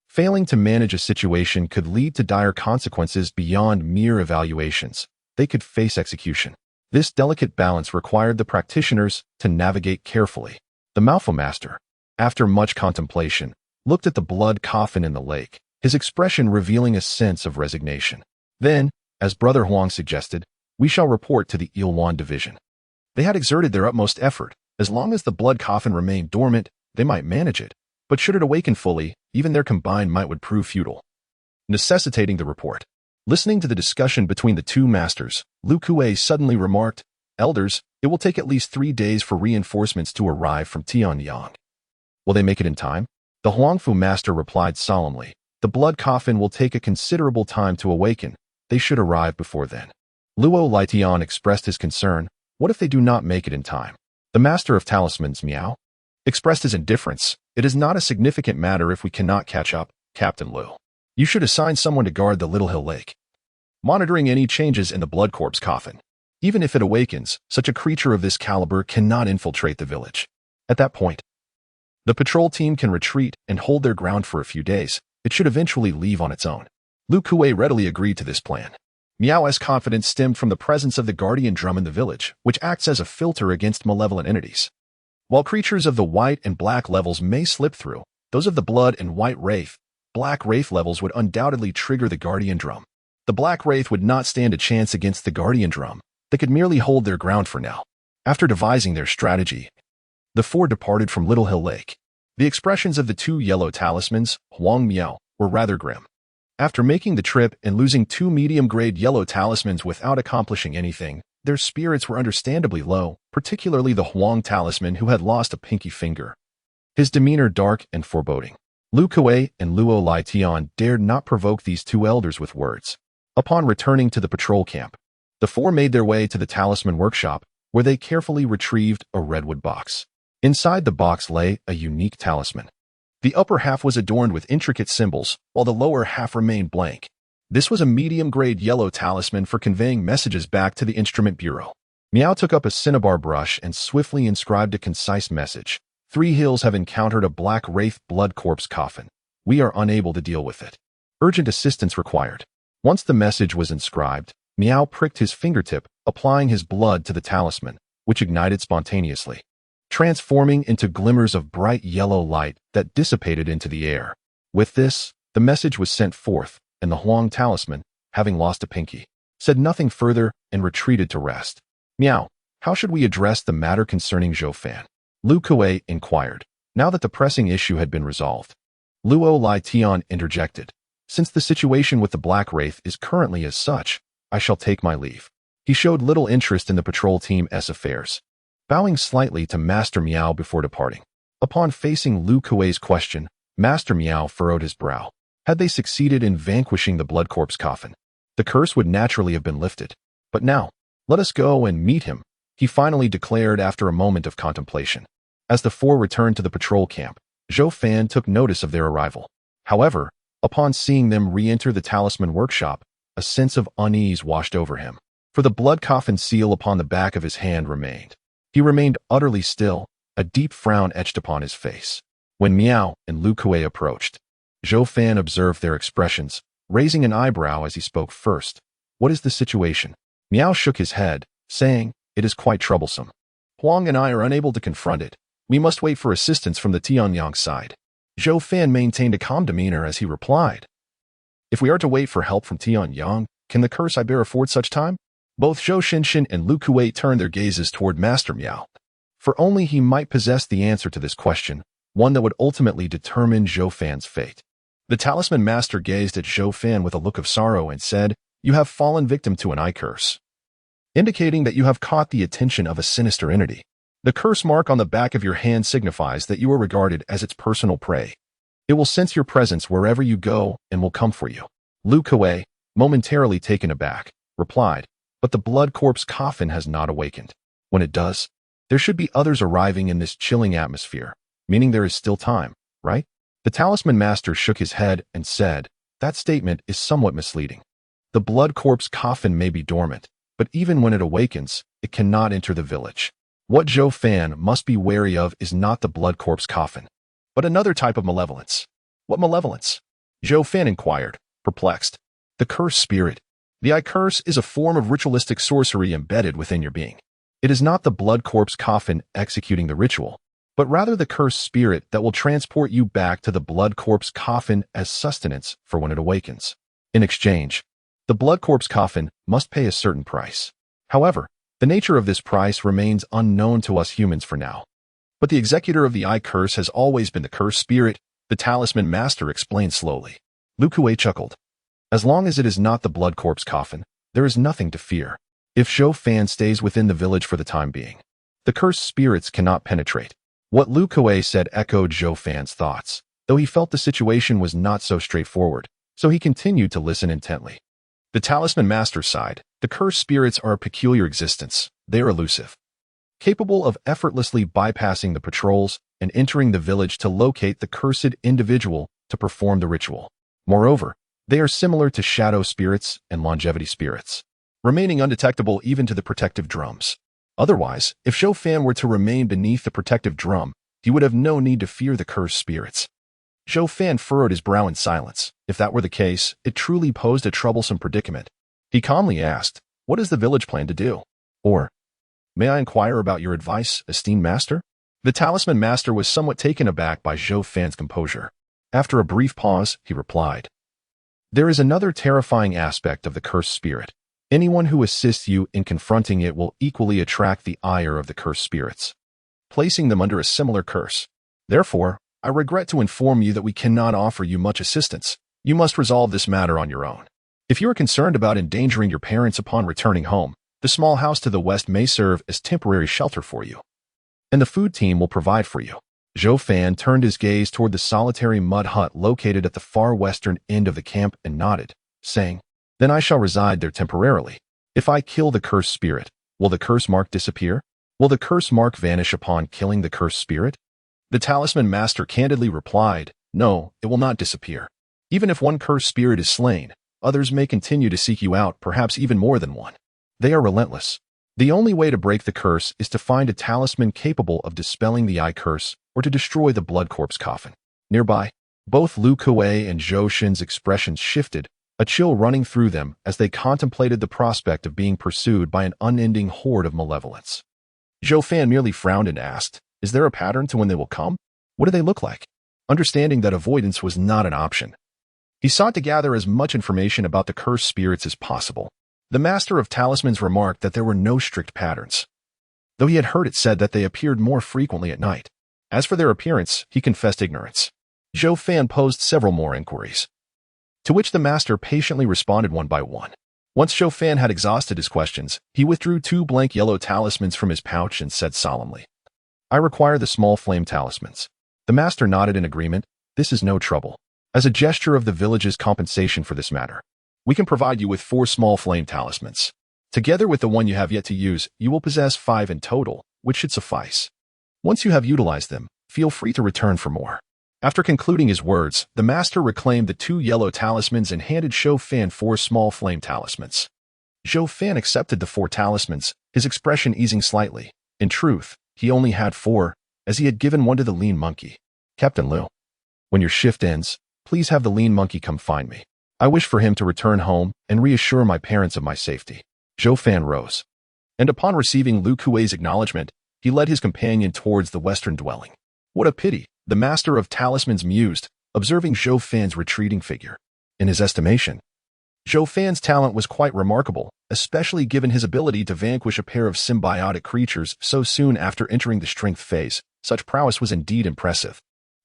failing to manage a situation could lead to dire consequences beyond mere evaluations. They could face execution. This delicate balance required the practitioners to navigate carefully. The Malfu master, after much contemplation, looked at the blood coffin in the lake, his expression revealing a sense of resignation. Then, as Brother Huang suggested, we shall report to the Ilwan Division. They had exerted their utmost effort. As long as the blood coffin remained dormant, they might manage it. But should it awaken fully, even their combined might would prove futile, necessitating the report. Listening to the discussion between the 2 masters, Lu Kuei suddenly remarked, "Elders, it will take at least 3 days for reinforcements to arrive from Tianyang. Will they make it in time?" The Huangfu master replied solemnly, "The blood coffin will take a considerable time to awaken. They should arrive before then." Luo Laitian expressed his concern. "What if they do not make it in time?" The master of talismans, Miao, expressed his indifference. "It is not a significant matter if we cannot catch up, Captain Liu. You should assign someone to guard the Little Hill Lake, monitoring any changes in the blood corpse coffin. Even if it awakens, such a creature of this caliber cannot infiltrate the village. At that point, the patrol team can retreat and hold their ground for a few days. It should eventually leave on its own." Lu Kuei readily agreed to this plan. Miao's confidence stemmed from the presence of the guardian drum in the village, which acts as a filter against malevolent entities. While creatures of the white and black levels may slip through, those of the blood and white wraith, black wraith levels would undoubtedly trigger the guardian drum. The black wraith would not stand a chance against the guardian drum. They could merely hold their ground for now. After devising their strategy, the 4 departed from Little Hill Lake. The expressions of the 2 yellow talismans, Huang Miao, were rather grim. After making the trip and losing 2 medium-grade yellow talismans without accomplishing anything, their spirits were understandably low, particularly the Huang talisman who had lost a pinky finger. His demeanor dark and foreboding. Lu Kuei and Luo Laitian dared not provoke these 2 elders with words. Upon returning to the patrol camp, the 4 made their way to the talisman workshop, where they carefully retrieved a redwood box. Inside the box lay a unique talisman. The upper half was adorned with intricate symbols, while the lower half remained blank. This was a medium-grade yellow talisman for conveying messages back to the instrument bureau. Miao took up a cinnabar brush and swiftly inscribed a concise message. 3 hills have encountered a black wraith blood corpse coffin. We are unable to deal with it. Urgent assistance required. Once the message was inscribed, Miao pricked his fingertip, applying his blood to the talisman, which ignited spontaneously, transforming into glimmers of bright yellow light that dissipated into the air. With this, the message was sent forth, and the Huang talisman, having lost a pinky, said nothing further and retreated to rest. "Miao, how should we address the matter concerning Zhou Fan?" Lu Kuei inquired, now that the pressing issue had been resolved. Luo Laitian interjected, "Since the situation with the Black Wraith is currently as such, I shall take my leave." He showed little interest in the patrol team's affairs, bowing slightly to Master Miao before departing. Upon facing Lu Kuei's question, Master Miao furrowed his brow. Had they succeeded in vanquishing the blood corpse coffin, the curse would naturally have been lifted. But now, let us go and meet him, he finally declared after a moment of contemplation. As the 4 returned to the patrol camp, Zhou Fan took notice of their arrival. However, upon seeing them re-enter the talisman workshop, a sense of unease washed over him, for the blood coffin seal upon the back of his hand remained. He remained utterly still, a deep frown etched upon his face. When Miao and Lu Kuei approached, Zhou Fan observed their expressions, raising an eyebrow as he spoke first. "What is the situation?" Miao shook his head, saying, "It is quite troublesome. Huang and I are unable to confront it. We must wait for assistance from the Tianyang side." Zhou Fan maintained a calm demeanor as he replied, "If we are to wait for help from Tianyang, can the curse I bear afford such time?" Both Zhou Xinshin and Lu Kuei turned their gazes toward Master Miao, for only he might possess the answer to this question, one that would ultimately determine Zhou Fan's fate. The talisman master gazed at Zhou Fan with a look of sorrow and said, "You have fallen victim to an eye curse. indicating that you have caught the attention of a sinister entity. The curse mark on the back of your hand signifies that you are regarded as its personal prey. It will sense your presence wherever you go and will come for you. Lu Kuei, momentarily taken aback, replied, but the blood corpse coffin has not awakened. When it does, there should be others arriving in this chilling atmosphere, meaning there is still time, right? The talisman master shook his head and said, that statement is somewhat misleading. The blood corpse coffin may be dormant, but even when it awakens, it cannot enter the village. What Zhou Fan must be wary of is not the blood corpse coffin, but another type of malevolence. What malevolence? Zhou Fan inquired, perplexed. The curse spirit. The eye curse is a form of ritualistic sorcery embedded within your being. It is not the blood corpse coffin executing the ritual, but rather the cursed spirit that will transport you back to the blood corpse coffin as sustenance for when it awakens. In exchange, the blood corpse coffin must pay a certain price. However, the nature of this price remains unknown to us humans for now. But the executor of the eye curse has always been the cursed spirit, the talisman master explained slowly. Lu Kuei chuckled. As long as it is not the blood corpse coffin, there is nothing to fear. If Zhou Fan stays within the village for the time being, the cursed spirits cannot penetrate. What Lu Kuei said echoed Zhou Fan's thoughts, though he felt the situation was not so straightforward, so he continued to listen intently. The talisman master sighed. The cursed spirits are a peculiar existence. They are elusive, capable of effortlessly bypassing the patrols and entering the village to locate the cursed individual to perform the ritual. Moreover, they are similar to shadow spirits and longevity spirits, remaining undetectable even to the protective drums. Otherwise, if Zhou Fan were to remain beneath the protective drum, he would have no need to fear the cursed spirits. Zhou Fan furrowed his brow in silence. If that were the case, it truly posed a troublesome predicament. He calmly asked, what does the village plan to do? Or, may I inquire about your advice, esteemed master? The talisman master was somewhat taken aback by Zhou Fan's composure. After a brief pause, he replied, there is another terrifying aspect of the cursed spirit. Anyone who assists you in confronting it will equally attract the ire of the cursed spirits, placing them under a similar curse. Therefore, I regret to inform you that we cannot offer you much assistance. You must resolve this matter on your own. If you are concerned about endangering your parents upon returning home, the small house to the west may serve as temporary shelter for you, and the food team will provide for you. Zhou Fan turned his gaze toward the solitary mud hut located at the far western end of the camp and nodded, saying, then I shall reside there temporarily. If I kill the cursed spirit, will the curse mark disappear? Will the curse mark vanish upon killing the cursed spirit? The talisman master candidly replied, no, it will not disappear. Even if one cursed spirit is slain, others may continue to seek you out, perhaps even more than one. They are relentless. The only way to break the curse is to find a talisman capable of dispelling the eye curse or to destroy the blood corpse coffin. Nearby, both Lu Kuei and Zhou Shin's expressions shifted, a chill running through them as they contemplated the prospect of being pursued by an unending horde of malevolence. Zhou Fan merely frowned and asked, is there a pattern to when they will come? What do they look like? Understanding that avoidance was not an option, he sought to gather as much information about the cursed spirits as possible. The master of talismans remarked that there were no strict patterns, though he had heard it said that they appeared more frequently at night. As for their appearance, he confessed ignorance. Zhou Fan posed several more inquiries, to which the master patiently responded one by one. Once Zhou Fan had exhausted his questions, he withdrew 2 blank yellow talismans from his pouch and said solemnly, I require the small flame talismans. The master nodded in agreement. This is no trouble. As a gesture of the village's compensation for this matter, we can provide you with 4 small flame talismans. Together with the one you have yet to use, you will possess 5 in total, which should suffice. Once you have utilized them, feel free to return for more. After concluding his words, the master reclaimed the 2 yellow talismans and handed Zhou Fan 4 small flame talismans. Zhou Fan accepted the 4 talismans, his expression easing slightly. In truth, he only had 4, as he had given one to the lean monkey. Captain Liu, when your shift ends, please have the lean monkey come find me. I wish for him to return home and reassure my parents of my safety. Zhou Fan rose, and upon receiving Lu Kuei's acknowledgement, he led his companion towards the western dwelling. What a pity, the master of talismans mused, observing Zhou Fan's retreating figure. In his estimation, Zhou Fan's talent was quite remarkable, especially given his ability to vanquish a pair of symbiotic creatures so soon after entering the strength phase. Such prowess was indeed impressive.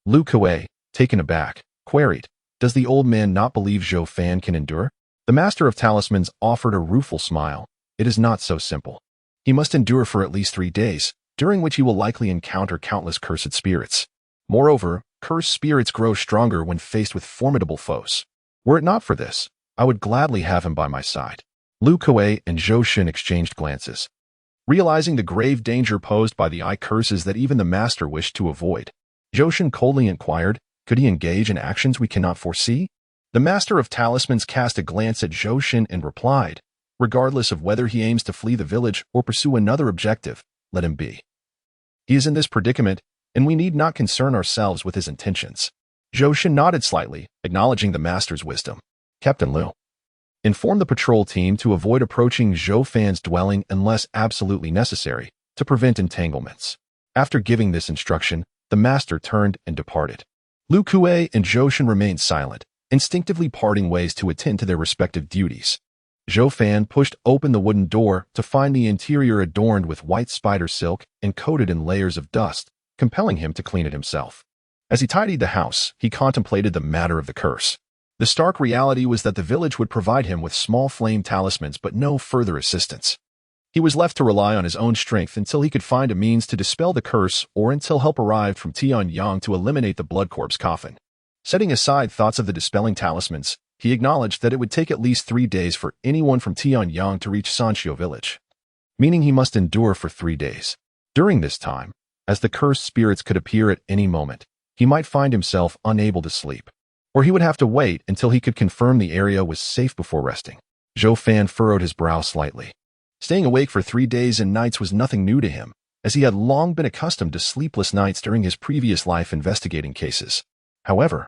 Lu Kuei, taken aback, queried, does the old man not believe Zhou Fan can endure? The master of talismans offered a rueful smile. it is not so simple. He must endure for at least 3 days, during which he will likely encounter countless cursed spirits. Moreover, cursed spirits grow stronger when faced with formidable foes. Were it not for this, I would gladly have him by my side. Lu Kuei and Zhou Fan exchanged glances. Realizing the grave danger posed by the eye curses that even the master wished to avoid, Zhou Fan coldly inquired, could he engage in actions we cannot foresee? The master of talismans cast a glance at Zhou Fan and replied, regardless of whether he aims to flee the village or pursue another objective, let him be. He is in this predicament, and we need not concern ourselves with his intentions. Zhou Fan nodded slightly, acknowledging the master's wisdom. Captain Liu, inform the patrol team to avoid approaching Zhou Fan's dwelling unless absolutely necessary, to prevent entanglements. After giving this instruction, the master turned and departed. Lu Kuei and Zhou Fan remained silent, instinctively parting ways to attend to their respective duties. Zhou Fan pushed open the wooden door to find the interior adorned with white spider silk and coated in layers of dust, compelling him to clean it himself. As he tidied the house, he contemplated the matter of the curse. The stark reality was that the village would provide him with small flame talismans but no further assistance. He was left to rely on his own strength until he could find a means to dispel the curse or until help arrived from Tianyang to eliminate the blood corpse coffin. Setting aside thoughts of the dispelling talismans, he acknowledged that it would take at least 3 days for anyone from Tianyang to reach Sanxiu village, meaning he must endure for 3 days. During this time, as the cursed spirits could appear at any moment, he might find himself unable to sleep, or he would have to wait until he could confirm the area was safe before resting. Zhou Fan furrowed his brow slightly. Staying awake for 3 days and nights was nothing new to him, as he had long been accustomed to sleepless nights during his previous life investigating cases. However,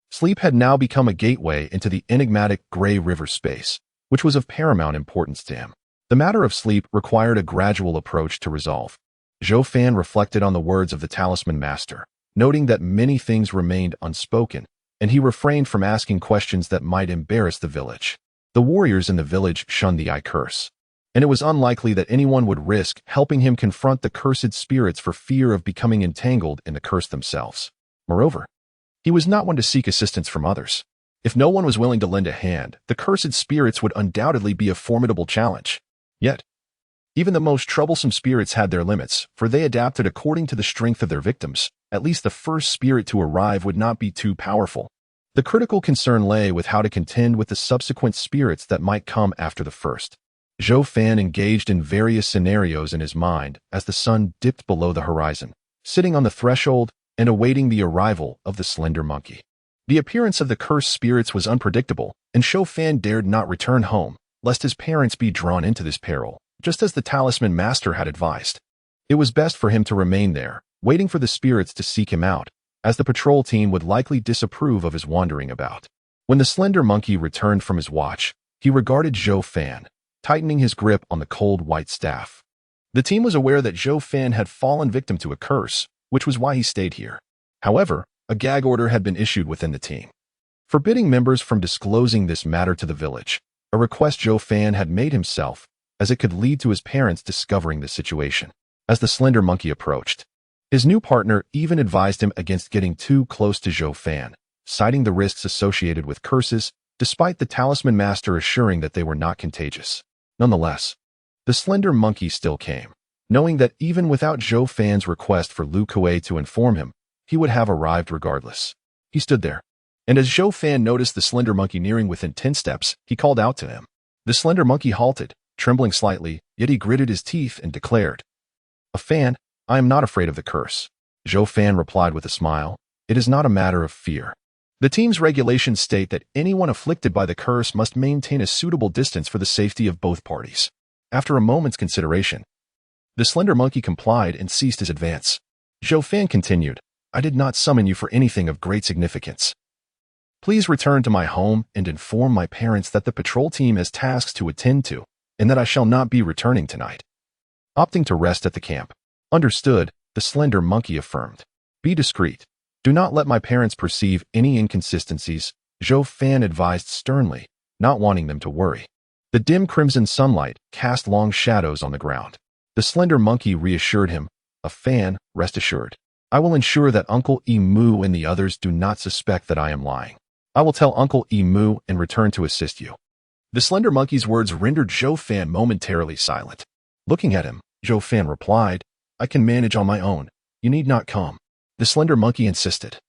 sleep had now become a gateway into the enigmatic Gray River space, which was of paramount importance to him. The matter of sleep required a gradual approach to resolve. Zhou Fan reflected on the words of the talisman master, noting that many things remained unspoken, and he refrained from asking questions that might embarrass the village. The warriors in the village shunned the eye curse, and it was unlikely that anyone would risk helping him confront the cursed spirits for fear of becoming entangled in the curse themselves. Moreover, he was not one to seek assistance from others. If no one was willing to lend a hand, the cursed spirits would undoubtedly be a formidable challenge. Yet, even the most troublesome spirits had their limits, for they adapted according to the strength of their victims. At least the first spirit to arrive would not be too powerful. The critical concern lay with how to contend with the subsequent spirits that might come after the first. Zhou Fan engaged in various scenarios in his mind as the sun dipped below the horizon, sitting on the threshold and awaiting the arrival of the slender monkey. The appearance of the cursed spirits was unpredictable, and Zhou Fan dared not return home, lest his parents be drawn into this peril, just as the talisman master had advised. It was best for him to remain there, waiting for the spirits to seek him out, as the patrol team would likely disapprove of his wandering about. When the slender monkey returned from his watch, he regarded Zhou Fan, tightening his grip on the cold white staff. The team was aware that Zhou Fan had fallen victim to a curse, which was why he stayed here. However, a gag order had been issued within the team, forbidding members from disclosing this matter to the village, a request Zhou Fan had made himself, as it could lead to his parents discovering the situation. As the slender monkey approached, his new partner even advised him against getting too close to Zhou Fan, citing the risks associated with curses, despite the talisman master assuring that they were not contagious. Nonetheless, the slender monkey still came, knowing that even without Zhou Fan's request for Lu Kuei to inform him, he would have arrived regardless. He stood there, and as Zhou Fan noticed the slender monkey nearing within 10 steps, he called out to him. The slender monkey halted, trembling slightly, yet he gritted his teeth and declared, "A Fan, I am not afraid of the curse." Zhou Fan replied with a smile, "It is not a matter of fear. The team's regulations state that anyone afflicted by the curse must maintain a suitable distance for the safety of both parties." After a moment's consideration, the slender monkey complied and ceased his advance. Zhou Fan continued, "I did not summon you for anything of great significance. Please return to my home and inform my parents that the patrol team has tasks to attend to, and that I shall not be returning tonight." Opting to rest at the camp. "Understood," the slender monkey affirmed. "Be discreet. Do not let my parents perceive any inconsistencies," Zhou Fan advised sternly, not wanting them to worry. The dim crimson sunlight cast long shadows on the ground. The slender monkey reassured him, "A Fan, rest assured. I will ensure that Uncle Emu and the others do not suspect that I am lying. I will tell Uncle Emu and return to assist you." The slender monkey's words rendered Zhou Fan momentarily silent. Looking at him, Zhou Fan replied, "I can manage on my own. You need not come." The slender monkey insisted.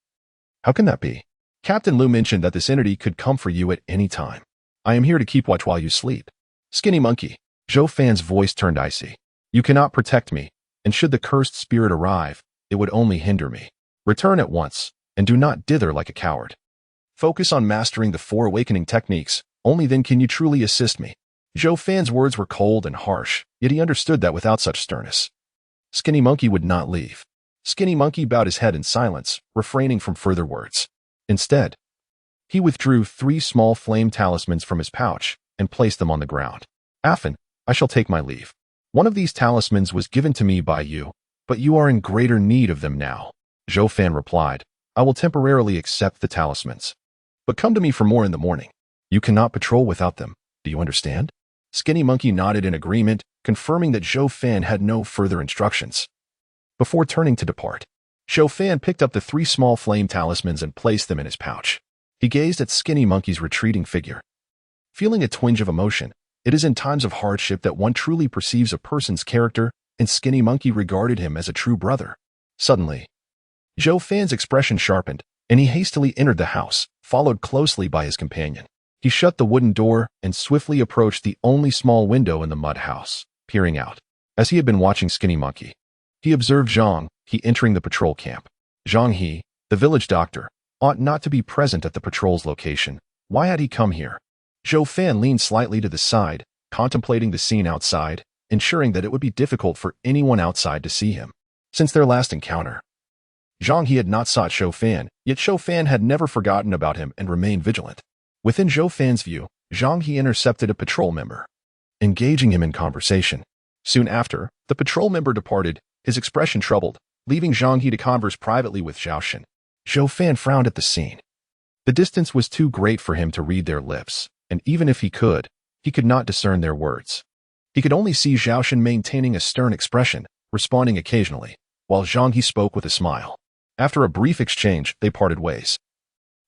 "How can that be? Captain Lu mentioned that this entity could come for you at any time. I am here to keep watch while you sleep." "Skinny monkey." Zhou Fan's voice turned icy. "You cannot protect me, and should the cursed spirit arrive, it would only hinder me. Return at once, and do not dither like a coward. Focus on mastering the 4 awakening techniques, only then can you truly assist me." Zhou Fan's words were cold and harsh, yet he understood that without such sternness, Skinny Monkey would not leave. Skinny Monkey bowed his head in silence, refraining from further words. Instead, he withdrew 3 small flame talismans from his pouch and placed them on the ground. "Affan, I shall take my leave. One of these talismans was given to me by you, but you are in greater need of them now." Zhou Fan replied, "I will temporarily accept the talismans. But come to me for more in the morning. You cannot patrol without them. Do you understand?" Skinny Monkey nodded in agreement, confirming that Zhou Fan had no further instructions. Before turning to depart, Zhou Fan picked up the 3 small flame talismans and placed them in his pouch. He gazed at Skinny Monkey's retreating figure. Feeling a twinge of emotion, it is in times of hardship that one truly perceives a person's character, and Skinny Monkey regarded him as a true brother. Suddenly, Zhou Fan's expression sharpened, and he hastily entered the house, followed closely by his companion. He shut the wooden door and swiftly approached the only small window in the mud house, peering out. As he had been watching Skinny Monkey, he observed Zhang He entering the patrol camp. Zhang He, the village doctor, ought not to be present at the patrol's location. Why had he come here? Zhou Fan leaned slightly to the side, contemplating the scene outside, ensuring that it would be difficult for anyone outside to see him. Since their last encounter, Zhang He had not sought Zhou Fan, yet Zhou Fan had never forgotten about him and remained vigilant. Within Zhou Fan's view, Zhang He intercepted a patrol member, engaging him in conversation. Soon after, the patrol member departed, his expression troubled, leaving Zhang He to converse privately with Zhao Shen. Zhou Fan frowned at the scene. The distance was too great for him to read their lips, and even if he could not discern their words. He could only see Zhao Shen maintaining a stern expression, responding occasionally, while Zhang He spoke with a smile. After a brief exchange, they parted ways.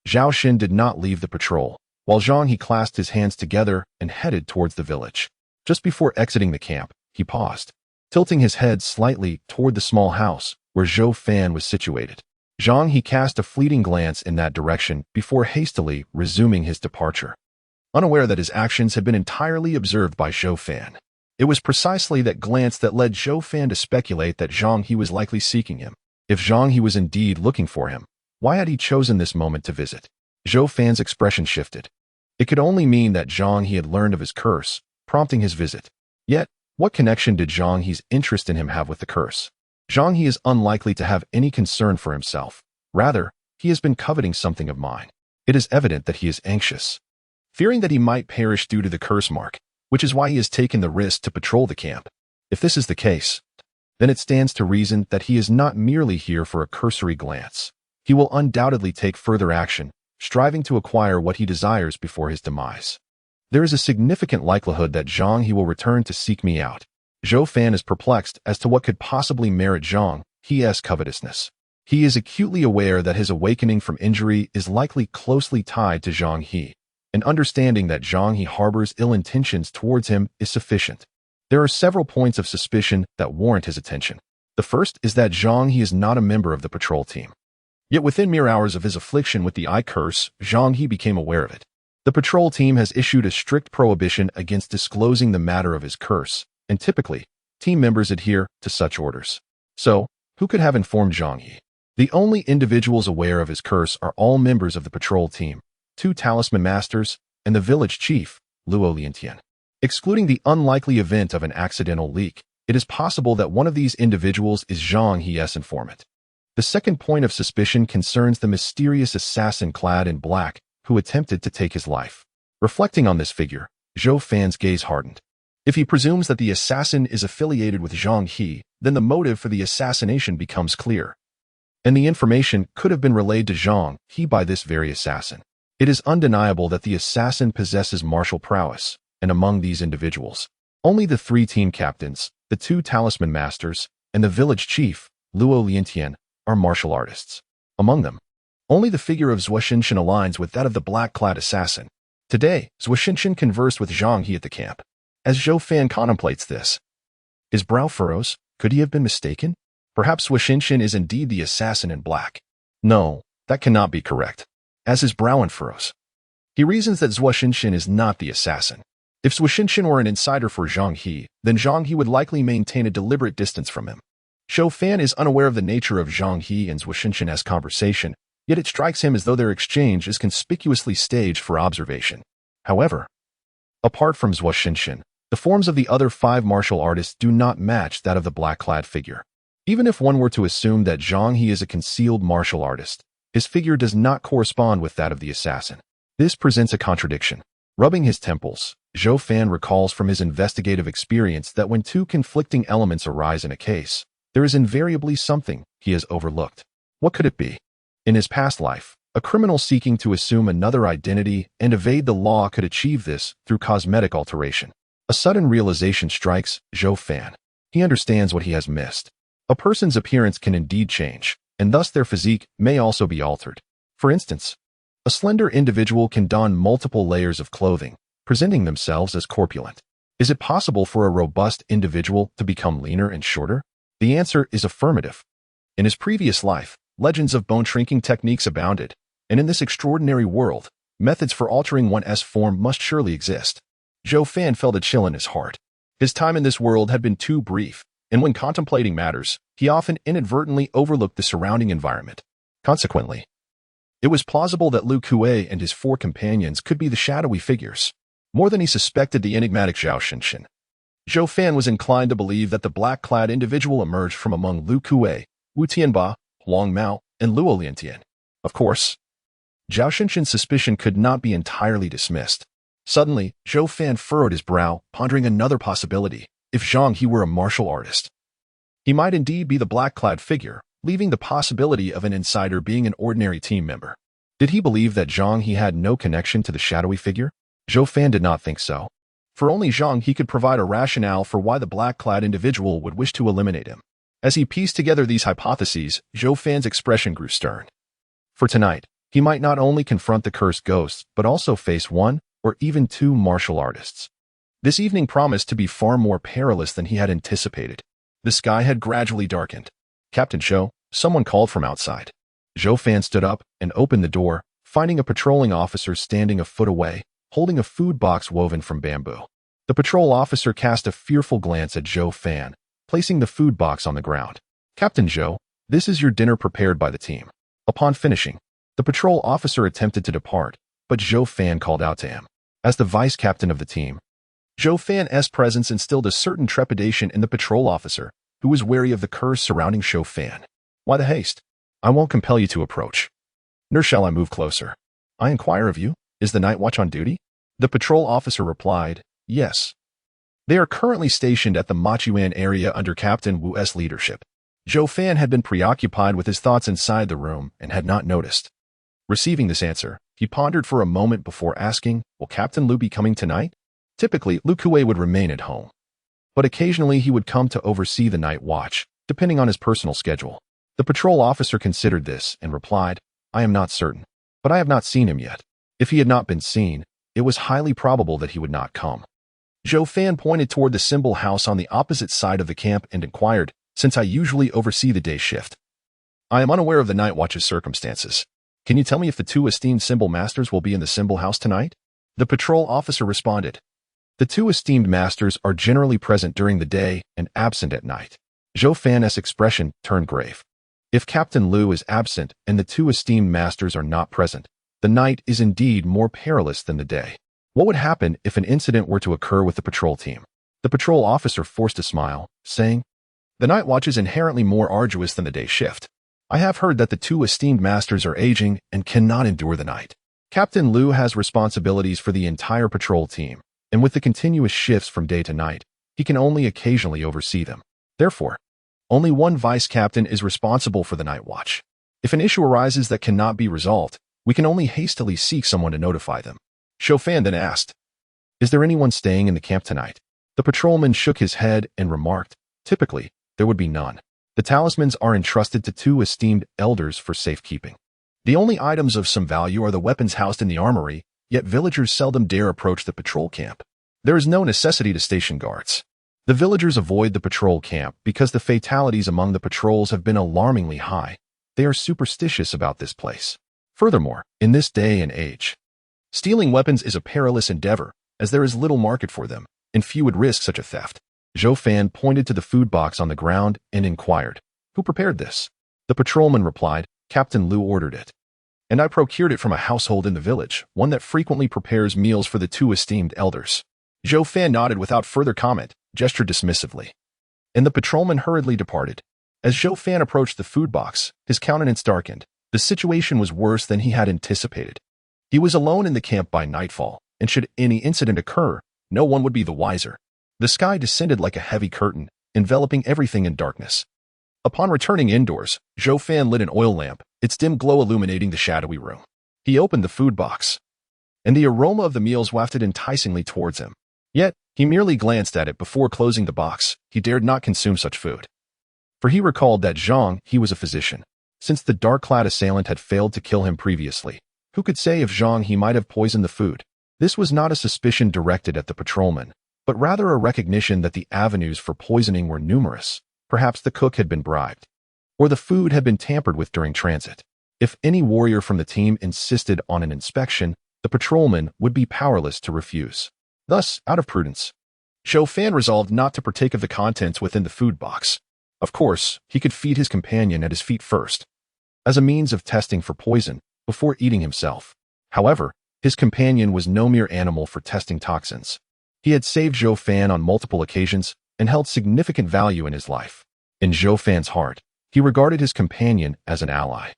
Zhao Shen did not leave the patrol, while Zhang He clasped his hands together and headed towards the village. Just before exiting the camp, he paused, tilting his head slightly toward the small house where Zhou Fan was situated. Zhang He cast a fleeting glance in that direction before hastily resuming his departure, unaware that his actions had been entirely observed by Zhou Fan. It was precisely that glance that led Zhou Fan to speculate that Zhang He was likely seeking him. If Zhang He was indeed looking for him, why had he chosen this moment to visit? Zhou Fan's expression shifted. It could only mean that Zhang He had learned of his curse, prompting his visit. Yet, what connection did Zhang He's interest in him have with the curse? Zhang He is unlikely to have any concern for himself. Rather, he has been coveting something of mine. It is evident that he is anxious, fearing that he might perish due to the curse mark, which is why he has taken the risk to patrol the camp. If this is the case, then it stands to reason that he is not merely here for a cursory glance. He will undoubtedly take further action, striving to acquire what he desires before his demise. There is a significant likelihood that Zhang He will return to seek me out. Zhou Fan is perplexed as to what could possibly merit Zhang He's covetousness. He is acutely aware that his awakening from injury is likely closely tied to Zhang He, and understanding that Zhang He harbors ill intentions towards him is sufficient. There are several points of suspicion that warrant his attention. The first is that Zhang He is not a member of the patrol team. Yet within mere hours of his affliction with the eye curse, Zhang He became aware of it. The patrol team has issued a strict prohibition against disclosing the matter of his curse, and typically, team members adhere to such orders. So, who could have informed Zhang He? The only individuals aware of his curse are all members of the patrol team, 2 talisman masters, and the village chief, Luo Liantian. Excluding the unlikely event of an accidental leak, it is possible that one of these individuals is Zhang He's informant. The second point of suspicion concerns the mysterious assassin clad in black who attempted to take his life. Reflecting on this figure, Zhou Fan's gaze hardened. If he presumes that the assassin is affiliated with Zhang He, then the motive for the assassination becomes clear. And the information could have been relayed to Zhang He by this very assassin. It is undeniable that the assassin possesses martial prowess, and among these individuals, only the 3 team captains, the 2 talisman masters, and the village chief, Luo Liantian, are martial artists. Among them, only the figure of Zhou Fan aligns with that of the black-clad assassin. Today, Zhou Fan conversed with Zhang He at the camp. As Zhou Fan contemplates this, his brow furrows. Could he have been mistaken? Perhaps Zhou Fan is indeed the assassin in black. No, that cannot be correct. As his brow unfurrows, he reasons that Zhou Fan is not the assassin. If Zhou Fan were an insider for Zhang He, then Zhang He would likely maintain a deliberate distance from him. Zhou Fan is unaware of the nature of Zhang He and Zhou Fan's conversation, yet it strikes him as though their exchange is conspicuously staged for observation. However, apart from Zhou Fan, the forms of the other 5 martial artists do not match that of the black-clad figure. Even if one were to assume that Zhang He is a concealed martial artist, his figure does not correspond with that of the assassin. This presents a contradiction. Rubbing his temples, Zhou Fan recalls from his investigative experience that when 2 conflicting elements arise in a case, there is invariably something he has overlooked. What could it be? In his past life, a criminal seeking to assume another identity and evade the law could achieve this through cosmetic alteration. A sudden realization strikes Zhou Fan. He understands what he has missed. A person's appearance can indeed change, and thus their physique may also be altered. For instance, a slender individual can don multiple layers of clothing, presenting themselves as corpulent. Is it possible for a robust individual to become leaner and shorter? The answer is affirmative. In his previous life, legends of bone-shrinking techniques abounded, and in this extraordinary world, methods for altering one's form must surely exist. Zhou Fan felt a chill in his heart. His time in this world had been too brief, and when contemplating matters, he often inadvertently overlooked the surrounding environment. Consequently, it was plausible that Lu Kuei and his 4 companions could be the shadowy figures. More than he suspected the enigmatic Zhou Fan. Zhou Fan was inclined to believe that the black-clad individual emerged from among Lu Kuei, Wu Tianba, Huang Mao, and Luo Liantian. Of course, Zhou Fan's suspicion could not be entirely dismissed. Suddenly, Zhou Fan furrowed his brow, pondering another possibility. If Zhang He were a martial artist, he might indeed be the black-clad figure, leaving the possibility of an insider being an ordinary team member. Did he believe that Zhang He had no connection to the shadowy figure? Zhou Fan did not think so. For only Zhang He could provide a rationale for why the black-clad individual would wish to eliminate him. As he pieced together these hypotheses, Zhou Fan's expression grew stern. For tonight, he might not only confront the cursed ghosts, but also face 1 or even 2 martial artists. This evening promised to be far more perilous than he had anticipated. The sky had gradually darkened. Captain Zhou, someone called from outside. Zhou Fan stood up and opened the door, finding a patrolling officer standing a foot away, holding a food box woven from bamboo. The patrol officer cast a fearful glance at Zhou Fan, placing the food box on the ground. Captain Zhou, this is your dinner prepared by the team. Upon finishing, the patrol officer attempted to depart, but Zhou Fan called out to him. As the vice captain of the team, Zhou Fan's presence instilled a certain trepidation in the patrol officer, who was wary of the curse surrounding Zhou Fan. Why the haste? I won't compel you to approach. Nor shall I move closer. I inquire of you, is the night watch on duty? The patrol officer replied, yes. They are currently stationed at the Machuan area under Captain Wu's leadership. Zhou Fan had been preoccupied with his thoughts inside the room and had not noticed. Receiving this answer, he pondered for a moment before asking, will Captain Lu be coming tonight? Typically, Lu Kuei would remain at home, but occasionally he would come to oversee the night watch, depending on his personal schedule. The patrol officer considered this and replied, I am not certain, but I have not seen him yet. If he had not been seen, it was highly probable that he would not come. Zhou Fan pointed toward the symbol house on the opposite side of the camp and inquired, since I usually oversee the day shift, I am unaware of the night watch's circumstances. Can you tell me if the 2 esteemed symbol masters will be in the symbol house tonight? The patrol officer responded, the 2 esteemed masters are generally present during the day and absent at night. Zhou Fan's expression turned grave. If Captain Lu is absent and the 2 esteemed masters are not present, the night is indeed more perilous than the day. What would happen if an incident were to occur with the patrol team? The patrol officer forced a smile, saying, the night watch is inherently more arduous than the day shift. I have heard that the 2 esteemed masters are aging and cannot endure the night. Captain Lu has responsibilities for the entire patrol team, and with the continuous shifts from day to night, he can only occasionally oversee them. Therefore, only 1 vice captain is responsible for the night watch. If an issue arises that cannot be resolved, we can only hastily seek someone to notify them. Zhou Fan then asked, is there anyone staying in the camp tonight? The patrolman shook his head and remarked, typically, there would be none. The talismans are entrusted to 2 esteemed elders for safekeeping. The only items of some value are the weapons housed in the armory Yet villagers seldom dare approach the patrol camp. There is no necessity to station guards. The villagers avoid the patrol camp because the fatalities among the patrols have been alarmingly high. They are superstitious about this place. Furthermore, in this day and age, stealing weapons is a perilous endeavor, as there is little market for them, and few would risk such a theft. Zhou Fan pointed to the food box on the ground and inquired, "Who prepared this?" The patrolman replied, "Captain Liu ordered it. And I procured it from a household in the village, one that frequently prepares meals for the two esteemed elders." Zhou Fan nodded without further comment, gestured dismissively, and the patrolman hurriedly departed. As Zhou Fan approached the food box, his countenance darkened. The situation was worse than he had anticipated. He was alone in the camp by nightfall, and should any incident occur, no one would be the wiser. The sky descended like a heavy curtain, enveloping everything in darkness. Upon returning indoors, Zhou Fan lit an oil lamp, its dim glow illuminating the shadowy room. He opened the food box, and the aroma of the meals wafted enticingly towards him. Yet, he merely glanced at it before closing the box. He dared not consume such food. For he recalled that Zhang, he was a physician. Since the dark-clad assailant had failed to kill him previously, who could say if Zhang he might have poisoned the food? This was not a suspicion directed at the patrolman, but rather a recognition that the avenues for poisoning were numerous. Perhaps the cook had been bribed, or the food had been tampered with during transit. If any warrior from the team insisted on an inspection, the patrolman would be powerless to refuse. Thus, out of prudence, Zhou Fan resolved not to partake of the contents within the food box. Of course, he could feed his companion at his feet first, as a means of testing for poison, before eating himself. However, his companion was no mere animal for testing toxins. He had saved Zhou Fan on multiple occasions and held significant value in his life. In Zhou Fan's heart, he regarded his companion as an ally.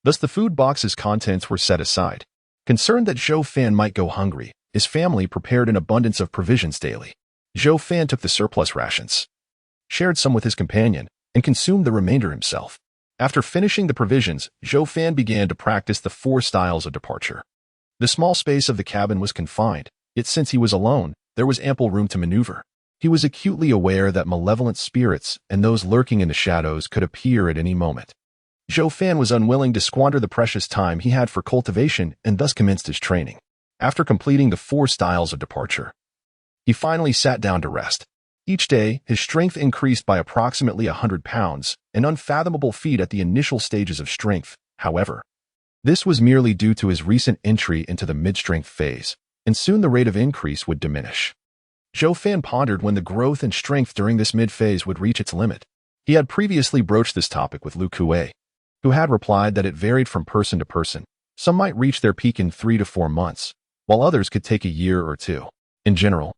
Thus the food box's contents were set aside. Concerned that Zhou Fan might go hungry, his family prepared an abundance of provisions daily. Zhou Fan took the surplus rations, shared some with his companion, and consumed the remainder himself. After finishing the provisions, Zhou Fan began to practice the 4 styles of departure. The small space of the cabin was confined, yet since he was alone, there was ample room to maneuver. He was acutely aware that malevolent spirits and those lurking in the shadows could appear at any moment. Zhou Fan was unwilling to squander the precious time he had for cultivation and thus commenced his training. After completing the 4 styles of departure, he finally sat down to rest. Each day, his strength increased by approximately 100 pounds, an unfathomable feat at the initial stages of strength, however. This was merely due to his recent entry into the mid-strength phase, and soon the rate of increase would diminish. Zhou Fan pondered when the growth and strength during this mid-phase would reach its limit. He had previously broached this topic with Liu Kuei, who had replied that it varied from person to person. Some might reach their peak in 3 to 4 months, while others could take a year or 2. In general,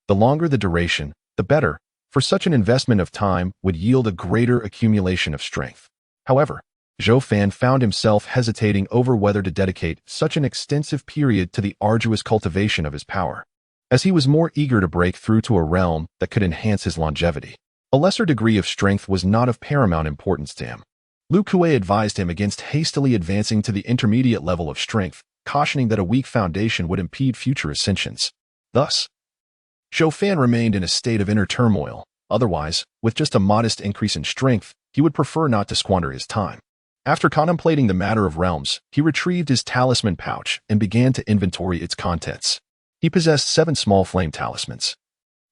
the longer the duration, the better, for such an investment of time would yield a greater accumulation of strength. However, Zhou Fan found himself hesitating over whether to dedicate such an extensive period to the arduous cultivation of his power, as he was more eager to break through to a realm that could enhance his longevity. A lesser degree of strength was not of paramount importance to him. Liu Kuei advised him against hastily advancing to the intermediate level of strength, cautioning that a weak foundation would impede future ascensions. Thus, Zhou Fan remained in a state of inner turmoil. Otherwise, with just a modest increase in strength, he would prefer not to squander his time. After contemplating the matter of realms, he retrieved his talisman pouch and began to inventory its contents. He possessed 7 small flame talismans,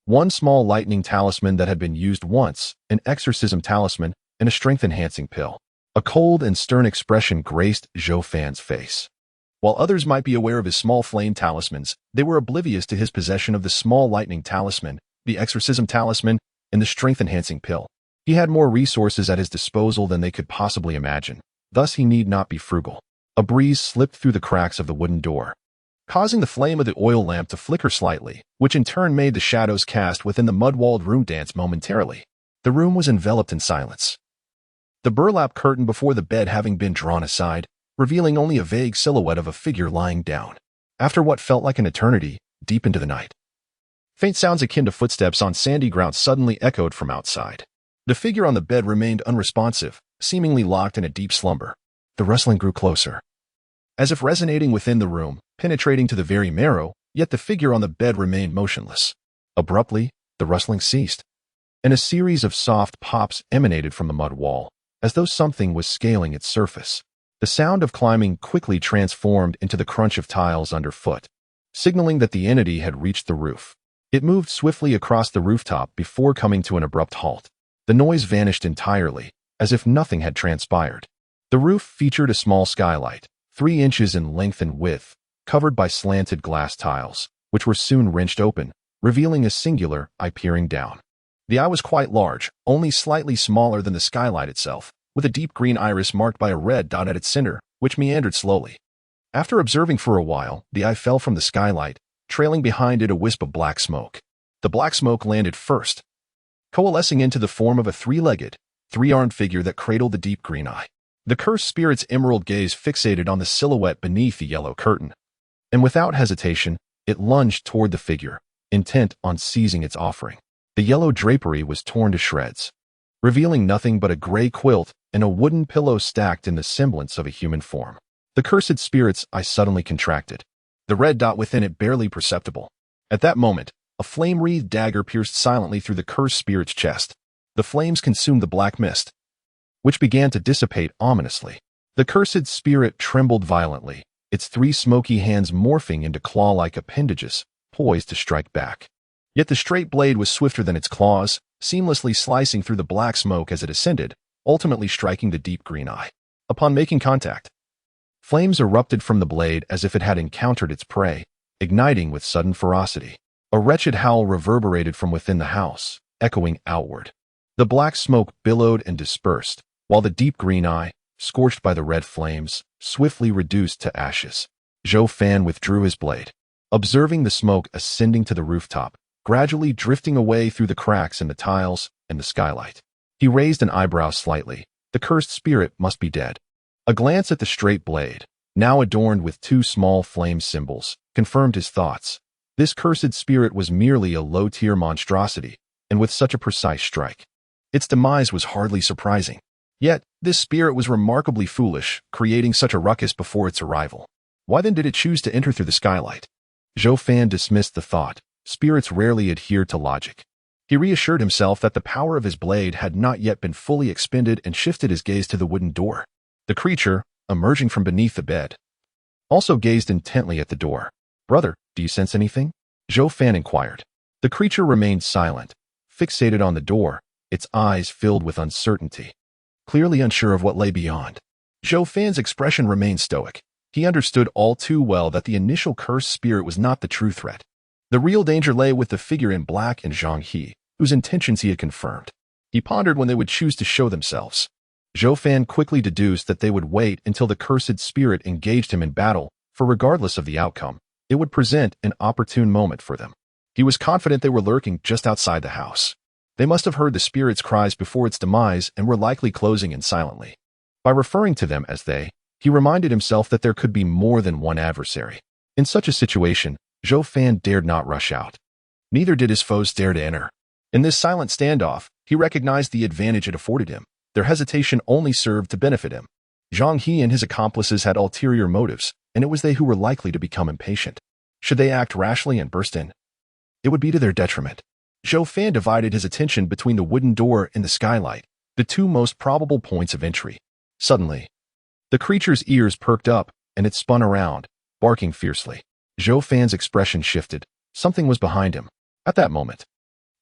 1 small lightning talisman that had been used once, an exorcism talisman, and a strength-enhancing pill. A cold and stern expression graced Zhou Fan's face. While others might be aware of his small flame talismans, they were oblivious to his possession of the small lightning talisman, the exorcism talisman, and the strength-enhancing pill. He had more resources at his disposal than they could possibly imagine. Thus he need not be frugal. A breeze slipped through the cracks of the wooden door, causing the flame of the oil lamp to flicker slightly, which in turn made the shadows cast within the mud-walled room dance momentarily. The room was enveloped in silence, the burlap curtain before the bed having been drawn aside, revealing only a vague silhouette of a figure lying down. After what felt like an eternity, deep into the night, faint sounds akin to footsteps on sandy ground suddenly echoed from outside. The figure on the bed remained unresponsive, seemingly locked in a deep slumber. The rustling grew closer, as if resonating within the room, penetrating to the very marrow, yet the figure on the bed remained motionless. Abruptly, the rustling ceased, and a series of soft pops emanated from the mud wall, as though something was scaling its surface. The sound of climbing quickly transformed into the crunch of tiles underfoot. signaling that the entity had reached the roof. It moved swiftly across the rooftop before coming to an abrupt halt. The noise vanished entirely, as if nothing had transpired. The roof featured a small skylight, 3 inches in length and width, covered by slanted glass tiles, which were soon wrenched open, revealing a singular eye peering down. The eye was quite large, only slightly smaller than the skylight itself, with a deep green iris marked by a red dot at its center, which meandered slowly. After observing for a while, the eye fell from the skylight, trailing behind it a wisp of black smoke. The black smoke landed first, coalescing into the form of a 3-legged, 3-armed figure that cradled the deep green eye. The cursed spirit's emerald gaze fixated on the silhouette beneath the yellow curtain, and without hesitation, it lunged toward the figure, intent on seizing its offering. The yellow drapery was torn to shreds, revealing nothing but a gray quilt and a wooden pillow stacked in the semblance of a human form. The cursed spirit's eye suddenly contracted, the red dot within it barely perceptible. At that moment, a flame-wreathed dagger pierced silently through the cursed spirit's chest. The flames consumed the black mist, which began to dissipate ominously. The cursed spirit trembled violently, its 3 smoky hands morphing into claw-like appendages, poised to strike back. Yet the straight blade was swifter than its claws, seamlessly slicing through the black smoke as it ascended, ultimately striking the deep green eye. Upon making contact, flames erupted from the blade as if it had encountered its prey, igniting with sudden ferocity. A wretched howl reverberated from within the house, echoing outward. The black smoke billowed and dispersed, while the deep green eye, scorched by the red flames, swiftly reduced to ashes. Zhou Fan withdrew his blade, observing the smoke ascending to the rooftop, gradually drifting away through the cracks in the tiles and the skylight. He raised an eyebrow slightly. The cursed spirit must be dead. A glance at the straight blade, now adorned with 2 small flame symbols, confirmed his thoughts. This cursed spirit was merely a low-tier monstrosity, and with such a precise strike, its demise was hardly surprising. Yet, this spirit was remarkably foolish, creating such a ruckus before its arrival. Why then did it choose to enter through the skylight? Zhou Fan dismissed the thought. Spirits rarely adhere to logic. He reassured himself that the power of his blade had not yet been fully expended and shifted his gaze to the wooden door. The creature, emerging from beneath the bed, also gazed intently at the door. "Brother, do you sense anything?" Zhou Fan inquired. The creature remained silent, fixated on the door, its eyes filled with uncertainty, clearly unsure of what lay beyond. Zhou Fan's expression remained stoic. He understood all too well that the initial cursed spirit was not the true threat. The real danger lay with the figure in black and Zhang He, whose intentions he had confirmed. He pondered when they would choose to show themselves. Zhou Fan quickly deduced that they would wait until the cursed spirit engaged him in battle, for regardless of the outcome, it would present an opportune moment for them. He was confident they were lurking just outside the house. They must have heard the spirit's cries before its demise and were likely closing in silently. By referring to them as they, he reminded himself that there could be more than one adversary. In such a situation, Zhou Fan dared not rush out. Neither did his foes dare to enter. In this silent standoff, he recognized the advantage it afforded him. Their hesitation only served to benefit him. Zhang He and his accomplices had ulterior motives, and it was they who were likely to become impatient. Should they act rashly and burst in, it would be to their detriment. Zhou Fan divided his attention between the wooden door and the skylight, the 2 most probable points of entry. Suddenly, the creature's ears perked up, and it spun around, barking fiercely. Zhou Fan's expression shifted. Something was behind him. At that moment,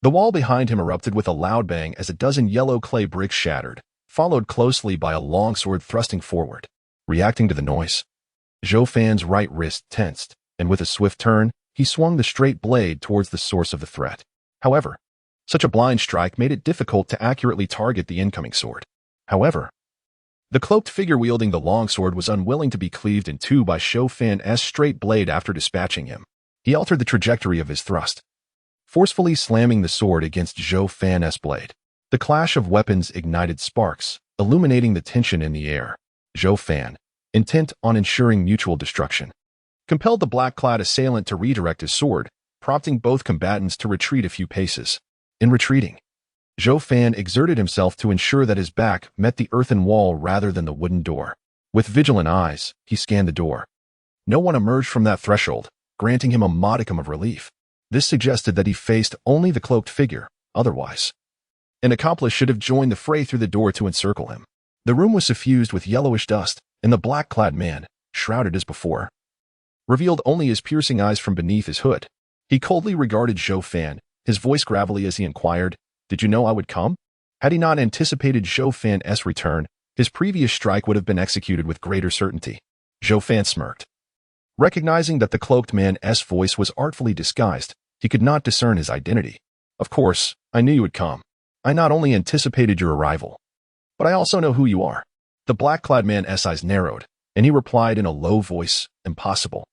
the wall behind him erupted with a loud bang as a dozen yellow clay bricks shattered, followed closely by a longsword thrusting forward. Reacting to the noise, Zhou Fan's right wrist tensed, and with a swift turn, he swung the straight blade towards the source of the threat. However, such a blind strike made it difficult to accurately target the incoming sword. The cloaked figure wielding the longsword was unwilling to be cleaved in 2 by Zhou Fan's straight blade after dispatching him. He altered the trajectory of his thrust, forcefully slamming the sword against Zhou Fan's blade. The clash of weapons ignited sparks, illuminating the tension in the air. Zhou Fan, intent on ensuring mutual destruction, compelled the black-clad assailant to redirect his sword, prompting both combatants to retreat a few paces. In retreating, Zhou Fan exerted himself to ensure that his back met the earthen wall rather than the wooden door. With vigilant eyes, he scanned the door. No one emerged from that threshold, granting him a modicum of relief. This suggested that he faced only the cloaked figure. Otherwise, an accomplice should have joined the fray through the door to encircle him. The room was suffused with yellowish dust, and the black-clad man, shrouded as before, revealed only his piercing eyes from beneath his hood. He coldly regarded Zhou Fan, his voice gravelly as he inquired, "Did you know I would come?" Had he not anticipated Zhou Fan's return, his previous strike would have been executed with greater certainty. Zhou Fan smirked. Recognizing that the cloaked man's voice was artfully disguised, he could not discern his identity. "Of course, I knew you would come. I not only anticipated your arrival, but I also know who you are." The black-clad man's eyes narrowed, and he replied in a low voice, "Impossible."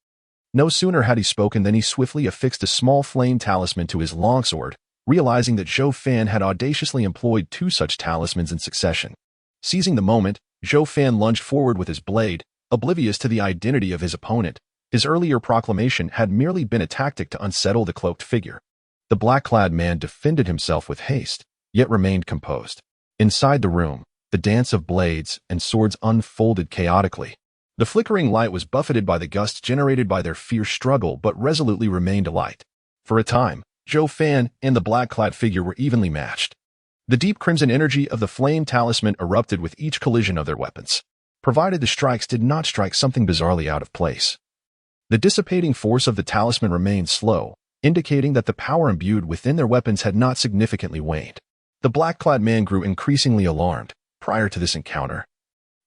No sooner had he spoken than he swiftly affixed a small flame talisman to his longsword, realizing that Zhou Fan had audaciously employed 2 such talismans in succession. Seizing the moment, Zhou Fan lunged forward with his blade, oblivious to the identity of his opponent. His earlier proclamation had merely been a tactic to unsettle the cloaked figure. The black-clad man defended himself with haste, yet remained composed. Inside the room, the dance of blades and swords unfolded chaotically. The flickering light was buffeted by the gusts generated by their fierce struggle but resolutely remained alight. For a time, Zhou Fan and the black-clad figure were evenly matched. The deep crimson energy of the flame talisman erupted with each collision of their weapons, provided the strikes did not strike something bizarrely out of place. The dissipating force of the talisman remained slow, indicating that the power imbued within their weapons had not significantly waned. The black-clad man grew increasingly alarmed. Prior to this encounter,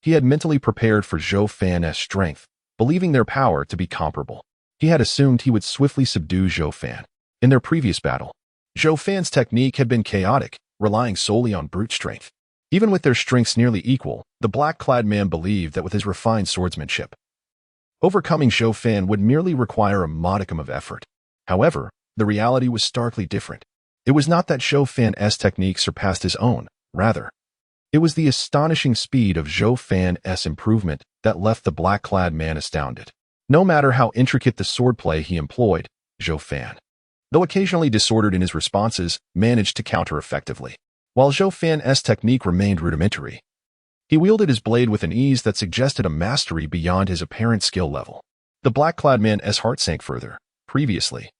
he had mentally prepared for Zhou Fan's strength, believing their power to be comparable. He had assumed he would swiftly subdue Zhou Fan. In their previous battle, Zhou Fan's technique had been chaotic, relying solely on brute strength. Even with their strengths nearly equal, the black-clad man believed that with his refined swordsmanship, overcoming Zhou Fan would merely require a modicum of effort. However, the reality was starkly different. It was not that Zhou Fan's technique surpassed his own, rather, it was the astonishing speed of Zhou Fan's improvement that left the black-clad man astounded. No matter how intricate the swordplay he employed, Zhou Fan, though occasionally disordered in his responses, managed to counter effectively. While Zhou Fan's technique remained rudimentary, he wielded his blade with an ease that suggested a mastery beyond his apparent skill level. The black-clad man's heart sank further. Previously,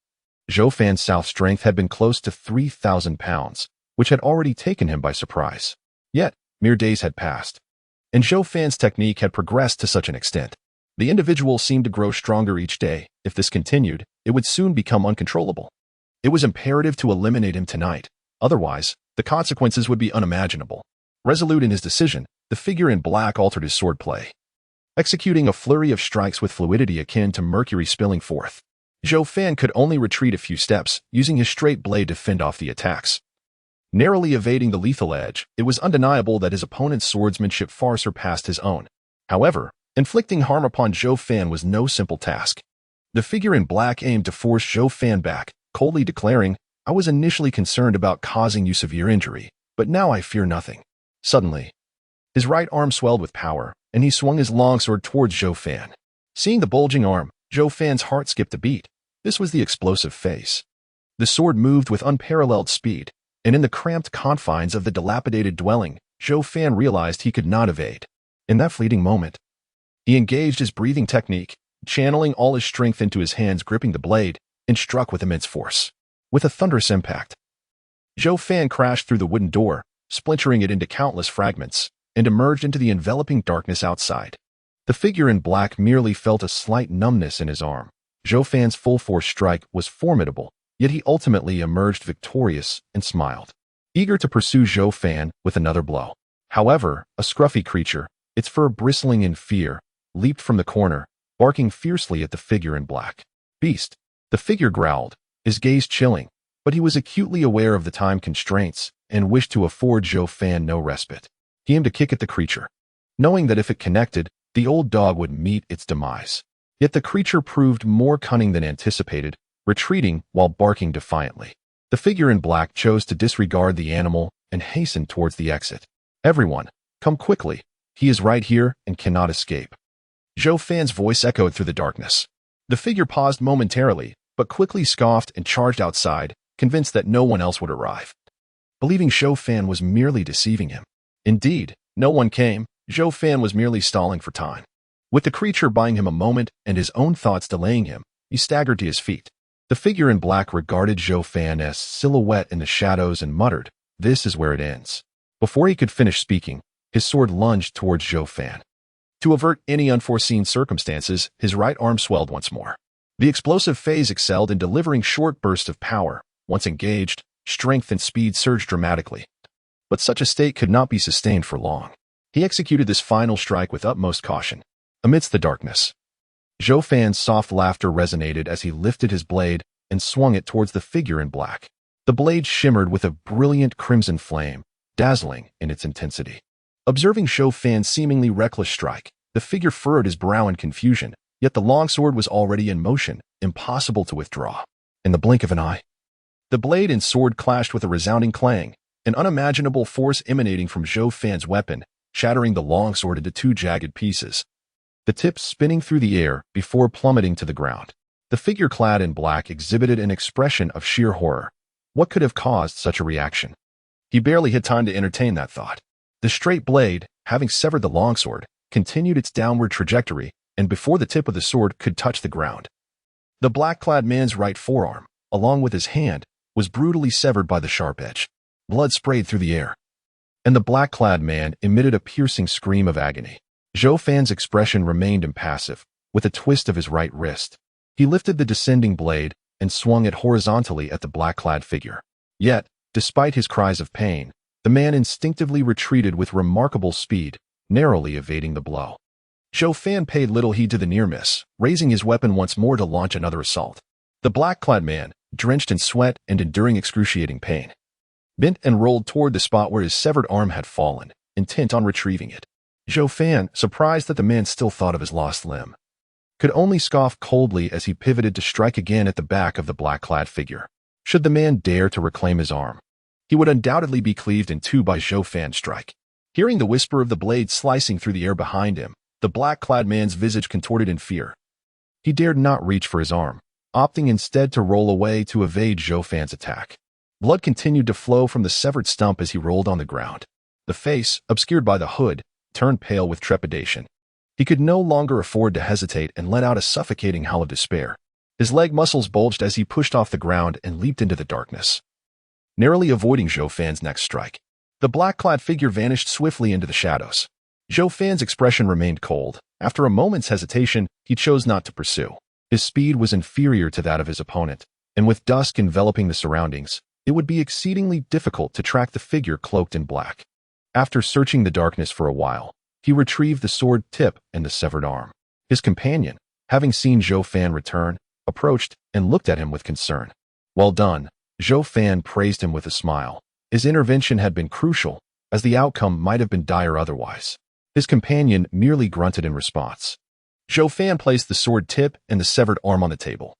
Zhou Fan's strength had been close to 3,000 pounds, which had already taken him by surprise. Yet, mere days had passed, and Zhou Fan's technique had progressed to such an extent. The individual seemed to grow stronger each day. If this continued, it would soon become uncontrollable. It was imperative to eliminate him tonight. Otherwise, the consequences would be unimaginable. Resolute in his decision, the figure in black altered his swordplay, executing a flurry of strikes with fluidity akin to mercury spilling forth. Zhou Fan could only retreat a few steps, using his straight blade to fend off the attacks. Narrowly evading the lethal edge, it was undeniable that his opponent's swordsmanship far surpassed his own. However, inflicting harm upon Zhou Fan was no simple task. The figure in black aimed to force Zhou Fan back, coldly declaring, "I was initially concerned about causing you severe injury, but now I fear nothing." Suddenly, his right arm swelled with power, and he swung his longsword towards Zhou Fan. Seeing the bulging arm, Zhou Fan's heart skipped a beat. This was the explosive phase. The sword moved with unparalleled speed, and in the cramped confines of the dilapidated dwelling, Zhou Fan realized he could not evade. In that fleeting moment, he engaged his breathing technique, channeling all his strength into his hands gripping the blade, and struck with immense force. With a thunderous impact, Zhou Fan crashed through the wooden door, splintering it into countless fragments, and emerged into the enveloping darkness outside. The figure in black merely felt a slight numbness in his arm. Zhou Fan's full-force strike was formidable, yet he ultimately emerged victorious and smiled, eager to pursue Zhou Fan with another blow. However, a scruffy creature, its fur bristling in fear, leaped from the corner, barking fiercely at the figure in black. "Beast!" The figure growled, his gaze chilling, but he was acutely aware of the time constraints and wished to afford Zhou Fan no respite. He aimed a kick at the creature, knowing that if it connected, the old dog would meet its demise. Yet the creature proved more cunning than anticipated, retreating while barking defiantly. The figure in black chose to disregard the animal and hastened towards the exit. "Everyone, come quickly. He is right here and cannot escape." Zhou Fan's voice echoed through the darkness. The figure paused momentarily, but quickly scoffed and charged outside, convinced that no one else would arrive, believing Zhou Fan was merely deceiving him. Indeed, no one came. Zhou Fan was merely stalling for time. With the creature buying him a moment and his own thoughts delaying him, he staggered to his feet. The figure in black regarded Zhou Fan's silhouette in the shadows and muttered, "This is where it ends." Before he could finish speaking, his sword lunged towards Zhou Fan. To avert any unforeseen circumstances, his right arm swelled once more. The explosive phase excelled in delivering short bursts of power. Once engaged, strength and speed surged dramatically. But such a state could not be sustained for long. He executed this final strike with utmost caution. Amidst the darkness, Zhou Fan's soft laughter resonated as he lifted his blade and swung it towards the figure in black. The blade shimmered with a brilliant crimson flame, dazzling in its intensity. Observing Zhou Fan's seemingly reckless strike, the figure furrowed his brow in confusion, yet the longsword was already in motion, impossible to withdraw. In the blink of an eye, the blade and sword clashed with a resounding clang, an unimaginable force emanating from Zhou Fan's weapon, shattering the longsword into two jagged pieces, the tip spinning through the air before plummeting to the ground. The figure clad in black exhibited an expression of sheer horror. What could have caused such a reaction? He barely had time to entertain that thought. The straight blade, having severed the longsword, continued its downward trajectory, and before the tip of the sword could touch the ground, the black-clad man's right forearm, along with his hand, was brutally severed by the sharp edge. Blood sprayed through the air, and the black-clad man emitted a piercing scream of agony. Zhou Fan's expression remained impassive, with a twist of his right wrist. He lifted the descending blade and swung it horizontally at the black-clad figure. Yet, despite his cries of pain, the man instinctively retreated with remarkable speed, narrowly evading the blow. Zhou Fan paid little heed to the near miss, raising his weapon once more to launch another assault. The black-clad man, drenched in sweat and enduring excruciating pain, bent and rolled toward the spot where his severed arm had fallen, intent on retrieving it. Zhou Fan, surprised that the man still thought of his lost limb, could only scoff coldly as he pivoted to strike again at the back of the black-clad figure. Should the man dare to reclaim his arm, he would undoubtedly be cleaved in two by Zhou Fan's strike. Hearing the whisper of the blade slicing through the air behind him, the black-clad man's visage contorted in fear. He dared not reach for his arm, opting instead to roll away to evade Zhou Fan's attack. Blood continued to flow from the severed stump as he rolled on the ground. The face, obscured by the hood, turned pale with trepidation. He could no longer afford to hesitate and let out a suffocating howl of despair. His leg muscles bulged as he pushed off the ground and leaped into the darkness, narrowly avoiding Zhou Fan's next strike. The black-clad figure vanished swiftly into the shadows. Zhou Fan's expression remained cold. After a moment's hesitation, he chose not to pursue. His speed was inferior to that of his opponent, and with dusk enveloping the surroundings, it would be exceedingly difficult to track the figure cloaked in black. After searching the darkness for a while, he retrieved the sword tip and the severed arm. His companion, having seen Zhou Fan return, approached and looked at him with concern. Well done, Zhou Fan praised him with a smile. His intervention had been crucial, as the outcome might have been dire otherwise. His companion merely grunted in response. Zhou Fan placed the sword tip and the severed arm on the table,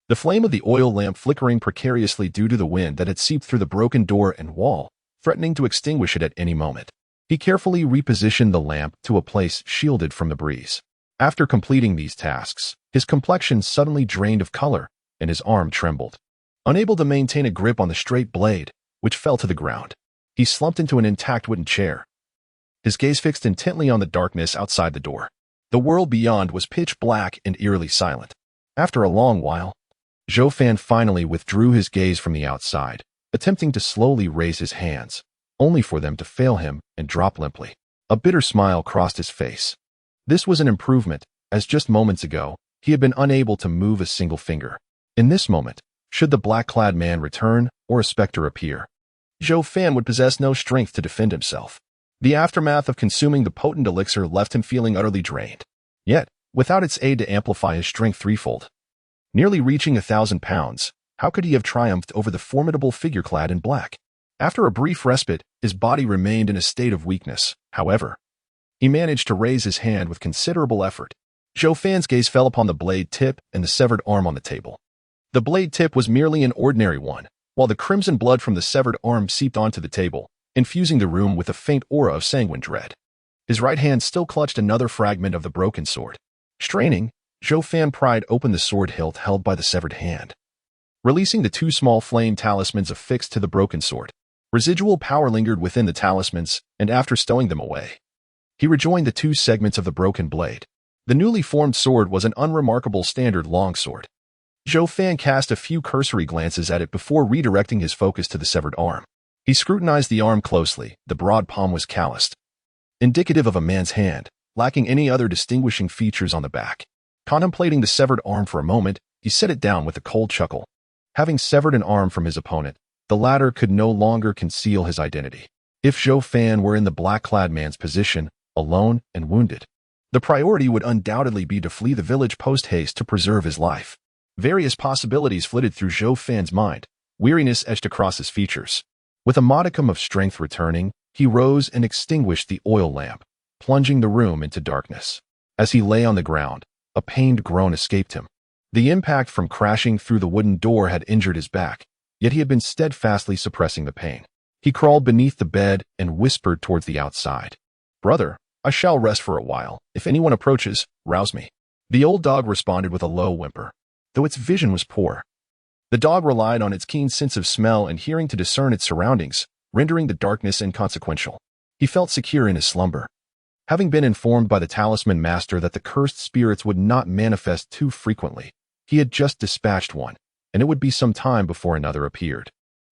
the flame of the oil lamp flickering precariously due to the wind that had seeped through the broken door and wall, threatening to extinguish it at any moment. He carefully repositioned the lamp to a place shielded from the breeze. After completing these tasks, his complexion suddenly drained of color, and his arm trembled. Unable to maintain a grip on the straight blade, which fell to the ground, he slumped into an intact wooden chair, his gaze fixed intently on the darkness outside the door. The world beyond was pitch black and eerily silent. After a long while, Zhou Fan finally withdrew his gaze from the outside, attempting to slowly raise his hands, only for them to fail him and drop limply. A bitter smile crossed his face. This was an improvement, as just moments ago, he had been unable to move a single finger. In this moment, should the black-clad man return or a specter appear, Zhou Fan would possess no strength to defend himself. The aftermath of consuming the potent elixir left him feeling utterly drained. Yet, without its aid to amplify his strength threefold, nearly reaching 1,000 pounds, how could he have triumphed over the formidable figure clad in black? After a brief respite, his body remained in a state of weakness. However, he managed to raise his hand with considerable effort. Zhou Fan's gaze fell upon the blade tip and the severed arm on the table. The blade tip was merely an ordinary one, while the crimson blood from the severed arm seeped onto the table, infusing the room with a faint aura of sanguine dread. His right hand still clutched another fragment of the broken sword. Straining, Zhou Fan pried open the sword hilt held by the severed hand, releasing the two small flame talismans affixed to the broken sword. Residual power lingered within the talismans, and after stowing them away, he rejoined the two segments of the broken blade. The newly formed sword was an unremarkable standard longsword. Zhou Fan cast a few cursory glances at it before redirecting his focus to the severed arm. He scrutinized the arm closely. The broad palm was calloused, indicative of a man's hand, lacking any other distinguishing features on the back. Contemplating the severed arm for a moment, he set it down with a cold chuckle. Having severed an arm from his opponent, the latter could no longer conceal his identity. If Zhou Fan were in the black-clad man's position, alone and wounded, the priority would undoubtedly be to flee the village post-haste to preserve his life. Various possibilities flitted through Zhou Fan's mind. Weariness etched across his features. With a modicum of strength returning, he rose and extinguished the oil lamp, plunging the room into darkness. As he lay on the ground, a pained groan escaped him. The impact from crashing through the wooden door had injured his back, yet he had been steadfastly suppressing the pain. He crawled beneath the bed and whispered towards the outside. "Brother, I shall rest for a while. If anyone approaches, rouse me." The old dog responded with a low whimper, though its vision was poor. The dog relied on its keen sense of smell and hearing to discern its surroundings, rendering the darkness inconsequential. He felt secure in his slumber. Having been informed by the talisman master that the cursed spirits would not manifest too frequently, he had just dispatched one, and it would be some time before another appeared.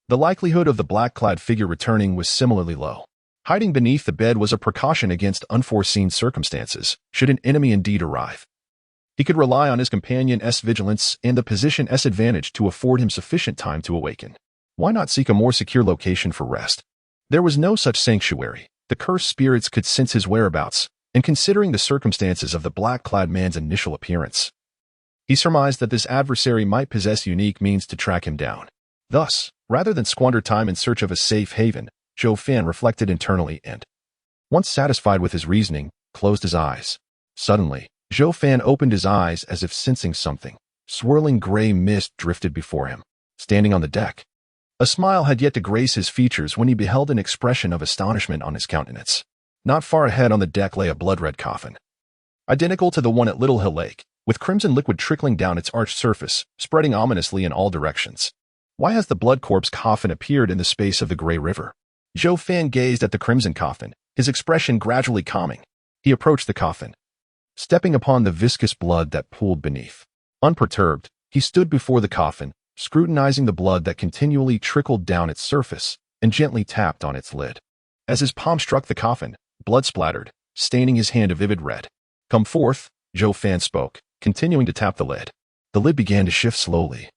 The likelihood of the black-clad figure returning was similarly low. Hiding beneath the bed was a precaution against unforeseen circumstances, should an enemy indeed arrive. He could rely on his companion's vigilance and the position's advantage to afford him sufficient time to awaken. Why not seek a more secure location for rest? There was no such sanctuary. The cursed spirits could sense his whereabouts, and considering the circumstances of the black-clad man's initial appearance, he surmised that this adversary might possess unique means to track him down. Thus, rather than squander time in search of a safe haven, Zhou Fan reflected internally and, once satisfied with his reasoning, closed his eyes. Suddenly, Zhou Fan opened his eyes as if sensing something. Swirling gray mist drifted before him. Standing on the deck, a smile had yet to grace his features when he beheld an expression of astonishment on his countenance. Not far ahead on the deck lay a blood-red coffin, identical to the one at Little Hill Lake, with crimson liquid trickling down its arched surface, spreading ominously in all directions. Why has the blood corpse coffin appeared in the space of the gray river? Zhou Fan gazed at the crimson coffin, his expression gradually calming. He approached the coffin, stepping upon the viscous blood that pooled beneath. Unperturbed, he stood before the coffin, scrutinizing the blood that continually trickled down its surface, and gently tapped on its lid. As his palm struck the coffin, blood splattered, staining his hand a vivid red. "Come forth," Zhou Fan spoke, continuing to tap the lid. The lid began to shift slowly,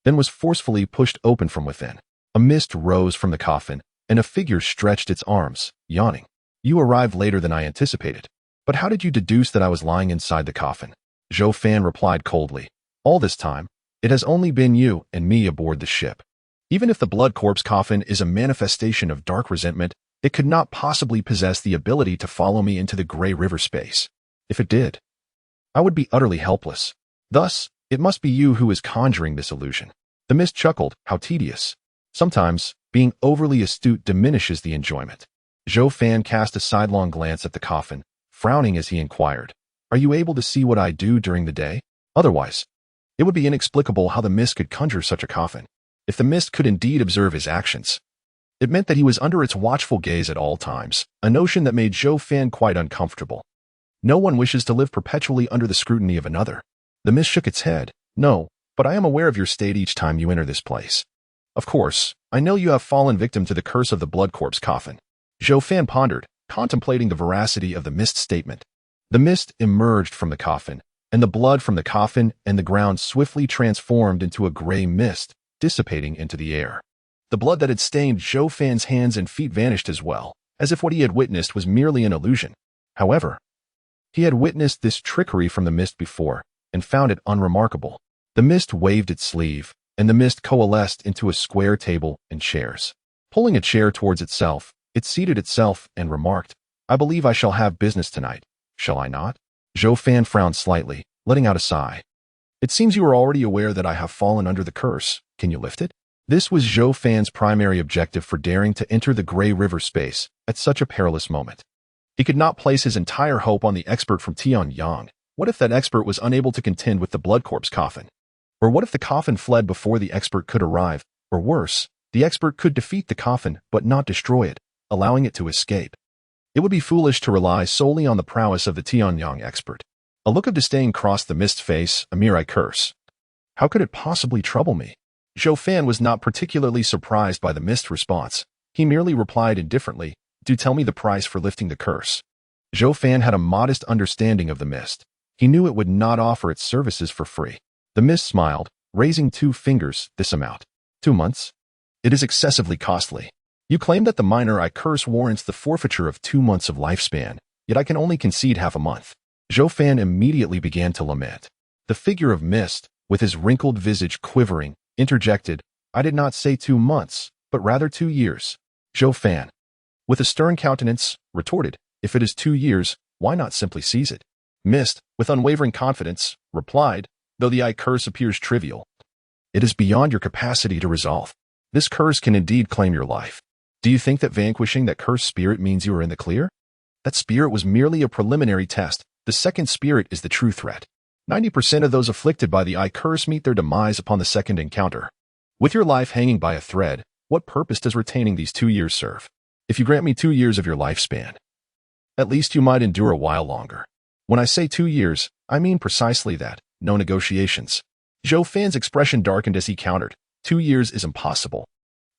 then was forcefully pushed open from within. A mist rose from the coffin, and a figure stretched its arms, yawning. "You arrived later than I anticipated. But how did you deduce that I was lying inside the coffin?" Zhou Fan replied coldly. "All this time, it has only been you and me aboard the ship. Even if the blood corpse coffin is a manifestation of dark resentment, it could not possibly possess the ability to follow me into the gray river space. If it did, I would be utterly helpless. Thus, it must be you who is conjuring this illusion." The mist chuckled. "How tedious. Sometimes, being overly astute diminishes the enjoyment." Zhou Fan cast a sidelong glance at the coffin, frowning as he inquired, "Are you able to see what I do during the day? Otherwise, it would be inexplicable how the mist could conjure such a coffin. If the mist could indeed observe his actions, it meant that he was under its watchful gaze at all times, a notion that made Zhou Fan quite uncomfortable. No one wishes to live perpetually under the scrutiny of another. The mist shook its head. "No, but I am aware of your state each time you enter this place. Of course, I know you have fallen victim to the curse of the blood corpse coffin." Zhou Fan pondered, contemplating the veracity of the mist's statement. The mist emerged from the coffin, and the blood from the coffin and the ground swiftly transformed into a gray mist, dissipating into the air. The blood that had stained Zhou Fan's hands and feet vanished as well, as if what he had witnessed was merely an illusion. However, he had witnessed this trickery from the mist before, and found it unremarkable. The mist waved its sleeve, and the mist coalesced into a square table and chairs. Pulling a chair towards itself, it seated itself and remarked, "I believe I shall have business tonight, shall I not?" Zhou Fan frowned slightly, letting out a sigh. "It seems you are already aware that I have fallen under the curse. Can you lift it?" This was Zhou Fan's primary objective for daring to enter the gray river space at such a perilous moment. He could not place his entire hope on the expert from Tianyang. What if that expert was unable to contend with the blood corpse coffin? Or what if the coffin fled before the expert could arrive? Or worse, the expert could defeat the coffin but not destroy it, allowing it to escape. It would be foolish to rely solely on the prowess of the Tianyang expert. A look of disdain crossed the mist's face, a mere curse. How could it possibly trouble me? Zhou Fan was not particularly surprised by the mist's response. He merely replied indifferently, "Do tell me the price for lifting the curse." Zhou Fan had a modest understanding of the mist. He knew it would not offer its services for free. The mist smiled, raising 2 fingers. This amount. 2 months? It is excessively costly. You claim that the minor I curse warrants the forfeiture of 2 months of lifespan, yet I can only concede half a month. Zhou Fan immediately began to lament. The figure of mist, with his wrinkled visage quivering, interjected, I did not say 2 months, but rather 2 years. Zhou Fan, with a stern countenance, retorted, if it is 2 years, why not simply seize it? Mist, with unwavering confidence, replied, though the I curse appears trivial, it is beyond your capacity to resolve. This curse can indeed claim your life. Do you think that vanquishing that cursed spirit means you are in the clear? That spirit was merely a preliminary test. The second spirit is the true threat. 90% of those afflicted by the I curse meet their demise upon the second encounter. With your life hanging by a thread, what purpose does retaining these 2 years serve? If you grant me 2 years of your lifespan, at least you might endure a while longer. When I say 2 years, I mean precisely that. No negotiations. Zhou Fan's expression darkened as he countered. 2 years is impossible.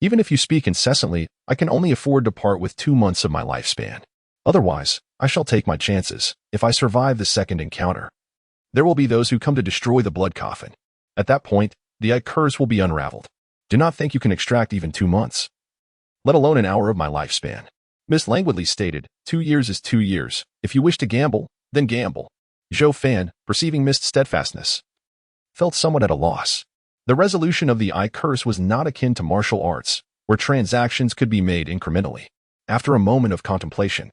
Even if you speak incessantly, I can only afford to part with 2 months of my lifespan. Otherwise, I shall take my chances. If I survive the second encounter, there will be those who come to destroy the blood coffin. At that point, the I curse will be unraveled. Do not think you can extract even 2 months, let alone an hour of my lifespan. Miss languidly stated, 2 years is 2 years. If you wish to gamble, then gamble. Zhou Fan, perceiving Mist's steadfastness, felt somewhat at a loss. The resolution of the I curse was not akin to martial arts, where transactions could be made incrementally. After a moment of contemplation,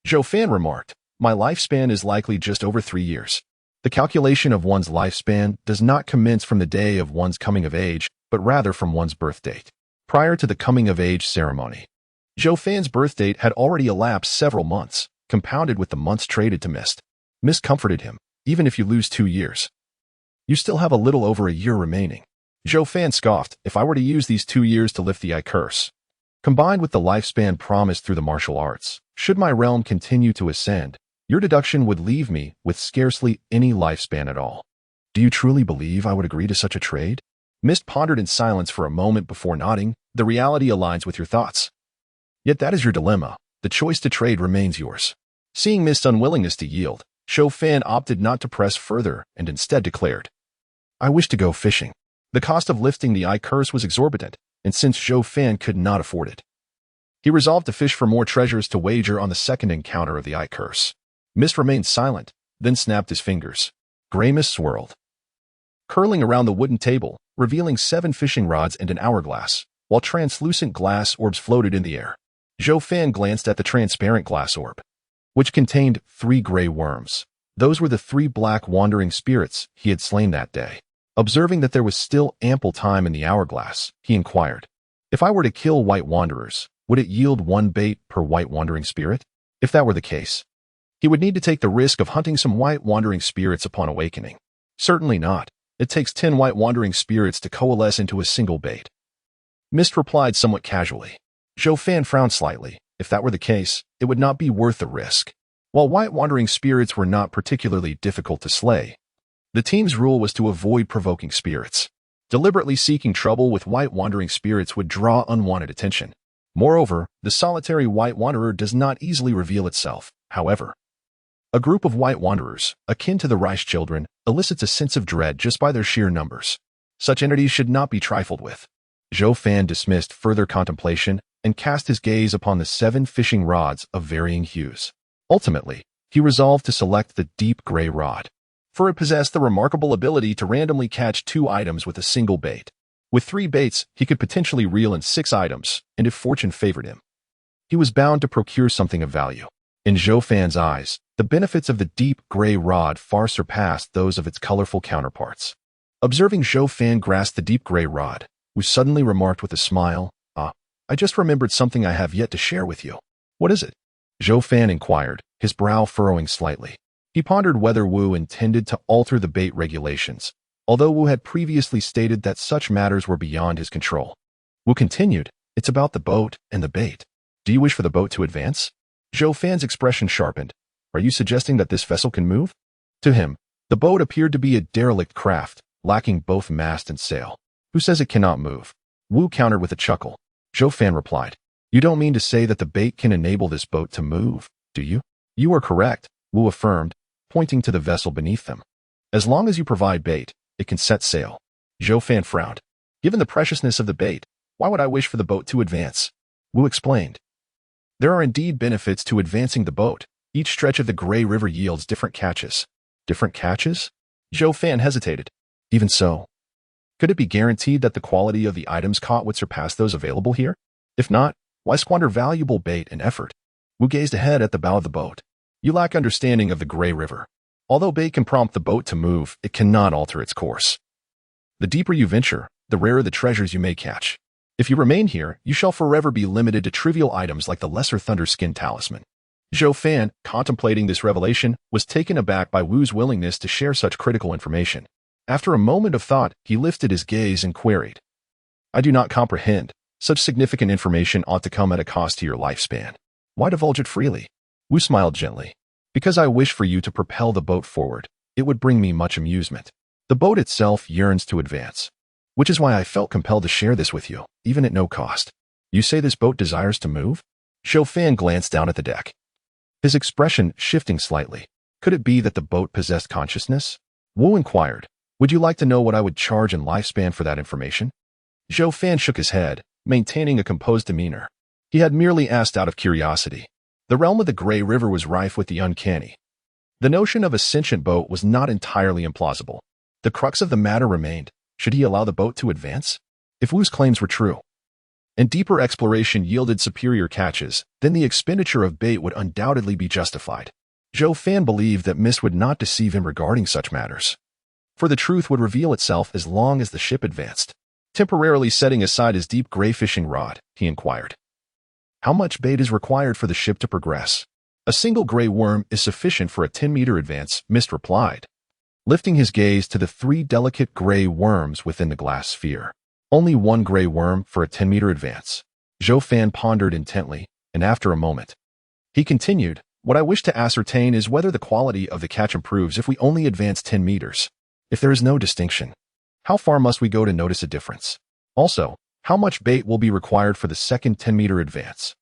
Zhou Fan remarked, my lifespan is likely just over 3 years. The calculation of one's lifespan does not commence from the day of one's coming of age, but rather from one's birth date. Prior to the coming of age ceremony, Zhou Fan's birth date had already elapsed several months, compounded with the months traded to Mist. Mist comforted him, even if you lose 2 years, you still have a little over a year remaining. Zhou Fan scoffed, if I were to use these 2 years to lift the I curse, combined with the lifespan promised through the martial arts, should my realm continue to ascend, your deduction would leave me with scarcely any lifespan at all. Do you truly believe I would agree to such a trade? Mist pondered in silence for a moment before nodding. The reality aligns with your thoughts. Yet that is your dilemma. The choice to trade remains yours. Seeing Mist's unwillingness to yield, Zhou Fan opted not to press further and instead declared, I wish to go fishing. The cost of lifting the I curse was exorbitant, and since Zhou Fan could not afford it, he resolved to fish for more treasures to wager on the second encounter of the I curse. Mist remained silent, then snapped his fingers. Gray mist swirled, curling around the wooden table, revealing 7 fishing rods and an hourglass, while translucent glass orbs floated in the air. Zhou Fan glanced at the transparent glass orb, which contained 3 gray worms. Those were the 3 black wandering spirits he had slain that day. Observing that there was still ample time in the hourglass, he inquired, if I were to kill white wanderers, would it yield 1 bait per white wandering spirit? If that were the case, he would need to take the risk of hunting some white wandering spirits upon awakening. Certainly not. It takes 10 white wandering spirits to coalesce into a single bait. Mist replied somewhat casually. Zhou Fan frowned slightly. If that were the case, it would not be worth the risk. While white wandering spirits were not particularly difficult to slay, the team's rule was to avoid provoking spirits. Deliberately seeking trouble with white wandering spirits would draw unwanted attention. Moreover, the solitary white wanderer does not easily reveal itself. However, a group of white wanderers, akin to the Rice children, elicits a sense of dread just by their sheer numbers. Such entities should not be trifled with. Zhou Fan dismissed further contemplation and cast his gaze upon the 7 fishing rods of varying hues. Ultimately, he resolved to select the deep gray rod, for it possessed the remarkable ability to randomly catch 2 items with a single bait. With 3 baits, he could potentially reel in 6 items, and if fortune favored him, he was bound to procure something of value. In Zhou Fan's eyes, the benefits of the deep gray rod far surpassed those of its colorful counterparts. Observing Zhou Fan grasp the deep gray rod, Wu suddenly remarked with a smile, I just remembered something I have yet to share with you. What is it? Zhou Fan inquired, his brow furrowing slightly. He pondered whether Wu intended to alter the bait regulations, although Wu had previously stated that such matters were beyond his control. Wu continued, it's about the boat and the bait. Do you wish for the boat to advance? Zhou Fan's expression sharpened. Are you suggesting that this vessel can move? To him, the boat appeared to be a derelict craft, lacking both mast and sail. Who says it cannot move? Wu countered with a chuckle. Zhou Fan replied, you don't mean to say that the bait can enable this boat to move, do you? You are correct, Wu affirmed, pointing to the vessel beneath them. As long as you provide bait, it can set sail. Zhou Fan frowned. Given the preciousness of the bait, why would I wish for the boat to advance? Wu explained. There are indeed benefits to advancing the boat. Each stretch of the Gray River yields different catches. Different catches? Zhou Fan hesitated. Even so, could it be guaranteed that the quality of the items caught would surpass those available here? If not, why squander valuable bait and effort? Wu gazed ahead at the bow of the boat. You lack understanding of the Gray River. Although bait can prompt the boat to move, it cannot alter its course. The deeper you venture, the rarer the treasures you may catch. If you remain here, you shall forever be limited to trivial items like the Lesser Thunder Skin Talisman. Zhou Fan, contemplating this revelation, was taken aback by Wu's willingness to share such critical information. After a moment of thought, he lifted his gaze and queried. I do not comprehend. Such significant information ought to come at a cost to your lifespan. Why divulge it freely? Wu smiled gently. Because I wish for you to propel the boat forward. It would bring me much amusement. The boat itself yearns to advance. Which is why I felt compelled to share this with you, even at no cost. You say this boat desires to move? Zhou Fan glanced down at the deck, his expression shifting slightly. Could it be that the boat possessed consciousness? Wu inquired. Would you like to know what I would charge in lifespan for that information? Zhou Fan shook his head, maintaining a composed demeanor. He had merely asked out of curiosity. The realm of the Gray River was rife with the uncanny. The notion of a sentient boat was not entirely implausible. The crux of the matter remained. Should he allow the boat to advance? If Wu's claims were true, and deeper exploration yielded superior catches, then the expenditure of bait would undoubtedly be justified. Zhou Fan believed that Mist would not deceive him regarding such matters. For the truth would reveal itself as long as the ship advanced. Temporarily setting aside his deep gray fishing rod, he inquired. How much bait is required for the ship to progress? A single gray worm is sufficient for a 10-meter advance, Mist replied, lifting his gaze to the 3 delicate gray worms within the glass sphere. Only 1 gray worm for a 10-meter advance. Zhou Fan pondered intently, and after a moment, he continued, what I wish to ascertain is whether the quality of the catch improves if we only advance 10 meters. If there is no distinction, how far must we go to notice a difference? Also, how much bait will be required for the second 10-meter advance?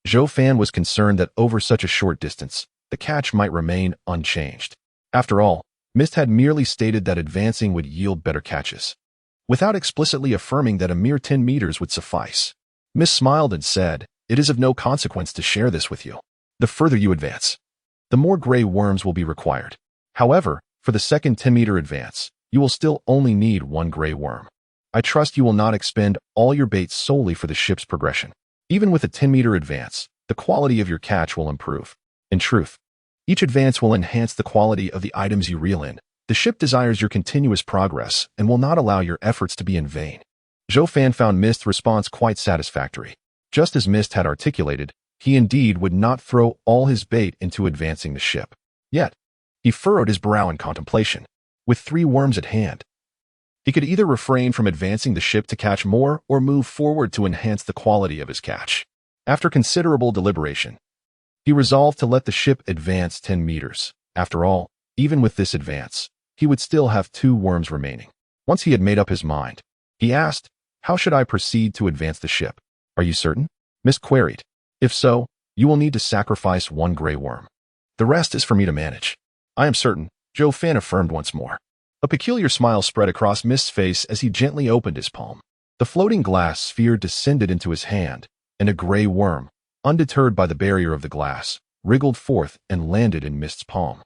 Zhou Fan was concerned that over such a short distance, the catch might remain unchanged. After all, Mist had merely stated that advancing would yield better catches, without explicitly affirming that a mere 10 meters would suffice. Mist smiled and said, it is of no consequence to share this with you. The further you advance, the more gray worms will be required. However, for the second 10-meter advance, you will still only need 1 gray worm. I trust you will not expend all your bait solely for the ship's progression. Even with a 10-meter advance, the quality of your catch will improve. In truth, each advance will enhance the quality of the items you reel in. The ship desires your continuous progress and will not allow your efforts to be in vain. Zhou Fan found Mist's response quite satisfactory. Just as Mist had articulated, he indeed would not throw all his bait into advancing the ship. Yet, he furrowed his brow in contemplation. With 3 worms at hand, he could either refrain from advancing the ship to catch more or move forward to enhance the quality of his catch. After considerable deliberation, he resolved to let the ship advance 10 meters. After all, even with this advance, he would still have 2 worms remaining. Once he had made up his mind, he asked, how should I proceed to advance the ship? Are you certain? Mist queried. If so, you will need to sacrifice 1 gray worm. The rest is for me to manage. I am certain, Zhou Fan affirmed once more. A peculiar smile spread across Mist's face as he gently opened his palm. The floating glass sphere descended into his hand, and a gray worm, undeterred by the barrier of the glass, wriggled forth and landed in Mist's palm.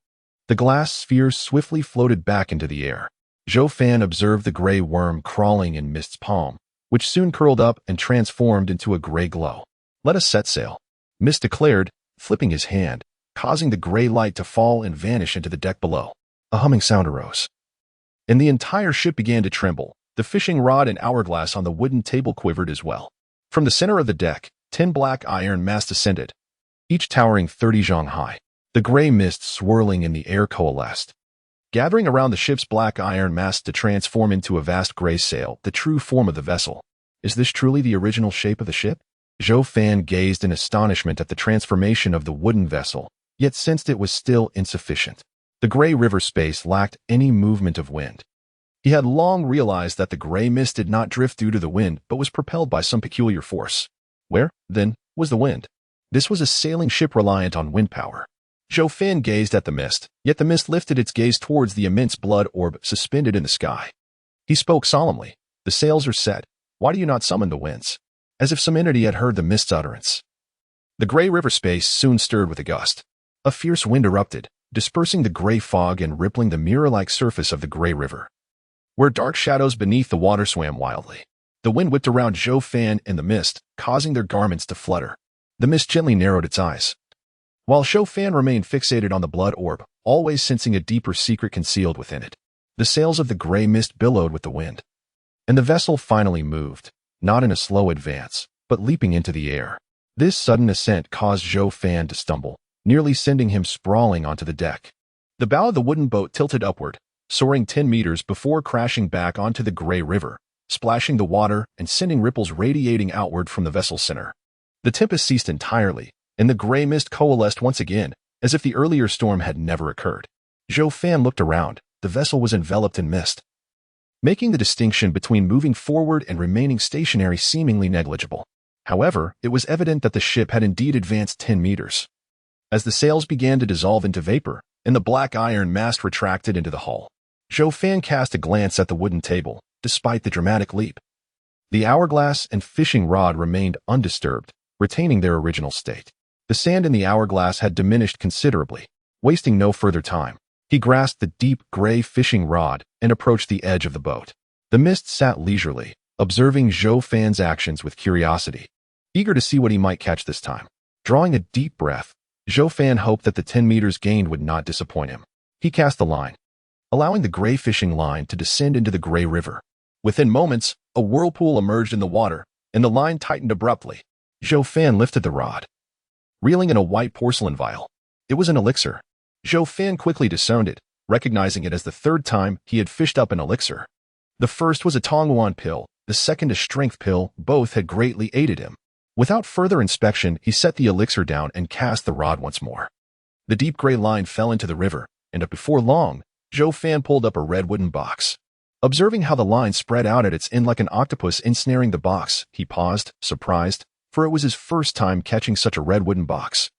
The glass sphere swiftly floated back into the air. Zhou Fan observed the gray worm crawling in Mist's palm, which soon curled up and transformed into a gray glow. Let us set sail, Mist declared, flipping his hand, causing the gray light to fall and vanish into the deck below. A humming sound arose, and the entire ship began to tremble. The fishing rod and hourglass on the wooden table quivered as well. From the center of the deck, 10 black iron masts ascended, each towering 30 zhang high. The gray mist swirling in the air coalesced, gathering around the ship's black iron masts to transform into a vast gray sail, the true form of the vessel. Is this truly the original shape of the ship? Zhou Fan gazed in astonishment at the transformation of the wooden vessel, yet sensed it was still insufficient. The gray river space lacked any movement of wind. He had long realized that the gray mist did not drift due to the wind, but was propelled by some peculiar force. Where, then, was the wind? This was a sailing ship reliant on wind power. Zhou Fan gazed at the mist, yet the mist lifted its gaze towards the immense blood orb suspended in the sky. He spoke solemnly. The sails are set. Why do you not summon the winds? As if some entity had heard the mist's utterance. The gray river space soon stirred with a gust. A fierce wind erupted, dispersing the gray fog and rippling the mirror-like surface of the gray river, where dark shadows beneath the water swam wildly. The wind whipped around Zhou Fan and the mist, causing their garments to flutter. The mist gently narrowed its eyes, while Zhou Fan remained fixated on the blood orb, always sensing a deeper secret concealed within it. The sails of the gray mist billowed with the wind, and the vessel finally moved, not in a slow advance, but leaping into the air. This sudden ascent caused Zhou Fan to stumble, nearly sending him sprawling onto the deck. The bow of the wooden boat tilted upward, soaring 10 meters before crashing back onto the gray river, splashing the water and sending ripples radiating outward from the vessel's center. The tempest ceased entirely, and the gray mist coalesced once again, as if the earlier storm had never occurred. Zhou Fan looked around. The vessel was enveloped in mist, making the distinction between moving forward and remaining stationary seemingly negligible. However, it was evident that the ship had indeed advanced 10 meters. As the sails began to dissolve into vapor, and the black iron mast retracted into the hull, Zhou Fan cast a glance at the wooden table, despite the dramatic leap. The hourglass and fishing rod remained undisturbed, retaining their original state. The sand in the hourglass had diminished considerably. Wasting no further time, he grasped the deep gray fishing rod and approached the edge of the boat. The mist sat leisurely, observing Zhou Fan's actions with curiosity, eager to see what he might catch this time. Drawing a deep breath, Zhou Fan hoped that the 10 meters gained would not disappoint him. He cast the line, allowing the gray fishing line to descend into the gray river. Within moments, a whirlpool emerged in the water, and the line tightened abruptly. Zhou Fan lifted the rod, reeling in a white porcelain vial. It was an elixir. Zhou Fan quickly disowned it, recognizing it as the third time he had fished up an elixir. The first was a Tongguan pill, the second a strength pill. Both had greatly aided him. Without further inspection, he set the elixir down and cast the rod once more. The deep gray line fell into the river, and before long, Zhou Fan pulled up a red wooden box. Observing how the line spread out at its end like an octopus ensnaring the box, he paused, surprised, for it was his first time catching such a red wooden box.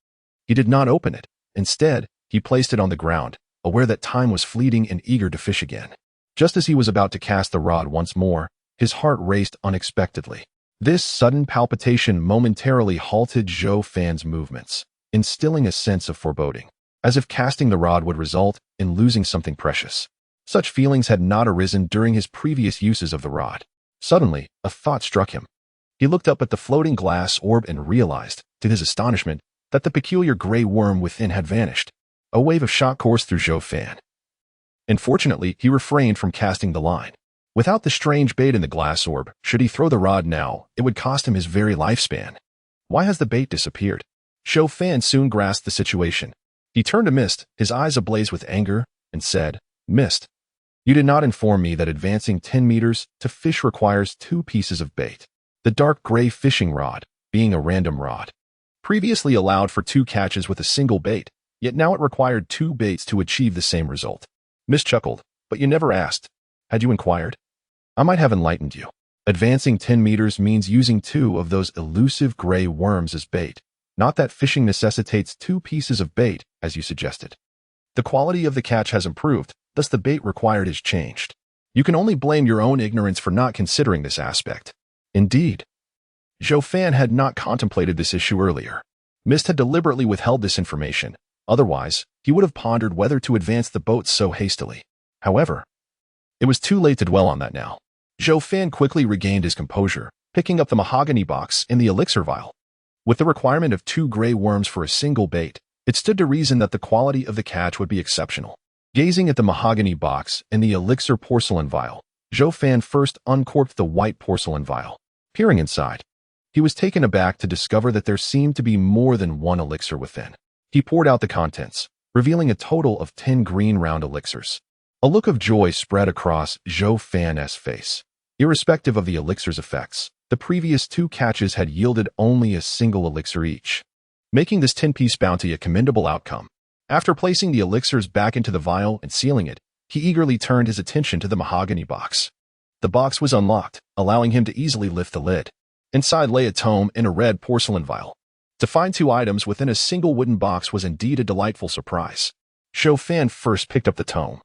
He did not open it. Instead, he placed it on the ground, aware that time was fleeting and eager to fish again. Just as he was about to cast the rod once more, his heart raced unexpectedly. This sudden palpitation momentarily halted Zhou Fan's movements, instilling a sense of foreboding, as if casting the rod would result in losing something precious. Such feelings had not arisen during his previous uses of the rod. Suddenly, a thought struck him. He looked up at the floating glass orb and realized, to his astonishment, that the peculiar gray worm within had vanished. A wave of shock coursed through Zhou Fan. Unfortunately, he refrained from casting the line. Without the strange bait in the glass orb, should he throw the rod now, it would cost him his very lifespan. Why has the bait disappeared? Zhou Fan soon grasped the situation. He turned to Mist, his eyes ablaze with anger, and said, "Mist, you did not inform me that advancing 10 meters to fish requires 2 pieces of bait. The dark gray fishing rod, being a random rod, previously allowed for 2 catches with a single bait, yet now it required 2 baits to achieve the same result." Mist chuckled, "But you never asked. Had you inquired? I might have enlightened you. Advancing 10 meters means using 2 of those elusive gray worms as bait, not that fishing necessitates 2 pieces of bait, as you suggested. The quality of the catch has improved, thus the bait required is changed. You can only blame your own ignorance for not considering this aspect." Indeed, Zhou Fan had not contemplated this issue earlier. Mist had deliberately withheld this information. Otherwise, he would have pondered whether to advance the boat so hastily. However, it was too late to dwell on that now. Zhou Fan quickly regained his composure, picking up the mahogany box and the elixir vial. With the requirement of 2 gray worms for a single bait, it stood to reason that the quality of the catch would be exceptional. Gazing at the mahogany box and the elixir porcelain vial, Zhou Fan first uncorked the white porcelain vial. Peering inside, he was taken aback to discover that there seemed to be more than 1 elixir within. He poured out the contents, revealing a total of 10 green round elixirs. A look of joy spread across Zhou Fan's face. Irrespective of the elixir's effects, the previous 2 catches had yielded only a single elixir each, making this 10-piece bounty a commendable outcome. After placing the elixirs back into the vial and sealing it, he eagerly turned his attention to the mahogany box. The box was unlocked, allowing him to easily lift the lid. Inside lay a tome in a red porcelain vial. To find 2 items within a single wooden box was indeed a delightful surprise. Zhou Fan first picked up the tome.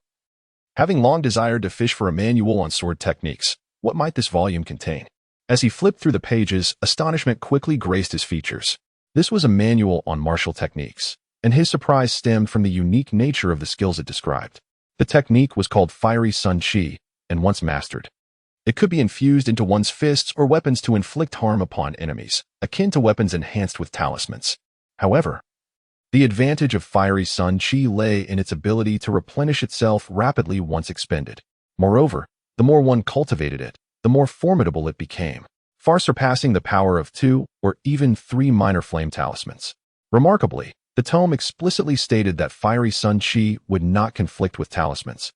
Having long desired to fish for a manual on sword techniques, what might this volume contain? As he flipped through the pages, astonishment quickly graced his features. This was a manual on martial techniques, and his surprise stemmed from the unique nature of the skills it described. The technique was called Fiery Sun Chi, and once mastered, it could be infused into one's fists or weapons to inflict harm upon enemies, akin to weapons enhanced with talismans. However, the advantage of Fiery Sun Chi lay in its ability to replenish itself rapidly once expended. Moreover, the more one cultivated it, the more formidable it became, far surpassing the power of 2 or even 3 minor flame talismans. Remarkably, the tome explicitly stated that Fiery Sun Chi would not conflict with talismans,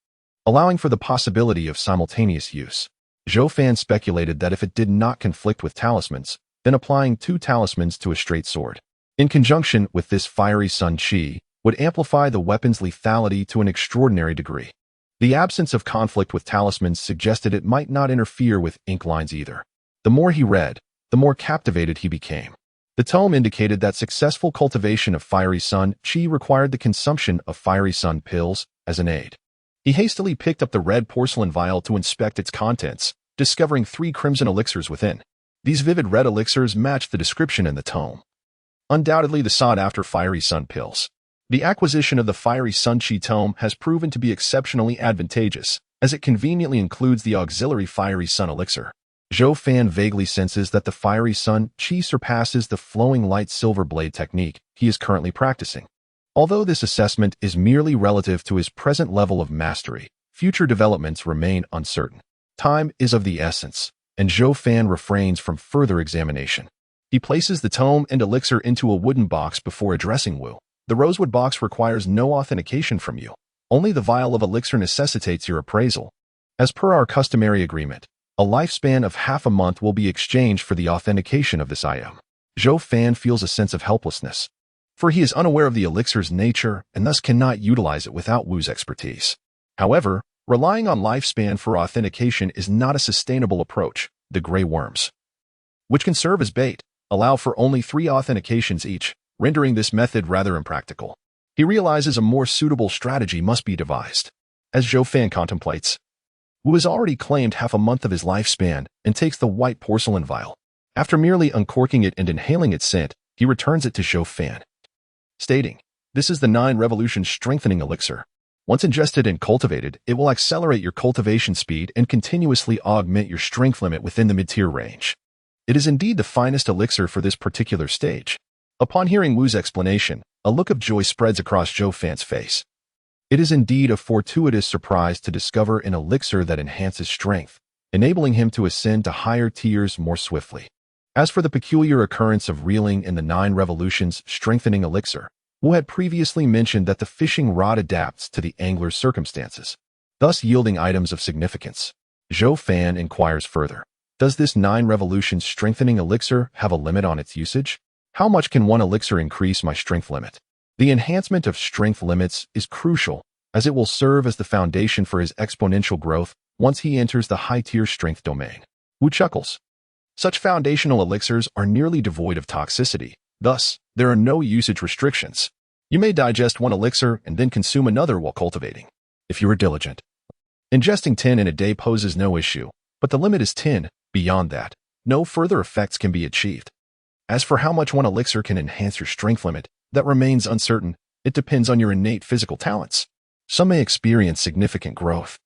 allowing for the possibility of simultaneous use. Zhou Fan speculated that if it did not conflict with talismans, then applying 2 talismans to a straight sword, in conjunction with this Fiery Sun Chi, would amplify the weapon's lethality to an extraordinary degree. The absence of conflict with talismans suggested it might not interfere with ink lines either. The more he read, the more captivated he became. The tome indicated that successful cultivation of Fiery Sun Chi required the consumption of Fiery Sun pills as an aid. He hastily picked up the red porcelain vial to inspect its contents, discovering 3 crimson elixirs within. These vivid red elixirs matched the description in the tome. Undoubtedly the sought-after Fiery Sun pills. The acquisition of the Fiery Sun Chi tome has proven to be exceptionally advantageous, as it conveniently includes the auxiliary Fiery Sun elixir. Zhou Fan vaguely senses that the Fiery Sun Chi surpasses the flowing light silver blade technique he is currently practicing. Although this assessment is merely relative to his present level of mastery, future developments remain uncertain. Time is of the essence, and Zhou Fan refrains from further examination. He places the tome and elixir into a wooden box before addressing Wu. The rosewood box requires no authentication from you. Only the vial of elixir necessitates your appraisal. As per our customary agreement, a lifespan of half a month will be exchanged for the authentication of this item. Zhou Fan feels a sense of helplessness, for he is unaware of the elixir's nature and thus cannot utilize it without Wu's expertise. However, relying on lifespan for authentication is not a sustainable approach. The gray worms, which can serve as bait, allow for only 3 authentications each, rendering this method rather impractical. He realizes a more suitable strategy must be devised. As Zhou Fan contemplates, Wu has already claimed half a month of his lifespan and takes the white porcelain vial. After merely uncorking it and inhaling its scent, he returns it to Zhou Fan, stating, "This is the 9 Revolution Strengthening Elixir. Once ingested and cultivated, it will accelerate your cultivation speed and continuously augment your strength limit within the mid-tier range. It is indeed the finest elixir for this particular stage." Upon hearing Wu's explanation, a look of joy spreads across Zhou Fan's face. It is indeed a fortuitous surprise to discover an elixir that enhances strength, enabling him to ascend to higher tiers more swiftly. As for the peculiar occurrence of reeling in the 9 Revolutions Strengthening Elixir, Wu had previously mentioned that the fishing rod adapts to the angler's circumstances, thus yielding items of significance. Zhou Fan inquires further, does this 9 Revolutions Strengthening Elixir have a limit on its usage? How much can one elixir increase my strength limit? The enhancement of strength limits is crucial, as it will serve as the foundation for his exponential growth once he enters the high-tier strength domain. Wu chuckles. Such foundational elixirs are nearly devoid of toxicity, thus, there are no usage restrictions. You may digest 1 elixir and then consume another while cultivating, if you are diligent. Ingesting 10 in a day poses no issue, but the limit is 10. Beyond that, no further effects can be achieved. As for how much 1 elixir can enhance your strength limit, that remains uncertain. It depends on your innate physical talents. Some may experience significant growth,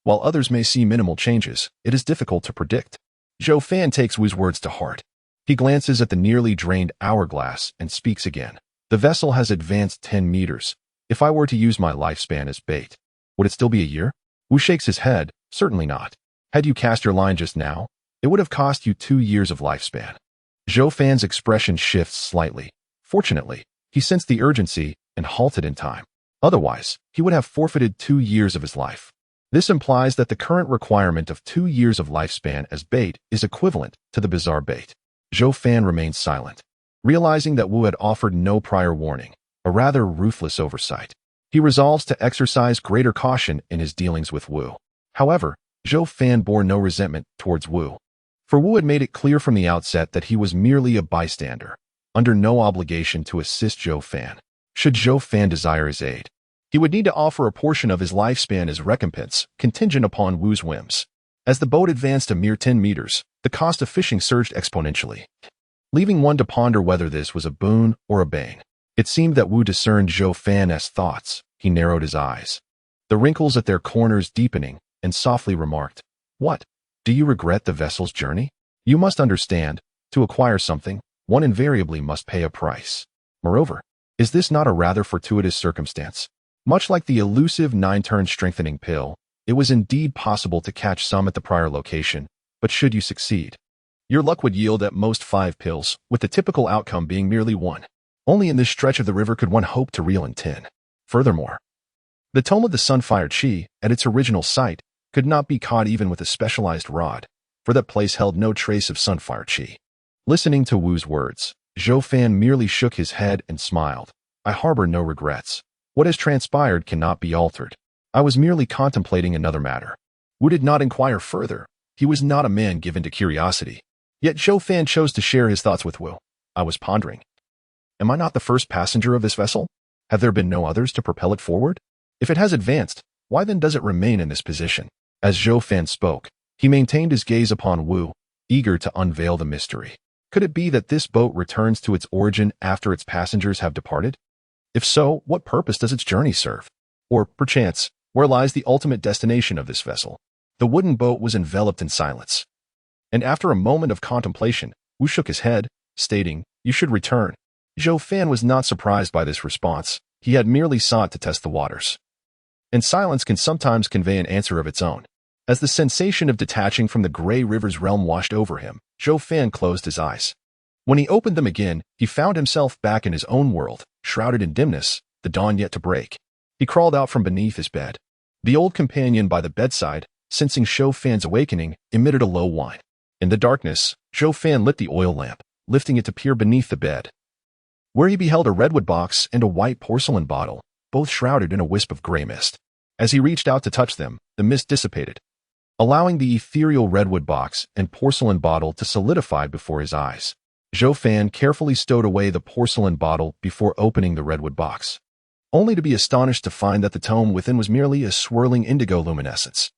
while others may see minimal changes. It is difficult to predict. Zhou Fan takes Wu's words to heart. He glances at the nearly drained hourglass and speaks again. The vessel has advanced 10 meters. If I were to use my lifespan as bait, would it still be a year? Wu shakes his head. Certainly not. Had you cast your line just now, it would have cost you 2 years of lifespan. Zhou Fan's expression shifts slightly. Fortunately, he sensed the urgency and halted in time. Otherwise, he would have forfeited 2 years of his life. This implies that the current requirement of 2 years of lifespan as bait is equivalent to the bizarre bait. Zhou Fan remains silent, realizing that Wu had offered no prior warning, a rather ruthless oversight. He resolves to exercise greater caution in his dealings with Wu. However, Zhou Fan bore no resentment towards Wu, for Wu had made it clear from the outset that he was merely a bystander. under no obligation to assist Zhou Fan. Should Zhou Fan desire his aid, he would need to offer a portion of his lifespan as recompense, contingent upon Wu's whims. As the boat advanced a mere 10 meters, the cost of fishing surged exponentially, leaving one to ponder whether this was a boon or a bane. It seemed that Wu discerned Zhou Fan's thoughts. He narrowed his eyes, the wrinkles at their corners deepening, and softly remarked, "What? Do you regret the vessel's journey? You must understand, to acquire something, one invariably must pay a price. Moreover, is this not a rather fortuitous circumstance? Much like the elusive 9-turn strengthening pill, it was indeed possible to catch some at the prior location, but should you succeed, your luck would yield at most 5 pills, with the typical outcome being merely 1. Only in this stretch of the river could one hope to reel in 10. Furthermore, the tome of the Sunfire Chi, at its original site, could not be caught even with a specialized rod, for that place held no trace of Sunfire Chi." Listening to Wu's words, Zhou Fan merely shook his head and smiled. "I harbor no regrets. What has transpired cannot be altered. I was merely contemplating another matter." Wu did not inquire further. He was not a man given to curiosity. Yet Zhou Fan chose to share his thoughts with Wu. "I was pondering. Am I not the first passenger of this vessel? Have there been no others to propel it forward? If it has advanced, why then does it remain in this position?" As Zhou Fan spoke, he maintained his gaze upon Wu, eager to unveil the mystery. Could it be that this boat returns to its origin after its passengers have departed? If so, what purpose does its journey serve? Or, perchance, where lies the ultimate destination of this vessel? The wooden boat was enveloped in silence. And after a moment of contemplation, Wu shook his head, stating, "You should return." Zhou Fan was not surprised by this response. He had merely sought to test the waters. And silence can sometimes convey an answer of its own. As the sensation of detaching from the gray river's realm washed over him, Zhou Fan closed his eyes. When he opened them again, he found himself back in his own world, shrouded in dimness, the dawn yet to break. He crawled out from beneath his bed. The old companion by the bedside, sensing Zhou Fan's awakening, emitted a low whine. In the darkness, Zhou Fan lit the oil lamp, lifting it to peer beneath the bed, where he beheld a redwood box and a white porcelain bottle, both shrouded in a wisp of gray mist. As he reached out to touch them, the mist dissipated, allowing the ethereal redwood box and porcelain bottle to solidify before his eyes. Zhou Fan carefully stowed away the porcelain bottle before opening the redwood box, only to be astonished to find that the tome within was merely a swirling indigo luminescence,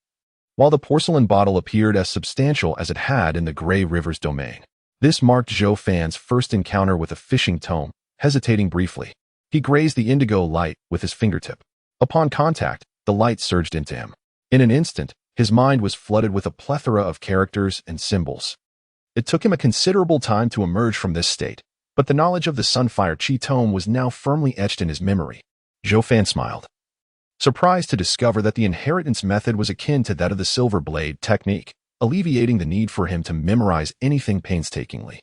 while the porcelain bottle appeared as substantial as it had in the gray river's domain. This marked Zhou Fan's first encounter with a fishing tome. Hesitating briefly, he grazed the indigo light with his fingertip. Upon contact, the light surged into him. In an instant, his mind was flooded with a plethora of characters and symbols. It took him a considerable time to emerge from this state, but the knowledge of the Sunfire Chi tome was now firmly etched in his memory. Zhou Fan smiled, surprised to discover that the inheritance method was akin to that of the silver blade technique, alleviating the need for him to memorize anything painstakingly.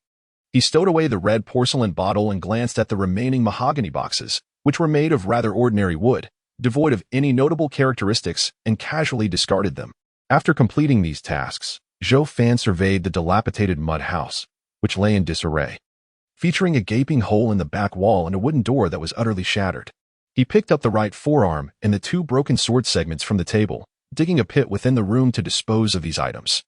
He stowed away the red porcelain bottle and glanced at the remaining mahogany boxes, which were made of rather ordinary wood, devoid of any notable characteristics, and casually discarded them. After completing these tasks, Zhou Fan surveyed the dilapidated mud house, which lay in disarray, featuring a gaping hole in the back wall and a wooden door that was utterly shattered. He picked up the right forearm and the 2 broken sword segments from the table, digging a pit within the room to dispose of these items.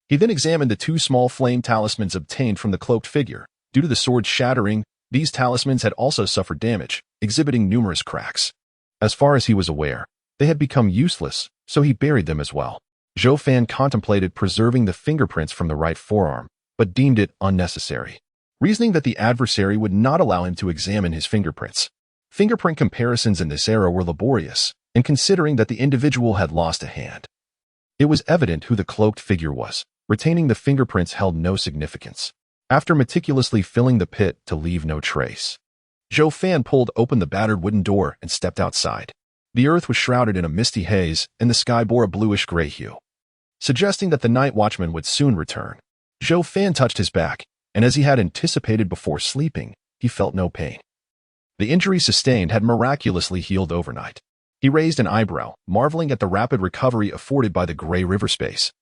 He then examined the 2 small flame talismans obtained from the cloaked figure. Due to the sword's shattering, these talismans had also suffered damage, exhibiting numerous cracks. As far as he was aware, they had become useless, so he buried them as well. Zhou Fan contemplated preserving the fingerprints from the right forearm, but deemed it unnecessary, reasoning that the adversary would not allow him to examine his fingerprints. Fingerprint comparisons in this era were laborious, and considering that the individual had lost a hand, it was evident who the cloaked figure was. Retaining the fingerprints held no significance. After meticulously filling the pit to leave no trace, Zhou Fan pulled open the battered wooden door and stepped outside. The earth was shrouded in a misty haze, and the sky bore a bluish-gray hue, suggesting that the night watchman would soon return. Zhou Fan touched his back, and as he had anticipated before sleeping, he felt no pain. The injury sustained had miraculously healed overnight. He raised an eyebrow, marveling at the rapid recovery afforded by the gray river space,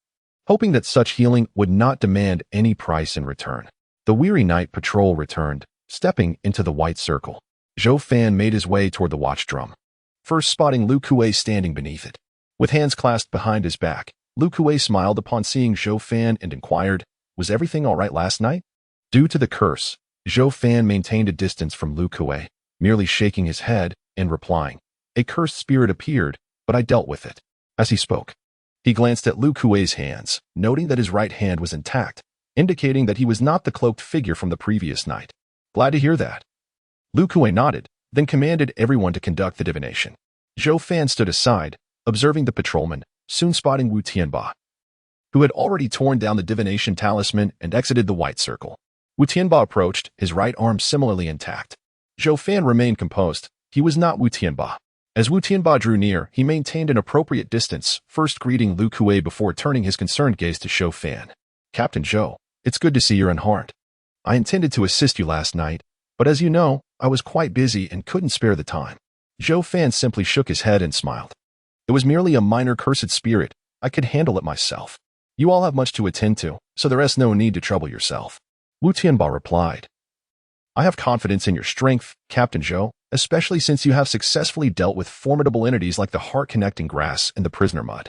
hoping that such healing would not demand any price in return. The weary night patrol returned, stepping into the white circle. Zhou Fan made his way toward the watch drum, first spotting Lu Kuei standing beneath it. With hands clasped behind his back, Lu Kuei smiled upon seeing Zhou Fan and inquired, "Was everything all right last night?" Due to the curse, Zhou Fan maintained a distance from Lu Kuei, merely shaking his head and replying, "A cursed spirit appeared, but I dealt with it." As he spoke, he glanced at Lu Kuei's hands, noting that his right hand was intact, indicating that he was not the cloaked figure from the previous night. "Glad to hear that." Lu Kuei nodded, then commanded everyone to conduct the divination. Zhou Fan stood aside, observing the patrolman, soon spotting Wu Tianba, who had already torn down the divination talisman and exited the white circle. Wu Tianba approached, his right arm similarly intact. Zhou Fan remained composed. He was not Wu Tianba. As Wu Tianba drew near, he maintained an appropriate distance, first greeting Lu Kuei before turning his concerned gaze to Zhou Fan. "Captain Zhou, it's good to see you're unharmed. I intended to assist you last night, but as you know, I was quite busy and couldn't spare the time." Zhou Fan simply shook his head and smiled. "It was merely a minor cursed spirit. I could handle it myself. You all have much to attend to, so there is no need to trouble yourself." Wu Tianba replied, "I have confidence in your strength, Captain Zhou, especially since you have successfully dealt with formidable entities like the heart-connecting grass and the prisoner mud."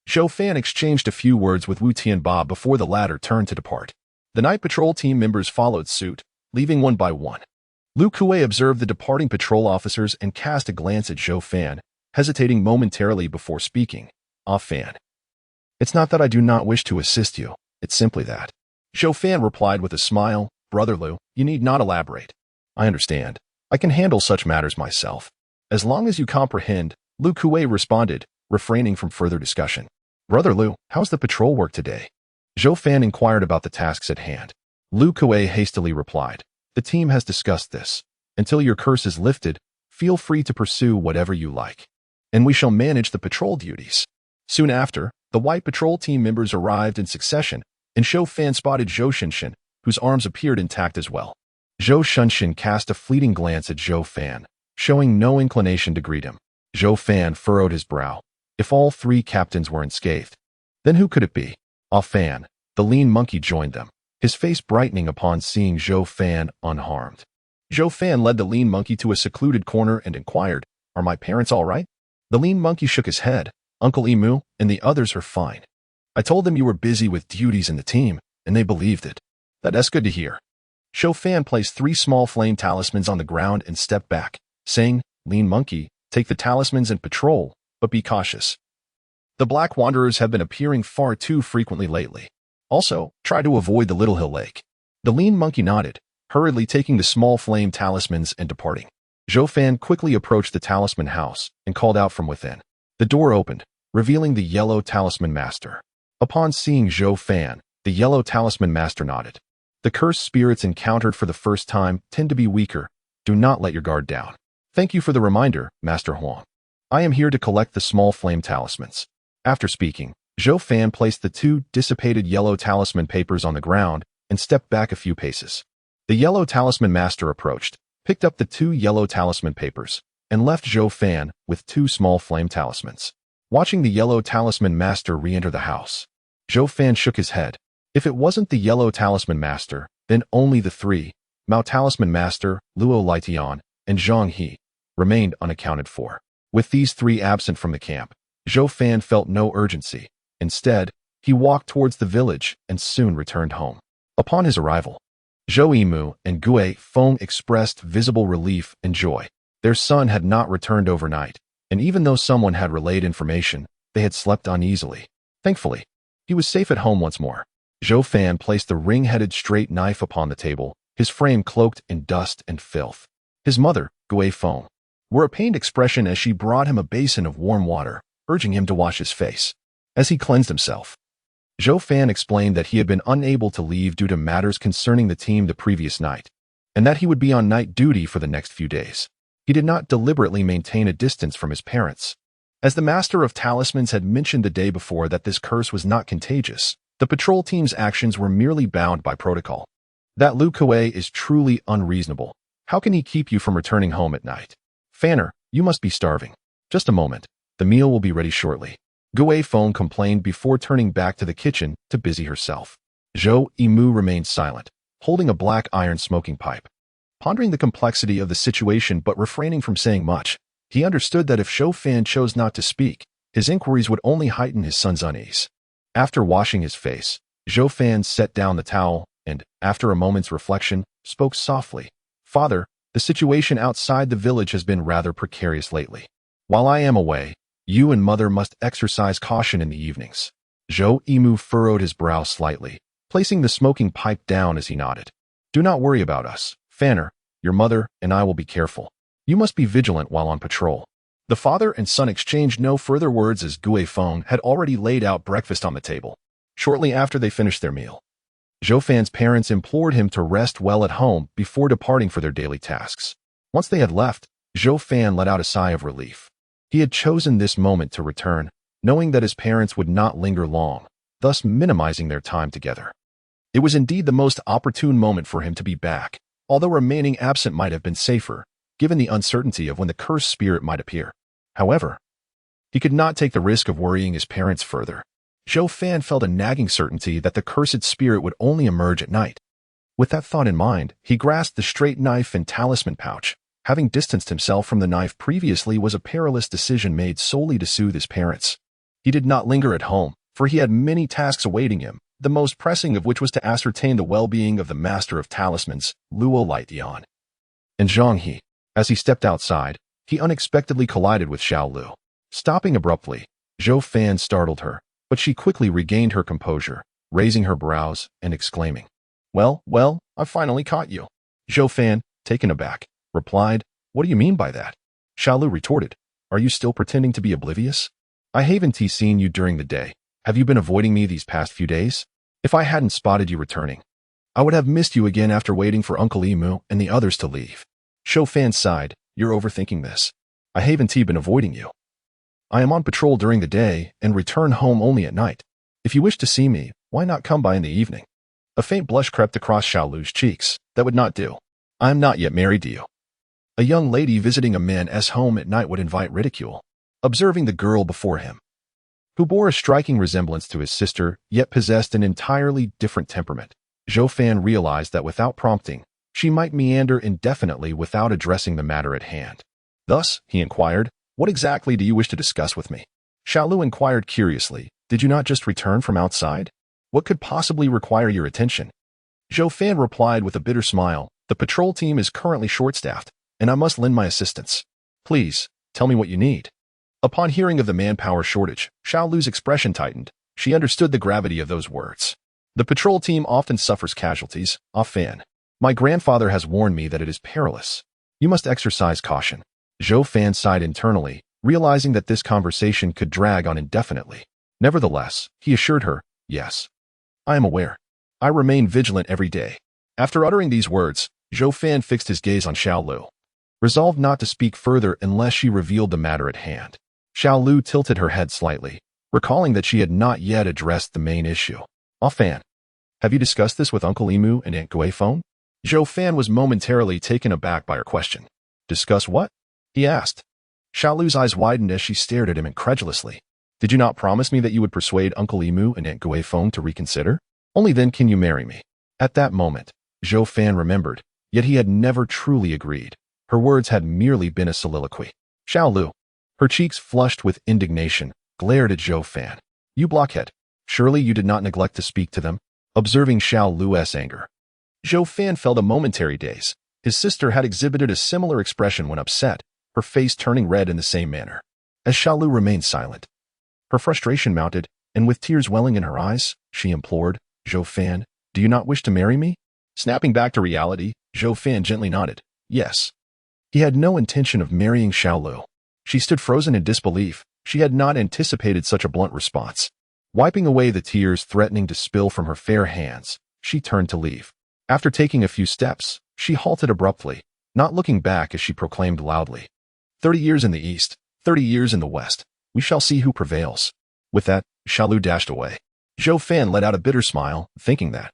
Zhou Fan exchanged a few words with Wu Tianba before the latter turned to depart. The night patrol team members followed suit, leaving one by one. Lu Kuei observed the departing patrol officers and cast a glance at Zhou Fan, hesitating momentarily before speaking. "Ah, Fan. It's not that I do not wish to assist you, it's simply that." Zhou Fan replied with a smile, "Brother Lu, you need not elaborate. I understand. I can handle such matters myself. As long as you comprehend," Lu Kuei responded, refraining from further discussion. "Brother Lu, how's the patrol work today?" Zhou Fan inquired about the tasks at hand. Lu Kuei hastily replied, "The team has discussed this. Until your curse is lifted, feel free to pursue whatever you like, and we shall manage the patrol duties." Soon after, the white patrol team members arrived in succession, and Zhou Fan spotted Zhou Shinshin, whose arms appeared intact as well. Zhou Shinshin cast a fleeting glance at Zhou Fan, showing no inclination to greet him. Zhou Fan furrowed his brow. If all three captains were unscathed, then who could it be? Ah Fan, the lean monkey, joined them, his face brightening upon seeing Zhou Fan unharmed. Zhou Fan led the lean monkey to a secluded corner and inquired, "Are my parents all right?" The lean monkey shook his head. "Uncle Emu and the others are fine. I told them you were busy with duties in the team, and they believed it." "That's good to hear." Zhou Fan placed 3 small flame talismans on the ground and stepped back, saying, "Lean monkey, take the talismans and patrol, but be cautious. The black wanderers have been appearing far too frequently lately. Also, try to avoid the Little Hill Lake." The lean monkey nodded, hurriedly taking the small flame talismans and departing. Zhou Fan quickly approached the talisman house and called out from within. The door opened, revealing the yellow talisman master. Upon seeing Zhou Fan, the yellow talisman master nodded. "The cursed spirits encountered for the first time tend to be weaker. Do not let your guard down. Thank you for the reminder, Master Huang. I am here to collect the small flame talismans." After speaking, Zhou Fan placed the 2 dissipated yellow talisman papers on the ground and stepped back a few paces. The yellow talisman master approached, picked up the 2 yellow talisman papers, and left Zhou Fan with 2 small flame talismans. Watching the yellow talisman master re-enter the house, Zhou Fan shook his head. If it wasn't the yellow talisman master, then only the 3, Mao talisman master, Luo Lietian, and Zhang He, remained unaccounted for. With these 3 absent from the camp, Zhou Fan felt no urgency. Instead, he walked towards the village and soon returned home. Upon his arrival, Zhou Yimu and Gue Feng expressed visible relief and joy. Their son had not returned overnight, and even though someone had relayed information, they had slept uneasily. Thankfully, he was safe at home once more. Zhou Fan placed the ring-headed straight knife upon the table, his frame cloaked in dust and filth. His mother, Gue Feng, wore a pained expression as she brought him a basin of warm water, urging him to wash his face. As he cleansed himself, Zhou Fan explained that he had been unable to leave due to matters concerning the team the previous night, and that he would be on night duty for the next few days. He did not deliberately maintain a distance from his parents. As the Master of Talismans had mentioned the day before that this curse was not contagious, the patrol team's actions were merely bound by protocol. That Lu Kuei is truly unreasonable. How can he keep you from returning home at night? Fanner, you must be starving. Just a moment. The meal will be ready shortly. Gue Feng complained before turning back to the kitchen to busy herself. Zhou Yimu remained silent, holding a black iron smoking pipe. Pondering the complexity of the situation but refraining from saying much, he understood that if Zhou Fan chose not to speak, his inquiries would only heighten his son's unease. After washing his face, Zhou Fan set down the towel and, after a moment's reflection, spoke softly. "Father, the situation outside the village has been rather precarious lately. While I am away, you and Mother must exercise caution in the evenings." Zhou Imu furrowed his brow slightly, placing the smoking pipe down as he nodded. "Do not worry about us. Fanner, your mother, and I will be careful. You must be vigilant while on patrol." The father and son exchanged no further words as Zhou Fan had already laid out breakfast on the table. Shortly after they finished their meal, Zhou Fan's parents implored him to rest well at home before departing for their daily tasks. Once they had left, Zhou Fan let out a sigh of relief. He had chosen this moment to return, knowing that his parents would not linger long, thus minimizing their time together. It was indeed the most opportune moment for him to be back, although remaining absent might have been safer, given the uncertainty of when the cursed spirit might appear. However, he could not take the risk of worrying his parents further. Zhou Fan felt a nagging certainty that the cursed spirit would only emerge at night. With that thought in mind, he grasped the straight knife and talisman pouch. Having distanced himself from the knife previously was a perilous decision made solely to soothe his parents. He did not linger at home, for he had many tasks awaiting him, the most pressing of which was to ascertain the well-being of the master of talismans, Luo Lightian. And Zhang He. As he stepped outside, he unexpectedly collided with Xiao Lu. Stopping abruptly, Zhou Fan startled her, but she quickly regained her composure, raising her brows and exclaiming, Well, I finally caught you." Zhou Fan, taken aback, replied, "What do you mean by that?" Xiao Lu retorted, "Are you still pretending to be oblivious? I haven't seen you during the day. Have you been avoiding me these past few days? If I hadn't spotted you returning, I would have missed you again after waiting for Uncle Imu and the others to leave." Zhou Fan sighed, "You're overthinking this. I haven't been avoiding you. I am on patrol during the day and return home only at night. If you wish to see me, why not come by in the evening?" A faint blush crept across Xiao Lu's cheeks. "That would not do. I am not yet married to you." A young lady visiting a man's home at night would invite ridicule. Observing the girl before him, who bore a striking resemblance to his sister, yet possessed an entirely different temperament, Zhou Fan realized that without prompting, she might meander indefinitely without addressing the matter at hand. Thus, he inquired, "What exactly do you wish to discuss with me?" Xiao Lu inquired curiously, "Did you not just return from outside? What could possibly require your attention?" Zhou Fan replied with a bitter smile, "The patrol team is currently short-staffed, and I must lend my assistance. Please, tell me what you need." Upon hearing of the manpower shortage, Xiao Lu's expression tightened. She understood the gravity of those words. "The patrol team often suffers casualties, Fan. My grandfather has warned me that it is perilous. You must exercise caution." Zhou Fan sighed internally, realizing that this conversation could drag on indefinitely. Nevertheless, he assured her, "Yes, I am aware. I remain vigilant every day." After uttering these words, Zhou Fan fixed his gaze on Xiao Lu, resolved not to speak further unless she revealed the matter at hand. Xiao Lu tilted her head slightly, recalling that she had not yet addressed the main issue. "Fan, have you discussed this with Uncle Imu and Aunt Gui Feng?" Zhou Fan was momentarily taken aback by her question. "Discuss what?" he asked. Xiao Lu's eyes widened as she stared at him incredulously. "Did you not promise me that you would persuade Uncle Imu and Aunt Gui Feng to reconsider? Only then can you marry me." At that moment, Zhou Fan remembered, yet he had never truly agreed. Her words had merely been a soliloquy. Xiao Lu, her cheeks flushed with indignation, glared at Zhou Fan. "You blockhead. Surely you did not neglect to speak to them?" Observing Xiao Lu's anger, Zhou Fan felt a momentary daze. His sister had exhibited a similar expression when upset, her face turning red in the same manner. As Xiao Lu remained silent, her frustration mounted, and with tears welling in her eyes, she implored, "Zhou Fan, do you not wish to marry me?" Snapping back to reality, Zhou Fan gently nodded, "Yes." He had no intention of marrying Xiao Lu. She stood frozen in disbelief. She had not anticipated such a blunt response. Wiping away the tears threatening to spill from her fair hands, she turned to leave. After taking a few steps, she halted abruptly, not looking back as she proclaimed loudly, 30 years in the east, 30 years in the west. We shall see who prevails." With that, Xiao Lu dashed away. Zhou Fan let out a bitter smile, thinking that,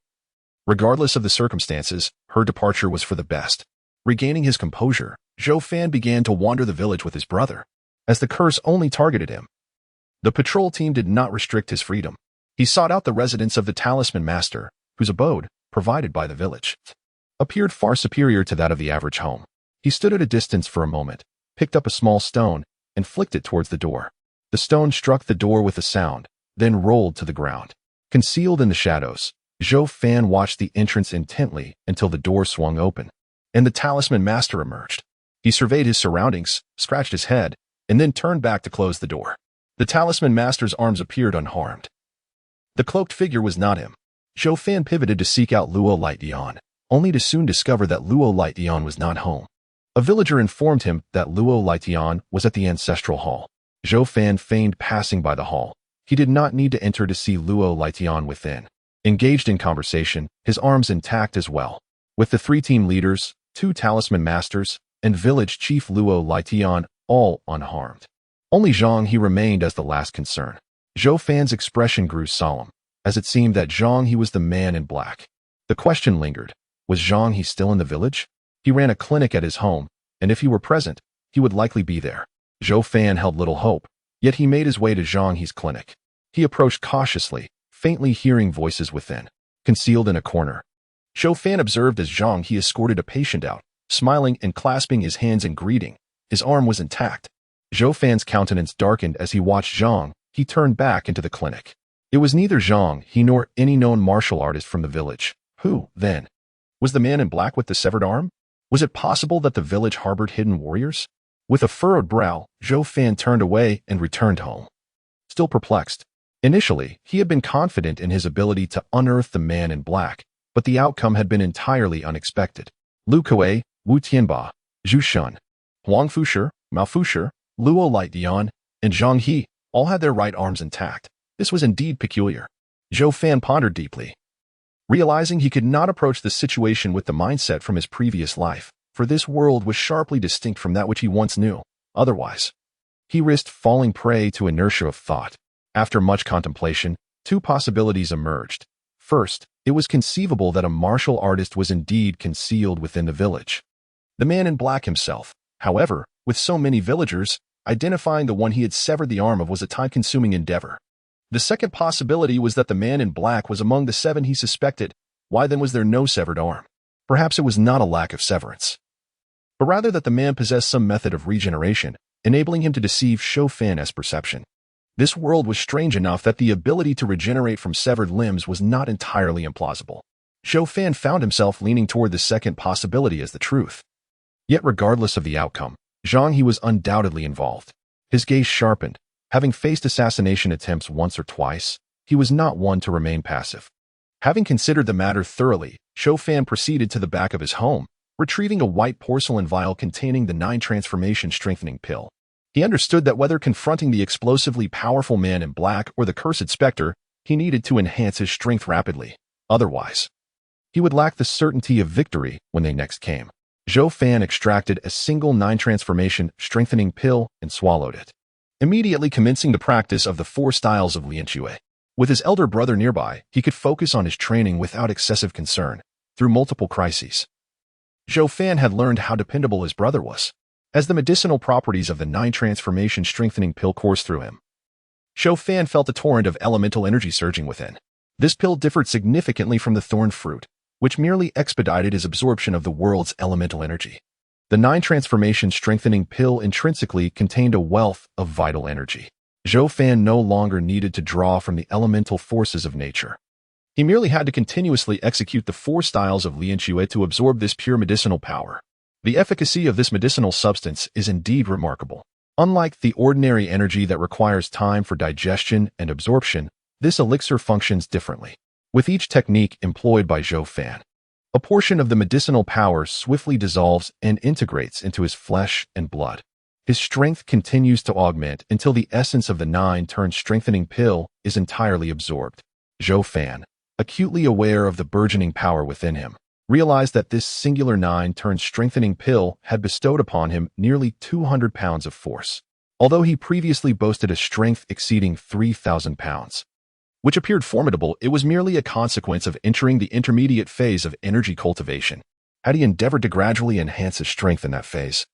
regardless of the circumstances, her departure was for the best. Regaining his composure, Zhou Fan began to wander the village with his brother, as the curse only targeted him. The patrol team did not restrict his freedom. He sought out the residence of the talisman master, whose abode, provided by the village, appeared far superior to that of the average home. He stood at a distance for a moment, picked up a small stone, and flicked it towards the door. The stone struck the door with a sound, then rolled to the ground. Concealed in the shadows, Zhou Fan watched the entrance intently until the door swung open, and the talisman master emerged. He surveyed his surroundings, scratched his head, and then turned back to close the door. The talisman master's arms appeared unharmed. The cloaked figure was not him. Zhou Fan pivoted to seek out Luo Lightdian, only to soon discover that Luo Lightdian was not home. A villager informed him that Luo Lightdian was at the ancestral hall. Zhou Fan feigned passing by the hall. He did not need to enter to see Luo Lightdian within. Engaged in conversation, his arms intact as well. With the 3 team leaders, 2 talisman masters, and village chief Luo Lightdian all unharmed. Only Zhang He remained as the last concern. Zhou Fan's expression grew solemn, as it seemed that Zhang He was the man in black. The question lingered. Was Zhang He still in the village? He ran a clinic at his home, and if he were present, he would likely be there. Zhou Fan held little hope, yet he made his way to Zhang He's clinic. He approached cautiously, faintly hearing voices within. Concealed in a corner, Zhou Fan observed as Zhang He escorted a patient out, smiling and clasping his hands in greeting. His arm was intact. Zhou Fan's countenance darkened as he watched Zhang He turn back into the clinic. It was neither Zhang He nor any known martial artist from the village. Who, then? Was the man in black with the severed arm? Was it possible that the village harbored hidden warriors? With a furrowed brow, Zhou Fan turned away and returned home. Still perplexed. Initially, he had been confident in his ability to unearth the man in black, but the outcome had been entirely unexpected. Lu Kuei, Wu Tianba, Zhu Shun, Huang Fushi, Mao Fushi, Luo Lightdian, and Zhang He all had their right arms intact. This was indeed peculiar. Zhou Fan pondered deeply, realizing he could not approach the situation with the mindset from his previous life, for this world was sharply distinct from that which he once knew. Otherwise, he risked falling prey to inertia of thought. After much contemplation, 2 possibilities emerged. First, it was conceivable that a martial artist was indeed concealed within the village. The man in black himself. However, with so many villagers, identifying the one he had severed the arm of was a time-consuming endeavor. The second possibility was that the man in black was among the 7 he suspected. Why then was there no severed arm? Perhaps it was not a lack of severance, but rather that the man possessed some method of regeneration, enabling him to deceive Zhou Fan's perception. This world was strange enough that the ability to regenerate from severed limbs was not entirely implausible. Zhou Fan found himself leaning toward the second possibility as the truth. Yet regardless of the outcome, Zhang He was undoubtedly involved. His gaze sharpened. Having faced assassination attempts once or twice, he was not one to remain passive. Having considered the matter thoroughly, Zhou Fan proceeded to the back of his home, retrieving a white porcelain vial containing the 9 transformation strengthening pill. He understood that whether confronting the explosively powerful man in black or the cursed specter, he needed to enhance his strength rapidly. Otherwise, he would lack the certainty of victory when they next came. Zhou Fan extracted a single 9 transformation strengthening pill and swallowed it, immediately commencing the practice of the 4 styles of Lianque. With his elder brother nearby, he could focus on his training without excessive concern. Through multiple crises, Zhou Fan had learned how dependable his brother was, as the medicinal properties of the 9 transformation strengthening pill coursed through him. Zhou Fan felt a torrent of elemental energy surging within. This pill differed significantly from the thorn fruit, which merely expedited his absorption of the world's elemental energy. The 9 transformation strengthening pill intrinsically contained a wealth of vital energy. Zhou Fan no longer needed to draw from the elemental forces of nature. He merely had to continuously execute the 4 styles of Lianque to absorb this pure medicinal power. The efficacy of this medicinal substance is indeed remarkable. Unlike the ordinary energy that requires time for digestion and absorption, this elixir functions differently. With each technique employed by Zhou Fan, a portion of the medicinal power swiftly dissolves and integrates into his flesh and blood. His strength continues to augment until the essence of the 9 strengthening pill is entirely absorbed. Zhou Fan, acutely aware of the burgeoning power within him, realized that this singular 9 strengthening pill had bestowed upon him nearly 200 pounds of force. Although he previously boasted a strength exceeding 3,000 pounds, which appeared formidable, it was merely a consequence of entering the intermediate phase of energy cultivation. Had he endeavored to gradually enhance his strength in that phase,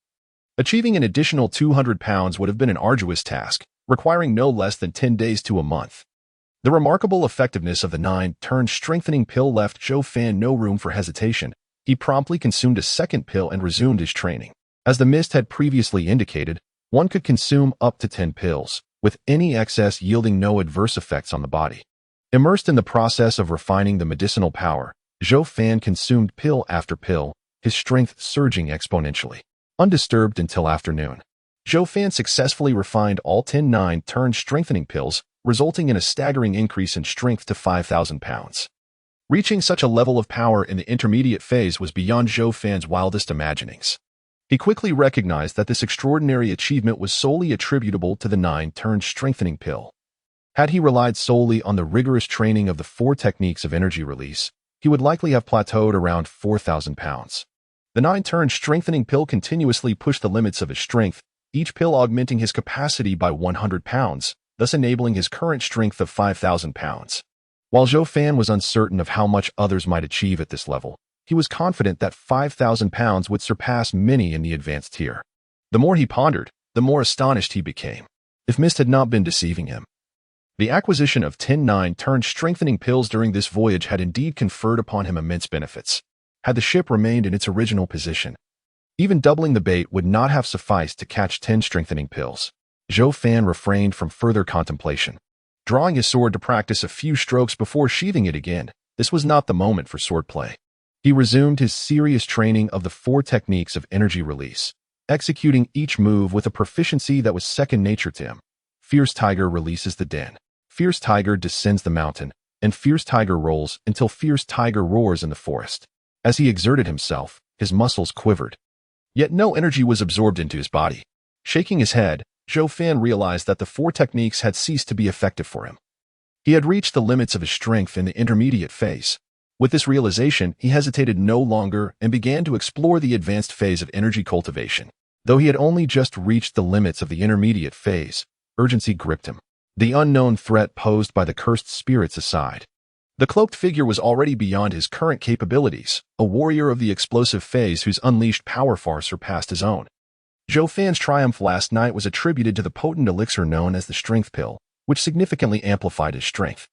achieving an additional 200 pounds would have been an arduous task, requiring no less than 10 days to a month. The remarkable effectiveness of the 9 strengthening pill left Zhou Fan no room for hesitation. He promptly consumed a second pill and resumed his training. As the mist had previously indicated, one could consume up to 10 pills, with any excess yielding no adverse effects on the body. Immersed in the process of refining the medicinal power, Zhou Fan consumed pill after pill, his strength surging exponentially. Undisturbed until afternoon, Zhou Fan successfully refined all 10 9-turn strengthening pills, resulting in a staggering increase in strength to 5,000 pounds. Reaching such a level of power in the intermediate phase was beyond Zhou Fan's wildest imaginings. He quickly recognized that this extraordinary achievement was solely attributable to the 9-turn strengthening pill. Had he relied solely on the rigorous training of the 4 techniques of energy release, he would likely have plateaued around 4,000 pounds. The 9-turn strengthening pill continuously pushed the limits of his strength, each pill augmenting his capacity by 100 pounds, thus enabling his current strength of 5,000 pounds. While Zhou Fan was uncertain of how much others might achieve at this level, he was confident that 5,000 pounds would surpass many in the advanced tier. The more he pondered, the more astonished he became. If mist had not been deceiving him, the acquisition of 10 9-turn strengthening pills during this voyage had indeed conferred upon him immense benefits. Had the ship remained in its original position, even doubling the bait would not have sufficed to catch 10 strengthening pills. Zhou Fan refrained from further contemplation. Drawing his sword to practice a few strokes before sheathing it again, this was not the moment for swordplay. He resumed his serious training of the 4 techniques of energy release, executing each move with a proficiency that was second nature to him. Fierce Tiger releases the den. Fierce Tiger descends the mountain, and Fierce Tiger rolls until Fierce Tiger roars in the forest. As he exerted himself, his muscles quivered. Yet no energy was absorbed into his body. Shaking his head, Zhou Fan realized that the 4 techniques had ceased to be effective for him. He had reached the limits of his strength in the intermediate phase. With this realization, he hesitated no longer and began to explore the advanced phase of energy cultivation. Though he had only just reached the limits of the intermediate phase, urgency gripped him. The unknown threat posed by the cursed spirits aside, the cloaked figure was already beyond his current capabilities, a warrior of the explosive phase whose unleashed power far surpassed his own. Zhou Fan's triumph last night was attributed to the potent elixir known as the Strength Pill, which significantly amplified his strength,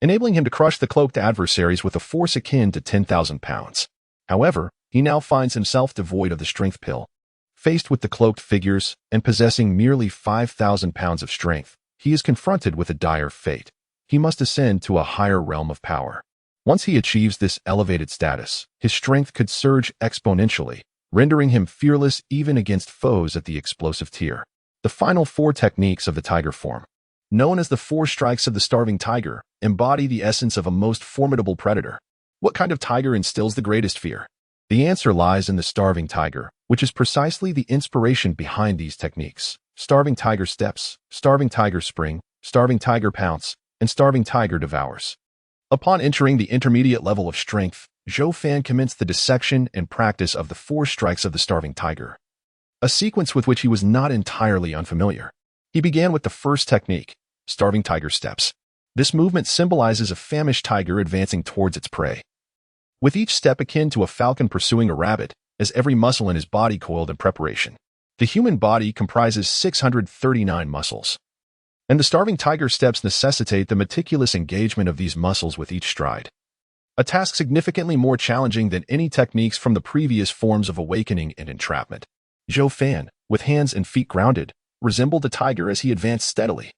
enabling him to crush the cloaked adversaries with a force akin to 10,000 pounds. However, he now finds himself devoid of the Strength Pill. Faced with the cloaked figures and possessing merely 5,000 pounds of strength, he is confronted with a dire fate. He must ascend to a higher realm of power. Once he achieves this elevated status, his strength could surge exponentially, rendering him fearless even against foes at the explosive tier. The final 4 techniques of the tiger form, known as the 4 strikes of the starving tiger, embody the essence of a most formidable predator. What kind of tiger instills the greatest fear? The answer lies in the starving tiger, which is precisely the inspiration behind these techniques. Starving tiger steps, starving tiger spring, starving tiger pounce, and starving tiger devours. Upon entering the intermediate level of strength, Zhou Fan commenced the dissection and practice of the 4 strikes of the starving tiger, a sequence with which he was not entirely unfamiliar. He began with the first technique, starving tiger steps. This movement symbolizes a famished tiger advancing towards its prey, with each step akin to a falcon pursuing a rabbit, as every muscle in his body coiled in preparation. The human body comprises 639 muscles, and the starving tiger steps necessitate the meticulous engagement of these muscles with each stride, a task significantly more challenging than any techniques from the previous forms of awakening and entrapment. Zhou Fan, with hands and feet grounded, resembled a tiger as he advanced steadily.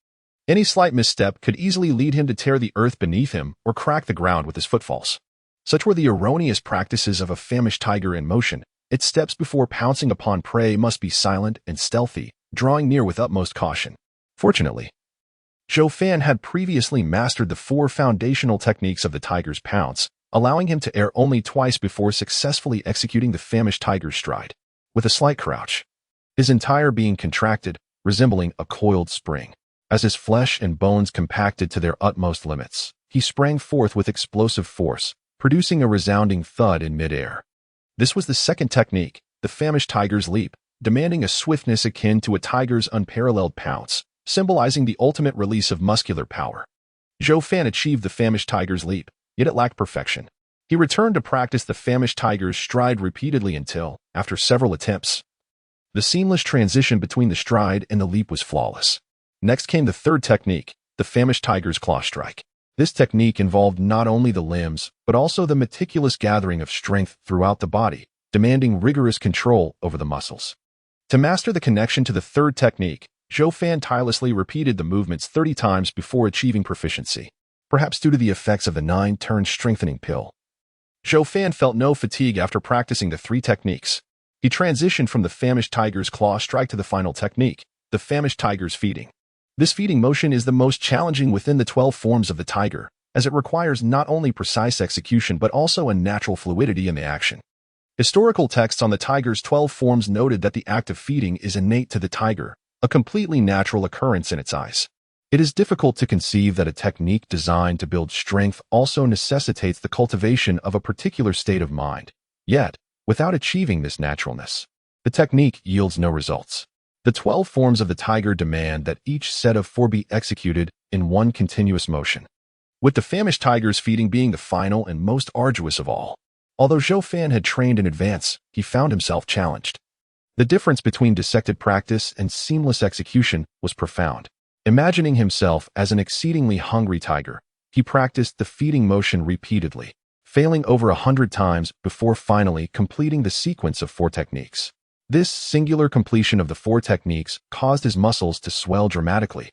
Any slight misstep could easily lead him to tear the earth beneath him or crack the ground with his footfalls. Such were the erroneous practices of a famished tiger in motion. Its steps before pouncing upon prey must be silent and stealthy, drawing near with utmost caution. Fortunately, Zhou Fan had previously mastered the 4 foundational techniques of the tiger's pounce, allowing him to err only twice before successfully executing the famished tiger's stride. With a slight crouch, his entire being contracted, resembling a coiled spring. As his flesh and bones compacted to their utmost limits, he sprang forth with explosive force, producing a resounding thud in midair. This was the second technique, the famished tiger's leap, demanding a swiftness akin to a tiger's unparalleled pounce, symbolizing the ultimate release of muscular power. Zhou Fan achieved the famished tiger's leap, yet it lacked perfection. He returned to practice the famished tiger's stride repeatedly until, after several attempts, the seamless transition between the stride and the leap was flawless. Next came the third technique, the famished tiger's claw strike. This technique involved not only the limbs, but also the meticulous gathering of strength throughout the body, demanding rigorous control over the muscles. To master the connection to the third technique, Zhou Fan tirelessly repeated the movements 30 times before achieving proficiency. perhaps due to the effects of the 9-turn-strengthening pill. Zhou Fan felt no fatigue after practicing the 3 techniques. He transitioned from the famished tiger's claw strike to the final technique, the famished tiger's feeding. This feeding motion is the most challenging within the 12 forms of the tiger, as it requires not only precise execution but also a natural fluidity in the action. Historical texts on the tiger's 12 forms noted that the act of feeding is innate to the tiger, a completely natural occurrence in its eyes. It is difficult to conceive that a technique designed to build strength also necessitates the cultivation of a particular state of mind. Yet, without achieving this naturalness, the technique yields no results. The 12 forms of the tiger demand that each set of 4 be executed in one continuous motion, with the famished tiger's feeding being the final and most arduous of all. Although Zhou Fan had trained in advance, he found himself challenged. The difference between dissected practice and seamless execution was profound. Imagining himself as an exceedingly hungry tiger, he practiced the feeding motion repeatedly, failing over 100 times before finally completing the sequence of 4 techniques. This singular completion of the 4 techniques caused his muscles to swell dramatically,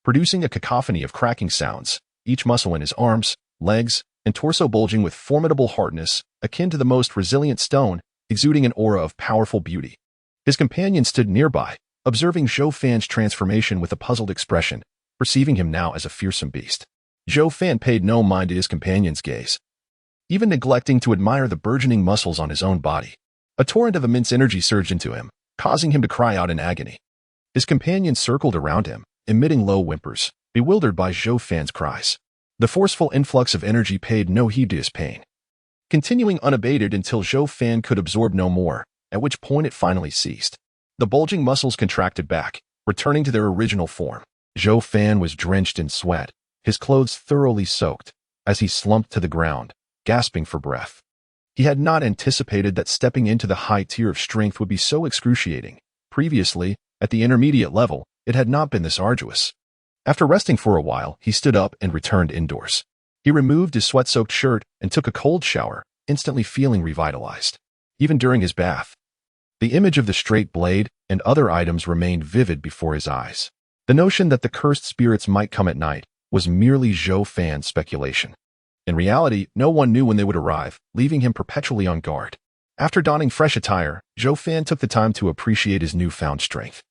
producing a cacophony of cracking sounds, each muscle in his arms, legs, and torso bulging with formidable hardness, akin to the most resilient stone, exuding an aura of powerful beauty. His companion stood nearby, observing Zhou Fan's transformation with a puzzled expression, perceiving him now as a fearsome beast. Zhou Fan paid no mind to his companion's gaze, even neglecting to admire the burgeoning muscles on his own body. A torrent of immense energy surged into him, causing him to cry out in agony. His companion circled around him, emitting low whimpers, bewildered by Zhou Fan's cries. The forceful influx of energy paid no heed to his pain, continuing unabated until Zhou Fan could absorb no more, at which point it finally ceased. The bulging muscles contracted back, returning to their original form. Zhou Fan was drenched in sweat, his clothes thoroughly soaked, as he slumped to the ground, gasping for breath. He had not anticipated that stepping into the high tier of strength would be so excruciating. Previously, at the intermediate level, it had not been this arduous. After resting for a while, he stood up and returned indoors. He removed his sweat-soaked shirt and took a cold shower, instantly feeling revitalized. Even during his bath, the image of the straight blade and other items remained vivid before his eyes. The notion that the cursed spirits might come at night was merely Zhou Fan's speculation. In reality, no one knew when they would arrive, leaving him perpetually on guard. After donning fresh attire, Zhou Fan took the time to appreciate his newfound strength,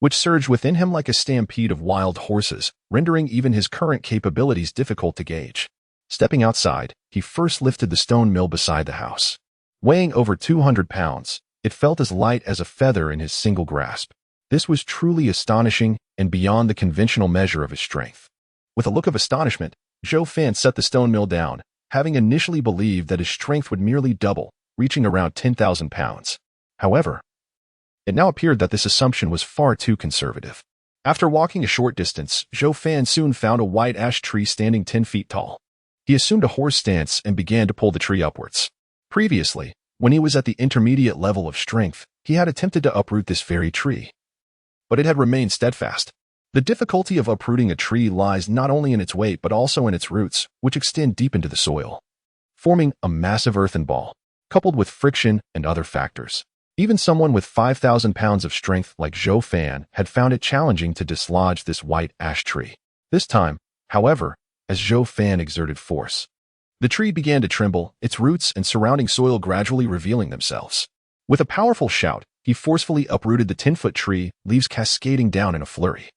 which surged within him like a stampede of wild horses, rendering even his current capabilities difficult to gauge. Stepping outside, he first lifted the stone mill beside the house. Weighing over 200 pounds, it felt as light as a feather in his single grasp. This was truly astonishing and beyond the conventional measure of his strength. With a look of astonishment, Zhou Fan set the stone mill down, having initially believed that his strength would merely double, reaching around 10,000 pounds. However, it now appeared that this assumption was far too conservative. After walking a short distance, Zhou Fan soon found a white ash tree standing 10 feet tall. He assumed a horse stance and began to pull the tree upwards. Previously, when he was at the intermediate level of strength, he had attempted to uproot this very tree, but it had remained steadfast. The difficulty of uprooting a tree lies not only in its weight but also in its roots, which extend deep into the soil, forming a massive earthen ball, coupled with friction and other factors. Even someone with 5,000 pounds of strength like Zhou Fan had found it challenging to dislodge this white ash tree. This time, however, as Zhou Fan exerted force, the tree began to tremble, its roots and surrounding soil gradually revealing themselves. With a powerful shout, he forcefully uprooted the 10-foot tree, leaves cascading down in a flurry.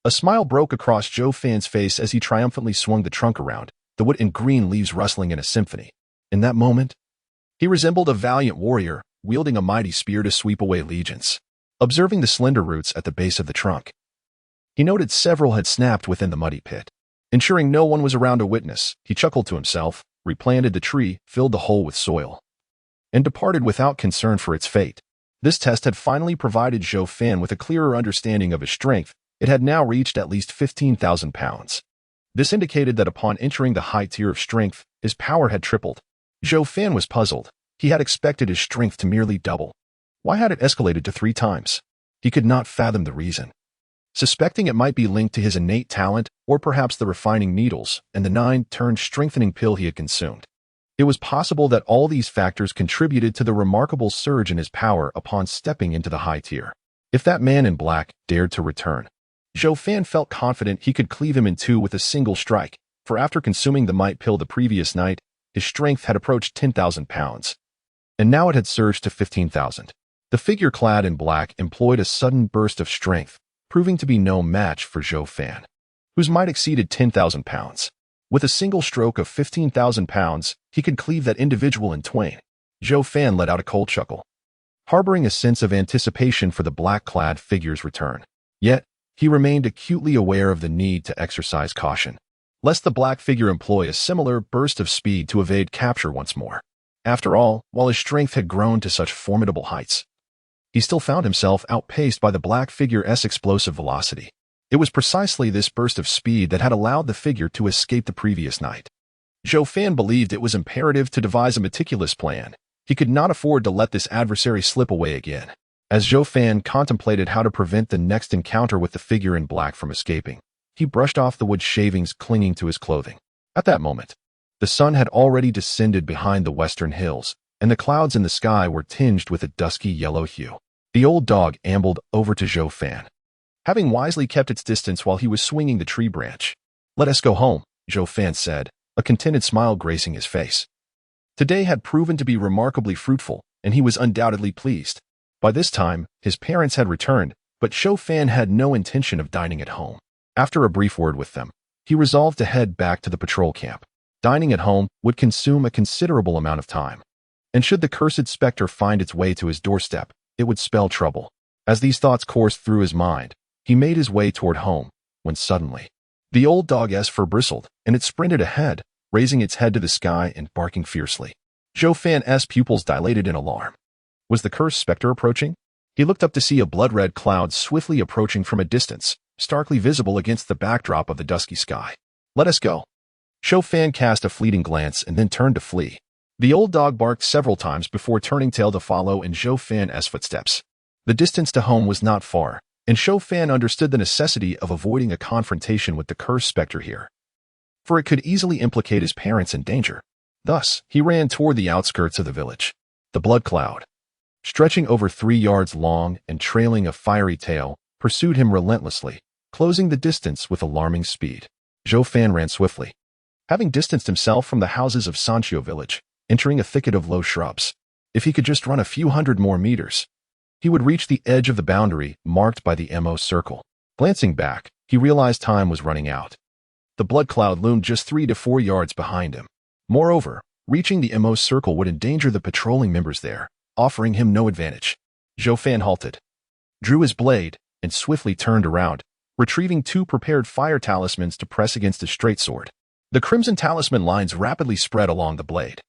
A smile broke across Zhou Fan's face as he triumphantly swung the trunk around, the wood and green leaves rustling in a symphony. In that moment, he resembled a valiant warrior, wielding a mighty spear to sweep away legions. Observing the slender roots at the base of the trunk, he noted several had snapped within the muddy pit. Ensuring no one was around to witness, he chuckled to himself, replanted the tree, filled the hole with soil, and departed without concern for its fate. This test had finally provided Zhou Fan with a clearer understanding of his strength. It had now reached at least 15,000 pounds. This indicated that upon entering the high tier of strength, his power had tripled. Zhou Fan was puzzled. He had expected his strength to merely double. Why had it escalated to 3 times? He could not fathom the reason. Suspecting it might be linked to his innate talent, or perhaps the refining needles and the 9-turn-strengthening pill he had consumed. It was possible that all these factors contributed to the remarkable surge in his power upon stepping into the high tier. If that man in black dared to return, Zhou Fan felt confident he could cleave him in two with a single strike. for after consuming the might pill the previous night, his strength had approached 10,000 pounds, and now it had surged to 15,000. The figure clad in black employed a sudden burst of strength, proving to be no match for Zhou Fan, whose might exceeded 10,000 pounds. With a single stroke of 15,000 pounds, he could cleave that individual in twain. Zhou Fan let out a cold chuckle, harboring a sense of anticipation for the black-clad figure's return. Yet, he remained acutely aware of the need to exercise caution, lest the black figure employ a similar burst of speed to evade capture once more. After all, while his strength had grown to such formidable heights, he still found himself outpaced by the black figure's explosive velocity. It was precisely this burst of speed that had allowed the figure to escape the previous night. Zhou Fan believed it was imperative to devise a meticulous plan. He could not afford to let this adversary slip away again. As Zhou Fan contemplated how to prevent the next encounter with the figure in black from escaping, he brushed off the wood shavings clinging to his clothing. At that moment, the sun had already descended behind the western hills, and the clouds in the sky were tinged with a dusky yellow hue. The old dog ambled over to Zhou Fan, having wisely kept its distance while he was swinging the tree branch. "Let us go home," Zhou Fan said, a contented smile gracing his face. Today had proven to be remarkably fruitful, and he was undoubtedly pleased. By this time, his parents had returned, but Zhou Fan had no intention of dining at home. After a brief word with them, he resolved to head back to the patrol camp. Dining at home would consume a considerable amount of time, and should the cursed specter find its way to his doorstep, it would spell trouble. As these thoughts coursed through his mind, he made his way toward home, when suddenly, the old dog's fur bristled, and it sprinted ahead, raising its head to the sky and barking fiercely. Zhou Fan's pupils dilated in alarm. Was the cursed specter approaching? He looked up to see a blood-red cloud swiftly approaching from a distance, starkly visible against the backdrop of the dusky sky. "Let us go." Zhou Fan cast a fleeting glance and then turned to flee. The old dog barked several times before turning tail to follow in Zhou Fan's footsteps. The distance to home was not far, and Zhou Fan understood the necessity of avoiding a confrontation with the cursed specter here, for it could easily implicate his parents in danger. Thus, he ran toward the outskirts of the village. The blood cloud, stretching over 3 yards long and trailing a fiery tail, pursued him relentlessly, closing the distance with alarming speed. Zhou Fan ran swiftly, having distanced himself from the houses of Sanqiu village, entering a thicket of low shrubs. If he could just run a few hundred more meters, he would reach the edge of the boundary marked by the MO circle. Glancing back, he realized time was running out. The blood cloud loomed just 3 to 4 yards behind him. Moreover, reaching the MO circle would endanger the patrolling members there, offering him no advantage. Zhou Fan halted, drew his blade, and swiftly turned around, retrieving 2 prepared fire talismans to press against his straight sword. The crimson talisman lines rapidly spread along the blade.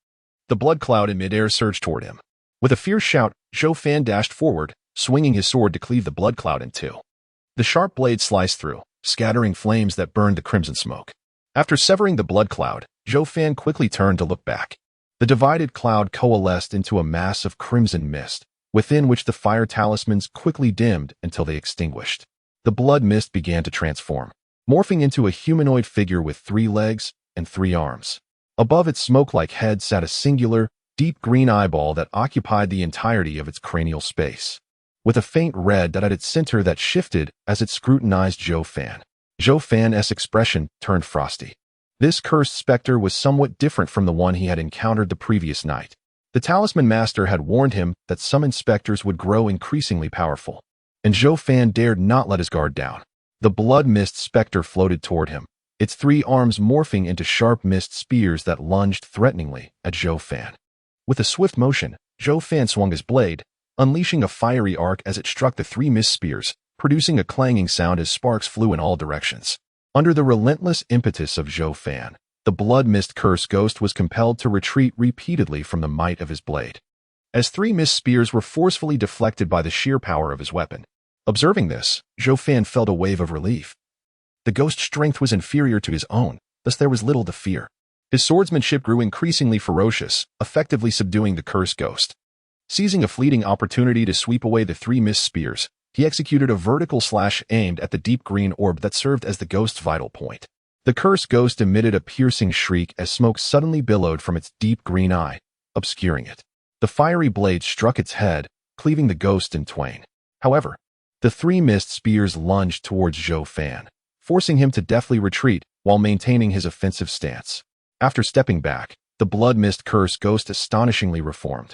The blood cloud in midair surged toward him. With a fierce shout, Zhou Fan dashed forward, swinging his sword to cleave the blood cloud in two. The sharp blade sliced through, scattering flames that burned the crimson smoke. After severing the blood cloud, Zhou Fan quickly turned to look back. The divided cloud coalesced into a mass of crimson mist, within which the fire talismans quickly dimmed until they extinguished. The blood mist began to transform, morphing into a humanoid figure with 3 legs and 3 arms. Above its smoke-like head sat a singular, deep green eyeball that occupied the entirety of its cranial space, with a faint red dot at its center that shifted as it scrutinized Zhou Fan. Zhou Fan's expression turned frosty. This cursed specter was somewhat different from the one he had encountered the previous night. The talisman master had warned him that some inspectors would grow increasingly powerful, and Zhou Fan dared not let his guard down. The blood mist specter floated toward him, its 3 arms morphing into sharp mist spears that lunged threateningly at Zhou Fan. With a swift motion, Zhou Fan swung his blade, unleashing a fiery arc as it struck the 3 mist spears, producing a clanging sound as sparks flew in all directions. Under the relentless impetus of Zhou Fan, the blood mist curse ghost was compelled to retreat repeatedly from the might of his blade, as 3 mist spears were forcefully deflected by the sheer power of his weapon. Observing this, Zhou Fan felt a wave of relief. The ghost's strength was inferior to his own, thus there was little to fear. His swordsmanship grew increasingly ferocious, effectively subduing the cursed ghost. Seizing a fleeting opportunity to sweep away the 3 mist spears, he executed a vertical slash aimed at the deep green orb that served as the ghost's vital point. The cursed ghost emitted a piercing shriek as smoke suddenly billowed from its deep green eye, obscuring it. The fiery blade struck its head, cleaving the ghost in twain. However, the 3 mist spears lunged towards Zhou Fan, forcing him to deftly retreat, while maintaining his offensive stance. After stepping back, the blood mist curse ghost astonishingly reformed.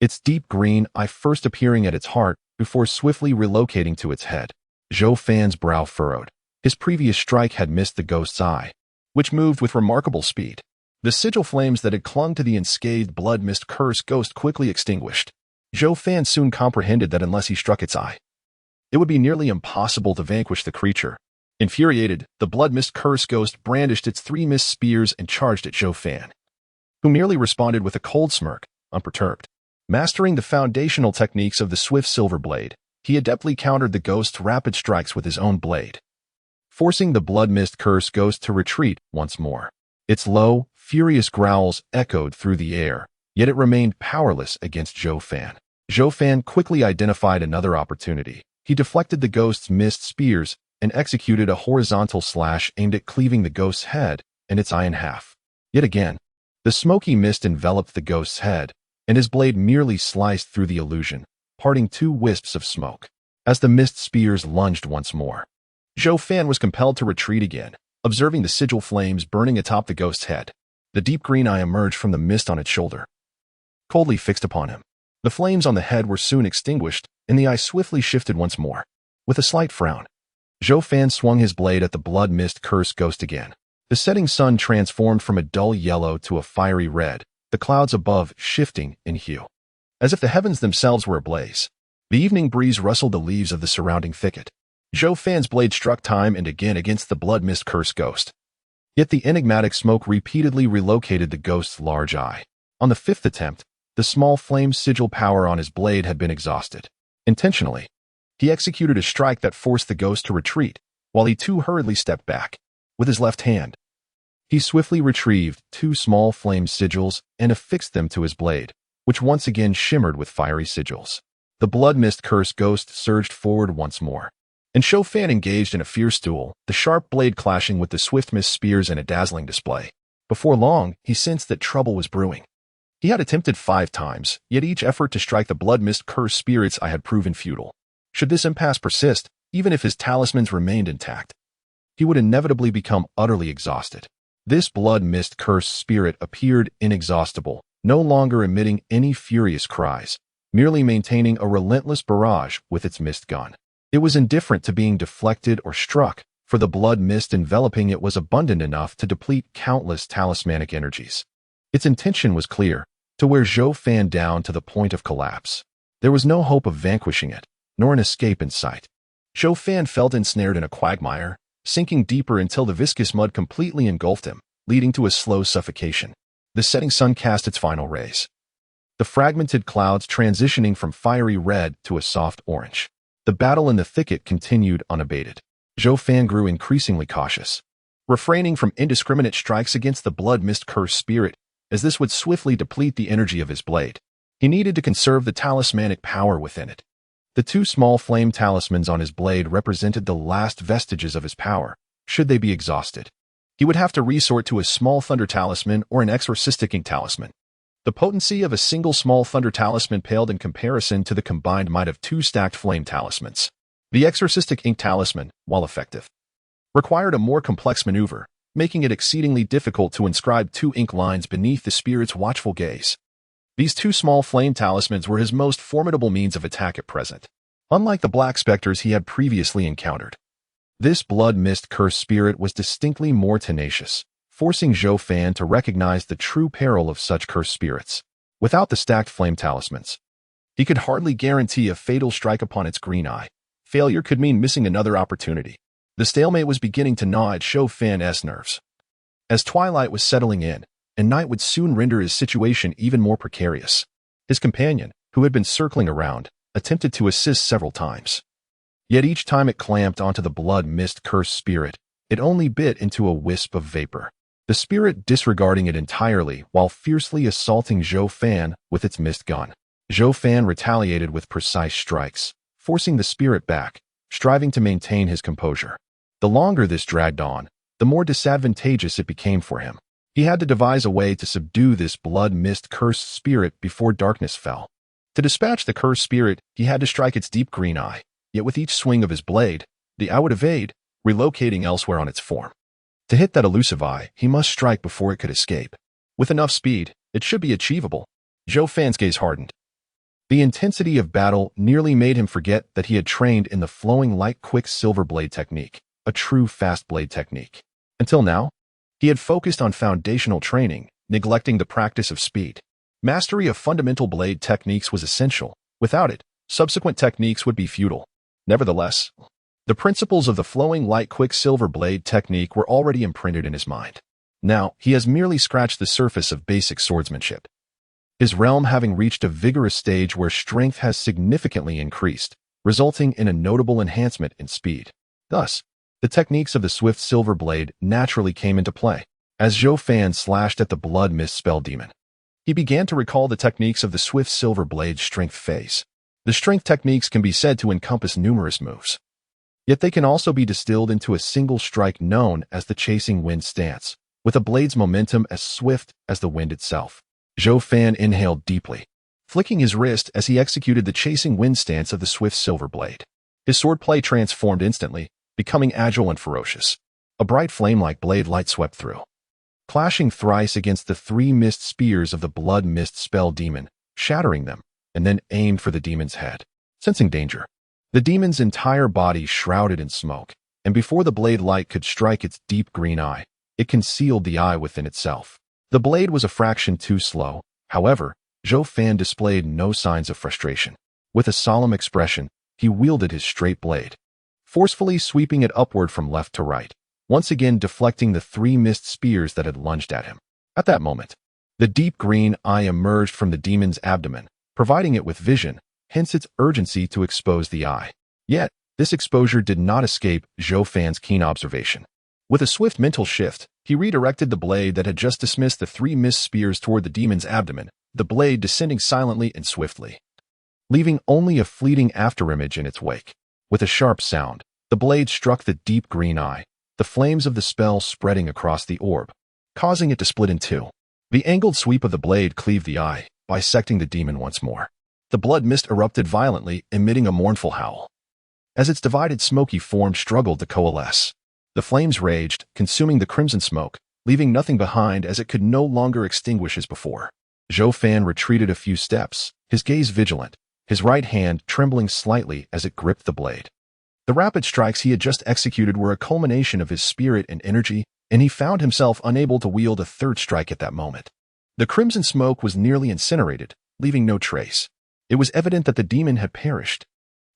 Its deep green eye first appearing at its heart before swiftly relocating to its head. Zhou Fan's brow furrowed. His previous strike had missed the ghost's eye, which moved with remarkable speed. The sigil flames that had clung to the unscathed blood mist curse ghost quickly extinguished. Zhou Fan soon comprehended that unless he struck its eye, it would be nearly impossible to vanquish the creature. Infuriated, the blood mist curse ghost brandished its 3 mist spears and charged at Zhou Fan, who merely responded with a cold smirk, unperturbed. Mastering the foundational techniques of the swift silver blade, he adeptly countered the ghost's rapid strikes with his own blade, forcing the blood mist curse ghost to retreat once more. Its low, furious growls echoed through the air, yet it remained powerless against Zhou Fan. Zhou Fan quickly identified another opportunity. He deflected the ghost's mist spears and executed a horizontal slash aimed at cleaving the ghost's head and its eye in half. Yet again, the smoky mist enveloped the ghost's head, and his blade merely sliced through the illusion, parting 2 wisps of smoke. As the mist spears lunged once more, Zhou Fan was compelled to retreat again, observing the sigil flames burning atop the ghost's head. The deep green eye emerged from the mist on its shoulder, coldly fixed upon him. The flames on the head were soon extinguished, and the eye swiftly shifted once more. With a slight frown, Zhou Fan swung his blade at the blood mist curse ghost again. The setting sun transformed from a dull yellow to a fiery red, the clouds above shifting in hue, as if the heavens themselves were ablaze. The evening breeze rustled the leaves of the surrounding thicket. Zhou Fan's blade struck time and again against the blood mist curse ghost. Yet the enigmatic smoke repeatedly relocated the ghost's large eye. On the 5th attempt, the small flame sigil power on his blade had been exhausted. Intentionally, he executed a strike that forced the ghost to retreat, while he too hurriedly stepped back. With his left hand, he swiftly retrieved 2 small flame sigils and affixed them to his blade, which once again shimmered with fiery sigils. The blood mist curse ghost surged forward once more, and Zhou Fan engaged in a fierce duel, the sharp blade clashing with the swift mist spears in a dazzling display. Before long, he sensed that trouble was brewing. He had attempted 5 times, yet each effort to strike the blood mist curse spirit's eye had proven futile. Should this impasse persist, even if his talismans remained intact, he would inevitably become utterly exhausted. This blood mist curse spirit appeared inexhaustible, no longer emitting any furious cries, merely maintaining a relentless barrage with its mist gun. It was indifferent to being deflected or struck, for the blood mist enveloping it was abundant enough to deplete countless talismanic energies. Its intention was clear, to wear Zhou Fan down to the point of collapse. There was no hope of vanquishing it, nor an escape in sight. Zhou Fan felt ensnared in a quagmire, sinking deeper until the viscous mud completely engulfed him, leading to a slow suffocation. The setting sun cast its final rays, the fragmented clouds transitioning from fiery red to a soft orange. The battle in the thicket continued unabated. Zhou Fan grew increasingly cautious, refraining from indiscriminate strikes against the blood mist curse spirit, as this would swiftly deplete the energy of his blade. He needed to conserve the talismanic power within it. The 2 small flame talismans on his blade represented the last vestiges of his power, should they be exhausted. He would have to resort to a small thunder talisman or an exorcistic ink talisman. The potency of a single small thunder talisman paled in comparison to the combined might of 2 stacked flame talismans. The exorcistic ink talisman, while effective, required a more complex maneuver, making it exceedingly difficult to inscribe 2 ink lines beneath the spirit's watchful gaze. These 2 small flame talismans were his most formidable means of attack at present. Unlike the black specters he had previously encountered, this blood mist curse spirit was distinctly more tenacious, forcing Zhou Fan to recognize the true peril of such cursed spirits. Without the stacked flame talismans, he could hardly guarantee a fatal strike upon its green eye. Failure could mean missing another opportunity. The stalemate was beginning to gnaw at Zhou Fan's nerves. As twilight was settling in, and night would soon render his situation even more precarious, his companion, who had been circling around, attempted to assist several times. Yet each time it clamped onto the blood mist cursed spirit, it only bit into a wisp of vapor, the spirit disregarding it entirely while fiercely assaulting Zhou Fan with its mist gun. Zhou Fan retaliated with precise strikes, forcing the spirit back, striving to maintain his composure. The longer this dragged on, the more disadvantageous it became for him. He had to devise a way to subdue this blood mist cursed spirit before darkness fell. To dispatch the cursed spirit, he had to strike its deep green eye, yet with each swing of his blade, the eye would evade, relocating elsewhere on its form. To hit that elusive eye, he must strike before it could escape. With enough speed, it should be achievable. Zhou Fan's gaze hardened. The intensity of battle nearly made him forget that he had trained in the flowing light quick silver blade technique, a true fast blade technique. Until now, he had focused on foundational training, neglecting the practice of speed. Mastery of fundamental blade techniques was essential. Without it, subsequent techniques would be futile. Nevertheless, the principles of the flowing light quick silver blade technique were already imprinted in his mind. Now, he has merely scratched the surface of basic swordsmanship. His realm having reached a vigorous stage where strength has significantly increased, resulting in a notable enhancement in speed. Thus, the techniques of the swift silver blade naturally came into play. As Zhou Fan slashed at the blood mist spell demon, he began to recall the techniques of the swift silver blade's strength phase. The strength techniques can be said to encompass numerous moves. Yet they can also be distilled into a single strike known as the chasing wind stance, with a blade's momentum as swift as the wind itself. Zhou Fan inhaled deeply, flicking his wrist as he executed the chasing wind stance of the swift silver blade. His swordplay transformed instantly, becoming agile and ferocious. A bright flame-like blade light swept through, clashing thrice against the 3 mist spears of the blood mist spell demon, shattering them, and then aimed for the demon's head. Sensing danger, the demon's entire body shrouded in smoke, and before the blade light could strike its deep green eye, it concealed the eye within itself. The blade was a fraction too slow. However, Zhou Fan displayed no signs of frustration. With a solemn expression, he wielded his straight blade, forcefully sweeping it upward from left to right, once again deflecting the 3 mist spears that had lunged at him. At that moment, the deep green eye emerged from the demon's abdomen, providing it with vision, hence its urgency to expose the eye. Yet, this exposure did not escape Zhou Fan's keen observation. With a swift mental shift, he redirected the blade that had just dismissed the 3 mist spears toward the demon's abdomen, the blade descending silently and swiftly, leaving only a fleeting afterimage in its wake. With a sharp sound, the blade struck the deep green eye, the flames of the spell spreading across the orb, causing it to split in two. The angled sweep of the blade cleaved the eye, bisecting the demon once more. The blood mist erupted violently, emitting a mournful howl. As its divided smoky form struggled to coalesce, the flames raged, consuming the crimson smoke, leaving nothing behind as it could no longer extinguish as before. Zhou Fan retreated a few steps, his gaze vigilant, his right hand trembling slightly as it gripped the blade. The rapid strikes he had just executed were a culmination of his spirit and energy, and he found himself unable to wield a third strike at that moment. The crimson smoke was nearly incinerated, leaving no trace. It was evident that the demon had perished.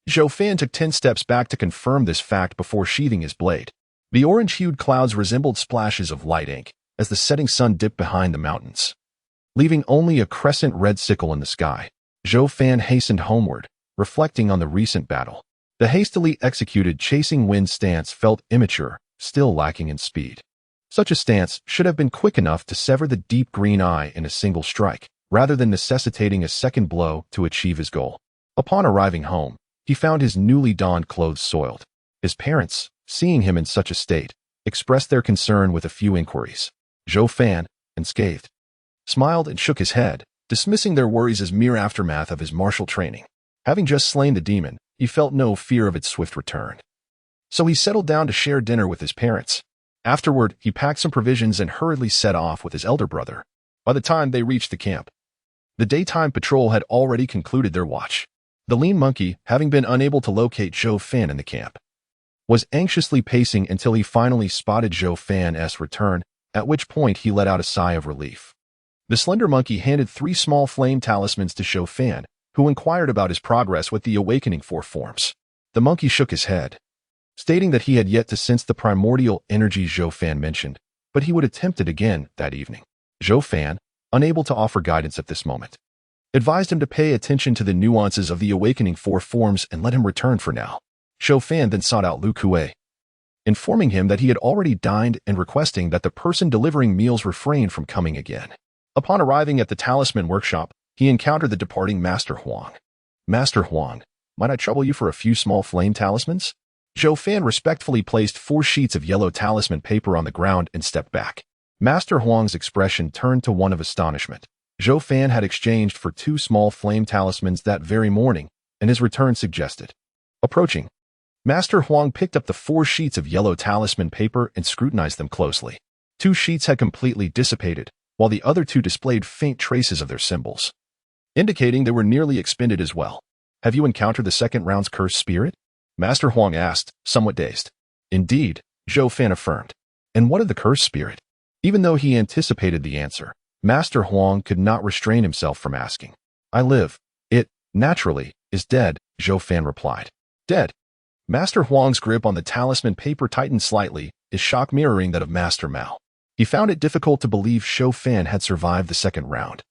Zhou Fan took 10 steps back to confirm this fact before sheathing his blade. The orange-hued clouds resembled splashes of light ink as the setting sun dipped behind the mountains, leaving only a crescent red sickle in the sky. Zhou Fan hastened homeward, reflecting on the recent battle. The hastily executed chasing wind stance felt immature, still lacking in speed. Such a stance should have been quick enough to sever the deep green eye in a single strike, rather than necessitating a second blow to achieve his goal. Upon arriving home, he found his newly donned clothes soiled. His parents, seeing him in such a state, expressed their concern with a few inquiries. Zhou Fan, unscathed, smiled and shook his head, dismissing their worries as mere aftermath of his martial training. Having just slain the demon, he felt no fear of its swift return. So he settled down to share dinner with his parents. Afterward, he packed some provisions and hurriedly set off with his elder brother. By the time they reached the camp, the daytime patrol had already concluded their watch. The lean monkey, having been unable to locate Zhou Fan in the camp, was anxiously pacing until he finally spotted Zhou Fan's return, at which point he let out a sigh of relief. The slender monkey handed 3 small flame talismans to Zhou Fan, who inquired about his progress with the awakening 4 forms. The monkey shook his head, stating that he had yet to sense the primordial energy Zhou Fan mentioned, but he would attempt it again that evening. Zhou Fan, unable to offer guidance at this moment, advised him to pay attention to the nuances of the awakening 4 forms and let him return for now. Zhou Fan then sought out Lu Kuei, informing him that he had already dined and requesting that the person delivering meals refrain from coming again. Upon arriving at the talisman workshop, he encountered the departing Master Huang. Master Huang, might I trouble you for a few small flame talismans? Zhou Fan respectfully placed 4 sheets of yellow talisman paper on the ground and stepped back. Master Huang's expression turned to one of astonishment. Zhou Fan had exchanged for 2 small flame talismans that very morning, and his return suggested. Approaching, Master Huang picked up the 4 sheets of yellow talisman paper and scrutinized them closely. 2 sheets had completely dissipated, while the other 2 displayed faint traces of their symbols, indicating they were nearly expended as well. Have you encountered the second round's cursed spirit? Master Huang asked, somewhat dazed. Indeed, Zhou Fan affirmed. And what of the cursed spirit? Even though he anticipated the answer, Master Huang could not restrain himself from asking. I live. It, naturally, is dead, Zhou Fan replied. Dead? Master Huang's grip on the talisman paper tightened slightly, his shock mirroring that of Master Mao. He found it difficult to believe Zhou Fan had survived the second round.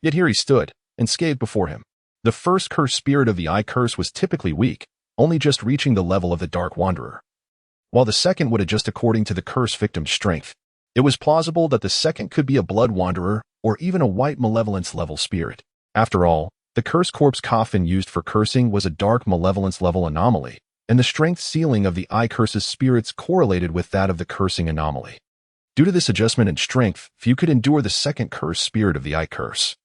Yet here he stood, unscathed before him. The first cursed spirit of the Eye Curse was typically weak, only just reaching the level of the Dark Wanderer, while the second would adjust according to the curse victim's strength. It was plausible that the second could be a Blood Wanderer or even a White Malevolence level spirit. After all, the Cursed Corpse coffin used for cursing was a Dark Malevolence level anomaly, and the strength ceiling of the Eye Curse's spirits correlated with that of the cursing anomaly. Due to this adjustment in strength, few could endure the second cursed spirit of the Eye Curse.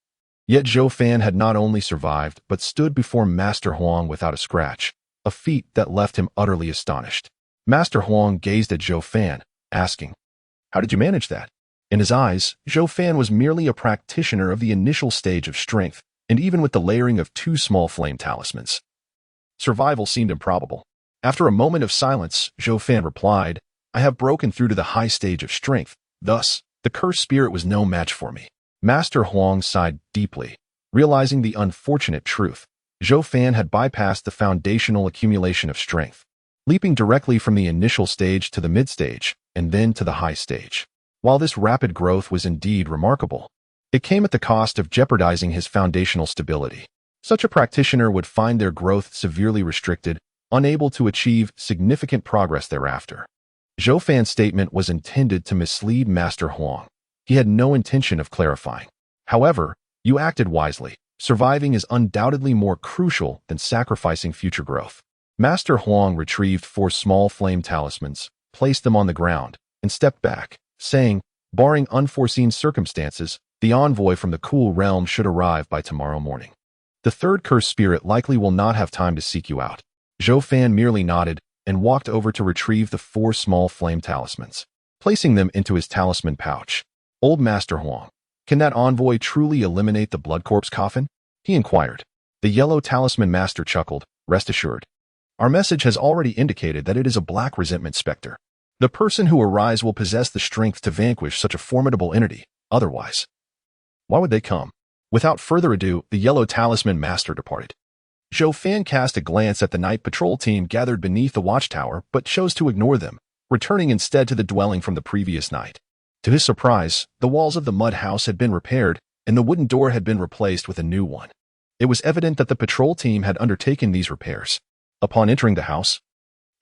Yet Zhou Fan had not only survived, but stood before Master Huang without a scratch, a feat that left him utterly astonished. Master Huang gazed at Zhou Fan, asking, How did you manage that? In his eyes, Zhou Fan was merely a practitioner of the initial stage of strength, and even with the layering of 2 small flame talismans, survival seemed improbable. After a moment of silence, Zhou Fan replied, I have broken through to the high stage of strength, thus, the cursed spirit was no match for me. Master Huang sighed deeply, realizing the unfortunate truth. Zhou Fan had bypassed the foundational accumulation of strength, leaping directly from the initial stage to the mid-stage, and then to the high stage. While this rapid growth was indeed remarkable, it came at the cost of jeopardizing his foundational stability. Such a practitioner would find their growth severely restricted, unable to achieve significant progress thereafter. Zhou Fan's statement was intended to mislead Master Huang. He had no intention of clarifying. However, you acted wisely. Surviving is undoubtedly more crucial than sacrificing future growth. Master Huang retrieved 4 small flame talismans, placed them on the ground, and stepped back, saying, barring unforeseen circumstances, the envoy from the cool realm should arrive by tomorrow morning. The third cursed spirit likely will not have time to seek you out. Zhou Fan merely nodded and walked over to retrieve the 4 small flame talismans, placing them into his talisman pouch. Old Master Huang, can that envoy truly eliminate the Blood Corpse coffin? He inquired. The yellow talisman master chuckled, rest assured. Our message has already indicated that it is a black resentment specter. The person who arrives will possess the strength to vanquish such a formidable entity, otherwise, why would they come? Without further ado, the yellow talisman master departed. Zhou Fan cast a glance at the night patrol team gathered beneath the watchtower, but chose to ignore them, returning instead to the dwelling from the previous night. To his surprise, the walls of the mud house had been repaired, and the wooden door had been replaced with a new one. It was evident that the patrol team had undertaken these repairs. Upon entering the house,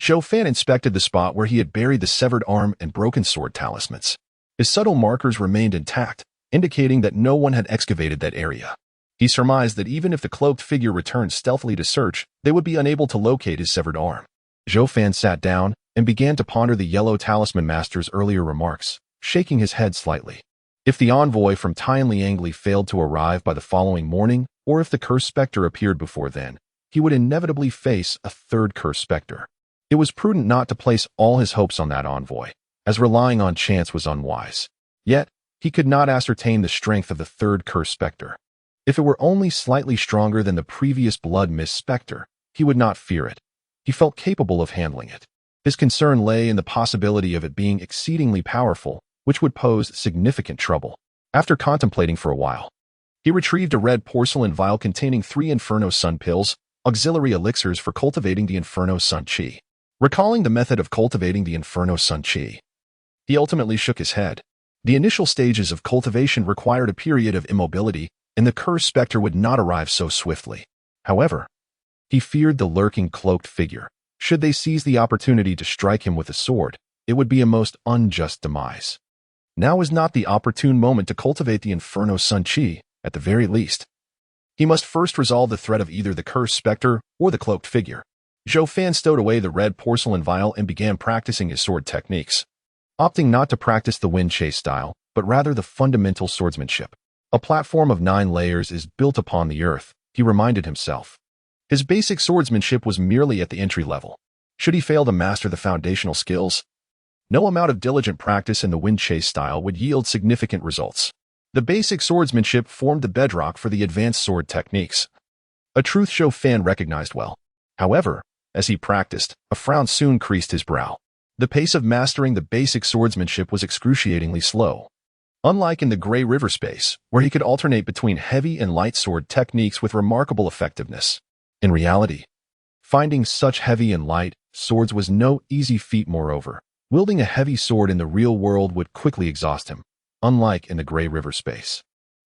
Zhou Fan inspected the spot where he had buried the severed arm and broken sword talismans. His subtle markers remained intact, indicating that no one had excavated that area. He surmised that even if the cloaked figure returned stealthily to search, they would be unable to locate his severed arm. Zhou Fan sat down and began to ponder the yellow talisman master's earlier remarks, shaking his head slightly. If the envoy from Tianliangli failed to arrive by the following morning, or if the cursed specter appeared before then, he would inevitably face a third cursed specter. It was prudent not to place all his hopes on that envoy, as relying on chance was unwise. Yet, he could not ascertain the strength of the third cursed specter. If it were only slightly stronger than the previous blood mist specter, he would not fear it. He felt capable of handling it. His concern lay in the possibility of it being exceedingly powerful, which would pose significant trouble. After contemplating for a while, he retrieved a red porcelain vial containing 3 Inferno Sun pills, auxiliary elixirs for cultivating the Inferno Sun Qi. Recalling the method of cultivating the Inferno Sun Qi, he ultimately shook his head. The initial stages of cultivation required a period of immobility, and the cursed specter would not arrive so swiftly. However, he feared the lurking cloaked figure. Should they seize the opportunity to strike him with a sword, it would be a most unjust demise. Now is not the opportune moment to cultivate the Inferno Sun Qi, at the very least. He must first resolve the threat of either the cursed specter or the cloaked figure. Zhou Fan stowed away the red porcelain vial and began practicing his sword techniques, opting not to practice the wind chase style, but rather the fundamental swordsmanship. A platform of 9 layers is built upon the earth, he reminded himself. His basic swordsmanship was merely at the entry level. Should he fail to master the foundational skills, no amount of diligent practice in the wind chase style would yield significant results. The basic swordsmanship formed the bedrock for the advanced sword techniques, a truth Zhou Fan recognized well. However, as he practiced, a frown soon creased his brow. The pace of mastering the basic swordsmanship was excruciatingly slow. Unlike in the Grey River space, where he could alternate between heavy and light sword techniques with remarkable effectiveness. In reality, finding such heavy and light swords was no easy feat. Moreover, wielding a heavy sword in the real world would quickly exhaust him, unlike in the Grey River space,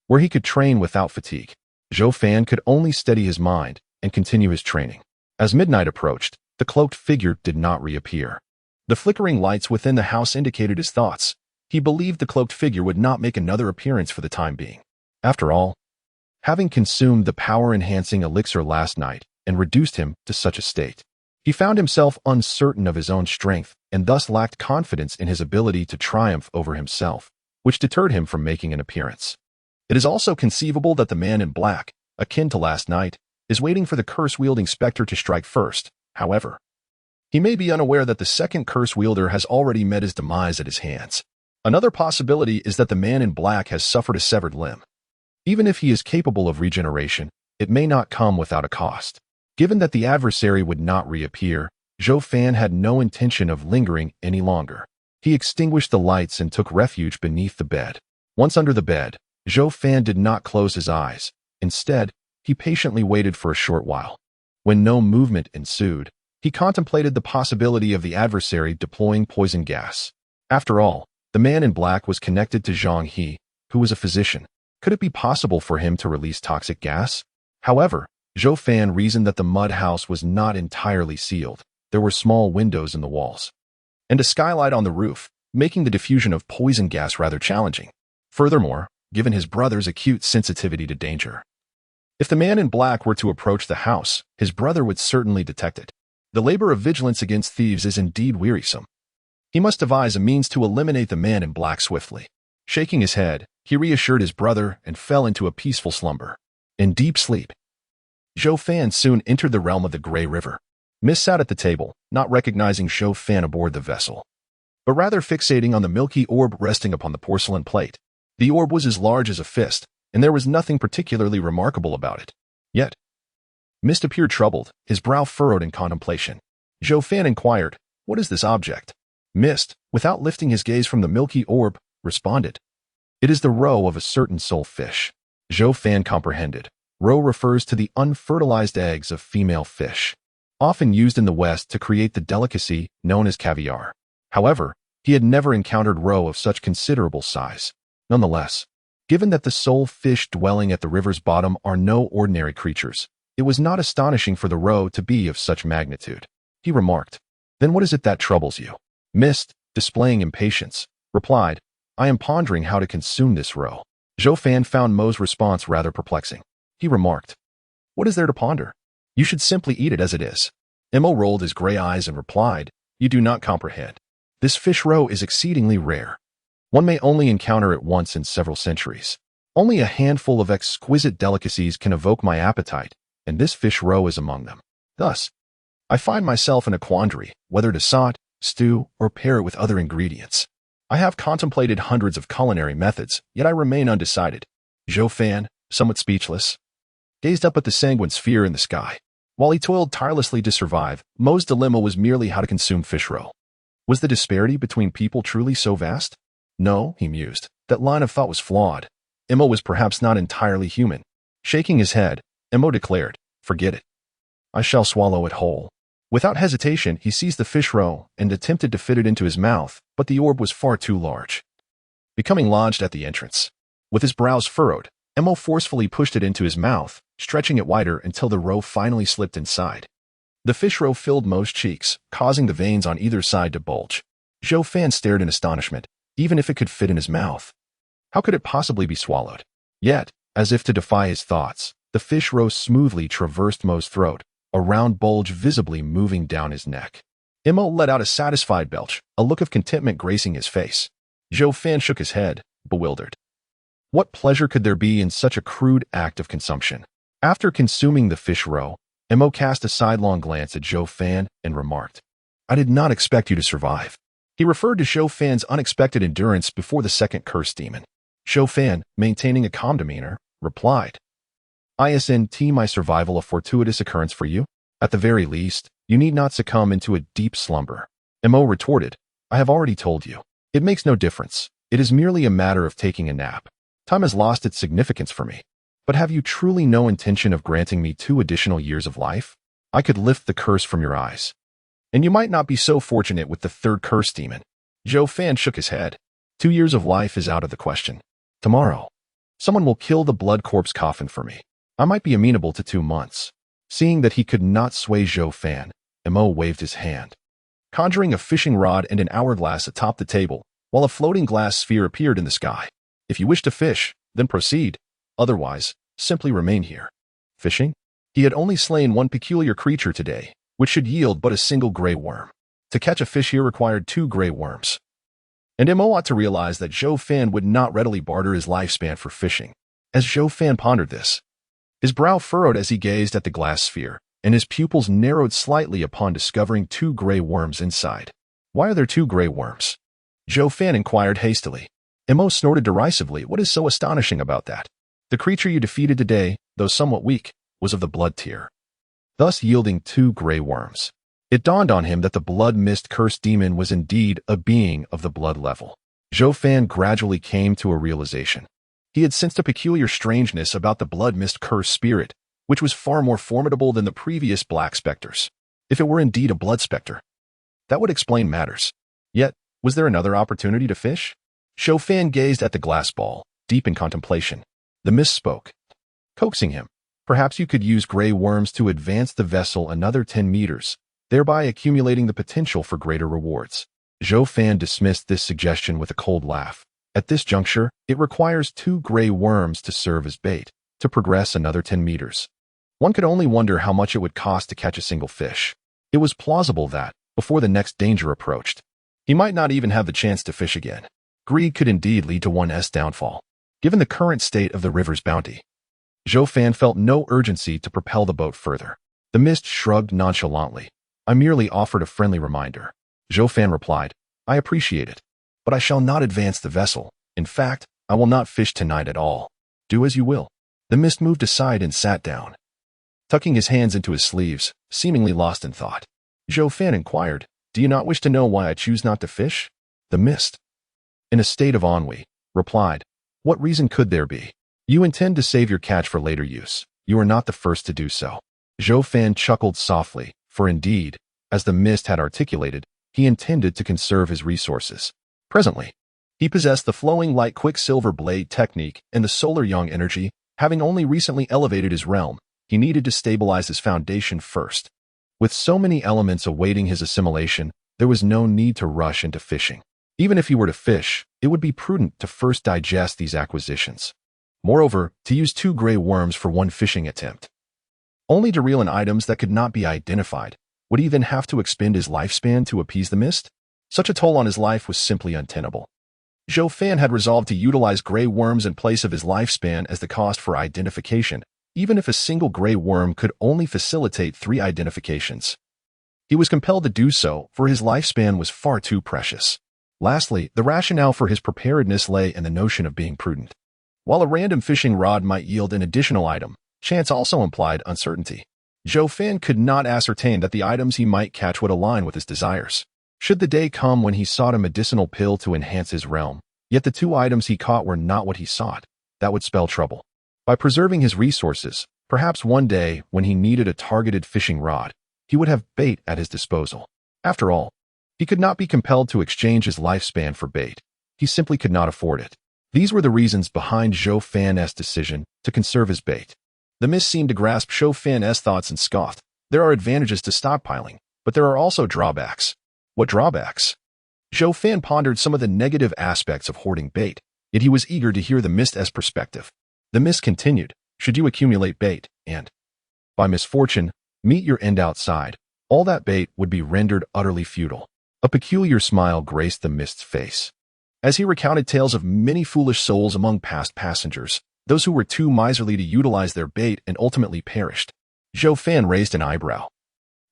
where he could train without fatigue. Zhou Fan could only steady his mind and continue his training. As midnight approached, the cloaked figure did not reappear. The flickering lights within the house indicated his thoughts. He believed the cloaked figure would not make another appearance for the time being. After all, having consumed the power-enhancing elixir last night and reduced him to such a state, he found himself uncertain of his own strength and thus lacked confidence in his ability to triumph over himself, which deterred him from making an appearance. It is also conceivable that the man in black, akin to last night, is waiting for the curse-wielding specter to strike first. However, he may be unaware that the second curse wielder has already met his demise at his hands. Another possibility is that the man in black has suffered a severed limb. Even if he is capable of regeneration, it may not come without a cost. Given that the adversary would not reappear, Zhou Fan had no intention of lingering any longer. He extinguished the lights and took refuge beneath the bed. Once under the bed, Zhou Fan did not close his eyes. Instead, he patiently waited for a short while. When no movement ensued, he contemplated the possibility of the adversary deploying poison gas. After all, the man in black was connected to Zhang He, who was a physician. Could it be possible for him to release toxic gas? However, Zhou Fan reasoned that the mud house was not entirely sealed. There were small windows in the walls and a skylight on the roof, making the diffusion of poison gas rather challenging. Furthermore, given his brother's acute sensitivity to danger, if the man in black were to approach the house, his brother would certainly detect it. The labor of vigilance against thieves is indeed wearisome. He must devise a means to eliminate the man in black swiftly. Shaking his head, he reassured his brother and fell into a peaceful slumber. In deep sleep, Zhou Fan soon entered the realm of the Grey River. Miss sat at the table, not recognizing Zhou Fan aboard the vessel, but rather fixating on the milky orb resting upon the porcelain plate. The orb was as large as a fist, and there was nothing particularly remarkable about it. Yet, Mist appeared troubled, his brow furrowed in contemplation. Zhou Fan inquired, "What is this object?" Mist, without lifting his gaze from the milky orb, responded, "It is the roe of a certain soul fish." Zhou Fan comprehended. Roe refers to the unfertilized eggs of female fish, often used in the West to create the delicacy known as caviar. However, he had never encountered roe of such considerable size. Nonetheless, given that the soul fish dwelling at the river's bottom are no ordinary creatures, it was not astonishing for the roe to be of such magnitude. He remarked, "Then what is it that troubles you?" Mist, displaying impatience, replied, "I am pondering how to consume this roe." Zhou Fan found Mo's response rather perplexing. He remarked, "What is there to ponder? You should simply eat it as it is." Mo rolled his gray eyes and replied, "You do not comprehend. This fish roe is exceedingly rare. One may only encounter it once in several centuries. Only a handful of exquisite delicacies can evoke my appetite, and this fish roe is among them. Thus, I find myself in a quandary, whether to saute, stew, or pair it with other ingredients. I have contemplated hundreds of culinary methods, yet I remain undecided." Zhou Fan, somewhat speechless, gazed up at the sanguine sphere in the sky. While he toiled tirelessly to survive, Mo's dilemma was merely how to consume fish roe. Was the disparity between people truly so vast? No, he mused. That line of thought was flawed. Mo was perhaps not entirely human. Shaking his head, Mo declared, "Forget it. I shall swallow it whole." Without hesitation, he seized the fish roe and attempted to fit it into his mouth, but the orb was far too large, becoming lodged at the entrance. With his brows furrowed, Mo forcefully pushed it into his mouth, stretching it wider until the roe finally slipped inside. The fish roe filled Mo's cheeks, causing the veins on either side to bulge. Zhou Fan stared in astonishment. Even if it could fit in his mouth, how could it possibly be swallowed? Yet, as if to defy his thoughts, the fish roe smoothly traversed Mo's throat, a round bulge visibly moving down his neck. Mo let out a satisfied belch, a look of contentment gracing his face. Zhou Fan shook his head, bewildered. What pleasure could there be in such a crude act of consumption? After consuming the fish roe, Mo cast a sidelong glance at Zhou Fan and remarked, I did not expect you to survive. He referred to Zhou Fan's unexpected endurance before the second curse demon. Zhou Fan, maintaining a calm demeanor, replied, "Isn't my survival a fortuitous occurrence for you? At the very least, you need not succumb into a deep slumber." Mo retorted, "I have already told you. It makes no difference. It is merely a matter of taking a nap. Time has lost its significance for me. But have you truly no intention of granting me 2 additional years of life? I could lift the curse from your eyes. And you might not be so fortunate with the third curse demon." Zhou Fan shook his head. 2 years of life is out of the question. Tomorrow, someone will kill the blood corpse coffin for me. I might be amenable to 2 months. Seeing that he could not sway Zhou Fan, Mo waved his hand, conjuring a fishing rod and an hourglass atop the table, while a floating glass sphere appeared in the sky. "If you wish to fish, then proceed. Otherwise, simply remain here." Fishing? He had only slain one peculiar creature today, which should yield but a single gray worm. To catch a fish here required 2 gray worms. And Mo ought to realize that Zhou Fan would not readily barter his lifespan for fishing. As Zhou Fan pondered this, his brow furrowed as he gazed at the glass sphere, and his pupils narrowed slightly upon discovering 2 gray worms inside. "Why are there 2 gray worms?" Zhou Fan inquired hastily. Mo snorted derisively. "What is so astonishing about that? The creature you defeated today, though somewhat weak, was of the blood tier, thus yielding 2 gray worms." It dawned on him that the blood mist cursed demon was indeed a being of the blood level. Zhou Fan gradually came to a realization. He had sensed a peculiar strangeness about the blood mist cursed spirit, which was far more formidable than the previous black specters. If it were indeed a blood specter, that would explain matters. Yet, was there another opportunity to fish? Zhou Fan gazed at the glass ball, deep in contemplation. The mist spoke, coaxing him. "Perhaps you could use gray worms to advance the vessel another 10 meters, thereby accumulating the potential for greater rewards." Zhou Fan dismissed this suggestion with a cold laugh. At this juncture, it requires 2 gray worms to serve as bait, to progress another 10 meters. One could only wonder how much it would cost to catch a single fish. It was plausible that, before the next danger approached, he might not even have the chance to fish again. Greed could indeed lead to one's downfall. Given the current state of the river's bounty, Zhou Fan felt no urgency to propel the boat further. The mist shrugged nonchalantly. "I merely offered a friendly reminder." Zhou Fan replied, "I appreciate it, but I shall not advance the vessel. In fact, I will not fish tonight at all. Do as you will." The mist moved aside and sat down, tucking his hands into his sleeves, seemingly lost in thought. Zhou Fan inquired, "Do you not wish to know why I choose not to fish?" The mist, in a state of ennui, replied, "What reason could there be? You intend to save your catch for later use. You are not the first to do so." Zhou Fan chuckled softly, for indeed, as the mist had articulated, he intended to conserve his resources. Presently, he possessed the flowing light quicksilver blade technique and the solar yang energy. Having only recently elevated his realm, he needed to stabilize his foundation first. With so many elements awaiting his assimilation, there was no need to rush into fishing. Even if he were to fish, it would be prudent to first digest these acquisitions. Moreover, to use 2 gray worms for one fishing attempt, only to reel in items that could not be identified, would he then have to expend his lifespan to appease the mist? Such a toll on his life was simply untenable. Zhou Fan had resolved to utilize gray worms in place of his lifespan as the cost for identification, even if a single gray worm could only facilitate 3 identifications. He was compelled to do so, for his lifespan was far too precious. Lastly, the rationale for his preparedness lay in the notion of being prudent. While a random fishing rod might yield an additional item, chance also implied uncertainty. Zhou Fan could not ascertain that the items he might catch would align with his desires. Should the day come when he sought a medicinal pill to enhance his realm, yet the 2 items he caught were not what he sought, that would spell trouble. By preserving his resources, perhaps one day, when he needed a targeted fishing rod, he would have bait at his disposal. After all, he could not be compelled to exchange his lifespan for bait. He simply could not afford it. These were the reasons behind Zhou Fan's decision to conserve his bait. The mist seemed to grasp Zhou Fan's thoughts and scoffed. "There are advantages to stockpiling, but there are also drawbacks." "What drawbacks?" Zhou Fan pondered some of the negative aspects of hoarding bait, yet he was eager to hear the mist's perspective. The mist continued, "Should you accumulate bait, and, by misfortune, meet your end outside, all that bait would be rendered utterly futile." A peculiar smile graced the mist's face. As he recounted tales of many foolish souls among past passengers, those who were too miserly to utilize their bait and ultimately perished, Zhou Fan raised an eyebrow.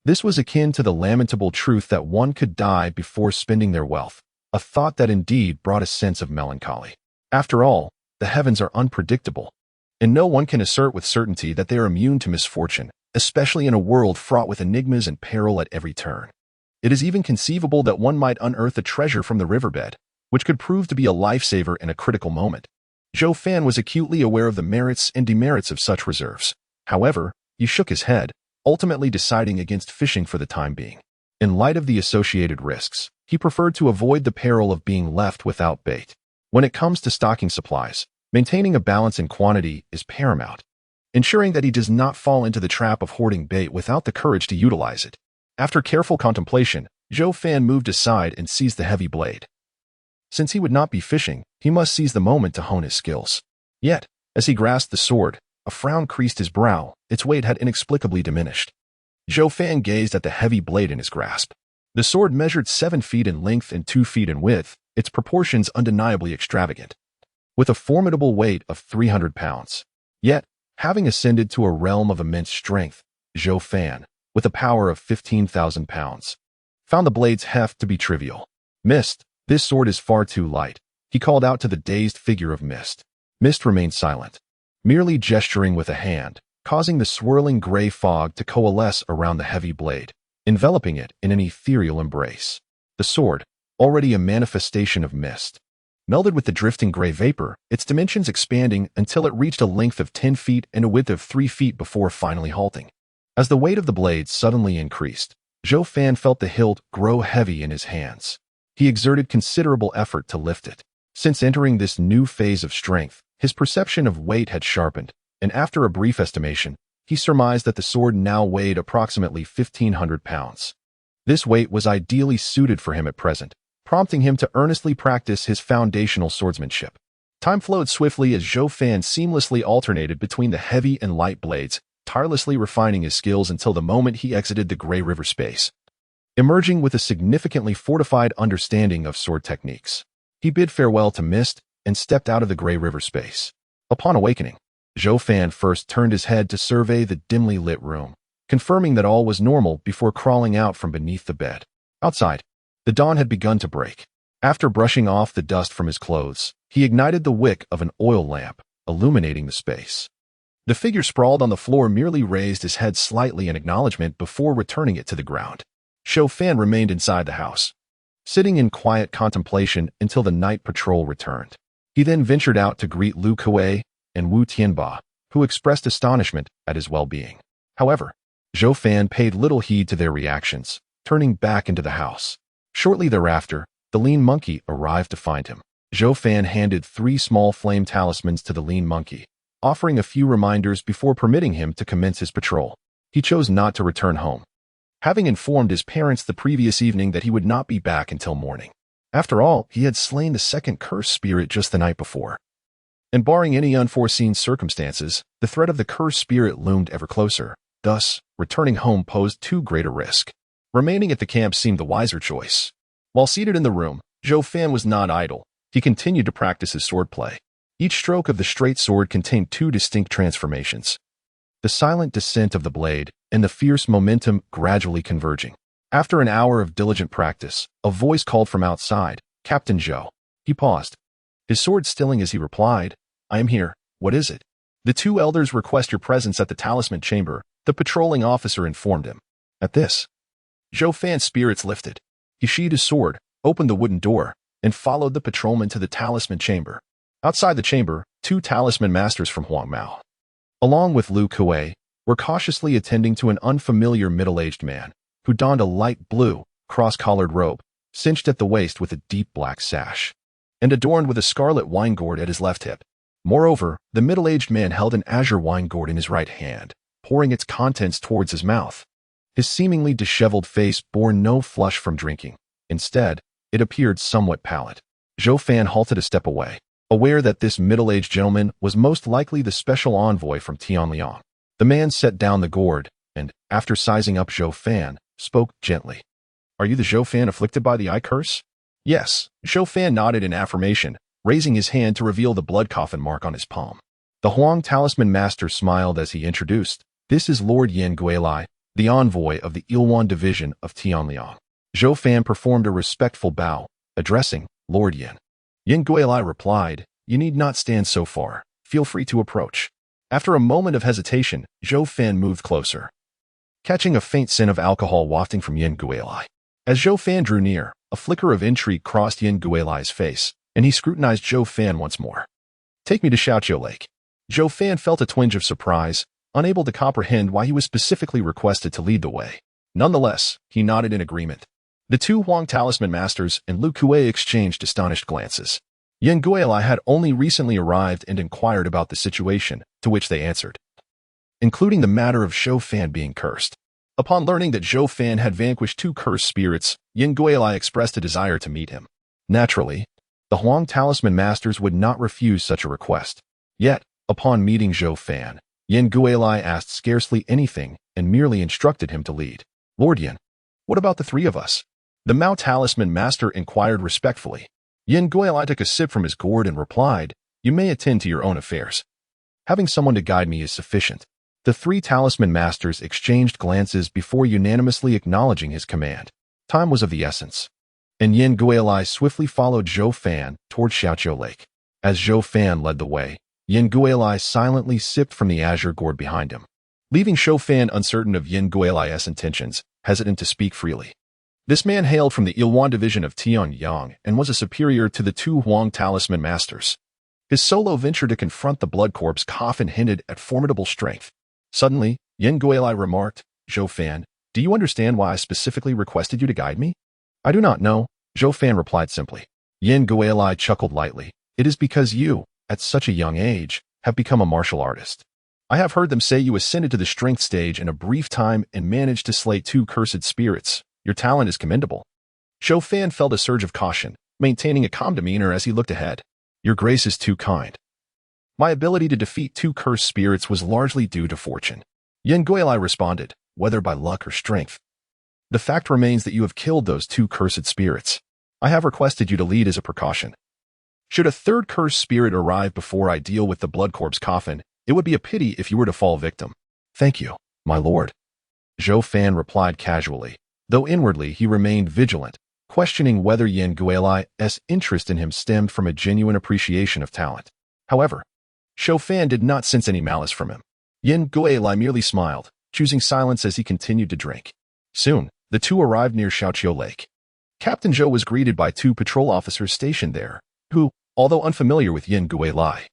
This was akin to the lamentable truth that one could die before spending their wealth, a thought that indeed brought a sense of melancholy. After all, the heavens are unpredictable, and no one can assert with certainty that they are immune to misfortune, especially in a world fraught with enigmas and peril at every turn. It is even conceivable that one might unearth a treasure from the riverbed, which could prove to be a lifesaver in a critical moment. Zhou Fan was acutely aware of the merits and demerits of such reserves. However, he shook his head, ultimately deciding against fishing for the time being. In light of the associated risks, he preferred to avoid the peril of being left without bait. When it comes to stocking supplies, maintaining a balance in quantity is paramount, ensuring that he does not fall into the trap of hoarding bait without the courage to utilize it. After careful contemplation, Zhou Fan moved aside and seized the heavy blade. Since he would not be fishing, he must seize the moment to hone his skills. Yet, as he grasped the sword, a frown creased his brow. Its weight had inexplicably diminished. Zhou Fan gazed at the heavy blade in his grasp. The sword measured 7 feet in length and 2 feet in width, its proportions undeniably extravagant, with a formidable weight of 300 pounds. Yet, having ascended to a realm of immense strength, Zhou Fan, with a power of 15,000 pounds, found the blade's heft to be trivial. Mist, this sword is far too light, he called out to the dazed figure of Mist. Mist remained silent, merely gesturing with a hand, causing the swirling gray fog to coalesce around the heavy blade, enveloping it in an ethereal embrace. The sword, already a manifestation of mist, melded with the drifting gray vapor, its dimensions expanding until it reached a length of 10 feet and a width of 3 feet before finally halting. As the weight of the blade suddenly increased, Zhou Fan felt the hilt grow heavy in his hands. He exerted considerable effort to lift it. Since entering this new phase of strength, his perception of weight had sharpened, and after a brief estimation, he surmised that the sword now weighed approximately 1,500 pounds. This weight was ideally suited for him at present, prompting him to earnestly practice his foundational swordsmanship. Time flowed swiftly as Zhou Fan seamlessly alternated between the heavy and light blades, tirelessly refining his skills until the moment he exited the Gray River space. Emerging with a significantly fortified understanding of sword techniques, he bid farewell to Mist and stepped out of the Gray River space. Upon awakening, Zhou Fan first turned his head to survey the dimly lit room, confirming that all was normal before crawling out from beneath the bed. Outside, the dawn had begun to break. After brushing off the dust from his clothes, he ignited the wick of an oil lamp, illuminating the space. The figure sprawled on the floor merely raised his head slightly in acknowledgement before returning it to the ground. Zhou Fan remained inside the house, sitting in quiet contemplation until the night patrol returned. He then ventured out to greet Lu Kuei and Wu Tianba, who expressed astonishment at his well-being. However, Zhou Fan paid little heed to their reactions, turning back into the house. Shortly thereafter, the lean monkey arrived to find him. Zhou Fan handed 3 small flame talismans to the lean monkey, offering a few reminders before permitting him to commence his patrol. He chose not to return home, having informed his parents the previous evening that he would not be back until morning. After all, he had slain the second cursed spirit just the night before. And barring any unforeseen circumstances, the threat of the cursed spirit loomed ever closer. Thus, returning home posed too great a risk. Remaining at the camp seemed the wiser choice. While seated in the room, Zhou Fan was not idle. He continued to practice his swordplay. Each stroke of the straight sword contained 2 distinct transformations: the silent descent of the blade and the fierce momentum gradually converging. After an hour of diligent practice, a voice called from outside, "Captain Zhou." He paused, his sword stilling as he replied, "I am here. What is it?" "The 2 elders request your presence at the talisman chamber," the patrolling officer informed him. At this, Zhou Fan's spirits lifted. He sheathed his sword, opened the wooden door, and followed the patrolman to the talisman chamber. Outside the chamber, 2 talisman masters from Huangmao, along with Lu Kuei, were cautiously attending to an unfamiliar middle-aged man who donned a light blue, cross-collared robe, cinched at the waist with a deep black sash, and adorned with a scarlet wine gourd at his left hip. Moreover, the middle-aged man held an azure wine gourd in his right hand, pouring its contents towards his mouth. His seemingly disheveled face bore no flush from drinking. Instead, it appeared somewhat pallid. Zhou Fan halted a step away, aware that this middle-aged gentleman was most likely the special envoy from Tianliang. The man set down the gourd and, after sizing up Zhou Fan, spoke gently. "Are you the Zhou Fan afflicted by the eye curse?" "Yes." Zhou Fan nodded in affirmation, raising his hand to reveal the blood coffin mark on his palm. The Huang talisman master smiled as he introduced, "This is Lord Yan Guilai, the envoy of the Ilwan division of Tianliang. Zhou Fan performed a respectful bow, addressing Lord Yin. Yin Guilai replied, "You need not stand so far. Feel free to approach." After a moment of hesitation, Zhou Fan moved closer, catching a faint scent of alcohol wafting from Yin Guilai. As Zhou Fan drew near, a flicker of intrigue crossed Yin Guilai's face, and he scrutinized Zhou Fan once more. "Take me to Xiaoqiu Lake." Zhou Fan felt a twinge of surprise, unable to comprehend why he was specifically requested to lead the way. Nonetheless, he nodded in agreement. The two Huang Talisman Masters and Lu Kuei exchanged astonished glances. Yin Guilai had only recently arrived and inquired about the situation, to which they answered, including the matter of Zhou Fan being cursed. Upon learning that Zhou Fan had vanquished two cursed spirits, Yin Guilai expressed a desire to meet him. Naturally, the Huang Talisman Masters would not refuse such a request. Yet, upon meeting Zhou Fan, Yin Guilai asked scarcely anything and merely instructed him to lead. "Lord Yin, what about the three of us?" The Mao Talisman Master inquired respectfully. Yin Guilai took a sip from his gourd and replied, "You may attend to your own affairs. Having someone to guide me is sufficient." The three Talisman Masters exchanged glances before unanimously acknowledging his command. Time was of the essence, and Yin Guilai swiftly followed Zhou Fan toward Xiaoqiu Lake. As Zhou Fan led the way, Yin Guilai silently sipped from the azure gourd behind him, leaving Zhou Fan uncertain of Yin Guilai's intentions, hesitant to speak freely. This man hailed from the Ilwan division of Tianyang and was a superior to the two Huang Talisman Masters. His solo venture to confront the blood corpse coffin hinted at formidable strength. Suddenly, Yin Guilai remarked, "Zhou Fan, do you understand why I specifically requested you to guide me?" "I do not know," Zhou Fan replied simply. Yin Guilai chuckled lightly. "It is because you, at such a young age, have become a martial artist. I have heard them say you ascended to the strength stage in a brief time and managed to slay two cursed spirits. Your talent is commendable." Zhou Fan felt a surge of caution, maintaining a calm demeanor as he looked ahead. "Your grace is too kind. My ability to defeat two cursed spirits was largely due to fortune." Yin Guilai responded, "Whether by luck or strength, the fact remains that you have killed those two cursed spirits. I have requested you to lead as a precaution. Should a third cursed spirit arrive before I deal with the blood corpse coffin, it would be a pity if you were to fall victim." "Thank you, my lord," Zhou Fan replied casually, though inwardly he remained vigilant, questioning whether Yin Guilai's interest in him stemmed from a genuine appreciation of talent. However, Zhou Fan did not sense any malice from him. Yin Guilai merely smiled, choosing silence as he continued to drink. Soon, the two arrived near Xiaoqiu Lake. Captain Zhou was greeted by two patrol officers stationed there, who, although unfamiliar with Yin Guilai,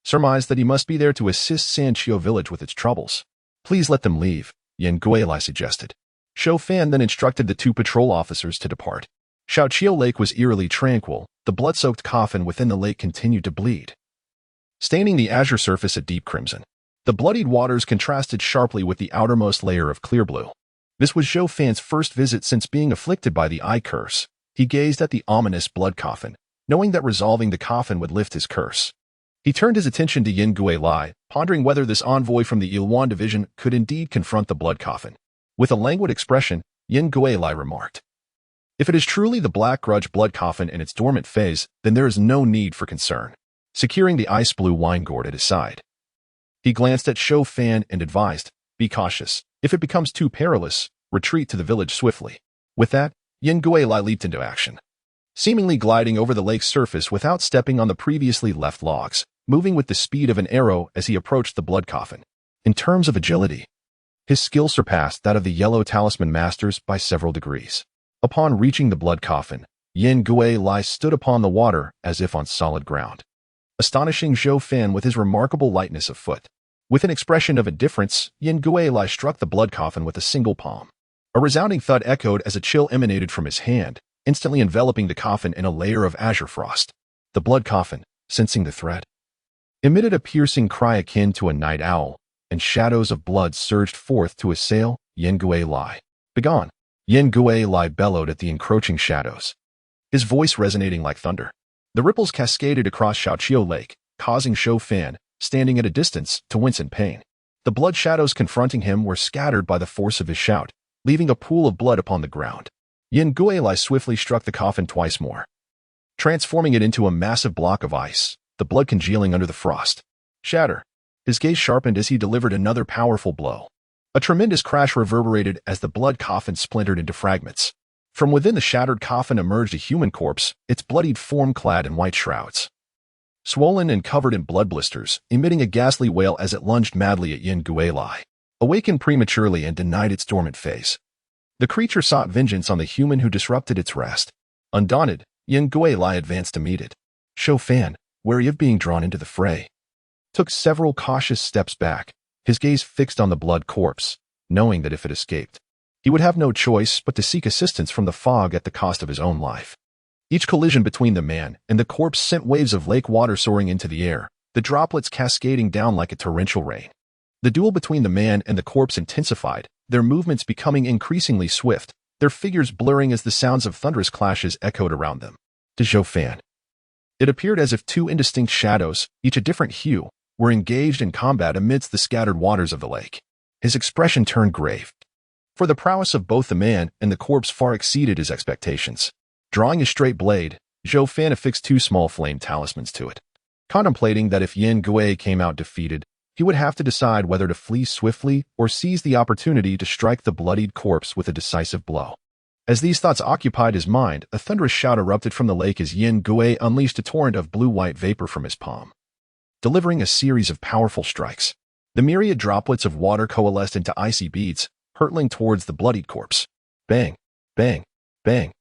surmised that he must be there to assist Sanqiu village with its troubles. "Please let them leave," Yin Guilai suggested. Zhou Fan then instructed the two patrol officers to depart. Xiaoqiu Lake was eerily tranquil. The blood-soaked coffin within the lake continued to bleed, staining the azure surface a deep crimson. The bloodied waters contrasted sharply with the outermost layer of clear blue. This was Zhou Fan's first visit since being afflicted by the eye curse. He gazed at the ominous blood coffin, knowing that resolving the coffin would lift his curse. He turned his attention to Yin Guilai, pondering whether this envoy from the Ilwan division could indeed confront the blood coffin. With a languid expression, Yin Guilai remarked, "If it is truly the Black Grudge blood coffin in its dormant phase, then there is no need for concern." Securing the ice blue wine gourd at his side, he glanced at Zhou Fan and advised, "Be cautious. If it becomes too perilous, retreat to the village swiftly." With that, Yin Guilai leaped into action, seemingly gliding over the lake's surface without stepping on the previously left logs, moving with the speed of an arrow as he approached the blood coffin. In terms of agility, his skill surpassed that of the Yellow Talisman Masters by several degrees. Upon reaching the blood coffin, Yin Guilai stood upon the water as if on solid ground, astonishing Zhou Fan with his remarkable lightness of foot. With an expression of indifference, Yin Guilai struck the blood coffin with a single palm. A resounding thud echoed as a chill emanated from his hand, instantly enveloping the coffin in a layer of azure frost. The blood coffin, sensing the threat, emitted a piercing cry akin to a night owl, and shadows of blood surged forth to assail Yin Guilai. "Begone!" Yin Guilai bellowed at the encroaching shadows, his voice resonating like thunder. The ripples cascaded across Xiaoqiu Lake, causing Zhou Fan, standing at a distance, to wince in pain. The blood shadows confronting him were scattered by the force of his shout, leaving a pool of blood upon the ground. Yin Guilai swiftly struck the coffin twice more, transforming it into a massive block of ice, the blood congealing under the frost. Shatter. His gaze sharpened as he delivered another powerful blow. A tremendous crash reverberated as the blood coffin splintered into fragments. From within the shattered coffin emerged a human corpse, its bloodied form clad in white shrouds. Swollen and covered in blood blisters, emitting a ghastly wail as it lunged madly at Yin Guilai, awakened prematurely and denied its dormant phase. The creature sought vengeance on the human who disrupted its rest. Undaunted, Yin Guilai advanced to meet it. Zhou Fan, wary of being drawn into the fray, took several cautious steps back, his gaze fixed on the blood corpse, knowing that if it escaped, he would have no choice but to seek assistance from the fog at the cost of his own life. Each collision between the man and the corpse sent waves of lake water soaring into the air, the droplets cascading down like a torrential rain. The duel between the man and the corpse intensified, their movements becoming increasingly swift, their figures blurring as the sounds of thunderous clashes echoed around them. To Zhou Fan, it appeared as if two indistinct shadows, each a different hue, were engaged in combat amidst the scattered waters of the lake. His expression turned grave, for the prowess of both the man and the corpse far exceeded his expectations. Drawing a straight blade, Zhou Fan affixed two small flame talismans to it, contemplating that if Yin Guilai came out defeated, he would have to decide whether to flee swiftly or seize the opportunity to strike the bloodied corpse with a decisive blow. As these thoughts occupied his mind, a thunderous shout erupted from the lake as Yin Guilai unleashed a torrent of blue-white vapor from his palm, delivering a series of powerful strikes. The myriad droplets of water coalesced into icy beads, hurtling towards the bloodied corpse. Bang, bang, bang.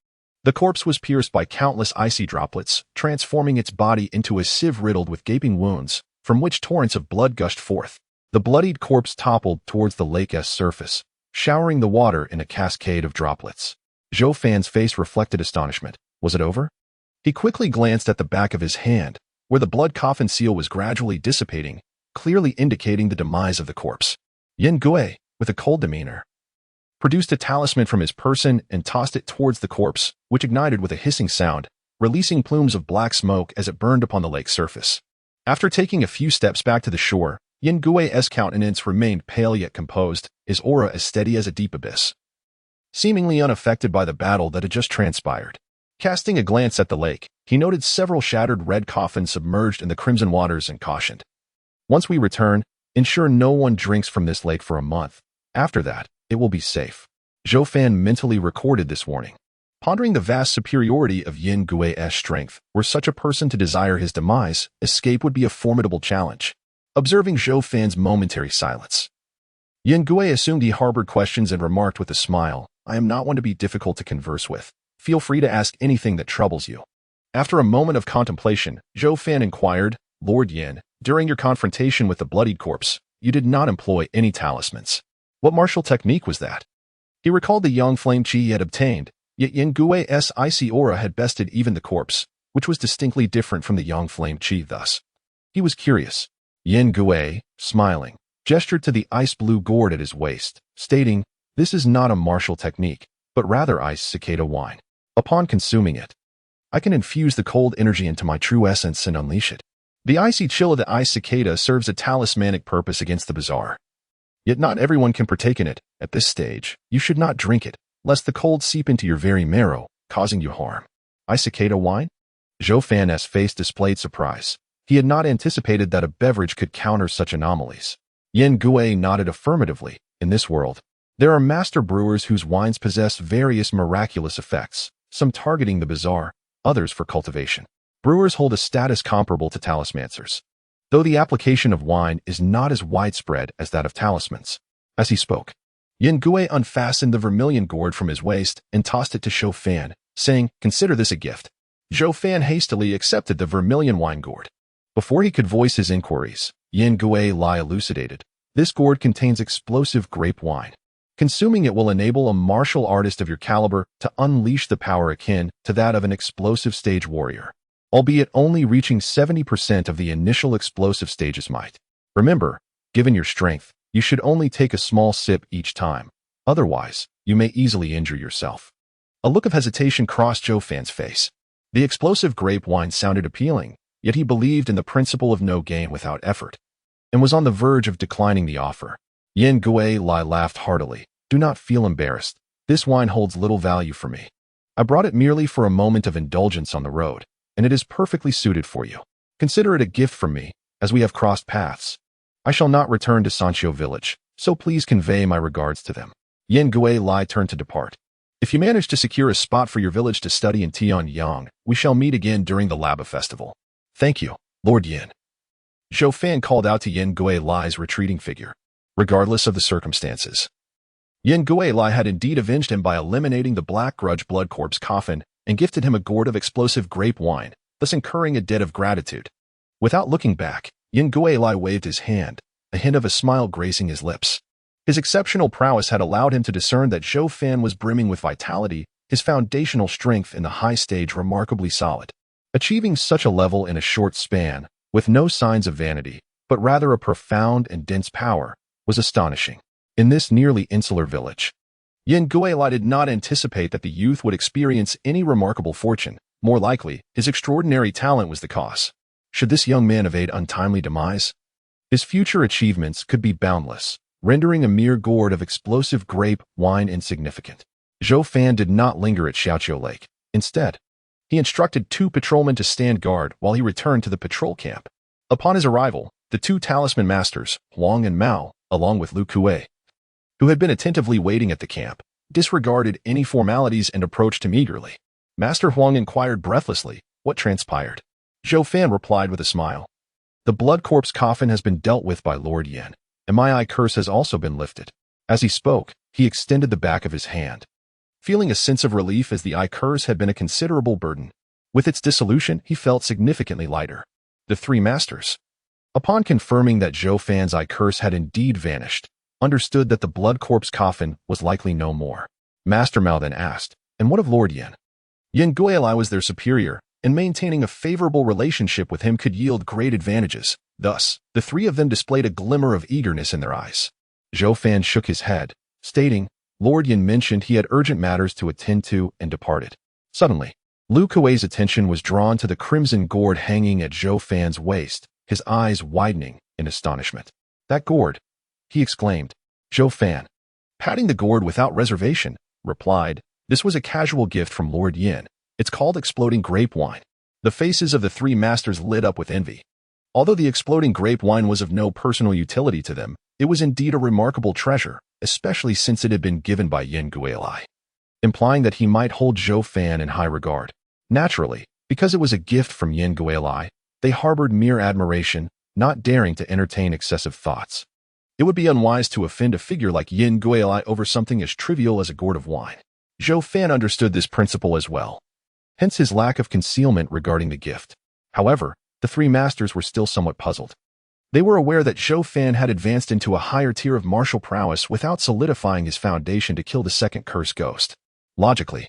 The corpse was pierced by countless icy droplets, transforming its body into a sieve riddled with gaping wounds, from which torrents of blood gushed forth. The bloodied corpse toppled towards the lake's surface, showering the water in a cascade of droplets. Zhou Fan's face reflected astonishment. Was it over? He quickly glanced at the back of his hand, where the blood coffin seal was gradually dissipating, clearly indicating the demise of the corpse. Yin Guilai, with a cold demeanor, produced a talisman from his person and tossed it towards the corpse, which ignited with a hissing sound, releasing plumes of black smoke as it burned upon the lake's surface. After taking a few steps back to the shore, Yin Guilai's countenance remained pale yet composed, his aura as steady as a deep abyss, seemingly unaffected by the battle that had just transpired. Casting a glance at the lake, he noted several shattered red coffins submerged in the crimson waters and cautioned, "Once we return, ensure no one drinks from this lake for a month. After that, it will be safe." Zhou Fan mentally recorded this warning, pondering the vast superiority of Yin Guilai's strength. Were such a person to desire his demise, escape would be a formidable challenge. Observing Zhou Fan's momentary silence, Yin Guilai assumed he harbored questions and remarked with a smile, "I am not one to be difficult to converse with. Feel free to ask anything that troubles you." After a moment of contemplation, Zhou Fan inquired, "Lord Yin, during your confrontation with the bloodied corpse, you did not employ any talismans. What martial technique was that?" He recalled the young flame chi he had obtained, yet Yin Guilai's icy aura had bested even the corpse, which was distinctly different from the young flame chi thus. He was curious. Yin Guilai, smiling, gestured to the ice-blue gourd at his waist, stating, "This is not a martial technique, but rather ice cicada wine. Upon consuming it, I can infuse the cold energy into my true essence and unleash it. The icy chill of the ice cicada serves a talismanic purpose against the bizarre. Yet not everyone can partake in it. At this stage, you should not drink it, lest the cold seep into your very marrow, causing you harm." Ice cicada wine? Zhou Fan's face displayed surprise. He had not anticipated that a beverage could counter such anomalies. Yin Guilai nodded affirmatively. In this world, there are master brewers whose wines possess various miraculous effects, some targeting the bizarre, others for cultivation. Brewers hold a status comparable to talismancers, though the application of wine is not as widespread as that of talismans. As he spoke, Yin Guilai unfastened the vermilion gourd from his waist and tossed it to Zhou Fan, saying, "Consider this a gift." Zhou Fan hastily accepted the vermilion wine gourd. Before he could voice his inquiries, Yin Guilai elucidated, "This gourd contains explosive grape wine. Consuming it will enable a martial artist of your caliber to unleash the power akin to that of an explosive stage warrior, albeit only reaching 70% of the initial explosive stage's might. Remember, given your strength, you should only take a small sip each time. Otherwise, you may easily injure yourself." A look of hesitation crossed Zhou Fan's face. The explosive grape wine sounded appealing, yet he believed in the principle of no gain without effort, and was on the verge of declining the offer. Yin Guilai laughed heartily. "Do not feel embarrassed. This wine holds little value for me. I brought it merely for a moment of indulgence on the road, and it is perfectly suited for you. Consider it a gift from me, as we have crossed paths. I shall not return to Sancho village, so please convey my regards to them. Yin Gui Lai turned to depart. If you manage to secure a spot for your village to study in Tianyang, we shall meet again during the Laba festival. Thank you, Lord Yin. Zhou Fan called out to Yin Gui Lai's retreating figure, regardless of the circumstances. Yin Gui Lai had indeed avenged him by eliminating the Black Grudge Blood Corpse coffin and gifted him a gourd of explosive grape wine, thus incurring a debt of gratitude. Without looking back, Yin Gui Lai waved his hand, a hint of a smile gracing his lips. His exceptional prowess had allowed him to discern that Zhou Fan was brimming with vitality, his foundational strength in the high stage remarkably solid. Achieving such a level in a short span, with no signs of vanity, but rather a profound and dense power, was astonishing. In this nearly insular village, Yin Gui Lai did not anticipate that the youth would experience any remarkable fortune. More likely, his extraordinary talent was the cause. Should this young man evade untimely demise, his future achievements could be boundless, rendering a mere gourd of explosive grape wine insignificant. Zhou Fan did not linger at Xiaoqiu Lake. Instead, he instructed 2 patrolmen to stand guard while he returned to the patrol camp. Upon his arrival, the 2 talisman masters, Huang and Mao, along with Lu Kuei, who had been attentively waiting at the camp, disregarded any formalities and approached him eagerly. Master Huang inquired breathlessly, "What transpired?" Zhou Fan replied with a smile. "The blood corpse coffin has been dealt with by Lord Yin, and my eye curse has also been lifted." As he spoke, he extended the back of his hand, feeling a sense of relief as the eye curse had been a considerable burden. With its dissolution, he felt significantly lighter. The 3 masters, upon confirming that Zhou Fan's eye curse had indeed vanished, understood that the blood corpse coffin was likely no more. Master Mao then asked, "And what of Lord Yin?" Yin Gui Lai was their superior, and maintaining a favorable relationship with him could yield great advantages. Thus, the 3 of them displayed a glimmer of eagerness in their eyes. Zhou Fan shook his head, stating, "Lord Yin mentioned he had urgent matters to attend to and departed." Suddenly, Lu Kuei's attention was drawn to the crimson gourd hanging at Zhou Fan's waist, his eyes widening in astonishment. "That gourd," he exclaimed. Zhou Fan, patting the gourd without reservation, replied, "This was a casual gift from Lord Yin. It's called exploding grape wine." The faces of the 3 masters lit up with envy. Although the exploding grape wine was of no personal utility to them, it was indeed a remarkable treasure, especially since it had been given by Yin Gui Lai, implying that he might hold Zhou Fan in high regard. Naturally, because it was a gift from Yin Gui Lai, they harbored mere admiration, not daring to entertain excessive thoughts. It would be unwise to offend a figure like Yin Gui Lai over something as trivial as a gourd of wine. Zhou Fan understood this principle as well, hence his lack of concealment regarding the gift. However, the 3 masters were still somewhat puzzled. They were aware that Zhou Fan had advanced into a higher tier of martial prowess without solidifying his foundation to kill the second cursed ghost. Logically,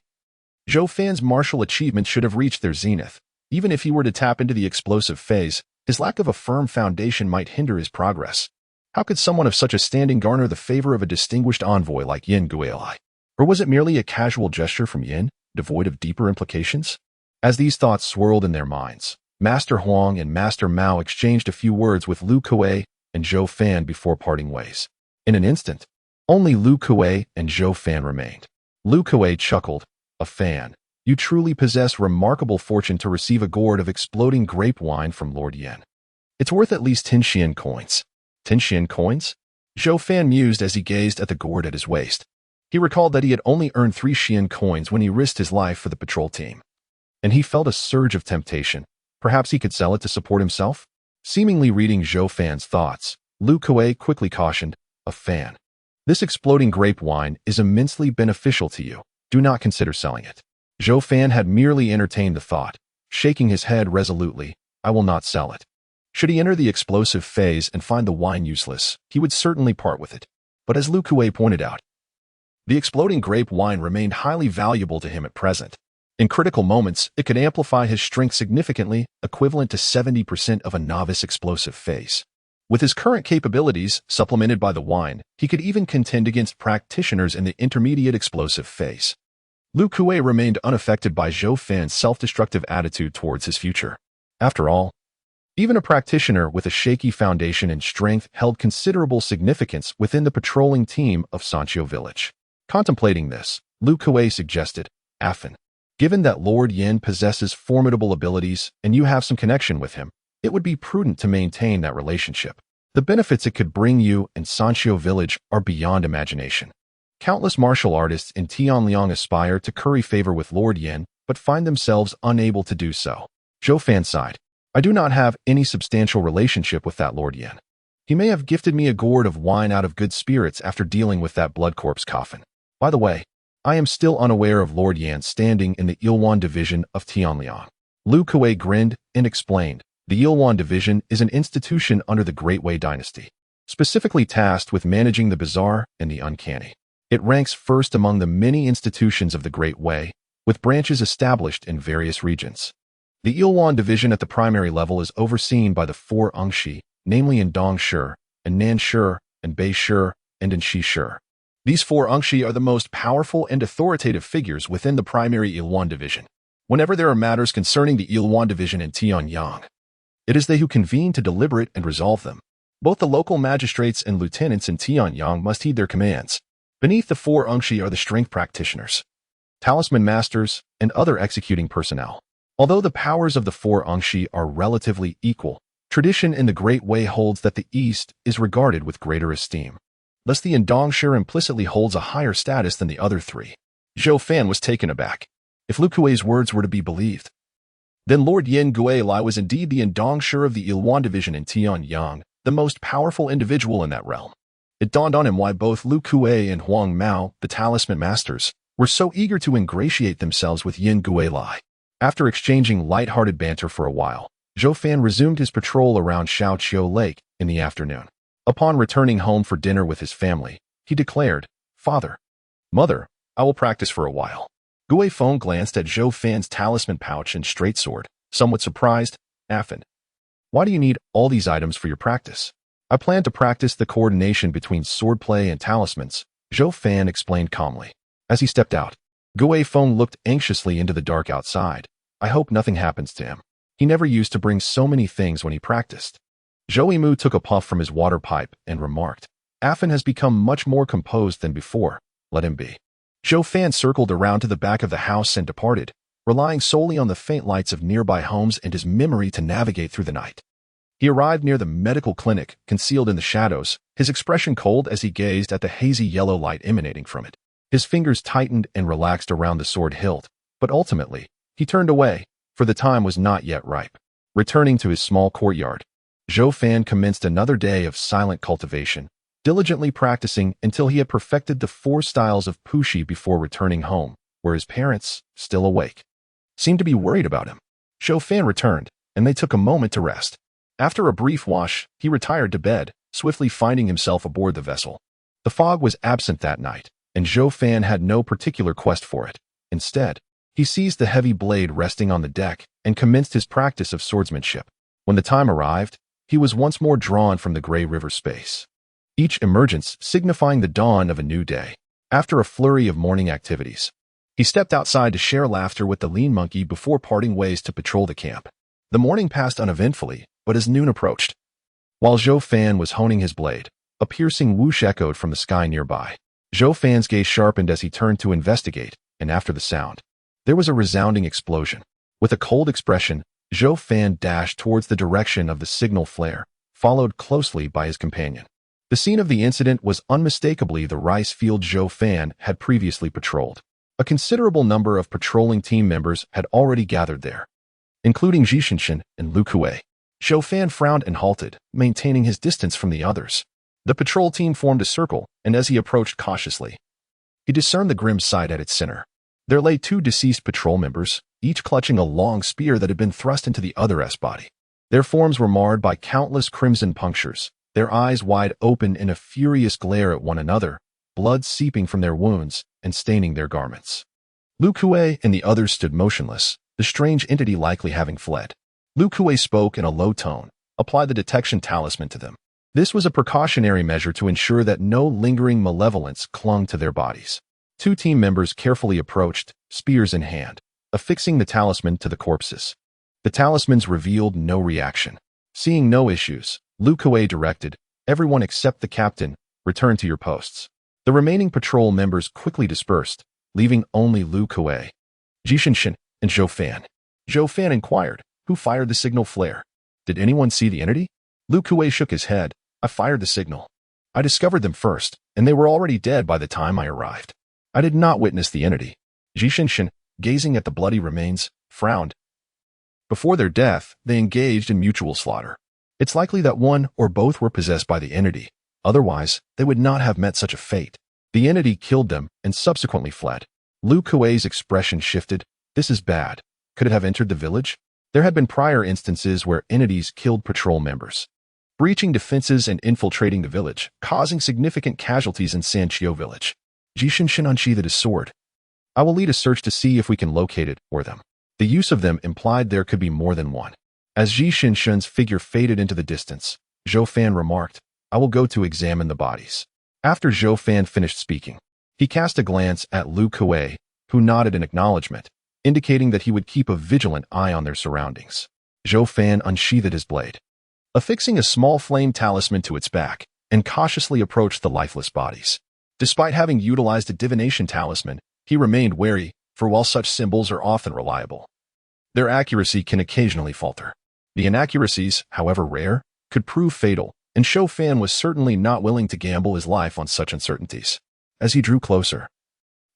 Zhou Fan's martial achievements should have reached their zenith. Even if he were to tap into the explosive phase, his lack of a firm foundation might hinder his progress. How could someone of such a standing garner the favor of a distinguished envoy like Yin Gui Lai? Or was it merely a casual gesture from Yin, devoid of deeper implications? As these thoughts swirled in their minds, Master Huang and Master Mao exchanged a few words with Lu Kuei and Zhou Fan before parting ways. In an instant, only Lu Kuei and Zhou Fan remained. Lu Kuei chuckled, "A Fan, you truly possess remarkable fortune to receive a gourd of exploding grape wine from Lord Yin. It's worth at least 10 Xian coins." 10 Xian coins? Zhou Fan mused as he gazed at the gourd at his waist. He recalled that he had only earned 3 Xian coins when he risked his life for the patrol team. And he felt a surge of temptation. Perhaps he could sell it to support himself? Seemingly reading Zhou Fan's thoughts, Lu Kuei quickly cautioned, "A Fan, this exploding grape wine is immensely beneficial to you. Do not consider selling it." Zhou Fan had merely entertained the thought, shaking his head resolutely, "I will not sell it." Should he enter the explosive phase and find the wine useless, he would certainly part with it. But as Lu Kuei pointed out, the exploding grape wine remained highly valuable to him at present. In critical moments, it could amplify his strength significantly, equivalent to 70% of a novice explosive phase. With his current capabilities, supplemented by the wine, he could even contend against practitioners in the intermediate explosive phase. Lu Kuei remained unaffected by Zhou Fan's self-destructive attitude towards his future. After all, even a practitioner with a shaky foundation and strength held considerable significance within the patrolling team of Sanqiu Village. Contemplating this, Lu Kuei suggested, "Afan, given that Lord Yin possesses formidable abilities and you have some connection with him, it would be prudent to maintain that relationship. The benefits it could bring you and Sanxiu village are beyond imagination. Countless martial artists in Tianliang aspire to curry favor with Lord Yin, but find themselves unable to do so. Zhou Fan sighed. I do not have any substantial relationship with that Lord Yin. He may have gifted me a gourd of wine out of good spirits after dealing with that blood corpse coffin. By the way, I am still unaware of Lord Yan standing in the Ilwan division of Tianliang. Lu Kuei grinned and explained, the Ilwan division is an institution under the Great Wei dynasty, specifically tasked with managing the bizarre and the uncanny. It ranks first among the many institutions of the Great Wei, with branches established in various regions. The Ilwan division at the primary level is overseen by the 4 Ungshi, namely in Dong Shi, and Nan Shi, and Bei Shi, and in Shi Shi. These 4 Ungshi are the most powerful and authoritative figures within the primary Ilwan division. Whenever there are matters concerning the Ilwan division in Tianyang, it is they who convene to deliberate and resolve them. Both the local magistrates and lieutenants in Tianyang must heed their commands. Beneath the 4 Ungshi are the strength practitioners, talisman masters, and other executing personnel. Although the powers of the 4 Ungshi are relatively equal, tradition in the Great Wei holds that the East is regarded with greater esteem. Thus the Dongshi implicitly holds a higher status than the other 3. Zhou Fan was taken aback. If Lu Kuei's words were to be believed, then Lord Yin Guilai was indeed the Dongshi of the Ilwan division in Tianyang, the most powerful individual in that realm. It dawned on him why both Lu Kuei and Huang Mao, the talisman masters, were so eager to ingratiate themselves with Yin Guilai. After exchanging light-hearted banter for a while, Zhou Fan resumed his patrol around Shaoqiu Lake in the afternoon. Upon returning home for dinner with his family, he declared, Father, Mother, I will practice for a while. Gui Feng glanced at Zhou Fan's talisman pouch and straight sword, somewhat surprised. Affin, why do you need all these items for your practice? I plan to practice the coordination between swordplay and talismans, Zhou Fan explained calmly. As he stepped out, Gui Feng looked anxiously into the dark outside. I hope nothing happens to him. He never used to bring so many things when he practiced. Zhou Yimu took a puff from his water pipe and remarked, Affin has become much more composed than before. Let him be. Zhou Fan circled around to the back of the house and departed, relying solely on the faint lights of nearby homes and his memory to navigate through the night. He arrived near the medical clinic, concealed in the shadows, his expression cold as he gazed at the hazy yellow light emanating from it. His fingers tightened and relaxed around the sword hilt, but ultimately, he turned away, for the time was not yet ripe. Returning to his small courtyard, Zhou Fan commenced another day of silent cultivation, diligently practicing until he had perfected the 4 styles of pushi before returning home, where his parents, still awake, seemed to be worried about him. Zhou Fan returned, and they took a moment to rest. After a brief wash, he retired to bed, swiftly finding himself aboard the vessel. The fog was absent that night, and Zhou Fan had no particular quest for it. Instead, he seized the heavy blade resting on the deck and commenced his practice of swordsmanship. When the time arrived, he was once more drawn from the gray river space, each emergence signifying the dawn of a new day. After a flurry of morning activities, he stepped outside to share laughter with the lean monkey before parting ways to patrol the camp. The morning passed uneventfully, but as noon approached, while Zhou Fan was honing his blade, a piercing whoosh echoed from the sky nearby. Zhou Fan's gaze sharpened as he turned to investigate, and after the sound, there was a resounding explosion. With a cold expression, Zhou Fan dashed towards the direction of the signal flare, followed closely by his companion. The scene of the incident was unmistakably the rice field Zhou Fan had previously patrolled. A considerable number of patrolling team members had already gathered there, including Zhishinshin and Lu Kuei. Zhou Fan frowned and halted, maintaining his distance from the others. The patrol team formed a circle, and as he approached cautiously, he discerned the grim sight at its center. There lay 2 deceased patrol members, each clutching a long spear that had been thrust into the other's body. Their forms were marred by countless crimson punctures, their eyes wide open in a furious glare at one another, blood seeping from their wounds and staining their garments. Lu Kuei and the others stood motionless, the strange entity likely having fled. Lu Kuei spoke in a low tone, applied the detection talisman to them. This was a precautionary measure to ensure that no lingering malevolence clung to their bodies. 2 team members carefully approached, spears in hand, affixing the talisman to the corpses. The talismans revealed no reaction. Seeing no issues, Lu Kuei directed, everyone except the captain, return to your posts. The remaining patrol members quickly dispersed, leaving only Lu Kuei, Zhishinshin, and Zhou Fan. Zhou Fan inquired, who fired the signal flare? Did anyone see the entity? Lu Kuei shook his head, I fired the signal. I discovered them first, and they were already dead by the time I arrived. I did not witness the entity. Zhou, gazing at the bloody remains, frowned. Before their death, they engaged in mutual slaughter. It's likely that one or both were possessed by the entity. Otherwise, they would not have met such a fate. The entity killed them and subsequently fled. Lu Kuei's expression shifted. This is bad. Could it have entered the village? There had been prior instances where entities killed patrol members, breaching defenses and infiltrating the village, causing significant casualties in Sanqiu village. Zhou unsheathed his sword. I will lead a search to see if we can locate it or them. The use of them implied there could be more than one. As Zhou's figure faded into the distance, Zhou Fan remarked, I will go to examine the bodies. After Zhou Fan finished speaking, he cast a glance at Lu Kuei, who nodded in acknowledgement, indicating that he would keep a vigilant eye on their surroundings. Zhou Fan unsheathed his blade, affixing a small flame talisman to its back, and cautiously approached the lifeless bodies. Despite having utilized a divination talisman, he remained wary, for while such symbols are often reliable, their accuracy can occasionally falter. The inaccuracies, however rare, could prove fatal, and Zhou Fan was certainly not willing to gamble his life on such uncertainties. As he drew closer,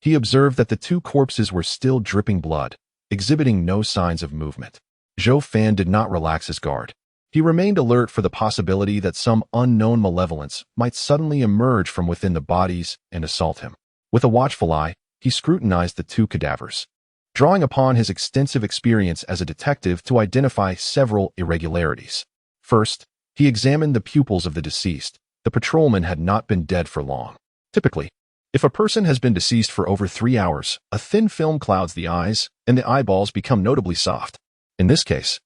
he observed that the two corpses were still dripping blood, exhibiting no signs of movement. Zhou Fan did not relax his guard. He remained alert for the possibility that some unknown malevolence might suddenly emerge from within the bodies and assault him. With a watchful eye, he scrutinized the two cadavers, drawing upon his extensive experience as a detective to identify several irregularities. First, he examined the pupils of the deceased. The patrolman had not been dead for long. Typically, if a person has been deceased for over 3 hours, a thin film clouds the eyes, and the eyeballs become notably soft. In this case,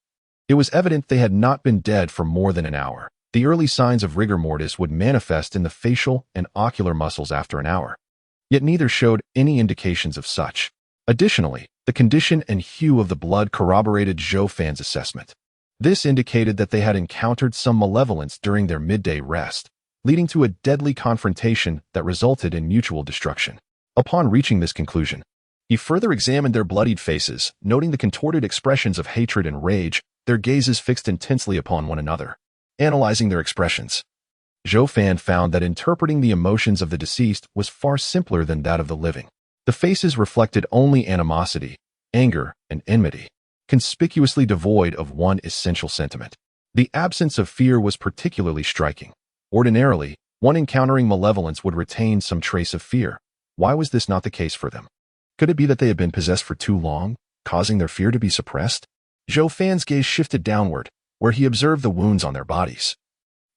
it was evident they had not been dead for more than an hour. The early signs of rigor mortis would manifest in the facial and ocular muscles after an hour, yet neither showed any indications of such. Additionally, the condition and hue of the blood corroborated Zhou Fan's assessment. This indicated that they had encountered some malevolence during their midday rest, leading to a deadly confrontation that resulted in mutual destruction. Upon reaching this conclusion, he further examined their bloodied faces, noting the contorted expressions of hatred and rage, their gazes fixed intensely upon one another. Analyzing their expressions, Zhou Fan found that interpreting the emotions of the deceased was far simpler than that of the living. The faces reflected only animosity, anger, and enmity, conspicuously devoid of one essential sentiment. The absence of fear was particularly striking. Ordinarily, one encountering malevolence would retain some trace of fear. Why was this not the case for them? Could it be that they had been possessed for too long, causing their fear to be suppressed? Zhou Fan's gaze shifted downward, where he observed the wounds on their bodies,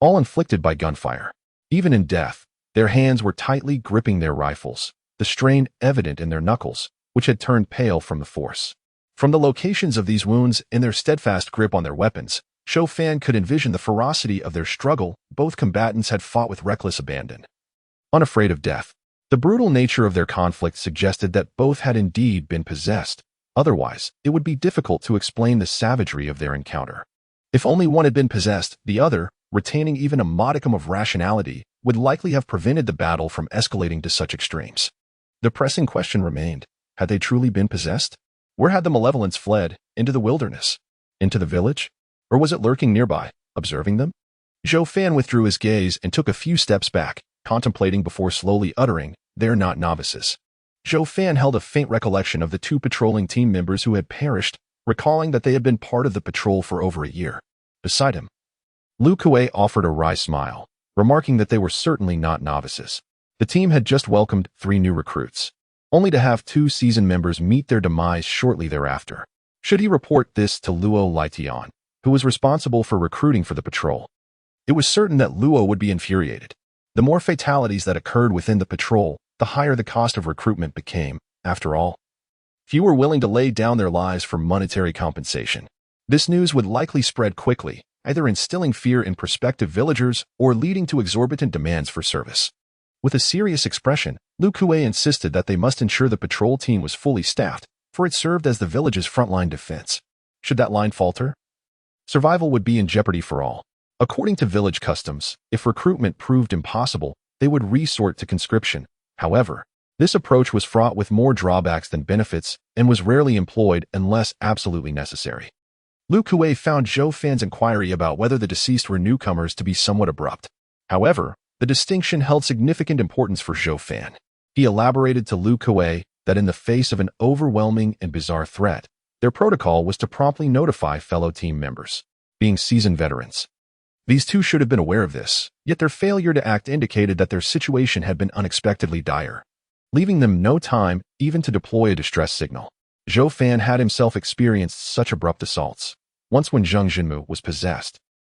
all inflicted by gunfire. Even in death, their hands were tightly gripping their rifles, the strain evident in their knuckles, which had turned pale from the force. From the locations of these wounds and their steadfast grip on their weapons, Zhou Fan could envision the ferocity of their struggle. Both combatants had fought with reckless abandon, unafraid of death. The brutal nature of their conflict suggested that both had indeed been possessed. Otherwise, it would be difficult to explain the savagery of their encounter. If only one had been possessed, the other, retaining even a modicum of rationality, would likely have prevented the battle from escalating to such extremes. The pressing question remained, had they truly been possessed? Where had the malevolence fled? Into the wilderness? Into the village? Or was it lurking nearby, observing them? Zhou Fan withdrew his gaze and took a few steps back, contemplating before slowly uttering, "They're not novices." Zhou Fan held a faint recollection of the two patrolling team members who had perished, recalling that they had been part of the patrol for over a year. Beside him, Lu Kuei offered a wry smile, remarking that they were certainly not novices. The team had just welcomed 3 new recruits, only to have 2 seasoned members meet their demise shortly thereafter. Should he report this to Luo Lietian, who was responsible for recruiting for the patrol? It was certain that Luo would be infuriated. The more fatalities that occurred within the patrol, the higher the cost of recruitment became. After all, few were willing to lay down their lives for monetary compensation. This news would likely spread quickly, either instilling fear in prospective villagers or leading to exorbitant demands for service. With a serious expression, Lu Kuei insisted that they must ensure the patrol team was fully staffed, for it served as the village's frontline defense. Should that line falter, survival would be in jeopardy for all. According to village customs, if recruitment proved impossible, they would resort to conscription. However, this approach was fraught with more drawbacks than benefits and was rarely employed unless absolutely necessary. Lu Kuei found Zhou Fan's inquiry about whether the deceased were newcomers to be somewhat abrupt. However, the distinction held significant importance for Zhou Fan. He elaborated to Lu Kuei that in the face of an overwhelming and bizarre threat, their protocol was to promptly notify fellow team members, being seasoned veterans. These two should have been aware of this, yet their failure to act indicated that their situation had been unexpectedly dire, leaving them no time even to deploy a distress signal. Zhou Fan had himself experienced such abrupt assaults, once when Zheng Jinmu was possessed,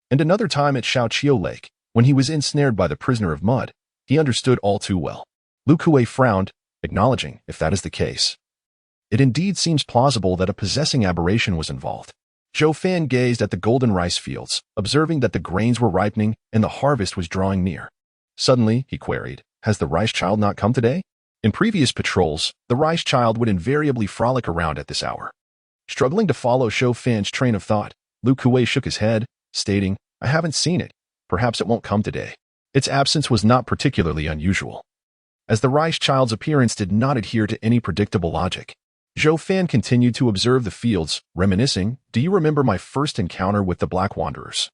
and another time at Shaoqiu Lake, when he was ensnared by the prisoner of mud. He understood all too well. Lu Kuei frowned, acknowledging, if that is the case, it indeed seems plausible that a possessing aberration was involved. Zhou Fan gazed at the golden rice fields, observing that the grains were ripening and the harvest was drawing near. Suddenly, he queried, has the rice child not come today? In previous patrols, the rice child would invariably frolic around at this hour. Struggling to follow Zhou Fan's train of thought, Lu Kuei shook his head, stating, I haven't seen it. Perhaps it won't come today. Its absence was not particularly unusual, as the rice child's appearance did not adhere to any predictable logic. Zhou Fan continued to observe the fields, reminiscing, do you remember my first encounter with the Black Wanderers?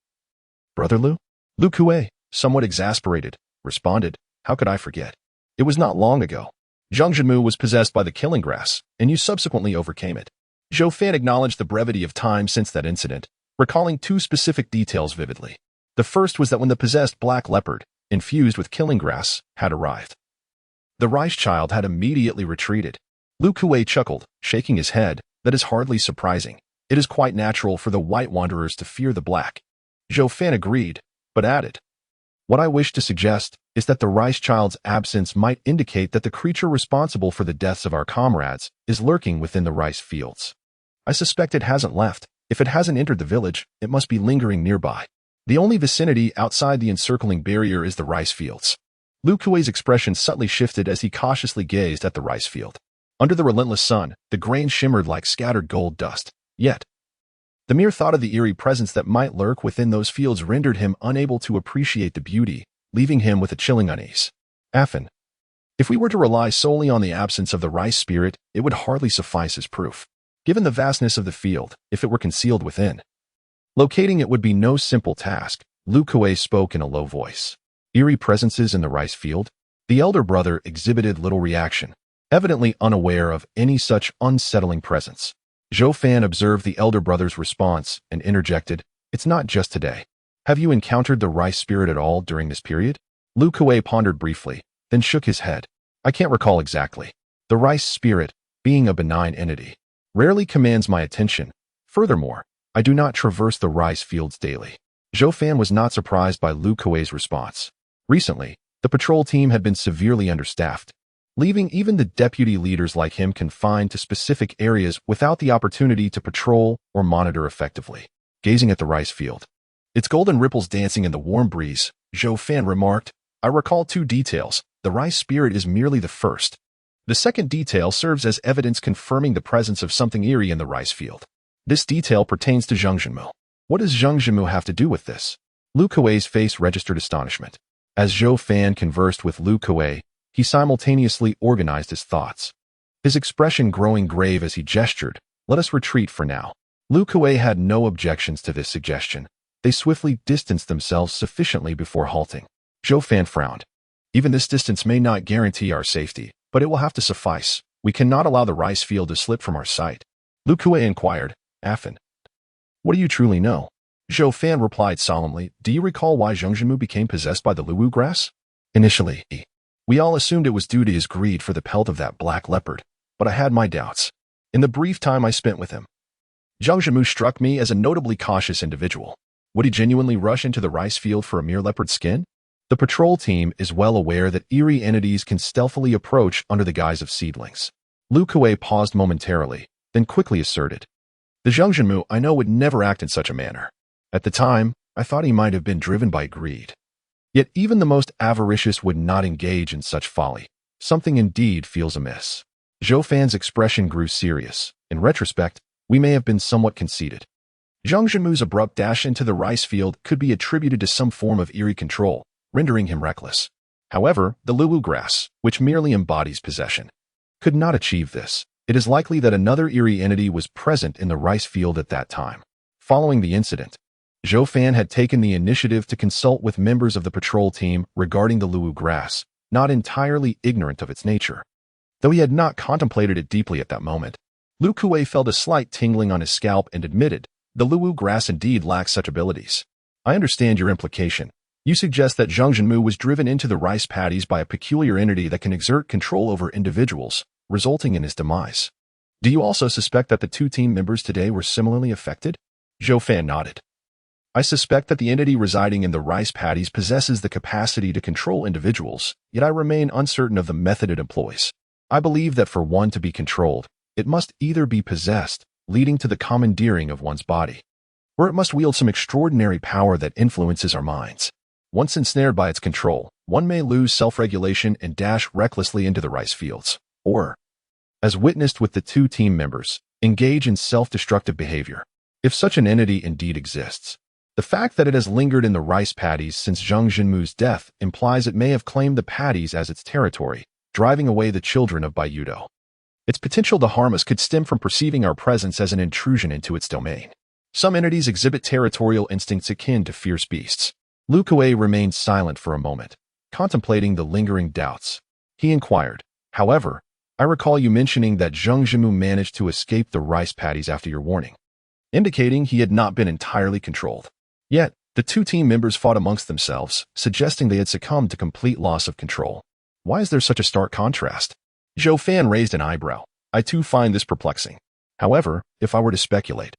Brother Lu? Lu Kuei, somewhat exasperated, responded, how could I forget? It was not long ago. Zheng Jinmu was possessed by the killing grass, and you subsequently overcame it. Zhou Fan acknowledged the brevity of time since that incident, recalling two specific details vividly. The first was that when the possessed black leopard, infused with killing grass, had arrived, the rice child had immediately retreated. Lu Kuei chuckled, shaking his head, that is hardly surprising. It is quite natural for the white wanderers to fear the black. Zhou Fan agreed, but added, what I wish to suggest is that the rice child's absence might indicate that the creature responsible for the deaths of our comrades is lurking within the rice fields. I suspect it hasn't left. If it hasn't entered the village, it must be lingering nearby. The only vicinity outside the encircling barrier is the rice fields. Lu Kuei's expression subtly shifted as he cautiously gazed at the rice field. Under the relentless sun, the grain shimmered like scattered gold dust. Yet, the mere thought of the eerie presence that might lurk within those fields rendered him unable to appreciate the beauty, leaving him with a chilling unease. Affin. If we were to rely solely on the absence of the rice spirit, it would hardly suffice as proof. Given the vastness of the field, if it were concealed within, locating it would be no simple task. Lu Kuei spoke in a low voice. Eerie presences in the rice field? The elder brother exhibited little reaction, evidently unaware of any such unsettling presence. Zhou Fan observed the elder brother's response and interjected, it's not just today. Have you encountered the rice spirit at all during this period? Lu Kuei pondered briefly, then shook his head. I can't recall exactly. The rice spirit, being a benign entity, rarely commands my attention. Furthermore, I do not traverse the rice fields daily. Zhou Fan was not surprised by Lu Kuei's response. Recently, the patrol team had been severely understaffed, leaving even the deputy leaders like him confined to specific areas without the opportunity to patrol or monitor effectively. Gazing at the rice field, its golden ripples dancing in the warm breeze, Zhou Fan remarked, I recall two details. The rice spirit is merely the first. The second detail serves as evidence confirming the presence of something eerie in the rice field. This detail pertains to Zheng Jinmu. What does Zheng Jinmu have to do with this? Lu Kuei's face registered astonishment. As Zhou Fan conversed with Lu Kuei, he simultaneously organized his thoughts, his expression growing grave as he gestured, let us retreat for now. Lu Kuei had no objections to this suggestion. They swiftly distanced themselves sufficiently before halting. Zhou Fan frowned. Even this distance may not guarantee our safety, but it will have to suffice. We cannot allow the rice field to slip from our sight. Lu Kuei inquired, Affin, what do you truly know? Zhou Fan replied solemnly, do you recall why Zheng Jinmu became possessed by the luwu grass? Initially, we all assumed it was due to his greed for the pelt of that black leopard, but I had my doubts. In the brief time I spent with him, Zheng Jinmu struck me as a notably cautious individual. Would he genuinely rush into the rice field for a mere leopard skin? The patrol team is well aware that eerie entities can stealthily approach under the guise of seedlings. Lu Kuei paused momentarily, then quickly asserted, the Zheng Jinmu I know would never act in such a manner. At the time, I thought he might have been driven by greed. Yet even the most avaricious would not engage in such folly. Something indeed feels amiss. Zhou Fan's expression grew serious. In retrospect, we may have been somewhat conceited. Zheng Jinmu's abrupt dash into the rice field could be attributed to some form of eerie control, rendering him reckless. However, the luwu grass, which merely embodies possession, could not achieve this. It is likely that another eerie entity was present in the rice field at that time. Following the incident, Zhou Fan had taken the initiative to consult with members of the patrol team regarding the luwu grass, not entirely ignorant of its nature. Though he had not contemplated it deeply at that moment, Lu Kuei felt a slight tingling on his scalp and admitted, the luwu grass indeed lacks such abilities. I understand your implication. You suggest that Zhang Zhenmu was driven into the rice paddies by a peculiar entity that can exert control over individuals, resulting in his demise. Do you also suspect that the two team members today were similarly affected? Zhou Fan nodded. I suspect that the entity residing in the rice paddies possesses the capacity to control individuals, yet I remain uncertain of the method it employs. I believe that for one to be controlled, it must either be possessed, leading to the commandeering of one's body, or it must wield some extraordinary power that influences our minds. Once ensnared by its control, one may lose self-regulation and dash recklessly into the rice fields, or, as witnessed with the two team members, engage in self-destructive behavior. If such an entity indeed exists, the fact that it has lingered in the rice paddies since Zhang Zhenmu's death implies it may have claimed the paddies as its territory, driving away the children of Baijudo. Its potential to harm us could stem from perceiving our presence as an intrusion into its domain. Some entities exhibit territorial instincts akin to fierce beasts. Lu Kuei remained silent for a moment, contemplating the lingering doubts. He inquired, however, I recall you mentioning that Zhang Zhenmu managed to escape the rice paddies after your warning, indicating he had not been entirely controlled. Yet, the two team members fought amongst themselves, suggesting they had succumbed to complete loss of control. Why is there such a stark contrast? Zhou Fan raised an eyebrow. I too find this perplexing. However, if I were to speculate,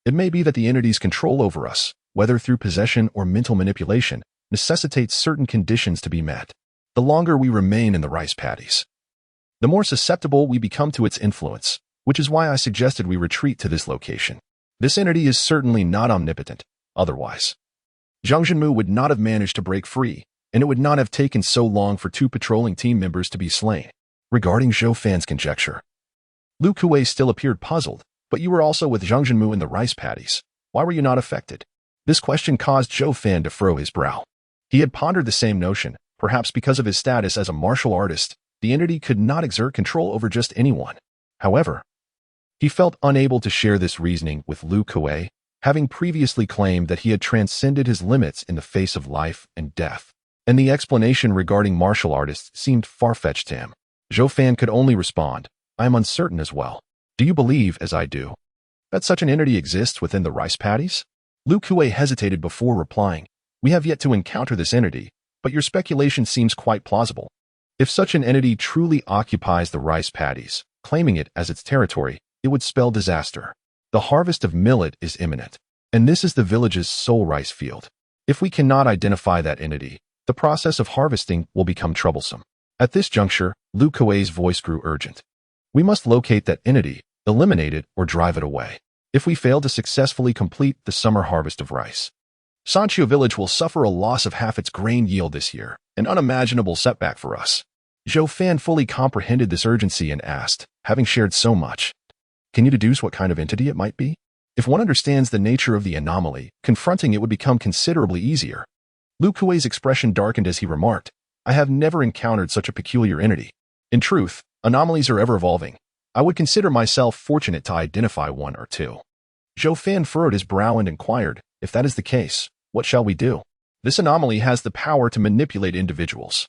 it may be that the entity's control over us, whether through possession or mental manipulation, necessitates certain conditions to be met. The longer we remain in the rice paddies, the more susceptible we become to its influence, which is why I suggested we retreat to this location. This entity is certainly not omnipotent. Otherwise, Zhang Zhenmu would not have managed to break free, and it would not have taken so long for two patrolling team members to be slain. Regarding Zhou Fan's conjecture, Lu Kuei still appeared puzzled, but you were also with Zhang Zhenmu in the rice paddies. Why were you not affected? This question caused Zhou Fan to furrow his brow. He had pondered the same notion. Perhaps because of his status as a martial artist, the entity could not exert control over just anyone. However, he felt unable to share this reasoning with Lu Kuei, having previously claimed that he had transcended his limits in the face of life and death, and the explanation regarding martial artists seemed far-fetched to him. Zhou Fan could only respond, I am uncertain as well. Do you believe, as I do, that such an entity exists within the rice paddies? Lu Kuei hesitated before replying, we have yet to encounter this entity, but your speculation seems quite plausible. If such an entity truly occupies the rice paddies, claiming it as its territory, it would spell disaster. The harvest of millet is imminent, and this is the village's sole rice field. If we cannot identify that entity, the process of harvesting will become troublesome. At this juncture, Lu Kuei's voice grew urgent. We must locate that entity, eliminate it, or drive it away. If we fail to successfully complete the summer harvest of rice, Sanqiu village will suffer a loss of half its grain yield this year, an unimaginable setback for us. Zhou Fan fully comprehended this urgency and asked, having shared so much, can you deduce what kind of entity it might be? If one understands the nature of the anomaly, confronting it would become considerably easier. Lu Kuei's expression darkened as he remarked, I have never encountered such a peculiar entity. In truth, anomalies are ever-evolving. I would consider myself fortunate to identify one or two. Zhou Fan furrowed his brow and inquired, if that is the case, what shall we do? This anomaly has the power to manipulate individuals.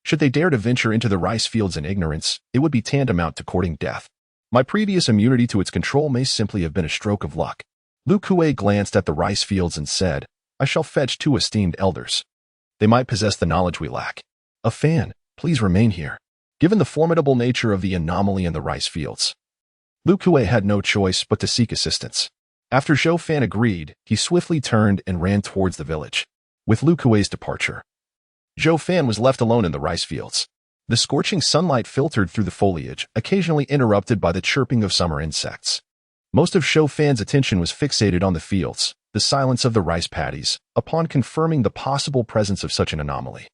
Should they dare to venture into the rice fields in ignorance, it would be tantamount to courting death. My previous immunity to its control may simply have been a stroke of luck. Lu Kuei glanced at the rice fields and said, I shall fetch two esteemed elders. They might possess the knowledge we lack. A Fan, please remain here. Given the formidable nature of the anomaly in the rice fields, Lu Kuei had no choice but to seek assistance. After Zhou Fan agreed, he swiftly turned and ran towards the village. With Lu Kuei's departure, Zhou Fan was left alone in the rice fields. The scorching sunlight filtered through the foliage, occasionally interrupted by the chirping of summer insects. Most of Zhou Fan's attention was fixated on the fields, the silence of the rice paddies, upon confirming the possible presence of such an anomaly,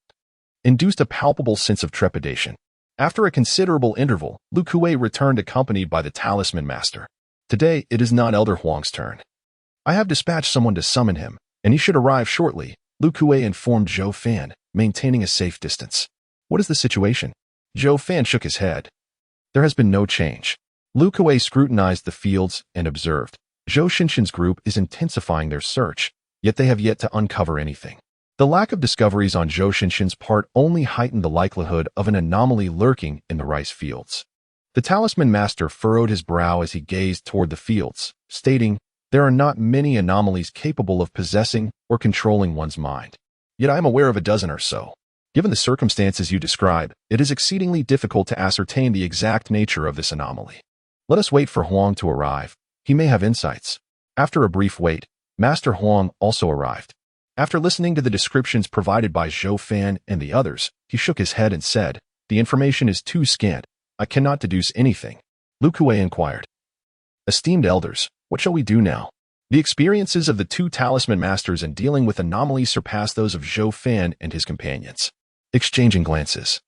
induced a palpable sense of trepidation. After a considerable interval, Lu Kuei returned accompanied by the talisman master. Today, it is not Elder Huang's turn. I have dispatched someone to summon him, and he should arrive shortly, Lu Kuei informed Zhou Fan, maintaining a safe distance. What is the situation? Zhou Fan shook his head. There has been no change. Lu Kuei scrutinized the fields and observed, Zhou Shinshin's group is intensifying their search, yet they have yet to uncover anything. The lack of discoveries on Zhou Shinshin's part only heightened the likelihood of an anomaly lurking in the rice fields. The talisman master furrowed his brow as he gazed toward the fields, stating, "There are not many anomalies capable of possessing or controlling one's mind. Yet I am aware of a dozen or so. Given the circumstances you describe, it is exceedingly difficult to ascertain the exact nature of this anomaly. Let us wait for Huang to arrive. He may have insights." After a brief wait, Master Huang also arrived. After listening to the descriptions provided by Zhou Fan and the others, he shook his head and said, "The information is too scant. I cannot deduce anything." Lu Kuei inquired, "Esteemed elders, what shall we do now?" The experiences of the two talisman masters in dealing with anomalies surpassed those of Zhou Fan and his companions. Exchanging glances,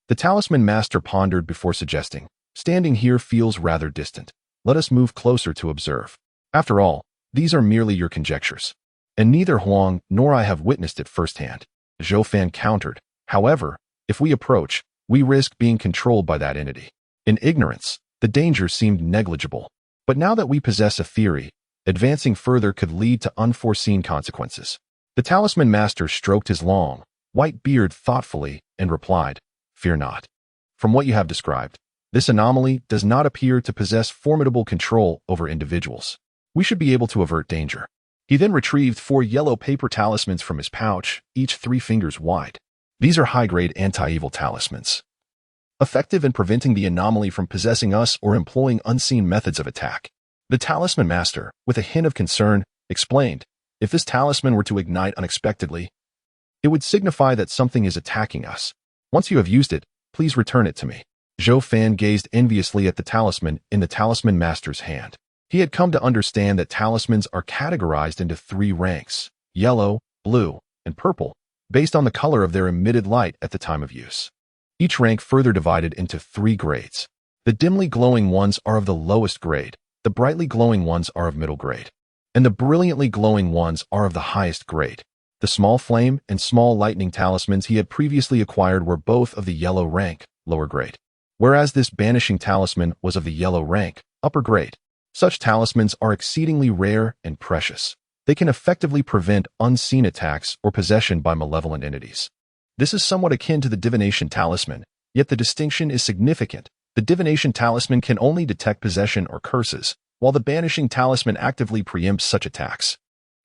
the talisman master pondered before suggesting, "Standing here feels rather distant. Let us move closer to observe. After all, these are merely your conjectures, and neither Huang nor I have witnessed it firsthand." Zhou Fan countered, "However, if we approach, we risk being controlled by that entity." In ignorance, the danger seemed negligible. But now that we possess a theory, advancing further could lead to unforeseen consequences. The talisman master stroked his long, white beard thoughtfully and replied, "Fear not. From what you have described, this anomaly does not appear to possess formidable control over individuals. We should be able to avert danger." He then retrieved 4 yellow paper talismans from his pouch, each 3 fingers wide. These are high-grade anti-evil talismans, effective in preventing the anomaly from possessing us or employing unseen methods of attack. The talisman master, with a hint of concern, explained, "If this talisman were to ignite unexpectedly, it would signify that something is attacking us. Once you have used it, please return it to me." Zhou Fan gazed enviously at the talisman in the talisman master's hand. He had come to understand that talismans are categorized into 3 ranks, yellow, blue, and purple, based on the color of their emitted light at the time of use. Each rank further divided into 3 grades. The dimly glowing ones are of the lowest grade, the brightly glowing ones are of middle grade, and the brilliantly glowing ones are of the highest grade. The small flame and small lightning talismans he had previously acquired were both of the yellow rank, lower grade, whereas this banishing talisman was of the yellow rank, upper grade. Such talismans are exceedingly rare and precious. They can effectively prevent unseen attacks or possession by malevolent entities. This is somewhat akin to the divination talisman, yet the distinction is significant. The divination talisman can only detect possession or curses, while the banishing talisman actively preempts such attacks.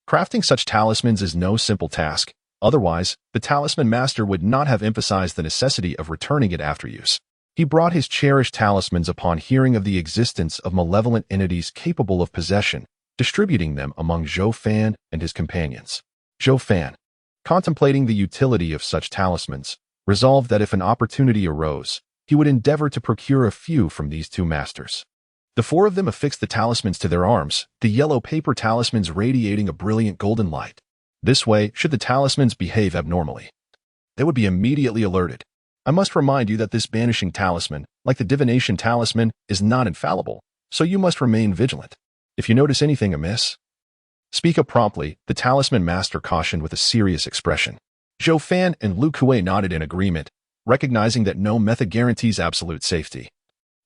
Crafting such talismans is no simple task. Otherwise, the talisman master would not have emphasized the necessity of returning it after use. He brought his cherished talismans upon hearing of the existence of malevolent entities capable of possession, distributing them among Zhou Fan and his companions. Zhou Fan, contemplating the utility of such talismans, resolved that if an opportunity arose, he would endeavor to procure a few from these 2 masters. The 4 of them affixed the talismans to their arms, the yellow paper talismans radiating a brilliant golden light. This way, should the talismans behave abnormally, they would be immediately alerted. I must remind you that this banishing talisman, like the divination talisman, is not infallible, so you must remain vigilant. If you notice anything amiss, speak up promptly, the talisman master cautioned with a serious expression. Zhou Fan and Lu Kuei nodded in agreement, recognizing that no method guarantees absolute safety,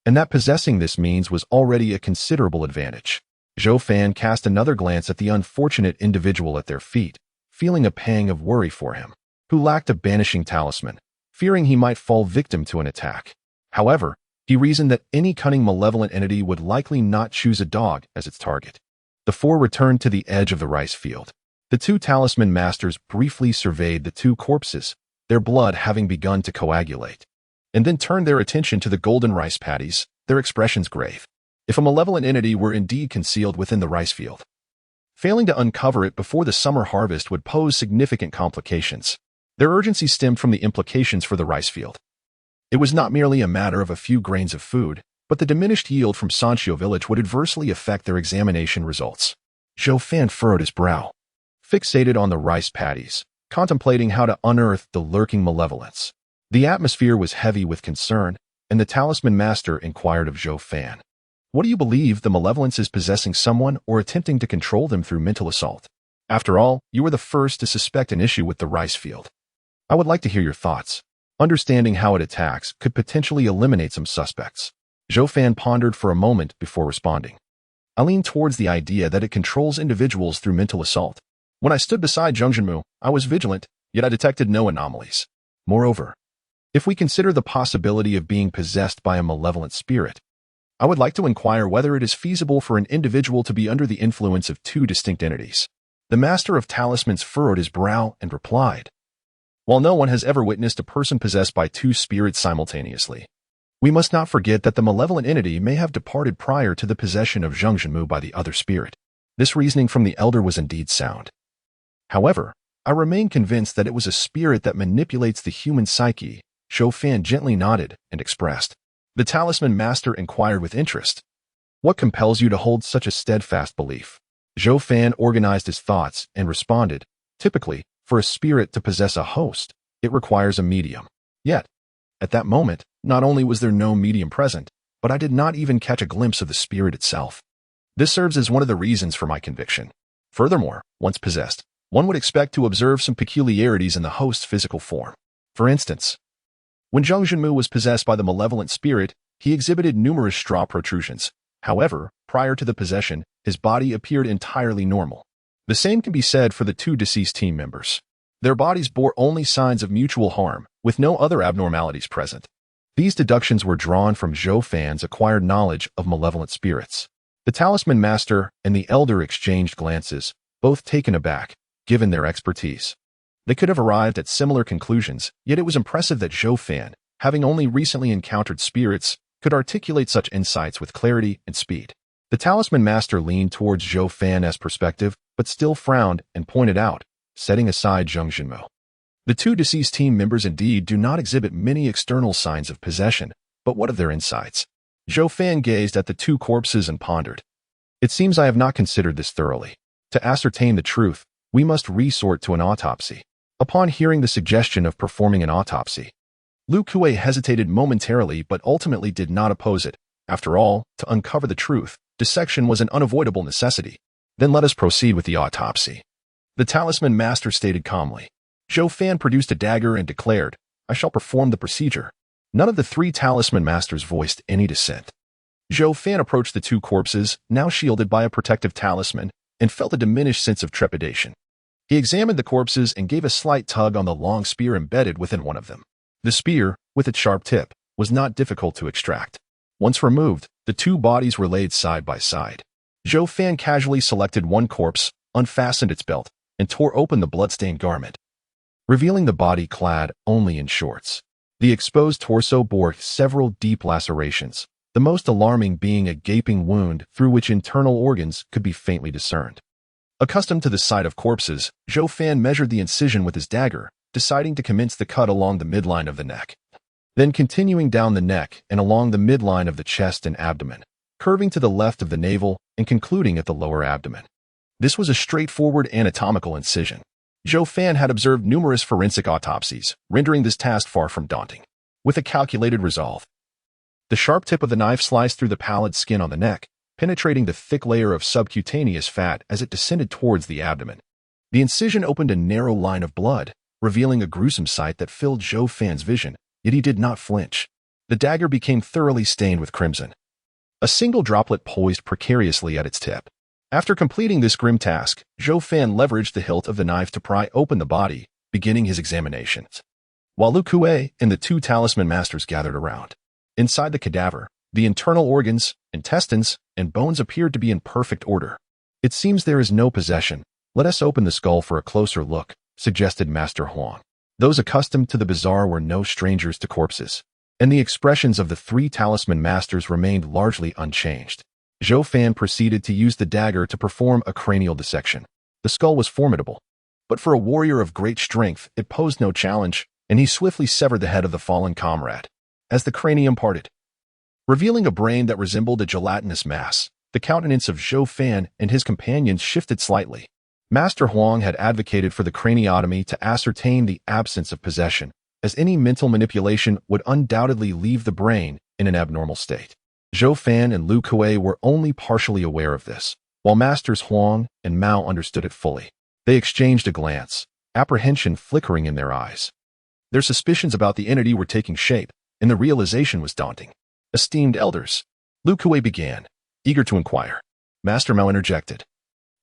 and that possessing this means was already a considerable advantage. Zhou Fan cast another glance at the unfortunate individual at their feet, feeling a pang of worry for him, who lacked a banishing talisman, fearing he might fall victim to an attack. However, he reasoned that any cunning malevolent entity would likely not choose a dog as its target. The 4 returned to the edge of the rice field. The 2 talisman masters briefly surveyed the 2 corpses, their blood having begun to coagulate, and then turned their attention to the golden rice paddies, their expressions grave. If a malevolent entity were indeed concealed within the rice field, failing to uncover it before the summer harvest would pose significant complications. Their urgency stemmed from the implications for the rice field. It was not merely a matter of a few grains of food, but the diminished yield from Sanxio village would adversely affect their examination results. Zhou Fan furrowed his brow, fixated on the rice paddies, contemplating how to unearth the lurking malevolence. The atmosphere was heavy with concern, and the talisman master inquired of Zhou Fan, "What do you believe the malevolence is possessing someone or attempting to control them through mental assault? After all, you were the first to suspect an issue with the rice field. I would like to hear your thoughts. Understanding how it attacks could potentially eliminate some suspects." Zhou Fan pondered for a moment before responding. "I lean towards the idea that it controls individuals through mental assault. When I stood beside Zhou Fan, I was vigilant, yet I detected no anomalies. Moreover, if we consider the possibility of being possessed by a malevolent spirit, I would like to inquire whether it is feasible for an individual to be under the influence of two distinct entities. The master of talismans furrowed his brow and replied, "While no one has ever witnessed a person possessed by two spirits simultaneously, we must not forget that the malevolent entity may have departed prior to the possession of Zhou Fan by the other spirit." This reasoning from the elder was indeed sound. However, I remain convinced that it was a spirit that manipulates the human psyche. Zhou Fan gently nodded and expressed. The talisman master inquired with interest, "What compels you to hold such a steadfast belief?" Zhou Fan organized his thoughts and responded, "Typically, for a spirit to possess a host, it requires a medium. Yet, at that moment, not only was there no medium present, but I did not even catch a glimpse of the spirit itself. This serves as one of the reasons for my conviction. Furthermore, once possessed, one would expect to observe some peculiarities in the host's physical form. For instance, when Zhou Fan was possessed by the malevolent spirit, he exhibited numerous straw protrusions. However, prior to the possession, his body appeared entirely normal. The same can be said for the two deceased team members. Their bodies bore only signs of mutual harm, with no other abnormalities present. These deductions were drawn from Zhou Fan's acquired knowledge of malevolent spirits. The talisman master and the elder exchanged glances, both taken aback, given their expertise. They could have arrived at similar conclusions, yet it was impressive that Zhou Fan, having only recently encountered spirits, could articulate such insights with clarity and speed. The talisman master leaned towards Zhou Fan's perspective, but still frowned and pointed out, setting aside Zhou Fan. The two deceased team members indeed do not exhibit many external signs of possession, but what of their insides? Zhou Fan gazed at the two corpses and pondered. It seems I have not considered this thoroughly. To ascertain the truth, we must resort to an autopsy. Upon hearing the suggestion of performing an autopsy, Lu Kuei hesitated momentarily but ultimately did not oppose it. After all, to uncover the truth, dissection was an unavoidable necessity. Then let us proceed with the autopsy. The talisman master stated calmly. Zhou Fan produced a dagger and declared, "I shall perform the procedure." None of the three talisman masters voiced any dissent. Zhou Fan approached the two corpses, now shielded by a protective talisman, and felt a diminished sense of trepidation. He examined the corpses and gave a slight tug on the long spear embedded within one of them. The spear, with its sharp tip, was not difficult to extract. Once removed, the two bodies were laid side by side. Zhou Fan casually selected one corpse, unfastened its belt, and tore open the blood-stained garment, revealing the body clad only in shorts. The exposed torso bore several deep lacerations, the most alarming being a gaping wound through which internal organs could be faintly discerned. Accustomed to the sight of corpses, Zhou Fan measured the incision with his dagger, deciding to commence the cut along the midline of the neck. Then continuing down the neck and along the midline of the chest and abdomen, curving to the left of the navel and concluding at the lower abdomen. This was a straightforward anatomical incision. Zhou Fan had observed numerous forensic autopsies, rendering this task far from daunting. With a calculated resolve, the sharp tip of the knife sliced through the pallid skin on the neck, penetrating the thick layer of subcutaneous fat as it descended towards the abdomen. The incision opened a narrow line of blood, revealing a gruesome sight that filled Zhou Fan's vision, yet he did not flinch. The dagger became thoroughly stained with crimson. A single droplet poised precariously at its tip. After completing this grim task, Zhou Fan leveraged the hilt of the knife to pry open the body, beginning his examinations. While Lu Kuei and the two talisman masters gathered around. Inside the cadaver, the internal organs, intestines, and bones appeared to be in perfect order. "It seems there is no possession. Let us open the skull for a closer look," suggested Master Huang. Those accustomed to the bizarre were no strangers to corpses, and the expressions of the three talisman masters remained largely unchanged. Zhou Fan proceeded to use the dagger to perform a cranial dissection. The skull was formidable, but for a warrior of great strength, it posed no challenge, and he swiftly severed the head of the fallen comrade. As the cranium parted, revealing a brain that resembled a gelatinous mass, the countenance of Zhou Fan and his companions shifted slightly. Master Huang had advocated for the craniotomy to ascertain the absence of possession, as any mental manipulation would undoubtedly leave the brain in an abnormal state. Zhou Fan and Lu Kuei were only partially aware of this, while Masters Huang and Mao understood it fully. They exchanged a glance, apprehension flickering in their eyes. Their suspicions about the entity were taking shape, and the realization was daunting. "Esteemed elders," Lu Kuei began, eager to inquire. Master Mao interjected.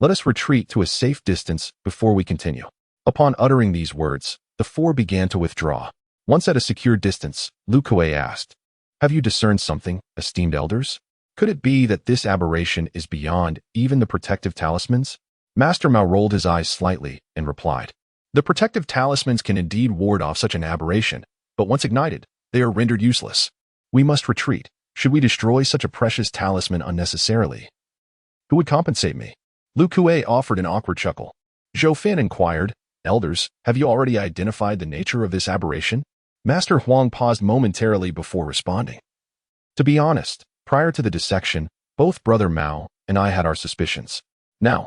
Let us retreat to a safe distance before we continue." Upon uttering these words, the four began to withdraw. Once at a secure distance, Lu Kuei asked, "Have you discerned something, esteemed elders? Could it be that this aberration is beyond even the protective talismans?" Master Mao rolled his eyes slightly and replied, "The protective talismans can indeed ward off such an aberration, but once ignited, they are rendered useless. We must retreat. Should we destroy such a precious talisman unnecessarily? Who would compensate me?" Lu Kuei offered an awkward chuckle. Zhou Fan inquired, "Elders, have you already identified the nature of this aberration?" Master Huang paused momentarily before responding. "To be honest, prior to the dissection, both Brother Mao and I had our suspicions. Now,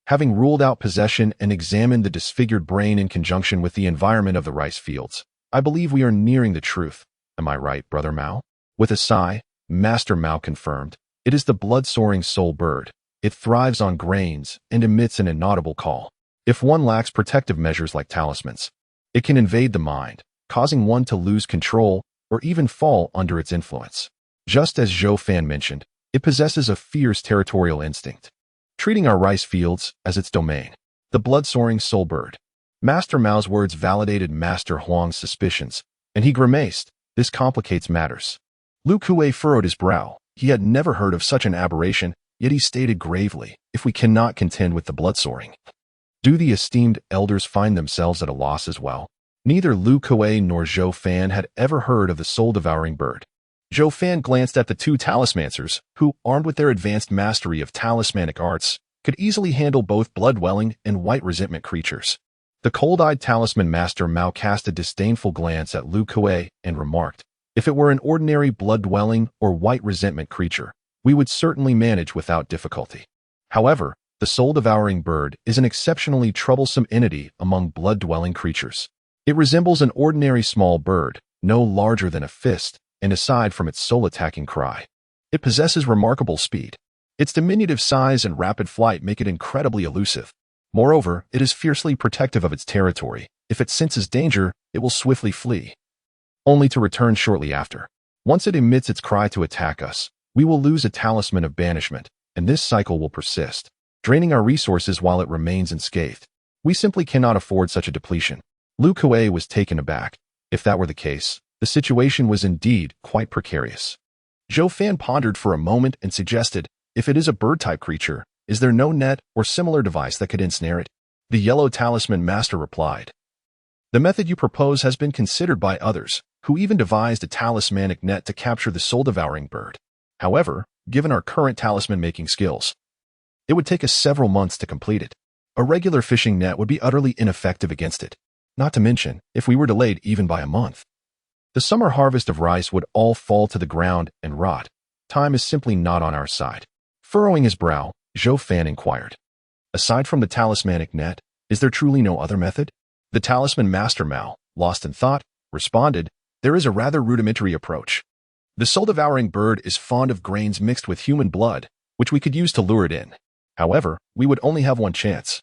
having ruled out possession and examined the disfigured brain in conjunction with the environment of the rice fields, I believe we are nearing the truth. Am I right, Brother Mao?" With a sigh, Master Mao confirmed, "It is the blood-soaring soul bird. It thrives on grains and emits an inaudible call. If one lacks protective measures like talismans, it can invade the mind, causing one to lose control or even fall under its influence. Just as Zhou Fan mentioned, it possesses a fierce territorial instinct, treating our rice fields as its domain." The blood-soaring soul bird. Master Mao's words validated Master Huang's suspicions, and he grimaced. "This complicates matters." Lu Kuei furrowed his brow. He had never heard of such an aberration, yet he stated gravely, "If we cannot contend with the blood-soaring, do the esteemed elders find themselves at a loss as well?" Neither Lu Kuei nor Zhou Fan had ever heard of the soul-devouring bird. Zhou Fan glanced at the two talismancers, who, armed with their advanced mastery of talismanic arts, could easily handle both blood-welling and white resentment creatures. The cold-eyed talisman master Mao cast a disdainful glance at Lu Kuei and remarked, "If it were an ordinary blood-dwelling or white resentment creature, we would certainly manage without difficulty. However, the soul-devouring bird is an exceptionally troublesome entity among blood-dwelling creatures. It resembles an ordinary small bird, no larger than a fist, and aside from its soul-attacking cry, it possesses remarkable speed. Its diminutive size and rapid flight make it incredibly elusive. Moreover, it is fiercely protective of its territory. If it senses danger, it will swiftly flee, only to return shortly after. Once it emits its cry to attack us, we will lose a talisman of banishment, and this cycle will persist, draining our resources while it remains unscathed. We simply cannot afford such a depletion." Lu Kuei was taken aback. If that were the case, the situation was indeed quite precarious. Zhou Fan pondered for a moment and suggested, "If it is a bird-type creature, is there no net or similar device that could ensnare it?" The yellow talisman master replied, "The method you propose has been considered by others, who even devised a talismanic net to capture the soul-devouring bird. However, given our current talisman-making skills, it would take us several months to complete it. A regular fishing net would be utterly ineffective against it. Not to mention, if we were delayed even by a month, the summer harvest of rice would all fall to the ground and rot. Time is simply not on our side." Furrowing his brow, Zhou Fan inquired, "Aside from the talismanic net, is there truly no other method?" The talisman master Mao, lost in thought, responded, "There is a rather rudimentary approach. The soul-devouring bird is fond of grains mixed with human blood, which we could use to lure it in. However, we would only have one chance.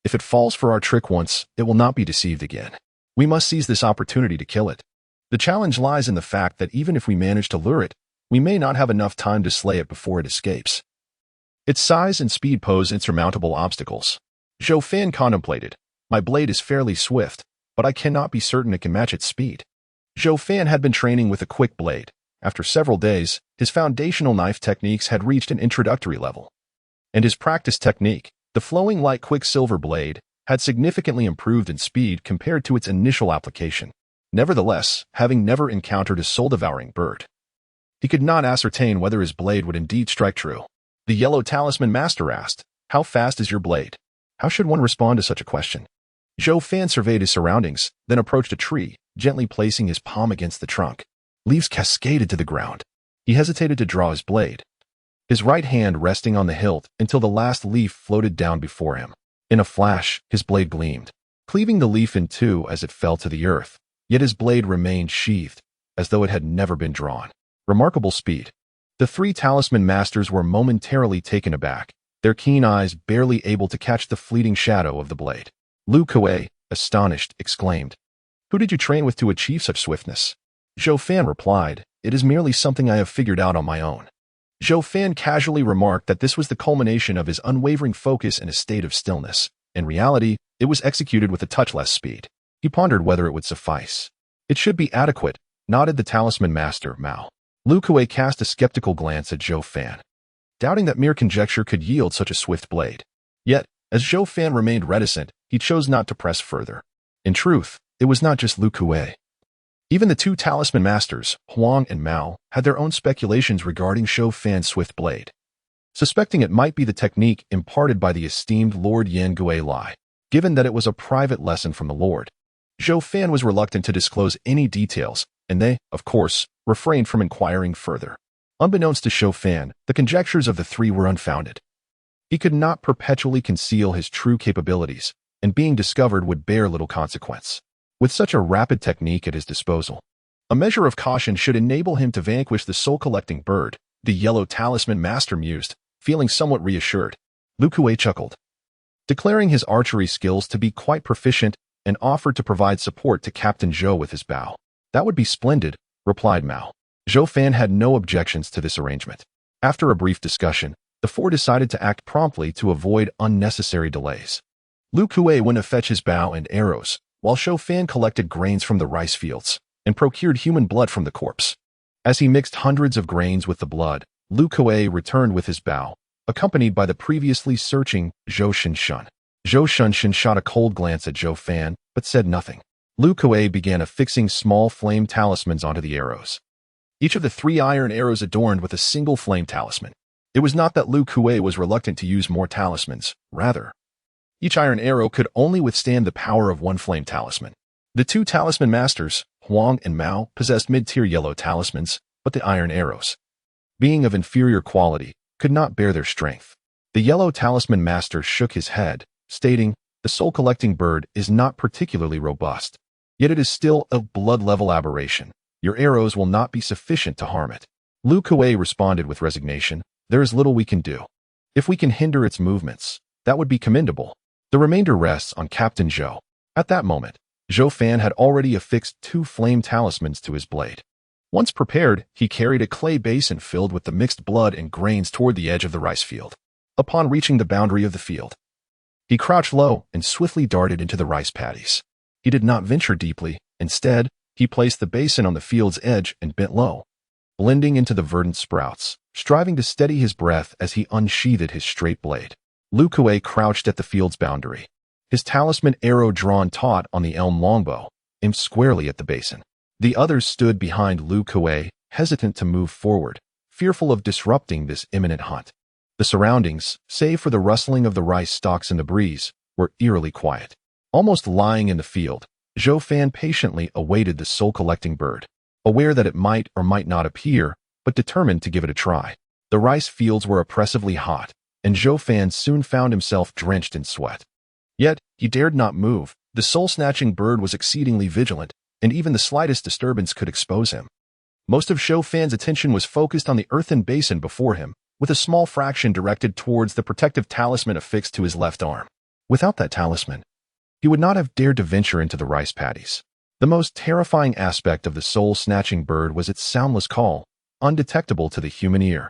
If it falls for our trick once, it will not be deceived again. We must seize this opportunity to kill it. The challenge lies in the fact that even if we manage to lure it, we may not have enough time to slay it before it escapes. Its size and speed pose insurmountable obstacles." Zhou Fan contemplated, "My blade is fairly swift, but I cannot be certain it can match its speed." Zhou Fan had been training with a quick blade. After several days, his foundational knife techniques had reached an introductory level, and his practice technique, the flowing light quicksilver blade, had significantly improved in speed compared to its initial application. Nevertheless, having never encountered a soul-devouring bird, he could not ascertain whether his blade would indeed strike true. The yellow talisman master asked, "How fast is your blade?" How should one respond to such a question? Zhou Fan surveyed his surroundings, then approached a tree, gently placing his palm against the trunk. Leaves cascaded to the ground. He hesitated to draw his blade, his right hand resting on the hilt until the last leaf floated down before him. In a flash, his blade gleamed, cleaving the leaf in two as it fell to the earth. Yet his blade remained sheathed, as though it had never been drawn. Remarkable speed. The three talisman masters were momentarily taken aback, their keen eyes barely able to catch the fleeting shadow of the blade. Lu Kuei, astonished, exclaimed, "Who did you train with to achieve such swiftness?" Zhou Fan replied, "It is merely something I have figured out on my own." Zhou Fan casually remarked that this was the culmination of his unwavering focus in a state of stillness. In reality, it was executed with a touch less speed. He pondered whether it would suffice. It should be adequate, nodded the talisman master, Mao. Lu Kuei cast a skeptical glance at Zhou Fan, doubting that mere conjecture could yield such a swift blade. Yet, as Zhou Fan remained reticent, he chose not to press further. In truth, it was not just Lu Kuei. Even the two talisman masters, Huang and Mao, had their own speculations regarding Zhou Fan's swift blade, suspecting it might be the technique imparted by the esteemed Lord Yan Gui Lai. Given that it was a private lesson from the Lord, Zhou Fan was reluctant to disclose any details, and they, of course, refrained from inquiring further. Unbeknownst to Zhou Fan, the conjectures of the three were unfounded. He could not perpetually conceal his true capabilities, and being discovered would bear little consequence. With such a rapid technique at his disposal, a measure of caution should enable him to vanquish the soul-collecting bird, the yellow talisman master mused, feeling somewhat reassured. Lu Kuei chuckled, declaring his archery skills to be quite proficient, and offered to provide support to Captain Zhou with his bow. That would be splendid, replied Mao. Zhou Fan had no objections to this arrangement. After a brief discussion, the four decided to act promptly to avoid unnecessary delays. Lu Kuei went to fetch his bow and arrows, while Zhou Fan collected grains from the rice fields and procured human blood from the corpse. As he mixed hundreds of grains with the blood, Lu Kuei returned with his bow, accompanied by the previously searching Zhou Shenshun. Zhou Shenshun shot a cold glance at Zhou Fan, but said nothing. Lu Kuei began affixing small flame talismans onto the arrows, each of the 3 iron arrows adorned with a single flame talisman. It was not that Lu Kuei was reluctant to use more talismans, rather, each iron arrow could only withstand the power of 1 flame talisman. The 2 talisman masters, Huang and Mao, possessed mid-tier yellow talismans, but the iron arrows, being of inferior quality, could not bear their strength. The yellow talisman master shook his head, stating, "The soul-collecting bird is not particularly robust, yet it is still a blood-level aberration. Your arrows will not be sufficient to harm it." Lu Kuei responded with resignation, "There is little we can do. If we can hinder its movements, that would be commendable. The remainder rests on Captain Zhou." At that moment, Zhou Fan had already affixed 2 flame talismans to his blade. Once prepared, he carried a clay basin filled with the mixed blood and grains toward the edge of the rice field. Upon reaching the boundary of the field, he crouched low and swiftly darted into the rice paddies. He did not venture deeply. Instead, he placed the basin on the field's edge and bent low, blending into the verdant sprouts, striving to steady his breath as he unsheathed his straight blade. Lu Kuei crouched at the field's boundary, his talisman arrow drawn taut on the elm longbow, aimed squarely at the basin. The others stood behind Lu Kuei, hesitant to move forward, fearful of disrupting this imminent hunt. The surroundings, save for the rustling of the rice stalks in the breeze, were eerily quiet. Almost lying in the field, Zhou Fan patiently awaited the soul-collecting bird, aware that it might or might not appear, but determined to give it a try. The rice fields were oppressively hot, and Zhou Fan soon found himself drenched in sweat. Yet, he dared not move. The soul-snatching bird was exceedingly vigilant, and even the slightest disturbance could expose him. Most of Zhou Fan's attention was focused on the earthen basin before him, with a small fraction directed towards the protective talisman affixed to his left arm. Without that talisman, he would not have dared to venture into the rice paddies. The most terrifying aspect of the soul-snatching bird was its soundless call, undetectable to the human ear.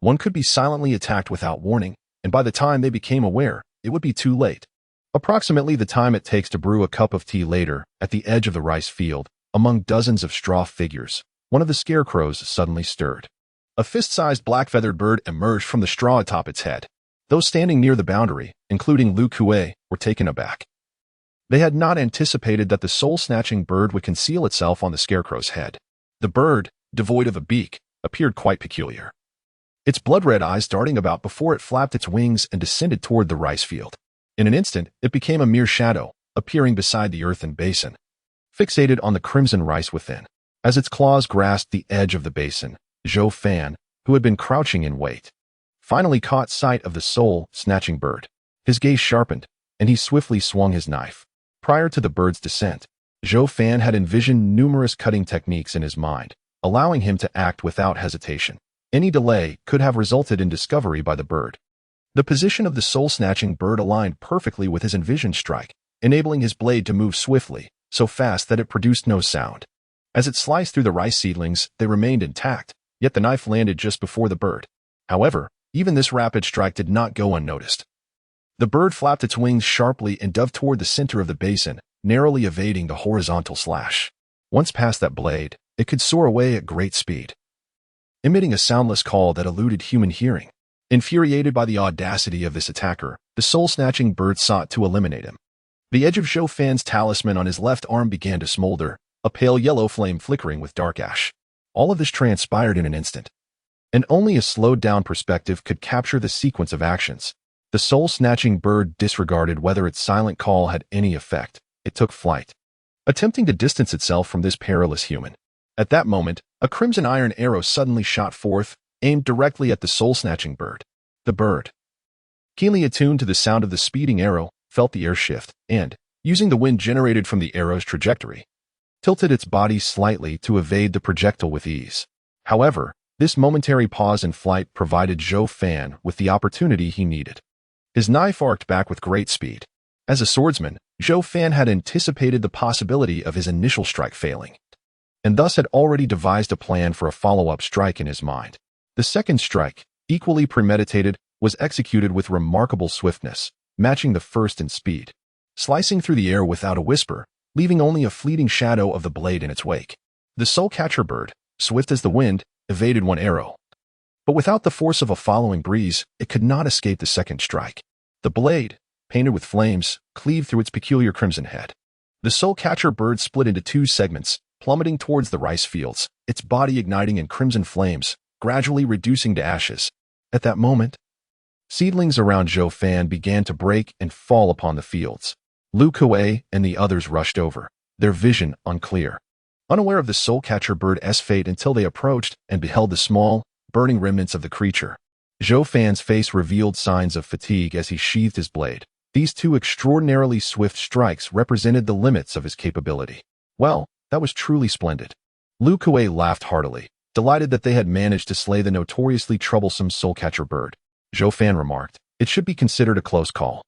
One could be silently attacked without warning, and by the time they became aware, it would be too late. Approximately the time it takes to brew a cup of tea later, at the edge of the rice field, among dozens of straw figures, one of the scarecrows suddenly stirred. A fist-sized black-feathered bird emerged from the straw atop its head. Those standing near the boundary, including Lu Kuei, were taken aback. They had not anticipated that the soul-snatching bird would conceal itself on the scarecrow's head. The bird, devoid of a beak, appeared quite peculiar, its blood-red eyes darting about before it flapped its wings and descended toward the rice field. In an instant, it became a mere shadow, appearing beside the earthen basin, fixated on the crimson rice within. As its claws grasped the edge of the basin, Zhou Fan, who had been crouching in wait, finally caught sight of the soul-snatching bird. His gaze sharpened, and he swiftly swung his knife. Prior to the bird's descent, Zhou Fan had envisioned numerous cutting techniques in his mind, allowing him to act without hesitation. Any delay could have resulted in discovery by the bird. The position of the soul-snatching bird aligned perfectly with his envisioned strike, enabling his blade to move swiftly, so fast that it produced no sound. As it sliced through the rice seedlings, they remained intact, yet the knife landed just before the bird. However, even this rapid strike did not go unnoticed. The bird flapped its wings sharply and dove toward the center of the basin, narrowly evading the horizontal slash. Once past that blade, it could soar away at great speed, emitting a soundless call that eluded human hearing. Infuriated by the audacity of this attacker, the soul-snatching bird sought to eliminate him. The edge of Zhou Fan's talisman on his left arm began to smolder, a pale yellow flame flickering with dark ash. All of this transpired in an instant, and only a slowed-down perspective could capture the sequence of actions. The soul-snatching bird disregarded whether its silent call had any effect. It took flight, attempting to distance itself from this perilous human. At that moment, a crimson iron arrow suddenly shot forth, aimed directly at the soul-snatching bird. The bird, keenly attuned to the sound of the speeding arrow, felt the air shift, and, using the wind generated from the arrow's trajectory, tilted its body slightly to evade the projectile with ease. However, this momentary pause in flight provided Zhou Fan with the opportunity he needed. His knife arced back with great speed. As a swordsman, Zhou Fan had anticipated the possibility of his initial strike failing, and thus had already devised a plan for a follow-up strike in his mind. The second strike, equally premeditated, was executed with remarkable swiftness, matching the first in speed, slicing through the air without a whisper, leaving only a fleeting shadow of the blade in its wake. The soul-catcher bird, swift as the wind, evaded one arrow, but without the force of a following breeze, it could not escape the second strike. The blade, painted with flames, cleaved through its peculiar crimson head. The soul-catcher bird split into two segments, plummeting towards the rice fields, its body igniting in crimson flames, gradually reducing to ashes. At that moment, seedlings around Zhou Fan began to break and fall upon the fields. Lu Kuei and the others rushed over, their vision unclear, unaware of the soul-catcher bird's fate until they approached and beheld the small, burning remnants of the creature. Zhou Fan's face revealed signs of fatigue as he sheathed his blade. These two extraordinarily swift strikes represented the limits of his capability. Well, that was truly splendid. Lu Kuei laughed heartily, delighted that they had managed to slay the notoriously troublesome soul-catcher bird. Zhou Fan remarked, "It should be considered a close call.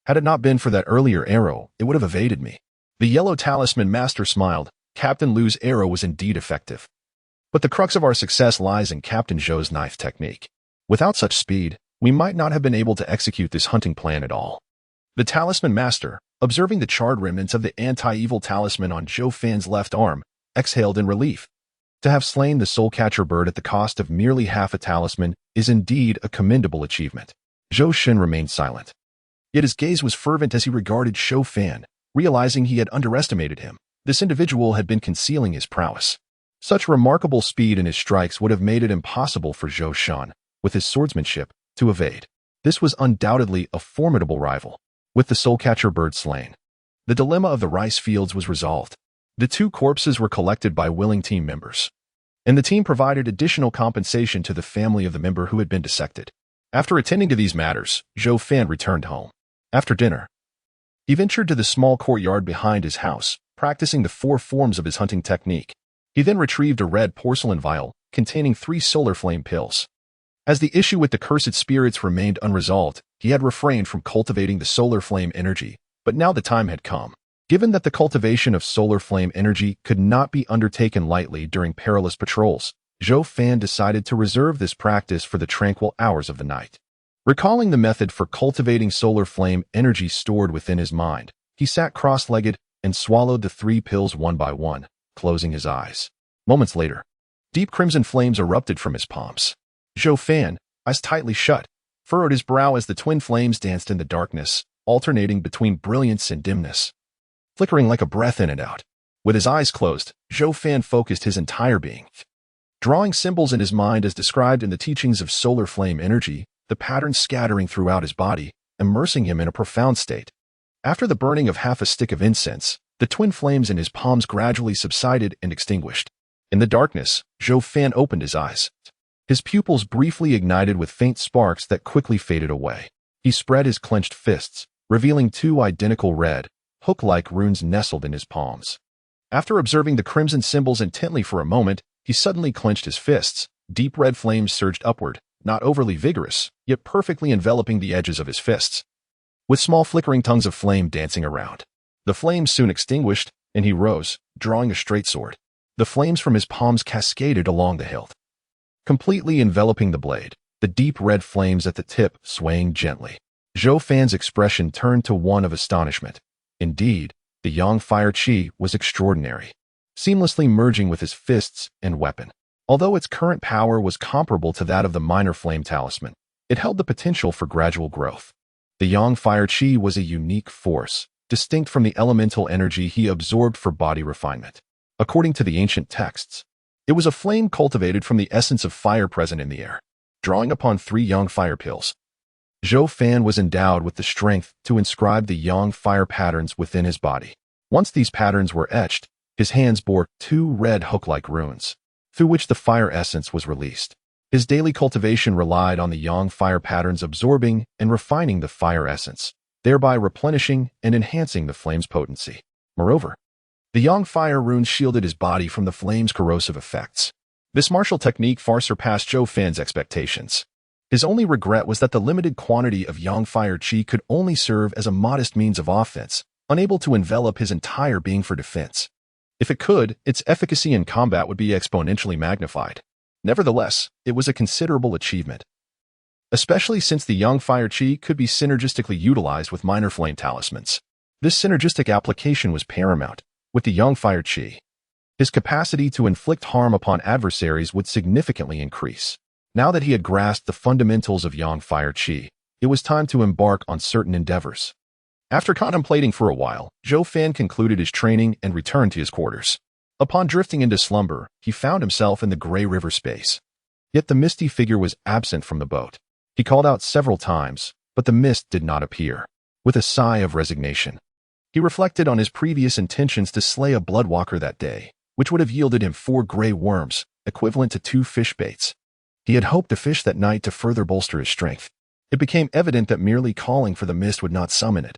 Had it not been for that earlier arrow, it would have evaded me." The yellow talisman master smiled. Captain Lu's arrow was indeed effective. But the crux of our success lies in Captain Zhou's knife technique. Without such speed, we might not have been able to execute this hunting plan at all. The talisman master, observing the charred remnants of the anti-evil talisman on Zhou Fan's left arm, exhaled in relief. To have slain the soul-catcher bird at the cost of merely half a talisman is indeed a commendable achievement. Zhou Shen remained silent. Yet his gaze was fervent as he regarded Zhou Fan, realizing he had underestimated him. This individual had been concealing his prowess. Such remarkable speed in his strikes would have made it impossible for Zhou Shen, with his swordsmanship, to evade. This was undoubtedly a formidable rival. With the soul-catcher bird slain, the dilemma of the rice fields was resolved. The two corpses were collected by willing team members, and the team provided additional compensation to the family of the member who had been dissected. After attending to these matters, Zhou Fan returned home. After dinner, he ventured to the small courtyard behind his house, practicing the 4 forms of his hunting technique. He then retrieved a red porcelain vial containing 3 solar flame pills. As the issue with the cursed spirits remained unresolved, he had refrained from cultivating the solar flame energy, but now the time had come. Given that the cultivation of solar flame energy could not be undertaken lightly during perilous patrols, Zhou Fan decided to reserve this practice for the tranquil hours of the night. Recalling the method for cultivating solar flame energy stored within his mind, he sat cross-legged and swallowed the 3 pills one by one, closing his eyes. Moments later, deep crimson flames erupted from his palms. Zhou Fan, eyes tightly shut, furrowed his brow as the twin flames danced in the darkness, alternating between brilliance and dimness, flickering like a breath in and out. With his eyes closed, Zhou Fan focused his entire being, drawing symbols in his mind as described in the teachings of solar flame energy, the patterns scattering throughout his body, immersing him in a profound state. After the burning of half a stick of incense, the twin flames in his palms gradually subsided and extinguished. In the darkness, Zhou Fan opened his eyes. His pupils briefly ignited with faint sparks that quickly faded away. He spread his clenched fists, revealing 2 identical red, hook-like runes nestled in his palms. After observing the crimson symbols intently for a moment, he suddenly clenched his fists. Deep red flames surged upward, not overly vigorous, yet perfectly enveloping the edges of his fists, with small flickering tongues of flame dancing around. The flames soon extinguished, and he rose, drawing a straight sword. The flames from his palms cascaded along the hilt, completely enveloping the blade. the deep red flames at the tip swaying gently. Zhou Fan's expression turned to one of astonishment. Indeed, the yang fire qi was extraordinary, seamlessly merging with his fists and weapon. Although its current power was comparable to that of the minor flame talisman, it held the potential for gradual growth. The yang fire qi was a unique force, distinct from the elemental energy he absorbed for body refinement. According to the ancient texts, it was a flame cultivated from the essence of fire present in the air. Drawing upon 3 yang fire pills, Zhou Fan was endowed with the strength to inscribe the yang fire patterns within his body. Once these patterns were etched, his hands bore 2 red hook-like runes, through which the fire essence was released. His daily cultivation relied on the yang fire patterns absorbing and refining the fire essence, thereby replenishing and enhancing the flame's potency. Moreover, the yang fire runes shielded his body from the flame's corrosive effects. This martial technique far surpassed Zhou Fan's expectations. His only regret was that the limited quantity of yang fire qi could only serve as a modest means of offense, unable to envelop his entire being for defense. If it could, its efficacy in combat would be exponentially magnified. Nevertheless, it was a considerable achievement, especially since the yang fire qi could be synergistically utilized with minor flame talismans. This synergistic application was paramount. With the yang fire qi, his capacity to inflict harm upon adversaries would significantly increase. Now that he had grasped the fundamentals of yang fire qi, it was time to embark on certain endeavors. After contemplating for a while, Zhou Fan concluded his training and returned to his quarters. Upon drifting into slumber, he found himself in the gray river space. Yet the misty figure was absent from the boat. He called out several times, but the mist did not appear. With a sigh of resignation, he reflected on his previous intentions to slay a bloodwalker that day, which would have yielded him 4 gray worms, equivalent to 2 fish baits. He had hoped to fish that night to further bolster his strength. It became evident that merely calling for the mist would not summon it.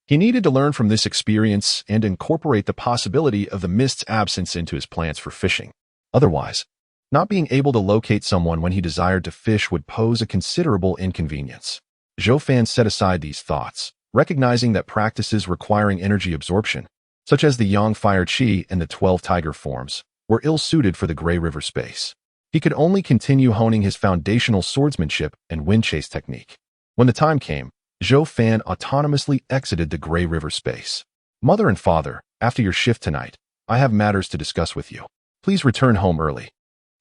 He needed to learn from this experience and incorporate the possibility of the mist's absence into his plans for fishing. Otherwise, not being able to locate someone when he desired to fish would pose a considerable inconvenience. Zhou Fan set aside these thoughts, recognizing that practices requiring energy absorption, such as the yang fire qi and the 12 tiger forms, were ill-suited for the gray river space. He could only continue honing his foundational swordsmanship and wind chase technique. When the time came, Zhou Fan autonomously exited the gray river space. "Mother and father, after your shift tonight, I have matters to discuss with you. Please return home early,"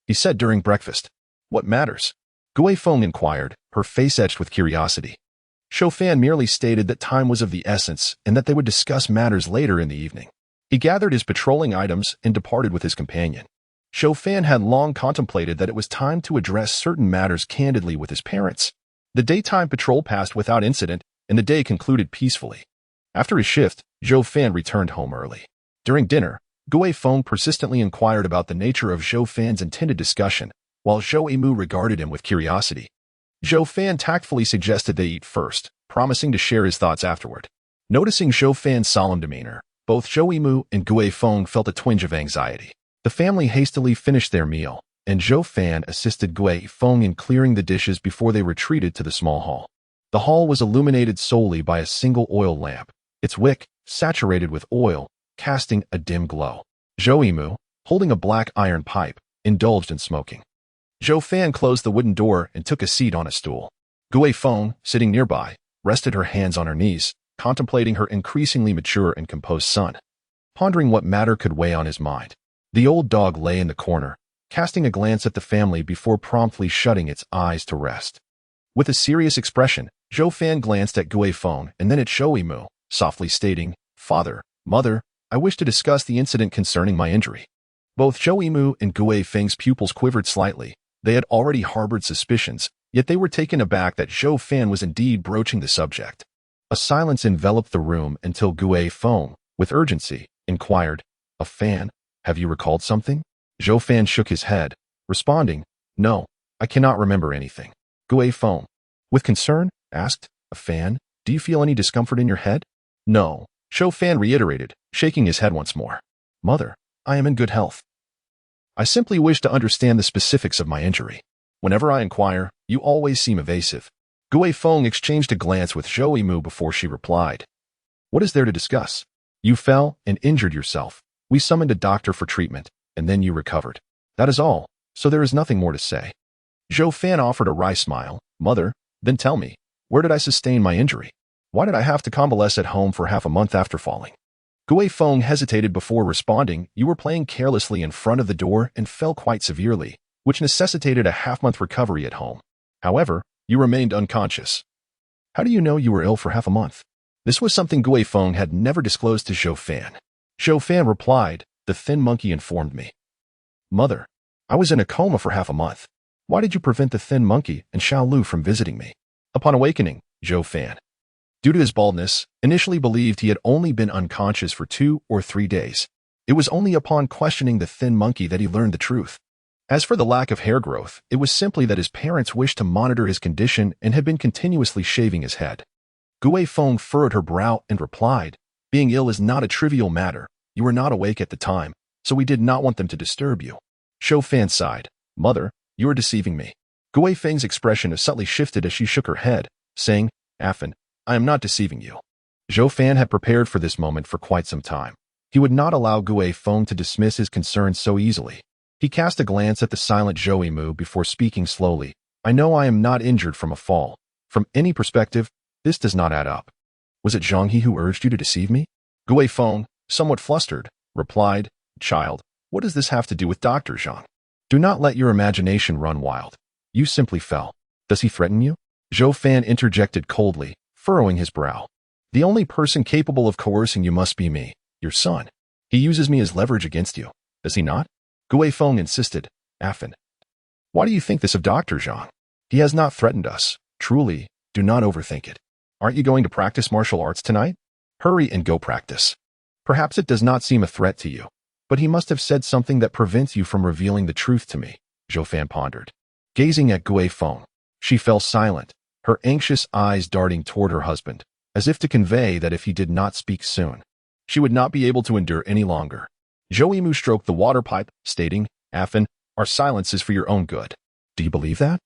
he said during breakfast. "What matters?" Gui Feng inquired, her face etched with curiosity. Zhou Fan merely stated that time was of the essence and that they would discuss matters later in the evening. He gathered his patrolling items and departed with his companion. Zhou Fan had long contemplated that it was time to address certain matters candidly with his parents. The daytime patrol passed without incident, and the day concluded peacefully. After his shift, Zhou Fan returned home early. During dinner, Gui Feng persistently inquired about the nature of Zhou Fan's intended discussion, while Zhou Yimu regarded him with curiosity. Zhou Fan tactfully suggested they eat first, promising to share his thoughts afterward. Noticing Zhou Fan's solemn demeanor, both Zhou Yimu and Gui Feng felt a twinge of anxiety. The family hastily finished their meal, and Zhou Fan assisted Gui Feng in clearing the dishes before they retreated to the small hall. The hall was illuminated solely by a single oil lamp, its wick, saturated with oil, casting a dim glow. Zhou Yimu, holding a black iron pipe, indulged in smoking. Zhou Fan closed the wooden door and took a seat on a stool. Gui Feng, sitting nearby, rested her hands on her knees, contemplating her increasingly mature and composed son, pondering what matter could weigh on his mind. The old dog lay in the corner, casting a glance at the family before promptly shutting its eyes to rest. With a serious expression, Zhou Fan glanced at Gui Feng and then at Zhou Yimu, softly stating, "Father, mother, I wish to discuss the incident concerning my injury." Both Zhou Yimu and Gui Feng's pupils quivered slightly. They had already harbored suspicions, yet they were taken aback that Zhou Fan was indeed broaching the subject. A silence enveloped the room until Gui Feng, with urgency, inquired, "A Fan, have you recalled something?" Zhou Fan shook his head, responding, "No, I cannot remember anything." Gui Feng, with concern, asked, "A Fan, do you feel any discomfort in your head?" "No," Zhou Fan reiterated, shaking his head once more. "Mother, I am in good health. I simply wish to understand the specifics of my injury. Whenever I inquire, you always seem evasive." Gui Feng exchanged a glance with Zhou Yimu before she replied, "What is there to discuss? You fell and injured yourself. We summoned a doctor for treatment, and then you recovered. That is all, so there is nothing more to say." Zhou Fan offered a wry smile. Mother, then tell me, where did I sustain my injury? Why did I have to convalesce at home for half a month after falling? Gui Feng hesitated before responding. You were playing carelessly in front of the door and fell quite severely, which necessitated a half-month recovery at home. However, you remained unconscious. How do you know you were ill for half a month? This was something Gui Feng had never disclosed to Zhou Fan. Zhou Fan replied, the thin monkey informed me. Mother, I was in a coma for half a month. Why did you prevent the thin monkey and Xiao Lu from visiting me? Upon awakening, Zhou Fan, due to his baldness, initially believed he had only been unconscious for 2 or 3 days. It was only upon questioning the thin monkey that he learned the truth. As for the lack of hair growth, it was simply that his parents wished to monitor his condition and had been continuously shaving his head. Gui Feng furrowed her brow and replied, being ill is not a trivial matter. You were not awake at the time, so we did not want them to disturb you. Zhou Fan sighed. Mother, you are deceiving me. Gui Feng's expression subtly shifted as she shook her head, saying, Affan, I am not deceiving you. Zhou Fan had prepared for this moment for quite some time. He would not allow Gui Feng to dismiss his concerns so easily. He cast a glance at the silent Zhou Yimu before speaking slowly. I know I am not injured from a fall. From any perspective, this does not add up. Was it Zhang He who urged you to deceive me? Gui Feng, somewhat flustered, replied, Child, what does this have to do with Dr. Zhang? Do not let your imagination run wild. You simply fell. Does he threaten you? Zhou Fan interjected coldly, furrowing his brow. The only person capable of coercing you must be me, your son. He uses me as leverage against you, does he not? Gui Feng insisted. Affan, why do you think this of Dr. Zhang? He has not threatened us. Truly, do not overthink it. Aren't you going to practice martial arts tonight? Hurry and go practice. Perhaps it does not seem a threat to you, but he must have said something that prevents you from revealing the truth to me, Zhou Fan pondered. Gazing at Gui Feng, she fell silent, her anxious eyes darting toward her husband, as if to convey that if he did not speak soon, she would not be able to endure any longer. Zhou Yimu stroked the water pipe, stating, Affan, our silence is for your own good. Do you believe that?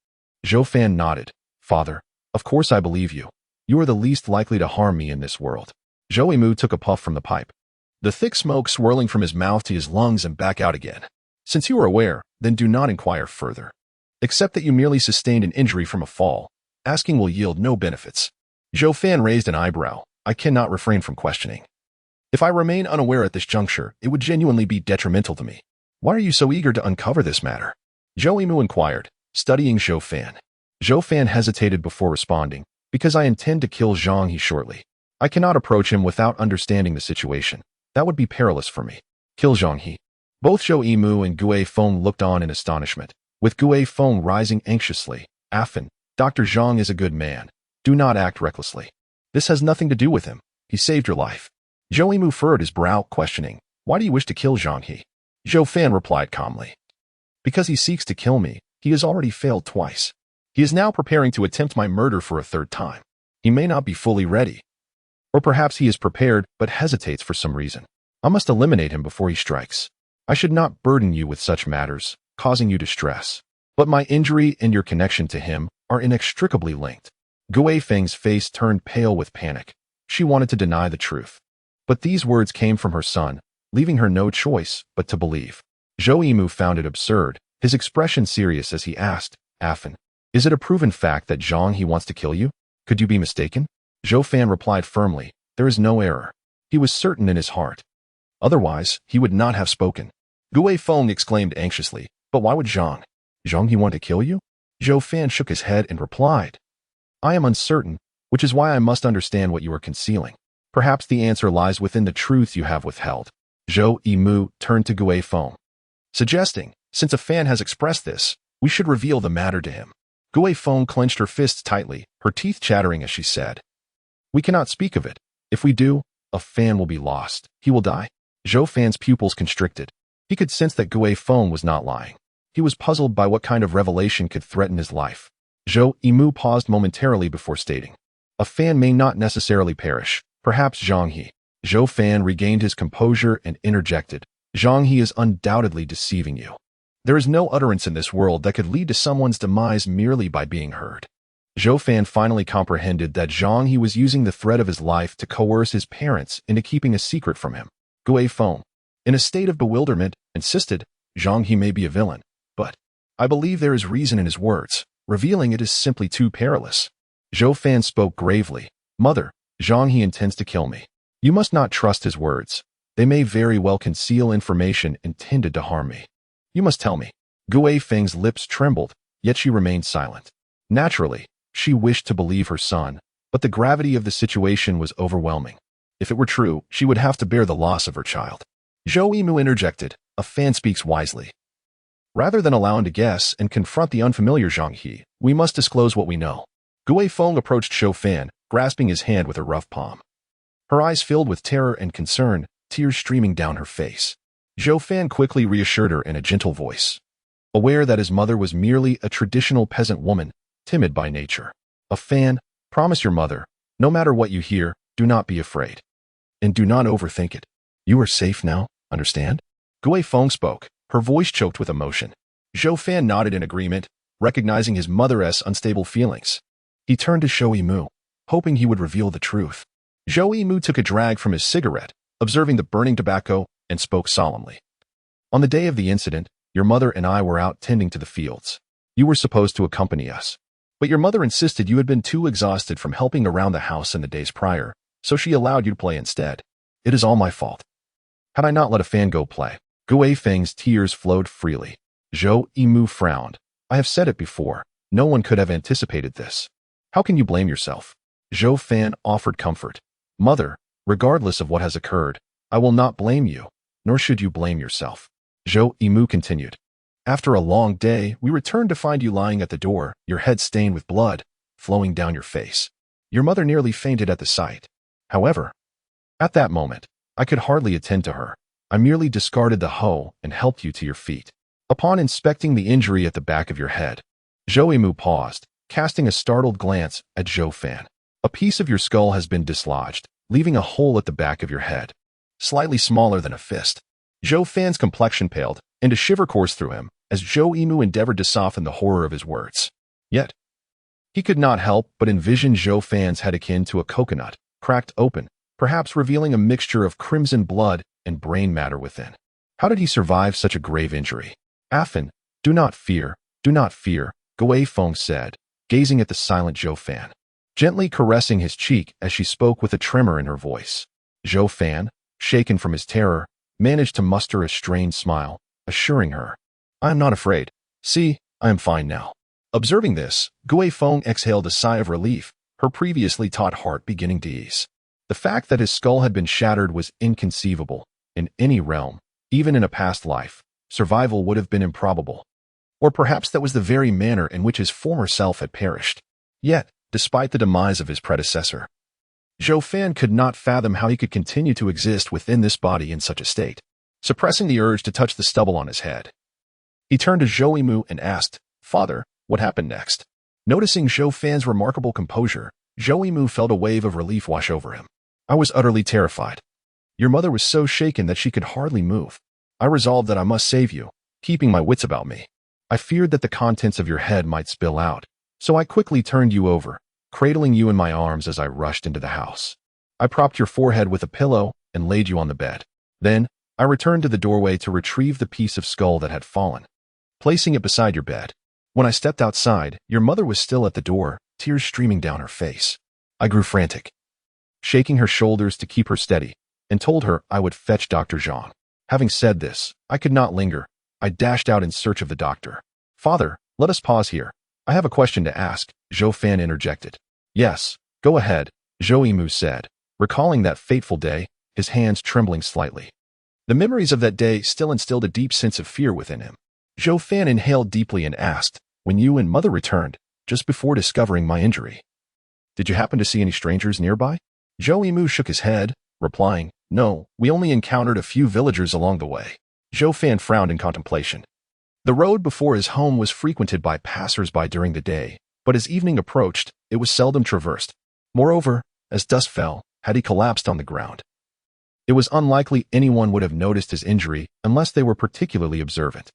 Zhou Fan nodded. Father, of course I believe you. You are the least likely to harm me in this world. Zhou Yimu took a puff from the pipe, the thick smoke swirling from his mouth to his lungs and back out again. Since you are aware, then do not inquire further. Except that you merely sustained an injury from a fall. Asking will yield no benefits. Zhou Fan raised an eyebrow. I cannot refrain from questioning. If I remain unaware at this juncture, it would genuinely be detrimental to me. Why are you so eager to uncover this matter? Zhou Yimu inquired, studying Zhou Fan. Zhou Fan hesitated before responding, because I intend to kill Zhang He shortly. I cannot approach him without understanding the situation. That would be perilous for me. Kill Zhang He. Both Zhou Yimu and Gui Feng looked on in astonishment, with Gui Feng rising anxiously. Affan, Dr. Zhang is a good man. Do not act recklessly. This has nothing to do with him. He saved your life. Zhou Yimu furrowed his brow, questioning, why do you wish to kill Zhang He? Zhou Fan replied calmly. Because he seeks to kill me, he has already failed twice. He is now preparing to attempt my murder for a 3rd time. He may not be fully ready. Or perhaps he is prepared but hesitates for some reason. I must eliminate him before he strikes. I should not burden you with such matters, causing you distress. But my injury and your connection to him are inextricably linked. Gui Feng's face turned pale with panic. She wanted to deny the truth. But these words came from her son, leaving her no choice but to believe. Zhou Yimu found it absurd, his expression serious as he asked, Affan, is it a proven fact that Zhang He wants to kill you? Could you be mistaken? Zhou Fan replied firmly, there is no error. He was certain in his heart. Otherwise, he would not have spoken. Gui Feng exclaimed anxiously, but why would Zhang He want to kill you? Zhou Fan shook his head and replied, I am uncertain, which is why I must understand what you are concealing. Perhaps the answer lies within the truth you have withheld. Zhou Yimu turned to Gui Feng, suggesting, since a fan has expressed this, we should reveal the matter to him. Gui Feng clenched her fists tightly, her teeth chattering as she said, we cannot speak of it. If we do, a fan will be lost. He will die. Zhou Fan's pupils constricted. He could sense that Gui Feng was not lying. He was puzzled by what kind of revelation could threaten his life. Zhou Yimu paused momentarily before stating, a fan may not necessarily perish. Perhaps Zhang He. Zhou Fan regained his composure and interjected, Zhang He is undoubtedly deceiving you. There is no utterance in this world that could lead to someone's demise merely by being heard. Zhou Fan finally comprehended that Zhang He was using the threat of his life to coerce his parents into keeping a secret from him. Gui Feng, in a state of bewilderment, insisted, Zhang He may be a villain, but I believe there is reason in his words. Revealing it is simply too perilous. Zhou Fan spoke gravely. Mother, Zhang He intends to kill me. You must not trust his words. They may very well conceal information intended to harm me. You must tell me. Gui Feng's lips trembled, yet she remained silent. Naturally, she wished to believe her son, but the gravity of the situation was overwhelming. If it were true, she would have to bear the loss of her child. Zhou Yimu interjected, a fan speaks wisely. Rather than allow him to guess and confront the unfamiliar Zhang He, we must disclose what we know. Gui Feng approached Zhou Fan, grasping his hand with her rough palm. Her eyes filled with terror and concern, tears streaming down her face. Zhou Fan quickly reassured her in a gentle voice, aware that his mother was merely a traditional peasant woman, timid by nature. A fan, promise your mother, no matter what you hear, do not be afraid. And do not overthink it. You are safe now, understand? Gui Feng spoke, her voice choked with emotion. Zhou Fan nodded in agreement, recognizing his mother's unstable feelings. He turned to Zhou Yimu, hoping he would reveal the truth. Zhou Yimu took a drag from his cigarette, observing the burning tobacco, and spoke solemnly. On the day of the incident, your mother and I were out tending to the fields. You were supposed to accompany us. But your mother insisted you had been too exhausted from helping around the house in the days prior, so she allowed you to play instead. It is all my fault. Had I not let a fan go play? Gui Feng's tears flowed freely. Zhou Yimu frowned. I have said it before. No one could have anticipated this. How can you blame yourself? Zhou Fan offered comfort. Mother, regardless of what has occurred, I will not blame you, nor should you blame yourself. Zhou Yimu continued. After a long day, we returned to find you lying at the door, your head stained with blood, flowing down your face. Your mother nearly fainted at the sight. However, at that moment, I could hardly attend to her. I merely discarded the hoe and helped you to your feet. Upon inspecting the injury at the back of your head, Zhou Yimu paused, casting a startled glance at Zhou Fan. A piece of your skull has been dislodged, leaving a hole at the back of your head, slightly smaller than a fist. Zhou Fan's complexion paled, and a shiver coursed through him as Zhou Yimu endeavored to soften the horror of his words. Yet, he could not help but envision Zhou Fan's head akin to a coconut, cracked open, perhaps revealing a mixture of crimson blood and brain matter within. How did he survive such a grave injury? Afan, do not fear, Gui Feng said, gazing at the silent Zhou Fan, gently caressing his cheek as she spoke with a tremor in her voice. Zhou Fan, shaken from his terror, managed to muster a strained smile, assuring her, I am not afraid. See, I am fine now. Observing this, Gui Feng exhaled a sigh of relief, her previously taut heart beginning to ease. The fact that his skull had been shattered was inconceivable. In any realm, even in a past life, survival would have been improbable. Or perhaps that was the very manner in which his former self had perished. Yet, despite the demise of his predecessor, Zhou Fan could not fathom how he could continue to exist within this body in such a state. Suppressing the urge to touch the stubble on his head, he turned to Zhou Yimu and asked, Father, what happened next? Noticing Zhou Fan's remarkable composure, Zhou Yimu felt a wave of relief wash over him. I was utterly terrified. Your mother was so shaken that she could hardly move. I resolved that I must save you, keeping my wits about me. I feared that the contents of your head might spill out, so I quickly turned you over, cradling you in my arms as I rushed into the house. I propped your forehead with a pillow and laid you on the bed. Then, I returned to the doorway to retrieve the piece of skull that had fallen, placing it beside your bed. When I stepped outside, your mother was still at the door, tears streaming down her face. I grew frantic, shaking her shoulders to keep her steady, and told her I would fetch Dr. Zhang. Having said this, I could not linger. I dashed out in search of the doctor. Father, let us pause here. I have a question to ask, Zhou Fan interjected. Yes, go ahead, Zhou Yimu said, recalling that fateful day, his hands trembling slightly. The memories of that day still instilled a deep sense of fear within him. Zhou Fan inhaled deeply and asked, when you and mother returned, just before discovering my injury, did you happen to see any strangers nearby? Zhou Yimu shook his head, replying, no, we only encountered a few villagers along the way. Zhou Fan frowned in contemplation. The road before his home was frequented by passers-by during the day, but as evening approached, it was seldom traversed. Moreover, as dusk fell, had he collapsed on the ground, it was unlikely anyone would have noticed his injury unless they were particularly observant.